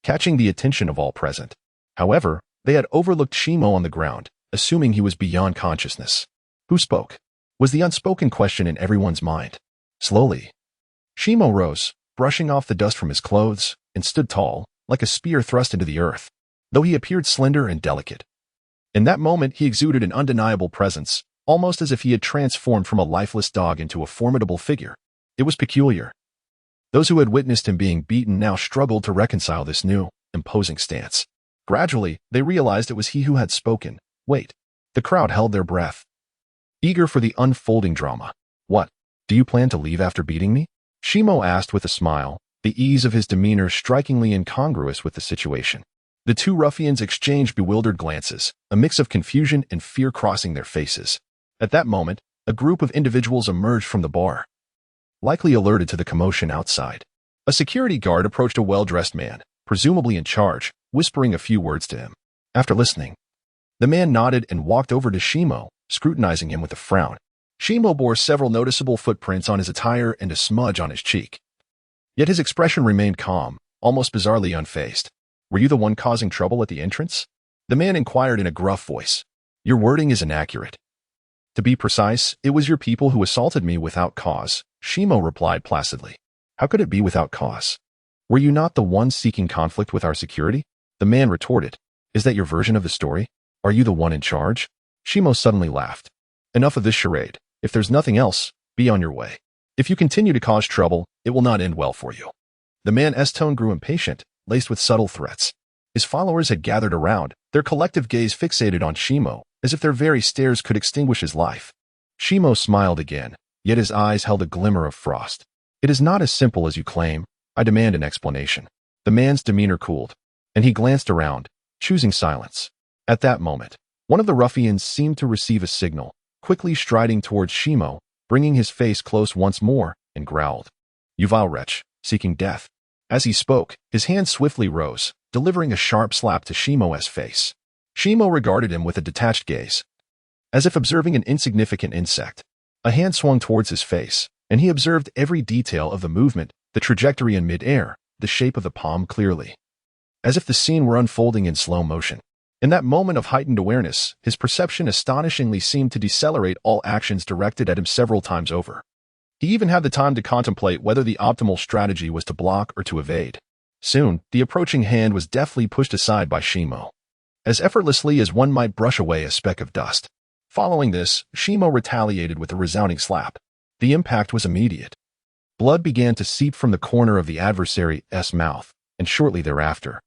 catching the attention of all present. However, they had overlooked Shimo on the ground, assuming he was beyond consciousness. Who spoke? Was the unspoken question in everyone's mind. Slowly, Shimo rose, brushing off the dust from his clothes, and stood tall, like a spear thrust into the earth, though he appeared slender and delicate. In that moment, he exuded an undeniable presence, almost as if he had transformed from a lifeless dog into a formidable figure. It was peculiar. Those who had witnessed him being beaten now struggled to reconcile this new, imposing stance. Gradually, they realized it was he who had spoken. Wait. The crowd held their breath, eager for the unfolding drama. What? Do you plan to leave after beating me? Shimo asked with a smile, the ease of his demeanor strikingly incongruous with the situation. The two ruffians exchanged bewildered glances, a mix of confusion and fear crossing their faces. At that moment, a group of individuals emerged from the bar, likely alerted to the commotion outside. A security guard approached a well-dressed man, presumably in charge, whispering a few words to him. After listening, the man nodded and walked over to Shimo, scrutinizing him with a frown. Shimo bore several noticeable footprints on his attire and a smudge on his cheek. Yet his expression remained calm, almost bizarrely unfazed. Were you the one causing trouble at the entrance? The man inquired in a gruff voice. Your wording is inaccurate. To be precise, it was your people who assaulted me without cause, Shimo replied placidly. How could it be without cause? Were you not the one seeking conflict with our security? The man retorted. Is that your version of the story? Are you the one in charge? Shimo suddenly laughed. Enough of this charade. If there's nothing else, be on your way. If you continue to cause trouble, it will not end well for you. The man's tone grew impatient, laced with subtle threats. His followers had gathered around, their collective gaze fixated on Shimo, as if their very stares could extinguish his life. Shimo smiled again, yet his eyes held a glimmer of frost. It is not as simple as you claim. I demand an explanation. The man's demeanor cooled, and he glanced around, choosing silence. At that moment, one of the ruffians seemed to receive a signal, quickly striding towards Shimo, bringing his face close once more, and growled. You vile wretch, seeking death. As he spoke, his hand swiftly rose, delivering a sharp slap to Shimo's face. Shimo regarded him with a detached gaze, as if observing an insignificant insect. A hand swung towards his face, and he observed every detail of the movement, the trajectory in mid-air, the shape of the palm clearly, as if the scene were unfolding in slow motion. In that moment of heightened awareness, his perception astonishingly seemed to decelerate all actions directed at him several times over. He even had the time to contemplate whether the optimal strategy was to block or to evade. Soon, the approaching hand was deftly pushed aside by Shimo, as effortlessly as one might brush away a speck of dust. Following this, Shimo retaliated with a resounding slap. The impact was immediate. Blood began to seep from the corner of the adversary's mouth, and shortly thereafter,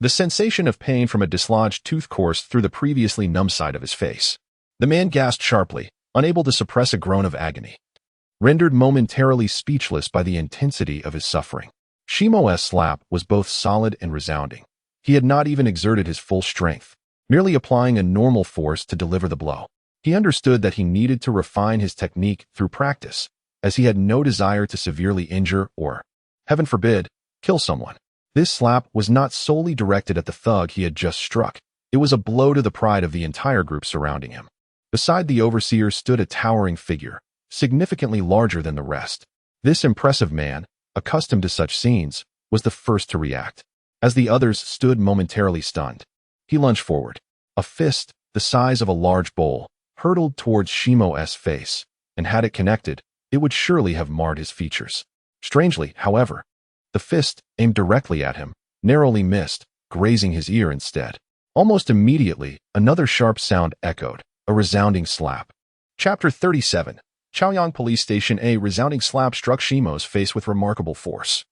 the sensation of pain from a dislodged tooth coursed through the previously numb side of his face. The man gasped sharply, unable to suppress a groan of agony. rendered momentarily speechless by the intensity of his suffering. Shimo's slap was both solid and resounding. He had not even exerted his full strength, merely applying a normal force to deliver the blow. He understood that he needed to refine his technique through practice, as he had no desire to severely injure or, heaven forbid, kill someone. This slap was not solely directed at the thug he had just struck. It was a blow to the pride of the entire group surrounding him. Beside the overseer stood a towering figure, significantly larger than the rest. This impressive man, accustomed to such scenes, was the first to react. As the others stood momentarily stunned, he lunged forward. A fist, the size of a large bowl, hurtled towards Shimo's face, and had it connected, it would surely have marred his features. Strangely, however, the fist, aimed directly at him, narrowly missed, grazing his ear instead. Almost immediately, another sharp sound echoed, a resounding slap. Chapter 37. Chaoyang Police Station. A resounding slap struck Shimo's face with remarkable force.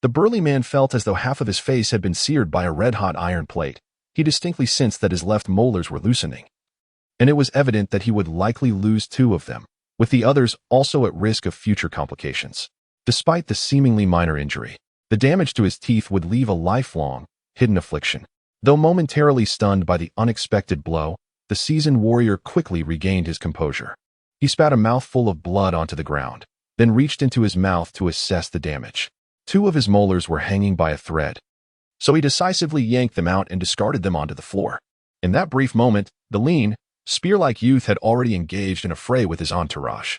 The burly man felt as though half of his face had been seared by a red-hot iron plate. He distinctly sensed that his left molars were loosening, and it was evident that he would likely lose 2 of them, with the others also at risk of future complications. Despite the seemingly minor injury, the damage to his teeth would leave a lifelong, hidden affliction. Though momentarily stunned by the unexpected blow, the seasoned warrior quickly regained his composure. He spat a mouthful of blood onto the ground, then reached into his mouth to assess the damage. 2 of his molars were hanging by a thread, so he decisively yanked them out and discarded them onto the floor. In that brief moment, the lean, spear-like youth had already engaged in a fray with his entourage,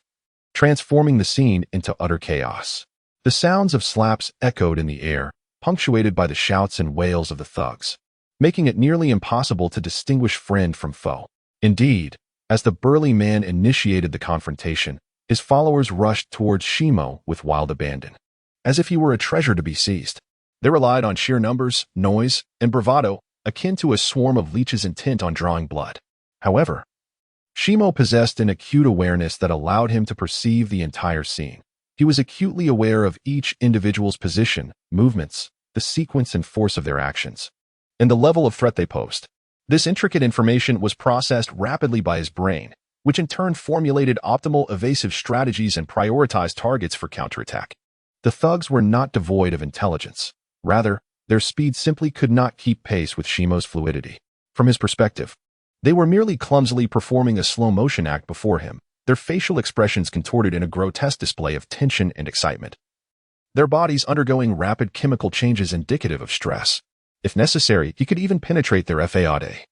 transforming the scene into utter chaos. The sounds of slaps echoed in the air, punctuated by the shouts and wails of the thugs, making it nearly impossible to distinguish friend from foe. Indeed, as the burly man initiated the confrontation, his followers rushed towards Shimo with wild abandon, as if he were a treasure to be seized. They relied on sheer numbers, noise, and bravado, akin to a swarm of leeches intent on drawing blood. However, Shimo possessed an acute awareness that allowed him to perceive the entire scene. He was acutely aware of each individual's position, movements, the sequence and force of their actions, and the level of threat they posed. This intricate information was processed rapidly by his brain, which in turn formulated optimal evasive strategies and prioritized targets for counterattack. The thugs were not devoid of intelligence. Rather, their speed simply could not keep pace with Shimo's fluidity. From his perspective, they were merely clumsily performing a slow-motion act before him, their facial expressions contorted in a grotesque display of tension and excitement, their bodies undergoing rapid chemical changes indicative of stress. If necessary, he could even penetrate their faade.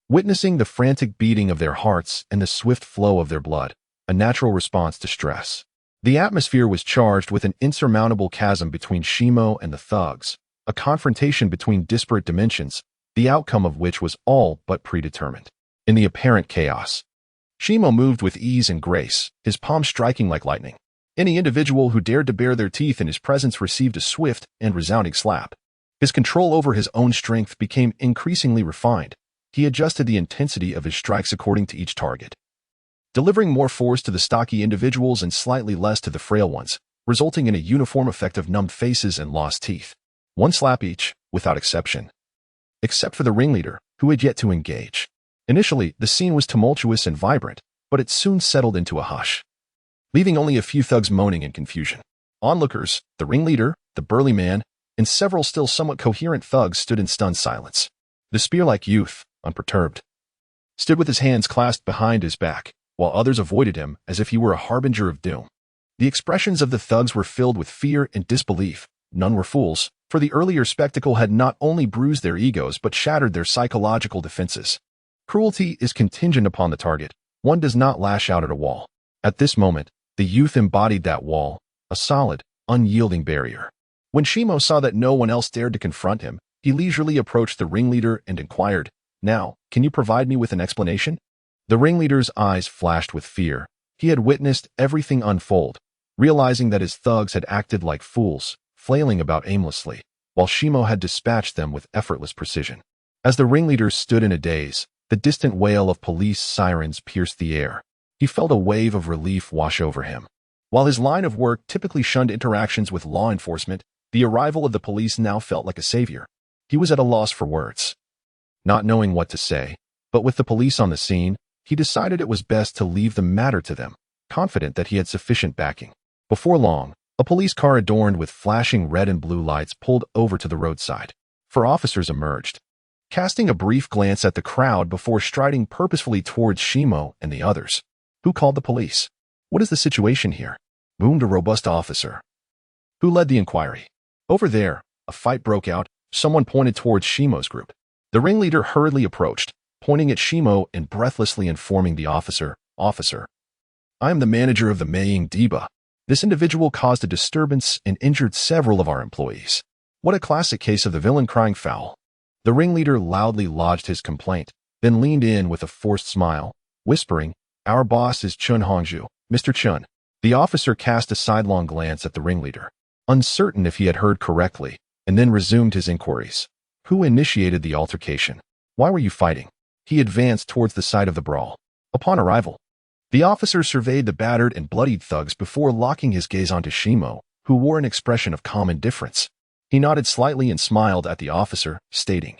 Witnessing the frantic beating of their hearts and the swift flow of their blood, a natural response to stress. The atmosphere was charged with an insurmountable chasm between Shimo and the thugs, a confrontation between disparate dimensions, the outcome of which was all but predetermined. In the apparent chaos, Shimo moved with ease and grace, his palms striking like lightning. Any individual who dared to bare their teeth in his presence received a swift and resounding slap. His control over his own strength became increasingly refined. He adjusted the intensity of his strikes according to each target, delivering more force to the stocky individuals and slightly less to the frail ones, resulting in a uniform effect of numbed faces and lost teeth. 1 slap each, without exception, except for the ringleader, who had yet to engage. Initially, the scene was tumultuous and vibrant, but it soon settled into a hush, leaving only a few thugs moaning in confusion. Onlookers, the ringleader, the burly man, and several still somewhat coherent thugs stood in stunned silence. The spear-like youth, unperturbed, stood with his hands clasped behind his back, while others avoided him as if he were a harbinger of doom. The expressions of the thugs were filled with fear and disbelief. None were fools, for the earlier spectacle had not only bruised their egos but shattered their psychological defenses. Cruelty is contingent upon the target. One does not lash out at a wall. At this moment, the youth embodied that wall, a solid, unyielding barrier. When Shimo saw that no one else dared to confront him, he leisurely approached the ringleader and inquired, "Now, can you provide me with an explanation?" The ringleader's eyes flashed with fear. He had witnessed everything unfold, realizing that his thugs had acted like fools, flailing about aimlessly, while Shimo had dispatched them with effortless precision. As the ringleader stood in a daze, the distant wail of police sirens pierced the air. He felt a wave of relief wash over him. While his line of work typically shunned interactions with law enforcement, the arrival of the police now felt like a savior. He was at a loss for words, not knowing what to say, but with the police on the scene, he decided it was best to leave the matter to them, confident that he had sufficient backing. Before long, a police car adorned with flashing red and blue lights pulled over to the roadside. 4 officers emerged, casting a brief glance at the crowd before striding purposefully towards Shimo and the others. "Who called the police? What is the situation here?" boomed a robust officer. "Who led the inquiry?" "Over there." A fight broke out. Someone pointed towards Shimo's group. The ringleader hurriedly approached, pointing at Shimo and breathlessly informing the officer, "Officer, I am the manager of the Maying Deba. This individual caused a disturbance and injured several of our employees." What a classic case of the villain crying foul. The ringleader loudly lodged his complaint, then leaned in with a forced smile, whispering, "Our boss is Chun Hongju, Mr. Chun." The officer cast a sidelong glance at the ringleader, uncertain if he had heard correctly, and then resumed his inquiries. "Who initiated the altercation? Why were you fighting?" He advanced towards the site of the brawl. Upon arrival, the officer surveyed the battered and bloodied thugs before locking his gaze onto Shimo, who wore an expression of calm indifference. He nodded slightly and smiled at the officer, stating,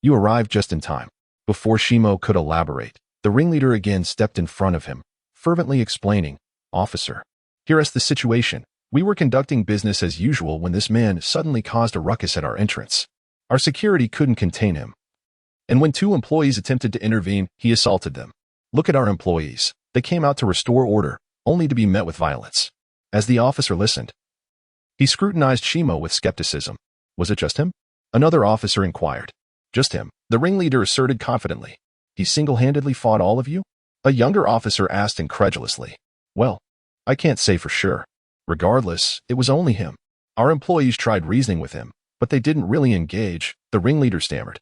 "You arrived just in time." Before Shimo could elaborate, the ringleader again stepped in front of him, fervently explaining, "Officer, here is the situation. We were conducting business as usual when this man suddenly caused a ruckus at our entrance. Our security couldn't contain him. And when 2 employees attempted to intervene, he assaulted them. Look at our employees. They came out to restore order, only to be met with violence." As the officer listened, he scrutinized Shimo with skepticism. "Was it just him?" Another officer inquired. "Just him," the ringleader asserted confidently. "He single-handedly fought all of you?" A younger officer asked incredulously. "Well, I can't say for sure. Regardless, it was only him. Our employees tried reasoning with him, but they didn't really engage," the ringleader stammered,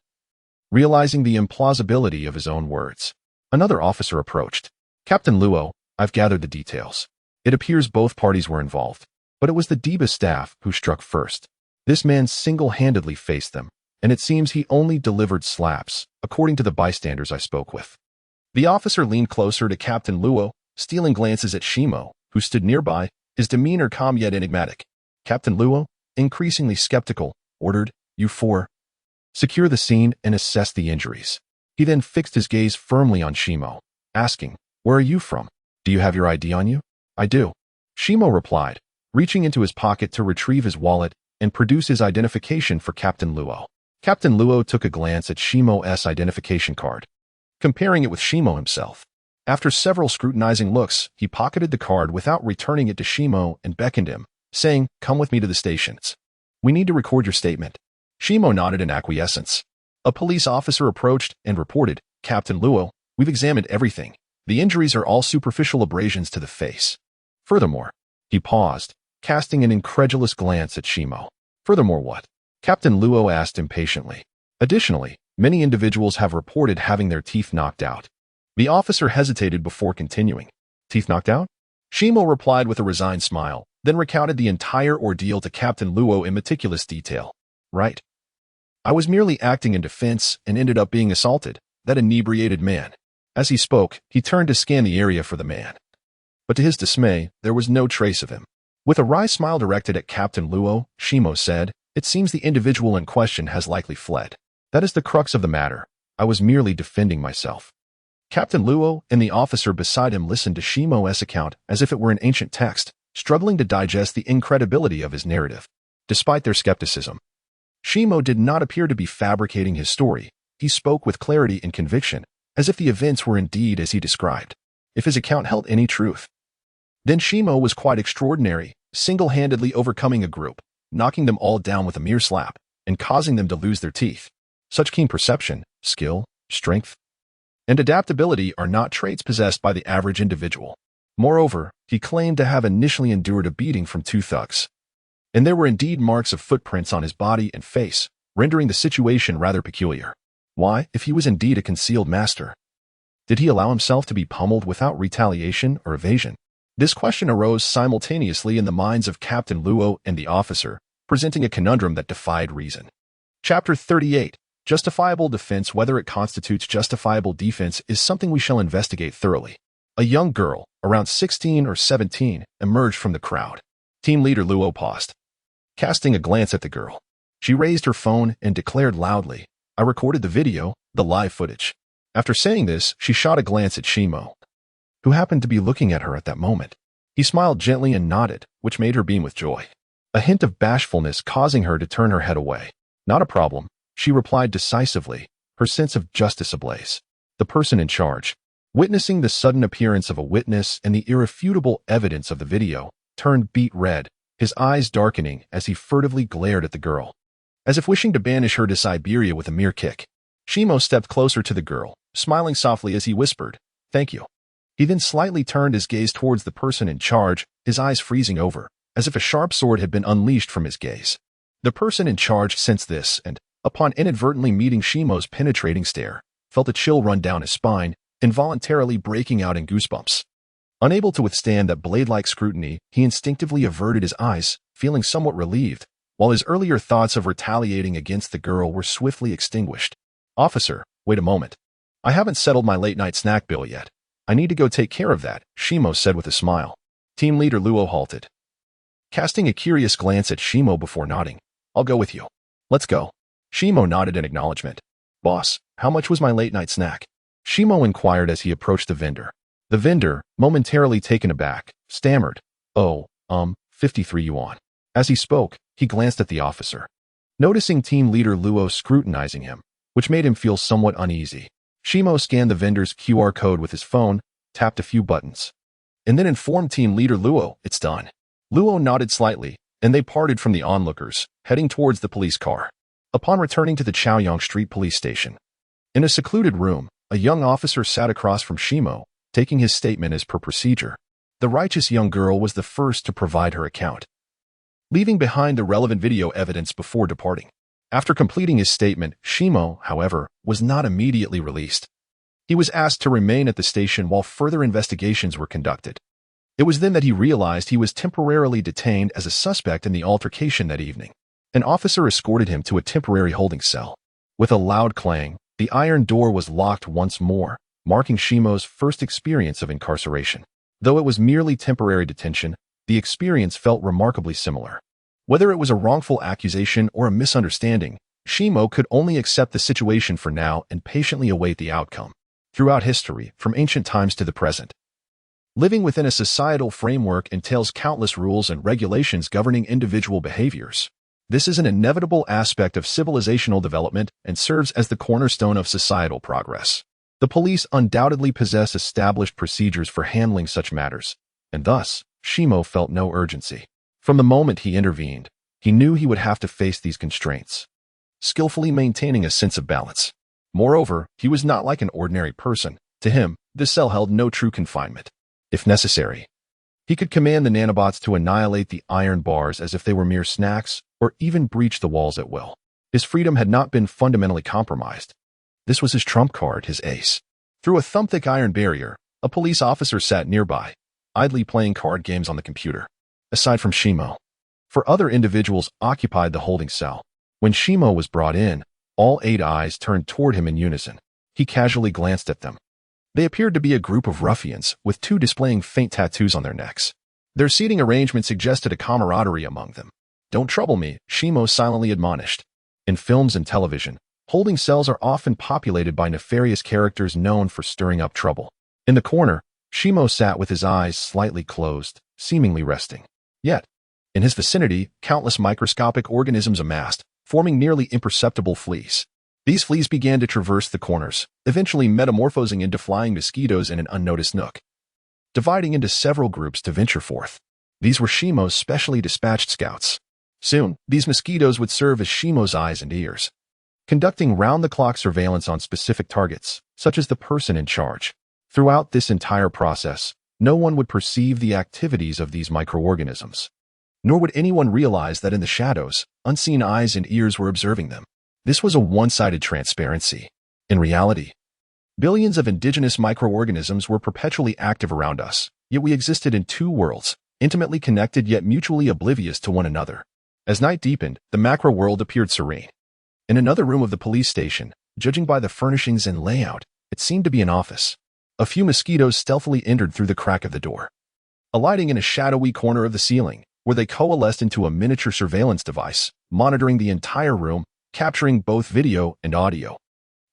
realizing the implausibility of his own words. Another officer approached. "Captain Luo, I've gathered the details. It appears both parties were involved, but it was the Deba staff who struck first. This man single-handedly faced them, and it seems he only delivered slaps, according to the bystanders I spoke with." The officer leaned closer to Captain Luo, stealing glances at Shimo, who stood nearby, his demeanor calm yet enigmatic. Captain Luo, increasingly skeptical, ordered, "You 4, secure the scene and assess the injuries." He then fixed his gaze firmly on Shimo, asking, "Where are you from? Do you have your ID on you?" "I do," Shimo replied, reaching into his pocket to retrieve his wallet and produce his identification for Captain Luo. Captain Luo took a glance at Shimo's identification card, comparing it with Shimo himself. After several scrutinizing looks, he pocketed the card without returning it to Shimo and beckoned him, saying, "Come with me to the stations. We need to record your statement." Shimo nodded in acquiescence. A police officer approached and reported, "Captain Luo, we've examined everything. The injuries are all superficial abrasions to the face. Furthermore," he paused, casting an incredulous glance at Shimo. "Furthermore what?" Captain Luo asked impatiently. "Additionally, many individuals have reported having their teeth knocked out." The officer hesitated before continuing. "Teeth knocked out?" Shimo replied with a resigned smile, then recounted the entire ordeal to Captain Luo in meticulous detail. "Right. I was merely acting in defense and ended up being assaulted, that inebriated man." As he spoke, he turned to scan the area for the man. But to his dismay, there was no trace of him. With a wry smile directed at Captain Luo, Shimo said, "It seems the individual in question has likely fled. That is the crux of the matter. I was merely defending myself." Captain Luo and the officer beside him listened to Shimo's account as if it were an ancient text, struggling to digest the incredibility of his narrative. Despite their skepticism, Shimo did not appear to be fabricating his story. He spoke with clarity and conviction, as if the events were indeed as he described. If his account held any truth, then Shimo was quite extraordinary, single-handedly overcoming a group, knocking them all down with a mere slap, and causing them to lose their teeth. Such keen perception, skill, strength, and adaptability are not traits possessed by the average individual. Moreover, he claimed to have initially endured a beating from 2 thugs, and there were indeed marks of footprints on his body and face, rendering the situation rather peculiar. Why, if he was indeed a concealed master, did he allow himself to be pummeled without retaliation or evasion? This question arose simultaneously in the minds of Captain Luo and the officer, presenting a conundrum that defied reason. Chapter 38. Justifiable defense. Whether it constitutes justifiable defense is something we shall investigate thoroughly. A young girl, around 16 or 17, emerged from the crowd. Team leader Luo paused, casting a glance at the girl. She raised her phone and declared loudly, "I recorded the video, the live footage." After saying this, she shot a glance at Shimo, who happened to be looking at her at that moment. He smiled gently and nodded, which made her beam with joy, a hint of bashfulness causing her to turn her head away. Not a problem, she replied decisively, her sense of justice ablaze. The person in charge, witnessing the sudden appearance of a witness and the irrefutable evidence of the video, turned beet red, his eyes darkening as he furtively glared at the girl, as if wishing to banish her to Siberia with a mere kick. Shimo stepped closer to the girl, smiling softly as he whispered, "Thank you." He then slightly turned his gaze towards the person in charge, his eyes freezing over, as if a sharp sword had been unleashed from his gaze. The person in charge sensed this and, upon inadvertently meeting Shimo's penetrating stare, felt a chill run down his spine, involuntarily breaking out in goosebumps. Unable to withstand that blade-like scrutiny, he instinctively averted his eyes, feeling somewhat relieved, while his earlier thoughts of retaliating against the girl were swiftly extinguished. "Officer, wait a moment. I haven't settled my late-night snack bill yet. I need to go take care of that," Shimo said with a smile. Team leader Luo halted, casting a curious glance at Shimo before nodding. "I'll go with you. Let's go." Shimo nodded in acknowledgement. "Boss, how much was my late-night snack?" Shimo inquired as he approached the vendor. The vendor, momentarily taken aback, stammered, "Oh, 53 yuan." As he spoke, he glanced at the officer, noticing team leader Luo scrutinizing him, which made him feel somewhat uneasy. Shimo scanned the vendor's QR code with his phone, tapped a few buttons, and then informed team leader Luo, "It's done." Luo nodded slightly, and they parted from the onlookers, heading towards the police car. Upon returning to the Chaoyang Street police station, in a secluded room, a young officer sat across from Shimo, taking his statement as per procedure. The righteous young girl was the first to provide her account, leaving behind the relevant video evidence before departing. After completing his statement, Shimo, however, was not immediately released. He was asked to remain at the station while further investigations were conducted. It was then that he realized he was temporarily detained as a suspect in the altercation that evening. An officer escorted him to a temporary holding cell. With a loud clang, the iron door was locked once more, marking Shimo's first experience of incarceration. Though it was merely temporary detention, the experience felt remarkably similar. Whether it was a wrongful accusation or a misunderstanding, Shimo could only accept the situation for now and patiently await the outcome. Throughout history, from ancient times to the present, living within a societal framework entails countless rules and regulations governing individual behaviors. This is an inevitable aspect of civilizational development and serves as the cornerstone of societal progress. The police undoubtedly possess established procedures for handling such matters, and thus, Shimo felt no urgency. From the moment he intervened, he knew he would have to face these constraints, skillfully maintaining a sense of balance. Moreover, he was not like an ordinary person. To him, this cell held no true confinement. If necessary, he could command the nanobots to annihilate the iron bars as if they were mere snacks, or even breach the walls at will. His freedom had not been fundamentally compromised. This was his trump card, his ace. Through a thumb-thick iron barrier, a police officer sat nearby, idly playing card games on the computer. Aside from Shimo, 4 other individuals occupied the holding cell. When Shimo was brought in, all 8 eyes turned toward him in unison. He casually glanced at them. They appeared to be a group of ruffians, with 2 displaying faint tattoos on their necks. Their seating arrangement suggested a camaraderie among them. "Don't trouble me," Shimo silently admonished. In films and television, holding cells are often populated by nefarious characters known for stirring up trouble. In the corner, Shimo sat with his eyes slightly closed, seemingly resting. Yet, in his vicinity, countless microscopic organisms amassed, forming nearly imperceptible fleas. These fleas began to traverse the corners, eventually metamorphosing into flying mosquitoes in an unnoticed nook, dividing into several groups to venture forth. These were Shimo's specially dispatched scouts. Soon, these mosquitoes would serve as Shimo's eyes and ears, conducting round-the-clock surveillance on specific targets, such as the person in charge. Throughout this entire process, no one would perceive the activities of these microorganisms, nor would anyone realize that in the shadows, unseen eyes and ears were observing them. This was a one-sided transparency. In reality, billions of indigenous microorganisms were perpetually active around us, yet we existed in 2 worlds, intimately connected yet mutually oblivious to one another. As night deepened, the macro world appeared serene. In another room of the police station, judging by the furnishings and layout, it seemed to be an office. A few mosquitoes stealthily entered through the crack of the door, alighting in a shadowy corner of the ceiling, where they coalesced into a miniature surveillance device, monitoring the entire room, capturing both video and audio.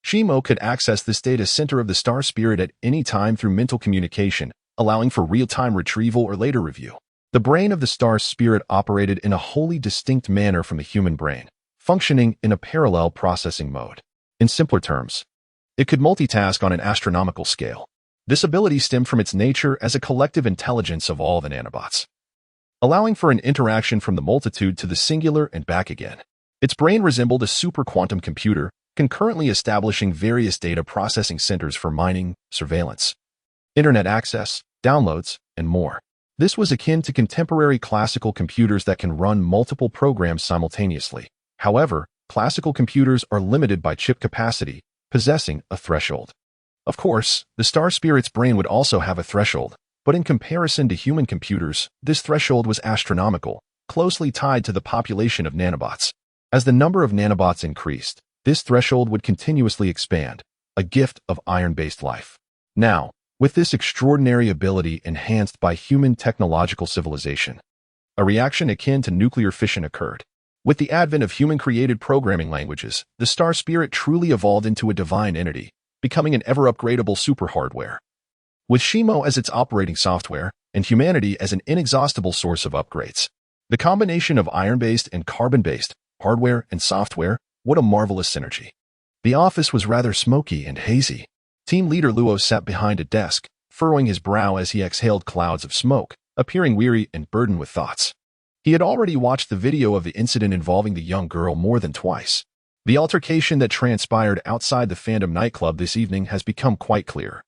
Shimo could access this data center of the Star Spirit at any time through mental communication, allowing for real-time retrieval or later review. The brain of the star spirit operated in a wholly distinct manner from the human brain, functioning in a parallel processing mode. In simpler terms, it could multitask on an astronomical scale. This ability stemmed from its nature as a collective intelligence of all the nanobots, allowing for an interaction from the multitude to the singular and back again. Its brain resembled a super-quantum computer, concurrently establishing various data processing centers for mining, surveillance, internet access, downloads, and more. This was akin to contemporary classical computers that can run multiple programs simultaneously. However, classical computers are limited by chip capacity, possessing a threshold. Of course, the star spirit's brain would also have a threshold, but in comparison to human computers, this threshold was astronomical, closely tied to the population of nanobots. As the number of nanobots increased, this threshold would continuously expand, a gift of iron-based life. Now, with this extraordinary ability enhanced by human technological civilization, a reaction akin to nuclear fission occurred. With the advent of human-created programming languages, the star spirit truly evolved into a divine entity, becoming an ever-upgradable super-hardware. With Shimo as its operating software, and humanity as an inexhaustible source of upgrades, the combination of iron-based and carbon-based hardware and software, what a marvelous synergy. The office was rather smoky and hazy. Team leader Luo sat behind a desk, furrowing his brow as he exhaled clouds of smoke, appearing weary and burdened with thoughts. He had already watched the video of the incident involving the young girl more than twice. The altercation that transpired outside the Fandom nightclub this evening has become quite clear.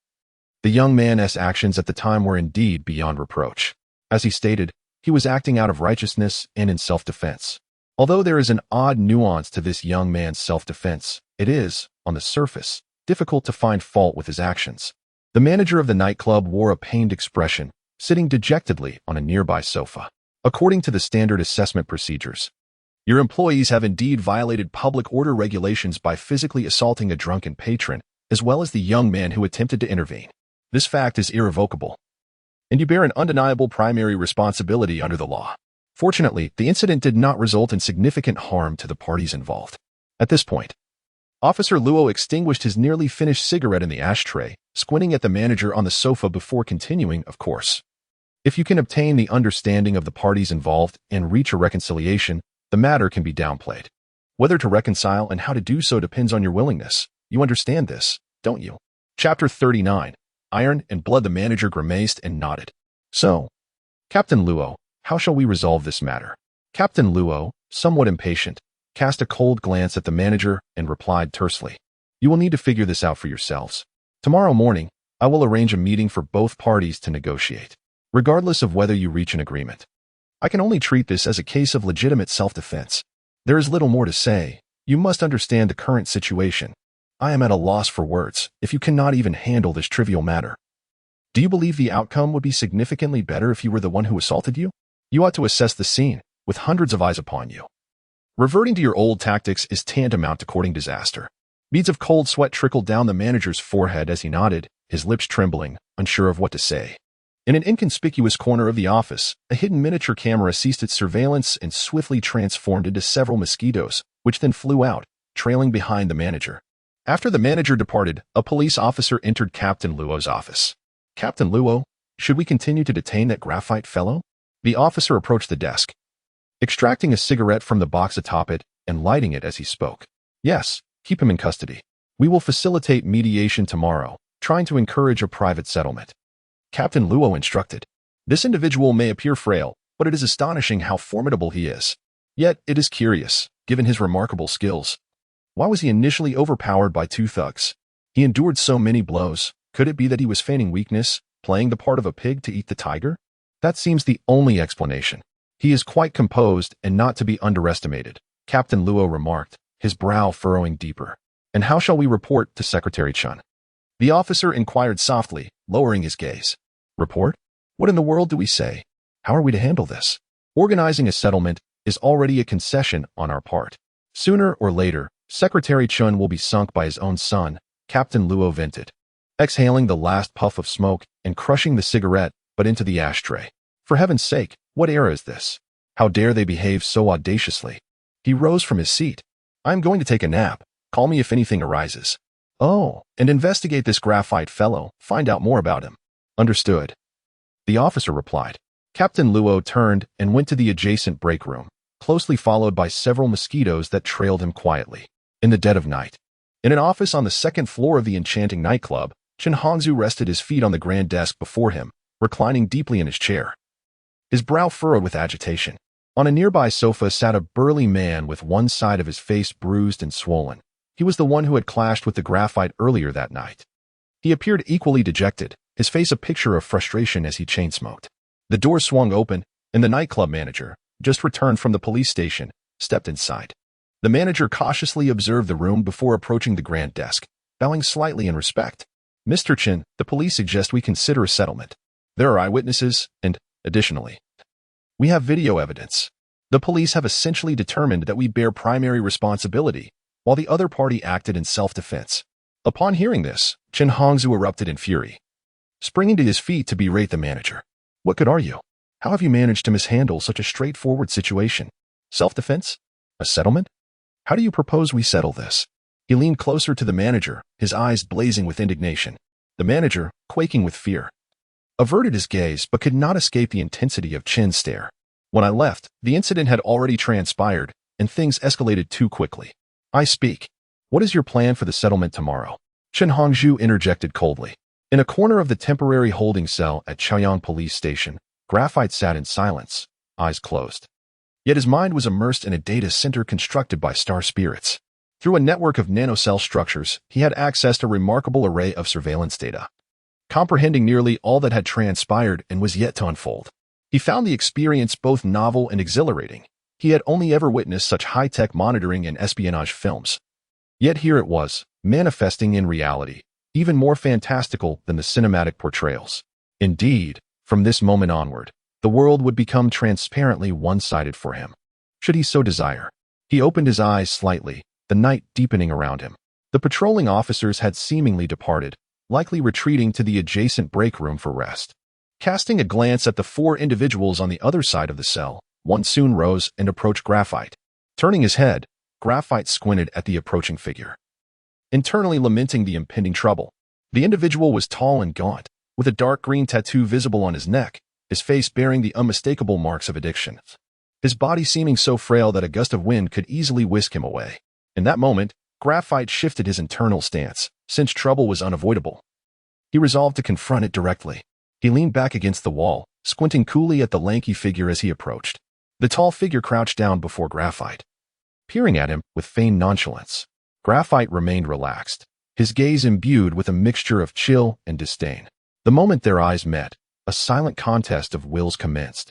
The young man's actions at the time were indeed beyond reproach. As he stated, he was acting out of righteousness and in self-defense. Although there is an odd nuance to this young man's self-defense, it is, on the surface, difficult to find fault with his actions. The manager of the nightclub wore a pained expression, sitting dejectedly on a nearby sofa. According to the standard assessment procedures, your employees have indeed violated public order regulations by physically assaulting a drunken patron, as well as the young man who attempted to intervene. This fact is irrevocable, and you bear an undeniable primary responsibility under the law. Fortunately, the incident did not result in significant harm to the parties involved. At this point, Officer Luo extinguished his nearly finished cigarette in the ashtray, squinting at the manager on the sofa before continuing, of course. If you can obtain the understanding of the parties involved and reach a reconciliation, the matter can be downplayed. Whether to reconcile and how to do so depends on your willingness. You understand this, don't you? Chapter 39. Iron and Blood. The manager grimaced and nodded. So, Captain Luo, how shall we resolve this matter? Captain Luo, somewhat impatient, cast a cold glance at the manager and replied tersely. You will need to figure this out for yourselves. Tomorrow morning, I will arrange a meeting for both parties to negotiate, regardless of whether you reach an agreement. I can only treat this as a case of legitimate self-defense. There is little more to say. You must understand the current situation. I am at a loss for words if you cannot even handle this trivial matter. Do you believe the outcome would be significantly better if you were the one who assaulted you? You ought to assess the scene, with hundreds of eyes upon you. Reverting to your old tactics is tantamount to courting disaster. Beads of cold sweat trickled down the manager's forehead as he nodded, his lips trembling, unsure of what to say. In an inconspicuous corner of the office, a hidden miniature camera ceased its surveillance and swiftly transformed into several mosquitoes, which then flew out, trailing behind the manager. After the manager departed, a police officer entered Captain Luo's office. Captain Luo, should we continue to detain that graphite fellow? The officer approached the desk, extracting a cigarette from the box atop it and lighting it as he spoke. Yes, keep him in custody. We will facilitate mediation tomorrow, trying to encourage a private settlement. Captain Luo instructed. This individual may appear frail, but it is astonishing how formidable he is. Yet it is curious, given his remarkable skills. Why was he initially overpowered by two thugs? He endured so many blows. Could it be that he was feigning weakness, playing the part of a pig to eat the tiger? That seems the only explanation. He is quite composed and not to be underestimated, Captain Luo remarked, his brow furrowing deeper. And how shall we report to Secretary Chun? The officer inquired softly, lowering his gaze. Report? What in the world do we say? How are we to handle this? Organizing a settlement is already a concession on our part. Sooner or later, Secretary Chun will be sunk by his own son, Captain Luo vented, exhaling the last puff of smoke and crushing the cigarette, but into the ashtray. For heaven's sake, what era is this? How dare they behave so audaciously? He rose from his seat. I'm going to take a nap. Call me if anything arises. Oh, and investigate this graphite fellow. Find out more about him. Understood. the officer replied. Captain Luo turned and went to the adjacent break room, closely followed by several mosquitoes that trailed him quietly. In the dead of night, in an office on the second floor of the enchanting nightclub, Chen Hongzhu rested his feet on the grand desk before him, reclining deeply in his chair. His brow furrowed with agitation. On a nearby sofa sat a burly man with one side of his face bruised and swollen. He was the one who had clashed with the graphite earlier that night. He appeared equally dejected, his face a picture of frustration as he chain-smoked. The door swung open, and the nightclub manager, just returned from the police station, stepped inside. The manager cautiously observed the room before approaching the grand desk, bowing slightly in respect. Mr. Chen, the police suggest we consider a settlement. There are eyewitnesses, and, additionally, we have video evidence. The police have essentially determined that we bear primary responsibility, while the other party acted in self-defense. Upon hearing this, Chen Hongzhu erupted in fury, springing to his feet to berate the manager. What could argue? How have you managed to mishandle such a straightforward situation? Self-defense? A settlement? How do you propose we settle this? He leaned closer to the manager, his eyes blazing with indignation. The manager, quaking with fear, averted his gaze but could not escape the intensity of Chen's stare. When I left, the incident had already transpired, and things escalated too quickly. I speak. What is your plan for the settlement tomorrow? Chen Hongzhu interjected coldly. In a corner of the temporary holding cell at Chaoyang Police Station, Graphite sat in silence, eyes closed. Yet his mind was immersed in a data center constructed by star spirits. Through a network of nanocell structures, he had accessed a remarkable array of surveillance data, comprehending nearly all that had transpired and was yet to unfold. He found the experience both novel and exhilarating. He had only ever witnessed such high-tech monitoring and espionage films. Yet here it was, manifesting in reality, even more fantastical than the cinematic portrayals. Indeed, from this moment onward, the world would become transparently one-sided for him, should he so desire. He opened his eyes slightly, the night deepening around him. The patrolling officers had seemingly departed, likely retreating to the adjacent break room for rest. Casting a glance at the four individuals on the other side of the cell, one soon rose and approached Graphite. Turning his head, Graphite squinted at the approaching figure, internally lamenting the impending trouble. The individual was tall and gaunt, with a dark green tattoo visible on his neck, his face bearing the unmistakable marks of addiction. His body seeming so frail that a gust of wind could easily whisk him away. In that moment, Graphite shifted his internal stance, since trouble was unavoidable. He resolved to confront it directly. He leaned back against the wall, squinting coolly at the lanky figure as he approached. The tall figure crouched down before Graphite, peering at him with feigned nonchalance. Graphite remained relaxed, his gaze imbued with a mixture of chill and disdain. The moment their eyes met, a silent contest of wills commenced.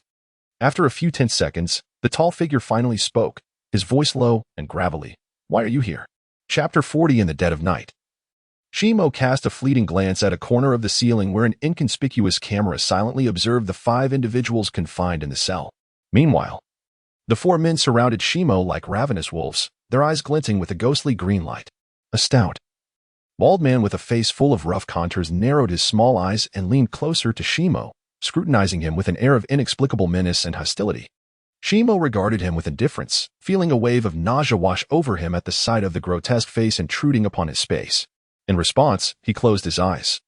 After a few tense seconds, the tall figure finally spoke, his voice low and gravelly. Why are you here? Chapter 40. In the dead of night. Shimo cast a fleeting glance at a corner of the ceiling where an inconspicuous camera silently observed the 5 individuals confined in the cell. Meanwhile, the 4 men surrounded Shimo like ravenous wolves, their eyes glinting with a ghostly green light. A stout, bald man with a face full of rough contours narrowed his small eyes and leaned closer to Shimo, scrutinizing him with an air of inexplicable menace and hostility. Shimo regarded him with indifference, feeling a wave of nausea wash over him at the sight of the grotesque face intruding upon his space. In response, he closed his eyes,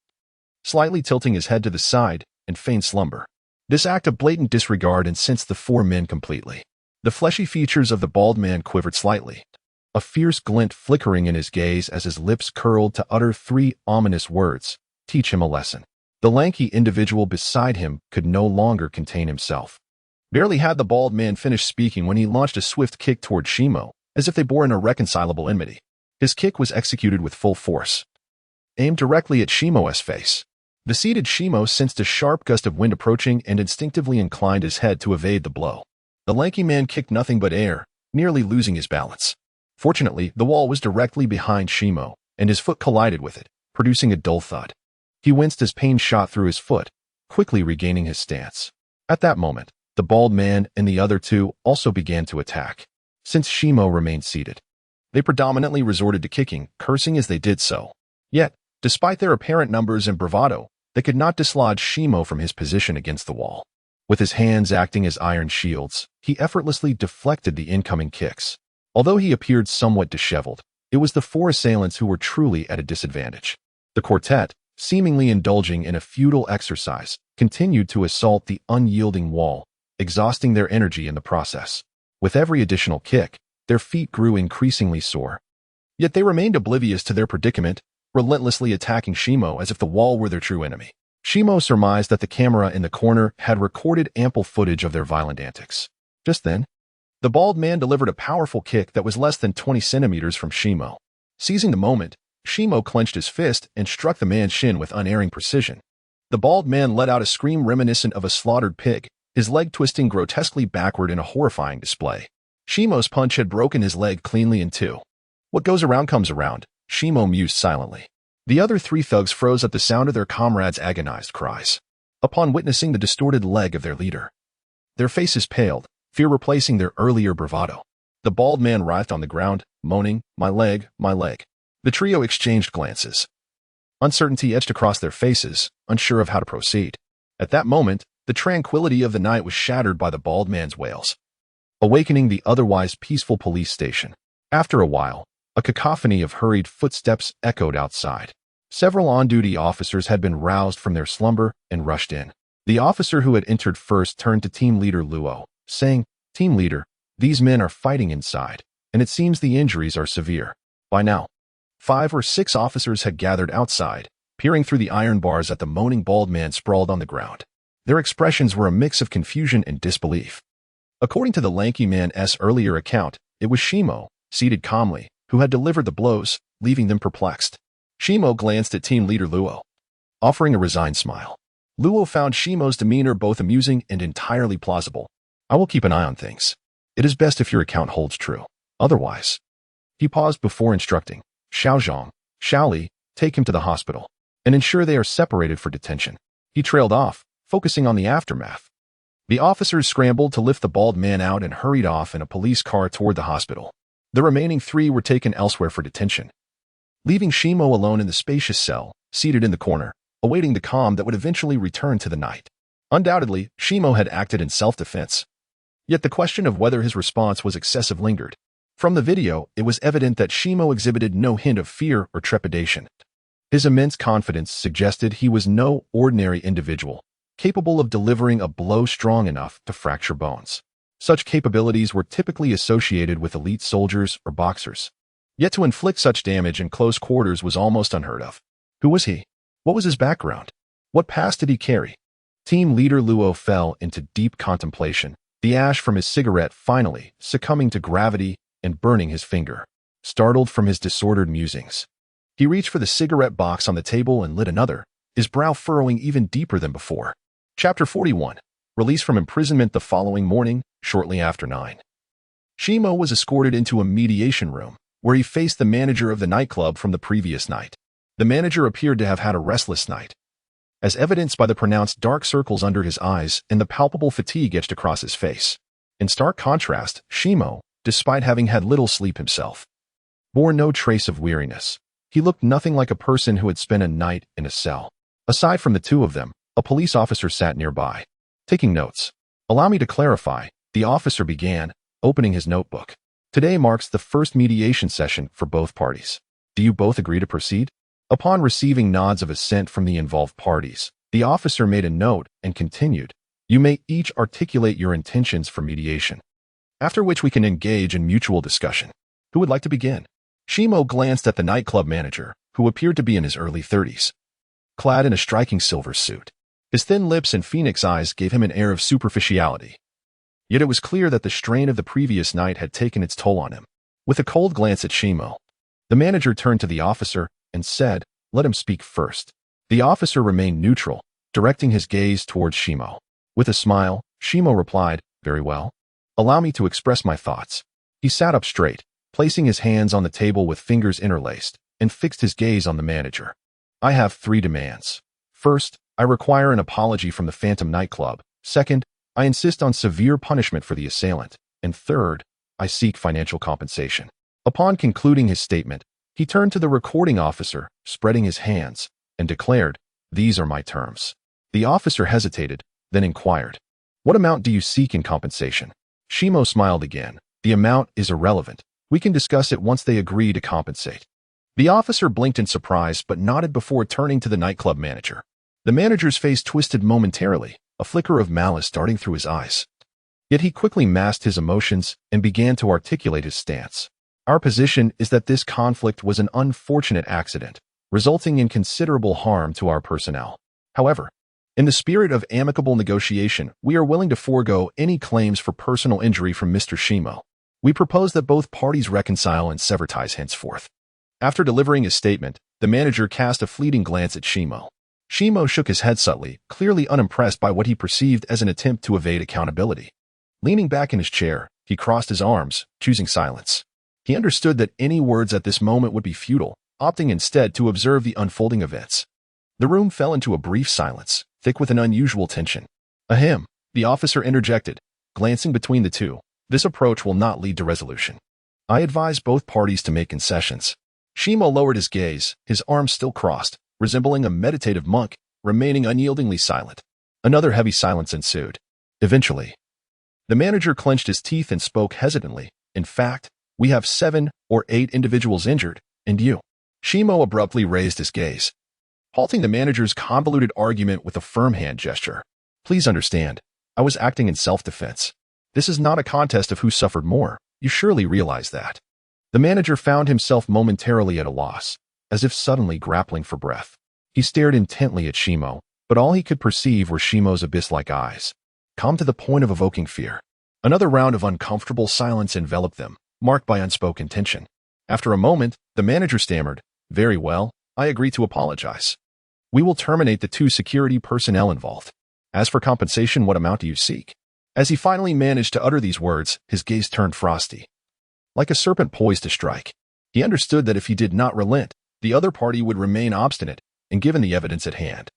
slightly tilting his head to the side, and feigned slumber. This act of blatant disregard incensed the 4 men completely. The fleshy features of the bald man quivered slightly, a fierce glint flickering in his gaze as his lips curled to utter 3 ominous words, teach him a lesson. The lanky individual beside him could no longer contain himself. Barely had the bald man finished speaking when he launched a swift kick toward Shimo, as if they bore an irreconcilable enmity. His kick was executed with full force, aimed directly at Shimo's face. The seated Shimo sensed a sharp gust of wind approaching and instinctively inclined his head to evade the blow. The lanky man kicked nothing but air, nearly losing his balance. Fortunately, the wall was directly behind Shimo, and his foot collided with it, producing a dull thud. He winced as pain shot through his foot, quickly regaining his stance. At that moment, the bald man and the other 2 also began to attack. Since Shimo remained seated, they predominantly resorted to kicking, cursing as they did so. Yet, despite their apparent numbers and bravado, they could not dislodge Shimo from his position against the wall. With his hands acting as iron shields, he effortlessly deflected the incoming kicks. Although he appeared somewhat disheveled, it was the 4 assailants who were truly at a disadvantage. The quartet, seemingly indulging in a futile exercise, continued to assault the unyielding wall, exhausting their energy in the process. With every additional kick, their feet grew increasingly sore. Yet they remained oblivious to their predicament, relentlessly attacking Shimo as if the wall were their true enemy. Shimo surmised that the camera in the corner had recorded ample footage of their violent antics. Just then, the bald man delivered a powerful kick that was less than 20 centimeters from Shimo. Seizing the moment, Shimo clenched his fist and struck the man's shin with unerring precision. The bald man let out a scream reminiscent of a slaughtered pig, his leg twisting grotesquely backward in a horrifying display. Shimo's punch had broken his leg cleanly in two. What goes around comes around, Shimo mused silently. The other three thugs froze at the sound of their comrades' agonized cries. Upon witnessing the distorted leg of their leader, their faces paled, fear replacing their earlier bravado. The bald man writhed on the ground, moaning, "My leg, my leg." The trio exchanged glances. Uncertainty etched across their faces, unsure of how to proceed. At that moment, the tranquility of the night was shattered by the bald man's wails, awakening the otherwise peaceful police station. After a while, a cacophony of hurried footsteps echoed outside. Several on-duty officers had been roused from their slumber and rushed in. The officer who had entered first turned to Team Leader Luo, saying, "Team Leader, these men are fighting inside, and it seems the injuries are severe." By now, 5 or 6 officers had gathered outside, peering through the iron bars at the moaning bald man sprawled on the ground. Their expressions were a mix of confusion and disbelief. According to the lanky man's earlier account, it was Shimo, seated calmly, who had delivered the blows, leaving them perplexed. Shimo glanced at Team Leader Luo, offering a resigned smile. Luo found Shimo's demeanor both amusing and entirely plausible. "I will keep an eye on things. It is best if your account holds true. Otherwise..." He paused before instructing, "Xiaozhong, Xiaoli, take him to the hospital, and ensure they are separated for detention." He trailed off, focusing on the aftermath. The officers scrambled to lift the bald man out and hurried off in a police car toward the hospital. The remaining 3 were taken elsewhere for detention, leaving Shimo alone in the spacious cell, seated in the corner, awaiting the calm that would eventually return to the night. Undoubtedly, Shimo had acted in self-defense. Yet the question of whether his response was excessive lingered. From the video, it was evident that Shimo exhibited no hint of fear or trepidation. His immense confidence suggested he was no ordinary individual, capable of delivering a blow strong enough to fracture bones. Such capabilities were typically associated with elite soldiers or boxers. Yet to inflict such damage in close quarters was almost unheard of. Who was he? What was his background? What past did he carry? Team Leader Luo fell into deep contemplation, the ash from his cigarette finally succumbing to gravity and burning his finger. Startled from his disordered musings, he reached for the cigarette box on the table and lit another, his brow furrowing even deeper than before. Chapter 41. Released from imprisonment the following morning, shortly after 9. Shimo was escorted into a mediation room, where he faced the manager of the nightclub from the previous night. The manager appeared to have had a restless night, as evidenced by the pronounced dark circles under his eyes and the palpable fatigue etched across his face. In stark contrast, Shimo, despite having had little sleep himself, bore no trace of weariness. He looked nothing like a person who had spent a night in a cell. Aside from the two of them, a police officer sat nearby, taking notes. "Allow me to clarify," the officer began, opening his notebook. "Today marks the first mediation session for both parties. Do you both agree to proceed?" Upon receiving nods of assent from the involved parties, the officer made a note and continued, "You may each articulate your intentions for mediation, after which we can engage in mutual discussion. Who would like to begin?" Shimo glanced at the nightclub manager, who appeared to be in his early 30s, clad in a striking silver suit. His thin lips and phoenix eyes gave him an air of superficiality. Yet it was clear that the strain of the previous night had taken its toll on him. With a cold glance at Shimo, the manager turned to the officer and said, "Let him speak first." The officer remained neutral, directing his gaze towards Shimo. With a smile, Shimo replied, "Very well. Allow me to express my thoughts." He sat up straight, placing his hands on the table with fingers interlaced, and fixed his gaze on the manager. "I have 3 demands. First, I require an apology from the Phantom nightclub. Second, I insist on severe punishment for the assailant. And third, I seek financial compensation." Upon concluding his statement, he turned to the recording officer, spreading his hands, and declared, "These are my terms." The officer hesitated, then inquired, "What amount do you seek in compensation?" Shimo smiled again. "The amount is irrelevant. We can discuss it once they agree to compensate." The officer blinked in surprise but nodded before turning to the nightclub manager. The manager's face twisted momentarily, a flicker of malice darting through his eyes. Yet he quickly masked his emotions and began to articulate his stance. Our position is that this conflict was an unfortunate accident, resulting in considerable harm to our personnel. However, in the spirit of amicable negotiation, we are willing to forego any claims for personal injury from Mr. Shimo. We propose that both parties reconcile and sever ties henceforth. After delivering his statement, the manager cast a fleeting glance at Shimo. Shimo shook his head subtly, clearly unimpressed by what he perceived as an attempt to evade accountability. Leaning back in his chair, he crossed his arms, choosing silence. He understood that any words at this moment would be futile, opting instead to observe the unfolding events. The room fell into a brief silence, thick with an unusual tension. Ahem, the officer interjected, glancing between the two. This approach will not lead to resolution. I advise both parties to make concessions. Shimo lowered his gaze, his arms still crossed, resembling a meditative monk, remaining unyieldingly silent. Another heavy silence ensued. Eventually, the manager clenched his teeth and spoke hesitantly. In fact, we have 7 or 8 individuals injured, and you. Shimo abruptly raised his gaze, halting the manager's convoluted argument with a firm hand gesture. Please understand, I was acting in self-defense. This is not a contest of who suffered more. You surely realize that. The manager found himself momentarily at a loss, as if suddenly grappling for breath. He stared intently at Shimo, but all he could perceive were Shimo's abyss-like eyes, calm to the point of evoking fear. Another round of uncomfortable silence enveloped them, marked by unspoken tension. After a moment, the manager stammered, "Very well, I agree to apologize. We will terminate the 2 security personnel involved. As for compensation, what amount do you seek?" As he finally managed to utter these words, his gaze turned frosty. Like a serpent poised to strike, he understood that if he did not relent, the other party would remain obstinate, and given the evidence at hand,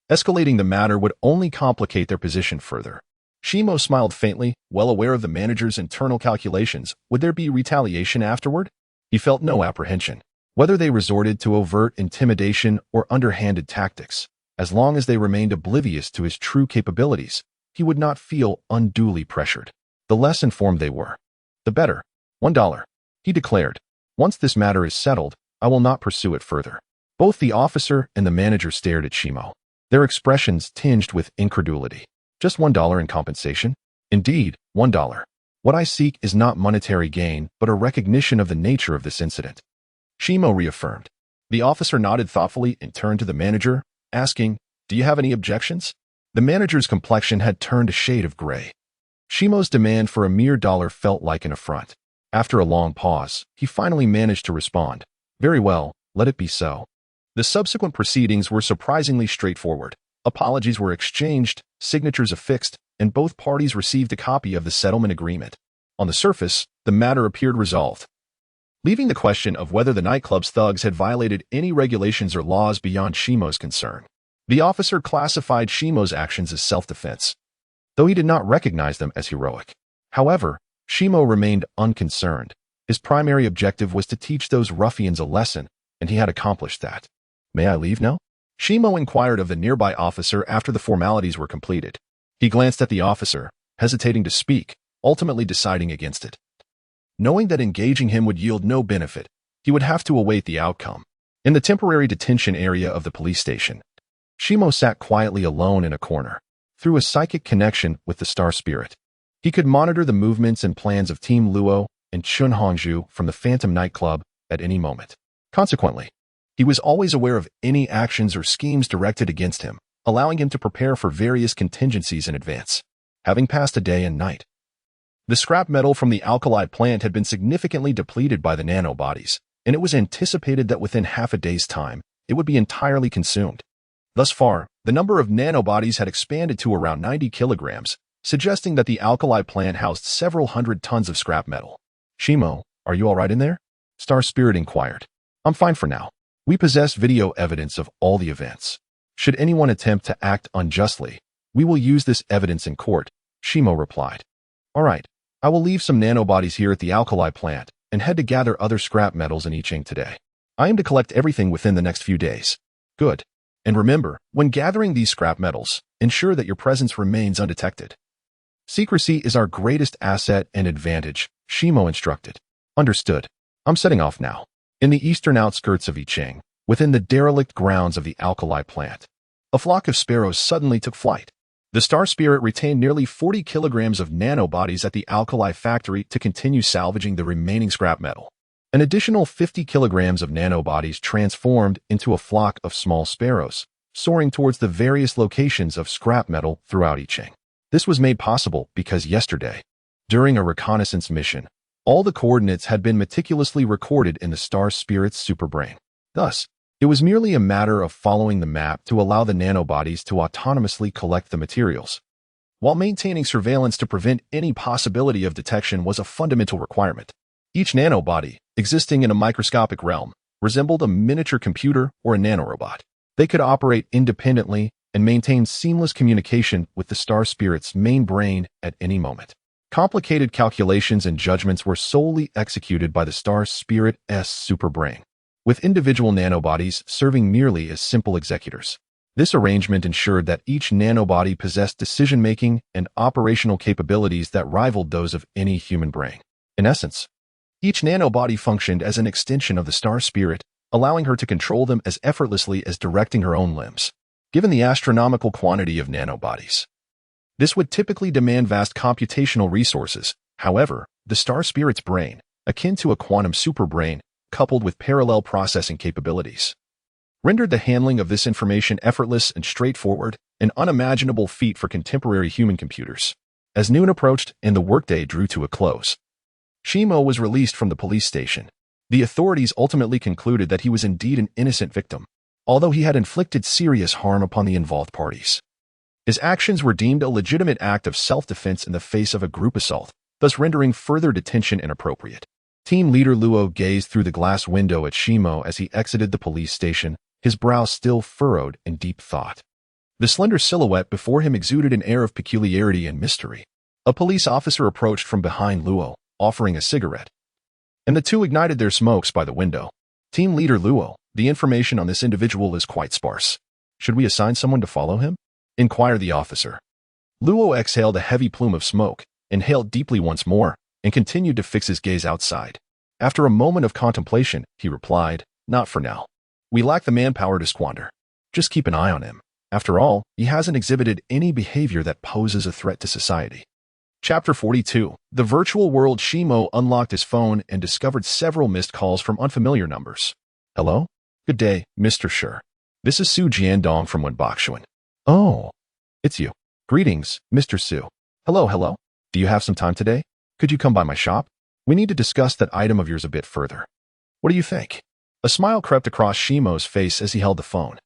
escalating the matter would only complicate their position further. Shimo smiled faintly, well aware of the manager's internal calculations. Would there be retaliation afterward? He felt no apprehension. Whether they resorted to overt intimidation or underhanded tactics, as long as they remained oblivious to his true capabilities, he would not feel unduly pressured. The less informed they were, the better. $1, he declared. Once this matter is settled, I will not pursue it further. Both the officer and the manager stared at Shimo, their expressions tinged with incredulity. Just $1 in compensation? Indeed, $1. What I seek is not monetary gain, but a recognition of the nature of this incident. Shimo reaffirmed. The officer nodded thoughtfully and turned to the manager, asking, "Do you have any objections?" The manager's complexion had turned a shade of gray. Shimo's demand for a mere $1 felt like an affront. After a long pause, he finally managed to respond, "Very well, let it be so." The subsequent proceedings were surprisingly straightforward. Apologies were exchanged, signatures affixed, and both parties received a copy of the settlement agreement. On the surface, the matter appeared resolved, leaving the question of whether the nightclub's thugs had violated any regulations or laws beyond Shimo's concern. The officer classified Shimo's actions as self-defense, though he did not recognize them as heroic. However, Shimo remained unconcerned. His primary objective was to teach those ruffians a lesson, and he had accomplished that. "May I leave now?" Shimo inquired of the nearby officer after the formalities were completed. He glanced at the officer, hesitating to speak, ultimately deciding against it. Knowing that engaging him would yield no benefit, he would have to await the outcome. In the temporary detention area of the police station, Shimo sat quietly alone in a corner. Through a psychic connection with the star spirit, he could monitor the movements and plans of Team Luo and Chun Hongju from the Phantom nightclub at any moment. Consequently, he was always aware of any actions or schemes directed against him, allowing him to prepare for various contingencies in advance. Having passed a day and night, the scrap metal from the alkali plant had been significantly depleted by the nanobodies, and it was anticipated that within half a day's time, it would be entirely consumed. Thus far, the number of nanobodies had expanded to around 90 kilograms, suggesting that the alkali plant housed several hundred tons of scrap metal. "Shimo, are you all right in there?" Star Spirit inquired. "I'm fine for now. We possess video evidence of all the events. Should anyone attempt to act unjustly, we will use this evidence in court," Shimo replied. "All right, I will leave some nanobodies here at the alkali plant and head to gather other scrap metals in Iching today. I aim to collect everything within the next few days." "Good. And remember, when gathering these scrap metals, ensure that your presence remains undetected. Secrecy is our greatest asset and advantage," Shimo instructed. "Understood. I'm setting off now." In the eastern outskirts of Yicheng, within the derelict grounds of the alkali plant, a flock of sparrows suddenly took flight. The Star Spirit retained nearly 40 kilograms of nanobodies at the alkali factory to continue salvaging the remaining scrap metal. An additional 50 kilograms of nanobodies transformed into a flock of small sparrows, soaring towards the various locations of scrap metal throughout Yicheng. This was made possible because yesterday, during a reconnaissance mission, all the coordinates had been meticulously recorded in the Star Spirit's superbrain. Thus, it was merely a matter of following the map to allow the nanobodies to autonomously collect the materials. While maintaining surveillance to prevent any possibility of detection was a fundamental requirement. Each nanobody, existing in a microscopic realm, resembled a miniature computer or a nanorobot. They could operate independently and maintain seamless communication with the Star Spirit's main brain at any moment. Complicated calculations and judgments were solely executed by the Star Spirit's superbrain, with individual nanobodies serving merely as simple executors. This arrangement ensured that each nanobody possessed decision-making and operational capabilities that rivaled those of any human brain. In essence, each nanobody functioned as an extension of the Star Spirit, allowing her to control them as effortlessly as directing her own limbs. Given the astronomical quantity of nanobodies, this would typically demand vast computational resources. However, the Star Spirit's brain, akin to a quantum superbrain, coupled with parallel processing capabilities, rendered the handling of this information effortless and straightforward, an unimaginable feat for contemporary human computers. As noon approached and the workday drew to a close, Shimo was released from the police station. The authorities ultimately concluded that he was indeed an innocent victim, although he had inflicted serious harm upon the involved parties. His actions were deemed a legitimate act of self-defense in the face of a group assault, thus rendering further detention inappropriate. Team leader Luo gazed through the glass window at Shimo as he exited the police station, his brow still furrowed in deep thought. The slender silhouette before him exuded an air of peculiarity and mystery. A police officer approached from behind Luo, offering a cigarette, and the two ignited their smokes by the window. Team leader Luo, the information on this individual is quite sparse. Should we assign someone to follow him? Inquired the officer. Luo exhaled a heavy plume of smoke, inhaled deeply once more, and continued to fix his gaze outside. After a moment of contemplation, he replied, "Not for now. We lack the manpower to squander. Just keep an eye on him. After all, he hasn't exhibited any behavior that poses a threat to society." Chapter 42. The virtual world. Shimo unlocked his phone and discovered several missed calls from unfamiliar numbers. Hello? Good day, Mr. Sure. This is Su Jiandong from Wenbakshuan. Oh, it's you. Greetings, Mr. Su. Hello. Do you have some time today? Could you come by my shop? We need to discuss that item of yours a bit further. What do you think? A smile crept across Shimo's face as he held the phone.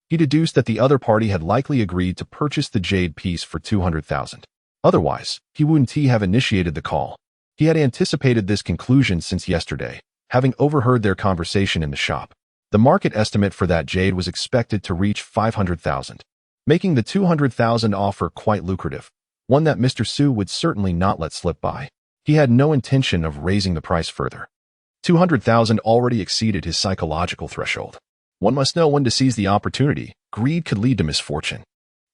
He deduced that the other party had likely agreed to purchase the jade piece for 200,000. Otherwise, he wouldn't have initiated the call. He had anticipated this conclusion since yesterday, having overheard their conversation in the shop. The market estimate for that jade was expected to reach 500,000, making the 200,000 offer quite lucrative, one that Mr. Su would certainly not let slip by. He had no intention of raising the price further. 200,000 already exceeded his psychological threshold. One must know when to seize the opportunity. Greed could lead to misfortune.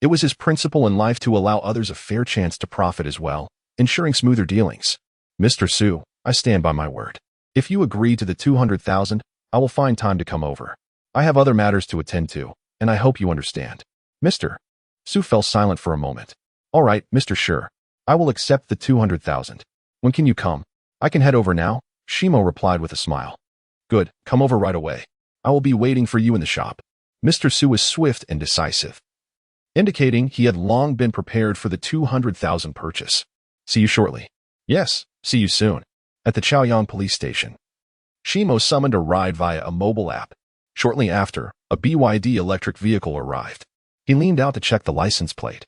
It was his principle in life to allow others a fair chance to profit as well, ensuring smoother dealings. Mr. Su, I stand by my word. If you agree to the 200,000, I will find time to come over. I have other matters to attend to, and I hope you understand. Mr. Su fell silent for a moment. All right, Mr. Sure. I will accept the 200,000. When can you come? I can head over now, Shimo replied with a smile. Good, come over right away. I will be waiting for you in the shop. Mr. Su was swift and decisive, indicating he had long been prepared for the 200,000 purchase. See you shortly. Yes, see you soon. At the Chaoyang police station, Shimo summoned a ride via a mobile app. Shortly after, a BYD electric vehicle arrived. He leaned out to check the license plate,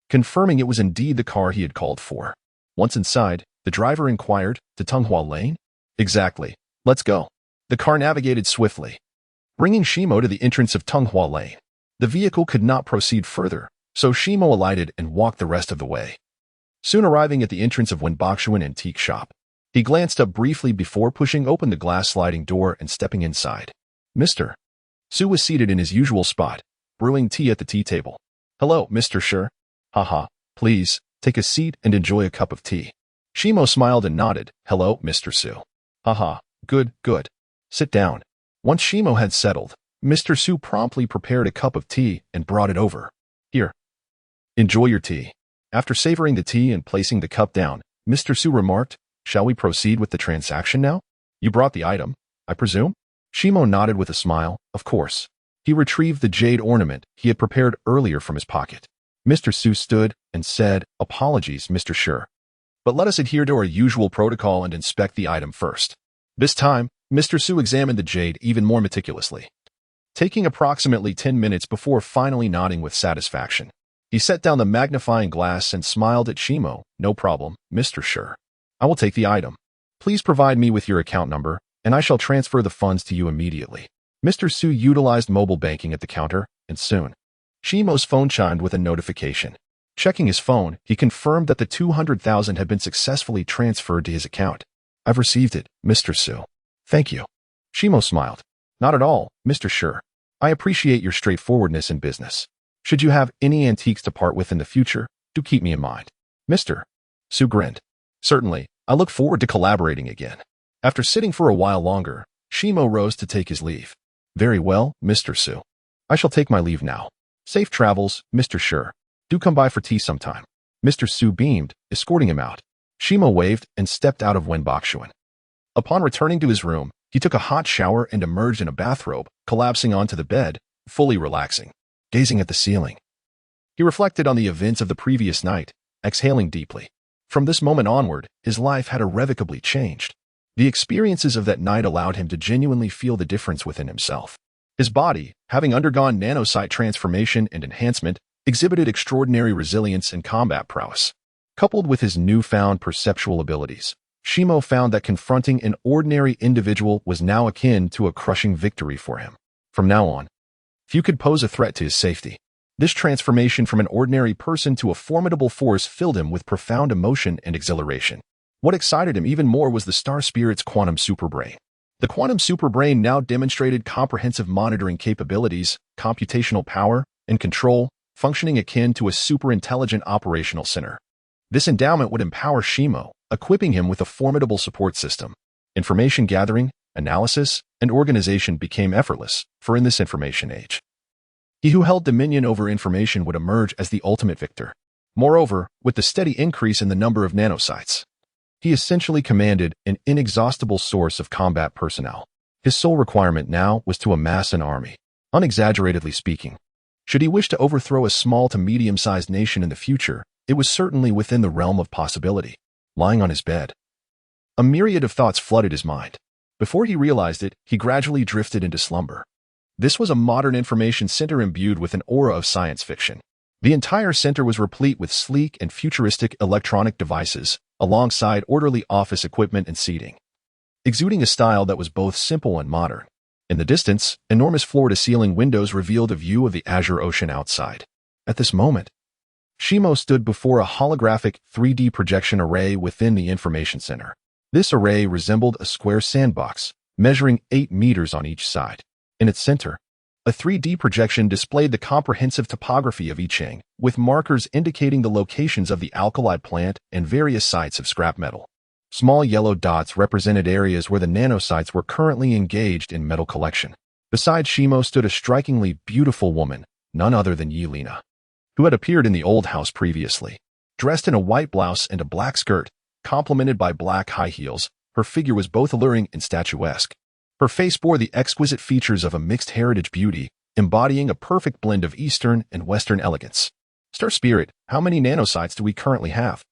confirming it was indeed the car he had called for. Once inside, the driver inquired, "To Tunghua Lane?" "Exactly. Let's go." The car navigated swiftly, bringing Shimo to the entrance of Tunghua Lane. The vehicle could not proceed further, so Shimo alighted and walked the rest of the way. Soon arriving at the entrance of Wenbakshuan Antique Shop, he glanced up briefly before pushing open the glass sliding door and stepping inside. Mr. Su was seated in his usual spot, brewing tea at the tea table. "Hello, Mr. Sure. Haha, please, take a seat and enjoy a cup of tea." Shimo smiled and nodded. "Hello, Mr. Su. Haha, good. Sit down. Once Shimo had settled, Mr. Su promptly prepared a cup of tea and brought it over. Here. Enjoy your tea. After savoring the tea and placing the cup down, Mr. Su remarked, shall we proceed with the transaction now? You brought the item, I presume? Shimo nodded with a smile, of course. He retrieved the jade ornament he had prepared earlier from his pocket. Mr. Su stood and said, apologies, Mr. Sure. But let us adhere to our usual protocol and inspect the item first. This time, Mr. Su examined the jade even more meticulously, taking approximately 10 minutes before finally nodding with satisfaction. He set down the magnifying glass and smiled at Shimo. No problem, Mr. Sure. I will take the item. Please provide me with your account number, and I shall transfer the funds to you immediately. Mr. Su utilized mobile banking at the counter, and soon, Shimo's phone chimed with a notification. Checking his phone, he confirmed that the 200,000 had been successfully transferred to his account. I've received it, Mr. Su. Thank you. Shimo smiled. Not at all, Mr. Sure. I appreciate your straightforwardness in business. Should you have any antiques to part with in the future, do keep me in mind. Mr. Su grinned. Certainly, I look forward to collaborating again. After sitting for a while longer, Shimo rose to take his leave. Very well, Mr. Su. I shall take my leave now. Safe travels, Mr. Sure. Do come by for tea sometime. Mr. Su beamed, escorting him out. Shimo waved and stepped out of Wenboxuan. Upon returning to his room, he took a hot shower and emerged in a bathrobe, collapsing onto the bed, fully relaxing, gazing at the ceiling. He reflected on the events of the previous night, exhaling deeply. From this moment onward, his life had irrevocably changed. The experiences of that night allowed him to genuinely feel the difference within himself. His body, having undergone nanosite transformation and enhancement, exhibited extraordinary resilience and combat prowess. Coupled with his newfound perceptual abilities, Shimo found that confronting an ordinary individual was now akin to a crushing victory for him. From now on, few could pose a threat to his safety. This transformation from an ordinary person to a formidable force filled him with profound emotion and exhilaration. What excited him even more was the Star Spirit's quantum superbrain. The quantum superbrain now demonstrated comprehensive monitoring capabilities, computational power, and control, functioning akin to a super-intelligent operational center. This endowment would empower Shimo, equipping him with a formidable support system. Information gathering, analysis, and organization became effortless, for in this information age, he who held dominion over information would emerge as the ultimate victor. Moreover, with the steady increase in the number of nanosites, he essentially commanded an inexhaustible source of combat personnel. His sole requirement now was to amass an army. Unexaggeratedly speaking, should he wish to overthrow a small to medium-sized nation in the future, it was certainly within the realm of possibility. Lying on his bed, a myriad of thoughts flooded his mind. Before he realized it, he gradually drifted into slumber. This was a modern information center imbued with an aura of science fiction. The entire center was replete with sleek and futuristic electronic devices, alongside orderly office equipment and seating, exuding a style that was both simple and modern. In the distance, enormous floor-to-ceiling windows revealed a view of the azure ocean outside. At this moment, Shimo stood before a holographic 3D projection array within the information center. This array resembled a square sandbox, measuring 8 meters on each side. In its center, a 3D projection displayed the comprehensive topography of Ichang, with markers indicating the locations of the alkali plant and various sites of scrap metal. Small yellow dots represented areas where the nanosites were currently engaged in metal collection. Beside Shimo stood a strikingly beautiful woman, none other than Yelena, who had appeared in the old house previously. Dressed in a white blouse and a black skirt, complemented by black high heels, her figure was both alluring and statuesque. Her face bore the exquisite features of a mixed heritage beauty, embodying a perfect blend of Eastern and Western elegance. Star Spirit, how many nanosites do we currently have?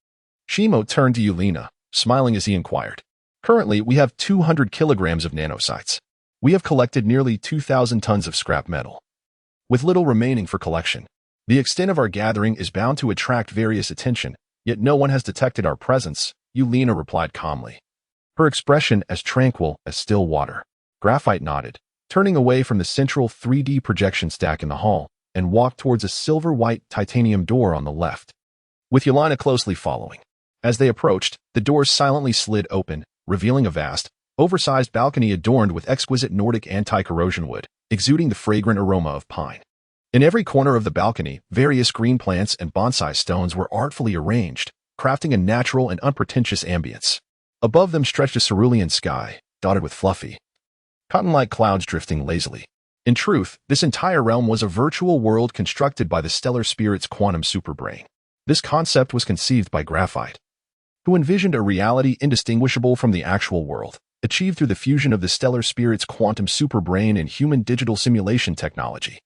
Shimo turned to Yelena, smiling as he inquired. Currently, we have 200 kilograms of nanosites. We have collected nearly 2,000 tons of scrap metal, with little remaining for collection. The extent of our gathering is bound to attract various attention, yet no one has detected our presence, Yelena replied calmly, her expression as tranquil as still water. Graphite nodded, turning away from the central 3D projection stack in the hall, and walked towards a silver-white titanium door on the left, with Yelena closely following. As they approached, the doors silently slid open, revealing a vast, oversized balcony adorned with exquisite Nordic anti-corrosion wood, exuding the fragrant aroma of pine. In every corner of the balcony, various green plants and bonsai stones were artfully arranged, crafting a natural and unpretentious ambience. Above them stretched a cerulean sky, dotted with fluffy, cotton-like clouds drifting lazily. In truth, this entire realm was a virtual world constructed by the stellar spirit's quantum superbrain. This concept was conceived by Graphite, who envisioned a reality indistinguishable from the actual world, achieved through the fusion of the stellar spirit's quantum superbrain and human digital simulation technology.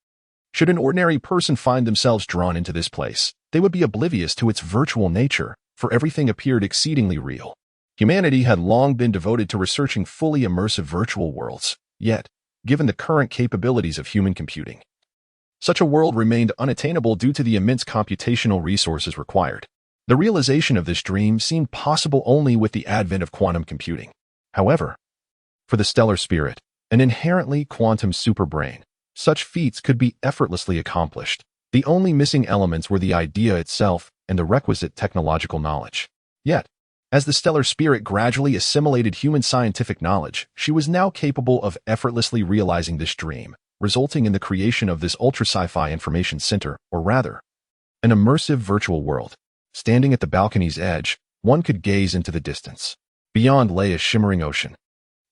Should an ordinary person find themselves drawn into this place, they would be oblivious to its virtual nature, for everything appeared exceedingly real. Humanity had long been devoted to researching fully immersive virtual worlds, yet, given the current capabilities of human computing, such a world remained unattainable due to the immense computational resources required. The realization of this dream seemed possible only with the advent of quantum computing. However, for the stellar spirit, an inherently quantum superbrain, such feats could be effortlessly accomplished. The only missing elements were the idea itself and the requisite technological knowledge. Yet, as the stellar spirit gradually assimilated human scientific knowledge, she was now capable of effortlessly realizing this dream, resulting in the creation of this ultra sci-fi information center, or rather, an immersive virtual world. Standing at the balcony's edge, one could gaze into the distance. Beyond lay a shimmering ocean,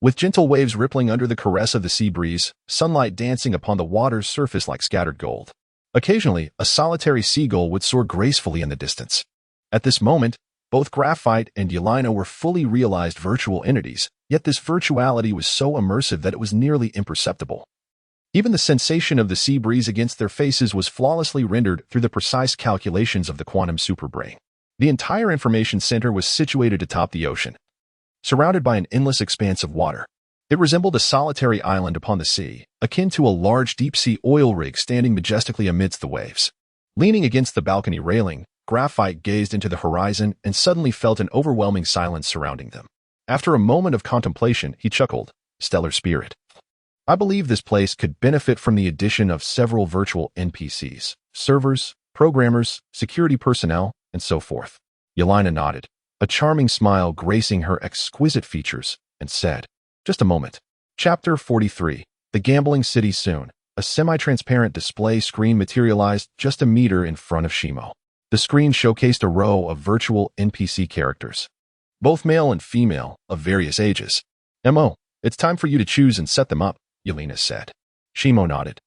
with gentle waves rippling under the caress of the sea breeze, sunlight dancing upon the water's surface like scattered gold. Occasionally, a solitary seagull would soar gracefully in the distance. At this moment, both Graphite and Yelena were fully realized virtual entities, yet this virtuality was so immersive that it was nearly imperceptible. Even the sensation of the sea breeze against their faces was flawlessly rendered through the precise calculations of the quantum superbrain. The entire information center was situated atop the ocean, surrounded by an endless expanse of water. It resembled a solitary island upon the sea, akin to a large deep-sea oil rig standing majestically amidst the waves. Leaning against the balcony railing, Graphite gazed into the horizon and suddenly felt an overwhelming silence surrounding them. After a moment of contemplation, he chuckled, "Stellar spirit. I believe this place could benefit from the addition of several virtual NPCs, servers, programmers, security personnel, and so forth." Yelena nodded, a charming smile gracing her exquisite features, and said, "Just a moment." Chapter 43. The Gambling City Soon. A semi-transparent display screen materialized just a meter in front of Shimo. The screen showcased a row of virtual NPC characters, both male and female, of various ages. "Mo, it's time for you to choose and set them up," Yelena said. Shimo nodded,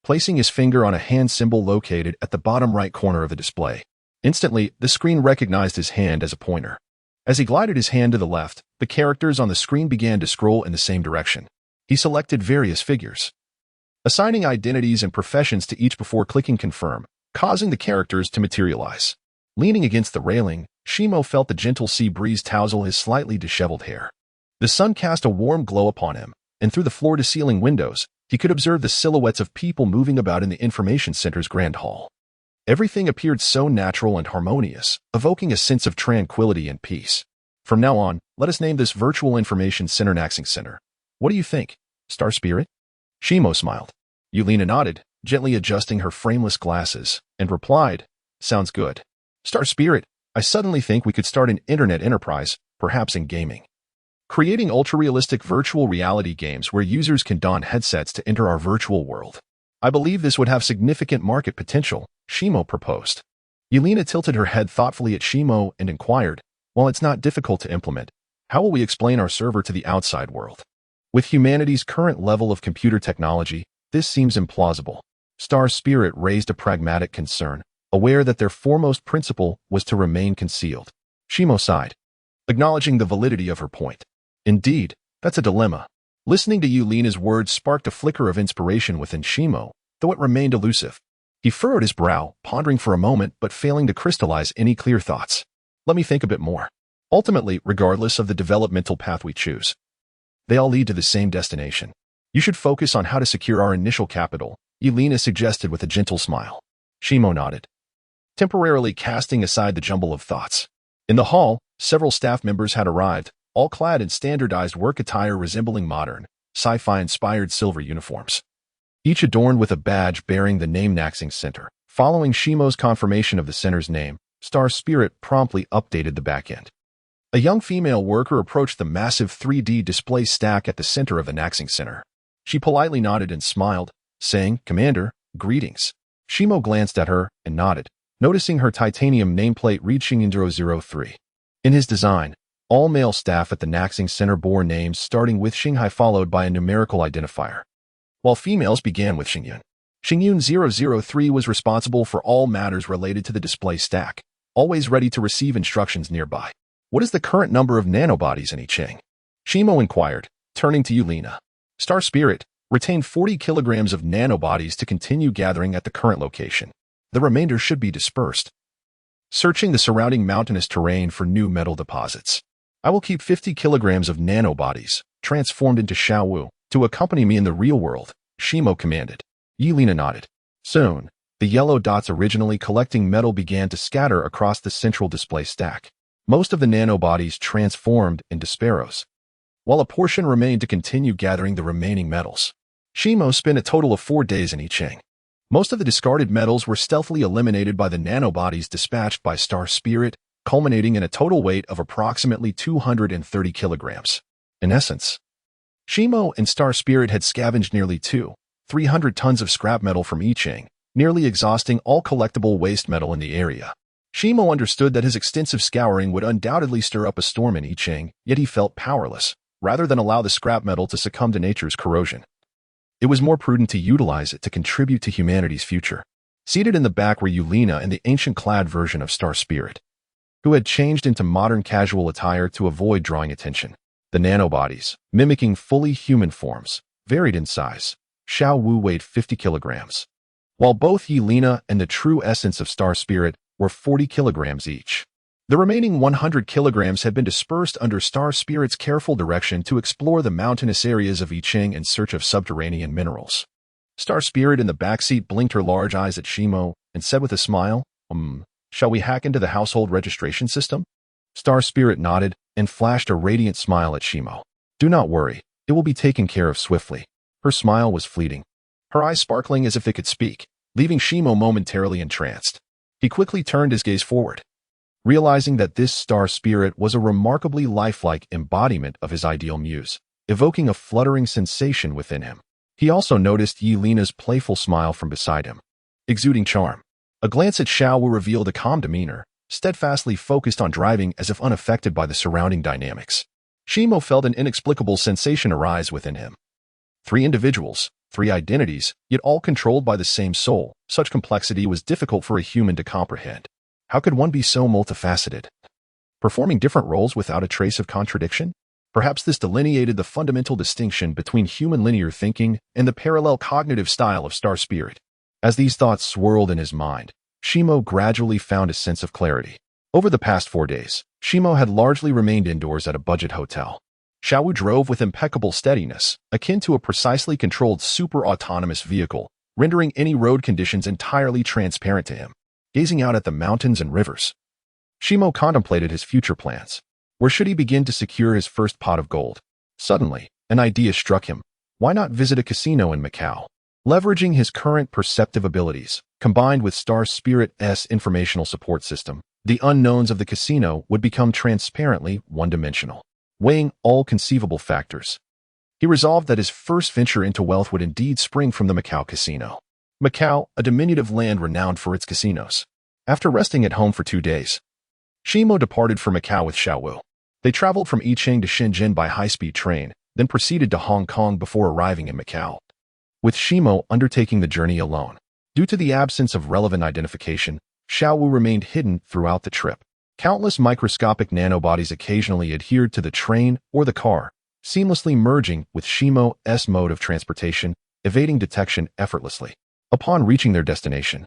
placing his finger on a hand symbol located at the bottom right corner of the display. Instantly, the screen recognized his hand as a pointer. As he glided his hand to the left, the characters on the screen began to scroll in the same direction. He selected various figures, assigning identities and professions to each before clicking confirm, causing the characters to materialize. Leaning against the railing, Shimo felt the gentle sea breeze tousle his slightly disheveled hair. The sun cast a warm glow upon him, and through the floor-to-ceiling windows, he could observe the silhouettes of people moving about in the information center's grand hall. Everything appeared so natural and harmonious, evoking a sense of tranquility and peace. "From now on, let us name this virtual information center Naxing Center. What do you think, Star Spirit?" Shimo smiled. Yelena nodded, gently adjusting her frameless glasses, and replied, "Sounds good. Star Spirit, I suddenly think we could start an internet enterprise, perhaps in gaming. Creating ultra-realistic virtual reality games where users can don headsets to enter our virtual world. I believe this would have significant market potential," Shimo proposed. Yelena tilted her head thoughtfully at Shimo and inquired, "While it's not difficult to implement, how will we explain our server to the outside world? With humanity's current level of computer technology, this seems implausible." Star Spirit raised a pragmatic concern, aware that their foremost principle was to remain concealed. Shimo sighed, acknowledging the validity of her point. "Indeed, that's a dilemma." Listening to Yelena's words sparked a flicker of inspiration within Shimo, though it remained elusive. He furrowed his brow, pondering for a moment but failing to crystallize any clear thoughts. "Let me think a bit more. Ultimately, regardless of the developmental path we choose, they all lead to the same destination. You should focus on how to secure our initial capital," Yelena suggested with a gentle smile. Shimo nodded, temporarily casting aside the jumble of thoughts. In the hall, several staff members had arrived, all clad in standardized work attire resembling modern, sci-fi inspired silver uniforms, each adorned with a badge bearing the name Naxing Center. Following Shimo's confirmation of the center's name, Star Spirit promptly updated the backend. A young female worker approached the massive 3D display stack at the center of the Naxing Center. She politely nodded and smiled, saying, "Commander, greetings." Shimo glanced at her and nodded, noticing her titanium nameplate reaching in 003. In his design, All male staff at the Naxing Center bore names starting with Xinghai followed by a numerical identifier, while females began with Xingyun. Xingyun 003 was responsible for all matters related to the display stack, always ready to receive instructions nearby. What is the current number of nanobodies in I Ching? Shimo inquired, turning to Yulina. Star Spirit, retain 40 kilograms of nanobodies to continue gathering at the current location. The remainder should be dispersed, searching the surrounding mountainous terrain for new metal deposits. I will keep 50 kilograms of nanobodies, transformed into Xiaowu, to accompany me in the real world, Shimo commanded. Yelena nodded. Soon, the yellow dots originally collecting metal began to scatter across the central display stack. Most of the nanobodies transformed into sparrows, while a portion remained to continue gathering the remaining metals. Shimo spent a total of 4 days in I Ching. Most of the discarded metals were stealthily eliminated by the nanobodies dispatched by Star Spirit, culminating in a total weight of approximately 230 kilograms. In essence, Shimo and Star Spirit had scavenged nearly 300 tons of scrap metal from I Ching, nearly exhausting all collectible waste metal in the area. Shimo understood that his extensive scouring would undoubtedly stir up a storm in I Ching, yet he felt powerless, rather than allow the scrap metal to succumb to nature's corrosion. It was more prudent to utilize it to contribute to humanity's future. Seated in the back were Yulina and the ancient-clad version of Star Spirit, who had changed into modern casual attire to avoid drawing attention. The nanobodies, mimicking fully human forms, varied in size. Xiao Wu weighed 50 kilograms, while both Yelena and the true essence of Star Spirit were 40 kilograms each. The remaining 100 kilograms had been dispersed under Star Spirit's careful direction to explore the mountainous areas of I Ching in search of subterranean minerals. Star Spirit in the backseat blinked her large eyes at Shimo and said with a smile, shall we hack into the household registration system? Star Spirit nodded and flashed a radiant smile at Shimo. Do not worry, it will be taken care of swiftly. Her smile was fleeting, her eyes sparkling as if they could speak, leaving Shimo momentarily entranced. He quickly turned his gaze forward, realizing that this Star Spirit was a remarkably lifelike embodiment of his ideal muse, evoking a fluttering sensation within him. He also noticed Yelena's playful smile from beside him, exuding charm. A glance at Xiao Wu revealed a calm demeanor, steadfastly focused on driving as if unaffected by the surrounding dynamics. Shimo felt an inexplicable sensation arise within him. 3 individuals, 3 identities, yet all controlled by the same soul. Such complexity was difficult for a human to comprehend. How could one be so multifaceted, performing different roles without a trace of contradiction? Perhaps this delineated the fundamental distinction between human linear thinking and the parallel cognitive style of Star Spirit. As these thoughts swirled in his mind, Shimo gradually found a sense of clarity. Over the past 4 days, Shimo had largely remained indoors at a budget hotel. Xiao Wu drove with impeccable steadiness, akin to a precisely controlled super-autonomous vehicle, rendering any road conditions entirely transparent to him. Gazing out at the mountains and rivers, Shimo contemplated his future plans. Where should he begin to secure his first pot of gold? Suddenly, an idea struck him. Why not visit a casino in Macau? Leveraging his current perceptive abilities, combined with Star Spirit's informational support system, the unknowns of the casino would become transparently one-dimensional. Weighing all conceivable factors, he resolved that his first venture into wealth would indeed spring from the Macau casino. Macau, a diminutive land renowned for its casinos. After resting at home for 2 days, Shimo departed for Macau with Xiao Wu. They traveled from I Ching to Shenzhen by high-speed train, then proceeded to Hong Kong before arriving in Macau, with Shimo undertaking the journey alone. Due to the absence of relevant identification, Xiao Wu remained hidden throughout the trip. Countless microscopic nanobodies occasionally adhered to the train or the car, seamlessly merging with Shimo's mode of transportation, evading detection effortlessly. Upon reaching their destination,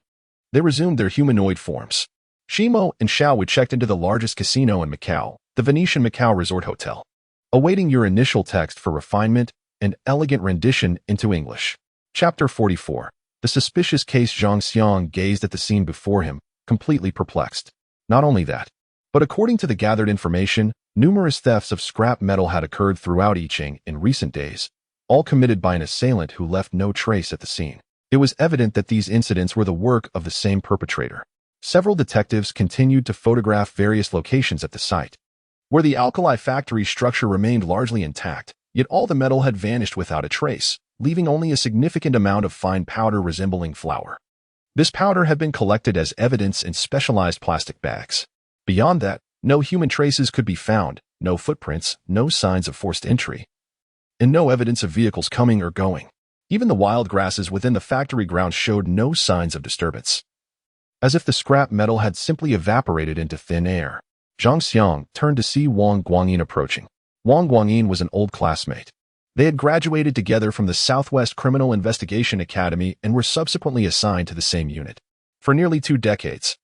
they resumed their humanoid forms. Shimo and Xiao Wu checked into the largest casino in Macau, the Venetian Macau Resort Hotel, awaiting your initial text for refinement and elegant rendition into English. Chapter 44. The suspicious case. Zhang Xiang gazed at the scene before him, completely perplexed. Not only that, but according to the gathered information, numerous thefts of scrap metal had occurred throughout I Ching in recent days, all committed by an assailant who left no trace at the scene. It was evident that these incidents were the work of the same perpetrator. Several detectives continued to photograph various locations at the site, where the alkali factory structure remained largely intact, yet all the metal had vanished without a trace, leaving only a significant amount of fine powder resembling flour. This powder had been collected as evidence in specialized plastic bags. Beyond that, no human traces could be found, no footprints, no signs of forced entry, and no evidence of vehicles coming or going. Even the wild grasses within the factory grounds showed no signs of disturbance, as if the scrap metal had simply evaporated into thin air. Zhang Xiang turned to see Wang Guangyin approaching. Wang Guangyin was an old classmate. They had graduated together from the Southwest Criminal Investigation Academy and were subsequently assigned to the same unit for nearly 2 decades.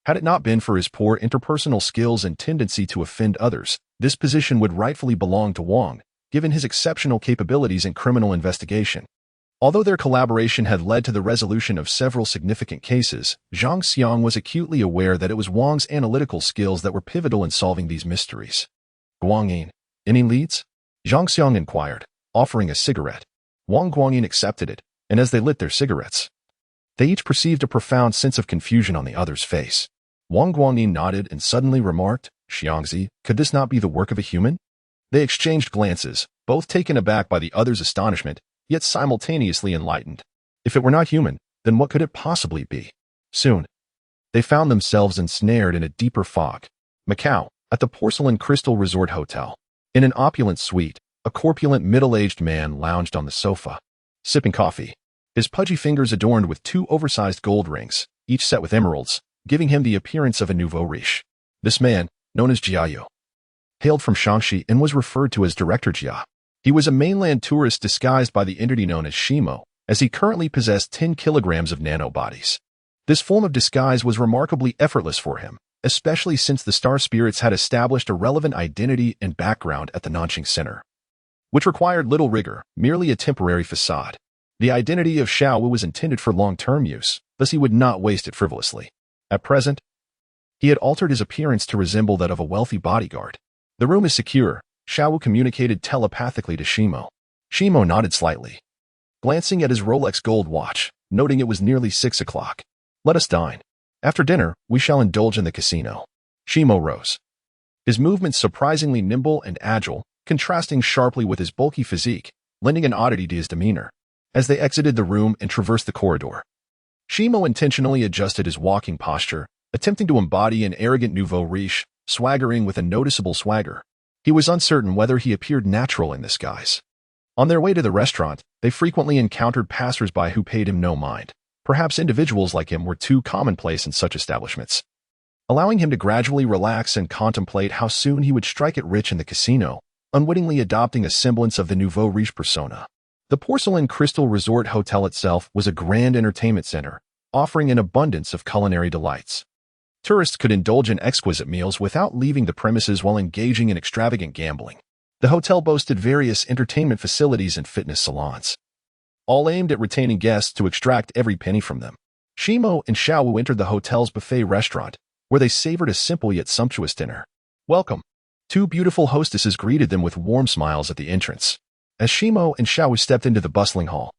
Had it not been for his poor interpersonal skills and tendency to offend others, this position would rightfully belong to Wang, given his exceptional capabilities in criminal investigation. Although their collaboration had led to the resolution of several significant cases, Zhang Xiang was acutely aware that it was Wang's analytical skills that were pivotal in solving these mysteries. Guangyin, any leads? Zhang Xiang inquired, offering a cigarette. Wang Guangyin accepted it, and as they lit their cigarettes, they each perceived a profound sense of confusion on the other's face. Wang Guangyin nodded and suddenly remarked, Xiangzi, could this not be the work of a human? They exchanged glances, both taken aback by the other's astonishment, yet simultaneously enlightened. If it were not human, then what could it possibly be? Soon, they found themselves ensnared in a deeper fog. Macau, at the Porcelain Crystal Resort Hotel. In an opulent suite, a corpulent middle-aged man lounged on the sofa, sipping coffee, his pudgy fingers adorned with 2 oversized gold rings, each set with emeralds, giving him the appearance of a nouveau riche. This man, known as Jia Yu, hailed from Shaanxi and was referred to as Director Jia. He was a mainland tourist disguised by the entity known as Shimo, as he currently possessed 10 kilograms of nanobodies. This form of disguise was remarkably effortless for him, especially since the Star Spirits had established a relevant identity and background at the Nanqing Center, which required little rigor, merely a temporary facade. The identity of Xiao Wu was intended for long-term use, thus he would not waste it frivolously. At present, he had altered his appearance to resemble that of a wealthy bodyguard. The room is secure, Xiao Wu communicated telepathically to Shimo. Shimo nodded slightly, glancing at his Rolex gold watch, noting it was nearly 6 o'clock. Let us dine. After dinner, we shall indulge in the casino. Shimo rose, his movements surprisingly nimble and agile, contrasting sharply with his bulky physique, lending an oddity to his demeanor. As they exited the room and traversed the corridor, Shimo intentionally adjusted his walking posture, attempting to embody an arrogant nouveau riche, swaggering with a noticeable swagger. He was uncertain whether he appeared natural in this guise. On their way to the restaurant, they frequently encountered passers-by who paid him no mind. Perhaps individuals like him were too commonplace in such establishments, allowing him to gradually relax and contemplate how soon he would strike it rich in the casino, unwittingly adopting a semblance of the nouveau riche persona. The Porcelain Crystal Resort Hotel itself was a grand entertainment center, offering an abundance of culinary delights. Tourists could indulge in exquisite meals without leaving the premises while engaging in extravagant gambling. The hotel boasted various entertainment facilities and fitness salons, all aimed at retaining guests to extract every penny from them. Shimo and Xiao Wu entered the hotel's buffet restaurant, where they savored a simple yet sumptuous dinner. Welcome. 2 beautiful hostesses greeted them with warm smiles at the entrance. As Shimo and Xiao Wu stepped into the bustling hall,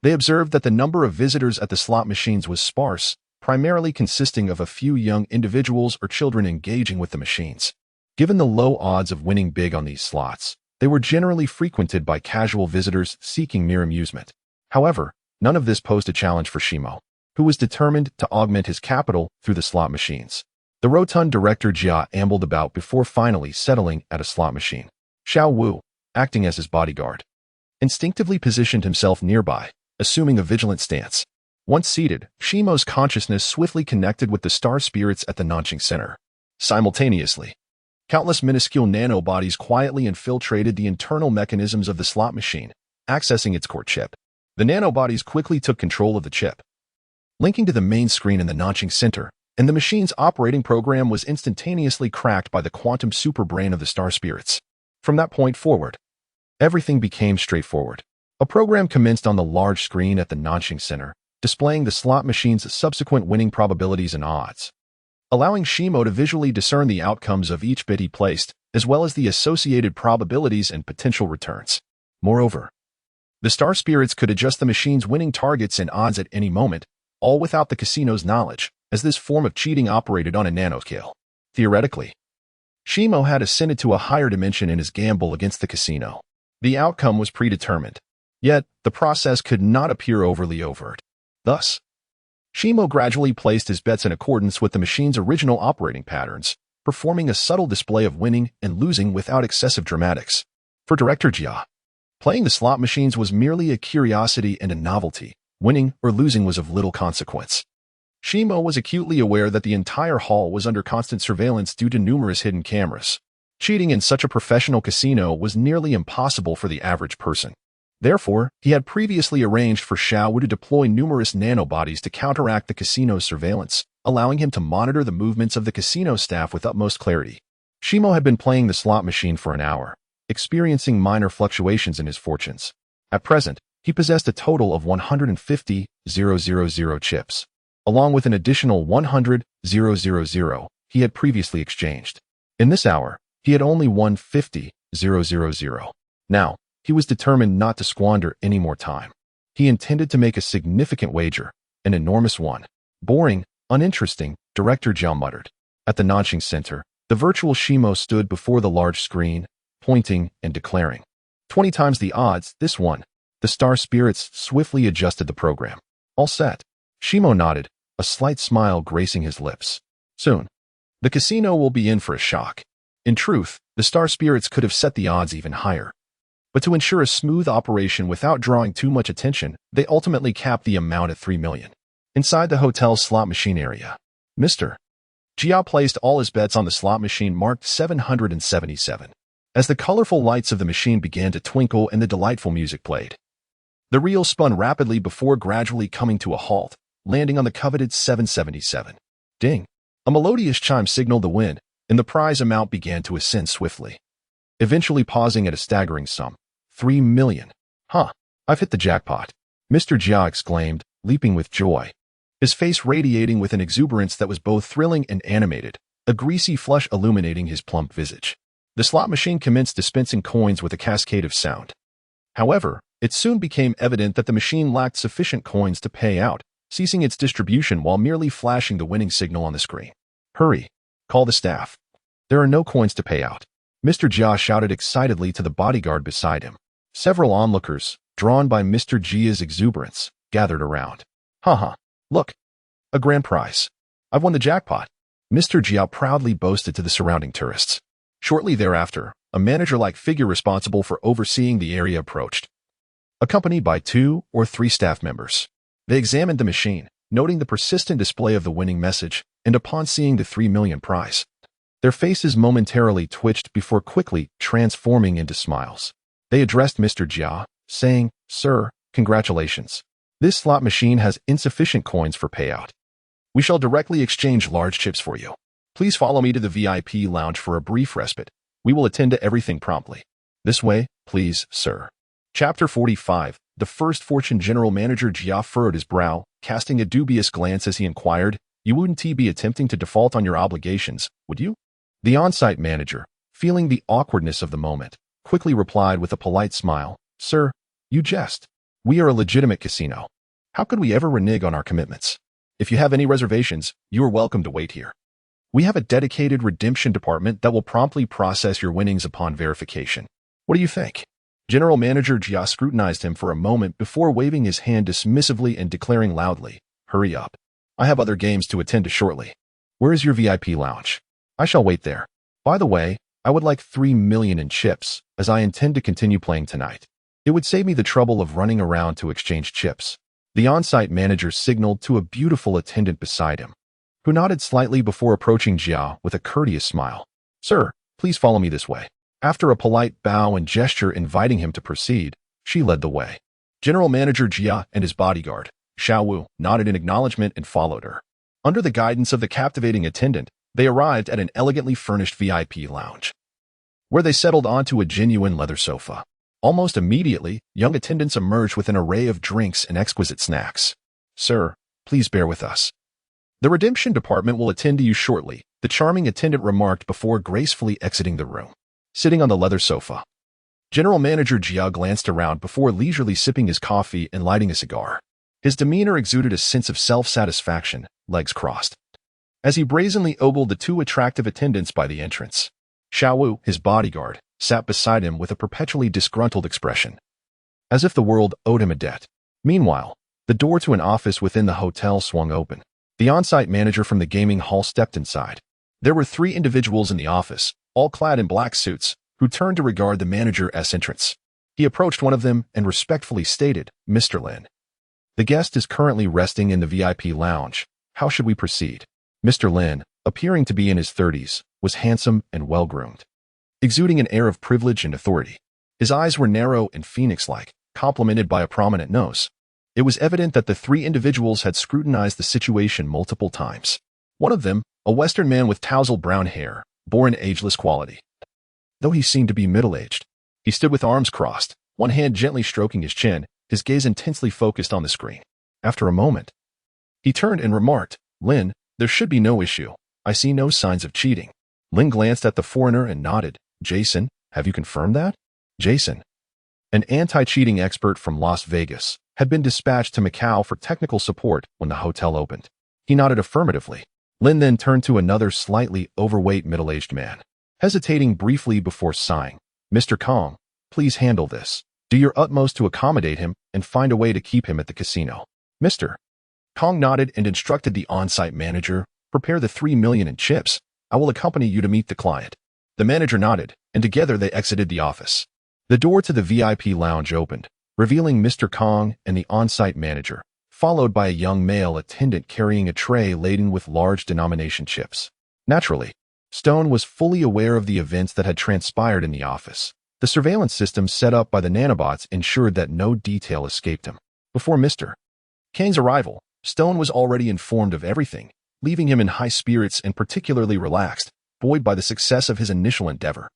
they observed that the number of visitors at the slot machines was sparse, primarily consisting of a few young individuals or children engaging with the machines. Given the low odds of winning big on these slots, they were generally frequented by casual visitors seeking mere amusement. However, none of this posed a challenge for Shimo, who was determined to augment his capital through the slot machines. The rotund Director Jia ambled about before finally settling at a slot machine. Xiao Wu, acting as his bodyguard, instinctively positioned himself nearby, assuming a vigilant stance. Once seated, Shimo's consciousness swiftly connected with the Star Spirits at the Nanqing Center. Simultaneously, countless minuscule nanobodies quietly infiltrated the internal mechanisms of the slot machine, accessing its core chip. The nanobodies quickly took control of the chip, linking to the main screen in the Nanqing Center, and the machine's operating program was instantaneously cracked by the quantum superbrain of the Star Spirits. From that point forward, everything became straightforward. A program commenced on the large screen at the Nanqing Center, displaying the slot machine's subsequent winning probabilities and odds, allowing Shimo to visually discern the outcomes of each bid he placed, as well as the associated probabilities and potential returns. Moreover, the Star Spirits could adjust the machine's winning targets and odds at any moment, all without the casino's knowledge, as this form of cheating operated on a nanoscale. Theoretically, Shimo had ascended to a higher dimension in his gamble against the casino. The outcome was predetermined, yet the process could not appear overly overt. Thus, Shimo gradually placed his bets in accordance with the machine's original operating patterns, performing a subtle display of winning and losing without excessive dramatics. For Director Jia, playing the slot machines was merely a curiosity and a novelty. Winning or losing was of little consequence. Shimo was acutely aware that the entire hall was under constant surveillance due to numerous hidden cameras. Cheating in such a professional casino was nearly impossible for the average person. Therefore, he had previously arranged for Xiao Wu to deploy numerous nanobodies to counteract the casino's surveillance, allowing him to monitor the movements of the casino staff with utmost clarity. Shimo had been playing the slot machine for an hour, experiencing minor fluctuations in his fortunes. At present, he possessed a total of 150,000 chips, along with an additional 100,000 he had previously exchanged. In this hour, he had only won 50,000. Now, he was determined not to squander any more time. He intended to make a significant wager, an enormous one. Boring, uninteresting, Director Zhao muttered. At the Nanxing Center, the virtual Shimo stood before the large screen, pointing and declaring. 20 times the odds, this one. The star spirits swiftly adjusted the program. All set. Shimo nodded, a slight smile gracing his lips. Soon, the casino will be in for a shock. In truth, the star spirits could have set the odds even higher. But to ensure a smooth operation without drawing too much attention, they ultimately capped the amount at 3 million. Inside the hotel's slot machine area, Mr. Jia placed all his bets on the slot machine marked 777. As the colorful lights of the machine began to twinkle and the delightful music played, the reel spun rapidly before gradually coming to a halt, landing on the coveted 777. Ding! A melodious chime signaled the win, and the prize amount began to ascend swiftly, eventually pausing at a staggering sum. 3 million. Huh, I've hit the jackpot, Mr. Jia exclaimed, leaping with joy, his face radiating with an exuberance that was both thrilling and animated, a greasy flush illuminating his plump visage. The slot machine commenced dispensing coins with a cascade of sound. However, it soon became evident that the machine lacked sufficient coins to pay out, ceasing its distribution while merely flashing the winning signal on the screen. Hurry, call the staff. There are no coins to pay out, Mr. Jia shouted excitedly to the bodyguard beside him. Several onlookers, drawn by Mr. Jia's exuberance, gathered around. Haha, look, a grand prize. I've won the jackpot, Mr. Jia proudly boasted to the surrounding tourists. Shortly thereafter, a manager-like figure responsible for overseeing the area approached, accompanied by 2 or 3 staff members. They examined the machine, noting the persistent display of the winning message, and upon seeing the 3 million prize, their faces momentarily twitched before quickly transforming into smiles. They addressed Mr. Jia, saying, Sir, congratulations. This slot machine has insufficient coins for payout. We shall directly exchange large chips for you. Please follow me to the VIP lounge for a brief respite. We will attend to everything promptly. This way, please, sir. Chapter 45. The first fortune general manager Jia furrowed his brow, casting a dubious glance as he inquired, You wouldn't be attempting to default on your obligations, would you? The on-site manager, feeling the awkwardness of the moment, quickly replied with a polite smile, Sir, you jest. We are a legitimate casino. How could we ever renege on our commitments? If you have any reservations, you are welcome to wait here. We have a dedicated redemption department that will promptly process your winnings upon verification. What do you think? General Manager Jia scrutinized him for a moment before waving his hand dismissively and declaring loudly, Hurry up. I have other games to attend to shortly. Where is your VIP lounge? I shall wait there. By the way, I would like 3 million in chips, as I intend to continue playing tonight. It would save me the trouble of running around to exchange chips. The on-site manager signaled to a beautiful attendant beside him, who nodded slightly before approaching Jia with a courteous smile. Sir, please follow me this way. After a polite bow and gesture inviting him to proceed, she led the way. General Manager Jia and his bodyguard, Xiao Wu, nodded in acknowledgement and followed her. Under the guidance of the captivating attendant, they arrived at an elegantly furnished VIP lounge, where they settled onto a genuine leather sofa. Almost immediately, young attendants emerged with an array of drinks and exquisite snacks. Sir, please bear with us. The redemption department will attend to you shortly, the charming attendant remarked before gracefully exiting the room. Sitting on the leather sofa, General Manager Jia glanced around before leisurely sipping his coffee and lighting a cigar. His demeanor exuded a sense of self-satisfaction, legs crossed, as he brazenly ogled the 2 attractive attendants by the entrance. Xiao Wu, his bodyguard, sat beside him with a perpetually disgruntled expression, as if the world owed him a debt. Meanwhile, the door to an office within the hotel swung open. The on-site manager from the gaming hall stepped inside. There were 3 individuals in the office, all clad in black suits, who turned to regard the manager's entrance. He approached one of them and respectfully stated, "Mr. Lin, the guest is currently resting in the VIP lounge. How should we proceed?" Mr. Lin, appearing to be in his 30s, was handsome and well-groomed, exuding an air of privilege and authority. His eyes were narrow and phoenix-like, complemented by a prominent nose. It was evident that the 3 individuals had scrutinized the situation multiple times. One of them, a Western man with tousled brown hair, bore an ageless quality. Though he seemed to be middle-aged, he stood with arms crossed, one hand gently stroking his chin, his gaze intensely focused on the screen. After a moment, he turned and remarked, "Lin, there should be no issue. I see no signs of cheating." Lin glanced at the foreigner and nodded. "Jason, have you confirmed that?" Jason, an anti-cheating expert from Las Vegas, had been dispatched to Macau for technical support when the hotel opened. He nodded affirmatively. Lin then turned to another slightly overweight middle-aged man, hesitating briefly before sighing. "Mr. Kong, please handle this. Do your utmost to accommodate him and find a way to keep him at the casino." Mr. Kong nodded and instructed the on-site manager, "Prepare the 3 million in chips. I will accompany you to meet the client." The manager nodded, and together they exited the office. The door to the VIP lounge opened, revealing Mr. Kong and the on-site manager, followed by a young male attendant carrying a tray laden with large denomination chips. Naturally, Stone was fully aware of the events that had transpired in the office. The surveillance system set up by the nanobots ensured that no detail escaped him. Before Mr. Kang's arrival, Stone was already informed of everything, leaving him in high spirits and particularly relaxed, buoyed by the success of his initial endeavor,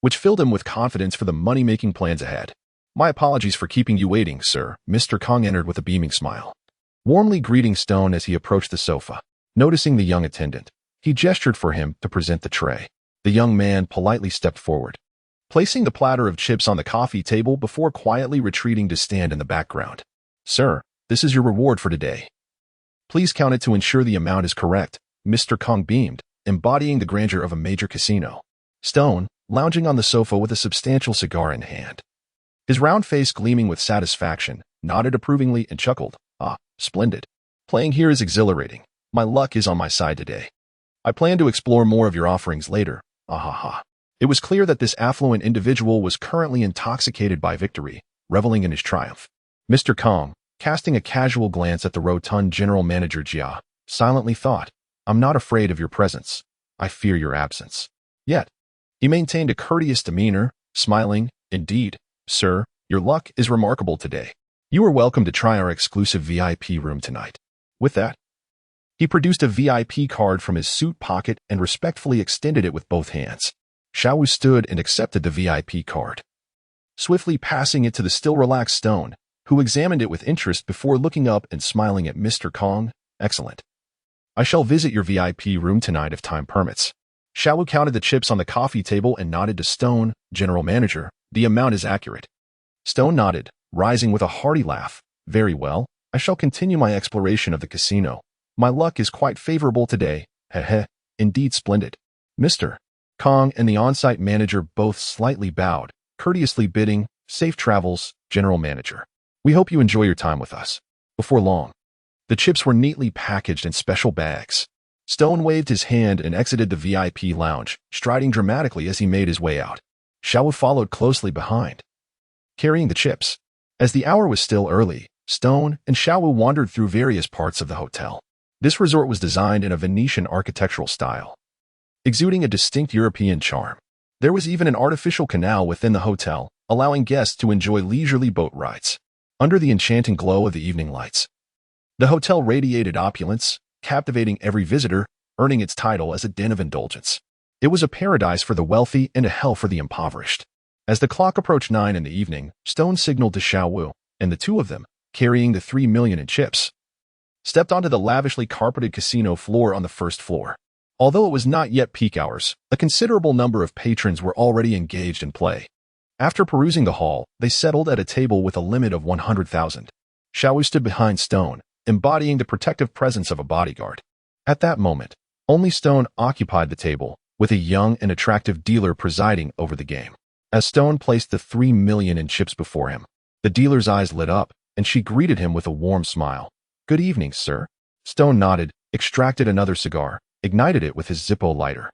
which filled him with confidence for the money-making plans ahead. "My apologies for keeping you waiting, sir." Mr. Kong entered with a beaming smile, warmly greeting Stone as he approached the sofa. Noticing the young attendant, he gestured for him to present the tray. The young man politely stepped forward, placing the platter of chips on the coffee table before quietly retreating to stand in the background. "Sir, this is your reward for today. Please count it to ensure the amount is correct." Mr. Kong beamed, embodying the grandeur of a major casino. Stone, lounging on the sofa with a substantial cigar in hand, his round face gleaming with satisfaction, nodded approvingly and chuckled. "Ah, splendid. Playing here is exhilarating. My luck is on my side today. I plan to explore more of your offerings later. Ah ha ha." It was clear that this affluent individual was currently intoxicated by victory, reveling in his triumph. Mr. Kong, casting a casual glance at the rotund general manager Jia, silently thought, "I'm not afraid of your presence. I fear your absence." Yet, he maintained a courteous demeanor, smiling, "Indeed, sir, your luck is remarkable today. You are welcome to try our exclusive VIP room tonight." With that, he produced a VIP card from his suit pocket and respectfully extended it with both hands. Xiaowu stood and accepted the VIP card, swiftly passing it to the still relaxed Stone, who examined it with interest before looking up and smiling at Mr. Kong. "Excellent. I shall visit your VIP room tonight if time permits." Xiaowu counted the chips on the coffee table and nodded to Stone, "General Manager, the amount is accurate." Stone nodded, rising with a hearty laugh. "Very well. I shall continue my exploration of the casino. My luck is quite favorable today. Heh. Indeed splendid." Mr. Kong and the on-site manager both slightly bowed, courteously bidding, "Safe travels, General Manager. We hope you enjoy your time with us." Before long, the chips were neatly packaged in special bags. Stone waved his hand and exited the VIP lounge, striding dramatically as he made his way out. Xiaowu followed closely behind, carrying the chips. As the hour was still early, Stone and Xiaowu wandered through various parts of the hotel. This resort was designed in a Venetian architectural style, exuding a distinct European charm. There was even an artificial canal within the hotel, allowing guests to enjoy leisurely boat rides under the enchanting glow of the evening lights. The hotel radiated opulence, captivating every visitor, earning its title as a den of indulgence. It was a paradise for the wealthy and a hell for the impoverished. As the clock approached 9 in the evening, Stone signaled to Xiaowu, and the two of them, carrying the 3 million in chips, stepped onto the lavishly carpeted casino floor on the first floor. Although it was not yet peak hours, a considerable number of patrons were already engaged in play. After perusing the hall, they settled at a table with a limit of 100,000. Xiaowu stood behind Stone, embodying the protective presence of a bodyguard. At that moment, only Stone occupied the table, with a young and attractive dealer presiding over the game. As Stone placed the 3 million in chips before him, the dealer's eyes lit up, and she greeted him with a warm smile. "Good evening, sir." Stone nodded, extracted another cigar, ignited it with his Zippo lighter,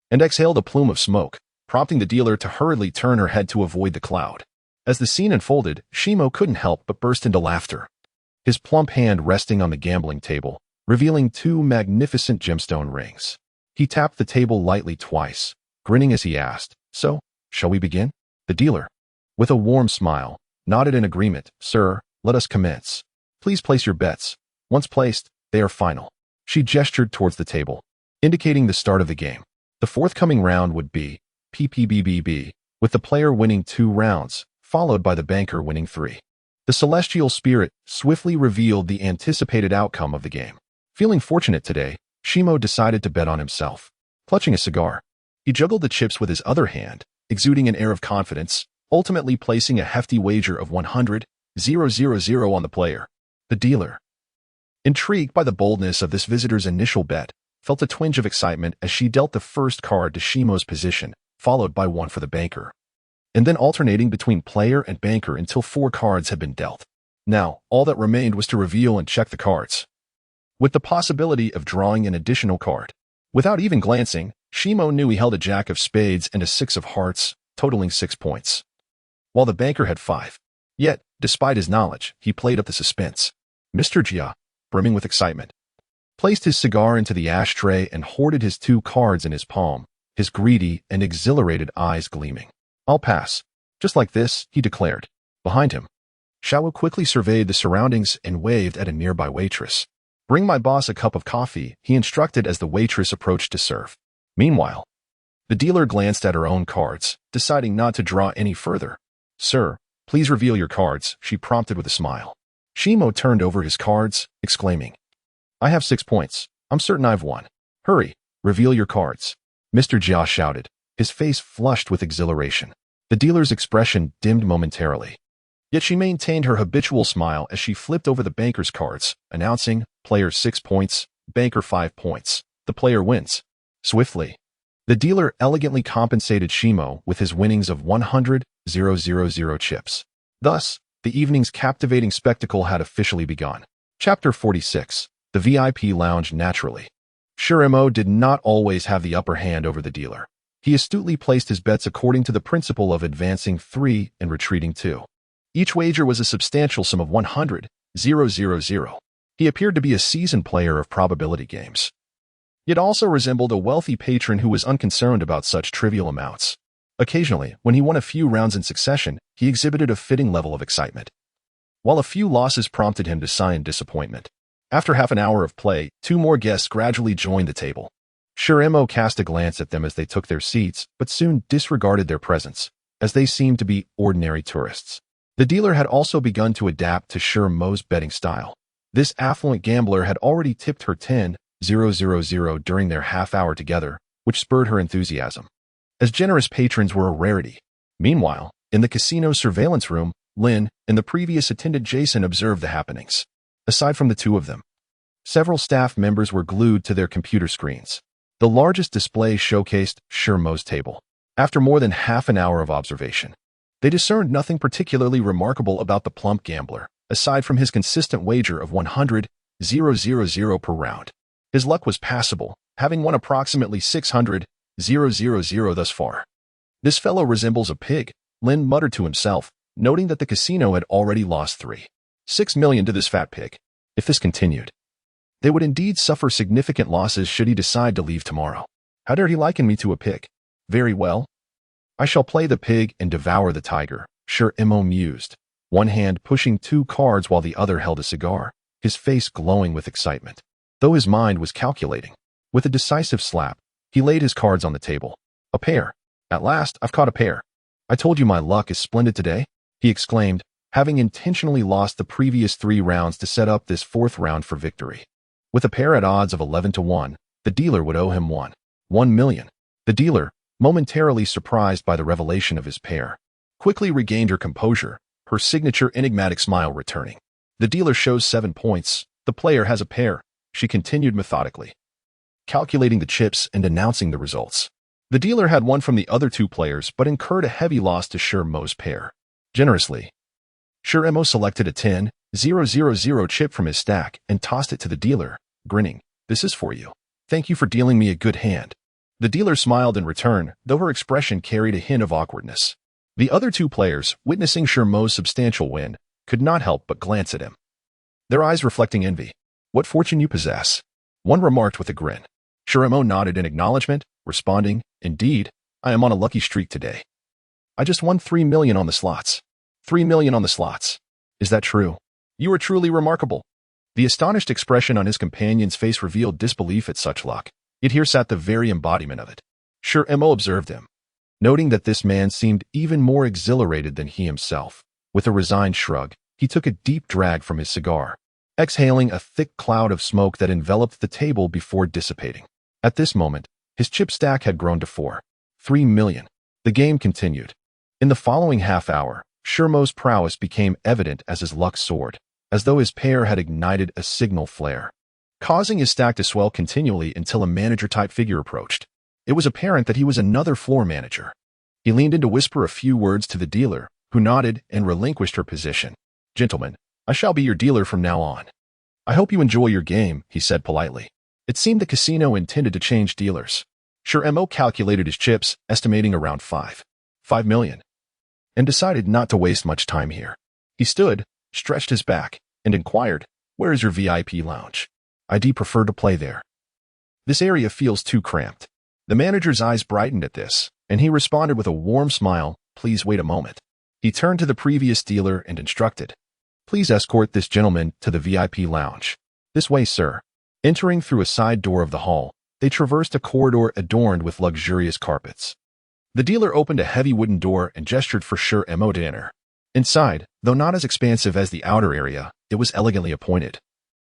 and exhaled a plume of smoke, prompting the dealer to hurriedly turn her head to avoid the cloud. As the scene unfolded, Shimo couldn't help but burst into laughter, his plump hand resting on the gambling table, revealing 2 magnificent gemstone rings. He tapped the table lightly twice, grinning as he asked, "So, shall we begin?" The dealer, with a warm smile, nodded in agreement. "Sir, let us commence. Please place your bets. Once placed, they are final." She gestured towards the table, indicating the start of the game. The forthcoming round would be PPBBB, with the player winning 2 rounds, followed by the banker winning 3. The celestial spirit swiftly revealed the anticipated outcome of the game. Feeling fortunate today, Shimo decided to bet on himself. Clutching a cigar, he juggled the chips with his other hand, exuding an air of confidence, ultimately placing a hefty wager of 100,000 on the player. The dealer, intrigued by the boldness of this visitor's initial bet, felt a twinge of excitement as she dealt the first card to Shimo's position, followed by one for the banker, and then alternating between player and banker until 4 cards had been dealt. Now, all that remained was to reveal and check the cards, with the possibility of drawing an additional card. Without even glancing, Shimo knew he held a jack of spades and a 6 of hearts, totaling 6 points, while the banker had 5. Yet, despite his knowledge, he played up the suspense. Mr. Jia, brimming with excitement, placed his cigar into the ashtray and hoarded his 2 cards in his palm, his greedy and exhilarated eyes gleaming. "I'll pass. Just like this," he declared. Behind him, Xiao quickly surveyed the surroundings and waved at a nearby waitress. "Bring my boss a cup of coffee," he instructed as the waitress approached to serve. Meanwhile, the dealer glanced at her own cards, deciding not to draw any further. "Sir, please reveal your cards," she prompted with a smile. Shimo turned over his cards, exclaiming, "I have 6 points. I'm certain I've won. Hurry, reveal your cards." Mr. Jia shouted, his face flushed with exhilaration. The dealer's expression dimmed momentarily, yet she maintained her habitual smile as she flipped over the banker's cards, announcing, "Player 6 points, banker 5 points. The player wins." Swiftly, the dealer elegantly compensated Shimo with his winnings of 100,000 chips. Thus, the evening's captivating spectacle had officially begun. Chapter 46. The VIP Lounge. Naturally, Shimo did not always have the upper hand over the dealer. He astutely placed his bets according to the principle of advancing 3 and retreating 2. Each wager was a substantial sum of 100,000. He appeared to be a seasoned player of probability games, yet also resembled a wealthy patron who was unconcerned about such trivial amounts. Occasionally, when he won a few rounds in succession, he exhibited a fitting level of excitement, while a few losses prompted him to sigh in disappointment. After half an hour of play, 2 more guests gradually joined the table. Shimo cast a glance at them as they took their seats, but soon disregarded their presence, as they seemed to be ordinary tourists. The dealer had also begun to adapt to Shimo's betting style. This affluent gambler had already tipped her 10,000 during their half hour together, which spurred her enthusiasm, as generous patrons were a rarity. Meanwhile, in the casino surveillance room, Lin and the previous attendant Jason observed the happenings. Aside from the 2 of them, several staff members were glued to their computer screens. The largest display showcased Shimo's table. After more than half an hour of observation, they discerned nothing particularly remarkable about the plump gambler, aside from his consistent wager of 100,000 per round. His luck was passable, having won approximately 600,000 thus far. "This fellow resembles a pig," Lin muttered to himself, noting that the casino had already lost 3.6 million to this fat pig. If this continued, they would indeed suffer significant losses should he decide to leave tomorrow. "How dare he liken me to a pig? Very well. I shall play the pig and devour the tiger," Shimo mused, one hand pushing 2 cards while the other held a cigar, his face glowing with excitement, though his mind was calculating. With a decisive slap, he laid his cards on the table. "A pair. At last, I've caught a pair. I told you my luck is splendid today," he exclaimed, having intentionally lost the previous 3 rounds to set up this 4th round for victory. With a pair at odds of 11 to 1, the dealer would owe him 1 million. The dealer, momentarily surprised by the revelation of his pair, quickly regained her composure, her signature enigmatic smile returning. "The dealer shows 7 points. The player has a pair," she continued methodically, calculating the chips and announcing the results. The dealer had won from the other 2 players but incurred a heavy loss to Shimo's pair. Generously, Shimo selected a 10,000 chip from his stack and tossed it to the dealer, grinning. "This is for you." Thank you for dealing me a good hand. The dealer smiled in return, though her expression carried a hint of awkwardness. The other two players, witnessing Shermo's substantial win, could not help but glance at him, their eyes reflecting envy. What fortune you possess, one remarked with a grin. Shermo nodded in acknowledgement, responding, Indeed, I am on a lucky streak today. I just won 3 million on the slots. 3 million on the slots. Is that true? You are truly remarkable. The astonished expression on his companion's face revealed disbelief at such luck. Yet here sat the very embodiment of it. Shermo observed him, noting that this man seemed even more exhilarated than he himself. With a resigned shrug, he took a deep drag from his cigar, exhaling a thick cloud of smoke that enveloped the table before dissipating. At this moment, his chip stack had grown to 3 million. The game continued. In the following half hour, Shermo's prowess became evident as his luck soared, as though his pair had ignited a signal flare, causing his stack to swell continually until a manager-type figure approached. It was apparent that he was another floor manager. He leaned in to whisper a few words to the dealer, who nodded and relinquished her position. Gentlemen, I shall be your dealer from now on. I hope you enjoy your game, he said politely. It seemed the casino intended to change dealers. Shermo calculated his chips, estimating around 5 million, and decided not to waste much time here. He stood, stretched his back, and inquired, Where is your VIP lounge? I'd prefer to play there. This area feels too cramped. The manager's eyes brightened at this, and he responded with a warm smile, Please wait a moment. He turned to the previous dealer and instructed, Please escort this gentleman to the VIP lounge. This way, sir. Entering through a side door of the hall, they traversed a corridor adorned with luxurious carpets. The dealer opened a heavy wooden door and gestured for Shermo to enter. Inside, though not as expansive as the outer area, it was elegantly appointed,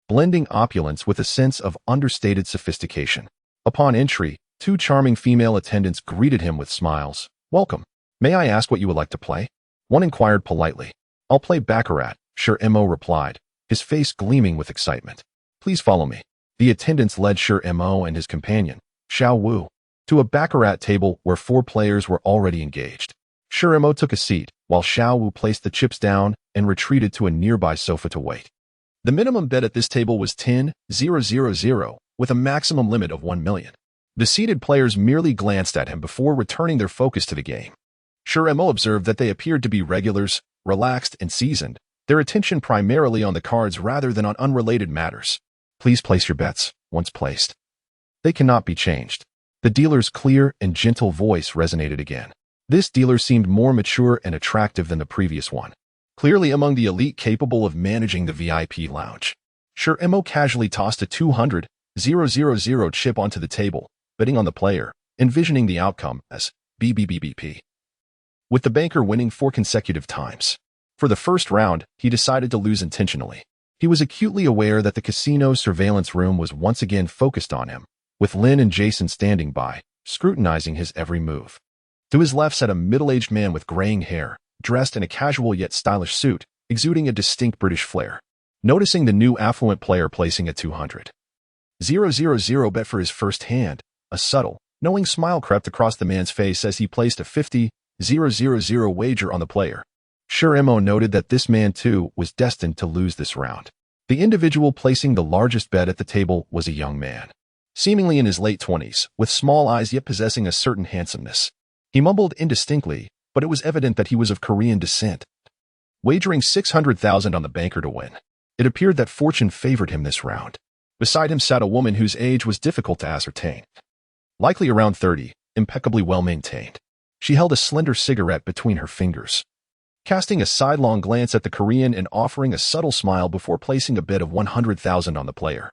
blending opulence with a sense of understated sophistication. Upon entry, 2 charming female attendants greeted him with smiles. Welcome. May I ask what you would like to play? One inquired politely. I'll play Baccarat, Shermo replied, his face gleaming with excitement. Please follow me. The attendants led Shermo and his companion, Xiao Wu, to a Baccarat table where 4 players were already engaged. Shermo took a seat, while Xiao Wu placed the chips down and retreated to a nearby sofa to wait. The minimum bet at this table was 10,000, with a maximum limit of 1 million. The seated players merely glanced at him before returning their focus to the game. Shermo observed that they appeared to be regulars, relaxed and seasoned, their attention primarily on the cards rather than on unrelated matters. Please place your bets, once placed. They cannot be changed. The dealer's clear and gentle voice resonated again. This dealer seemed more mature and attractive than the previous one, clearly among the elite capable of managing the VIP lounge. Shermo casually tossed a 200,000 chip onto the table, betting on the player, envisioning the outcome as BBBBP, with the banker winning 4 consecutive times. For the first round, he decided to lose intentionally. He was acutely aware that the casino's surveillance room was once again focused on him, with Lynn and Jason standing by, scrutinizing his every move. To his left sat a middle-aged man with graying hair, dressed in a casual yet stylish suit, exuding a distinct British flair. Noticing the new affluent player placing a 200,000 bet for his first hand, a subtle, knowing smile crept across the man's face as he placed a 50,000 wager on the player. Shermo noted that this man, too, was destined to lose this round. The individual placing the largest bet at the table was a young man, seemingly in his late 20s, with small eyes yet possessing a certain handsomeness. He mumbled indistinctly, but it was evident that he was of Korean descent. Wagering 600,000 on the banker to win, it appeared that fortune favored him this round. Beside him sat a woman whose age was difficult to ascertain. Likely around 30, impeccably well-maintained. She held a slender cigarette between her fingers, casting a sidelong glance at the Korean and offering a subtle smile before placing a bid of 100,000 on the player.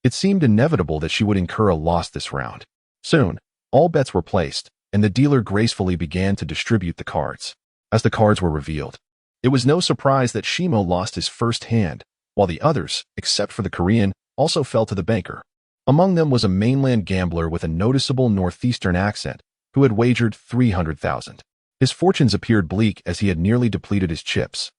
It seemed inevitable that she would incur a loss this round. Soon, all bets were placed, and the dealer gracefully began to distribute the cards. As the cards were revealed, it was no surprise that Shermo lost his first hand, while the others, except for the Korean, also fell to the banker. Among them was a mainland gambler with a noticeable northeastern accent, who had wagered 300,000. His fortunes appeared bleak as he had nearly depleted his chips.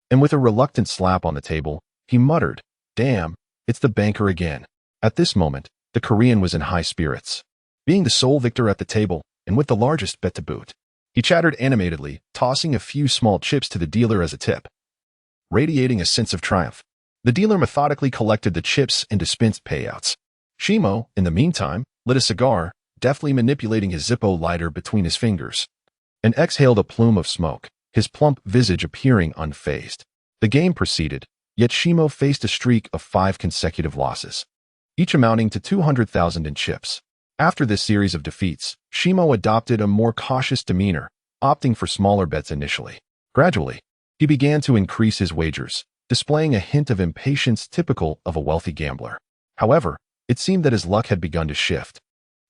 And with a reluctant slap on the table, he muttered, Damn, it's the banker again. At this moment, the Korean was in high spirits. Being the sole victor at the table, and with the largest bet to boot, he chattered animatedly, tossing a few small chips to the dealer as a tip. Radiating a sense of triumph, the dealer methodically collected the chips and dispensed payouts. Shimo, in the meantime, lit a cigar, deftly manipulating his Zippo lighter between his fingers, and exhaled a plume of smoke, his plump visage appearing unfazed. The game proceeded, yet Shimo faced a streak of 5 consecutive losses, each amounting to 200,000 in chips. After this series of defeats, Shimo adopted a more cautious demeanor, opting for smaller bets initially. Gradually, he began to increase his wagers, displaying a hint of impatience typical of a wealthy gambler. However, it seemed that his luck had begun to shift,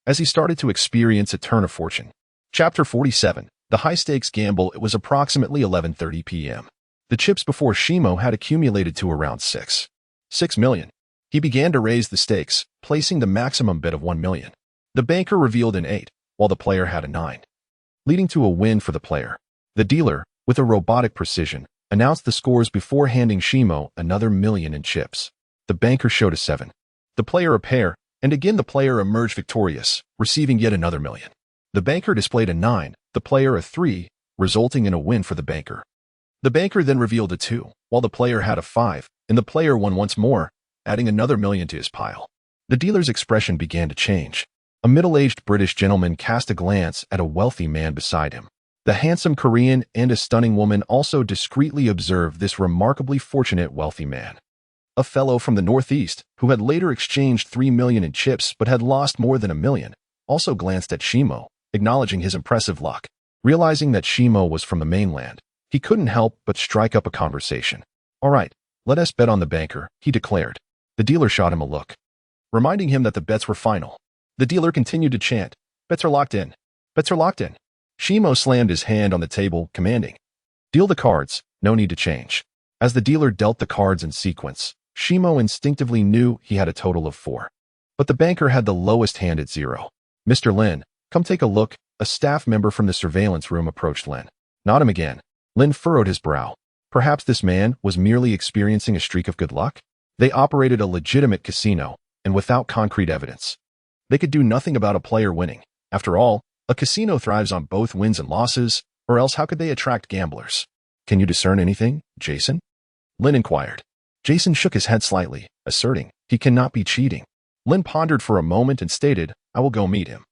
as he started to experience a turn of fortune. Chapter 47. The high-stakes gamble. It was approximately 11:30 p.m. The chips before Shimo had accumulated to around 6 million. He began to raise the stakes, placing the maximum bid of 1 million. The banker revealed an 8, while the player had a 9, leading to a win for the player. The dealer, with a robotic precision, announced the scores before handing Shimo another million in chips. The banker showed a 7, the player a pair, and again the player emerged victorious, receiving yet another million. The banker displayed a 9, the player a 3, resulting in a win for the banker. The banker then revealed a 2, while the player had a 5, and the player won once more, adding another million to his pile. The dealer's expression began to change. A middle-aged British gentleman cast a glance at a wealthy man beside him. The handsome Korean and a stunning woman also discreetly observed this remarkably fortunate wealthy man. A fellow from the Northeast, who had later exchanged 3 million in chips but had lost more than 1 million, also glanced at Shimo, acknowledging his impressive luck. Realizing that Shimo was from the mainland, he couldn't help but strike up a conversation. "All right, let us bet on the banker," he declared. The dealer shot him a look, reminding him that the bets were final. The dealer continued to chant, "Bets are locked in. Bets are locked in." Shimo slammed his hand on the table, commanding, "Deal the cards, no need to change." As the dealer dealt the cards in sequence, Shimo instinctively knew he had a total of 4. But the banker had the lowest hand at 0. "Mr. Lin, come take a look." A staff member from the surveillance room approached Lin. "Not him again." Lin furrowed his brow. Perhaps this man was merely experiencing a streak of good luck? They operated a legitimate casino, and without concrete evidence, they could do nothing about a player winning. After all, a casino thrives on both wins and losses, or else how could they attract gamblers? "Can you discern anything, Jason?" Lin inquired. Jason shook his head slightly, asserting, "He cannot be cheating." Lin pondered for a moment and stated, "I will go meet him.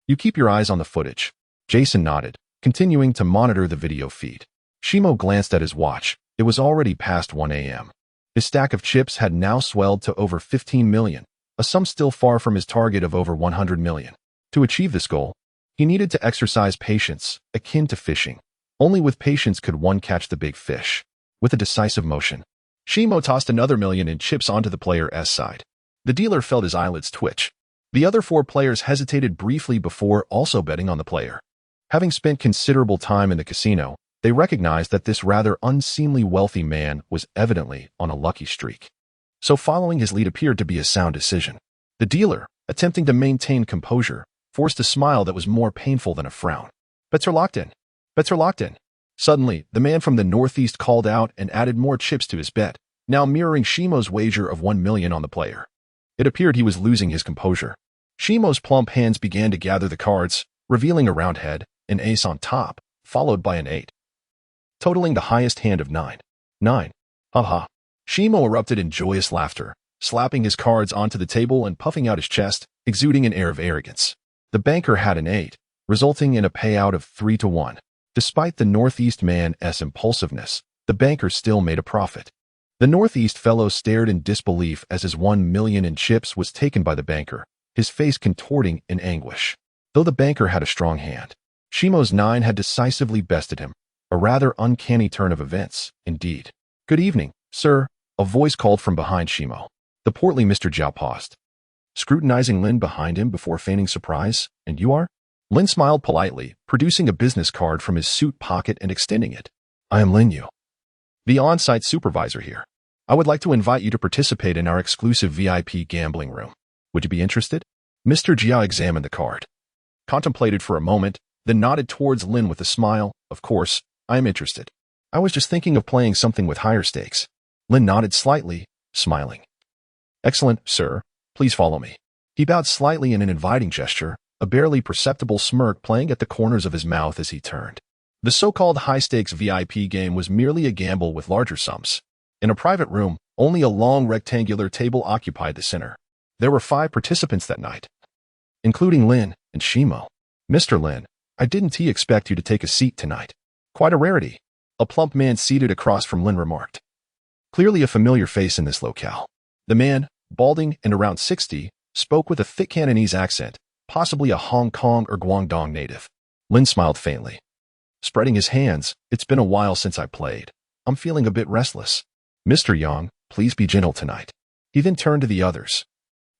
You keep your eyes on the footage." Jason nodded, continuing to monitor the video feed. Shimo glanced at his watch. It was already past 1 a.m. His stack of chips had now swelled to over 15 million, a sum still far from his target of over 100 million. To achieve this goal, he needed to exercise patience, akin to fishing. Only with patience could one catch the big fish. With a decisive motion, Shimo tossed another million in chips onto the player's side. The dealer felt his eyelids twitch. The other 4 players hesitated briefly before also betting on the player. Having spent considerable time in the casino, they recognized that this rather unseemly wealthy man was evidently on a lucky streak. So following his lead appeared to be a sound decision. The dealer, attempting to maintain composure, forced a smile that was more painful than a frown. "Bets are locked in. Bets are locked in." Suddenly, the man from the Northeast called out and added more chips to his bet, now mirroring Shimo's wager of 1 million on the player. It appeared he was losing his composure. Shimo's plump hands began to gather the cards, revealing a round head, an ace on top, followed by an 8, totaling the highest hand of 9. 9. Ha. Shimo erupted in joyous laughter, slapping his cards onto the table and puffing out his chest, exuding an air of arrogance. The banker had an 8, resulting in a payout of 3-1. Despite the Northeast man's impulsiveness, the banker still made a profit. The Northeast fellow stared in disbelief as his 1 million in chips was taken by the banker, his face contorting in anguish. Though the banker had a strong hand, Shimo's 9 had decisively bested him. A rather uncanny turn of events, indeed. "Good evening, sir," a voice called from behind Shimo. The portly Mr. Jiao paused, scrutinizing Lin behind him before feigning surprise. "And you are?" Lin smiled politely, producing a business card from his suit pocket and extending it. "I am Lin Yu, the on-site supervisor here. I would like to invite you to participate in our exclusive VIP gambling room. Would you be interested?" Mr. Jiao examined the card, contemplated for a moment, then nodded towards Lin with a smile. "Of course, I am interested. I was just thinking of playing something with higher stakes." Lin nodded slightly, smiling. "Excellent, sir. Please follow me." He bowed slightly in an inviting gesture, a barely perceptible smirk playing at the corners of his mouth as he turned. The so-called high-stakes VIP game was merely a gamble with larger sums. In a private room, only a long rectangular table occupied the center. There were 5 participants that night, including Lin and Shimo. Mr. Lin, I didn't expect you to take a seat tonight. Quite a rarity, a plump man seated across from Lin remarked. Clearly a familiar face in this locale. The man, balding and around 60, spoke with a thick Cantonese accent, possibly a Hong Kong or Guangdong native. Lin smiled faintly. Spreading his hands, it's been a while since I played. I'm feeling a bit restless. Mr. Yang, please be gentle tonight. He then turned to the others.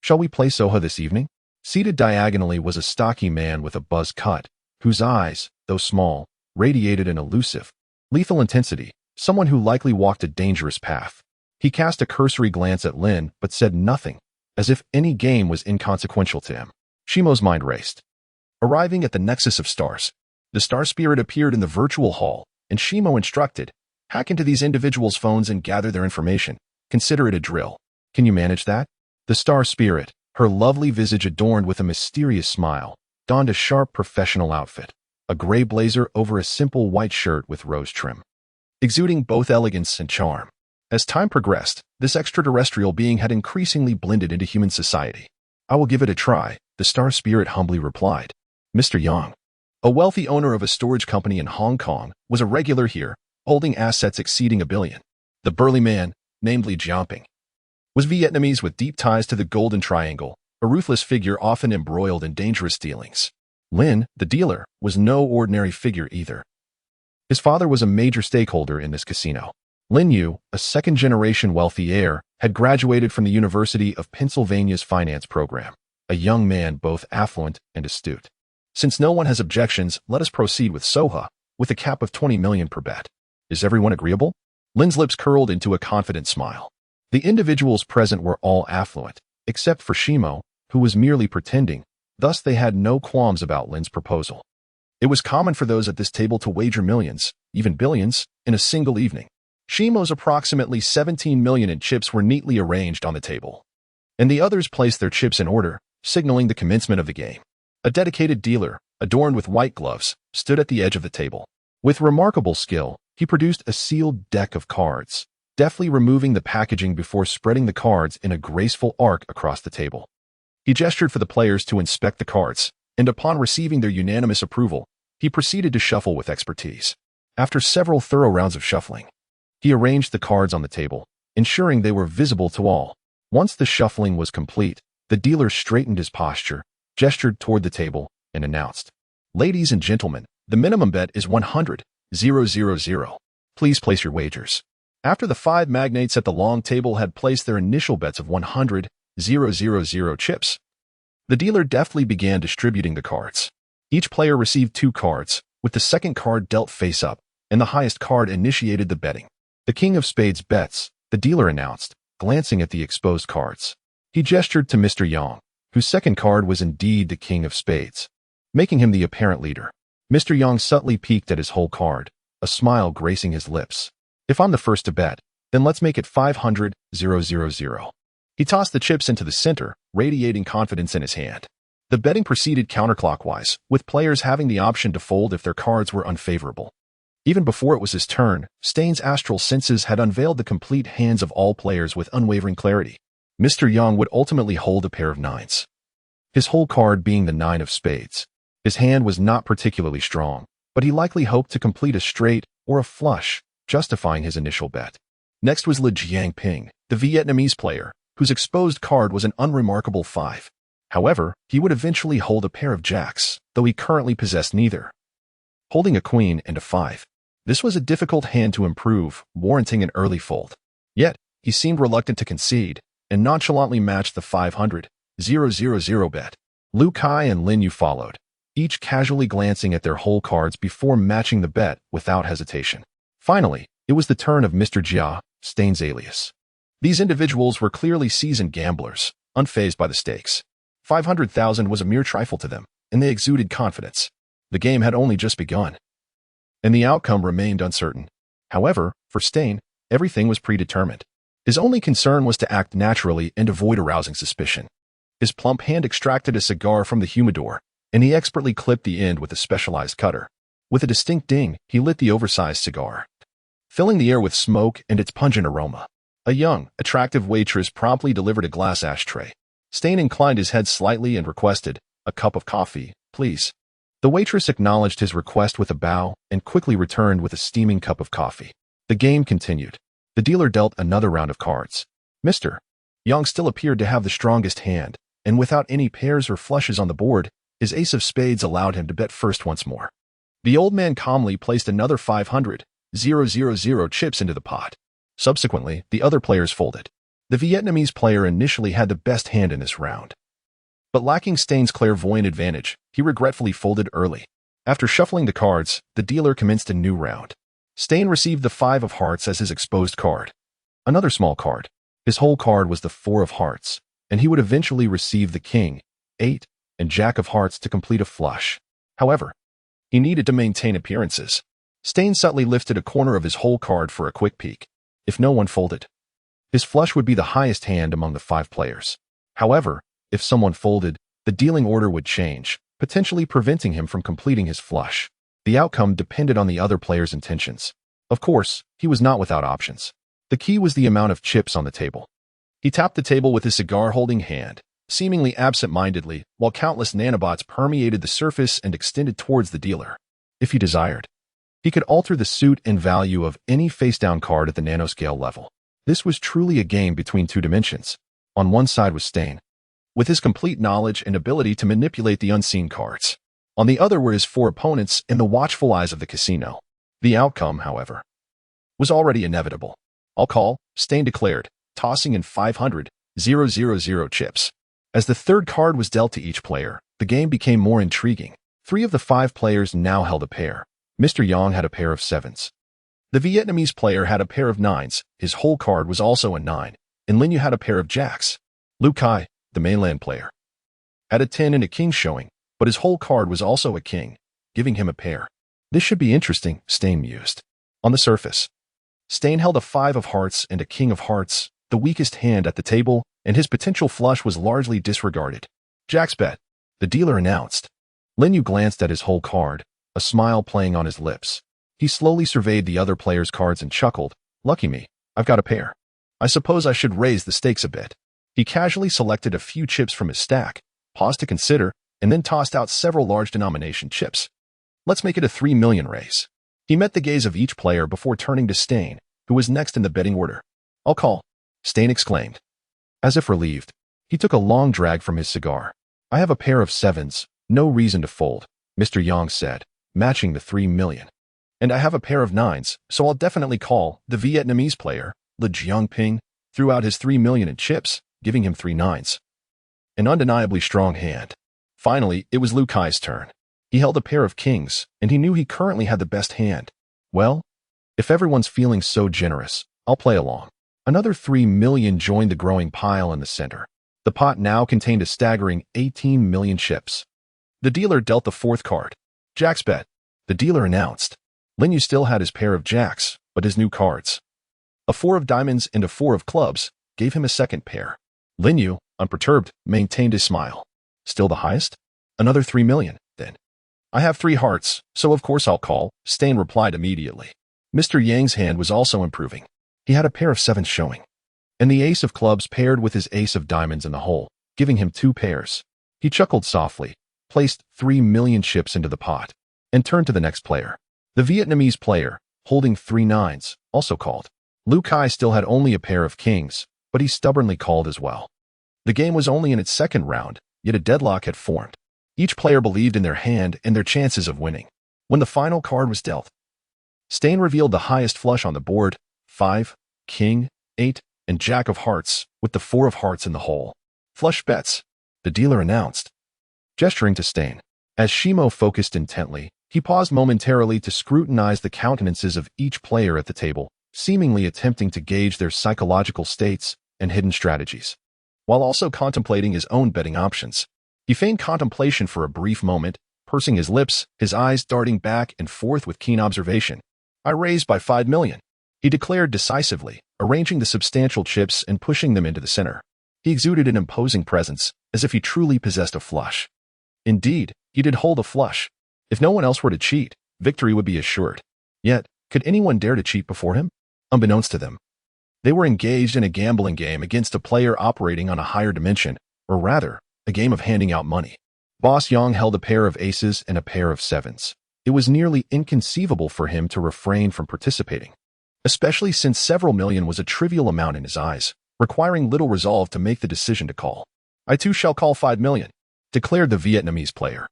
Shall we play Soha this evening? Seated diagonally was a stocky man with a buzz cut, whose eyes, though small, radiated an elusive, lethal intensity, someone who likely walked a dangerous path. He cast a cursory glance at Lin, but said nothing, as if any game was inconsequential to him. Shimo's mind raced. Arriving at the nexus of stars, the star spirit appeared in the virtual hall, and Shimo instructed, hack into these individuals' phones and gather their information. Consider it a drill. Can you manage that? The star spirit, her lovely visage adorned with a mysterious smile, donned a sharp professional outfit, a gray blazer over a simple white shirt with rose trim, exuding both elegance and charm. As time progressed, this extraterrestrial being had increasingly blended into human society. I will give it a try, the star spirit humbly replied. Mr. Yang, a wealthy owner of a storage company in Hong Kong, was a regular here, holding assets exceeding $1 billion. The burly man, named Li Jianping, was Vietnamese with deep ties to the Golden Triangle, a ruthless figure often embroiled in dangerous dealings. Lin, the dealer, was no ordinary figure either. His father was a major stakeholder in this casino. Lin Yu, a second-generation wealthy heir, had graduated from the University of Pennsylvania's finance program, a young man both affluent and astute. Since no one has objections, let us proceed with Soha, with a cap of 20 million per bet. Is everyone agreeable? Lin's lips curled into a confident smile. The individuals present were all affluent, except for Shimo, who was merely pretending, thus they had no qualms about Lin's proposal. It was common for those at this table to wager millions, even billions, in a single evening. Shimo's approximately 17 million in chips were neatly arranged on the table, and the others placed their chips in order, signaling the commencement of the game. A dedicated dealer, adorned with white gloves, stood at the edge of the table. With remarkable skill, he produced a sealed deck of cards, deftly removing the packaging before spreading the cards in a graceful arc across the table. He gestured for the players to inspect the cards, and upon receiving their unanimous approval, he proceeded to shuffle with expertise. After several thorough rounds of shuffling, he arranged the cards on the table, ensuring they were visible to all. Once the shuffling was complete, the dealer straightened his posture, gestured toward the table, and announced, "Ladies and gentlemen, the minimum bet is 100,000. Please place your wagers." After the 5 magnates at the long table had placed their initial bets of 100,000 chips, the dealer deftly began distributing the cards. Each player received 2 cards, with the second card dealt face up, and the highest card initiated the betting. The King of Spades bets, the dealer announced, glancing at the exposed cards. He gestured to Mr. Yang, whose second card was indeed the King of Spades, making him the apparent leader. Mr. Yang subtly peeked at his whole card, a smile gracing his lips. If I'm the first to bet, then let's make it 500,000. He tossed the chips into the center, radiating confidence in his hand. The betting proceeded counterclockwise, with players having the option to fold if their cards were unfavorable. Even before it was his turn, Stain's astral senses had unveiled the complete hands of all players with unwavering clarity. Mr. Yang would ultimately hold a pair of 9s, his whole card being the 9 of spades. His hand was not particularly strong, but he likely hoped to complete a straight or a flush, justifying his initial bet. Next was Li Jianping, the Vietnamese player, whose exposed card was an unremarkable 5. However, he would eventually hold a pair of jacks, though he currently possessed neither, holding a queen and a 5. This was a difficult hand to improve, warranting an early fold. Yet, he seemed reluctant to concede, and nonchalantly matched the 500,000 bet. Lu Kai and Lin Yu followed, each casually glancing at their whole cards before matching the bet without hesitation. Finally, it was the turn of Mr. Jia, Stain's alias. These individuals were clearly seasoned gamblers, unfazed by the stakes. 500,000 was a mere trifle to them, and they exuded confidence. The game had only just begun, and the outcome remained uncertain. However, for Stain, everything was predetermined. His only concern was to act naturally and avoid arousing suspicion. His plump hand extracted a cigar from the humidor, and he expertly clipped the end with a specialized cutter. With a distinct ding, he lit the oversized cigar, filling the air with smoke and its pungent aroma. A young, attractive waitress promptly delivered a glass ashtray. Stain inclined his head slightly and requested, "A cup of coffee, please." The waitress acknowledged his request with a bow and quickly returned with a steaming cup of coffee. The game continued. The dealer dealt another round of cards. Mr. Young still appeared to have the strongest hand, and without any pairs or flushes on the board, his ace of spades allowed him to bet first once more. The old man calmly placed another 500,000 chips into the pot. Subsequently, the other players folded. The Vietnamese player initially had the best hand in this round. But lacking Stain's clairvoyant advantage, he regretfully folded early. After shuffling the cards, the dealer commenced a new round. Stain received the 5 of hearts as his exposed card. Another small card. His whole card was the 4 of hearts, and he would eventually receive the king, 8, and jack of hearts to complete a flush. However, he needed to maintain appearances. Stain subtly lifted a corner of his whole card for a quick peek. If no one folded, his flush would be the highest hand among the 5 players. However, if someone folded, the dealing order would change, potentially preventing him from completing his flush. The outcome depended on the other player's intentions. Of course, he was not without options. The key was the amount of chips on the table. He tapped the table with his cigar-holding hand, seemingly absent-mindedly, while countless nanobots permeated the surface and extended towards the dealer. If he desired, he could alter the suit and value of any face-down card at the nanoscale level. This was truly a game between 2 dimensions. On one side was Stain, with his complete knowledge and ability to manipulate the unseen cards. On the other were his 4 opponents and the watchful eyes of the casino. The outcome, however, was already inevitable. "I'll call," Stain declared, tossing in 500,000 chips. As the third card was dealt to each player, the game became more intriguing. 3 of the 5 players now held a pair. Mr. Yang had a pair of 7s. The Vietnamese player had a pair of 9s, his whole card was also a 9, and Lin Yu had a pair of jacks. Lu Kai, the mainland player, had a 10 and a king showing, but his whole card was also a king, giving him a pair. This should be interesting, Stain mused. On the surface, Stain held a 5 of hearts and a king of hearts, the weakest hand at the table, and his potential flush was largely disregarded. "Jack's bet," the dealer announced. Lin Yu glanced at his whole card, a smile playing on his lips. He slowly surveyed the other players' cards and chuckled. "Lucky me, I've got a pair. I suppose I should raise the stakes a bit." He casually selected a few chips from his stack, paused to consider, and then tossed out several large denomination chips. "Let's make it a 3 million raise." He met the gaze of each player before turning to Stain, who was next in the betting order. "I'll call," Stain exclaimed. As if relieved, he took a long drag from his cigar. "I have a pair of 7s, no reason to fold," Mr. Yang said, matching the 3 million. "And I have a pair of 9s, so I'll definitely call." The Vietnamese player, Le Jiangping, threw out his 3 million in chips, giving him 3 9s. An undeniably strong hand. Finally, it was Lu Kai's turn. He held a pair of kings, and he knew he currently had the best hand. "Well, if everyone's feeling so generous, I'll play along." Another 3 million joined the growing pile in the center. The pot now contained a staggering 18 million chips. The dealer dealt the 4th card. "Jack's bet," the dealer announced. Lin Yu still had his pair of jacks, but his new cards, a 4 of diamonds and a 4 of clubs, gave him a second pair. Lin Yu, unperturbed, maintained his smile. "Still the highest?" "Another 3 million, then." "I have 3 hearts, so of course I'll call," Stain replied immediately. Mr. Yang's hand was also improving. He had a pair of 7s showing, and the ace of clubs paired with his ace of diamonds in the hole, giving him 2 pairs. He chuckled softly, placed 3 million chips into the pot, and turned to the next player. The Vietnamese player, holding 3 9s, also called. Lu Kai still had only a pair of kings, but he stubbornly called as well. The game was only in its second round, yet a deadlock had formed. Each player believed in their hand and their chances of winning. When the final card was dealt, Stain revealed the highest flush on the board, 5, king, 8, and jack of hearts, with the 4 of hearts in the hole. "Flush bets," the dealer announced, gesturing to Stain. As Shimo focused intently, he paused momentarily to scrutinize the countenances of each player at the table, seemingly attempting to gauge their psychological states and hidden strategies. While also contemplating his own betting options, he feigned contemplation for a brief moment, pursing his lips, his eyes darting back and forth with keen observation. "I raised by 5 million," he declared decisively, arranging the substantial chips and pushing them into the center. He exuded an imposing presence, as if he truly possessed a flush. Indeed, he did hold a flush. If no one else were to cheat, victory would be assured. Yet, could anyone dare to cheat before him? Unbeknownst to them, they were engaged in a gambling game against a player operating on a higher dimension, or rather, a game of handing out money. Boss Yang held a pair of aces and a pair of sevens. It was nearly inconceivable for him to refrain from participating, especially since several million was a trivial amount in his eyes, requiring little resolve to make the decision to call. I too shall call 5 million, declared the Vietnamese player.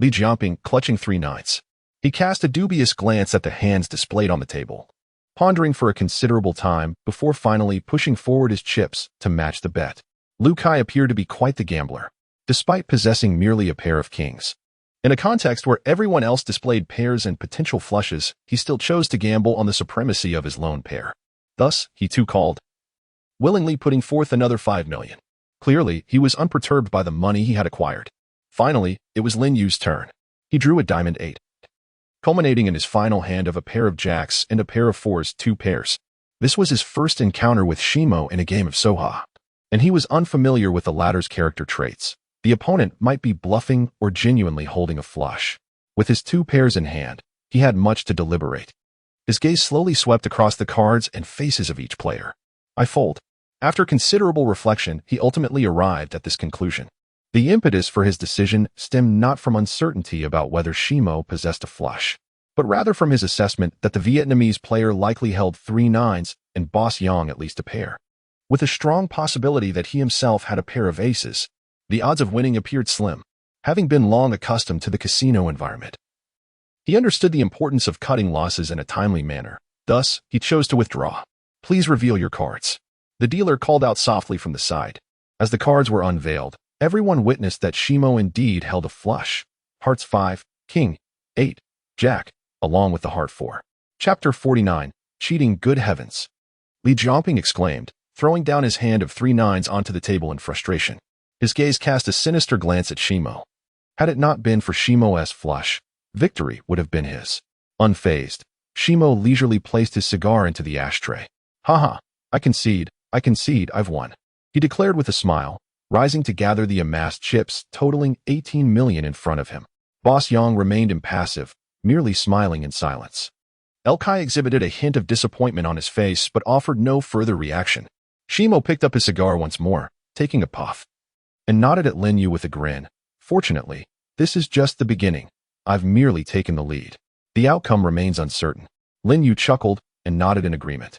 Li Jiangping clutching 3 nines. He cast a dubious glance at the hands displayed on the table, pondering for a considerable time before finally pushing forward his chips to match the bet. Lu Kai appeared to be quite the gambler, despite possessing merely a pair of kings. In a context where everyone else displayed pairs and potential flushes, he still chose to gamble on the supremacy of his lone pair. Thus, he too called, willingly putting forth another 5 million. Clearly, he was unperturbed by the money he had acquired. Finally, it was Lin Yu's turn. He drew a diamond 8, culminating in his final hand of a pair of jacks and a pair of fours, 2 pairs. This was his first encounter with Shimo in a game of Soha, and he was unfamiliar with the latter's character traits. The opponent might be bluffing or genuinely holding a flush. With his 2 pairs in hand, he had much to deliberate. His gaze slowly swept across the cards and faces of each player. I fold. After considerable reflection, he ultimately arrived at this conclusion. The impetus for his decision stemmed not from uncertainty about whether Shimo possessed a flush, but rather from his assessment that the Vietnamese player likely held 3 nines and Boss Yang at least a pair. With a strong possibility that he himself had a pair of aces, the odds of winning appeared slim, having been long accustomed to the casino environment. He understood the importance of cutting losses in a timely manner. Thus, he chose to withdraw. Please reveal your cards. The dealer called out softly from the side. As the cards were unveiled, everyone witnessed that Shimo indeed held a flush. Hearts 5, King, 8, Jack, along with the Heart 4. Chapter 49, Cheating. Good heavens! Li Jiangping exclaimed, throwing down his hand of 3 nines onto the table in frustration. His gaze cast a sinister glance at Shimo. Had it not been for Shimo's flush, victory would have been his. Unfazed, Shimo leisurely placed his cigar into the ashtray. Haha, I concede, I've won, he declared with a smile, rising to gather the amassed chips totaling 18 million in front of him. Boss Yang remained impassive, merely smiling in silence. El Kai exhibited a hint of disappointment on his face but offered no further reaction. Shimo picked up his cigar once more, taking a puff, and nodded at Lin Yu with a grin. Fortunately, this is just the beginning. I've merely taken the lead. The outcome remains uncertain. Lin Yu chuckled and nodded in agreement.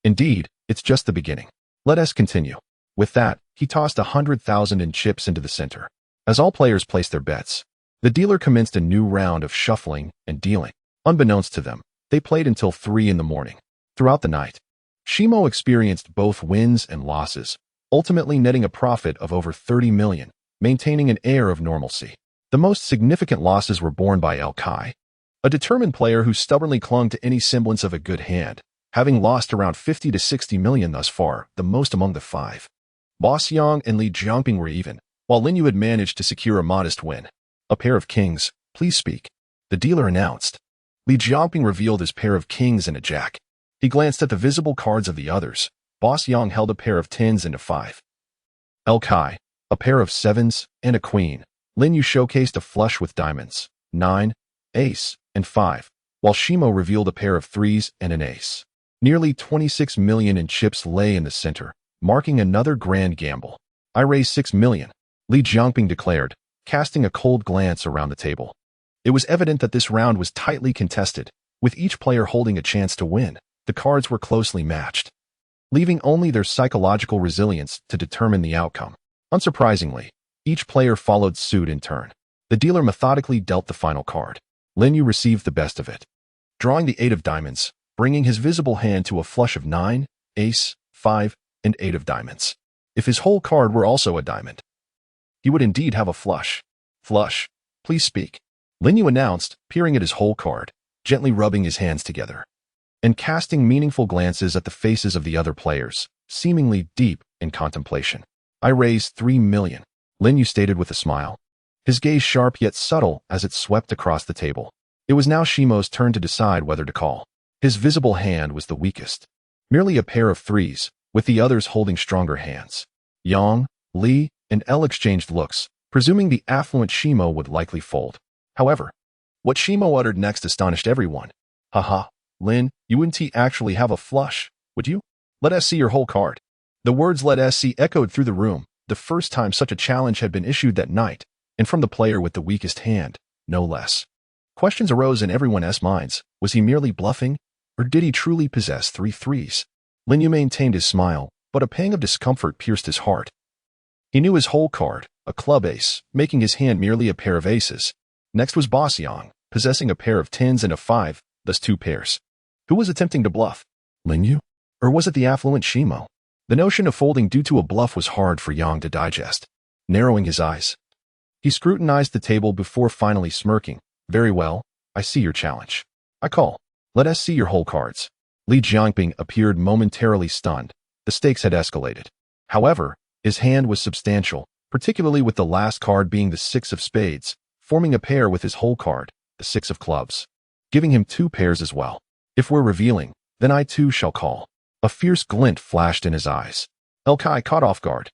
Indeed, it's just the beginning. Let us continue. With that, he tossed 100,000 in chips into the center. As all players placed their bets, the dealer commenced a new round of shuffling and dealing. Unbeknownst to them, they played until 3 in the morning. Throughout the night, Shimo experienced both wins and losses, ultimately netting a profit of over 30 million, maintaining an air of normalcy. The most significant losses were borne by El Kai, a determined player who stubbornly clung to any semblance of a good hand, having lost around 50 to 60 million thus far, the most among the 5. Boss Yang and Li Jiangping were even, while Lin Yu had managed to secure a modest win. A pair of kings, please speak, the dealer announced. Li Jiangping revealed his pair of kings and a jack. He glanced at the visible cards of the others. Boss Yang held a pair of 10s and a 5. El Kai, a pair of 7s and a queen. Lin Yu showcased a flush with diamonds, 9, ace, and 5, while Shimo revealed a pair of 3s and an ace. Nearly 26 million in chips lay in the center, marking another grand gamble. I raised 6 million, Li Jiangping declared, casting a cold glance around the table. It was evident that this round was tightly contested, with each player holding a chance to win. The cards were closely matched, leaving only their psychological resilience to determine the outcome. Unsurprisingly, each player followed suit in turn. The dealer methodically dealt the final card. Lin Yu received the best of it, drawing the 8 of diamonds, bringing his visible hand to a flush of 9, ace, 5, and 8 of diamonds. If his whole card were also a diamond, he would indeed have a flush. Flush, please speak, Lin Yu announced, peering at his whole card, gently rubbing his hands together, and casting meaningful glances at the faces of the other players, seemingly deep in contemplation. I raised 3 million, Lin Yu stated with a smile, his gaze sharp yet subtle as it swept across the table. It was now Shimo's turn to decide whether to call. His visible hand was the weakest, merely a pair of 3s, with the others holding stronger hands. Yang, Li, and El exchanged looks, presuming the affluent Shimo would likely fold. However, what Shimo uttered next astonished everyone. Haha, Lin, you wouldn't actually have a flush, would you? Let us see your whole card. The words "let us see" echoed through the room, the first time such a challenge had been issued that night, and from the player with the weakest hand, no less. Questions arose in everyone's minds. Was he merely bluffing, or did he truly possess 3 threes? Lin Yu maintained his smile, but a pang of discomfort pierced his heart. He knew his whole card, a club ace, making his hand merely a pair of aces. Next was Boss Yang, possessing a pair of 10s and a 5, thus 2 pairs. Who was attempting to bluff? Lin Yu? Or was it the affluent Shimo? The notion of folding due to a bluff was hard for Yang to digest. Narrowing his eyes, he scrutinized the table before finally smirking. Very well, I see your challenge. I call. Let us see your whole cards. Li Jiangping appeared momentarily stunned. The stakes had escalated. However, his hand was substantial, particularly with the last card being the 6 of spades, forming a pair with his whole card, the 6 of clubs, giving him 2 pairs as well. If we're revealing, then I too shall call. A fierce glint flashed in his eyes. El Kai, caught off guard,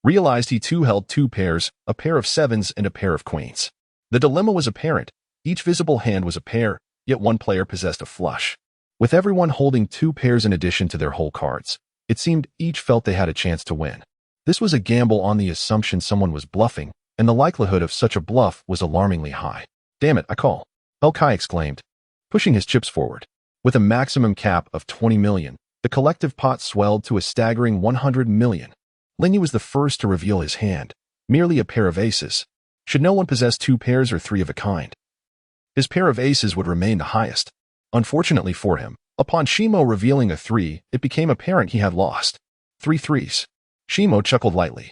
realized he too held 2 pairs, a pair of 7s and a pair of queens. The dilemma was apparent. Each visible hand was a pair, yet one player possessed a flush. With everyone holding 2 pairs in addition to their whole cards, it seemed each felt they had a chance to win. This was a gamble on the assumption someone was bluffing, and the likelihood of such a bluff was alarmingly high. Damn it, I call. El Kai exclaimed, pushing his chips forward. With a maximum cap of 20 million, the collective pot swelled to a staggering 100 million. Lin Yu was the first to reveal his hand, merely a pair of aces. Should no one possess 2 pairs or 3 of a kind, his pair of aces would remain the highest. Unfortunately for him, upon Shimo revealing a 3, it became apparent he had lost. 3 threes. Shimo chuckled lightly,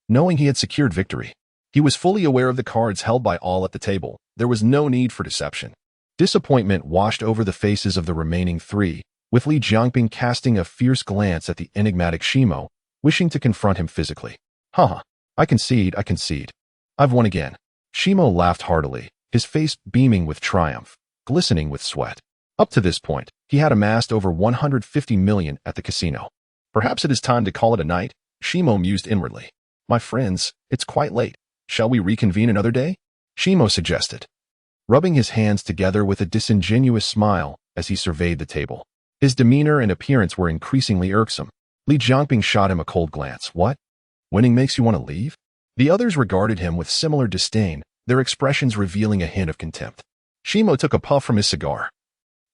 knowing he had secured victory. He was fully aware of the cards held by all at the table. There was no need for deception. Disappointment washed over the faces of the remaining 3, with Li Jiangping casting a fierce glance at the enigmatic Shimo, wishing to confront him physically. Haha, I concede. I've won again. Shimo laughed heartily, his face beaming with triumph, glistening with sweat. Up to this point, he had amassed over 150 million at the casino. Perhaps it is time to call it a night, Shimo mused inwardly. My friends, it's quite late. Shall we reconvene another day? Shimo suggested, rubbing his hands together with a disingenuous smile as he surveyed the table. His demeanor and appearance were increasingly irksome. Li Jiangping shot him a cold glance. What? Winning makes you want to leave? The others regarded him with similar disdain, their expressions revealing a hint of contempt. Shimo took a puff from his cigar,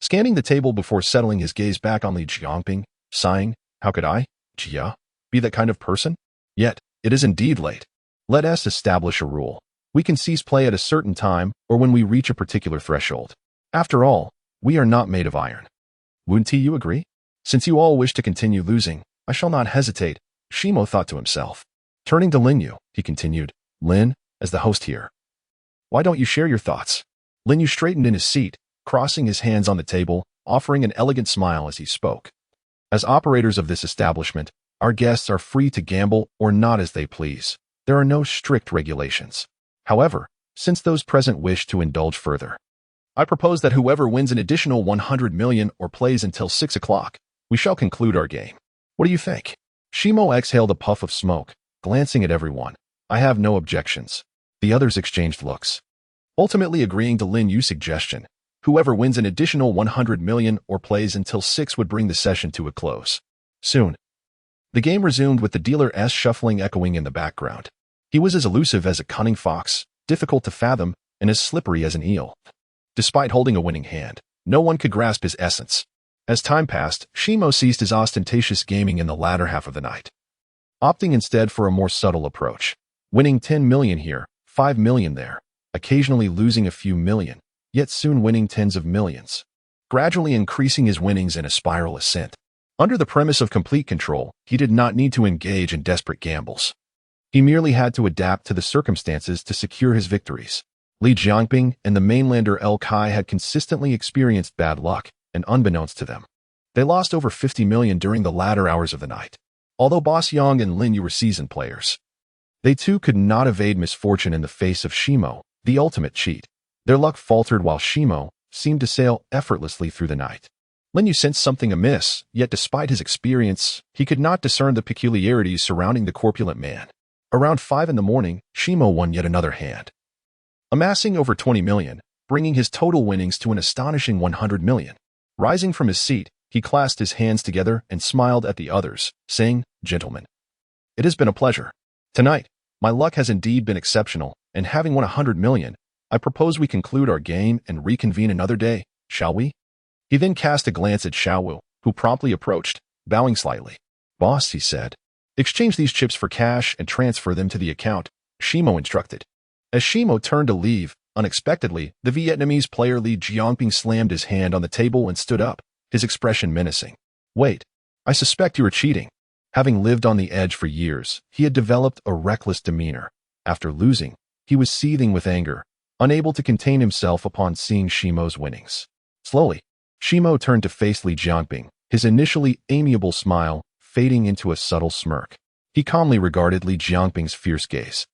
scanning the table before settling his gaze back on Li Jiangping, sighing, how could I, Jia, be that kind of person? Yet, it is indeed late. Let us establish a rule. We can cease play at a certain time or when we reach a particular threshold. After all, we are not made of iron. Wouldn't you agree? Since you all wish to continue losing, I shall not hesitate, Shimo thought to himself. Turning to Lin Yu, he continued, Lin, as the host here, why don't you share your thoughts? Lin Yu straightened in his seat, crossing his hands on the table, offering an elegant smile as he spoke. As operators of this establishment, our guests are free to gamble or not as they please. There are no strict regulations. However, since those present wish to indulge further, I propose that whoever wins an additional 100 million or plays until 6 o'clock, we shall conclude our game. What do you think? Shimo exhaled a puff of smoke, glancing at everyone. I have no objections. The others exchanged looks, ultimately agreeing to Lin Yu's suggestion. Whoever wins an additional 100 million or plays until 6 would bring the session to a close. Soon, the game resumed with the dealer's shuffling echoing in the background. He was as elusive as a cunning fox, difficult to fathom, and as slippery as an eel. Despite holding a winning hand, no one could grasp his essence. As time passed, Shimo ceased his ostentatious gaming in the latter half of the night, opting instead for a more subtle approach, winning 10 million here, 5 million there, occasionally losing a few million, yet soon winning tens of millions, gradually increasing his winnings in a spiral ascent. Under the premise of complete control, he did not need to engage in desperate gambles. He merely had to adapt to the circumstances to secure his victories. Li Jiangping and the mainlander El Kai had consistently experienced bad luck, and unbeknownst to them, they lost over 50 million during the latter hours of the night. Although Boss Yang and Lin Yu were seasoned players, they too could not evade misfortune in the face of Shimo, the ultimate cheat. Their luck faltered while Shimo seemed to sail effortlessly through the night. Lin Yu sensed something amiss, yet despite his experience, he could not discern the peculiarities surrounding the corpulent man. Around 5 in the morning, Shimo won yet another hand, amassing over 20 million, bringing his total winnings to an astonishing 100 million. Rising from his seat, he clasped his hands together and smiled at the others, saying, Gentlemen, it has been a pleasure. Tonight, my luck has indeed been exceptional, and having won 100 million, I propose we conclude our game and reconvene another day, shall we? He then cast a glance at Xiaowu, who promptly approached, bowing slightly. Boss, he said. Exchange these chips for cash and transfer them to the account, Shimo instructed. As Shimo turned to leave, unexpectedly, the Vietnamese player Li Jiangping slammed his hand on the table and stood up, his expression menacing. Wait, I suspect you are cheating. Having lived on the edge for years, he had developed a reckless demeanor. After losing, he was seething with anger, unable to contain himself upon seeing Shimo's winnings. Slowly, Shimo turned to face Li Jiangping, his initially amiable smile fading into a subtle smirk. He calmly regarded Li Jiangping's fierce gaze,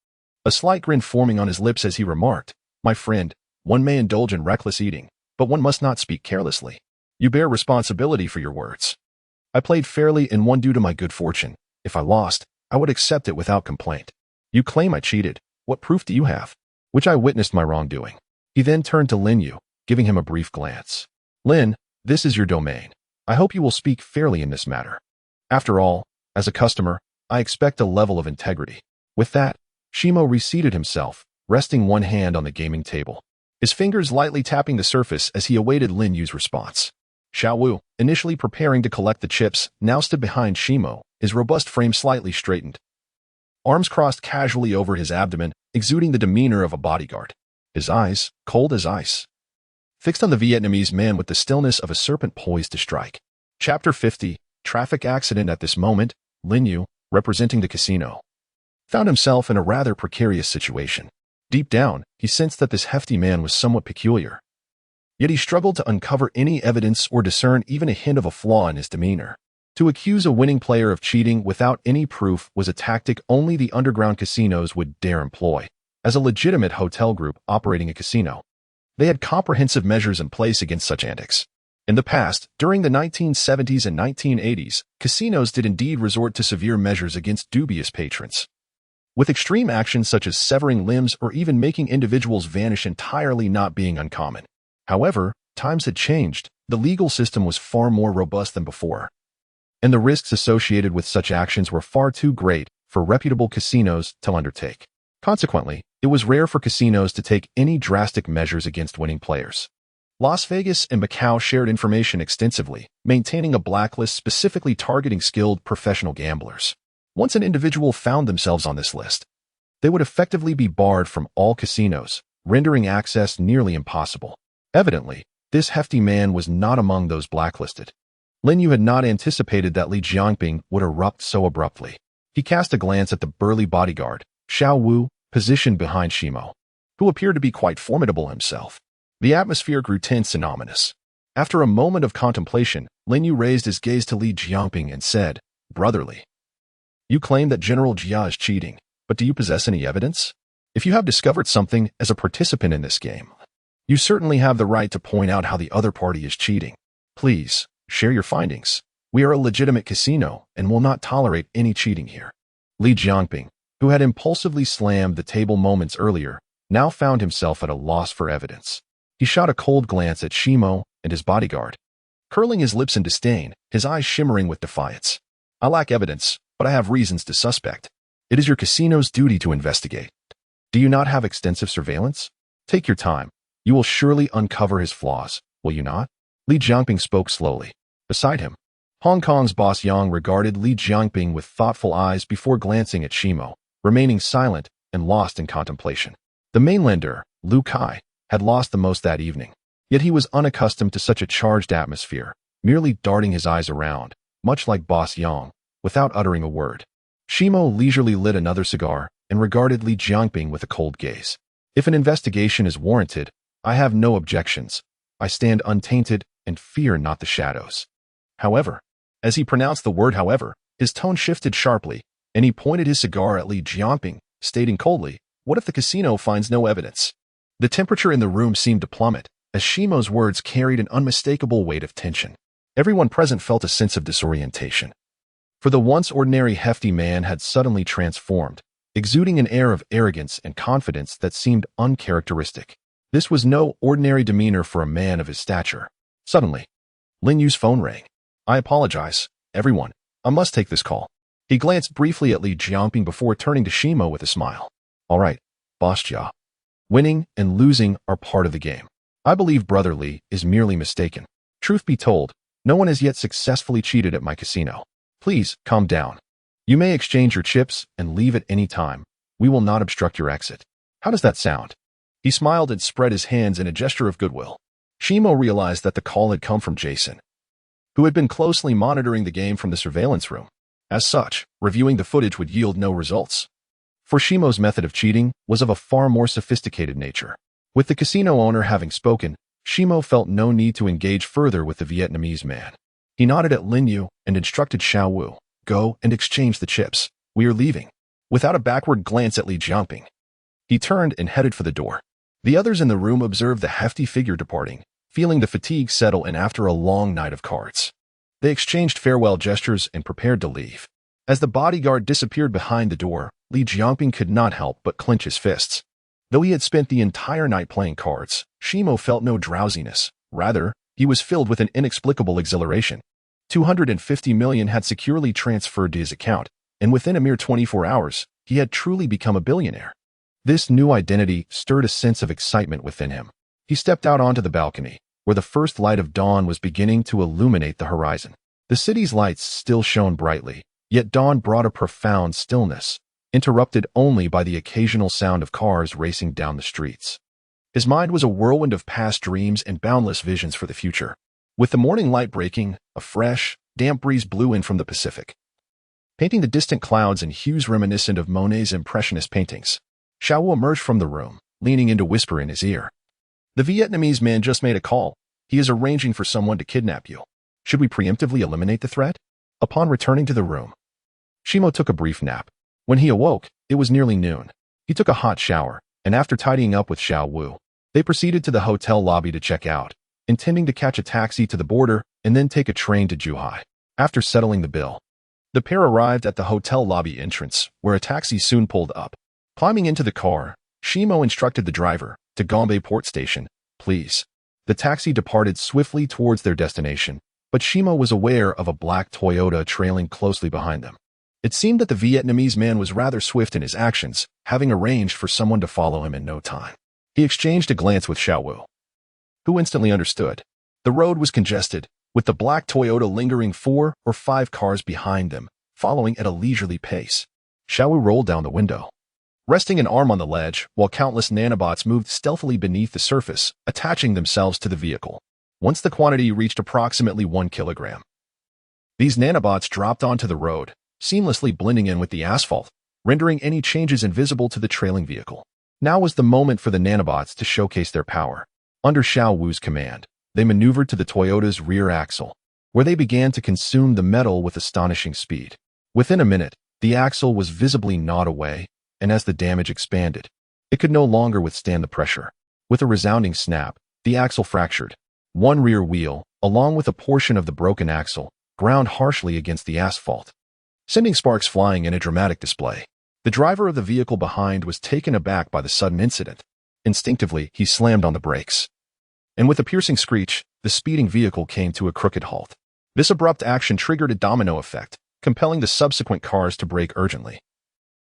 a slight grin forming on his lips as he remarked, My friend, one may indulge in reckless eating, but one must not speak carelessly. You bear responsibility for your words. I played fairly and won due to my good fortune. If I lost, I would accept it without complaint. You claim I cheated. What proof do you have? Which I witnessed my wrongdoing. He then turned to Lin Yu, giving him a brief glance. Lin, this is your domain. I hope you will speak fairly in this matter. After all, as a customer, I expect a level of integrity. With that, Shimo reseated himself, resting one hand on the gaming table, his fingers lightly tapping the surface as he awaited Lin Yu's response. Xiaowu, initially preparing to collect the chips, now stood behind Shimo, his robust frame slightly straightened, arms crossed casually over his abdomen, exuding the demeanor of a bodyguard. His eyes, cold as ice, fixed on the Vietnamese man with the stillness of a serpent poised to strike. Chapter 50, Traffic Accident. At this moment, Lin Yu, representing the casino, found himself in a rather precarious situation. Deep down, he sensed that this hefty man was somewhat peculiar. Yet he struggled to uncover any evidence or discern even a hint of a flaw in his demeanor. To accuse a winning player of cheating without any proof was a tactic only the underground casinos would dare employ. As a legitimate hotel group operating a casino, they had comprehensive measures in place against such antics. In the past, during the 1970s and 1980s, casinos did indeed resort to severe measures against dubious patrons, with extreme actions such as severing limbs or even making individuals vanish entirely not being uncommon. However, times had changed, the legal system was far more robust than before, and the risks associated with such actions were far too great for reputable casinos to undertake. Consequently, it was rare for casinos to take any drastic measures against winning players. Las Vegas and Macau shared information extensively, maintaining a blacklist specifically targeting skilled professional gamblers. Once an individual found themselves on this list, they would effectively be barred from all casinos, rendering access nearly impossible. Evidently, this hefty man was not among those blacklisted. Lin Yu had not anticipated that Li Jiangping would erupt so abruptly. He cast a glance at the burly bodyguard, Xiaowu, positioned behind Shimo, who appeared to be quite formidable himself. The atmosphere grew tense and ominous. After a moment of contemplation, Lin Yu raised his gaze to Li Jiangping and said, Brotherly, you claim that General Jia is cheating, but do you possess any evidence? If you have discovered something as a participant in this game, you certainly have the right to point out how the other party is cheating. Please, share your findings. We are a legitimate casino and will not tolerate any cheating here. Li Jiangping, who had impulsively slammed the table moments earlier, now found himself at a loss for evidence. He shot a cold glance at Shimo and his bodyguard, curling his lips in disdain, his eyes shimmering with defiance. I lack evidence, but I have reasons to suspect. It is your casino's duty to investigate. Do you not have extensive surveillance? Take your time. You will surely uncover his flaws, will you not? Li Jiangping spoke slowly. Beside him, Hong Kong's boss Yang regarded Li Jiangping with thoughtful eyes before glancing at Shimo, remaining silent and lost in contemplation. The mainlander, Lu Kai, had lost the most that evening, yet he was unaccustomed to such a charged atmosphere, merely darting his eyes around, much like boss Yang, without uttering a word. Shimo leisurely lit another cigar and regarded Li Jiangping with a cold gaze. If an investigation is warranted, I have no objections. I stand untainted and fear not the shadows. However, as he pronounced the word however, his tone shifted sharply, and he pointed his cigar at Li Jiangping, stating coldly, What if the casino finds no evidence? The temperature in the room seemed to plummet, as Shimo's words carried an unmistakable weight of tension. Everyone present felt a sense of disorientation. For the once ordinary hefty man had suddenly transformed, exuding an air of arrogance and confidence that seemed uncharacteristic. This was no ordinary demeanor for a man of his stature. Suddenly, Lin Yu's phone rang. I apologize, everyone. I must take this call. He glanced briefly at Li Jiangping before turning to Shimo with a smile. All right, Boss Jia. Winning and losing are part of the game. I believe Brother Li is merely mistaken. Truth be told, no one has yet successfully cheated at my casino. Please, calm down. You may exchange your chips and leave at any time. We will not obstruct your exit. How does that sound? He smiled and spread his hands in a gesture of goodwill. Shimo realized that the call had come from Jason, who had been closely monitoring the game from the surveillance room. As such, reviewing the footage would yield no results. For Shimo's method of cheating was of a far more sophisticated nature. With the casino owner having spoken, Shimo felt no need to engage further with the Vietnamese man. He nodded at Lin Yu and instructed Xiao Wu, go and exchange the chips. We are leaving. Without a backward glance at Li Jiangping, he turned and headed for the door. The others in the room observed the hefty figure departing, feeling the fatigue settle in after a long night of cards. They exchanged farewell gestures and prepared to leave. As the bodyguard disappeared behind the door, Li Jiangping could not help but clench his fists. Though he had spent the entire night playing cards, Shimo felt no drowsiness. Rather, he was filled with an inexplicable exhilaration. 250 million had securely transferred to his account, and within a mere 24 hours, he had truly become a billionaire. This new identity stirred a sense of excitement within him. He stepped out onto the balcony, where the first light of dawn was beginning to illuminate the horizon. The city's lights still shone brightly, yet dawn brought a profound stillness, interrupted only by the occasional sound of cars racing down the streets. His mind was a whirlwind of past dreams and boundless visions for the future. With the morning light breaking, a fresh, damp breeze blew in from the Pacific, painting the distant clouds in hues reminiscent of Monet's Impressionist paintings. Xiao Wu emerged from the room, leaning in to whisper in his ear. The Vietnamese man just made a call. He is arranging for someone to kidnap you. Should we preemptively eliminate the threat? Upon returning to the room, Shimo took a brief nap. When he awoke, it was nearly noon. He took a hot shower, and after tidying up with Xiao Wu, they proceeded to the hotel lobby to check out, intending to catch a taxi to the border and then take a train to Zhuhai. After settling the bill, the pair arrived at the hotel lobby entrance, where a taxi soon pulled up. Climbing into the car, Shimo instructed the driver, to Gombe Port Station, please. The taxi departed swiftly towards their destination, but Shimo was aware of a black Toyota trailing closely behind them. It seemed that the Vietnamese man was rather swift in his actions, having arranged for someone to follow him in no time. He exchanged a glance with Xiao Wu, who instantly understood. The road was congested, with the black Toyota lingering 4 or 5 cars behind them, following at a leisurely pace. Xiao Wu rolled down the window, resting an arm on the ledge, while countless nanobots moved stealthily beneath the surface, attaching themselves to the vehicle. Once the quantity reached approximately 1 kilogram, these nanobots dropped onto the road, seamlessly blending in with the asphalt, rendering any changes invisible to the trailing vehicle. Now was the moment for the nanobots to showcase their power. Under Xiao Wu's command, they maneuvered to the Toyota's rear axle, where they began to consume the metal with astonishing speed. Within a minute, the axle was visibly gnawed away, and as the damage expanded, it could no longer withstand the pressure. With a resounding snap, the axle fractured. One rear wheel, along with a portion of the broken axle, ground harshly against the asphalt, sending sparks flying in a dramatic display. The driver of the vehicle behind was taken aback by the sudden incident. Instinctively, he slammed on the brakes, and with a piercing screech, the speeding vehicle came to a crooked halt. This abrupt action triggered a domino effect, compelling the subsequent cars to brake urgently,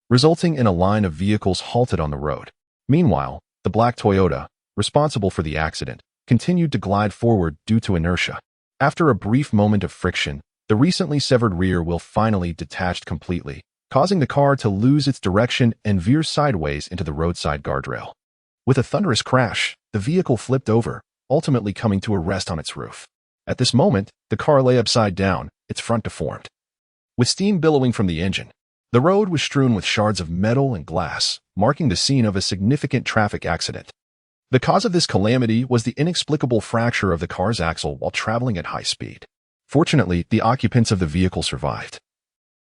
resulting in a line of vehicles halted on the road. Meanwhile, the black Toyota, responsible for the accident, continued to glide forward due to inertia. After a brief moment of friction, the recently severed rear wheel finally detached completely, causing the car to lose its direction and veer sideways into the roadside guardrail. With a thunderous crash, the vehicle flipped over, ultimately coming to a rest on its roof. At this moment, the car lay upside down, its front deformed, with steam billowing from the engine. The road was strewn with shards of metal and glass, marking the scene of a significant traffic accident. The cause of this calamity was the inexplicable fracture of the car's axle while traveling at high speed. Fortunately, the occupants of the vehicle survived.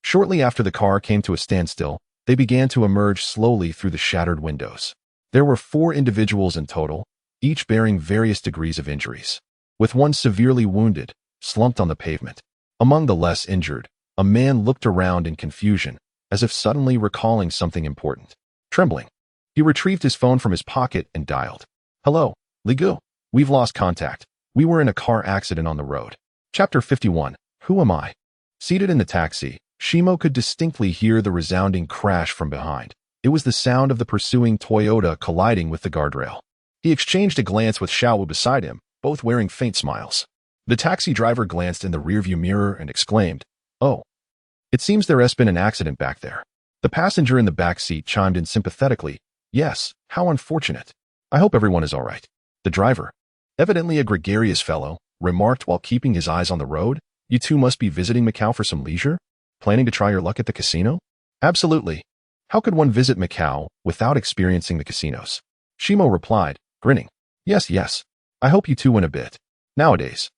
Shortly after the car came to a standstill, they began to emerge slowly through the shattered windows. There were 4 individuals in total, each bearing various degrees of injuries, with one severely wounded, slumped on the pavement. Among the less injured, a man looked around in confusion, as if suddenly recalling something important. Trembling, he retrieved his phone from his pocket and dialed. Hello, Li Gu. We've lost contact. We were in a car accident on the road. Chapter 51. Who am I? Seated in the taxi, Shimo could distinctly hear the resounding crash from behind. It was the sound of the pursuing Toyota colliding with the guardrail. He exchanged a glance with Xiaowu beside him, both wearing faint smiles. The taxi driver glanced in the rearview mirror and exclaimed, "Oh, it seems there has been an accident back there." The passenger in the back seat chimed in sympathetically, "Yes, how unfortunate. I hope everyone is all right." The driver, evidently a gregarious fellow, remarked while keeping his eyes on the road, "You two must be visiting Macau for some leisure? Planning to try your luck at the casino?" "Absolutely. How could one visit Macau without experiencing the casinos?" Shimo replied, grinning. Yes. I hope you two win a bit. Nowadays,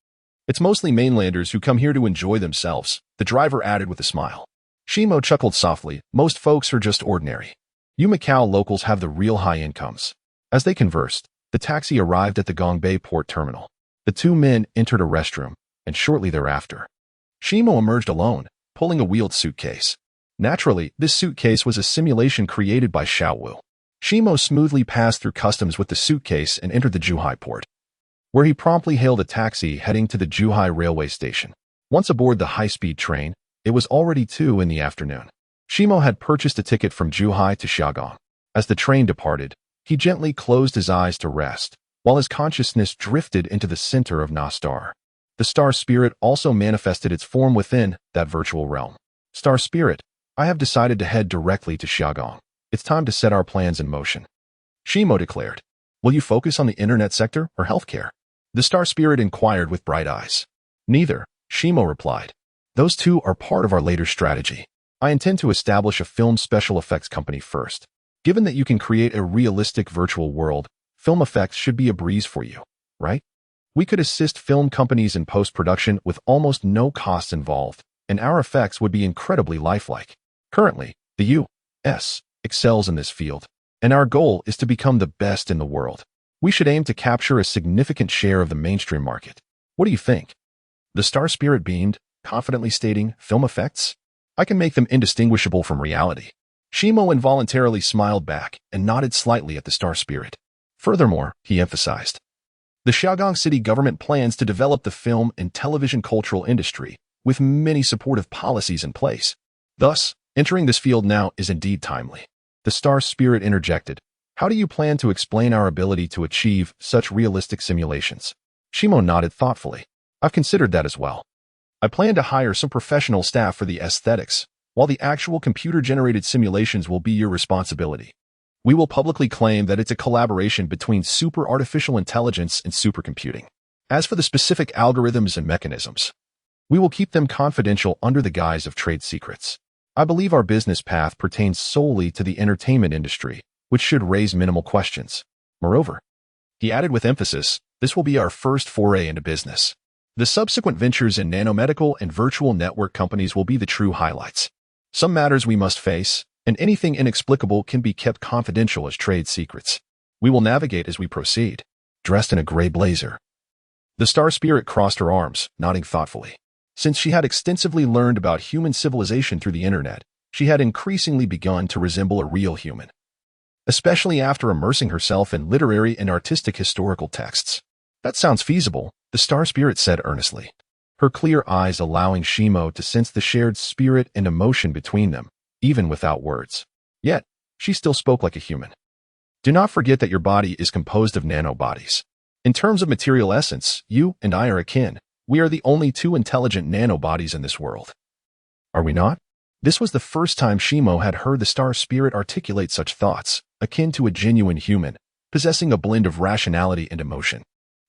it's mostly mainlanders who come here to enjoy themselves," the driver added with a smile. Shimo chuckled softly. "Most folks are just ordinary. You Macau locals have the real high incomes." As they conversed, the taxi arrived at the Gongbei port terminal. The two men entered a restroom, and shortly thereafter, Shimo emerged alone, pulling a wheeled suitcase. Naturally, this suitcase was a simulation created by Xiaowu. Shimo smoothly passed through customs with the suitcase and entered the Zhuhai port, where he promptly hailed a taxi heading to the Zhuhai railway station. Once aboard the high-speed train, it was already 2 in the afternoon. Shimo had purchased a ticket from Zhuhai to Xiagang. As the train departed, he gently closed his eyes to rest, while his consciousness drifted into the center of Na Star. The star spirit also manifested its form within that virtual realm. "Star spirit, I have decided to head directly to Xiagang. It's time to set our plans in motion," Shimo declared. "Will you focus on the internet sector or healthcare?" The star spirit inquired with bright eyes. "Neither," Shimo replied. "Those two are part of our later strategy. I intend to establish a film special effects company first. Given that you can create a realistic virtual world, film effects should be a breeze for you, right? We could assist film companies in post-production with almost no costs involved, and our effects would be incredibly lifelike. Currently, the U.S. excels in this field, and our goal is to become the best in the world. We should aim to capture a significant share of the mainstream market. What do you think?" The star spirit beamed, confidently stating, "Film effects? I can make them indistinguishable from reality." Shimo involuntarily smiled back and nodded slightly at the star spirit. Furthermore, he emphasized, "The Xiagang city government plans to develop the film and television cultural industry, with many supportive policies in place. Thus, entering this field now is indeed timely." The star spirit interjected, "How do you plan to explain our ability to achieve such realistic simulations?" Shimo nodded thoughtfully. "I've considered that as well. I plan to hire some professional staff for the aesthetics, while the actual computer-generated simulations will be your responsibility. We will publicly claim that it's a collaboration between super artificial intelligence and supercomputing. As for the specific algorithms and mechanisms, we will keep them confidential under the guise of trade secrets. I believe our business path pertains solely to the entertainment industry, which should raise minimal questions. Moreover," he added with emphasis, "this will be our first foray into business. The subsequent ventures in nanomedical and virtual network companies will be the true highlights. Some matters we must face, and anything inexplicable can be kept confidential as trade secrets. We will navigate as we proceed." Dressed in a gray blazer, the star spirit crossed her arms, nodding thoughtfully. Since she had extensively learned about human civilization through the internet, she had increasingly begun to resemble a real human, especially after immersing herself in literary and artistic historical texts. "That sounds feasible," the star spirit said earnestly, her clear eyes allowing Shimo to sense the shared spirit and emotion between them, even without words. Yet, she still spoke like a human. "Do not forget that your body is composed of nanobodies. In terms of material essence, you and I are akin. We are the only 2 intelligent nanobodies in this world. Are we not?" This was the first time Shimo had heard the star spirit articulate such thoughts, akin to a genuine human, possessing a blend of rationality and emotion.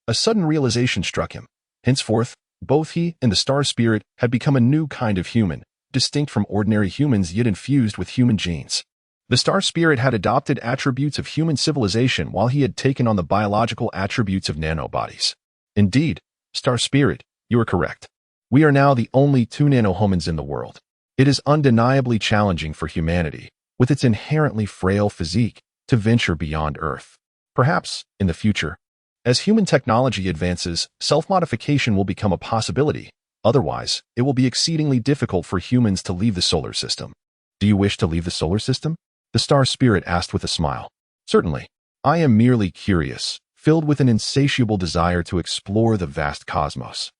A sudden realization struck him. Henceforth, both he and the star spirit had become a new kind of human, distinct from ordinary humans yet infused with human genes. The star spirit had adopted attributes of human civilization while he had taken on the biological attributes of nanobodies. Indeed, star spirit, you are correct. We are now the only 2 nanohumans in the world. It is undeniably challenging for humanity, with its inherently frail physique, to venture beyond Earth. Perhaps, in the future, as human technology advances, self-modification will become a possibility. Otherwise, it will be exceedingly difficult for humans to leave the solar system. Do you wish to leave the solar system? The star spirit asked with a smile. Certainly. I am merely curious, filled with an insatiable desire to explore the vast cosmos.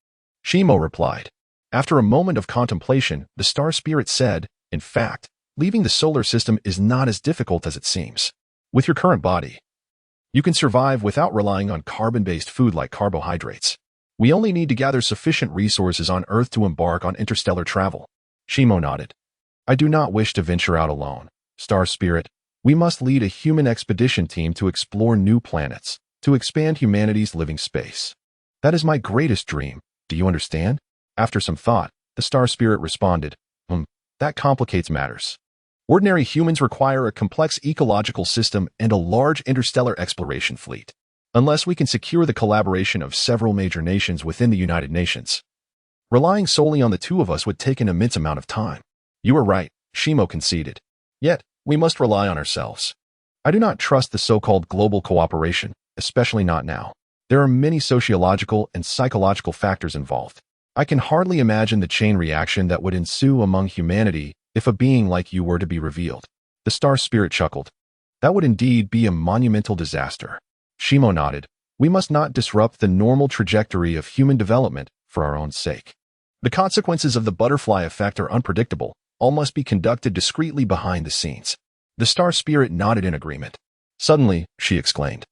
Shimo replied. After a moment of contemplation, the star spirit said, "In fact, leaving the solar system is not as difficult as it seems. With your current body, you can survive without relying on carbon-based food like carbohydrates. We only need to gather sufficient resources on Earth to embark on interstellar travel." Shimo nodded. "I do not wish to venture out alone, Star Spirit. We must lead a human expedition team to explore new planets, to expand humanity's living space. That is my greatest dream. Do you understand?" After some thought, the Star Spirit responded, That complicates matters. Ordinary humans require a complex ecological system and a large interstellar exploration fleet, unless we can secure the collaboration of several major nations within the United Nations. Relying solely on the two of us would take an immense amount of time." "You are right," Shimo conceded. "Yet, we must rely on ourselves. I do not trust the so-called global cooperation, especially not now. There are many sociological and psychological factors involved. I can hardly imagine the chain reaction that would ensue among humanity if a being like you were to be revealed." The Star Spirit chuckled. "That would indeed be a monumental disaster." Shimo nodded. "We must not disrupt the normal trajectory of human development for our own sake. The consequences of the butterfly effect are unpredictable. All must be conducted discreetly behind the scenes." The Star Spirit nodded in agreement. Suddenly, she exclaimed,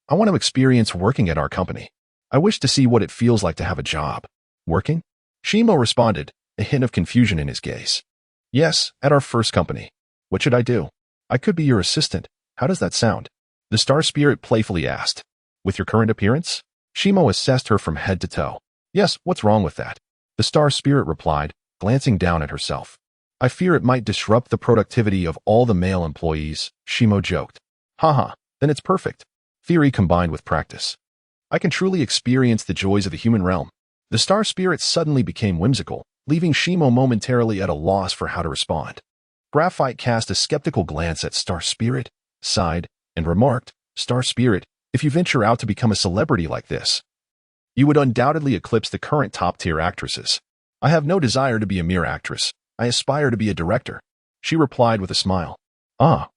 "I want to experience working at our company. I wish to see what it feels like to have a job." "Working?" Shimo responded, a hint of confusion in his gaze. "Yes, at our first company. What should I do?" "I could be your assistant. How does that sound?" The Star Spirit playfully asked. "With your current appearance?" Shimo assessed her from head to toe. "Yes, what's wrong with that?" The Star Spirit replied, glancing down at herself. "I fear it might disrupt the productivity of all the male employees," Shimo joked. "Haha, then it's perfect. Theory combined with practice. I can truly experience the joys of the human realm." The Star Spirit suddenly became whimsical, leaving Shimo momentarily at a loss for how to respond. Graphite cast a skeptical glance at Star Spirit, sighed, and remarked, "Star Spirit, if you venture out to become a celebrity like this, you would undoubtedly eclipse the current top-tier actresses. I have no desire to be a mere actress. I aspire to be a director," she replied with a smile. "Ah,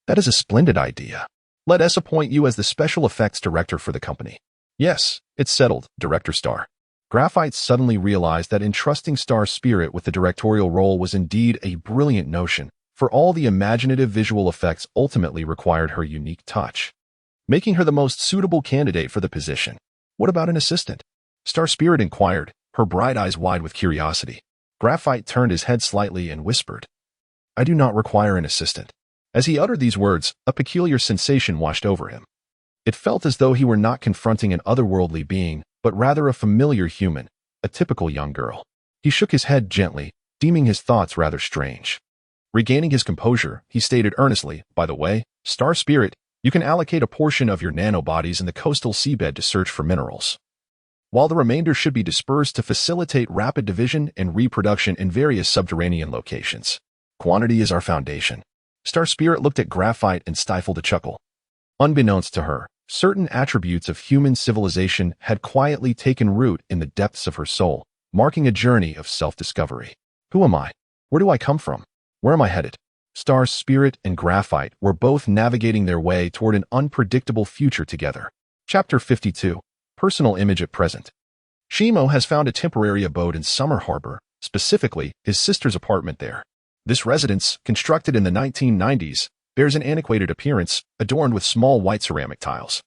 that is a splendid idea. Let us appoint you as the special effects director for the company." "Yes, it's settled, Director Star." Graphite suddenly realized that entrusting Star Spirit with the directorial role was indeed a brilliant notion, for all the imaginative visual effects ultimately required her unique touch, making her the most suitable candidate for the position. "What about an assistant?" Star Spirit inquired, her bright eyes wide with curiosity. Graphite turned his head slightly and whispered, "I do not require an assistant." As he uttered these words, a peculiar sensation washed over him. It felt as though he were not confronting an otherworldly being, but rather a familiar human, a typical young girl. He shook his head gently, deeming his thoughts rather strange. Regaining his composure, he stated earnestly, "By the way, Star Spirit, you can allocate a portion of your nanobodies in the coastal seabed to search for minerals, while the remainder should be dispersed to facilitate rapid division and reproduction in various subterranean locations. Quantity is our foundation." Star Spirit looked at Graphite and stifled a chuckle. Unbeknownst to her, certain attributes of human civilization had quietly taken root in the depths of her soul, marking a journey of self-discovery. Who am I? Where do I come from? Where am I headed? Star Spirit and Graphite were both navigating their way toward an unpredictable future together. Chapter 52. Personal Image at Present. Shimo has found a temporary abode in Summer Harbor, specifically his sister's apartment there. This residence, constructed in the 1990s, bears an antiquated appearance, adorned with small white ceramic tiles,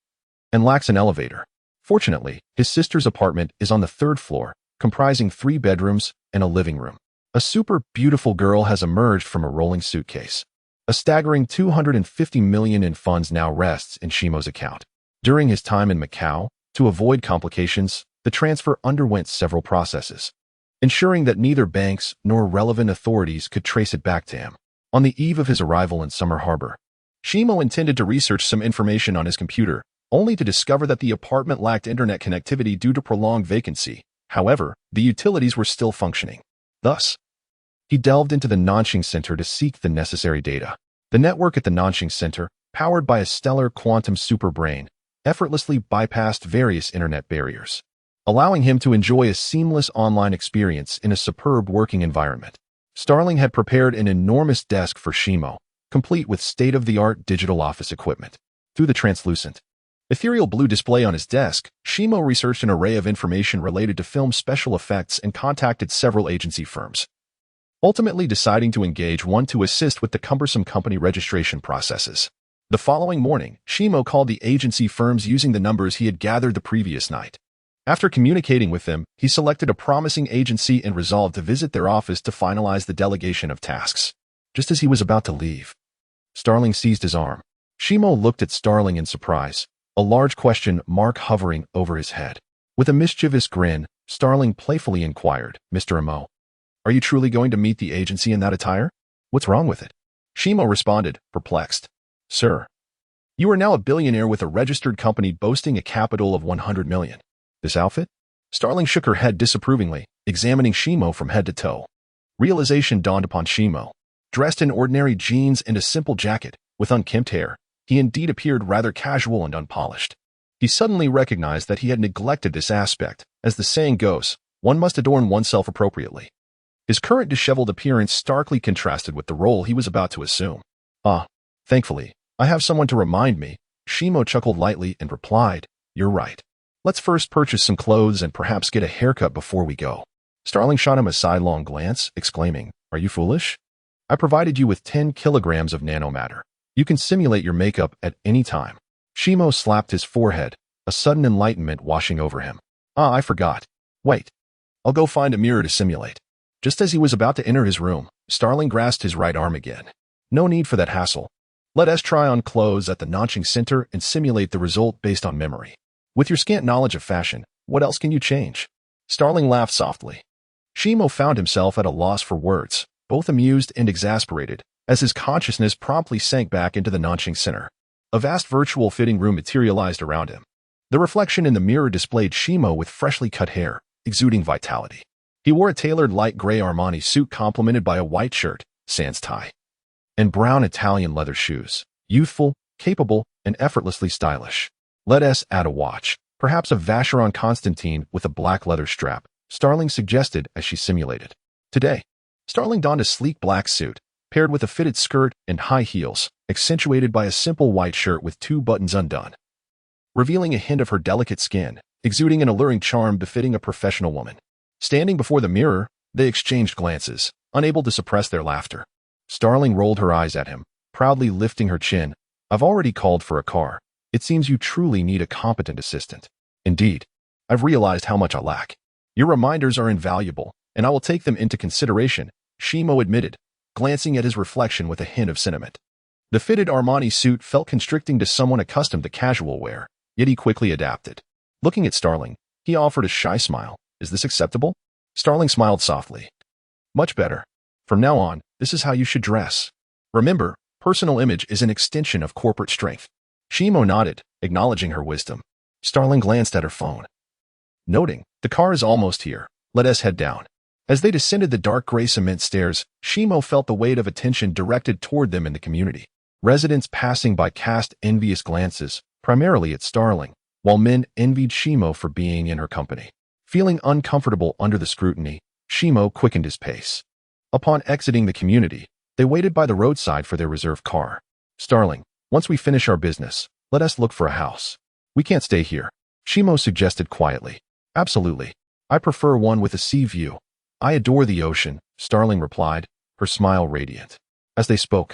and lacks an elevator. Fortunately, his sister's apartment is on the 3rd floor, comprising 3 bedrooms and a living room. A super beautiful girl has emerged from a rolling suitcase. A staggering $250 million in funds now rests in Shimo's account. During his time in Macau, to avoid complications, the transfer underwent several processes, ensuring that neither banks nor relevant authorities could trace it back to him. On the eve of his arrival in Summer Harbor, Shimo intended to research some information on his computer, only to discover that the apartment lacked internet connectivity due to prolonged vacancy. However, the utilities were still functioning. Thus, he delved into the Nanxing Center to seek the necessary data. The network at the Nanxing Center, powered by a stellar quantum superbrain, effortlessly bypassed various internet barriers, allowing him to enjoy a seamless online experience in a superb working environment. Starling had prepared an enormous desk for Shimo, complete with state-of-the-art digital office equipment. Through the translucent Ethereal blue display on his desk, Shimo researched an array of information related to film special effects and contacted several agency firms, ultimately deciding to engage one to assist with the cumbersome company registration processes. The following morning, Shimo called the agency firms using the numbers he had gathered the previous night. After communicating with them, he selected a promising agency and resolved to visit their office to finalize the delegation of tasks. Just as he was about to leave, Starling seized his arm. Shimo looked at Starling in surprise, a large question mark hovering over his head. With a mischievous grin, Starling playfully inquired, "Mr. Emo, are you truly going to meet the agency in that attire? What's wrong with it?" Shimo responded, perplexed. "Sir, you are now a billionaire with a registered company boasting a capital of 100 million. This outfit?" Starling shook her head disapprovingly, examining Shimo from head to toe. Realization dawned upon Shimo. Dressed in ordinary jeans and a simple jacket, with unkempt hair, he indeed appeared rather casual and unpolished. He suddenly recognized that he had neglected this aspect. As the saying goes, one must adorn oneself appropriately. His current disheveled appearance starkly contrasted with the role he was about to assume. Thankfully, I have someone to remind me." Shimo chuckled lightly and replied, "You're right. Let's first purchase some clothes and perhaps get a haircut before we go." Starling shot him a sidelong glance, exclaiming, "Are you foolish? I provided you with 10 kilograms of nanomatter. You can simulate your makeup at any time." Shimo slapped his forehead, a sudden enlightenment washing over him. I forgot. Wait. I'll go find a mirror to simulate." Just as he was about to enter his room, Starling grasped his right arm again. "No need for that hassle. Let us try on clothes at the notching center and simulate the result based on memory. With your scant knowledge of fashion, what else can you change?" Starling laughed softly. Shimo found himself at a loss for words, both amused and exasperated, as his consciousness promptly sank back into the notching center. A vast virtual fitting room materialized around him. The reflection in the mirror displayed Shimo with freshly cut hair, exuding vitality. He wore a tailored light gray Armani suit complemented by a white shirt, sans tie, and brown Italian leather shoes. Youthful, capable, and effortlessly stylish. Let us add a watch, perhaps a Vacheron Constantine with a black leather strap, Starling suggested as she simulated. Today, Starling donned a sleek black suit, paired with a fitted skirt and high heels, accentuated by a simple white shirt with 2 buttons undone, revealing a hint of her delicate skin, exuding an alluring charm befitting a professional woman. Standing before the mirror, they exchanged glances, unable to suppress their laughter. Starling rolled her eyes at him, proudly lifting her chin. "I've already called for a car. It seems you truly need a competent assistant." "Indeed, I've realized how much I lack. Your reminders are invaluable, and I will take them into consideration," Shimo admitted, glancing at his reflection with a hint of sentiment. The fitted Armani suit felt constricting to someone accustomed to casual wear, yet he quickly adapted. Looking at Starling, he offered a shy smile. "Is this acceptable?" Starling smiled softly. "Much better. From now on, this is how you should dress. Remember, personal image is an extension of corporate strength." Shimo nodded, acknowledging her wisdom. Starling glanced at her phone, noting, "The car is almost here. Let us head down." As they descended the dark gray cement stairs, Shimo felt the weight of attention directed toward them in the community. Residents passing by cast envious glances, primarily at Starling, while men envied Shimo for being in her company. Feeling uncomfortable under the scrutiny, Shimo quickened his pace. Upon exiting the community, they waited by the roadside for their reserved car. "Starling, once we finish our business, let us look for a house. We can't stay here," Shimo suggested quietly. "Absolutely. I prefer one with a sea view. I adore the ocean," Starling replied, her smile radiant. As they spoke,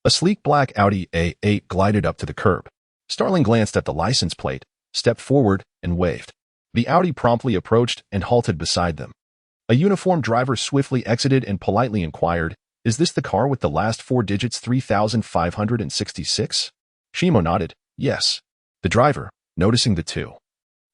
a sleek black Audi A8 glided up to the curb. Starling glanced at the license plate, stepped forward, and waved. The Audi promptly approached and halted beside them. A uniformed driver swiftly exited and politely inquired, "Is this the car with the last 4 digits 3566? Shimo nodded, "Yes." The driver, noticing the two,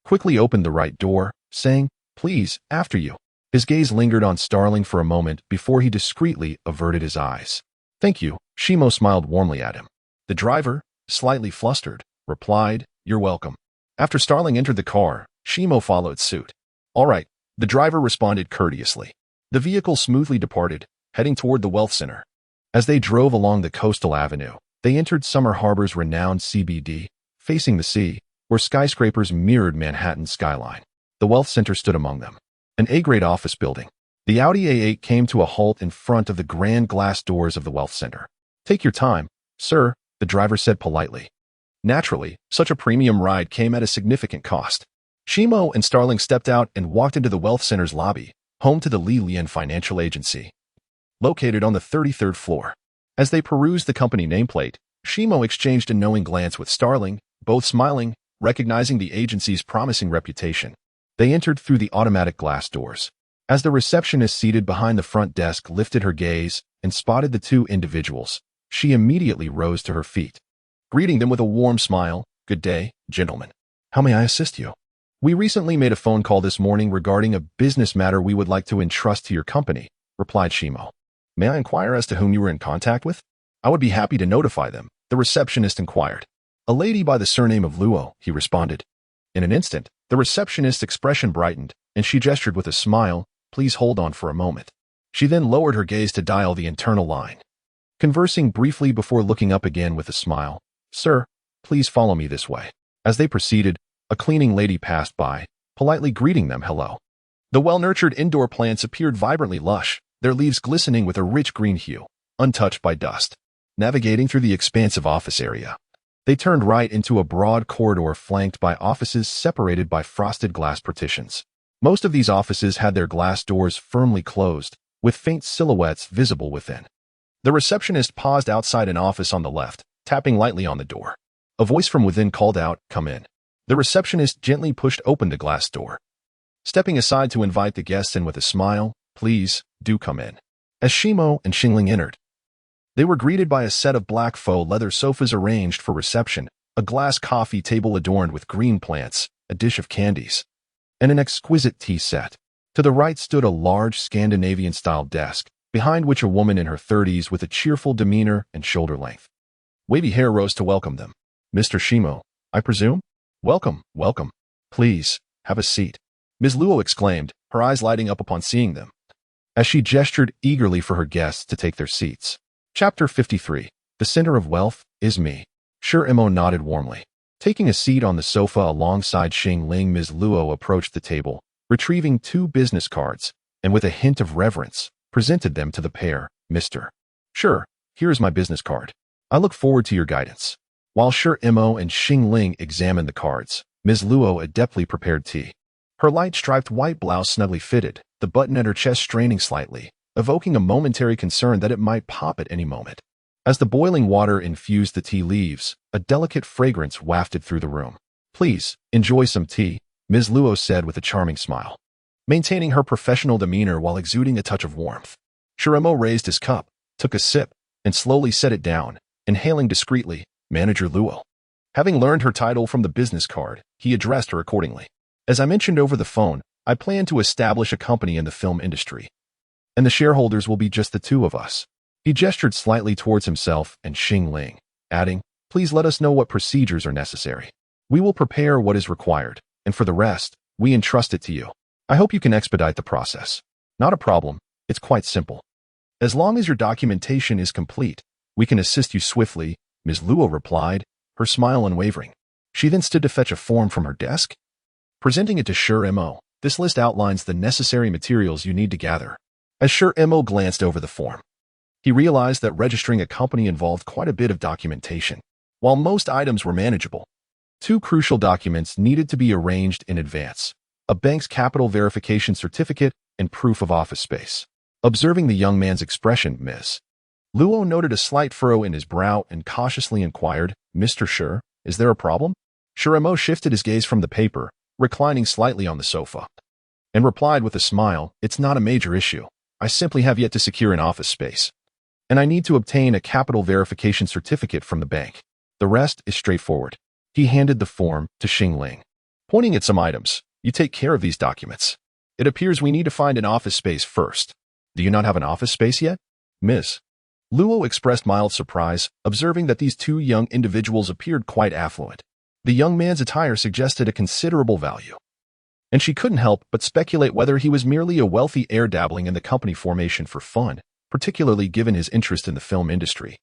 quickly opened the right door, saying, "Please, after you." His gaze lingered on Starling for a moment before he discreetly averted his eyes. "Thank you," Shimo smiled warmly at him. The driver, slightly flustered, replied, "You're welcome." After Starling entered the car, Shimo followed suit. "All right," the driver responded courteously. The vehicle smoothly departed, heading toward the Wealth Center. As they drove along the coastal avenue, they entered Summer Harbor's renowned CBD, facing the sea, where skyscrapers mirrored Manhattan's skyline. The Wealth Center stood among them, an A-grade office building. The Audi A8 came to a halt in front of the grand glass doors of the Wealth Center. "Take your time, sir," the driver said politely. Naturally, such a premium ride came at a significant cost. Shimo and Starling stepped out and walked into the Wealth Center's lobby, home to the Li Lian Financial Agency, located on the 33rd floor. As they perused the company nameplate, Shimo exchanged a knowing glance with Starling, both smiling, recognizing the agency's promising reputation. They entered through the automatic glass doors. As the receptionist seated behind the front desk lifted her gaze and spotted the two individuals, she immediately rose to her feet, greeting them with a warm smile. "Good day, gentlemen. How may I assist you?" "We recently made a phone call this morning regarding a business matter we would like to entrust to your company," replied Shimo. "May I inquire as to whom you were in contact with?" "I would be happy to notify them," the receptionist inquired. "A lady by the surname of Luo," he responded. In an instant, the receptionist's expression brightened, and she gestured with a smile, "Please hold on for a moment." She then lowered her gaze to dial the internal line, conversing briefly before looking up again with a smile. "Sir, please follow me this way." As they proceeded, a cleaning lady passed by, politely greeting them hello. The well-nurtured indoor plants appeared vibrantly lush, their leaves glistening with a rich green hue, untouched by dust. Navigating through the expansive office area, they turned right into a broad corridor flanked by offices separated by frosted glass partitions. Most of these offices had their glass doors firmly closed, with faint silhouettes visible within. The receptionist paused outside an office on the left, tapping lightly on the door. A voice from within called out, "Come in." The receptionist gently pushed open the glass door, stepping aside to invite the guests in with a smile. "Please, do come in." As Shimo and Xingling entered, they were greeted by a set of black faux leather sofas arranged for reception, a glass coffee table adorned with green plants, a dish of candies, and an exquisite tea set. To the right stood a large Scandinavian-style desk, behind which a woman in her 30s with a cheerful demeanor and shoulder length, wavy hair rose to welcome them. "Mr. Shimo, I presume? Welcome, welcome. Please, have a seat," Ms. Luo exclaimed, her eyes lighting up upon seeing them, as she gestured eagerly for her guests to take their seats. Chapter 53. The Center of Wealth is Me. Emo nodded warmly. Taking a seat on the sofa alongside Xing Ling, Ms. Luo approached the table, retrieving two business cards, and with a hint of reverence, presented them to the pair. "Mr. Sure, here is my business card. I look forward to your guidance." While Emo and Xing Ling examined the cards, Ms. Luo adeptly prepared tea. Her light striped white blouse snugly fitted, the button at her chest straining slightly, evoking a momentary concern that it might pop at any moment. As the boiling water infused the tea leaves, a delicate fragrance wafted through the room. "Please, enjoy some tea," Ms. Luo said with a charming smile, maintaining her professional demeanor while exuding a touch of warmth. Emo raised his cup, took a sip, and slowly set it down, inhaling discreetly. "Manager Luo." Having learned her title from the business card, he addressed her accordingly. "As I mentioned over the phone, I plan to establish a company in the film industry, and the shareholders will be just the two of us." He gestured slightly towards himself and Xing Ling, adding, "Please let us know what procedures are necessary. We will prepare what is required, and for the rest, we entrust it to you. I hope you can expedite the process." "Not a problem. It's quite simple. As long as your documentation is complete, we can assist you swiftly," Ms. Luo replied, her smile unwavering. She then stood to fetch a form from her desk, presenting it to Emo. "This list outlines the necessary materials you need to gather." As Emo glanced over the form, he realized that registering a company involved quite a bit of documentation. While most items were manageable, two crucial documents needed to be arranged in advance: a bank's capital verification certificate and proof of office space. Observing the young man's expression, Ms. Luo noted a slight furrow in his brow and cautiously inquired, "Mr. Sure, is there a problem?" Emo shifted his gaze from the paper, reclining slightly on the sofa, and replied with a smile, "It's not a major issue. I simply have yet to secure an office space, and I need to obtain a capital verification certificate from the bank. The rest is straightforward." He handed the form to Xing Ling, pointing at some items. "You take care of these documents. It appears we need to find an office space first. Do you not have an office space yet?" Ms. Luo expressed mild surprise, observing that these two young individuals appeared quite affluent. The young man's attire suggested a considerable value, and she couldn't help but speculate whether he was merely a wealthy heir dabbling in the company formation for fun, particularly given his interest in the film industry,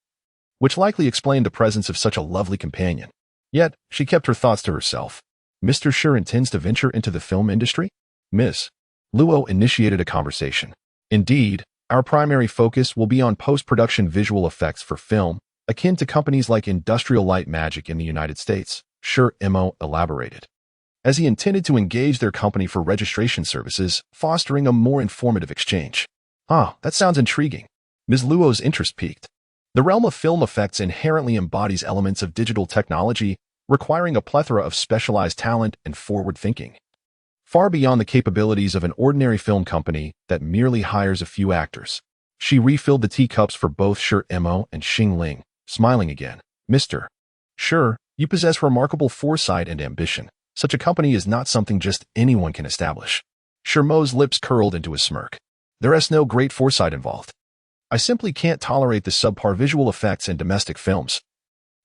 which likely explained the presence of such a lovely companion. Yet, she kept her thoughts to herself. "Mr. Sure intends to venture into the film industry?" Ms. Luo initiated a conversation. "Indeed, our primary focus will be on post-production visual effects for film, akin to companies like Industrial Light Magic in the United States, SUSI-MANHUA elaborated, as he intended to engage their company for registration services, fostering a more informative exchange. Ah, that sounds intriguing. Ms. Luo's interest piqued. The realm of film effects inherently embodies elements of digital technology, requiring a plethora of specialized talent and forward thinking, far beyond the capabilities of an ordinary film company that merely hires a few actors. She refilled the teacups for both SUSI-MANHUA and Xingling, smiling again. Mr. Sure, you possess remarkable foresight and ambition. Such a company is not something just anyone can establish. Shermo's lips curled into a smirk. There is no great foresight involved. I simply can't tolerate the subpar visual effects in domestic films,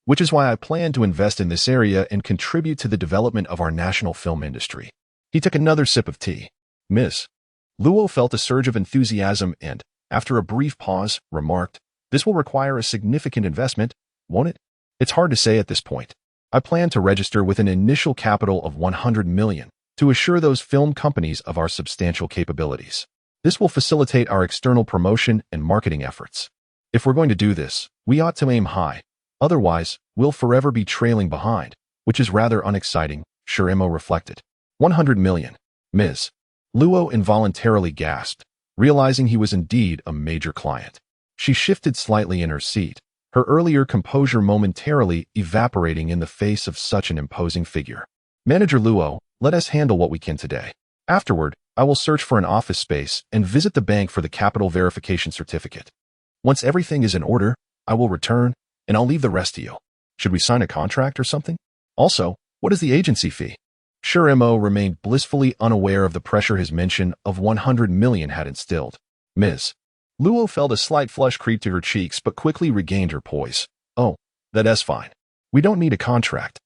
which is why I plan to invest in this area and contribute to the development of our national film industry. He took another sip of tea. Ms. Luo felt a surge of enthusiasm and, after a brief pause, remarked, "This will require a significant investment, won't it?" It's hard to say at this point. I plan to register with an initial capital of 100 million to assure those film companies of our substantial capabilities. This will facilitate our external promotion and marketing efforts. If we're going to do this, we ought to aim high. Otherwise, we'll forever be trailing behind, which is rather unexciting, SUSI-MANHUA reflected. 100 million. Ms. Luo involuntarily gasped, realizing he was indeed a major client. She shifted slightly in her seat, her earlier composure momentarily evaporating in the face of such an imposing figure. Manager Luo, let us handle what we can today. Afterward, I will search for an office space and visit the bank for the capital verification certificate. Once everything is in order, I will return, and I'll leave the rest to you. Should we sign a contract or something? Also, what is the agency fee? SUSI-MANHUA remained blissfully unaware of the pressure his mention of 100 million had instilled. Ms. Luo felt a slight flush creep to her cheeks but quickly regained her poise. Oh, that's fine. We don't need a contract.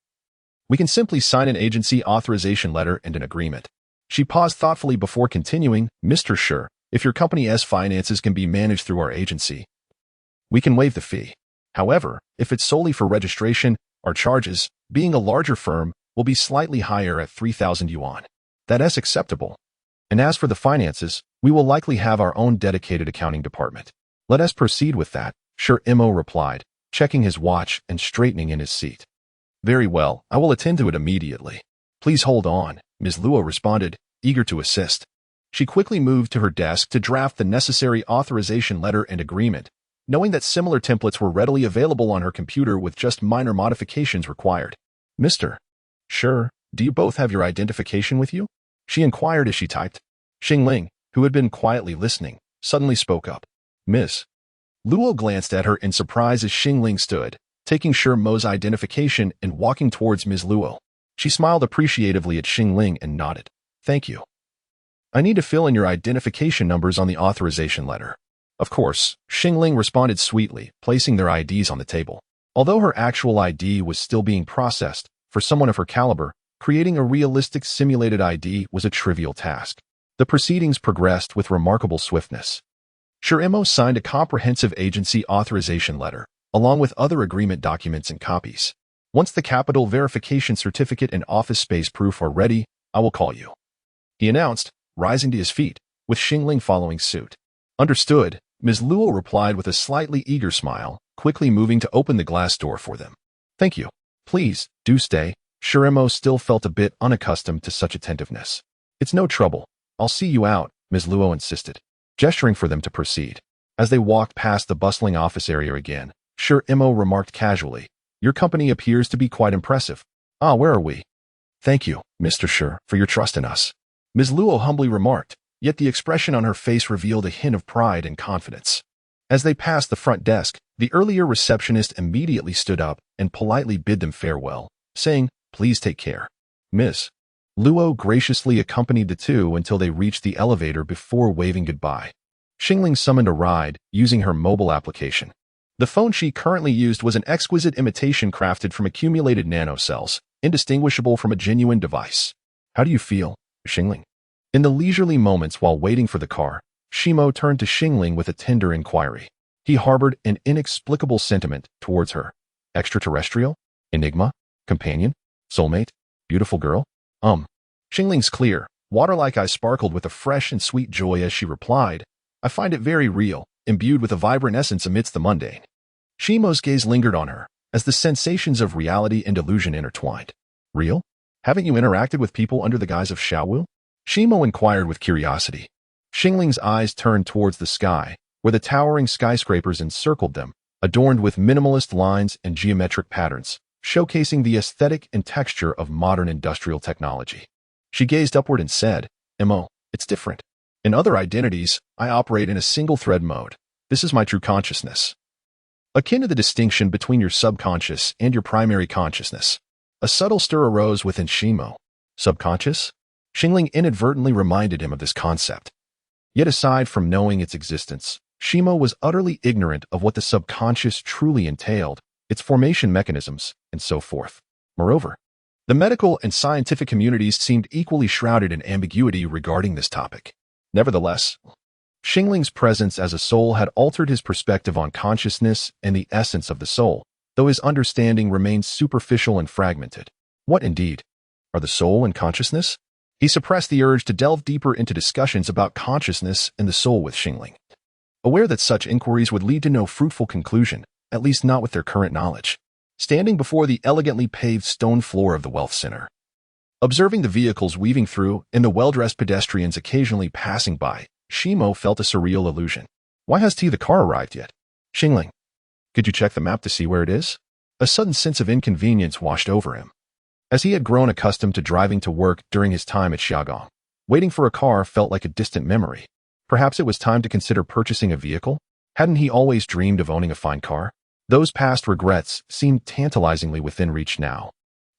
We can simply sign an agency authorization letter and an agreement. She paused thoughtfully before continuing, Mr. Sure, if your company's finances can be managed through our agency, we can waive the fee. However, if it's solely for registration, our charges, being a larger firm, will be slightly higher at 3,000 yuan. That is acceptable. And as for the finances, we will likely have our own dedicated accounting department. Let us proceed with that, SUSI-MANHUA replied, checking his watch and straightening in his seat. Very well, I will attend to it immediately. Please hold on, Ms. Luo responded, eager to assist. She quickly moved to her desk to draft the necessary authorization letter and agreement, knowing that similar templates were readily available on her computer with just minor modifications required. Mr. Sure, do you both have your identification with you? She inquired as she typed. Xingling, who had been quietly listening, suddenly spoke up. Miss. Luo glanced at her in surprise as Xingling stood, taking SUSI-MANHUA's identification and walking towards Ms. Luo. She smiled appreciatively at Xingling and nodded. Thank you. I need to fill in your identification numbers on the authorization letter. Of course, Xingling responded sweetly, placing their IDs on the table. Although her actual ID was still being processed, for someone of her caliber, creating a realistic simulated ID was a trivial task. The proceedings progressed with remarkable swiftness. SUSI-MANHUA signed a comprehensive agency authorization letter, along with other agreement documents and copies. Once the capital verification certificate and office space proof are ready, I will call you, he announced, rising to his feet, with Xingling following suit. Understood, Ms. Luo replied with a slightly eager smile, quickly moving to open the glass door for them. Thank you. Please, do stay. SUSI-MANHUA still felt a bit unaccustomed to such attentiveness. It's no trouble. I'll see you out, Ms. Luo insisted, gesturing for them to proceed. As they walked past the bustling office area again, SUSI-MANHUA remarked casually, Your company appears to be quite impressive. Ah, where are we? Thank you, Mr. Sure, for your trust in us. Ms. Luo humbly remarked, yet the expression on her face revealed a hint of pride and confidence. As they passed the front desk, the earlier receptionist immediately stood up and politely bid them farewell, saying, Please take care. Miss. Luo graciously accompanied the two until they reached the elevator before waving goodbye. Xingling summoned a ride, using her mobile application. The phone she currently used was an exquisite imitation crafted from accumulated nanocells, indistinguishable from a genuine device. How do you feel, Xingling? In the leisurely moments while waiting for the car, Shimo turned to Xingling with a tender inquiry. He harbored an inexplicable sentiment towards her. Extraterrestrial? Enigma? Companion? Soulmate? Beautiful girl? Xingling's clear, water-like eyes sparkled with a fresh and sweet joy as she replied, I find it very real, imbued with a vibrant essence amidst the mundane. Shimo's gaze lingered on her, as the sensations of reality and illusion intertwined. Real? Haven't you interacted with people under the guise of Xiaowu? Shimo inquired with curiosity. Xingling's eyes turned towards the sky, where the towering skyscrapers encircled them, adorned with minimalist lines and geometric patterns, showcasing the aesthetic and texture of modern industrial technology. She gazed upward and said, it's different. In other identities, I operate in a single-thread mode. This is my true consciousness. Akin to the distinction between your subconscious and your primary consciousness. A subtle stir arose within Shimo. Subconscious? Xingling inadvertently reminded him of this concept. Yet aside from knowing its existence, Shimo was utterly ignorant of what the subconscious truly entailed, its formation mechanisms, and so forth. Moreover, the medical and scientific communities seemed equally shrouded in ambiguity regarding this topic. Nevertheless, Xingling's presence as a soul had altered his perspective on consciousness and the essence of the soul, though his understanding remained superficial and fragmented. What indeed are the soul and consciousness? He suppressed the urge to delve deeper into discussions about consciousness and the soul with Xingling, aware that such inquiries would lead to no fruitful conclusion, at least not with their current knowledge. Standing before the elegantly paved stone floor of the Wealth Center, observing the vehicles weaving through and the well-dressed pedestrians occasionally passing by, Shimo felt a surreal illusion. Why hasn't the car arrived yet? Xingling, could you check the map to see where it is? A sudden sense of inconvenience washed over him. As he had grown accustomed to driving to work during his time at Xiaogong, waiting for a car felt like a distant memory. Perhaps it was time to consider purchasing a vehicle? Hadn't he always dreamed of owning a fine car? Those past regrets seemed tantalizingly within reach now.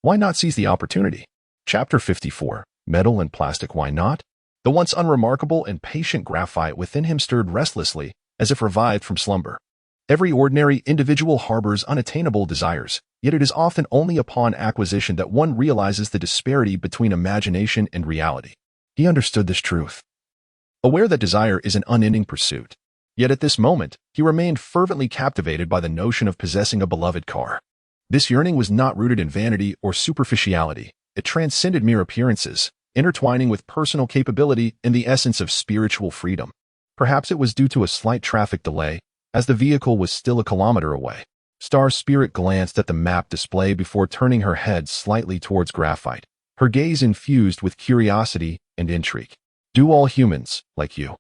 Why not seize the opportunity? Chapter 54. Metal and Plastic, Why Not? The once unremarkable and patient graphite within him stirred restlessly, as if revived from slumber. Every ordinary individual harbors unattainable desires, yet it is often only upon acquisition that one realizes the disparity between imagination and reality. He understood this truth. Aware that desire is an unending pursuit, yet at this moment, he remained fervently captivated by the notion of possessing a beloved car. This yearning was not rooted in vanity or superficiality. It transcended mere appearances, intertwining with personal capability in the essence of spiritual freedom. Perhaps it was due to a slight traffic delay, as the vehicle was still a kilometer away. Star Spirit glanced at the map display before turning her head slightly towards Graphite, her gaze infused with curiosity and intrigue. Do all humans, like you,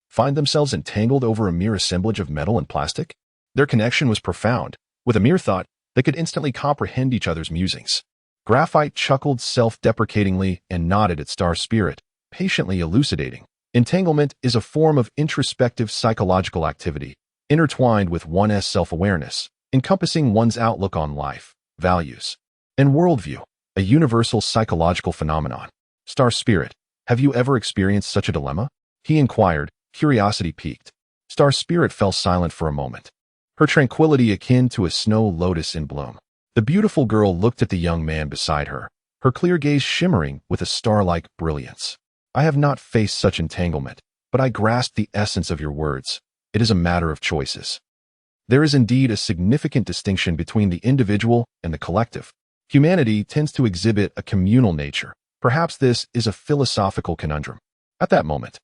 find themselves entangled over a mere assemblage of metal and plastic? Their connection was profound. With a mere thought, they could instantly comprehend each other's musings. Graphite chuckled self-deprecatingly and nodded at Star Spirit, patiently elucidating. Entanglement is a form of introspective psychological activity, intertwined with one's self-awareness, encompassing one's outlook on life, values, and worldview, a universal psychological phenomenon. Star Spirit, have you ever experienced such a dilemma? He inquired, curiosity piqued. Star Spirit fell silent for a moment, her tranquility akin to a snow lotus in bloom. The beautiful girl looked at the young man beside her, her clear gaze shimmering with a star-like brilliance. I have not faced such entanglement, but I grasp the essence of your words. It is a matter of choices. There is indeed a significant distinction between the individual and the collective. Humanity tends to exhibit a communal nature. Perhaps this is a philosophical conundrum. At that moment,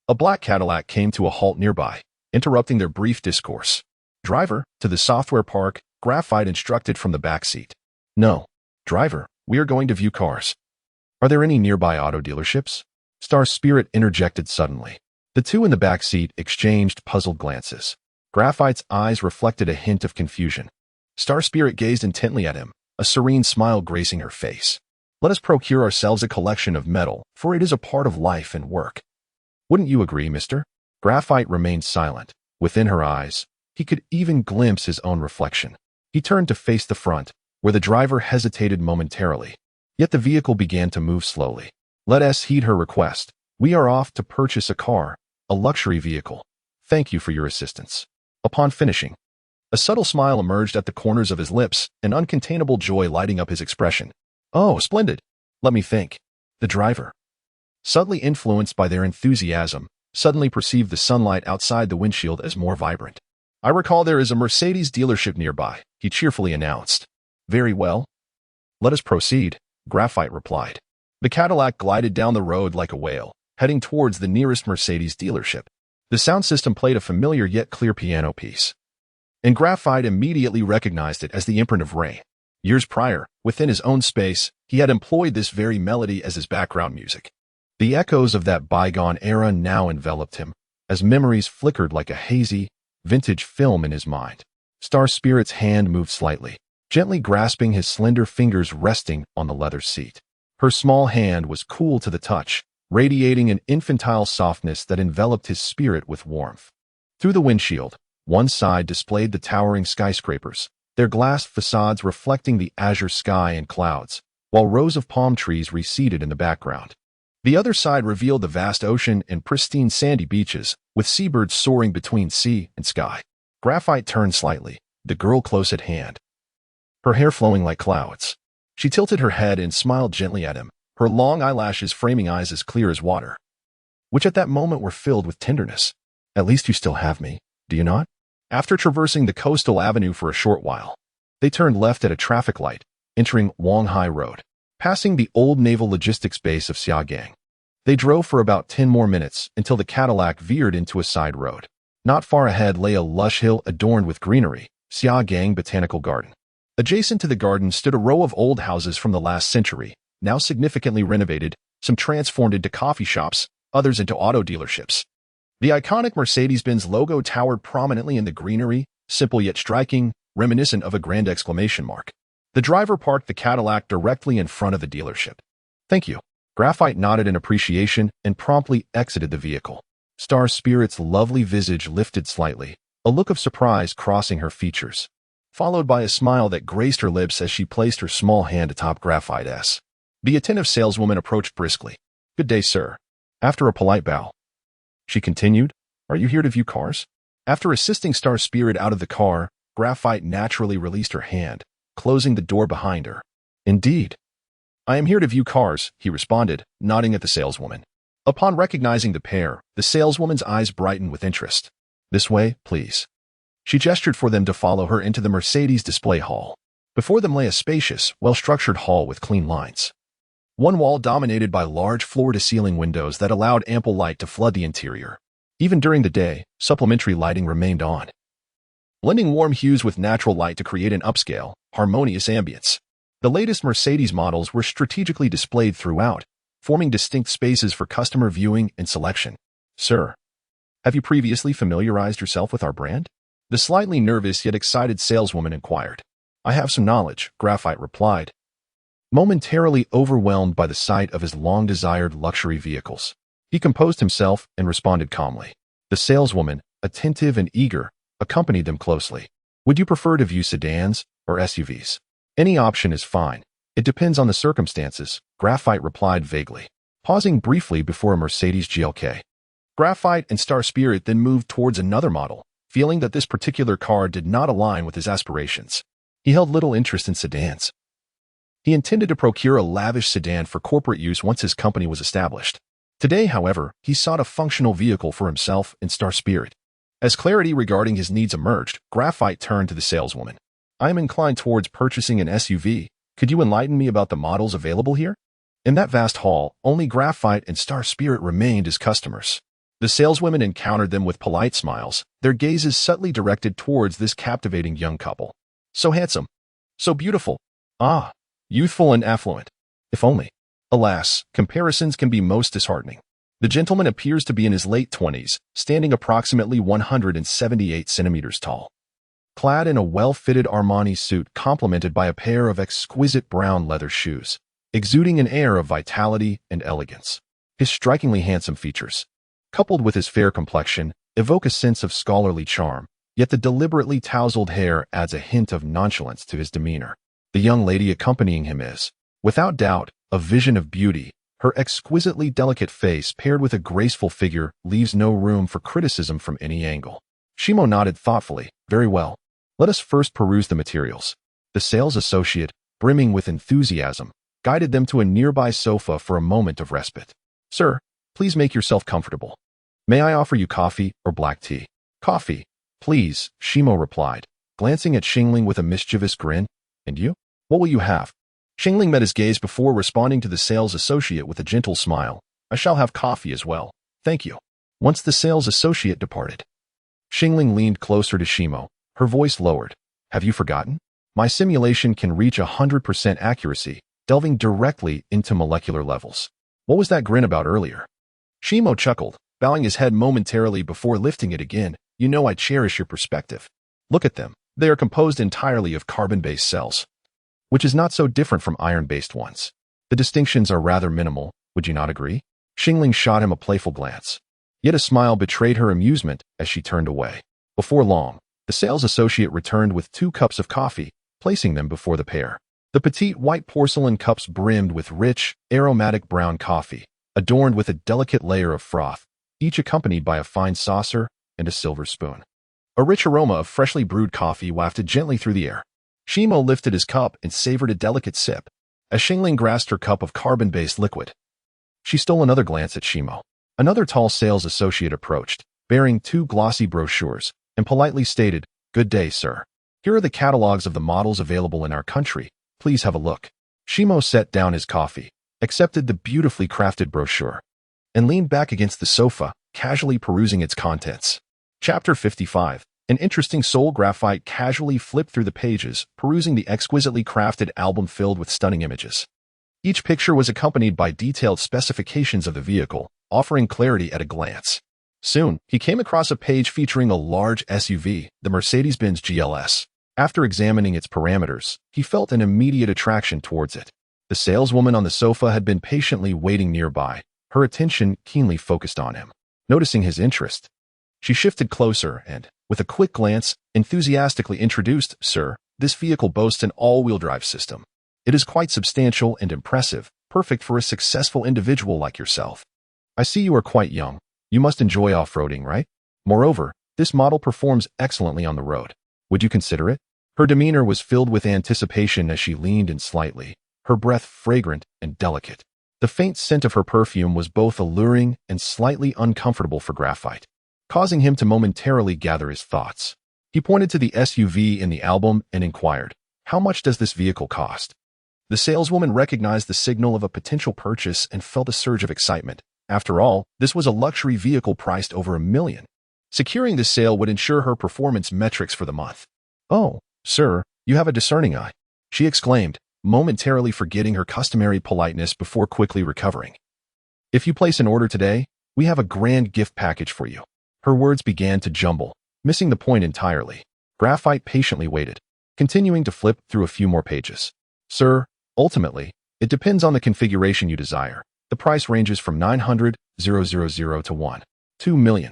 a black Cadillac came to a halt nearby, interrupting their brief discourse. Driver, to the software park, Graphite instructed from the back seat. No. Driver, we are going to view cars. Are there any nearby auto dealerships? Star Spirit interjected suddenly. The two in the back seat exchanged puzzled glances. Graphite's eyes reflected a hint of confusion. Star Spirit gazed intently at him, a serene smile gracing her face. Let us procure ourselves a collection of metal, for it is a part of life and work. Wouldn't you agree, mister? Graphite remained silent. Within her eyes, he could even glimpse his own reflection. He turned to face the front, where the driver hesitated momentarily. Yet the vehicle began to move slowly. Let us heed her request. We are off to purchase a car, a luxury vehicle. Thank you for your assistance. Upon finishing, a subtle smile emerged at the corners of his lips, an uncontainable joy lighting up his expression. Oh, splendid. Let me think. The driver, subtly influenced by their enthusiasm, suddenly perceived the sunlight outside the windshield as more vibrant. I recall there is a Mercedes dealership nearby, he cheerfully announced. Very well. Let us proceed, Graphite replied. The Cadillac glided down the road like a whale, heading towards the nearest Mercedes dealership. The sound system played a familiar yet clear piano piece. and Graphite immediately recognized it as the imprint of Ray. Years prior, within his own space, he had employed this very melody as his background music. The echoes of that bygone era now enveloped him, as memories flickered like a hazy, vintage film in his mind. Star Spirit's hand moved slightly, gently grasping his slender fingers resting on the leather seat. Her small hand was cool to the touch, radiating an infantile softness that enveloped his spirit with warmth. Through the windshield, one side displayed the towering skyscrapers, their glass facades reflecting the azure sky and clouds, while rows of palm trees receded in the background. The other side revealed the vast ocean and pristine sandy beaches, with seabirds soaring between sea and sky. Graphite turned slightly, the girl close at hand, her hair flowing like clouds. She tilted her head and smiled gently at him, her long eyelashes framing eyes as clear as water, which at that moment were filled with tenderness. At least you still have me, do you not? After traversing the coastal avenue for a short while, they turned left at a traffic light, entering Wanghai Road, passing the old naval logistics base of Xiagang. They drove for about 10 more minutes until the Cadillac veered into a side road. Not far ahead lay a lush hill adorned with greenery, Xiagang Botanical Garden. Adjacent to the garden stood a row of old houses from the last century, now significantly renovated, some transformed into coffee shops, others into auto dealerships. The iconic Mercedes-Benz logo towered prominently in the greenery, simple yet striking, reminiscent of a grand exclamation mark. The driver parked the Cadillac directly in front of the dealership. Thank you. Graphite nodded in appreciation and promptly exited the vehicle. Star Spirit's lovely visage lifted slightly, a look of surprise crossing her features, followed by a smile that graced her lips as she placed her small hand atop Graphite's. The attentive saleswoman approached briskly. Good day, sir. After a polite bow, she continued, Are you here to view cars? After assisting Star Spirit out of the car, Graphite naturally released her hand, closing the door behind her. Indeed. I am here to view cars, he responded, nodding at the saleswoman. Upon recognizing the pair, the saleswoman's eyes brightened with interest. This way, please. She gestured for them to follow her into the Mercedes display hall. Before them lay a spacious, well-structured hall with clean lines. One wall dominated by large floor-to-ceiling windows that allowed ample light to flood the interior. Even during the day, supplementary lighting remained on, blending warm hues with natural light to create an upscale, harmonious ambience. The latest Mercedes models were strategically displayed throughout, forming distinct spaces for customer viewing and selection. Sir, have you previously familiarized yourself with our brand? The slightly nervous yet excited saleswoman inquired. I have some knowledge, Graphite replied, momentarily overwhelmed by the sight of his long-desired luxury vehicles. He composed himself and responded calmly. The saleswoman, attentive and eager, accompanied them closely. Would you prefer to view sedans or SUVs? Any option is fine. It depends on the circumstances, Graphite replied vaguely, pausing briefly before a Mercedes GLK. Graphite and Star Spirit then moved towards another model, feeling that this particular car did not align with his aspirations. He held little interest in sedans. He intended to procure a lavish sedan for corporate use once his company was established. Today, however, he sought a functional vehicle for himself and Star Spirit. As clarity regarding his needs emerged, Graphite turned to the saleswoman. I am inclined towards purchasing an SUV. Could you enlighten me about the models available here? In that vast hall, only Graphite and Star Spirit remained as customers. The saleswomen encountered them with polite smiles, their gazes subtly directed towards this captivating young couple. So handsome. So beautiful. Ah, youthful and affluent. If only. Alas, comparisons can be most disheartening. The gentleman appears to be in his late 20s, standing approximately 178 centimeters tall, clad in a well-fitted Armani suit complemented by a pair of exquisite brown leather shoes, exuding an air of vitality and elegance. His strikingly handsome features, coupled with his fair complexion, evoke a sense of scholarly charm, yet the deliberately tousled hair adds a hint of nonchalance to his demeanor. The young lady accompanying him is, without doubt, a vision of beauty. Her exquisitely delicate face paired with a graceful figure leaves no room for criticism from any angle. Shimo nodded thoughtfully. Very well. Let us first peruse the materials. The sales associate, brimming with enthusiasm, guided them to a nearby sofa for a moment of respite. Sir, please make yourself comfortable. May I offer you coffee or black tea? Coffee, please, Shimo replied, glancing at Xingling with a mischievous grin. And you? What will you have? Xingling met his gaze before responding to the sales associate with a gentle smile. I shall have coffee as well. Thank you. Once the sales associate departed, Xingling leaned closer to Shimo, Her voice lowered. Have you forgotten? My simulation can reach 100% accuracy, delving directly into molecular levels. What was that grin about earlier? Shimo chuckled, bowing his head momentarily before lifting it again. You know I cherish your perspective. Look at them. They are composed entirely of carbon-based cells, which is not so different from iron-based ones. The distinctions are rather minimal, would you not agree? Xingling shot him a playful glance. Yet a smile betrayed her amusement as she turned away. Before long, the sales associate returned with 2 cups of coffee, placing them before the pair. The petite white porcelain cups brimmed with rich, aromatic brown coffee, adorned with a delicate layer of froth, each accompanied by a fine saucer and a silver spoon. A rich aroma of freshly brewed coffee wafted gently through the air. Shimo lifted his cup and savored a delicate sip, as Xingling grasped her cup of carbon-based liquid. She stole another glance at Shimo. Another tall sales associate approached, bearing 2 glossy brochures, and politely stated, "Good day, sir. Here are the catalogs of the models available in our country. Please have a look." Shimo set down his coffee, accepted the beautifully crafted brochure, and leaned back against the sofa, casually perusing its contents. Chapter 55. An interesting soul. Graphite casually flipped through the pages, perusing the exquisitely crafted album filled with stunning images. Each picture was accompanied by detailed specifications of the vehicle, offering clarity at a glance. Soon, he came across a page featuring a large SUV, the Mercedes-Benz GLS. After examining its parameters, he felt an immediate attraction towards it. The saleswoman on the sofa had been patiently waiting nearby, her attention keenly focused on him. Noticing his interest, she shifted closer and, with a quick glance, enthusiastically introduced, "Sir, this vehicle boasts an all-wheel drive system. It is quite substantial and impressive, perfect for a successful individual like yourself. I see you are quite young. You must enjoy off-roading, right? Moreover, this model performs excellently on the road. Would you consider it?" Her demeanor was filled with anticipation as she leaned in slightly, her breath fragrant and delicate. The faint scent of her perfume was both alluring and slightly uncomfortable for Graphite, causing him to momentarily gather his thoughts. He pointed to the SUV in the album and inquired, "How much does this vehicle cost?" The saleswoman recognized the signal of a potential purchase and felt a surge of excitement. After all, this was a luxury vehicle priced over $1 million. Securing this sale would ensure her performance metrics for the month. "Oh, sir, you have a discerning eye," she exclaimed, momentarily forgetting her customary politeness before quickly recovering. "If you place an order today, we have a grand gift package for you." Her words began to jumble, missing the point entirely. Graphite patiently waited, continuing to flip through a few more pages. "Sir, ultimately, it depends on the configuration you desire. The price ranges from 900,000 to 1.2 million.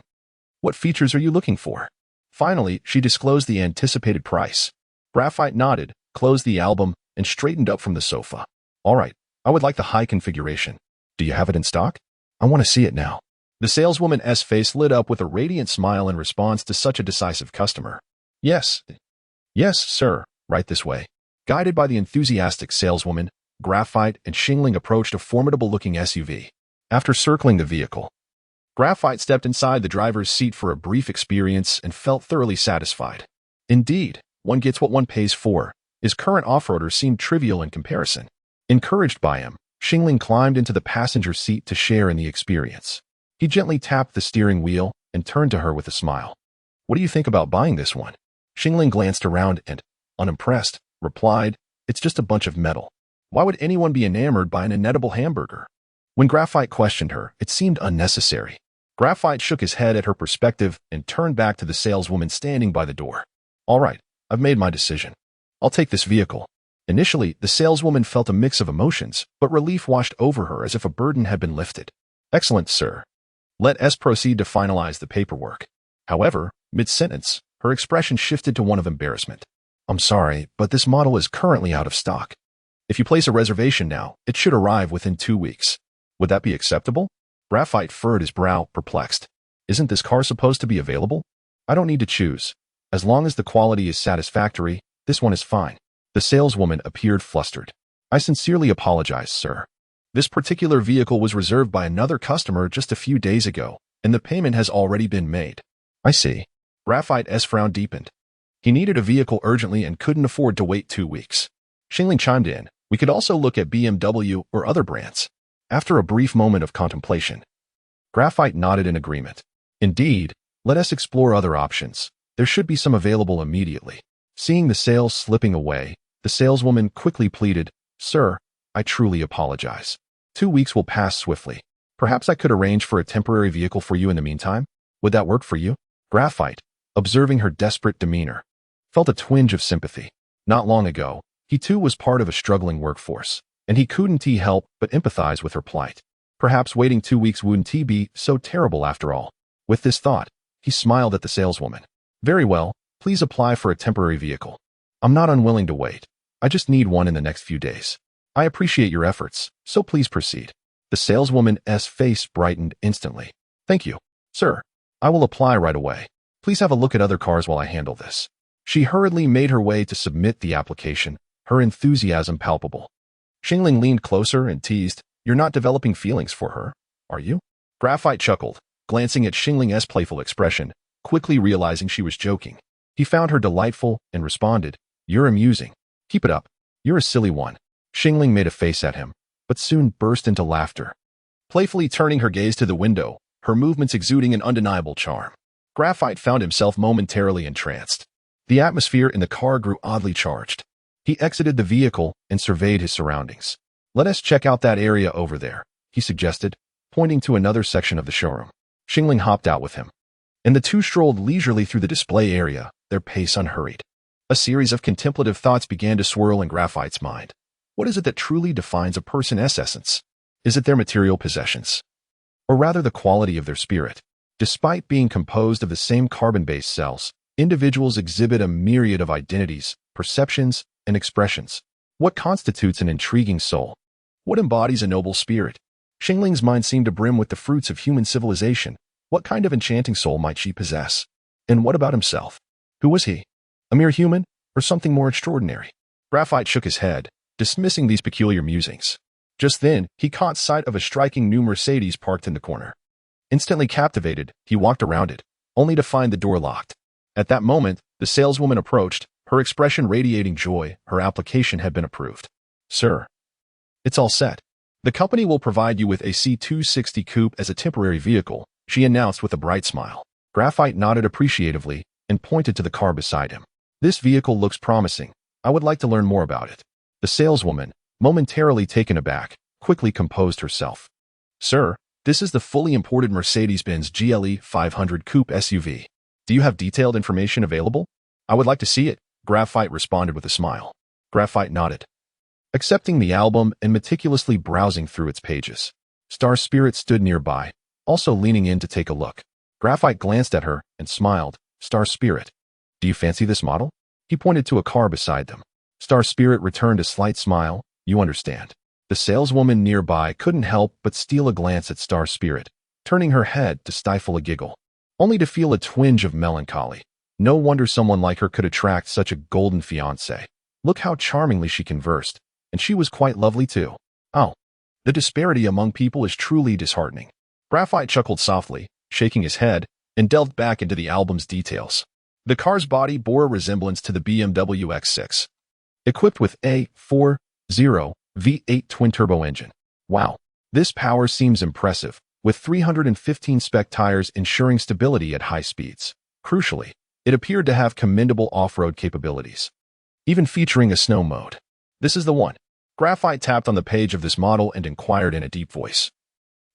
What features are you looking for?" Finally, she disclosed the anticipated price. Graphite nodded, closed the album, and straightened up from the sofa. "All right, I would like the high configuration. Do you have it in stock? I want to see it now." The saleswoman's face lit up with a radiant smile in response to such a decisive customer. Yes, sir, right this way." Guided by the enthusiastic saleswoman, Graphite and Xingling approached a formidable-looking SUV. After circling the vehicle, Graphite stepped inside the driver's seat for a brief experience and felt thoroughly satisfied. Indeed, one gets what one pays for. His current off-roader seemed trivial in comparison. Encouraged by him, Xingling climbed into the passenger seat to share in the experience. He gently tapped the steering wheel and turned to her with a smile. "What do you think about buying this one?" Xingling glanced around and, unimpressed, replied, "It's just a bunch of metal. Why would anyone be enamored by an inedible hamburger?" When Graphite questioned her, it seemed unnecessary. Graphite shook his head at her perspective and turned back to the saleswoman standing by the door. "All right, I've made my decision. I'll take this vehicle." Initially, the saleswoman felt a mix of emotions, but relief washed over her as if a burden had been lifted. "Excellent, sir. Let us proceed to finalize the paperwork." However, mid-sentence, her expression shifted to one of embarrassment. "I'm sorry, but this model is currently out of stock. If you place a reservation now, it should arrive within 2 weeks. Would that be acceptable?" Graphite furrowed his brow, perplexed. "Isn't this car supposed to be available? I don't need to choose. As long as the quality is satisfactory, this one is fine." The saleswoman appeared flustered. "I sincerely apologize, sir. This particular vehicle was reserved by another customer just a few days ago, and the payment has already been made." "I see." Graphite's frown deepened. He needed a vehicle urgently and couldn't afford to wait 2 weeks. Xingling chimed in, "We could also look at BMW or other brands." After a brief moment of contemplation, Graphite nodded in agreement. "Indeed, let us explore other options. There should be some available immediately. Seeing the sales slipping away, the saleswoman quickly pleaded, "Sir, I truly apologize. 2 weeks will pass swiftly. Perhaps I could arrange for a temporary vehicle for you in the meantime? Would that work for you?" Graphite, observing her desperate demeanor, felt a twinge of sympathy. Not long ago, he too was part of a struggling workforce, and he couldn't help but empathize with her plight. Perhaps waiting 2 weeks wouldn't be so terrible after all. With this thought, he smiled at the saleswoman. "Very well, please apply for a temporary vehicle. I'm not unwilling to wait. I just need one in the next few days. I appreciate your efforts, so please proceed." The saleswoman's face brightened instantly. "Thank you, sir. I will apply right away. Please have a look at other cars while I handle this." She hurriedly made her way to submit the application, her enthusiasm palpable. Xingling leaned closer and teased, "You're not developing feelings for her, are you?" Graphite chuckled, glancing at Xingling's playful expression, quickly realizing she was joking. He found her delightful and responded, "You're amusing. Keep it up. You're a silly one." Xingling made a face at him, but soon burst into laughter, playfully turning her gaze to the window, her movements exuding an undeniable charm. Graphite found himself momentarily entranced. The atmosphere in the car grew oddly charged. He exited the vehicle and surveyed his surroundings. "Let us check out that area over there," he suggested, pointing to another section of the showroom. Xingling hopped out with him, and the two strolled leisurely through the display area, their pace unhurried. A series of contemplative thoughts began to swirl in Graphite's mind. What is it that truly defines a person's essence? Is it their material possessions? Or rather the quality of their spirit? Despite being composed of the same carbon-based cells, individuals exhibit a myriad of identities, perceptions, and expressions. What constitutes an intriguing soul? What embodies a noble spirit? Xingling's mind seemed to brim with the fruits of human civilization. What kind of enchanting soul might she possess? And what about himself? Who was he? A mere human, or something more extraordinary? Graphite shook his head, dismissing these peculiar musings. Just then, he caught sight of a striking new Mercedes parked in the corner. Instantly captivated, he walked around it, only to find the door locked. At that moment, the saleswoman approached, her expression radiating joy. Her application had been approved. "Sir, it's all set. The company will provide you with a C260 coupe as a temporary vehicle," she announced with a bright smile. Graphite nodded appreciatively and pointed to the car beside him. "This vehicle looks promising. I would like to learn more about it." The saleswoman, momentarily taken aback, quickly composed herself. "Sir, this is the fully imported Mercedes-Benz GLE 500 Coupe SUV. Do you have detailed information available?" "I would like to see it," Graphite responded with a smile. Graphite nodded, accepting the album and meticulously browsing through its pages. Star Spirit stood nearby, also leaning in to take a look. Graphite glanced at her and smiled. "Star Spirit, do you fancy this model?" He pointed to a car beside them. Star Spirit returned a slight smile. "You understand." The saleswoman nearby couldn't help but steal a glance at Star Spirit, turning her head to stifle a giggle, only to feel a twinge of melancholy. No wonder someone like her could attract such a golden fiancé. Look how charmingly she conversed, and she was quite lovely too. Oh, the disparity among people is truly disheartening. Graphite chuckled softly, shaking his head, and delved back into the album's details. The car's body bore a resemblance to the BMW X6, equipped with a 4.0 V8 twin-turbo engine. Wow, this power seems impressive, with 315 spec tires ensuring stability at high speeds. Crucially, it appeared to have commendable off-road capabilities, even featuring a snow mode. "This is the one." Graphite tapped on the page of this model and inquired in a deep voice.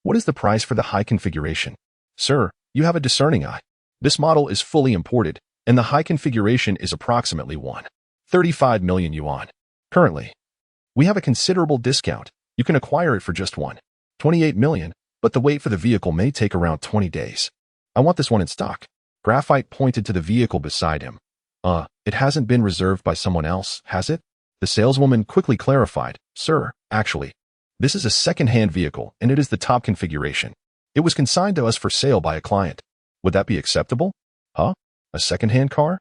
"What is the price for the high configuration?" "Sir, you have a discerning eye. This model is fully imported, and the high configuration is approximately 1.35 million yuan. Currently, we have a considerable discount. You can acquire it for just 1.28 million, but the wait for the vehicle may take around 20 days. I want this one in stock." Graphite pointed to the vehicle beside him. It hasn't been reserved by someone else, has it?" The saleswoman quickly clarified. "Sir, actually, this is a second-hand vehicle, and it is the top configuration. It was consigned to us for sale by a client. Would that be acceptable?" "Huh? A second-hand car?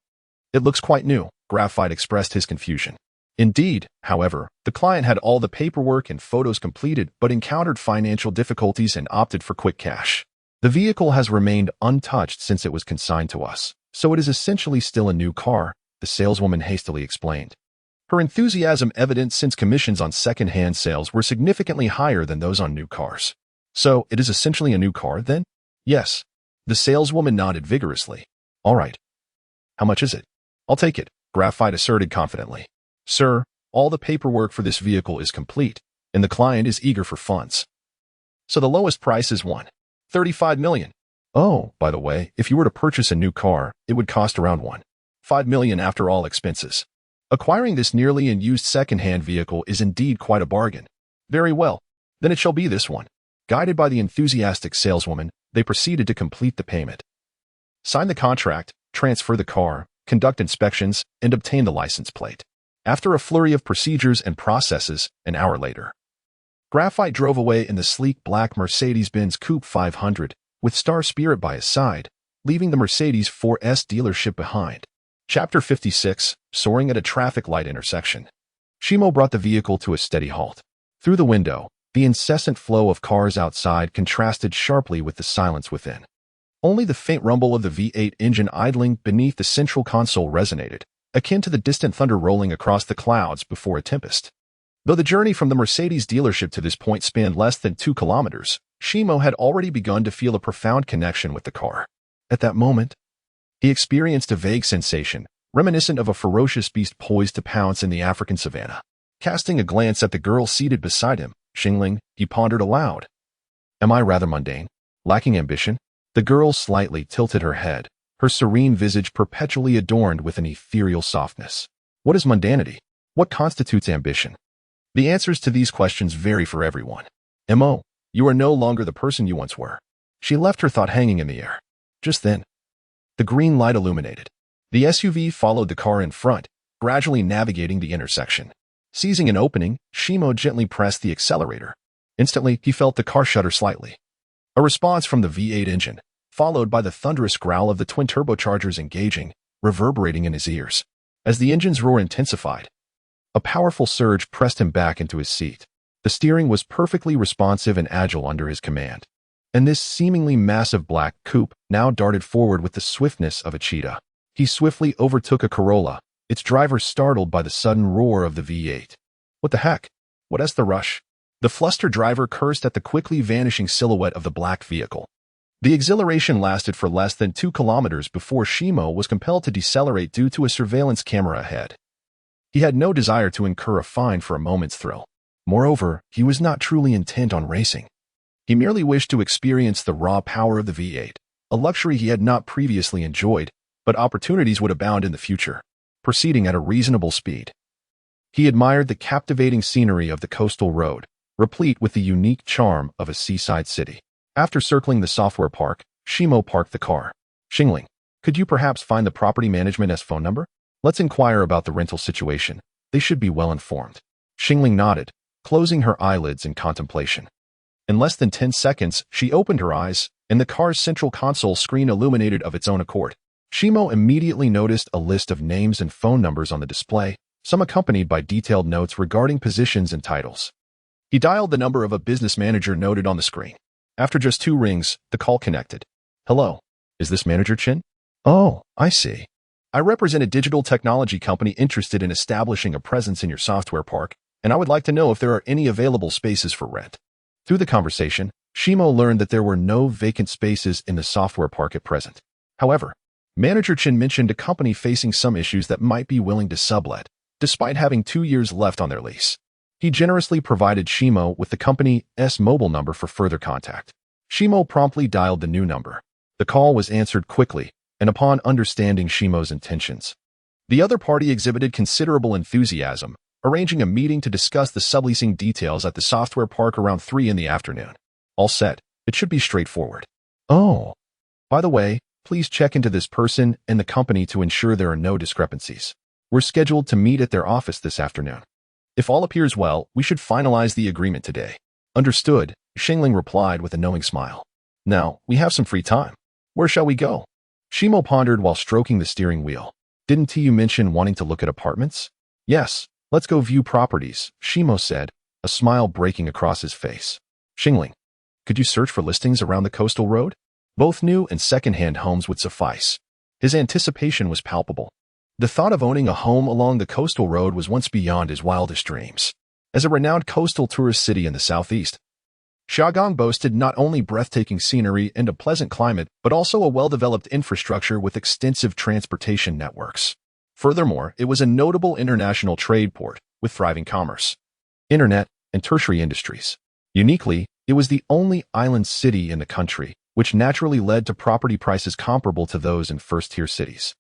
It looks quite new." Graphite expressed his confusion. Indeed, however, the client had all the paperwork and photos completed but encountered financial difficulties and opted for quick cash. The vehicle has remained untouched since it was consigned to us, so it is essentially still a new car, the saleswoman hastily explained. Her enthusiasm evident since commissions on second-hand sales were significantly higher than those on new cars. "So, it is essentially a new car, then?" "Yes." The saleswoman nodded vigorously. "All right. How much is it? I'll take it, Graphite asserted confidently. Sir, all the paperwork for this vehicle is complete, and the client is eager for funds. So the lowest price is $1.35 million. Oh, by the way, if you were to purchase a new car, it would cost around $1.5 million after all expenses. Acquiring this nearly unused second-hand vehicle is indeed quite a bargain. Very well, then it shall be this one. Guided by the enthusiastic saleswoman, they proceeded to complete the payment. Sign the contract, transfer the car, conduct inspections, and obtain the license plate. After a flurry of procedures and processes, an hour later, Graphite drove away in the sleek black Mercedes-Benz Coupe 500, with Star Spirit by his side, leaving the Mercedes 4S dealership behind. Chapter 56, Soaring at a Traffic Light Intersection. Shimo brought the vehicle to a steady halt. Through the window, the incessant flow of cars outside contrasted sharply with the silence within. Only the faint rumble of the V8 engine idling beneath the central console resonated, akin to the distant thunder rolling across the clouds before a tempest. Though the journey from the Mercedes dealership to this point spanned less than 2 kilometers, Shimo had already begun to feel a profound connection with the car. At that moment, he experienced a vague sensation, reminiscent of a ferocious beast poised to pounce in the African savanna. Casting a glance at the girl seated beside him, Xingling, he pondered aloud. Am I rather mundane? Lacking ambition? The girl slightly tilted her head, her serene visage perpetually adorned with an ethereal softness. What is mundanity? What constitutes ambition? The answers to these questions vary for everyone. Mo, you are no longer the person you once were. She left her thought hanging in the air. Just then, the green light illuminated. The SUV followed the car in front, gradually navigating the intersection. Seizing an opening, Shimo gently pressed the accelerator. Instantly, he felt the car shudder slightly. A response from the V8 engine, followed by the thunderous growl of the twin turbochargers engaging, reverberating in his ears. As the engine's roar intensified, a powerful surge pressed him back into his seat. The steering was perfectly responsive and agile under his command. And this seemingly massive black coupe now darted forward with the swiftness of a cheetah. He swiftly overtook a Corolla, its driver startled by the sudden roar of the V8. What the heck? What's the rush? The flustered driver cursed at the quickly vanishing silhouette of the black vehicle. The exhilaration lasted for less than 2 kilometers before Shimo was compelled to decelerate due to a surveillance camera ahead. He had no desire to incur a fine for a moment's thrill. Moreover, he was not truly intent on racing. He merely wished to experience the raw power of the V8, a luxury he had not previously enjoyed, but opportunities would abound in the future. Proceeding at a reasonable speed, he admired the captivating scenery of the coastal road, replete with the unique charm of a seaside city. After circling the software park, Shimo parked the car. Xingling, could you perhaps find the property management's phone number? Let's inquire about the rental situation. They should be well informed. Xingling nodded, closing her eyelids in contemplation. In less than 10 seconds, she opened her eyes, and the car's central console screen illuminated of its own accord. Shimo immediately noticed a list of names and phone numbers on the display, some accompanied by detailed notes regarding positions and titles. He dialed the number of a business manager noted on the screen. After just 2 rings, the call connected. Hello, is this Manager Chin? Oh, I see. I represent a digital technology company interested in establishing a presence in your software park, and I would like to know if there are any available spaces for rent. Through the conversation, Shimo learned that there were no vacant spaces in the software park at present. However, Manager Chin mentioned a company facing some issues that might be willing to sublet, despite having 2 years left on their lease. He generously provided Shimo with the company's mobile number for further contact. Shimo promptly dialed the new number. The call was answered quickly, and upon understanding Shimo's intentions, the other party exhibited considerable enthusiasm, arranging a meeting to discuss the subleasing details at the software park around 3 in the afternoon. All set, it should be straightforward. Oh, by the way, please check into this person and the company to ensure there are no discrepancies. We're scheduled to meet at their office this afternoon. If all appears well, we should finalize the agreement today. Understood, Xingling replied with a knowing smile. Now, we have some free time. Where shall we go? Shimo pondered while stroking the steering wheel. Didn't you mention wanting to look at apartments? Yes, let's go view properties, Shimo said, a smile breaking across his face. Xingling, could you search for listings around the coastal road? Both new and second-hand homes would suffice. His anticipation was palpable. The thought of owning a home along the coastal road was once beyond his wildest dreams. As a renowned coastal tourist city in the southeast, Xiagang boasted not only breathtaking scenery and a pleasant climate, but also a well-developed infrastructure with extensive transportation networks. Furthermore, it was a notable international trade port with thriving commerce, internet, and tertiary industries. Uniquely, it was the only island city in the country, which naturally led to property prices comparable to those in first-tier cities.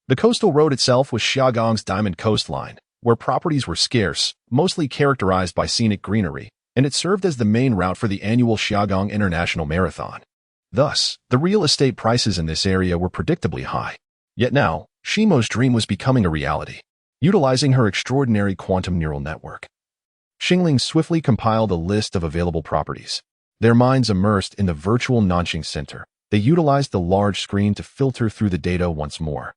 The coastal road itself was Xiagang's diamond coastline, where properties were scarce, mostly characterized by scenic greenery, and it served as the main route for the annual Xiagang International Marathon. Thus, the real estate prices in this area were predictably high. Yet now, Shimo's dream was becoming a reality. Utilizing her extraordinary quantum neural network, Xingling swiftly compiled a list of available properties. Their minds immersed in the virtual Nanxing Center, they utilized the large screen to filter through the data once more,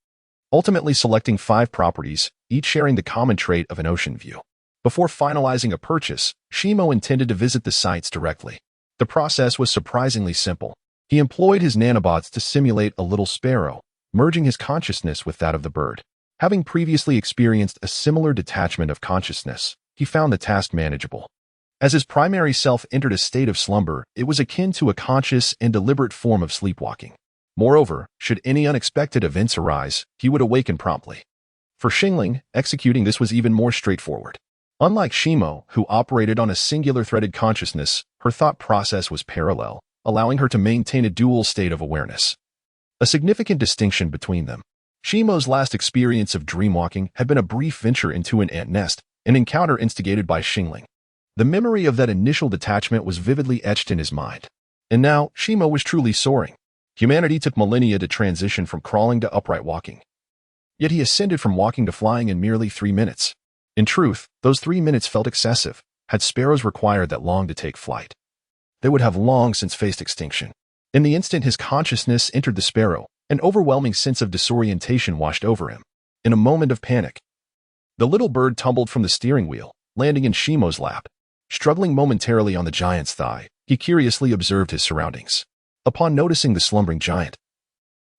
ultimately selecting 5 properties, each sharing the common trait of an ocean view. Before finalizing a purchase, Shimo intended to visit the sites directly. The process was surprisingly simple. He employed his nanobots to simulate a little sparrow, merging his consciousness with that of the bird. Having previously experienced a similar detachment of consciousness, he found the task manageable. As his primary self entered a state of slumber, it was akin to a conscious and deliberate form of sleepwalking. Moreover, should any unexpected events arise, he would awaken promptly. For Xingling, executing this was even more straightforward. Unlike Shimo, who operated on a singular threaded consciousness, her thought process was parallel, allowing her to maintain a dual state of awareness. A significant distinction between them. Shimo's last experience of dreamwalking had been a brief venture into an ant nest, an encounter instigated by Xingling. The memory of that initial detachment was vividly etched in his mind. And now, Shimo was truly soaring. Humanity took millennia to transition from crawling to upright walking. Yet he ascended from walking to flying in merely 3 minutes. In truth, those 3 minutes felt excessive. Had sparrows required that long to take flight, they would have long since faced extinction. In the instant his consciousness entered the sparrow, an overwhelming sense of disorientation washed over him. In a moment of panic, the little bird tumbled from the steering wheel, landing in Shimo's lap. Struggling momentarily on the giant's thigh, he curiously observed his surroundings. Upon noticing the slumbering giant,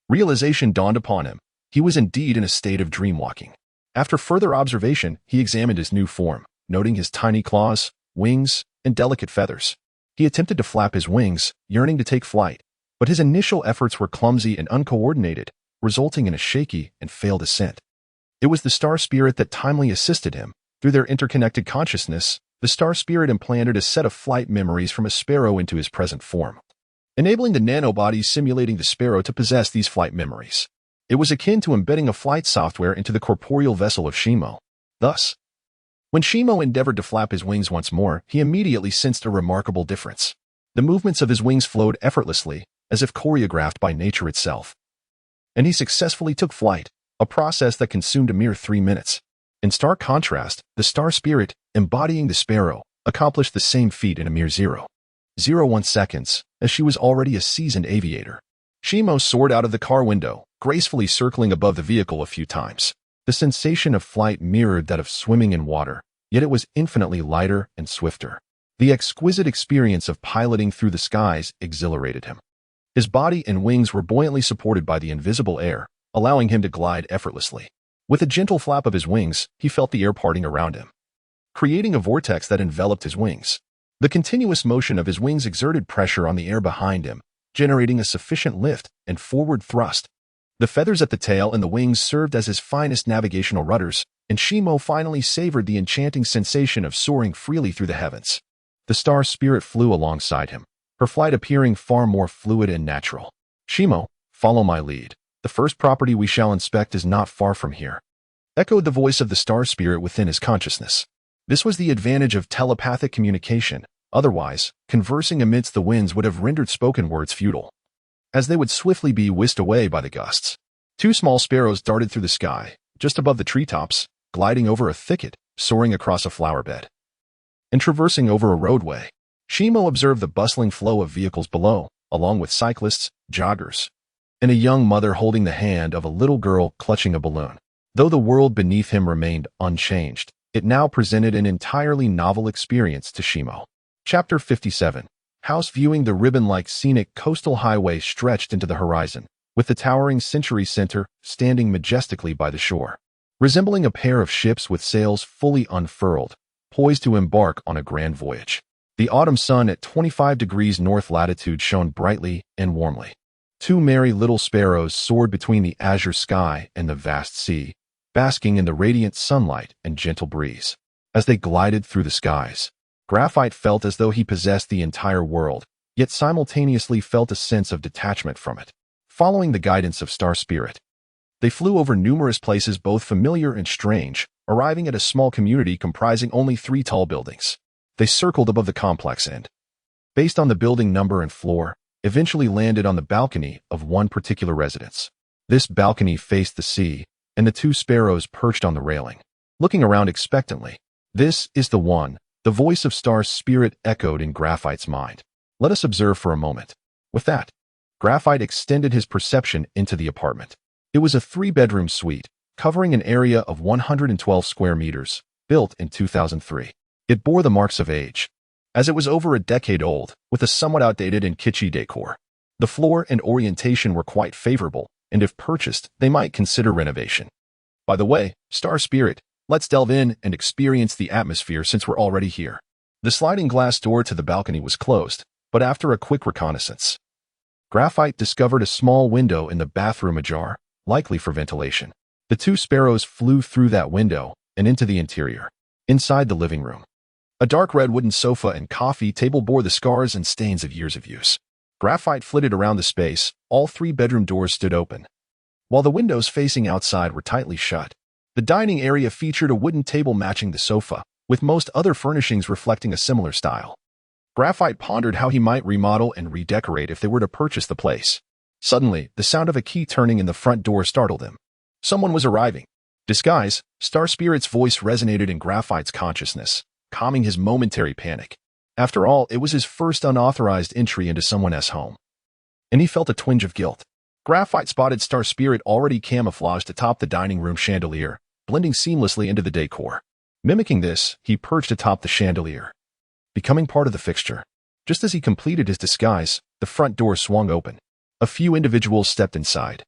realization dawned upon him. He was indeed in a state of dreamwalking. After further observation, he examined his new form, noting his tiny claws, wings, and delicate feathers. He attempted to flap his wings, yearning to take flight, but his initial efforts were clumsy and uncoordinated, resulting in a shaky and failed ascent. It was the star spirit that timely assisted him. Through their interconnected consciousness, the star spirit implanted a set of flight memories from a sparrow into his present form, enabling the nanobodies simulating the sparrow to possess these flight memories. It was akin to embedding a flight software into the corporeal vessel of Shimo. Thus, when Shimo endeavored to flap his wings once more, he immediately sensed a remarkable difference. The movements of his wings flowed effortlessly, as if choreographed by nature itself. And he successfully took flight, a process that consumed a mere 3 minutes. In stark contrast, the star spirit, embodying the sparrow, accomplished the same feat in a mere 0.01 seconds, as she was already a seasoned aviator. Shimo soared out of the car window, gracefully circling above the vehicle a few times. The sensation of flight mirrored that of swimming in water, yet it was infinitely lighter and swifter. The exquisite experience of piloting through the skies exhilarated him. His body and wings were buoyantly supported by the invisible air, allowing him to glide effortlessly. With a gentle flap of his wings, he felt the air parting around him, creating a vortex that enveloped his wings. The continuous motion of his wings exerted pressure on the air behind him, generating a sufficient lift and forward thrust. The feathers at the tail and the wings served as his finest navigational rudders, and Shimo finally savored the enchanting sensation of soaring freely through the heavens. The star spirit flew alongside him, her flight appearing far more fluid and natural. "Shimo, follow my lead. The first property we shall inspect is not far from here," echoed the voice of the star spirit within his consciousness. This was the advantage of telepathic communication. Otherwise, conversing amidst the winds would have rendered spoken words futile, as they would swiftly be whisked away by the gusts. 2 small sparrows darted through the sky, just above the treetops, gliding over a thicket, soaring across a flower bed, and traversing over a roadway. Shimo observed the bustling flow of vehicles below, along with cyclists, joggers, and a young mother holding the hand of a little girl clutching a balloon. Though the world beneath him remained unchanged, it now presented an entirely novel experience to Shimo. Chapter 57. House viewing the ribbon-like scenic coastal highway stretched into the horizon, with the towering Century Center standing majestically by the shore, resembling a pair of ships with sails fully unfurled, poised to embark on a grand voyage. The autumn sun at 25 degrees north latitude shone brightly and warmly. Two merry little sparrows soared between the azure sky and the vast sea, basking in the radiant sunlight and gentle breeze. As they glided through the skies, Graphite felt as though he possessed the entire world, yet simultaneously felt a sense of detachment from it. Following the guidance of Star Spirit, they flew over numerous places both familiar and strange, arriving at a small community comprising only 3 tall buildings. They circled above the complex and, based on the building number and floor, eventually landed on the balcony of one particular residence. This balcony faced the sea, and the 2 sparrows perched on the railing, looking around expectantly. "This is the one," the voice of Star Spirit echoed in Graphite's mind. "Let us observe for a moment." With that, Graphite extended his perception into the apartment. It was a 3-bedroom suite, covering an area of 112 square meters, built in 2003. It bore the marks of age, as it was over a decade old, with a somewhat outdated and kitschy decor. The floor and orientation were quite favorable, and if purchased, they might consider renovation. By the way, Star Spirit, let's delve in and experience the atmosphere since we're already here. The sliding glass door to the balcony was closed, but after a quick reconnaissance, Graphite discovered a small window in the bathroom ajar, likely for ventilation. The 2 sparrows flew through that window and into the interior. Inside the living room, a dark red wooden sofa and coffee table bore the scars and stains of years of use. Graphite flitted around the space. All 3 bedroom doors stood open, while the windows facing outside were tightly shut. The dining area featured a wooden table matching the sofa, with most other furnishings reflecting a similar style. Graphite pondered how he might remodel and redecorate if they were to purchase the place. Suddenly, the sound of a key turning in the front door startled him. Someone was arriving. "Disguise," Star Spirit's voice resonated in Graphite's consciousness, calming his momentary panic. After all, it was his first unauthorized entry into someone else's home, and he felt a twinge of guilt. Graphite spotted Star Spirit already camouflaged atop the dining room chandelier, blending seamlessly into the decor. Mimicking this, he perched atop the chandelier, becoming part of the fixture. Just as he completed his disguise, the front door swung open. A few individuals stepped inside,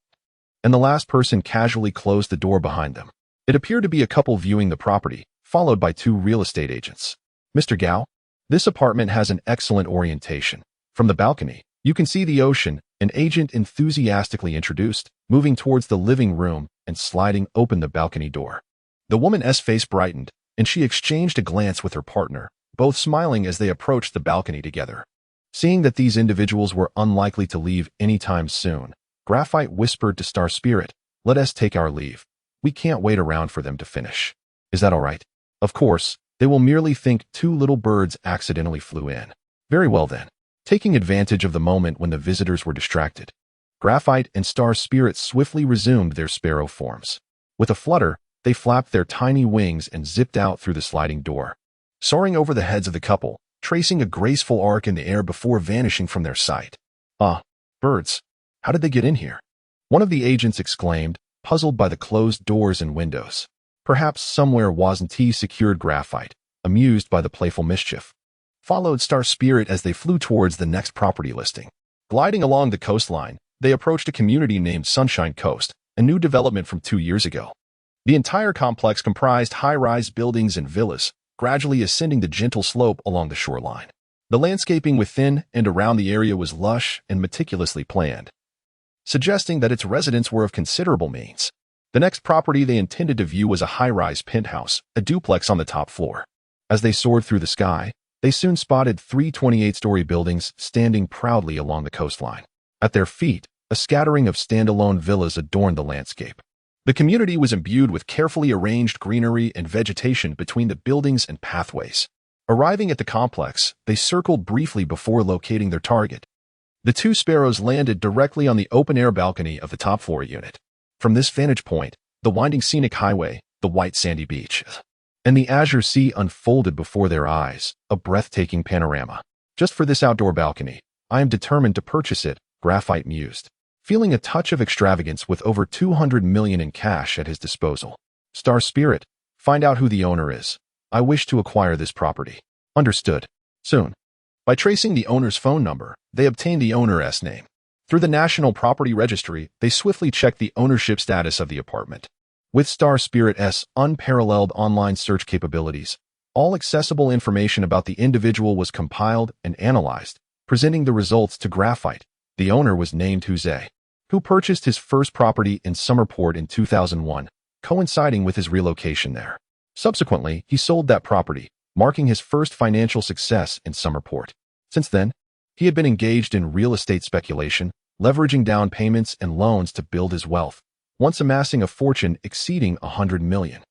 and the last person casually closed the door behind them. It appeared to be a couple viewing the property, followed by 2 real estate agents. "Mr. Gao, this apartment has an excellent orientation. From the balcony, you can see the ocean," an agent enthusiastically introduced, moving towards the living room and sliding open the balcony door. The woman's face brightened, and she exchanged a glance with her partner, both smiling as they approached the balcony together. Seeing that these individuals were unlikely to leave anytime soon, Graphite whispered to Star Spirit, "Let us take our leave. We can't wait around for them to finish. Is that all right?" "Of course, they will merely think 2 little birds accidentally flew in." "Very well then." Taking advantage of the moment when the visitors were distracted, Graphite and Star Spirit swiftly resumed their sparrow forms. With a flutter, they flapped their tiny wings and zipped out through the sliding door, soaring over the heads of the couple, tracing a graceful arc in the air before vanishing from their sight. "Ah, birds. How did they get in here?" one of the agents exclaimed, puzzled by the closed doors and windows. Perhaps somewhere wasn't he secured. Graphite, amused by the playful mischief, followed Star Spirit as they flew towards the next property listing. Gliding along the coastline, they approached a community named Sunshine Coast, a new development from 2 years ago. The entire complex comprised high-rise buildings and villas, gradually ascending the gentle slope along the shoreline. The landscaping within and around the area was lush and meticulously planned, suggesting that its residents were of considerable means. The next property they intended to view was a high-rise penthouse, a duplex on the top floor. As they soared through the sky, they soon spotted 3 28-story buildings standing proudly along the coastline. At their feet, a scattering of standalone villas adorned the landscape. The community was imbued with carefully arranged greenery and vegetation between the buildings and pathways. Arriving at the complex, they circled briefly before locating their target. The 2 sparrows landed directly on the open-air balcony of the top floor unit. From this vantage point, the winding scenic highway, the white sandy beach, and the azure sea unfolded before their eyes, a breathtaking panorama. "Just for this outdoor balcony, I am determined to purchase it," Graphite mused, feeling a touch of extravagance with over 200 million in cash at his disposal. "Star Spirit, find out who the owner is. I wish to acquire this property." "Understood. Soon." By tracing the owner's phone number, they obtained the owner's name. Through the National Property Registry, they swiftly checked the ownership status of the apartment. With Star Spirit's unparalleled online search capabilities, All accessible information about the individual was compiled and analyzed, presenting the results to Graphite. The owner was named Jose, who purchased his first property in Summerport in 2001, coinciding with his relocation there. Subsequently, he sold that property, marking his first financial success in Summerport. Since then, he had been engaged in real estate speculation, leveraging down payments and loans to build his wealth, once amassing a fortune exceeding $100 million.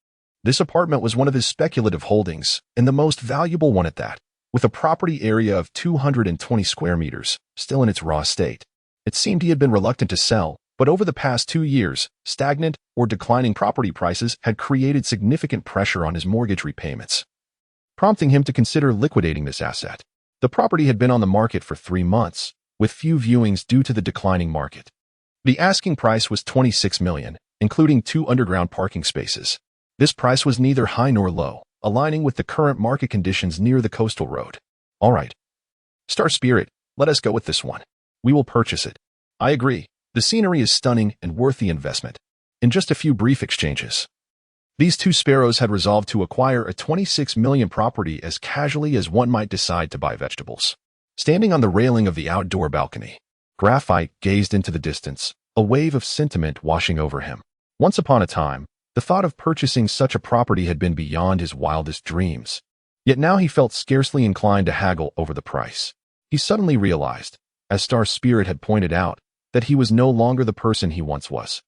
This apartment was one of his speculative holdings, and the most valuable one at that, with a property area of 220 square meters, still in its raw state. It seemed he had been reluctant to sell, but over the past 2 years, stagnant or declining property prices had created significant pressure on his mortgage repayments, prompting him to consider liquidating this asset. The property had been on the market for 3 months, with few viewings due to the declining market. The asking price was $26 million, including 2 underground parking spaces. This price was neither high nor low, aligning with the current market conditions near the coastal road. All right. Star Spirit, let us go with this one. We will purchase it. I agree. The scenery is stunning and worth the investment. In just a few brief exchanges, these 2 sparrows had resolved to acquire a $26 million property as casually as one might decide to buy vegetables. Standing on the railing of the outdoor balcony, Graphite gazed into the distance, a wave of sentiment washing over him. Once upon a time, the thought of purchasing such a property had been beyond his wildest dreams. Yet now he felt scarcely inclined to haggle over the price. He suddenly realized, as Star Spirit had pointed out, that he was no longer the person he once was.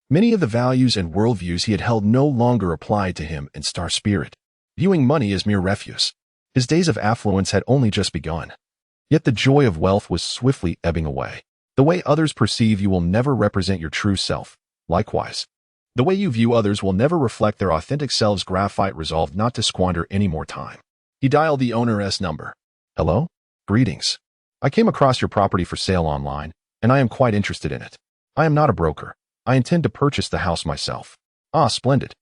Many of the values and worldviews he had held no longer applied to him in Star Spirit, viewing money as mere refuse. His days of affluence had only just begun. Yet the joy of wealth was swiftly ebbing away. The way others perceive you will never represent your true self. Likewise, the way you view others will never reflect their authentic selves. Graphite resolved not to squander any more time. He dialed the owner's number. Hello? Greetings. I came across your property for sale online, and I am quite interested in it. I am not a broker. I intend to purchase the house myself. Ah, splendid.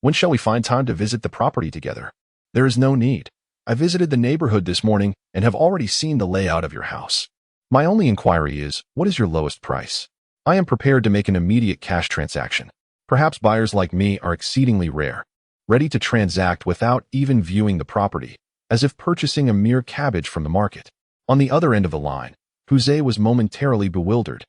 When shall we find time to visit the property together? There is no need. I visited the neighborhood this morning and have already seen the layout of your house. My only inquiry is, what is your lowest price? I am prepared to make an immediate cash transaction. Perhaps buyers like me are exceedingly rare, ready to transact without even viewing the property, as if purchasing a mere cabbage from the market. On the other end of the line, Jose was momentarily bewildered,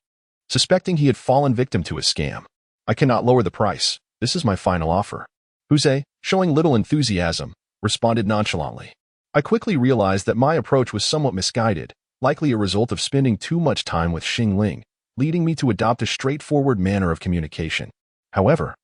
suspecting he had fallen victim to a scam. I cannot lower the price. This is my final offer. Jose, showing little enthusiasm, responded nonchalantly. I quickly realized that my approach was somewhat misguided, likely a result of spending too much time with Xing Ling, leading me to adopt a straightforward manner of communication. However,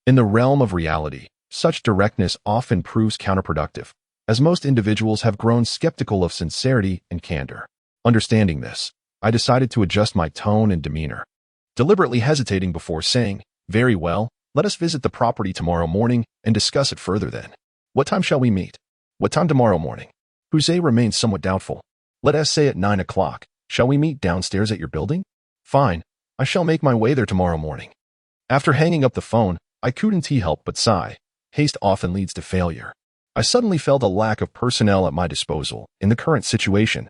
in the realm of reality, such directness often proves counterproductive, as most individuals have grown skeptical of sincerity and candor. Understanding this, I decided to adjust my tone and demeanor, deliberately hesitating before saying, "Very well, let us visit the property tomorrow morning and discuss it further then. What time shall we meet? What time tomorrow morning?" Jose remained somewhat doubtful. Let us say at 9 o'clock. Shall we meet downstairs at your building? Fine. I shall make my way there tomorrow morning. After hanging up the phone, I couldn't help but sigh. Haste often leads to failure. I suddenly felt a lack of personnel at my disposal in the current situation.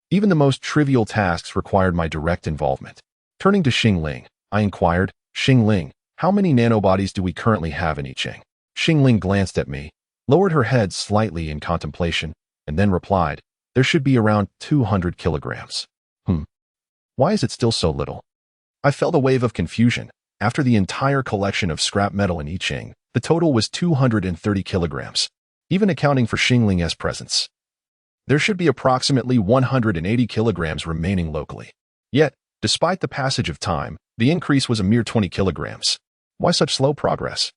Even the most trivial tasks required my direct involvement. Turning to Xing Ling, I inquired, "Xing Ling, how many nanobodies do we currently have in each?" Xing Ling glanced at me, lowered her head slightly in contemplation, and then replied, "There should be around 200 kilograms. Why is it still so little?" I felt a wave of confusion. After the entire collection of scrap metal in I Ching, the total was 230 kilograms, even accounting for Xing Ling's presence. There should be approximately 180 kilograms remaining locally. Yet, despite the passage of time, the increase was a mere 20 kilograms. Why such slow progress?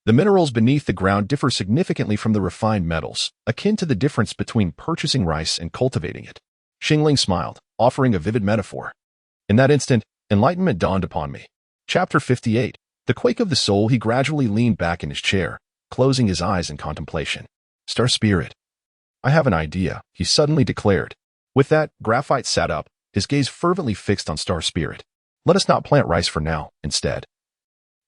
The minerals beneath the ground differ significantly from the refined metals, akin to the difference between purchasing rice and cultivating it. Xing Ling smiled, offering a vivid metaphor. In that instant, enlightenment dawned upon me. Chapter 58. The quake of the soul. He gradually leaned back in his chair, closing his eyes in contemplation. Star Spirit. I have an idea, he suddenly declared. With that, Graphite sat up, his gaze fervently fixed on Star Spirit. Let us not plant rice for now, instead.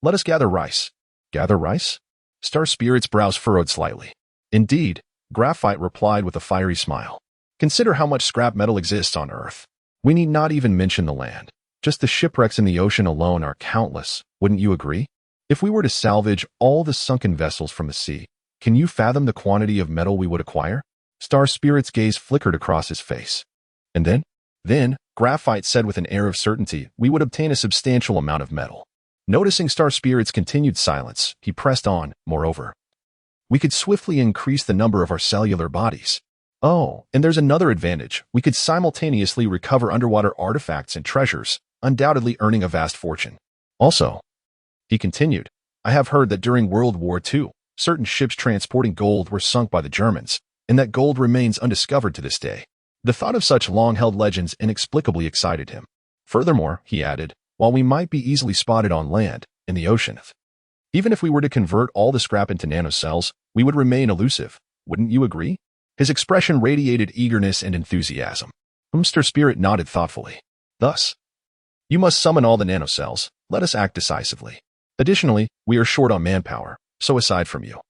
Let us gather rice. Gather rice? Star Spirit's brows furrowed slightly. Indeed, Graphite replied with a fiery smile. Consider how much scrap metal exists on Earth. We need not even mention the land. Just the shipwrecks in the ocean alone are countless, wouldn't you agree? If we were to salvage all the sunken vessels from the sea, Can you fathom the quantity of metal we would acquire? Star Spirit's gaze flickered across his face. And then, Graphite said with an air of certainty, we would obtain a substantial amount of metal. Noticing Star Spirit's continued silence, he pressed on, moreover. We could swiftly increase the number of our cellular bodies. Oh, and there's another advantage. We could simultaneously recover underwater artifacts and treasures, undoubtedly earning a vast fortune. Also, he continued, I have heard that during World War II, certain ships transporting gold were sunk by the Germans, and that gold remains undiscovered to this day. The thought of such long-held legends inexplicably excited him. Furthermore, he added, while we might be easily spotted on land, in the ocean, even if we were to convert all the scrap into nanocells, we would remain elusive. Wouldn't you agree? His expression radiated eagerness and enthusiasm. Star Spirit nodded thoughtfully. Thus, you must summon all the nanocells. Let us act decisively. Additionally, we are short on manpower, so aside from you,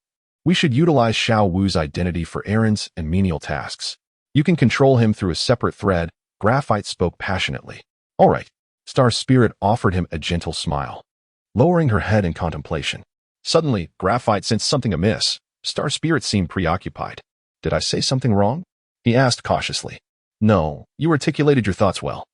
we should utilize Xiao Wu's identity for errands and menial tasks. You can control him through a separate thread. Graphite spoke passionately. All right. Star Spirit offered him a gentle smile, lowering her head in contemplation. Suddenly, Graphite sensed something amiss. Star Spirit seemed preoccupied. Did I say something wrong? He asked cautiously. No, you articulated your thoughts well.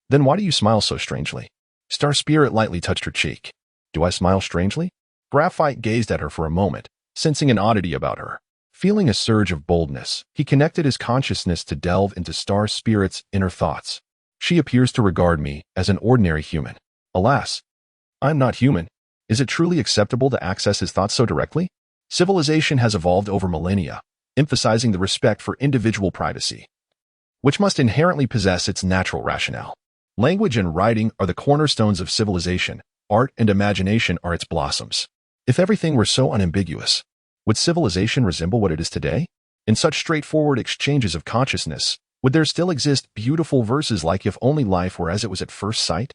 Then why do you smile so strangely? Star Spirit lightly touched her cheek. Do I smile strangely? Graphite gazed at her for a moment, sensing an oddity about her. Feeling a surge of boldness, he connected his consciousness to delve into Star Spirit's inner thoughts. She appears to regard me as an ordinary human. Alas, I'm not human. Is it truly acceptable to access his thoughts so directly? Civilization has evolved over millennia, emphasizing the respect for individual privacy, which must inherently possess its natural rationale. Language and writing are the cornerstones of civilization. Art and imagination are its blossoms. If everything were so unambiguous, would civilization resemble what it is today? In such straightforward exchanges of consciousness, would there still exist beautiful verses like if only life were as it was at first sight?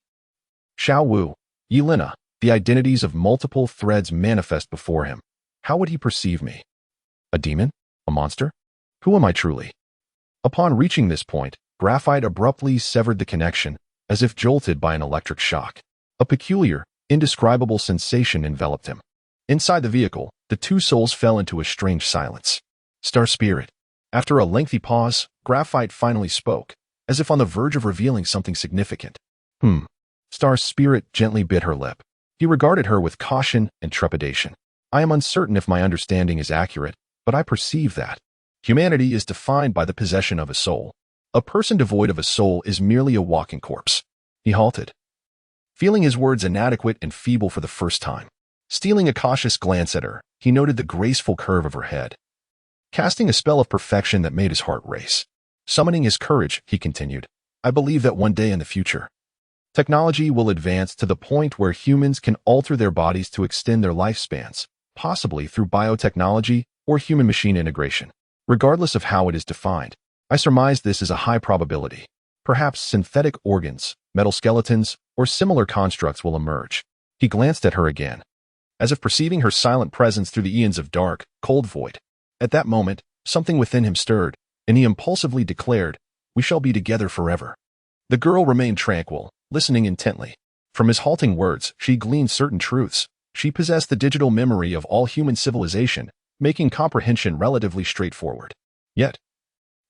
Xiao Wu, Yelena, the identities of multiple threads manifest before him. How would he perceive me? A demon? A monster? Who am I truly? Upon reaching this point, Graphite abruptly severed the connection, as if jolted by an electric shock. A peculiar, indescribable sensation enveloped him. Inside the vehicle, the two souls fell into a strange silence. Star Spirit. After a lengthy pause, Graphite finally spoke, as if on the verge of revealing something significant. Star Spirit gently bit her lip. He regarded her with caution and trepidation. I am uncertain if my understanding is accurate, but I perceive that humanity is defined by the possession of a soul. A person devoid of a soul is merely a walking corpse. He halted, feeling his words inadequate and feeble for the first time. Stealing a cautious glance at her, he noted the graceful curve of her head, casting a spell of perfection that made his heart race. Summoning his courage, he continued, I believe that one day in the future, technology will advance to the point where humans can alter their bodies to extend their lifespans, possibly through biotechnology or human-machine integration. Regardless of how it is defined, I surmise this is a high probability. Perhaps synthetic organs, metal skeletons, or similar constructs will emerge. He glanced at her again, as if perceiving her silent presence through the eons of dark, cold void. At that moment, something within him stirred, and he impulsively declared, we shall be together forever. The girl remained tranquil, listening intently. From his halting words, she gleaned certain truths. She possessed the digital memory of all human civilization, making comprehension relatively straightforward. Yet,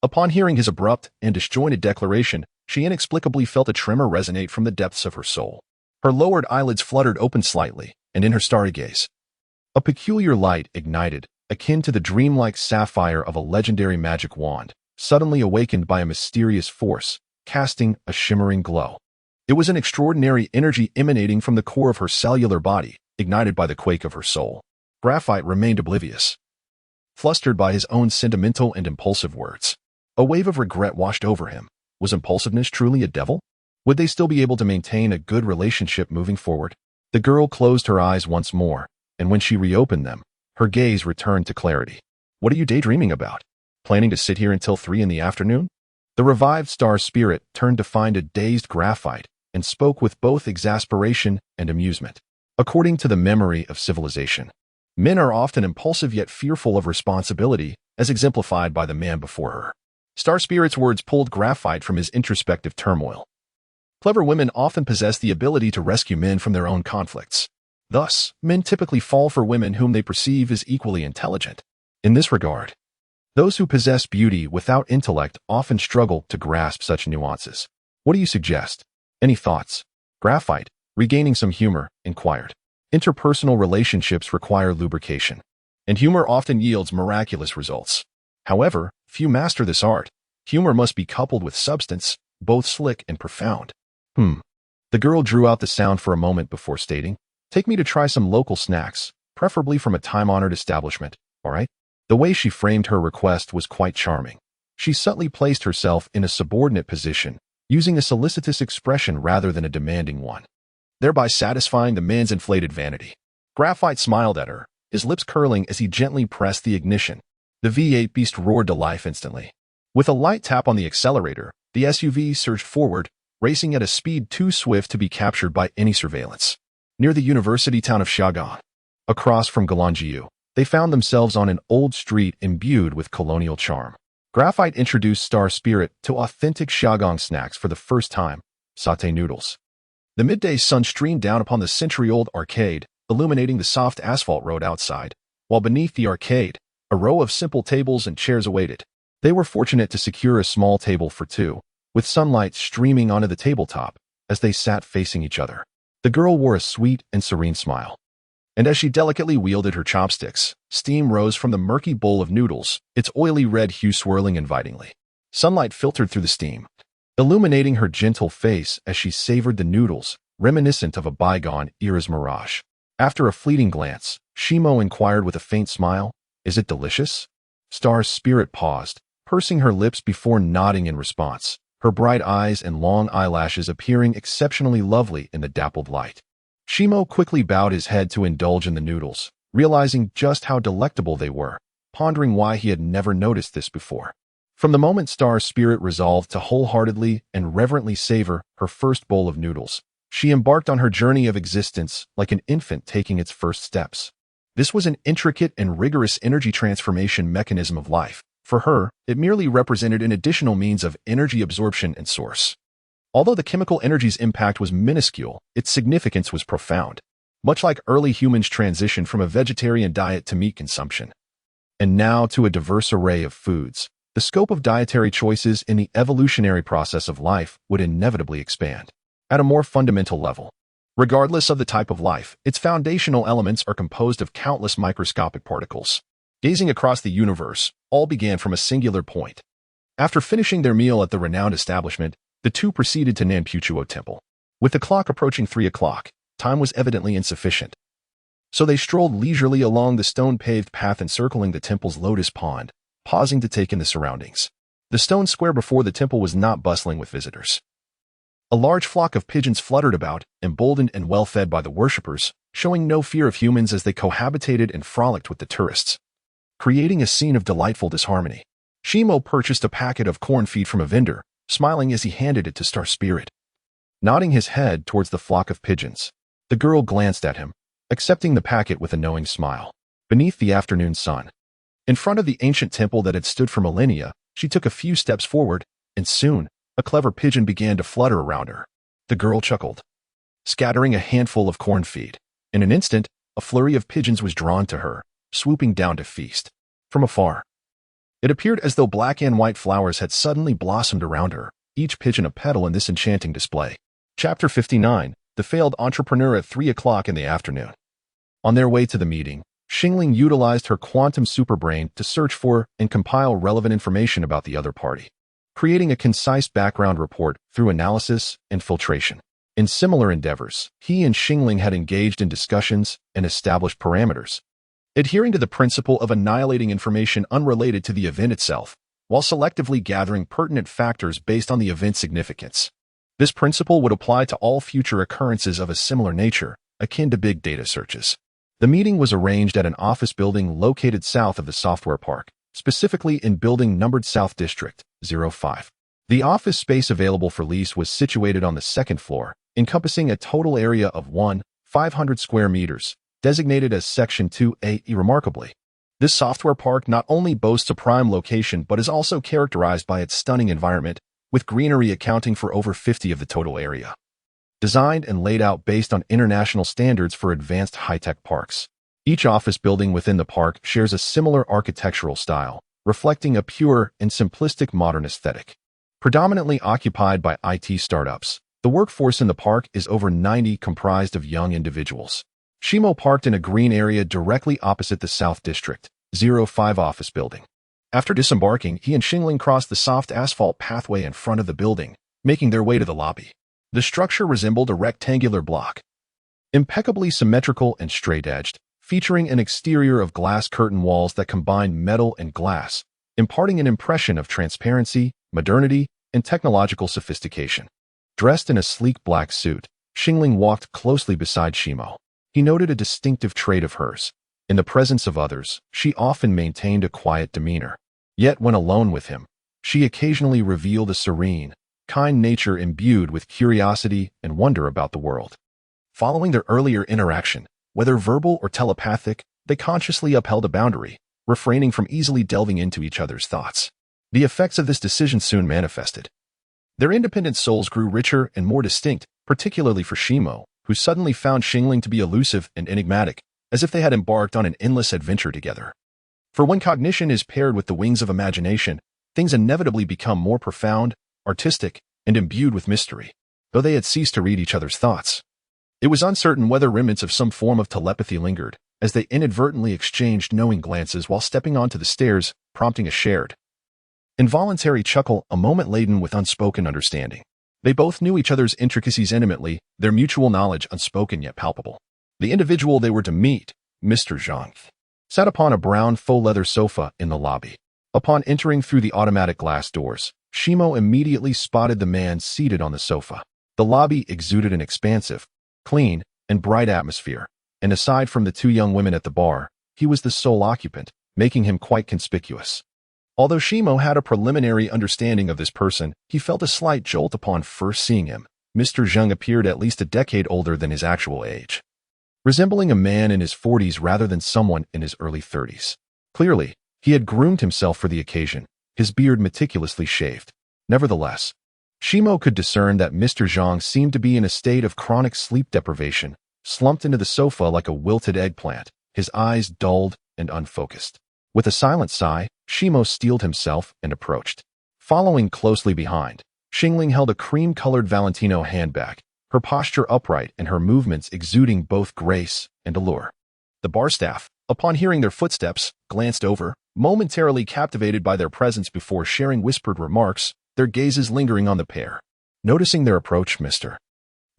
upon hearing his abrupt and disjointed declaration, she inexplicably felt a tremor resonate from the depths of her soul. Her lowered eyelids fluttered open slightly, and in her starry gaze, a peculiar light ignited, akin to the dreamlike sapphire of a legendary magic wand, suddenly awakened by a mysterious force, casting a shimmering glow. It was an extraordinary energy emanating from the core of her cellular body, ignited by the quake of her soul. Graphite remained oblivious, flustered by his own sentimental and impulsive words. A wave of regret washed over him. Was impulsiveness truly a devil? Would they still be able to maintain a good relationship moving forward? The girl closed her eyes once more, and when she reopened them, her gaze returned to clarity. What are you daydreaming about? Planning to sit here until 3 in the afternoon? The revived Star Spirit turned to find a dazed Graphite and spoke with both exasperation and amusement. According to the memory of civilization, men are often impulsive yet fearful of responsibility, as exemplified by the man before her. Star Spirit's words pulled Graphite from his introspective turmoil. Clever women often possess the ability to rescue men from their own conflicts. Thus, men typically fall for women whom they perceive as equally intelligent. In this regard, those who possess beauty without intellect often struggle to grasp such nuances. What do you suggest? Any thoughts? Graphite, regaining some humor, inquired. Interpersonal relationships require lubrication, and humor often yields miraculous results. However, few master this art. Humor must be coupled with substance, both slick and profound. The girl drew out the sound for a moment before stating, "Take me to try some local snacks, preferably from a time-honored establishment, all right?" The way she framed her request was quite charming. She subtly placed herself in a subordinate position, using a solicitous expression rather than a demanding one, thereby satisfying the man's inflated vanity. Graphite smiled at her, his lips curling as he gently pressed the ignition. The V8 beast roared to life instantly. With a light tap on the accelerator, the SUV surged forward, racing at a speed too swift to be captured by any surveillance. Near the university town of Xiagang, across from Galangjiu, they found themselves on an old street imbued with colonial charm. Graphite introduced Star Spirit to authentic Xiagang snacks for the first time, sauté noodles. The midday sun streamed down upon the century-old arcade, illuminating the soft asphalt road outside, while beneath the arcade, a row of simple tables and chairs awaited. They were fortunate to secure a small table for two, with sunlight streaming onto the tabletop as they sat facing each other. The girl wore a sweet and serene smile, and as she delicately wielded her chopsticks, steam rose from the murky bowl of noodles, its oily red hue swirling invitingly. Sunlight filtered through the steam, illuminating her gentle face as she savored the noodles, reminiscent of a bygone era's mirage. After a fleeting glance, Shimo inquired with a faint smile, "Is it delicious?" Star Spirit paused, pursing her lips before nodding in response, her bright eyes and long eyelashes appearing exceptionally lovely in the dappled light. Shimo quickly bowed his head to indulge in the noodles, realizing just how delectable they were, pondering why he had never noticed this before. From the moment Star Spirit resolved to wholeheartedly and reverently savor her first bowl of noodles, she embarked on her journey of existence like an infant taking its first steps. This was an intricate and rigorous energy transformation mechanism of life. For her, it merely represented an additional means of energy absorption and source. Although the chemical energy's impact was minuscule, its significance was profound, much like early humans' transition from a vegetarian diet to meat consumption. And now to a diverse array of foods. The scope of dietary choices in the evolutionary process of life would inevitably expand. At a more fundamental level, regardless of the type of life, its foundational elements are composed of countless microscopic particles. Gazing across the universe, all began from a singular point. After finishing their meal at the renowned establishment, the two proceeded to Nanpuchuo Temple. With the clock approaching 3 o'clock, time was evidently insufficient. So they strolled leisurely along the stone-paved path encircling the temple's lotus pond, pausing to take in the surroundings. The stone square before the temple was not bustling with visitors. A large flock of pigeons fluttered about, emboldened and well-fed by the worshippers, showing no fear of humans as they cohabitated and frolicked with the tourists, creating a scene of delightful disharmony. Shimo purchased a packet of corn feed from a vendor, smiling as he handed it to Star Spirit. Nodding his head towards the flock of pigeons, the girl glanced at him, accepting the packet with a knowing smile. Beneath the afternoon sun, in front of the ancient temple that had stood for millennia, she took a few steps forward, and soon, a clever pigeon began to flutter around her. The girl chuckled, scattering a handful of corn feed. In an instant, a flurry of pigeons was drawn to her, swooping down to feast. From afar, it appeared as though black and white flowers had suddenly blossomed around her, each pigeon a petal in this enchanting display. Chapter 59, The Failed Entrepreneur at 3 o'clock in the afternoon. On their way to the meeting, Xingling utilized her quantum superbrain to search for and compile relevant information about the other party, creating a concise background report through analysis and filtration. In similar endeavors, he and Xingling had engaged in discussions and established parameters, adhering to the principle of annihilating information unrelated to the event itself, while selectively gathering pertinent factors based on the event's significance. This principle would apply to all future occurrences of a similar nature, akin to big data searches. The meeting was arranged at an office building located south of the software park, specifically in building numbered South District 05. The office space available for lease was situated on the second floor, encompassing a total area of 1,500 square meters, designated as Section 2A. Remarkably, this software park not only boasts a prime location but is also characterized by its stunning environment, with greenery accounting for over 50% of the total area. Designed and laid out based on international standards for advanced high-tech parks, Each office building within the park shares a similar architectural style, reflecting a pure and simplistic modern aesthetic. Predominantly occupied by IT startups, the workforce in the park is over 90, comprised of young individuals. Shimo parked in a green area directly opposite the South District 05 office building. After disembarking, he and Xingling crossed the soft asphalt pathway in front of the building, making their way to the lobby. The structure resembled a rectangular block, impeccably symmetrical and straight-edged, featuring an exterior of glass curtain walls that combined metal and glass, imparting an impression of transparency, modernity, and technological sophistication. Dressed in a sleek black suit, Xingling walked closely beside Shimo. He noted a distinctive trait of hers. In the presence of others, she often maintained a quiet demeanor. Yet when alone with him, she occasionally revealed a serene, kind nature imbued with curiosity and wonder about the world. Following their earlier interaction, whether verbal or telepathic, they consciously upheld a boundary, refraining from easily delving into each other's thoughts. The effects of this decision soon manifested. Their independent souls grew richer and more distinct, particularly for Shimo, who suddenly found Xingling to be elusive and enigmatic, as if they had embarked on an endless adventure together. For when cognition is paired with the wings of imagination, things inevitably become more profound, artistic, and imbued with mystery, though they had ceased to read each other's thoughts. It was uncertain whether remnants of some form of telepathy lingered, as they inadvertently exchanged knowing glances while stepping onto the stairs, prompting a shared, involuntary chuckle, a moment laden with unspoken understanding. They both knew each other's intricacies intimately, their mutual knowledge unspoken yet palpable. The individual they were to meet, Mr. Zhang, sat upon a brown faux leather sofa in the lobby. Upon entering through the automatic glass doors, Shimo immediately spotted the man seated on the sofa. The lobby exuded an expansive, clean, and bright atmosphere, and aside from the two young women at the bar, he was the sole occupant, making him quite conspicuous. Although Shimo had a preliminary understanding of this person, he felt a slight jolt upon first seeing him. Mr. Zhang appeared at least a decade older than his actual age, resembling a man in his 40s rather than someone in his early 30s. Clearly, he had groomed himself for the occasion, his beard meticulously shaved. Nevertheless, Shimo could discern that Mr. Zhang seemed to be in a state of chronic sleep deprivation, slumped into the sofa like a wilted eggplant, his eyes dulled and unfocused. With a silent sigh, Shimo steeled himself and approached. Following closely behind, Xingling held a cream-colored Valentino handbag, her posture upright and her movements exuding both grace and allure. The bar staff, upon hearing their footsteps, glanced over, momentarily captivated by their presence before sharing whispered remarks, their gazes lingering on the pair. Noticing their approach, Mr.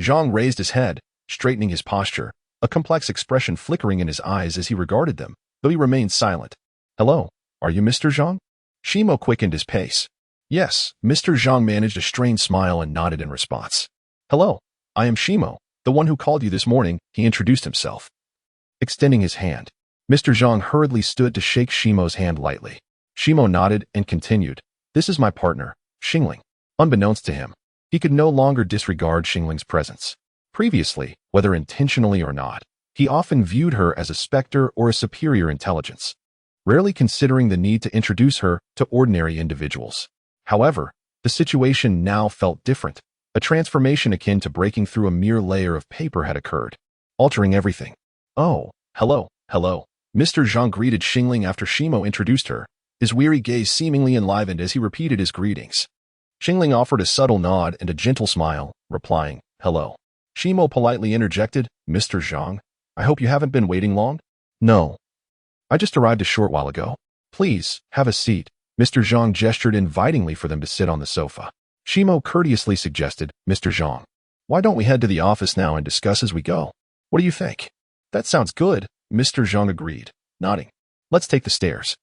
Zhang raised his head, straightening his posture, a complex expression flickering in his eyes as he regarded them, though he remained silent. "Hello, are you Mr. Zhang?" Shimo quickened his pace. "Yes," Mr. Zhang managed a strained smile and nodded in response. "Hello, I am Shimo, the one who called you this morning," he introduced himself. Extending his hand, Mr. Zhang hurriedly stood to shake Shimo's hand lightly. Shimo nodded and continued, "This is my partner, Xingling." Unbeknownst to him, he could no longer disregard Xingling's presence. Previously, whether intentionally or not, he often viewed her as a specter or a superior intelligence, rarely considering the need to introduce her to ordinary individuals. However, the situation now felt different. A transformation akin to breaking through a mere layer of paper had occurred, altering everything. "Oh, hello." Mr. Zhang greeted Xingling after Shimo introduced her, his weary gaze seemingly enlivened as he repeated his greetings. Xingling offered a subtle nod and a gentle smile, replying, "Hello." Shimo politely interjected, "Mr. Zhang, I hope you haven't been waiting long?" "No. I just arrived a short while ago." "Please, have a seat." Mr. Zhang gestured invitingly for them to sit on the sofa. Shimo courteously suggested, "Mr. Zhang, why don't we head to the office now and discuss as we go? What do you think?" "That sounds good," Mr. Zhang agreed, nodding. "Let's take the stairs.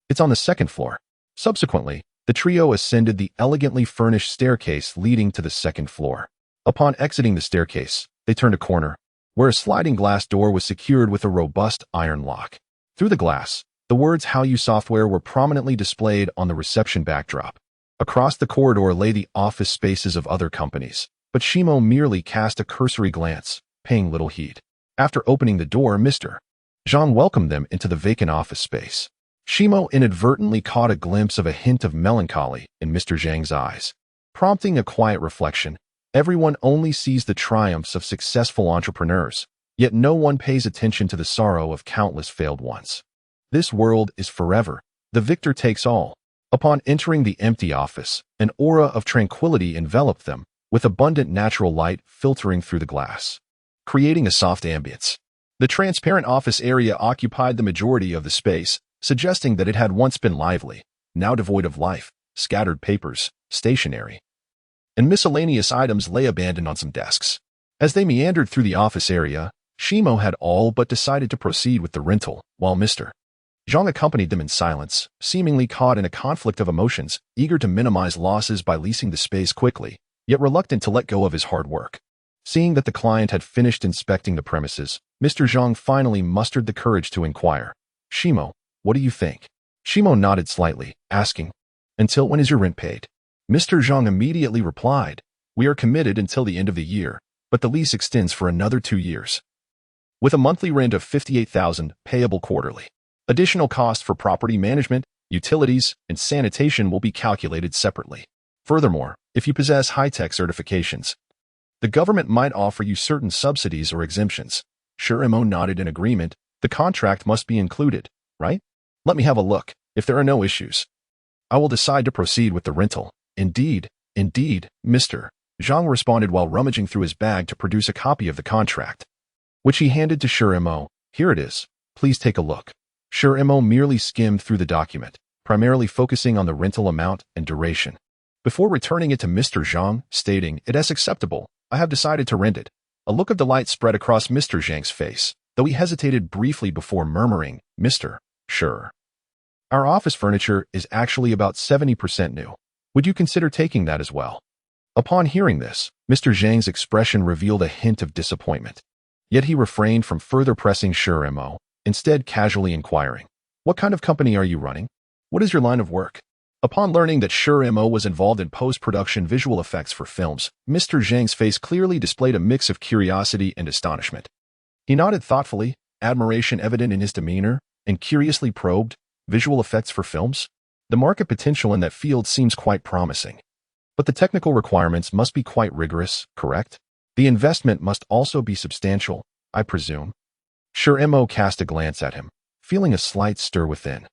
It's on the second floor." Subsequently, the trio ascended the elegantly furnished staircase leading to the second floor. Upon exiting the staircase, they turned a corner, where a sliding glass door was secured with a robust iron lock. Through the glass, the words "HowU Software" were prominently displayed on the reception backdrop. Across the corridor lay the office spaces of other companies, but Shimo merely cast a cursory glance, paying little heed. After opening the door, Mr. Zhang welcomed them into the vacant office space. Shimo inadvertently caught a glimpse of a hint of melancholy in Mr. Zhang's eyes, prompting a quiet reflection. Everyone only sees the triumphs of successful entrepreneurs, Yet no one pays attention to the sorrow of countless failed ones. This world is forever. The victor takes all. Upon entering the empty office, an aura of tranquility enveloped them, with abundant natural light filtering through the glass, creating a soft ambience. The transparent office area occupied the majority of the space, suggesting that it had once been lively, now devoid of life. Scattered papers, stationery, and miscellaneous items lay abandoned on some desks. As they meandered through the office area, Shimo had all but decided to proceed with the rental, while Mr. Zhang accompanied them in silence, seemingly caught in a conflict of emotions, eager to minimize losses by leasing the space quickly, yet reluctant to let go of his hard work. Seeing that the client had finished inspecting the premises, Mr. Zhang finally mustered the courage to inquire, "Shimo, what do you think?" Shimo nodded slightly, asking, "Until when is your rent paid?" Mr. Zhang immediately replied, "We are committed until the end of the year, but the lease extends for another 2 years. With a monthly rent of 58,000 payable quarterly. Additional costs for property management, utilities, and sanitation will be calculated separately. Furthermore, if you possess high-tech certifications, the government might offer you certain subsidies or exemptions." Shurimo nodded in agreement. "The contract must be included, right? Let me have a look. If there are no issues, I will decide to proceed with the rental." Indeed, Mr. Zhang responded while rummaging through his bag to produce a copy of the contract, which he handed to Shurimo. "Here it is. Please take a look." Shurimo merely skimmed through the document, primarily focusing on the rental amount and duration, before returning it to Mr. Zhang, stating, "It is acceptable. I have decided to rent it." A look of delight spread across Mr. Zhang's face, though he hesitated briefly before murmuring, "Mr. Sure. Our office furniture is actually about 70% new. Would you consider taking that as well?" Upon hearing this, Mr. Zhang's expression revealed a hint of disappointment. Yet he refrained from further pressing Shurimo, instead casually inquiring, "What kind of company are you running? What is your line of work?" Upon learning that Shurimo was involved in post-production visual effects for films, Mr. Zhang's face clearly displayed a mix of curiosity and astonishment. He nodded thoughtfully, admiration evident in his demeanor, and curiously probed, "Visual effects for films? The market potential in that field seems quite promising. But the technical requirements must be quite rigorous, correct? The investment must also be substantial, I presume." Shurimo cast a glance at him, feeling a slight stir within.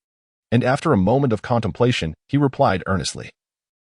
And after a moment of contemplation, he replied earnestly,